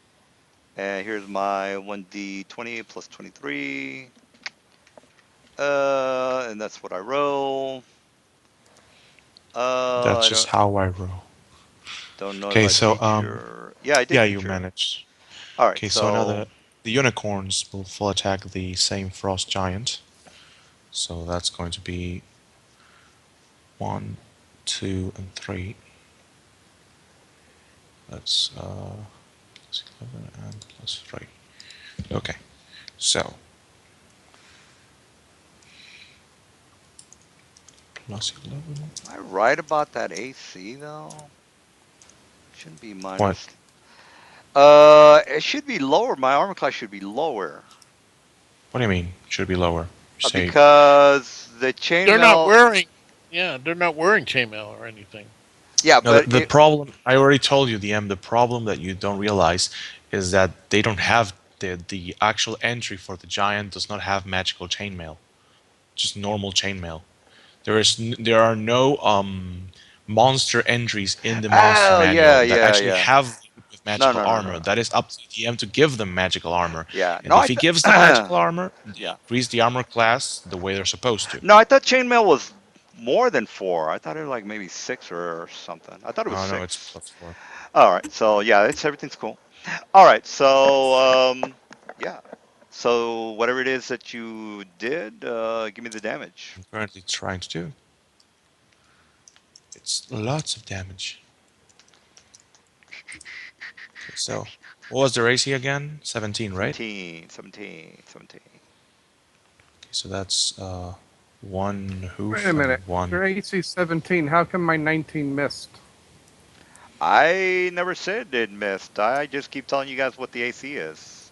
S3: And here's my 1d20 plus 23. And that's what I roll.
S1: That's
S3: I
S1: just how I roll.
S3: don't know if
S1: Okay,
S3: I
S1: so
S3: beat your. Yeah, I did
S1: yeah,
S3: beat
S1: you
S3: your.
S1: managed.
S3: Alright,
S1: Okay, so now
S3: so.
S1: the unicorns will full attack the same frost giant. So that's going to be 1, 2, and 3. That's plus 11 and plus 3. Okay, so plus 11.
S3: Am I right about that AC though? Shouldn't be
S1: What?
S3: minus. It should be lower. My armor class should be lower.
S1: What do you mean? Should be lower. You say
S3: Because the
S5: they're not
S3: chainmail.
S5: wearing. Yeah, they're not wearing chainmail or anything.
S3: Yeah,
S1: no.
S3: but
S1: The problem I already told you, DM. The problem that you don't realize is that they don't have the actual entry for the giant does not have magical chainmail. Just normal chainmail. There are no monster entries in the monster
S3: oh
S1: manual
S3: yeah,
S1: that
S3: yeah,
S1: actually
S3: yeah.
S1: have with
S3: No,
S1: magical
S3: no, no, no,
S1: armor.
S3: no.
S1: That is up to the DM to give them magical armor.
S3: Yeah,
S1: And
S3: no,
S1: if he gives them magical armor, they
S3: yeah,
S1: increase the armor class the way they're supposed to.
S3: no. I thought chainmail was more than 4. I thought it was like maybe 6 or something. I thought it was
S1: Oh no, it's
S3: 6.
S1: +4.
S3: All right, so yeah, it's everything's cool. All right, so yeah, so whatever it is that you did, give me the damage.
S1: I'm currently trying to do. It's lots of damage. Okay, so what was their AC again? 17, right?
S3: 17, 17, 17.
S1: Okay, so that's one hoof
S4: Wait a minute.
S1: and one.
S4: Your AC 17. How come my 19 missed?
S3: I never said it missed. I just keep telling you guys what the AC is.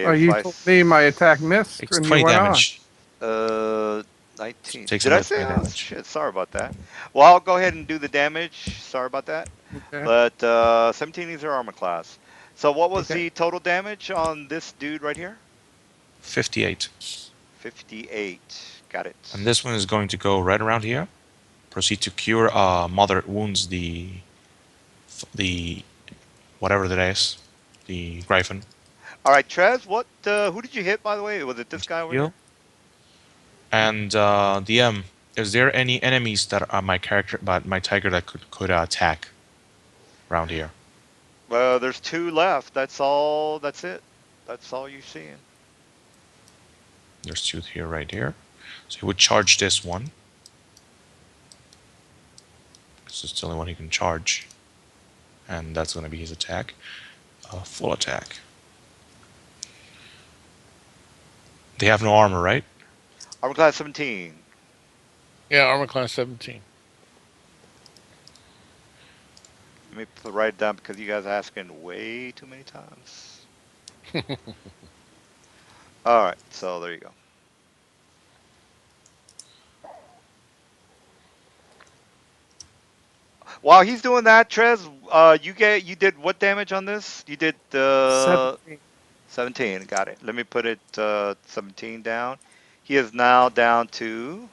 S4: Oh,
S3: If
S4: you
S3: I
S4: told me my attack missed
S1: It's
S4: and you
S1: 20
S4: went on.
S1: damage.
S3: uh 19.
S1: Takes
S3: Did I
S1: another
S3: say?
S1: 20
S3: Oh
S1: damage.
S3: shit! Sorry about that. Well, I'll go ahead and do the damage. Sorry about that.
S4: Okay.
S3: But 17 is your armor class. So what was
S4: Okay.
S3: the total damage on this dude right here?
S1: 58.
S3: 58. Got it.
S1: And this one is going to go right around here. Proceed to cure moderate wounds. The whatever that is, the Gryphon.
S3: All right, Trez, what? Who did you hit, by the way? Was it this guy over
S1: Heal.
S3: here?
S1: And DM, is there any enemies that are my character, but my tiger that could attack around here?
S3: Well, there's two left. That's all. That's it. That's all you're seeing.
S1: There's two here, right here. So he would charge this one. This is the only one he can charge, and that's going to be his attack. Full attack. They have no armor, right?
S3: Armor class 17.
S5: Yeah, armor class 17.
S3: Let me write it down because you guys are asking way too many times. All right, so there you go. While he's doing that, Trez, you did what damage on this? You did
S4: 17.
S3: 17. Got it. Let me put it 17 down. He is now down to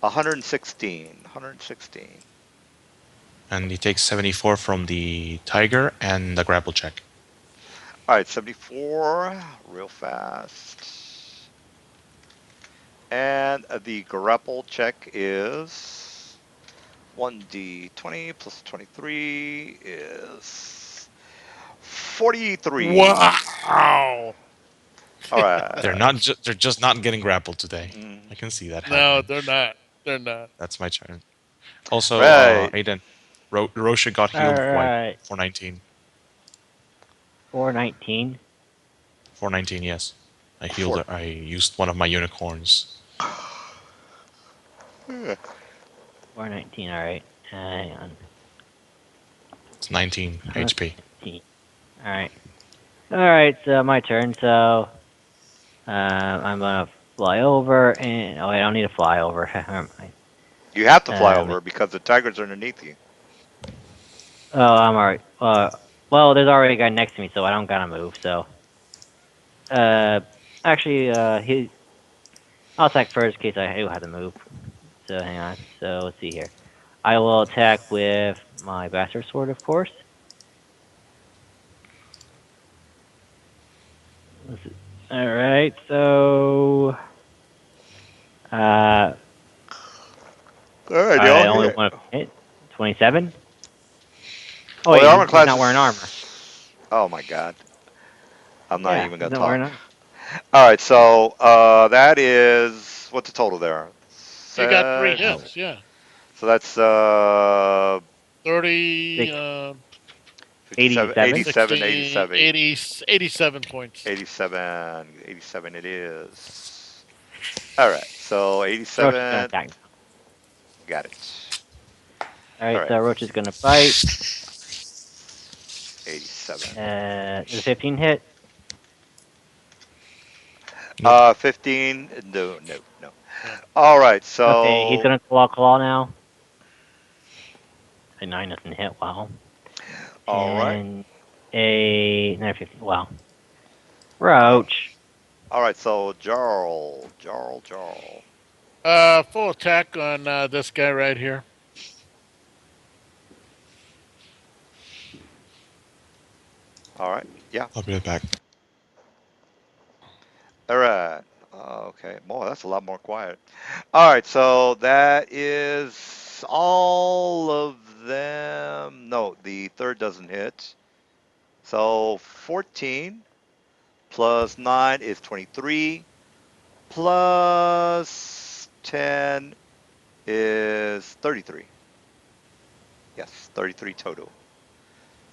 S3: 116. 116.
S1: And he takes 74 from the tiger and the grapple check.
S3: All right, 74, real fast. And the grapple check is 1d20 plus 23 is 43.
S5: Wow.
S3: All
S1: They're
S3: right.
S1: not. They're just not getting grappled today. I
S3: Mm,
S1: can see that
S5: No,
S1: happening.
S5: they're not. They're not.
S1: That's my turn. Also,
S3: right.
S1: Aiden, Rosha got
S2: All
S1: healed quite
S2: right,
S1: 419.
S2: 419.
S1: 419, yes. I healed
S3: Four.
S1: her. I used one of my unicorns.
S3: Yeah.
S2: 419. All right. Hang on.
S1: It's 19 HP.
S2: 19. All right. All right. So my turn. So I'm gonna fly over, and I don't need to fly over. Never mind.
S3: You have to fly
S2: Um,
S3: over because the tiger's underneath you.
S2: oh, I'm all right. Well, there's already a guy next to me, so I don't gotta move. So, uh, actually, I'll attack first in case I do have to move. So hang on. So let's see here. I will attack with my bastard sword, of course. All right. So, uh,
S3: All right, they all
S2: I only
S3: hit.
S2: want to hit 27. Oh
S3: Well, the
S2: wait,
S3: armor
S2: he's
S3: class
S2: not wearing armor.
S3: is. Oh my god. I'm not
S2: Yeah,
S3: even
S2: he's
S3: gonna
S2: not wearing
S3: talk.
S2: armor.
S3: All right, so that is what's the total there?
S5: You got three
S2: Uh,
S5: hits. Yeah.
S3: So that's
S5: 30,
S2: six,
S3: 57,
S2: 87.
S3: 87,
S5: 60,
S3: 87,
S5: 80, 87 points.
S3: 87, 87 it is. All right, so
S2: Roach is gonna
S3: 87,
S2: attack.
S3: got it.
S2: All
S3: All
S2: right,
S3: right,
S2: so Roach is gonna bite.
S3: 87.
S2: The 15 hit.
S1: Nope.
S3: 15, no, no, no.
S5: No.
S3: All right,
S2: Okay, he's
S3: so,
S2: gonna claw now. A 9 doesn't hit. Wow.
S3: all right,
S2: And another 15. Wow.
S3: uh,
S2: Roach.
S3: all right, so Jarl.
S5: Full attack on this guy right here.
S3: All right, yeah,
S1: I'll be right back.
S3: all right. Okay, boy, that's a lot more quiet. All right, so that is all of them. No, the third doesn't hit. So 14 plus 9 is 23. Plus 10 is 33. Yes, 33 total.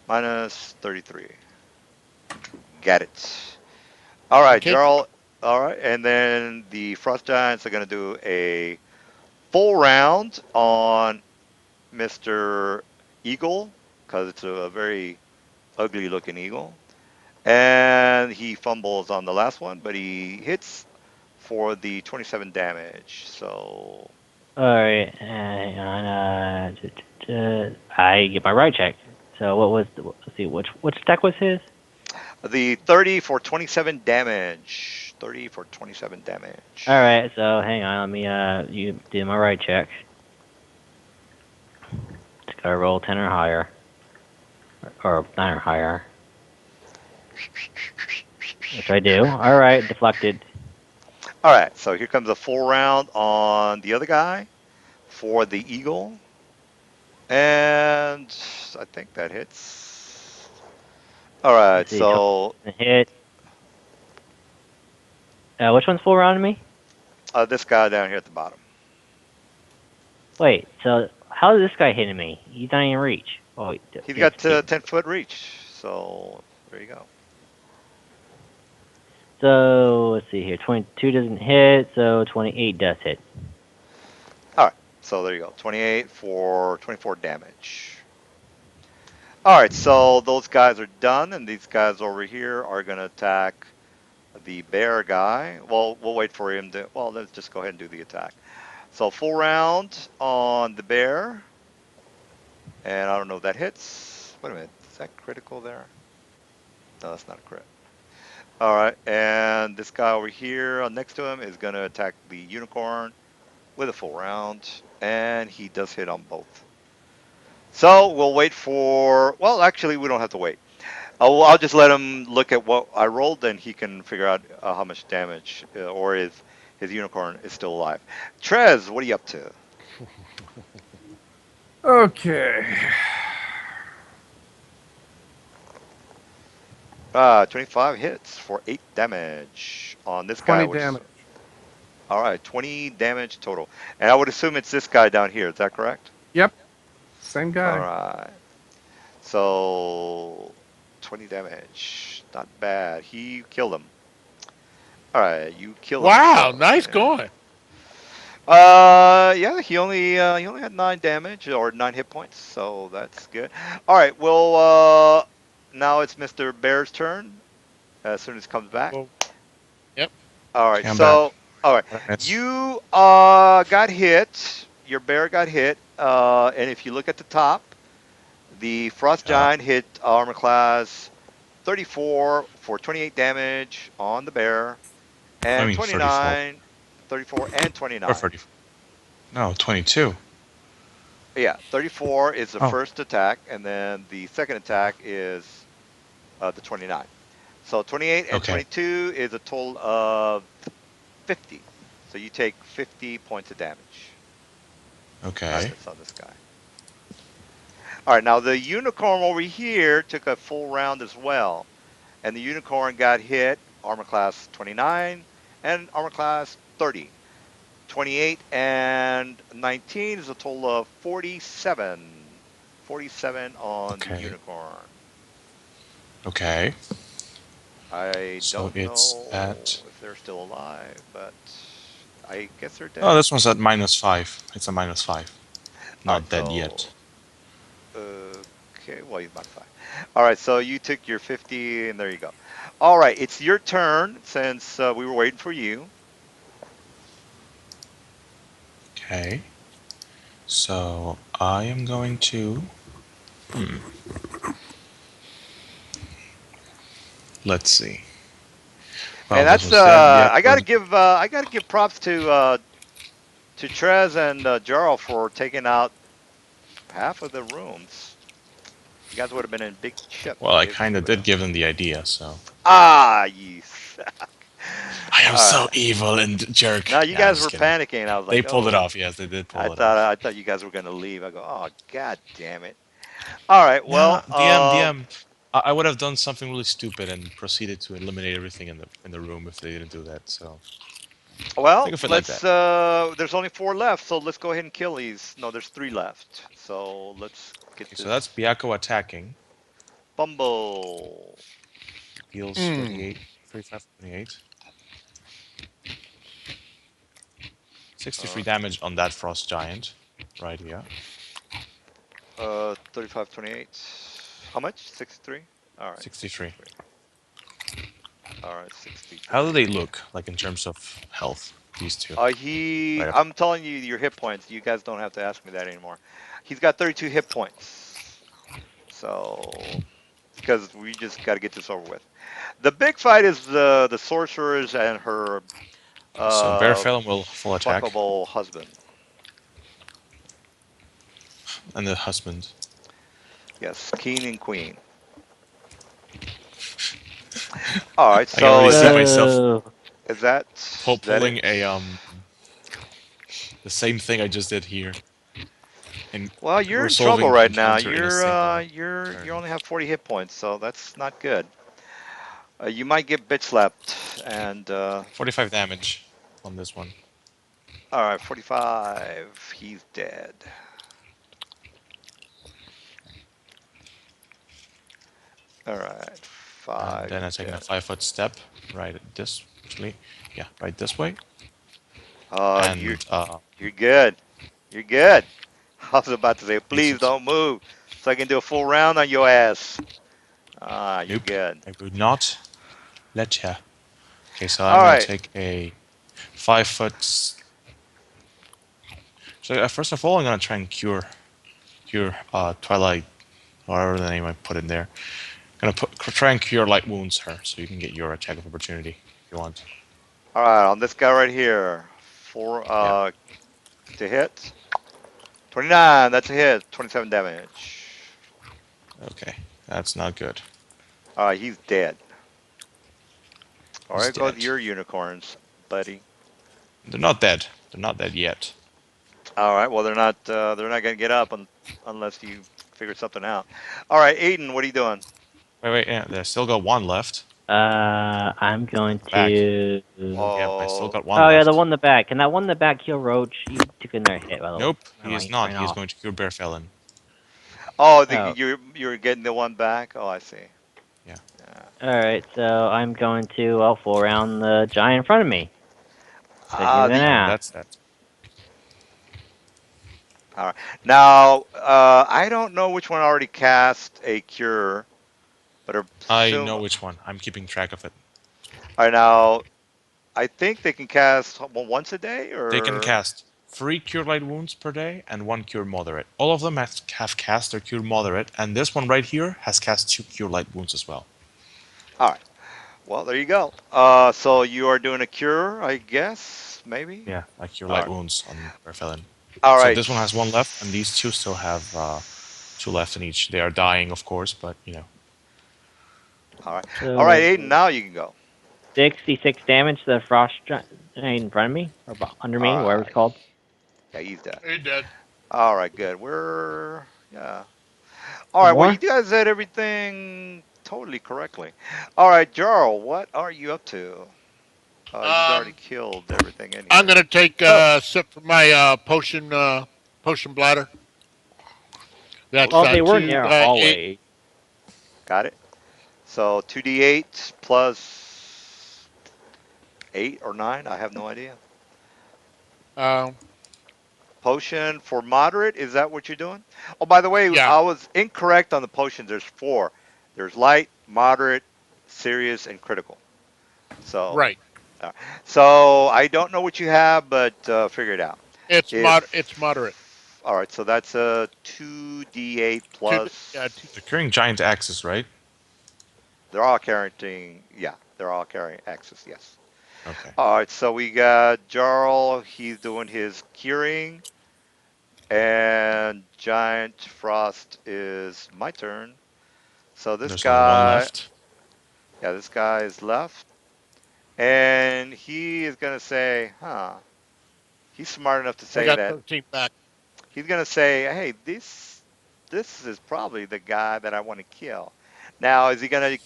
S3: Minus 33. Got it. All right,
S5: Okay.
S3: Jarl. All right, and then the Frost Giants are going to do a full round on Mr. Eagle because it's a very ugly looking eagle. And he fumbles on the last one, but he hits for the 27 damage. So,
S2: Alright, hang on. I get my right check. So what was let's see which deck was his?
S3: The 30 for 27 damage. 30 for 27
S2: All
S3: damage.
S2: right. So hang on. Let me you do my right check. Just gotta roll 10 or higher, or 9 or higher, which I do. All right. Deflected.
S3: All right, so here comes a full round on the other guy for the eagle. And I think that hits. All right,
S2: Let's see.
S3: so
S2: Hit. Which one's full round to me?
S3: this guy down here at the bottom.
S2: Wait. So how is this guy hitting me? He's not even reach. Oh,
S3: He's
S2: yes.
S3: got 10-foot reach. So there you go.
S2: So let's see here. 22 doesn't hit. So 28 does hit.
S3: All right, so there you go. 28 for 24 damage. All right, so those guys are done, and these guys over here are going to attack the bear guy. Well, we'll wait for him to. Well, let's just go ahead and do the attack. So full round on the bear. And I don't know if that hits. Wait a minute. Is that critical there? No, that's not a crit. All right. And this guy over here next to him is going to attack the unicorn with a full round. And he does hit on both. So we'll wait for. Well, actually, we don't have to wait. I'll just let him look at what I rolled, and he can figure out how much damage or if his unicorn is still alive. Trez, what are you up to?
S4: Okay.
S3: 25 hits for 8 damage on this guy,
S4: 20
S3: which is
S4: damage.
S3: all right, 20 damage total. And I would assume it's this guy down here. Is that correct?
S4: Yep. Same
S3: All
S4: guy.
S3: right. So 20 damage. Not bad. He killed him. All right, you kill him.
S5: Wow,
S3: So
S5: nice
S3: yeah.
S5: going.
S3: Yeah, he only had 9 damage or 9 hit points, so that's good. All right, well, now it's Mr. Bear's turn. As soon as he comes back.
S5: Well, yep.
S3: All right,
S1: Okay, I'm back.
S3: so all right,
S1: It's
S3: you got hit. Your bear got hit, and if you look at the top, the frost giant hit armor class 34 for 28 damage on the bear,
S1: I
S3: and
S1: mean 34
S3: 34 and
S1: or
S3: 29.
S1: 30. No, 22.
S3: Yeah, 34 is the
S1: Oh,
S3: first attack, and then the second attack is the 29. So 28 and
S1: okay.
S3: 22 is a total of 50. So you take 50 points of damage on
S1: Okay.
S3: this guy. All right, now the unicorn over here took a full round as well. And the unicorn got hit, armor class 29 and armor class 30. 28 and 19 is a total of 47. 47 on the
S1: Okay.
S3: unicorn.
S1: Okay.
S3: I
S1: So
S3: don't
S1: it's
S3: know
S1: at.
S3: if they're still alive, but I guess they're
S1: Oh,
S3: dead.
S1: this one's at -5. It's a -5.
S3: All right,
S1: Not dead
S3: so
S1: yet.
S3: okay, well, you modified. All right, so you took your 50, and there you go. All right, it's your turn since we were waiting for you.
S1: Okay. So I am going to. Hmm. Let's see. Well,
S3: And
S1: this
S3: that's
S1: one's dead. Yeah.
S3: I gotta give props to Trez and Jarl for taking out half of the rooms. You guys would have been in big ship
S1: Well, I
S3: if
S1: kind
S3: you
S1: of
S3: would
S1: did
S3: have.
S1: give them the idea, so.
S3: You suck.
S1: I am
S3: All
S1: so
S3: right.
S1: evil and jerk.
S3: Now you
S1: Yeah, I'm
S3: guys
S1: just
S3: were
S1: kidding.
S3: panicking. I was
S1: They
S3: like,
S1: pulled it
S3: oh,
S1: off. Yes, they did
S3: I
S1: pull it
S3: thought
S1: off.
S3: I thought you guys were gonna leave. I go, oh god damn it. All right.
S1: Yeah,
S3: Well,
S1: DM. I would have done something really stupid and proceeded to eliminate everything in the room if they didn't do that. So think of it like
S3: let's.
S1: that.
S3: There's only 4 left, so let's go ahead and kill these. No, there's 3 left. So let's get
S1: Okay, so that's
S3: this
S1: Byakko attacking.
S3: Bumble.
S1: Deals
S4: Hmm.
S1: 38, 35, 28. 63
S3: Uh,
S1: damage on that frost giant. Right here.
S3: 35, 28. How much? 63. All right,
S1: 63.
S3: 63. All right,
S1: How do
S3: 63.
S1: they look, like in terms of health? These two. Right up.
S3: I'm telling you your hit points. You guys don't have to ask me that anymore. He's got 32 hit points. So because we just got to get this over with. The big fight is the sorceress and her
S1: So Bear
S3: uh,
S1: Felon will full attack,
S3: fuckable husband.
S1: and the husband.
S3: Yes, king and queen. All right,
S1: I can already
S3: so
S1: see myself
S3: is that
S1: pulling
S3: it?
S1: a the same thing I just did here, and
S3: Well, you're in trouble
S1: resolving the
S3: right now.
S1: encounter in a single
S3: You
S1: turn.
S3: only have 40 hit points, so that's not good. You might get bitch slapped, and
S1: 45 damage on this one.
S3: all right, 45. He's dead. All right,
S1: And
S3: five.
S1: then I
S3: He's
S1: take a
S3: dead.
S1: 5 foot step right this actually, yeah, right this way.
S3: You're
S1: And
S3: you're good. You're good. I was about to say,
S1: makes
S3: please
S1: it.
S3: don't move, so I can do a full round on your ass. You're
S1: Nope,
S3: good.
S1: I would not let ya. Okay, so I'm
S3: All
S1: gonna
S3: right.
S1: take a 5 foot. So first of all, I'm gonna try and cure Twilight, whatever the name I put in there. Gonna try and cure light wounds her, so you can get your attack of opportunity if you want.
S3: All right, on this guy right here, four
S1: Yeah.
S3: to hit. 29. That's a hit. 27 damage.
S1: Okay, that's not good.
S3: All right, he's dead. All
S1: He's
S3: right, go with
S1: dead.
S3: your unicorns, buddy.
S1: They're not dead. They're not dead yet.
S3: All right, well they're not gonna get up unless you figure something out. All right, Aiden, what are you doing?
S1: Wait, yeah, they still got one left.
S2: I'm going
S1: Back.
S2: to.
S1: Yep, I still
S3: Oh,
S1: got one
S2: Oh yeah, the
S1: left.
S2: one in the back. Can that one in the back heal Roach? He took another hit, by the way.
S1: Nope,
S2: Never
S1: he
S2: mind,
S1: is
S2: he
S1: not.
S2: ran
S1: He is
S2: off.
S1: going to cure Bear Felon.
S3: oh,
S2: Oh,
S3: you're getting the one back. Oh, I see.
S1: Yeah.
S3: Yeah.
S2: all right. So I'm going to full around the giant in front of me. Cause he's
S3: Ah,
S2: an
S3: the
S1: Oh,
S2: ass.
S1: that's that.
S3: all right. Now, I don't know which one already cast a cure, but I
S1: I
S3: assume.
S1: know which one. I'm keeping track of it.
S3: All right, now I think they can cast once a day,
S1: They can
S3: or
S1: cast 3 cure light wounds per day and 1 cure moderate. All of them have cast their cure moderate, and this one right here has cast 2 cure light wounds as well.
S3: all right. Well, there you go. So you are doing a cure, I guess, maybe.
S1: Yeah, like cure
S3: All
S1: light
S3: right.
S1: wounds on Bear Felon.
S3: All
S1: So
S3: right.
S1: this one has one left, and these two still have 2 left in each. They are dying, of course, but you know.
S3: All right. All right, Aiden.
S2: So
S3: Now you can go.
S2: 66 damage to the frost giant in front of me or under
S3: All
S2: me, whatever it's
S3: right.
S2: called.
S3: Yeah, he's dead.
S5: He did.
S3: All right. Good. We're yeah. All
S2: One
S3: right. Well, you
S2: more.
S3: guys did everything totally correctly. All right, Jarl. What are you up to? You'd already
S5: Um,
S3: killed everything in
S5: I'm
S3: here.
S5: gonna take
S3: Oh,
S5: a sip from my potion bladder. That's
S3: potion.
S2: Well, they were
S5: two
S2: near a
S5: eight.
S2: hallway.
S3: Got it. So 2d8 plus 8 or 9. I have no idea.
S5: Um,
S3: Potion for moderate. Is that what you're doing? Oh, by the way,
S5: yeah,
S3: I was incorrect on the potions. There's four. There's light, moderate, serious, and critical. So,
S5: right.
S3: uh, so I don't know what you have, but figure it out.
S5: It's moderate.
S3: If all right, so that's a 2d8
S5: Two.
S1: The
S3: plus.
S1: curing giant axes, right?
S3: They're all carrying. Yeah, they're all carrying axes. Yes.
S1: Okay.
S3: All right, so we got Jarl. He's doing his curing, and Giant Frost is my turn. So this
S1: There's only one
S3: guy,
S1: left.
S3: yeah, this guy is left, and he is gonna say, huh? He's smart enough to
S5: I
S3: say
S5: got
S3: that
S5: 13 back.
S3: he's gonna say, hey, this is probably the guy that I want to kill. Now, is he gonna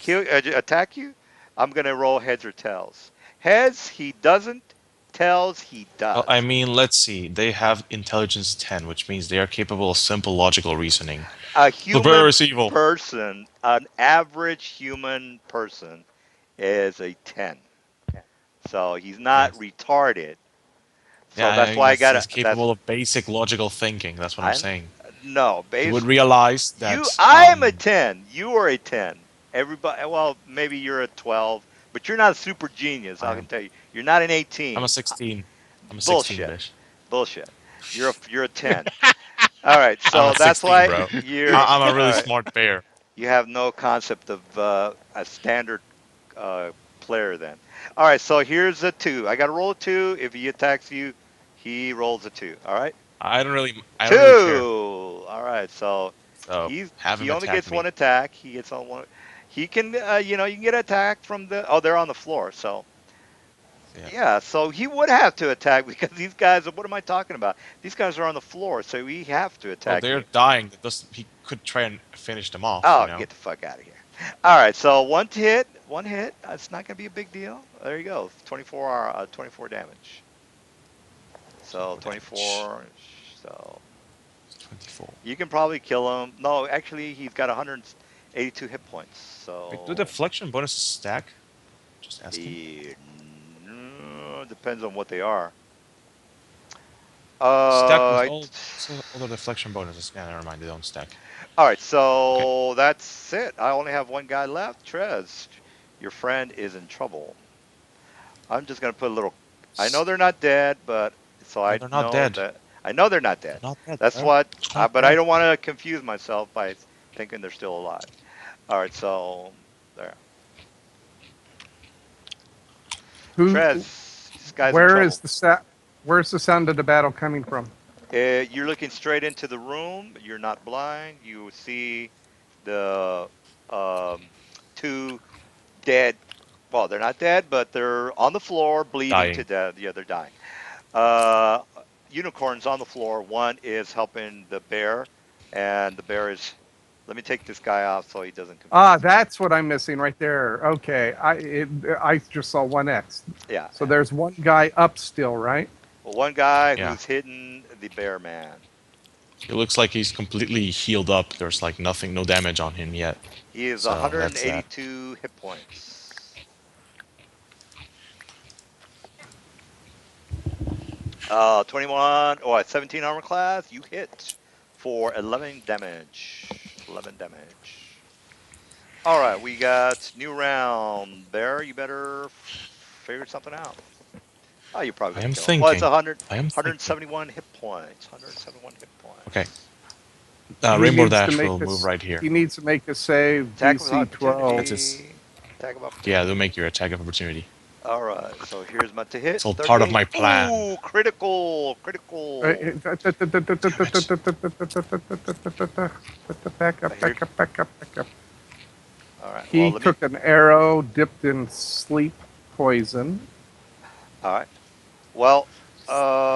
S3: attack you? I'm gonna roll heads or tails. Heads, he doesn't. Tails, he
S1: Well, I
S3: does.
S1: mean, let's see. They have intelligence 10, which means they are capable of simple logical reasoning.
S3: A
S1: The
S3: human
S1: bear is evil.
S3: person, an average human person, is a 10. So he's not
S1: Yes.
S3: retarded.
S1: Yeah,
S3: So
S1: I
S3: that's
S1: mean,
S3: why I
S1: he's
S3: gotta. That's
S1: capable of basic logical thinking. That's what I'm
S3: I
S1: saying.
S3: no
S1: He would
S3: base.
S1: realize
S3: You,
S1: that
S3: I'm a 10. You are a 10. Everybody. Well, maybe you're a 12, but you're not a super genius.
S1: I
S3: I
S1: am.
S3: can tell you. You're not an
S1: I'm a
S3: 18.
S1: 16. I'm a 16,
S3: Bullshit.
S1: Bish.
S3: Bullshit. You're a 10. All right,
S1: I'm
S3: so
S1: at
S3: that's
S1: 16,
S3: why
S1: bro.
S3: you're
S1: I'm a
S3: all
S1: really
S3: right.
S1: smart bear.
S3: You have no concept of a standard uh, player then. All right, so here's a two. I got to roll a two. If he attacks you, he rolls a two. All right,
S1: I don't really care.
S3: two. All right, so
S1: So have
S3: he
S1: him
S3: only
S1: attack
S3: gets one
S1: me.
S3: attack. He gets on one. He can you can get attacked from the. Oh, they're on the floor. So
S1: Yeah.
S3: yeah, so he would have to attack because these guys. What am I talking about? These guys are on the floor, so we have to
S1: Well,
S3: attack
S1: they're
S3: you.
S1: dying. That does He could try and finish them off.
S3: Oh, get the fuck out of here. All right, so one hit. It's not gonna be a big deal. There you go. 24 damage. So
S1: 24 damage.
S3: 24. So
S1: 24.
S3: you can probably kill him. No, actually, he's got 182 hit points.
S1: Wait, do
S3: So
S1: deflection bonuses stack? Just asking.
S3: he depends on what they are.
S1: Stack with
S3: I,
S1: all the deflection bonuses. Yeah, never mind. They don't stack.
S3: all right,
S1: Okay.
S3: so that's it. I only have one guy left. Trez, your friend is in trouble. I'm just gonna put a little. I know they're not dead, but so
S1: No,
S3: I
S1: they're not
S3: know
S1: dead.
S3: that I know they're not
S1: They're
S3: dead.
S1: not dead,
S3: That's
S1: bro.
S3: what.
S1: They're not
S3: But I
S1: dead.
S3: don't want to confuse myself by thinking they're still alive. All right, so there.
S4: Who?
S3: Trez, this guy's in
S4: Where is
S3: trouble.
S4: the Where's the sound of the battle coming from?
S3: You're looking straight into the room. You're not blind. You see the um, two dead. Well, they're not dead, but they're on the floor, bleeding to
S1: Dying.
S3: death. Yeah, they're dying. Uh, Unicorns on the floor. One is helping the bear, and the bear is. Let me take this guy off so he doesn't
S4: Ah,
S3: confuse me.
S4: that's what I'm missing right there. Okay, I just saw one X.
S3: Yeah.
S4: So there's one guy up still, right?
S3: Well, one guy
S1: Yeah.
S3: who's hidden the bear man.
S1: It looks like he's completely healed up. There's like nothing, no damage on him yet.
S3: He is
S1: So that's that.
S3: 182 hit points. 21 or 17 armor class. You hit for 11 damage. 11 damage. All right, we got new round. Bear, you better figure something out. Oh, you're probably
S1: I
S3: gonna
S1: am
S3: kill him. Well, it's
S1: thinking. I am thinking.
S3: 171 hit points. 171 hit
S1: Okay.
S3: points.
S4: He
S1: Rainbow
S4: needs to
S1: Dash
S4: make
S1: will move
S4: this.
S1: right here.
S4: He needs to make a save
S3: Attack of
S4: DC 12.
S1: That's his.
S3: opportunity. Attack of
S1: Yeah, they'll
S3: opportunity.
S1: make your attack of opportunity.
S3: All right, so here's my to hit.
S1: It's all part of
S3: 38.
S1: my plan.
S3: Ooh, critical, critical.
S1: Damn it.
S4: Back
S3: I
S4: up,
S3: hear.
S4: back up, back up, back up.
S3: All right. Well,
S4: He
S3: let me.
S4: took an arrow dipped in sleep poison.
S3: All right. Well,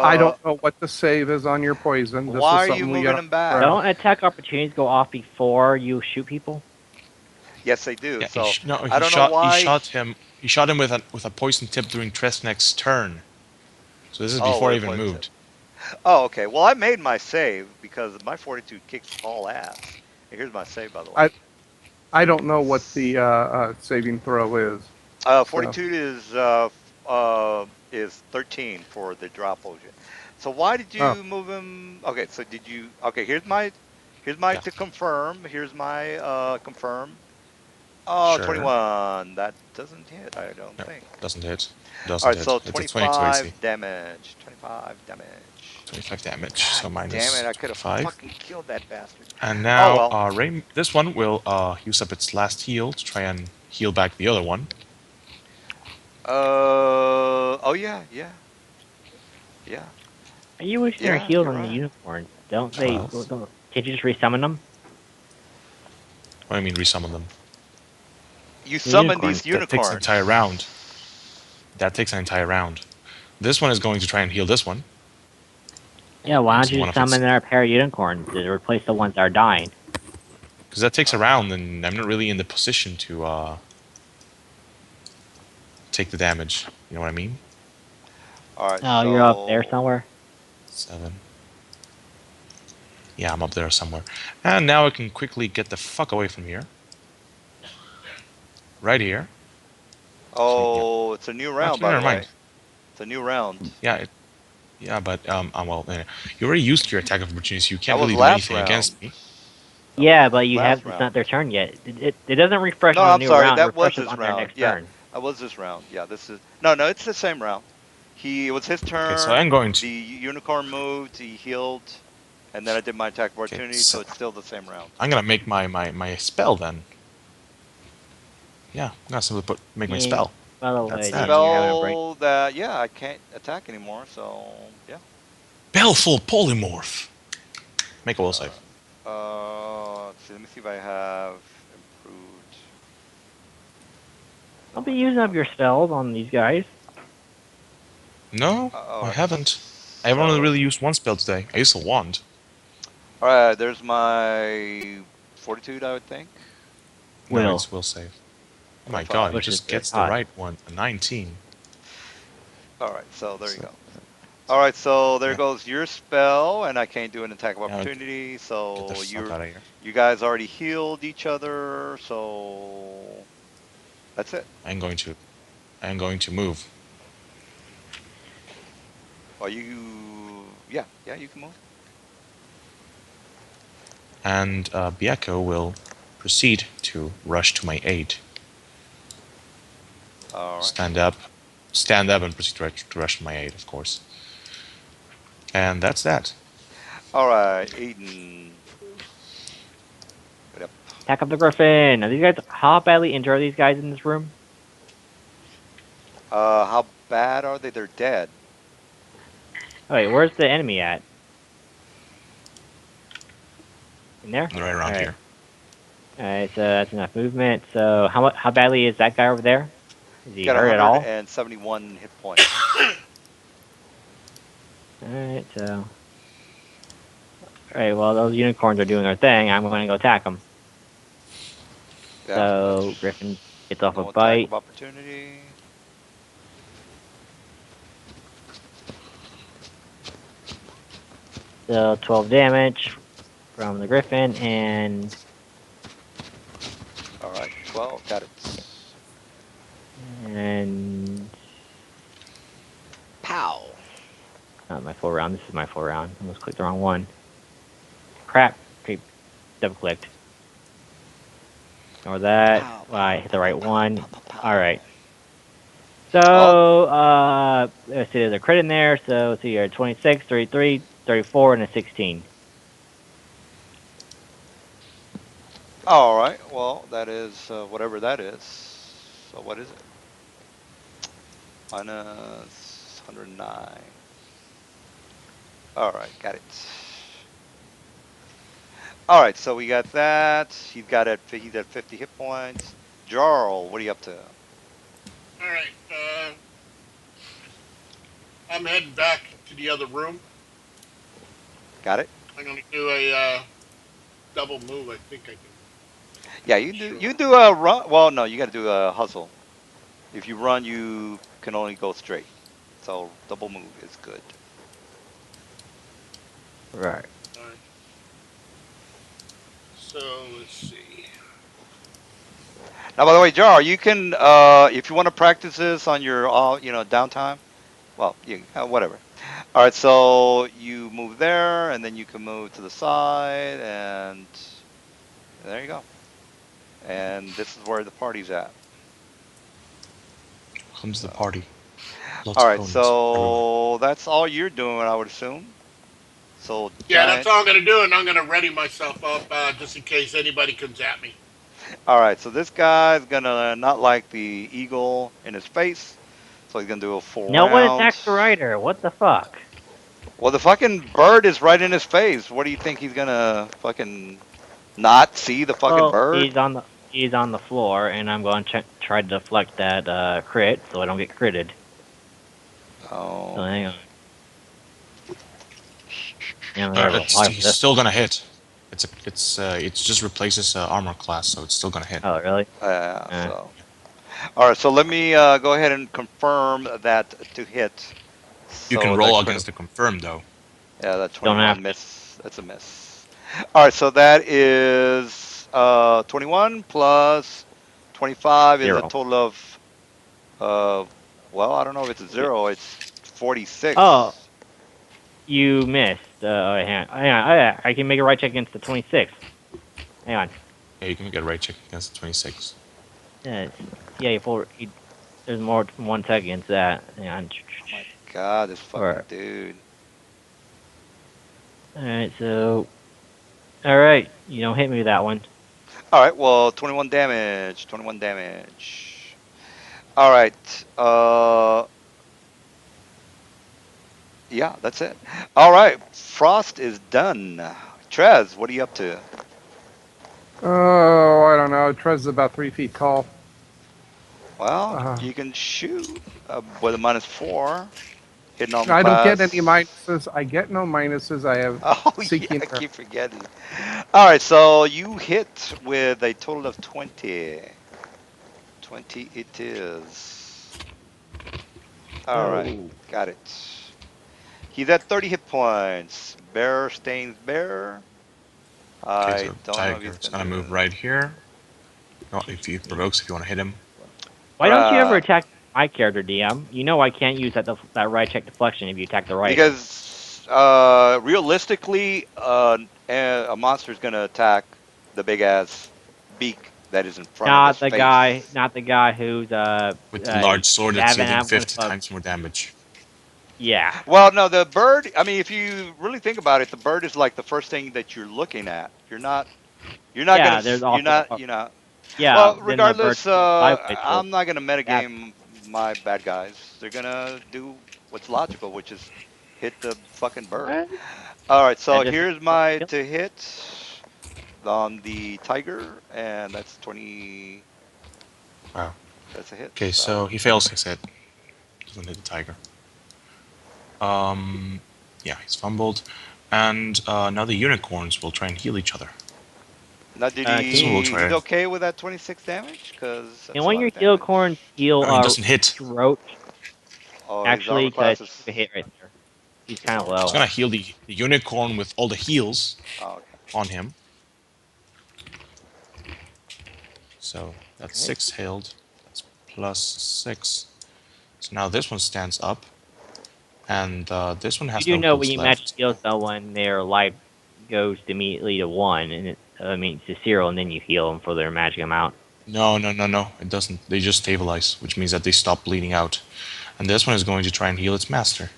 S4: I don't know what the save is on your poison. This
S3: why
S4: is
S3: are you
S4: something we
S3: moving
S4: got.
S3: him back?
S2: Don't attack opportunities go off before you shoot people?
S3: Yes, they do.
S1: Yeah,
S3: So
S1: no,
S3: I don't know
S1: he
S3: why.
S1: shot him. He shot him with a poison tip during Tresnek's turn. So this is
S3: Oh,
S1: before
S3: with
S1: I
S3: a
S1: even
S3: poison tip.
S1: moved.
S3: Oh, okay. Well, I made my save because my fortitude kicks all ass. Here's my save, by the way.
S4: I don't know what the saving throw is. So
S3: Fortitude is 13 for the drop potion. So why did
S4: oh,
S3: you move him? Okay, so did you? Okay, here's my
S1: Yeah,
S3: to confirm. Here's my confirm. Oh,
S1: sure.
S3: 21. That doesn't hit. I don't
S1: No,
S3: think.
S1: doesn't hit.
S3: All
S1: Doesn't
S3: right,
S1: hit.
S3: so
S1: It's a 22 AC.
S3: 25 damage. 25 damage.
S1: 25 damage.
S3: God
S1: So
S3: damn it!
S1: minus
S3: I could have
S1: 25.
S3: fucking killed that bastard.
S1: And
S3: Oh
S1: now,
S3: well.
S1: this one will use up its last heal to try and heal back the other one.
S3: Oh yeah, yeah, yeah,
S2: Are you wishing they're
S3: yeah.
S2: healed
S3: You're
S2: on the
S3: right.
S2: unicorns? Don't they?
S1: 12.
S2: Can't you just resummon them?
S1: What do I mean resummon them?
S3: You
S2: The
S3: summon
S2: unicorns.
S3: these
S1: That takes an entire round.
S3: unicorns.
S1: That takes an entire round. This one is going to try and heal this one.
S2: Yeah, why don't
S1: Using
S2: you
S1: one
S2: just
S1: of its.
S2: summon their pair of unicorns to replace the ones that are dying?
S1: Because that takes a round, and I'm not really in the position to take the damage. You know what I mean?
S3: All right,
S2: Oh, you're up there
S3: so
S2: somewhere?
S1: 7. Yeah, I'm up there somewhere. And now I can quickly get the fuck away from here. Right here.
S3: oh, it's a new round,
S1: Actually,
S3: by the
S1: never
S3: way.
S1: mind.
S3: It's a new round.
S1: Yeah, yeah, but well, you already used your attack of opportunity, so you
S3: That
S1: can't
S3: was
S1: really do
S3: last
S1: anything
S3: round.
S1: against me.
S3: That
S2: Yeah,
S3: was
S2: but you have
S3: last
S2: it's not
S3: round.
S2: their turn yet. It doesn't refresh
S3: No,
S2: on a
S3: I'm
S2: new
S3: sorry.
S2: round. It
S3: That was
S2: refreshes
S3: this
S2: on their
S3: round.
S2: next
S3: Yeah,
S2: turn.
S3: that was this round. Yeah, this is no, it's the same round. It was his
S1: Okay, so I'm
S3: turn.
S1: going
S3: The
S1: to.
S3: unicorn moved. He healed. And then I did my attack of
S1: Okay,
S3: opportunity,
S1: so
S3: so it's still the same round.
S1: I'm gonna make my spell then. Yeah, I'm gonna simply make my
S2: Yeah.
S1: spell.
S2: By the
S1: That's
S2: way,
S1: that.
S2: Dan, you're having a break.
S3: Spell that, yeah, I can't attack anymore, so yeah.
S1: Baleful polymorph. Make a will save.
S3: Let's see, let me see if I have improved.
S2: I'll
S3: No,
S2: be
S3: I don't
S2: using up
S3: have
S2: your
S3: that.
S2: spells on these guys.
S1: No,
S3: All
S1: I
S3: right,
S1: haven't. I've only
S3: so
S1: really used one spell today. I used a wand.
S3: all right, there's my fortitude, I would think.
S1: No,
S2: Will.
S1: it's will save. Oh my god,
S3: 25.
S1: he
S2: Push it
S1: just
S2: there.
S1: gets the
S2: Hot.
S1: right one. A 19.
S3: All right, so there you
S1: So,
S3: go. All right, so there
S1: yeah,
S3: goes your spell, and I can't do an attack of
S1: now
S3: opportunity.
S1: get the
S3: So
S1: fuck out of here.
S3: you guys already healed each other, so that's it.
S1: I'm going to. I'm going to move.
S3: Well, yeah, you can move.
S1: And Bieko will proceed to rush to my aid.
S3: All right.
S1: Stand up. Stand up and proceed to rush to my aid, of course. And that's that.
S3: All right, Aiden. Yep.
S2: Attack of the Griffin. Are these guys? How badly injured are these guys in this room?
S3: How bad are they? They're dead.
S2: Oh, wait, where's the enemy at? In there?
S1: Right around
S2: Alright.
S1: here.
S2: Alright, so that's enough movement. So how badly is that guy over there? Is he
S3: Got
S2: hurt at all?
S3: 171 hit points.
S2: Alright, so. Alright, well, those unicorns are doing their thing. I'm going to go attack them.
S3: Yeah.
S2: So,
S3: That's
S2: Griffin gets off a
S3: no attack
S2: bite.
S3: of opportunity.
S2: So, 12 damage from the Griffin, and.
S3: All right, 12. Got it.
S2: And.
S3: Pow.
S2: Not my full round. This is my full round. Almost clicked the wrong one. Crap. Okay, double clicked. Or that.
S3: Pow,
S2: Well, I
S3: pow,
S2: hit the
S3: pow,
S2: right
S3: pow,
S2: one.
S3: pow, pow, pow.
S2: Alright.
S3: Oh,
S2: So, let's see, there's a crit in there. So, let's see here 26, 33, 34, and a 16.
S3: all right. Well, that is whatever that is. So what is it? Minus 109. All right, got it. All right, so we got that. He's at 50 hit points. Jarl, what are you up to?
S5: All right. I'm heading back to the other room.
S3: Got it?
S5: I'm going to do a double move. I think I can.
S3: Yeah, you do a run. Well, no, you got to do a hustle. If you run, you can only go straight. So double move is good.
S2: Right.
S5: All right. So let's see.
S3: Now, by the way, Jar, you can if you want to practice this on your downtime. Well, whatever. All right, so you move there, and then you can move to the side, and there you go. And this is where the party's at.
S1: Comes the
S3: So.
S1: party. Lots
S3: All
S1: of
S3: right,
S1: ponies everywhere.
S3: so that's all you're doing, I would assume. So
S5: Yeah, that's
S3: giant.
S5: all I'm going to do, and I'm going to ready myself up just in case anybody comes at me.
S3: All right, so this guy's gonna not like the eagle in his face, so he's gonna do a full
S2: No one
S3: round.
S2: attacks the rider. What the fuck?
S3: Well, the fucking bird is right in his face. What do you think he's gonna fucking not see the fucking
S2: Well,
S3: bird?
S2: he's on the floor, and I'm going to try to deflect that crit so I don't get critted. So
S3: Oh,
S2: hang on. Yeah,
S1: He's still gonna hit. It just replaces armor class, so it's still gonna hit.
S2: Oh, really?
S3: yeah. So, all right. So let me go ahead and confirm that to hit.
S1: You can
S3: So
S1: roll against the confirm though.
S3: yeah, that
S2: Don't have
S3: 21 miss. That's a miss. All right. So that is 21 plus 25 is a
S2: 0.
S3: total of well, I don't know if it's a zero. It's
S2: Oh,
S3: 46.
S2: you missed. Hang on. I can make a right check against the 26. Hang on.
S1: Yeah, you can get a right check against the 26.
S2: Yeah, there's more than one check against that. Hang on.
S3: Oh my god, this fucking
S2: Alright.
S3: dude.
S2: Alright, so. Alright, you don't hit me with that one.
S3: All right. Well, 21 damage. 21 damage. All right. Yeah, that's it. All right. Frost is done. Trez, what are you up to?
S4: Oh, I don't know. Trez is about 3 feet tall.
S3: Well,
S4: Uh,
S3: you can shoot with a -4, hitting armor
S4: I don't get any
S3: class.
S4: minuses. I get no minuses. I have
S3: Oh yeah,
S4: seeking.
S3: I keep forgetting. All right, so you hit with a total of 20. 20 it is. All right,
S2: So.
S3: got it. He's at 30 hit points. Bear stains bear.
S1: Okay,
S3: I
S1: so
S3: don't know if
S1: tiger
S3: he's
S1: is
S3: gonna
S1: gonna
S3: do
S1: move
S3: it.
S1: right here. No, if he provokes, if you want to hit him.
S2: Why don't you ever
S3: Uh,
S2: attack my character, DM? You know I can't use that right check deflection if you attack the right.
S3: because realistically, a monster's gonna attack the big ass beak that is in front of his face.
S2: Not the guy who's
S1: With the large sword that's
S2: having
S1: dealing
S2: that one
S1: 50
S2: fuck.
S1: times more damage.
S2: Yeah,
S3: Well, no, the bird. I mean, if you really think about it, the bird is like the first thing that you're looking at. You're not. You're not gonna.
S2: yeah. There's
S3: You're
S2: also
S3: not. You know.
S2: yeah.
S3: Well,
S2: Then the bird
S3: regardless,
S2: turns sideways. So
S3: I'm not gonna
S2: that
S3: metagame my bad guys. They're gonna do what's logical, which is hit the fucking bird.
S2: what?
S3: All right,
S2: That
S3: so
S2: just
S3: here's my to hit on the tiger, and that's 20.
S1: Wow.
S3: That's a hit.
S1: Okay,
S3: So
S1: so he fails his hit. Doesn't hit the tiger. Yeah, he's fumbled. And now the unicorns will try and heal each other.
S3: now, did
S1: This
S2: Can
S1: one will
S3: he?
S1: try
S3: He's
S1: to.
S3: okay with that 26 damage? Cause
S2: can
S3: that's a
S2: one of
S3: lot
S2: your
S3: of
S2: heal
S3: damage.
S2: corns heal
S1: No, he doesn't hit.
S2: Roach
S3: Oh, his armor
S2: actually? Because
S3: class
S2: he took a
S3: is.
S2: hit right there. He's kind of
S1: He's
S2: low.
S1: gonna heal the unicorn with all the heals
S3: Oh, okay.
S1: on him. So that's
S2: Okay.
S1: 6 healed. That's plus 6. So now this one stands up. And this one
S2: You
S1: has
S2: do
S1: no
S2: know when
S1: heals
S2: you magic
S1: left.
S2: heal someone, their life goes immediately to one, and I mean to zero, and then you heal them for their magic amount.
S1: No, no, no, no. It doesn't. They just stabilize, which means that they stop bleeding out. And this one is going to try and heal its master.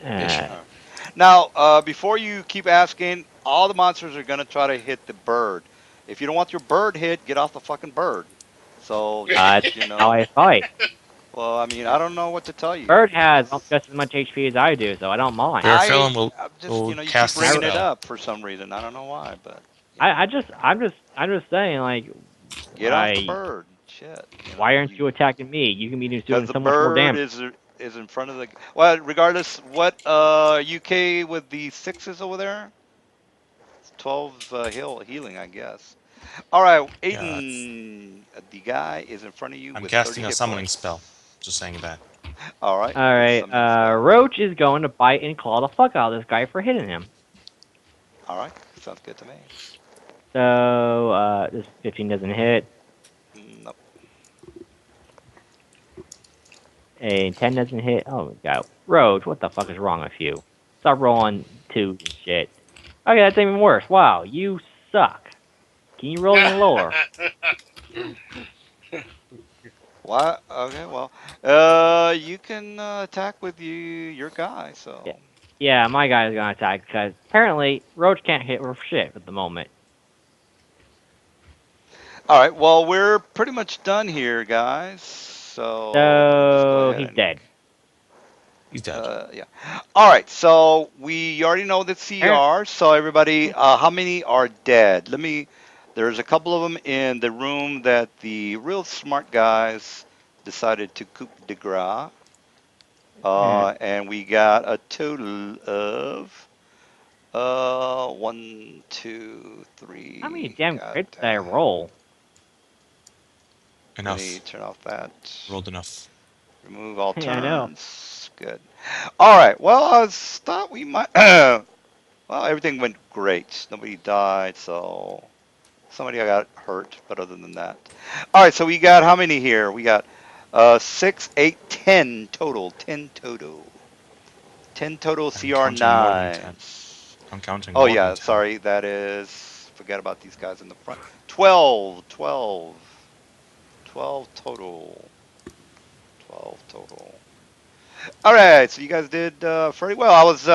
S1: Ish.
S2: Uh,
S3: All right. Now, before you keep asking, all the monsters are gonna try to hit the bird. If you don't want your bird hit, get off the fucking bird. So
S2: that's
S3: just
S2: how I fight.
S3: well, I mean, I don't know what to tell you.
S2: Bird has
S3: It's,
S2: just as much HP as I do, so I don't mind.
S1: Bear Felon will,
S3: I'm just,
S1: will
S3: you keep
S1: cast a
S2: I,
S3: bringing it
S1: spell.
S3: up for some reason. I don't know why, but
S2: I'm just saying, like,
S3: get off the
S2: I,
S3: bird. Shit,
S2: why aren't you attacking me? You can be
S3: because
S2: doing
S3: the
S2: so much more
S3: bird
S2: damage.
S3: is in front of the. Well, regardless, what UK with the sixes over there? 12 healing, I guess. All right,
S1: Yeah,
S3: Aiden, the guy is in front of you
S1: I'm
S3: with 30
S1: casting a
S3: hit
S1: summoning spell.
S3: points.
S1: Just saying that.
S3: All right,
S2: All
S3: good
S2: right,
S3: summoning spell.
S2: Roach is going to bite and claw the fuck out of this guy for hitting him.
S3: All right, sounds good to me.
S2: So this 15 doesn't hit,
S3: Nope.
S2: a 10 doesn't hit. Oh my god, Roach, what the fuck is wrong with you? Stop rolling twos and shit. Okay, that's even worse. Wow, you suck. Can you roll any lower?
S3: What? Okay, well, you can attack with your guy.
S2: Yeah,
S3: So,
S2: yeah, my guy is gonna attack because apparently Roach can't hit for shit at the moment.
S3: all right. Well, we're pretty much done here, guys. So let me just go
S2: So
S3: ahead
S2: he's
S3: and
S2: dead.
S1: He's dead.
S3: yeah. All right. So we already know the
S2: Apparently,
S3: CR. So everybody, how many are dead? Let me. There's a couple of them in the room that the real smart guys decided to coup de grace. And we got a total of one, two,
S2: how many
S3: three.
S2: damn
S3: God
S2: crits did I
S3: damn.
S2: roll?
S3: Let me
S1: Enough.
S3: turn off that.
S1: Rolled enough.
S3: Remove all
S2: Yeah, I know.
S3: turns. Good. All right. Well, I thought we might. Well, everything went great. Nobody died, so somebody got hurt, but other than that. All right. So we got how many here? We got 6, 8, 10 total. 10 total. 10 total
S1: I'm counting more than 10.
S3: CR9s.
S1: I'm counting
S3: Oh
S1: more than
S3: yeah,
S1: 10.
S3: sorry. That is. Forget about these guys in the front. 12. 12. 12 total. 12 total. All right, so you guys did pretty well. I was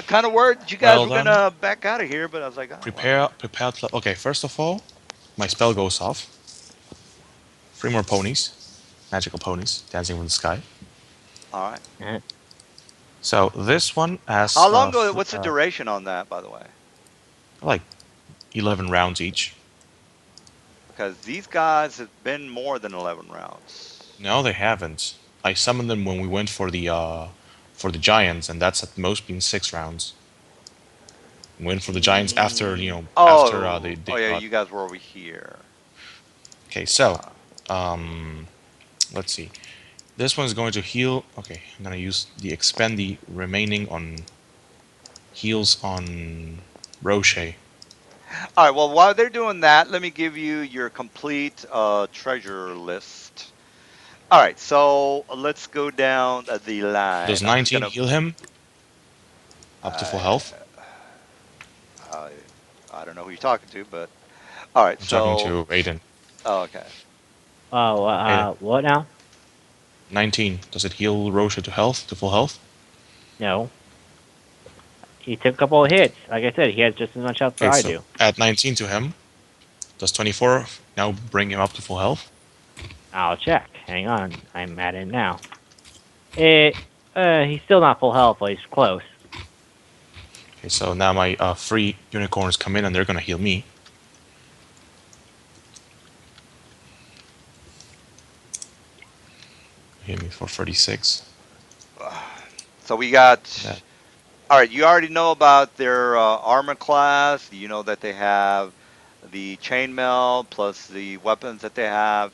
S3: kind of worried you guys
S1: Well
S3: were
S1: then,
S3: gonna back out of here, but I was like, oh well.
S1: prepare. Okay, first of all, my spell goes off. Three more ponies, magical ponies, dancing from the sky.
S3: All right.
S2: Eh,
S1: So this one has
S3: How long? What's the duration on that, by the way?
S1: like 11 rounds each.
S3: Because these guys have been more than 11 rounds.
S1: No, they haven't. I summoned them when we went for the giants, and that's at most been 6 rounds. Went for the giants after after
S3: Oh
S1: they
S3: yeah,
S1: got.
S3: you guys were over here.
S1: Okay, so
S3: Uh,
S1: um, let's see. This one's going to heal. Okay, I'm gonna use the expend the remaining on heals on Roche.
S3: all right. Well, while they're doing that, let me give you your complete treasure list. All right. So let's go down the
S1: Does
S3: line. I'm just
S1: 19
S3: gonna.
S1: heal him up to full
S3: Uh,
S1: health?
S3: I I don't know who you're talking to, but all right.
S1: I'm talking
S3: So
S1: to Aiden.
S3: oh, okay.
S2: Oh,
S1: Aiden,
S2: what now?
S1: 19. Does it heal Roche to health to full health?
S2: No. He took a couple of hits. Like I said, he has just as much health as
S1: Okay,
S2: I
S1: so
S2: do.
S1: add 19 to him. Does 24 now bring him up to full health?
S2: I'll check. Hang on. I'm at it now. He's still not full health, but he's close.
S1: Okay, so now my three unicorns come in and they're gonna heal me. Heal me for 36.
S3: So we got.
S1: That
S3: All right. You already know about their armor class. You know that they have the chainmail plus the weapons that they have,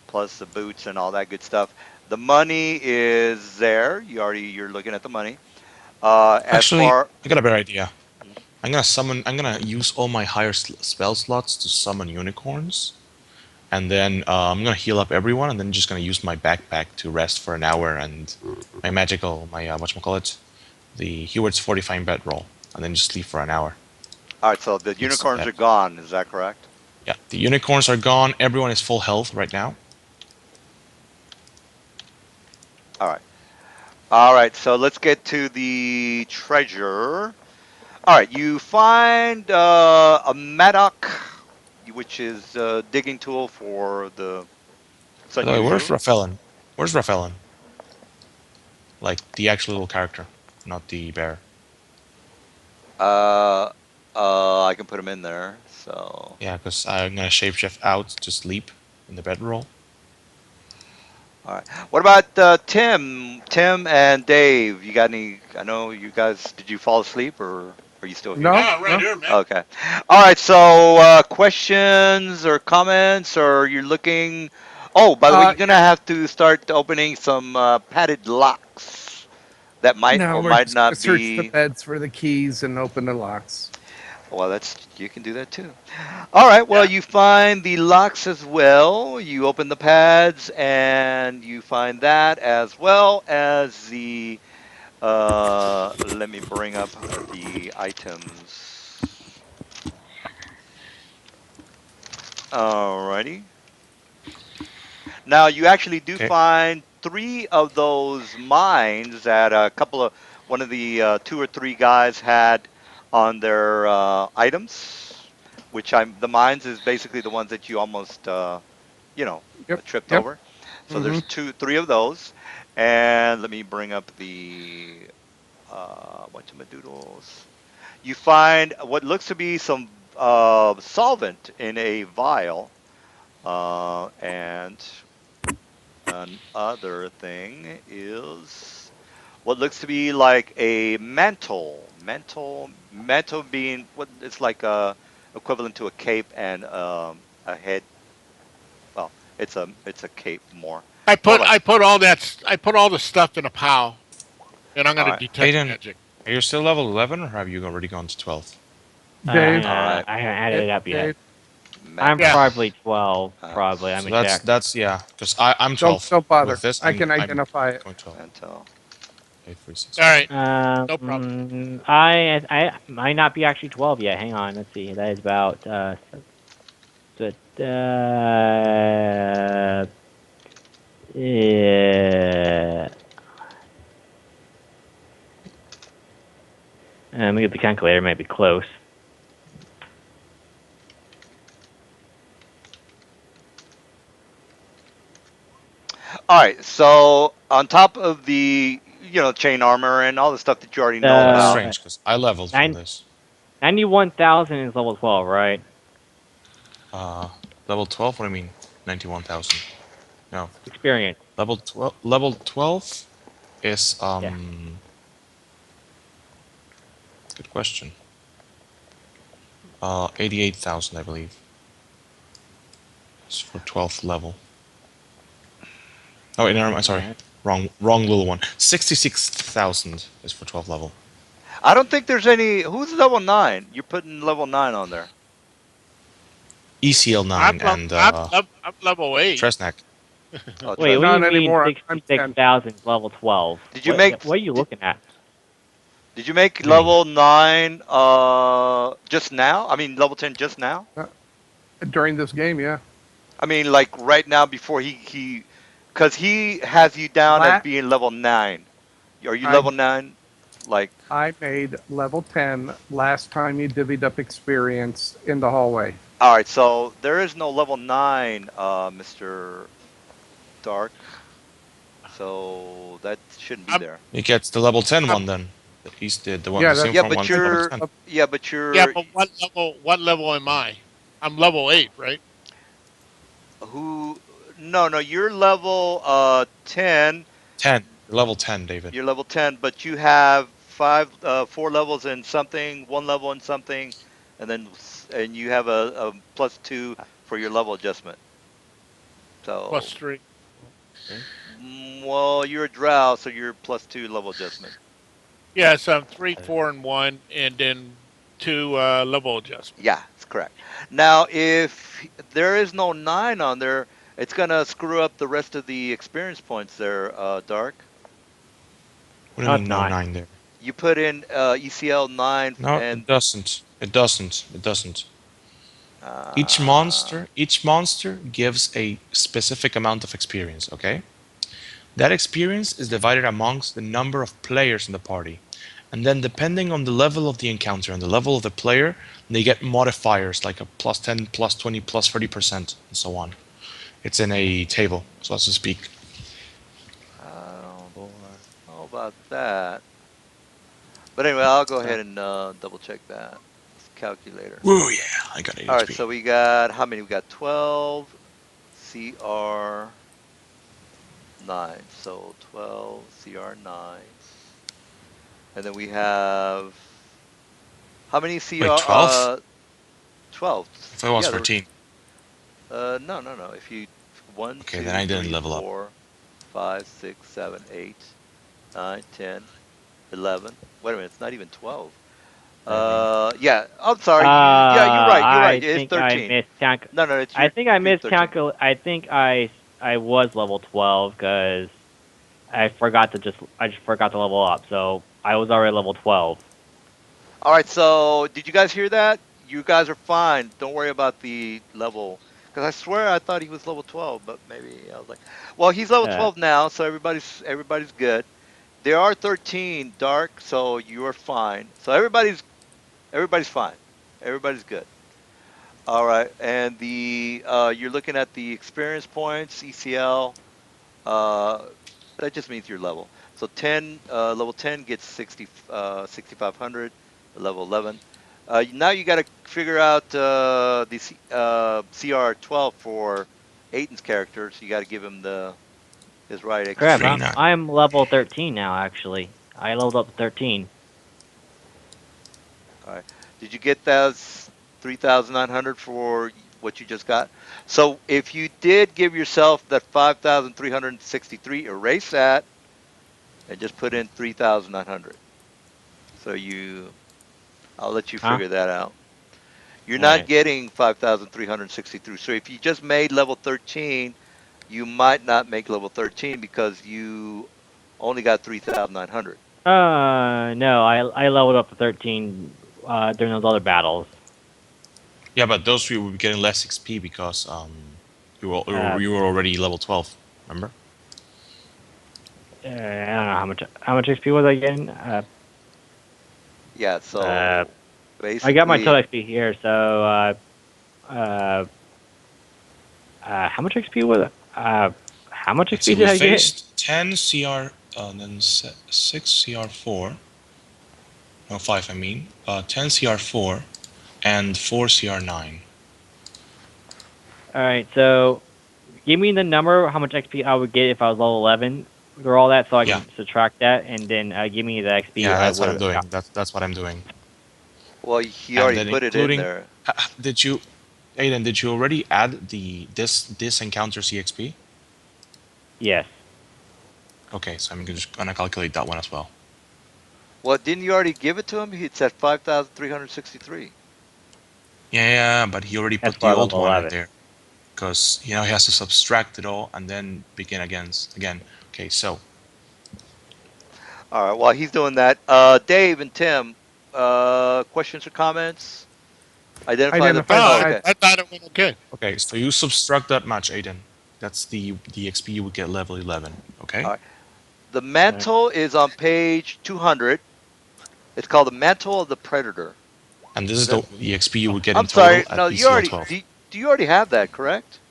S3: plus the boots and all that good stuff. The money is there. You're looking at the money. As
S1: actually,
S3: far
S1: I got a better idea. I'm gonna summon. I'm gonna use all my higher spell slots to summon unicorns, and then I'm gonna heal up everyone, and then just gonna use my backpack to rest for an hour, and my magical, my whatchamacallit, the Heward's fortifying bedroll, and then just sleep for an hour.
S3: all right, so the
S1: It's
S3: unicorns
S1: that.
S3: are gone. Is that correct?
S1: Yeah, the unicorns are gone. Everyone is full health right now.
S3: All right. All right. So let's get to the treasure. All right. You find a mattock, which is a digging tool for the. It's
S1: By the way, where's
S3: unusual.
S1: Raphaelin? Where's Raphaelin? Like the actual little character, not the bear.
S3: Uh, I can put them in there. So,
S1: Yeah, because I'm gonna shapeshift out to sleep in the bedroll.
S3: all right. What about Tim? Tim and Dave. You got any? I know you guys. Did you fall asleep or are you still here?
S4: No,
S5: Yeah, right
S4: no.
S5: here, man.
S3: Okay. All right. So, questions or comments, or you're looking. Oh, by the way, you're gonna
S4: Yeah.
S3: have to start opening some padded locks that might
S4: No,
S3: or
S4: we're
S3: might
S4: just gonna
S3: not
S4: search the
S3: be.
S4: beds for the keys and open the locks.
S3: Well, that's you can do that too. All right. Well,
S5: Yeah.
S3: you find the locks as well. You open the pads and you find that as well as the. Let me bring up the items. Alrighty. Now you actually do
S1: Okay.
S3: find three of those mines that a couple of one of the two or three guys had on their items, which I'm the mines is basically the ones that you almost you know
S4: Yep,
S3: tripped
S4: yep.
S3: over. So
S4: Hmm.
S3: there's three of those, and let me bring up the whatchamadoodles. You find what looks to be some solvent in a vial, and another thing is what looks to be like a mantle. Mantle being what it's like a equivalent to a cape and a head. Well, it's a cape more like.
S5: I put all the stuff in a pile, and I'm
S3: All
S5: gonna
S3: right,
S5: detect
S1: Aiden,
S5: magic.
S1: are you still level 11 or have you already gone to 12?
S2: Hang
S4: Dave,
S3: all
S2: on.
S3: right,
S2: I haven't added it up yet.
S4: Dave,
S2: I'm
S5: Yeah.
S3: mantle.
S2: probably 12. Probably. Let
S1: So
S2: me check.
S1: that's yeah, because I'm
S4: don't
S1: 12
S4: don't bother.
S1: with this.
S4: I can
S1: I'm
S4: identify it.
S1: going 12.
S3: Mantle.
S1: 836.
S5: All
S1: Okay.
S5: right. No problem.
S2: I might not be actually 12 yet. Hang on. Let's see. That is about so, uh, Let me get the calculator. Might be close.
S3: All right. So on top of the chain armor and all the stuff that you already know
S1: That's
S3: about.
S2: Uh,
S1: strange because I leveled for
S2: nine,
S1: this.
S2: 91,000 is level 12, right?
S1: Uh, level 12. What do you mean? 91,000. No.
S2: Experience.
S1: Level 12. Level 12 is
S2: Yeah.
S1: Good question. 88,000, I believe. It's for 12th level. Oh, wait, no, I'm sorry.
S2: Yeah.
S1: Wrong little one. 66,000 is for 12th level.
S3: I don't think there's any. Who's level 9? You're putting level 9 on there.
S1: ECL 9 and
S5: I'm level 8.
S1: Tresnak.
S3: Oh,
S2: Wait,
S3: trust
S2: what do
S3: me.
S2: you
S4: Not
S2: mean
S4: anymore. I'm 10.
S2: 66,000 is level 12?
S3: Did you make
S2: What are you
S3: did,
S2: looking at?
S3: did you make
S1: What do you mean?
S3: level 9 just now? I mean level 10 just now?
S4: Uh, During this game, yeah.
S3: I mean like right now before he cuz he has you down as
S4: Lat,
S3: being level 9. Are you
S4: I
S3: level 9? Like
S4: I made level 10 last time you divvied up experience in the hallway.
S3: all right, so there is no level 9 Mr. Dark. So that shouldn't be
S5: I'm
S3: there.
S1: He gets the level 10
S5: I'm
S1: one then. He's the one,
S4: Yeah,
S1: the
S4: that's
S1: same
S3: Yeah,
S1: from
S3: but
S1: one from level
S3: you're
S1: 10.
S3: yeah, but
S5: Yeah,
S3: you're
S5: but what level am I? I'm level 8, right?
S3: who no, no, you're level 10.
S1: 10. You're level 10, David.
S3: You're level 10, but you have four levels in something, one level in something, and you have a +2 for your level adjustment.
S5: Plus
S3: So,
S5: 3.
S2: Okay.
S3: well, you're a drow, so you're +2 level adjustment.
S5: Yeah, so I'm 3, 4, and 1, and then 2 level adjustment.
S3: Yeah, that's correct. Now, if there is no 9 on there, it's gonna screw up the rest of the experience points there, Dark.
S1: What do you
S2: No,
S1: mean
S2: it's
S1: no
S2: not.
S1: 9 there?
S3: You put in ECL 9
S1: No, it
S3: and
S1: doesn't. It doesn't. It doesn't.
S3: uh,
S1: Each monster gives a specific amount of experience, okay? That experience is divided amongst the number of players in the party. And then depending on the level of the encounter and the level of the player, they get modifiers like a +10, +20, +30%, and so on. It's in a table, so to speak.
S3: I don't
S2: Four.
S3: know about that. But anyway, I'll go
S2: So,
S3: ahead and double check that. This calculator.
S1: Woo, yeah, I got 8
S3: All right,
S1: HP.
S3: so we got how many? We got 12 CR 9. So 12 CR 9. And then we have how many
S1: Wait,
S3: CR
S1: 12?
S3: 12.
S1: If I was
S3: Yeah, there was
S1: 13.
S3: no, no, no. If you one,
S1: Okay, then
S3: two,
S1: I didn't
S3: three,
S1: level up.
S3: 4, 5, 6, 7, 8, 9, 10, 11. Wait a minute, it's not even 12.
S2: seven.
S3: Yeah, I'm sorry. Yeah, you're right. You're right.
S2: I
S3: It's
S2: think I
S3: 13.
S2: miscalculated.
S3: No, no, it's
S2: I think I
S3: you're 13.
S2: miscalculated. I think I was level 12 because I just forgot to level up. So I was already level 12.
S3: All right. So, did you guys hear that? You guys are fine. Don't worry about the level. Because I swear I thought he was level 12, but maybe I was like, well, he's level
S2: Uh,
S3: 12 now, so everybody's good. There are 13 dark, so you are fine. So everybody's fine. Everybody's good. All right, and the you're looking at the experience points, ECL. Uh, that just means your level. So 10, level 10 gets 6,500. Level 11. Now you got to figure out CR 12 for Aiton's character. So you got to give him his right
S2: crap.
S1: Three
S3: XP.
S1: nine.
S2: I'm level 13 now. Actually, I leveled up to 13.
S3: All right. Did you get those 3,900 for what you just got? So if you did give yourself that 5,363, erase that and just put in 3,900. So I'll let you
S2: Huh?
S3: figure that out. You're not
S2: Alright.
S3: getting 5,363. So if you just made level 13, you might not make level 13 because you only got 3,900.
S2: No. I leveled up to 13 during those other battles.
S1: Yeah, but those we will be getting less XP because
S2: Uh,
S1: you were already level 12. Remember?
S2: I don't know how much XP was I getting.
S3: Yeah.
S2: Uh,
S3: So
S2: I got my
S3: basically,
S2: total XP here. So uh, how much XP was it? How much
S1: Let's see.
S2: XP
S1: We
S2: did I get?
S1: faced 10 CR, then 6 CR4. No, 5. I mean, 10 CR4 and 4 CR9.
S2: All right, so give me the number how much XP I would get if I was level 11 or all that, so I
S1: Yeah,
S2: can subtract that, and then give me the XP
S1: yeah.
S2: I
S1: That's
S2: would
S1: what I'm
S2: have got.
S1: doing. That's what I'm doing.
S3: well, he
S1: And
S3: already
S1: then
S3: put it in
S1: including,
S3: there.
S1: did you, Aiden? Did you already add this encounter CXP?
S2: Yes,
S1: Okay, so I'm just gonna calculate that one as well.
S3: Well, didn't you already give it to him? It's at 5,363.
S1: Yeah, but he already
S2: that's
S1: put the
S2: for
S1: old
S2: level
S1: one in
S2: 11.
S1: there because he has to subtract it all and then begin again. Okay, so
S3: All right. While he's doing that, Dave and Tim, questions or comments? Identify the.
S4: Identify the
S3: Oh,
S5: No,
S3: okay.
S4: magic.
S5: I thought it went okay.
S1: okay, so you subtract that much, Aiden. That's the XP you would get level 11.
S3: All
S1: Okay,
S3: right. The
S2: All right.
S3: mantle is on page 200. It's called the mantle of the predator.
S1: and this
S3: Is
S1: is
S3: that?
S1: the XP you would get in
S3: I'm
S1: total
S3: sorry.
S1: at
S3: No, you
S1: BCO
S3: already
S1: 12.
S3: do you already have that, correct?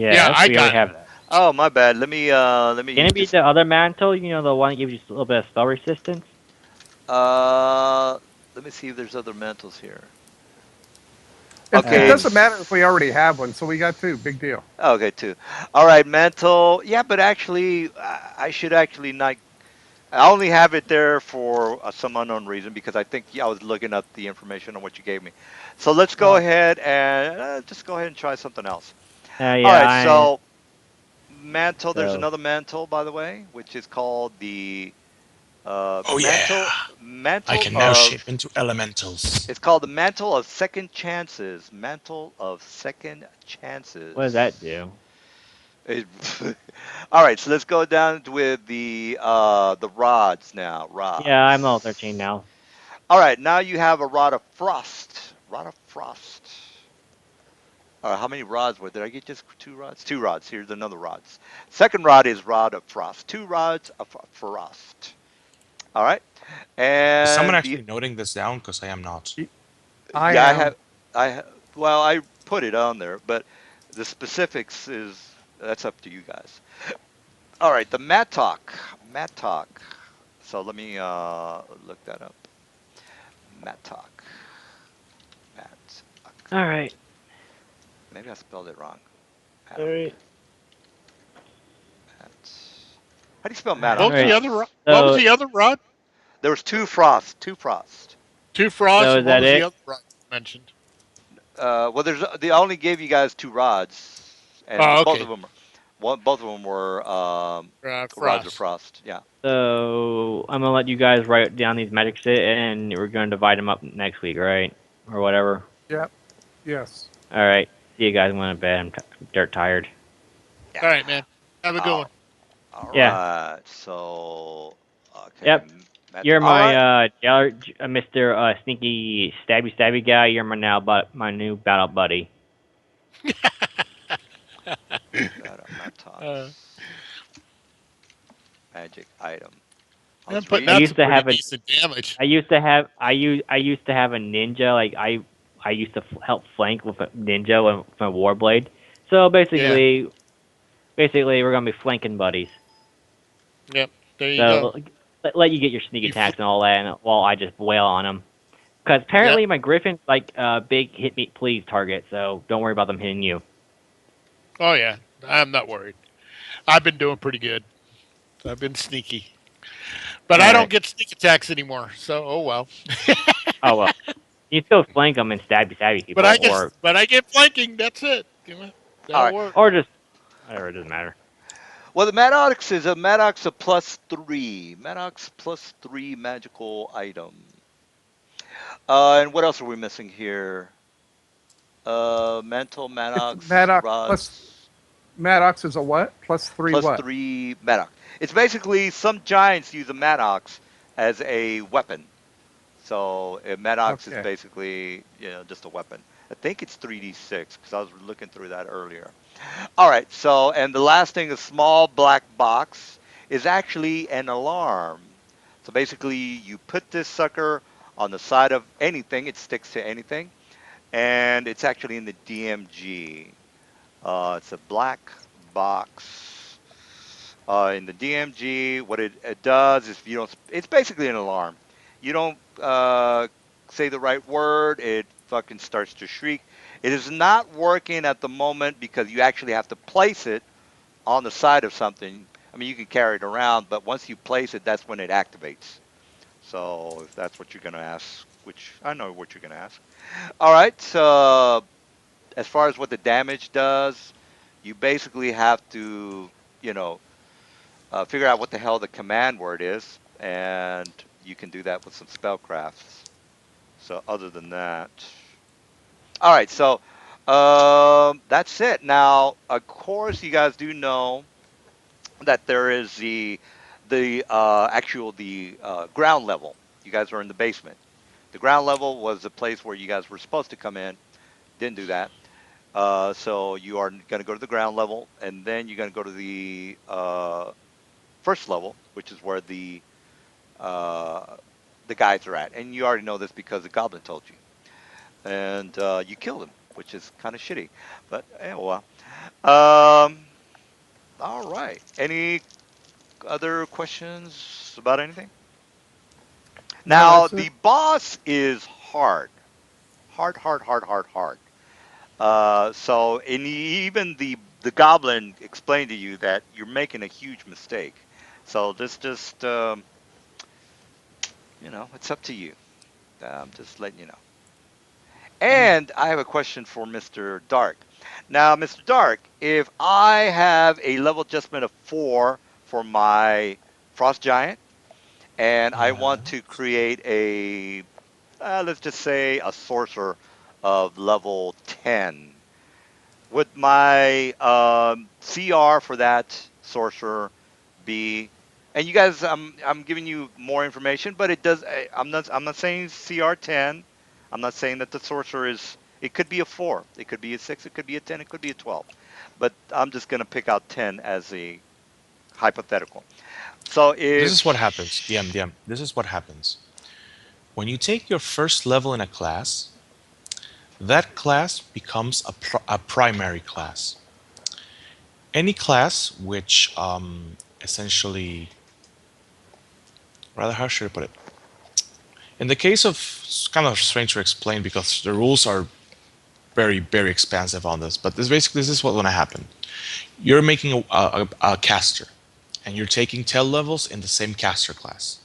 S5: Yeah,
S2: Yes,
S5: I
S2: we already
S5: got it.
S2: have that.
S3: Oh, my bad. Let me
S2: Can it be
S3: just
S2: the other mantle? You know, the one that gives you a little bit of spell resistance?
S3: uh let me see if there's other mantles here.
S4: It
S3: Okay,
S2: Um,
S4: doesn't matter if
S3: it's
S4: we already have one, so we got two. Big deal.
S3: okay too. All right, mantle. Yeah, but actually, I should actually not. I only have it there for some unknown reason because I think I was looking up the information on what you gave me. So let's go
S4: Oh,
S3: ahead and just go ahead and try something else. All
S2: yeah,
S3: right,
S2: I
S3: so mantle. There's
S2: so
S3: another mantle, by the way, which is called the
S1: Oh yeah, I
S3: mantle
S1: can now shape
S3: of.
S1: into elementals.
S3: It's called the mantle of second chances. Mantle of second
S2: what does that
S3: chances.
S2: do?
S3: It- All right, so let's go down with the rods now.
S2: Yeah, I'm level
S3: Rods.
S2: 13 now.
S3: All right, now you have a rod of frost. Rod of frost. How many rods were there? Did I get just two rods? Two rods. Here's another rods. Second rod is rod of frost. Two rods of frost. All right,
S1: Is someone
S3: and the
S1: actually noting this down? Because I am not.
S4: I
S3: yeah, I have
S4: am.
S3: well, I put it on there, but the specifics is that's up to you guys. All right, the mattock. Mattock. So let me look that up. Mattock. Mattock.
S2: All right,
S3: Maybe I spelled it wrong.
S2: all
S3: Mattock.
S2: right,
S3: Matt. How do you spell
S2: all
S5: What
S3: mattock?
S5: was the
S2: right.
S5: other? What was
S2: So,
S5: the other rod?
S3: There was two frost. Two frost.
S5: Two frosts,
S2: so
S5: and
S2: is
S5: what
S2: that
S5: was the
S2: it?
S5: other rod you mentioned?
S3: Well, there's they only gave you guys two rods, and
S5: Oh,
S3: both of
S5: okay.
S3: them, both of them were rods of
S5: Frost.
S3: frost. Yeah.
S2: So I'm gonna let you guys write down these magic shit, and we're gonna divide them up next week, right? Or whatever.
S4: Yep. Yes.
S2: All right. See you guys when I'm in bed. I'm dirt tired.
S3: Yeah.
S5: All right, man. Have a good one.
S3: All, all
S2: Yeah.
S3: right. So, okay,
S2: Yep.
S3: Matt.
S2: You're
S3: All right.
S2: my Mr. Sneaky Stabby guy. You're my new battle buddy.
S5: Uh,
S3: Mattox magic item. I
S5: I'm
S3: was
S5: putting
S2: I
S3: reading.
S5: out
S2: used
S5: some
S2: to
S5: pretty
S2: have a
S5: decent damage.
S2: I used to have a ninja. Like I used to help flank with a ninja with a warblade. So
S5: Yeah.
S2: basically we're gonna be flanking buddies.
S5: Yep. There you go.
S2: So let you get your sneak
S5: You.
S2: attacks and all that, and while I just wail on them. Because
S5: Yep.
S2: apparently my griffin's like a big hit me please target, so don't worry about them hitting you.
S5: Oh yeah. I'm not worried. I've been doing pretty good. I've been sneaky, but
S2: All
S5: I don't
S2: right.
S5: get sneak attacks anymore. So oh well.
S2: Oh well, you still flank them and stabby
S5: But
S2: people,
S5: I guess. But I get flanking. That's it. You know,
S3: All
S5: that'll
S3: right.
S5: work.
S2: or just whatever. It doesn't matter.
S3: Well, the Maddox is a Maddox of plus three. Maddox plus three magical item. And what else are we missing here? Mental
S4: It's
S3: Maddox
S4: Maddox plus
S3: rods
S4: Maddox is a what? Plus three
S3: plus
S4: what?
S3: three Maddox. It's basically some giants use a Maddox as a weapon. So Maddox is
S4: Okay.
S3: basically just a weapon. I think it's 3d6 because I was looking through that earlier. All right. So and the last thing, a small black box is actually an alarm. So basically, you put this sucker on the side of anything. It sticks to anything, and it's actually in the DMG. It's a black box. In the DMG, what it does is, if you don't, it's basically an alarm. You don't say the right word, it fucking starts to shriek. It is not working at the moment because you actually have to place it on the side of something. I mean, you can carry it around, but once you place it, that's when it activates. So if that's what you're going to ask, which I know what you're going to ask. All right. So as far as what the damage does, you basically have to, you know, figure out what the hell the command word is, and you can do that with some spellcrafts. So other than that, all right. So that's it. Now, of course, you guys do know that there is the ground level. You guys are in the basement. The ground level was the place where you guys were supposed to come in. Didn't do that. So you are going to go to the ground level, and then you're going to go to the first level, which is where uh, the guys are at. And you already know this because the goblin told you. And you killed him, which is kind of shitty. But well. Um, all right. Any other questions about anything?
S4: No,
S3: Now,
S4: that's
S3: the
S4: it.
S3: boss is hard. Hard, hard, hard, hard, hard. So, and even the goblin explained to you that you're making a huge mistake. So this just, it's up to you. Just letting you know.
S4: Mm.
S3: And I have a question for Mr. Dark. Now, Mr. Dark, if I have a level adjustment of 4 for my frost giant, and I want to
S1: Yes.
S3: create let's just say a sorcerer of level 10, would my CR for that sorcerer be? And you guys, I'm giving you more information, but it does. I'm not saying CR 10. I'm not saying that the sorcerer is. It could be a 4. It could be a 6. It could be a 10. It could be a 12. But I'm just gonna pick out 10 as a hypothetical. So
S1: This
S3: if
S1: is what happens. DM. This is what happens. When you take your first level in a class, that class becomes a primary class. Any class which essentially, rather, how should I put it? In the case of, it's kind of strange to explain because the rules are very, very expansive on this, but this is what's going to happen. You're making a caster, and you're taking 10 levels in the same caster class.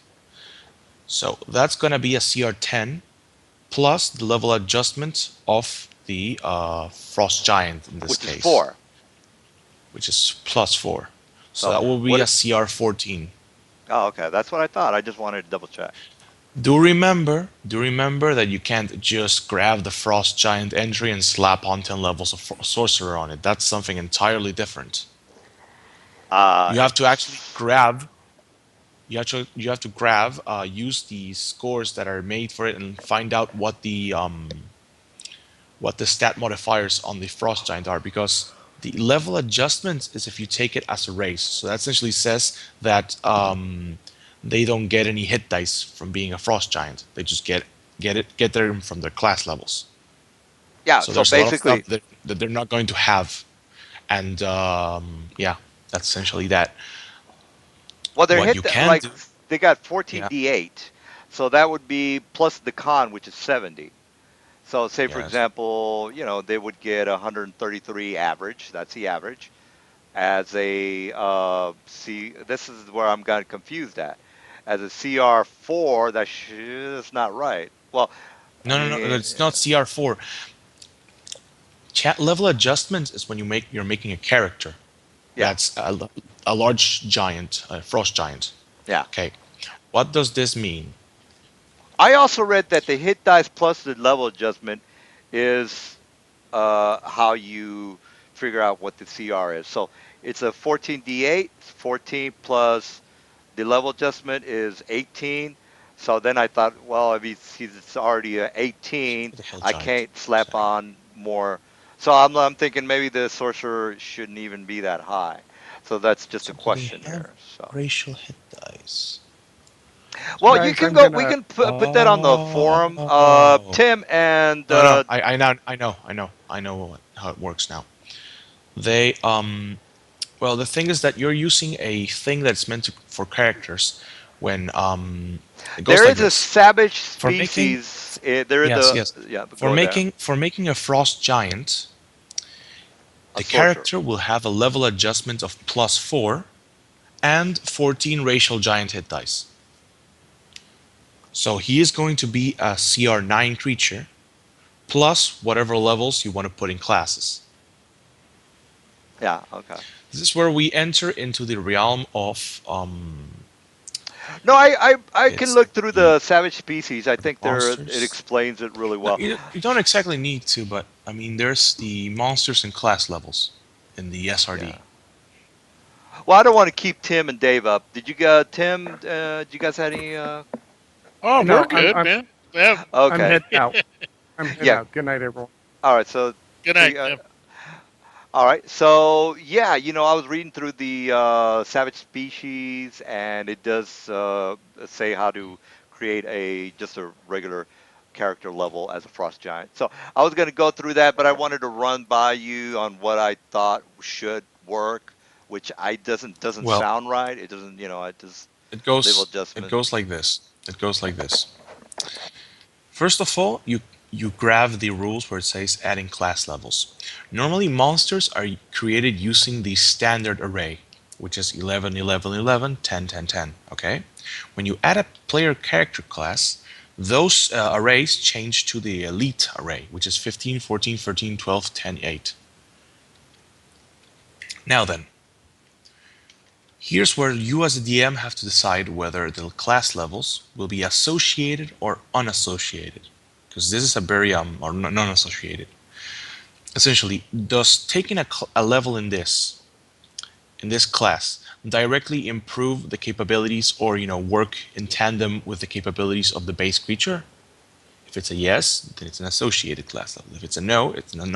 S1: So that's going to be a CR10 plus the level adjustment of the Frost Giant in this
S3: which is
S1: case,
S3: 4.
S1: which is +4. So
S3: So
S1: that will be
S3: what?
S1: a CR14.
S3: Oh, okay. That's what I thought. I just wanted to double check.
S1: Do remember that you can't just grab the Frost Giant entry and slap on 10 levels of Sorcerer on it. That's something entirely different. You have to actually
S3: It's
S1: grab. Use the scores that are made for it, and find out what the stat modifiers on the Frost Giant are, because the level adjustment is if you take it as a race. So that essentially says that they don't get any hit dice from being a Frost Giant. They just get them from their class levels.
S3: yeah.
S1: So
S3: So
S1: there's a lot of
S3: basically,
S1: stuff that they're not going to have, and yeah, that's essentially that.
S3: well, they're
S1: What
S3: hit
S1: you can
S3: like
S1: do,
S3: they got
S1: yeah,
S3: 14d8, so that would be plus the con, which is 70. So say for
S1: yes,
S3: example, they would get 133 average. That's the average. As a C, this is where I'm got confused at. As a CR4, that's not right. Well, I
S1: no,
S3: mean,
S1: it's not CR4. Chat level adjustment is when you're making a character.
S3: yeah,
S1: That's a large giant, a frost giant.
S3: yeah.
S1: Okay, what does this mean?
S3: I also read that the hit dice plus the level adjustment is how you figure out what the CR is. So it's a 14d8, 14 plus the level adjustment is 18. So then I thought, well, if it's already a 18,
S1: What the hell
S3: I
S1: giant?
S3: can't slap on more. So I'm thinking maybe the sorcerer shouldn't even be that high. So that's just a
S1: So do they
S3: question
S1: have
S3: here. So
S1: racial hit dice?
S3: Well, you
S4: Guys,
S3: can
S4: I'm
S3: go. We
S4: gonna.
S3: can put that on the forum.
S1: Oh.
S3: Tim and
S1: No, no. I know how it works now. They well, the thing is that you're using a thing that's meant to, for characters when it goes
S3: there
S1: like
S3: is a
S1: this.
S3: savage
S1: For making
S3: species. There
S1: yes,
S3: the
S1: yes.
S3: yeah. But go there.
S1: For making a frost giant,
S3: A
S1: the
S3: sorcerer.
S1: character will have a level adjustment of +4 and 14 racial giant hit dice. So he is going to be a CR9 creature plus whatever levels you want to put in classes.
S3: Yeah. Okay.
S1: This is where we enter into the realm of
S3: No, I can
S1: it's
S3: look through
S1: the
S3: the savage species. I think there it
S1: monsters.
S3: explains it really
S1: No,
S3: well.
S1: you don't exactly need to, but I mean, there's the monsters and class levels in the SRD.
S3: Yeah. Well, I don't want to keep Tim and Dave up. Did you Tim? Did you guys have any?
S5: Oh,
S3: Any?
S5: we're
S4: No,
S5: good, man. Yeah.
S4: I'm
S3: Okay.
S4: heading out. I'm heading
S3: Yeah.
S4: out. Good night, everyone.
S3: All right. So
S5: Good
S3: see.
S5: night, Tim.
S3: All right. So yeah, I was reading through the savage species, and it does say how to create a just a regular character level as a frost giant. So I was going to go through that, but I wanted to run by you on what I thought should work, which I doesn't
S1: Well,
S3: sound right. It doesn't. I just level
S1: it
S3: adjustment.
S1: goes like this. It goes like this. First of all, you grab the rules where it says adding class levels. Normally, monsters are created using the standard array, which is 11, 11, 11, 10, 10, 10. Okay? When you add a player character class, those arrays change to the elite array, which is 15, 14, 13, 12, 10, 8. Now then, here's where you as a DM have to decide whether the class levels will be associated or unassociated. Because this is a very or non-associated. Essentially, does taking a level in this class directly improve the capabilities or work in tandem with the capabilities of the base creature? If it's a yes, then it's an associated class level. If it's a no, it's a non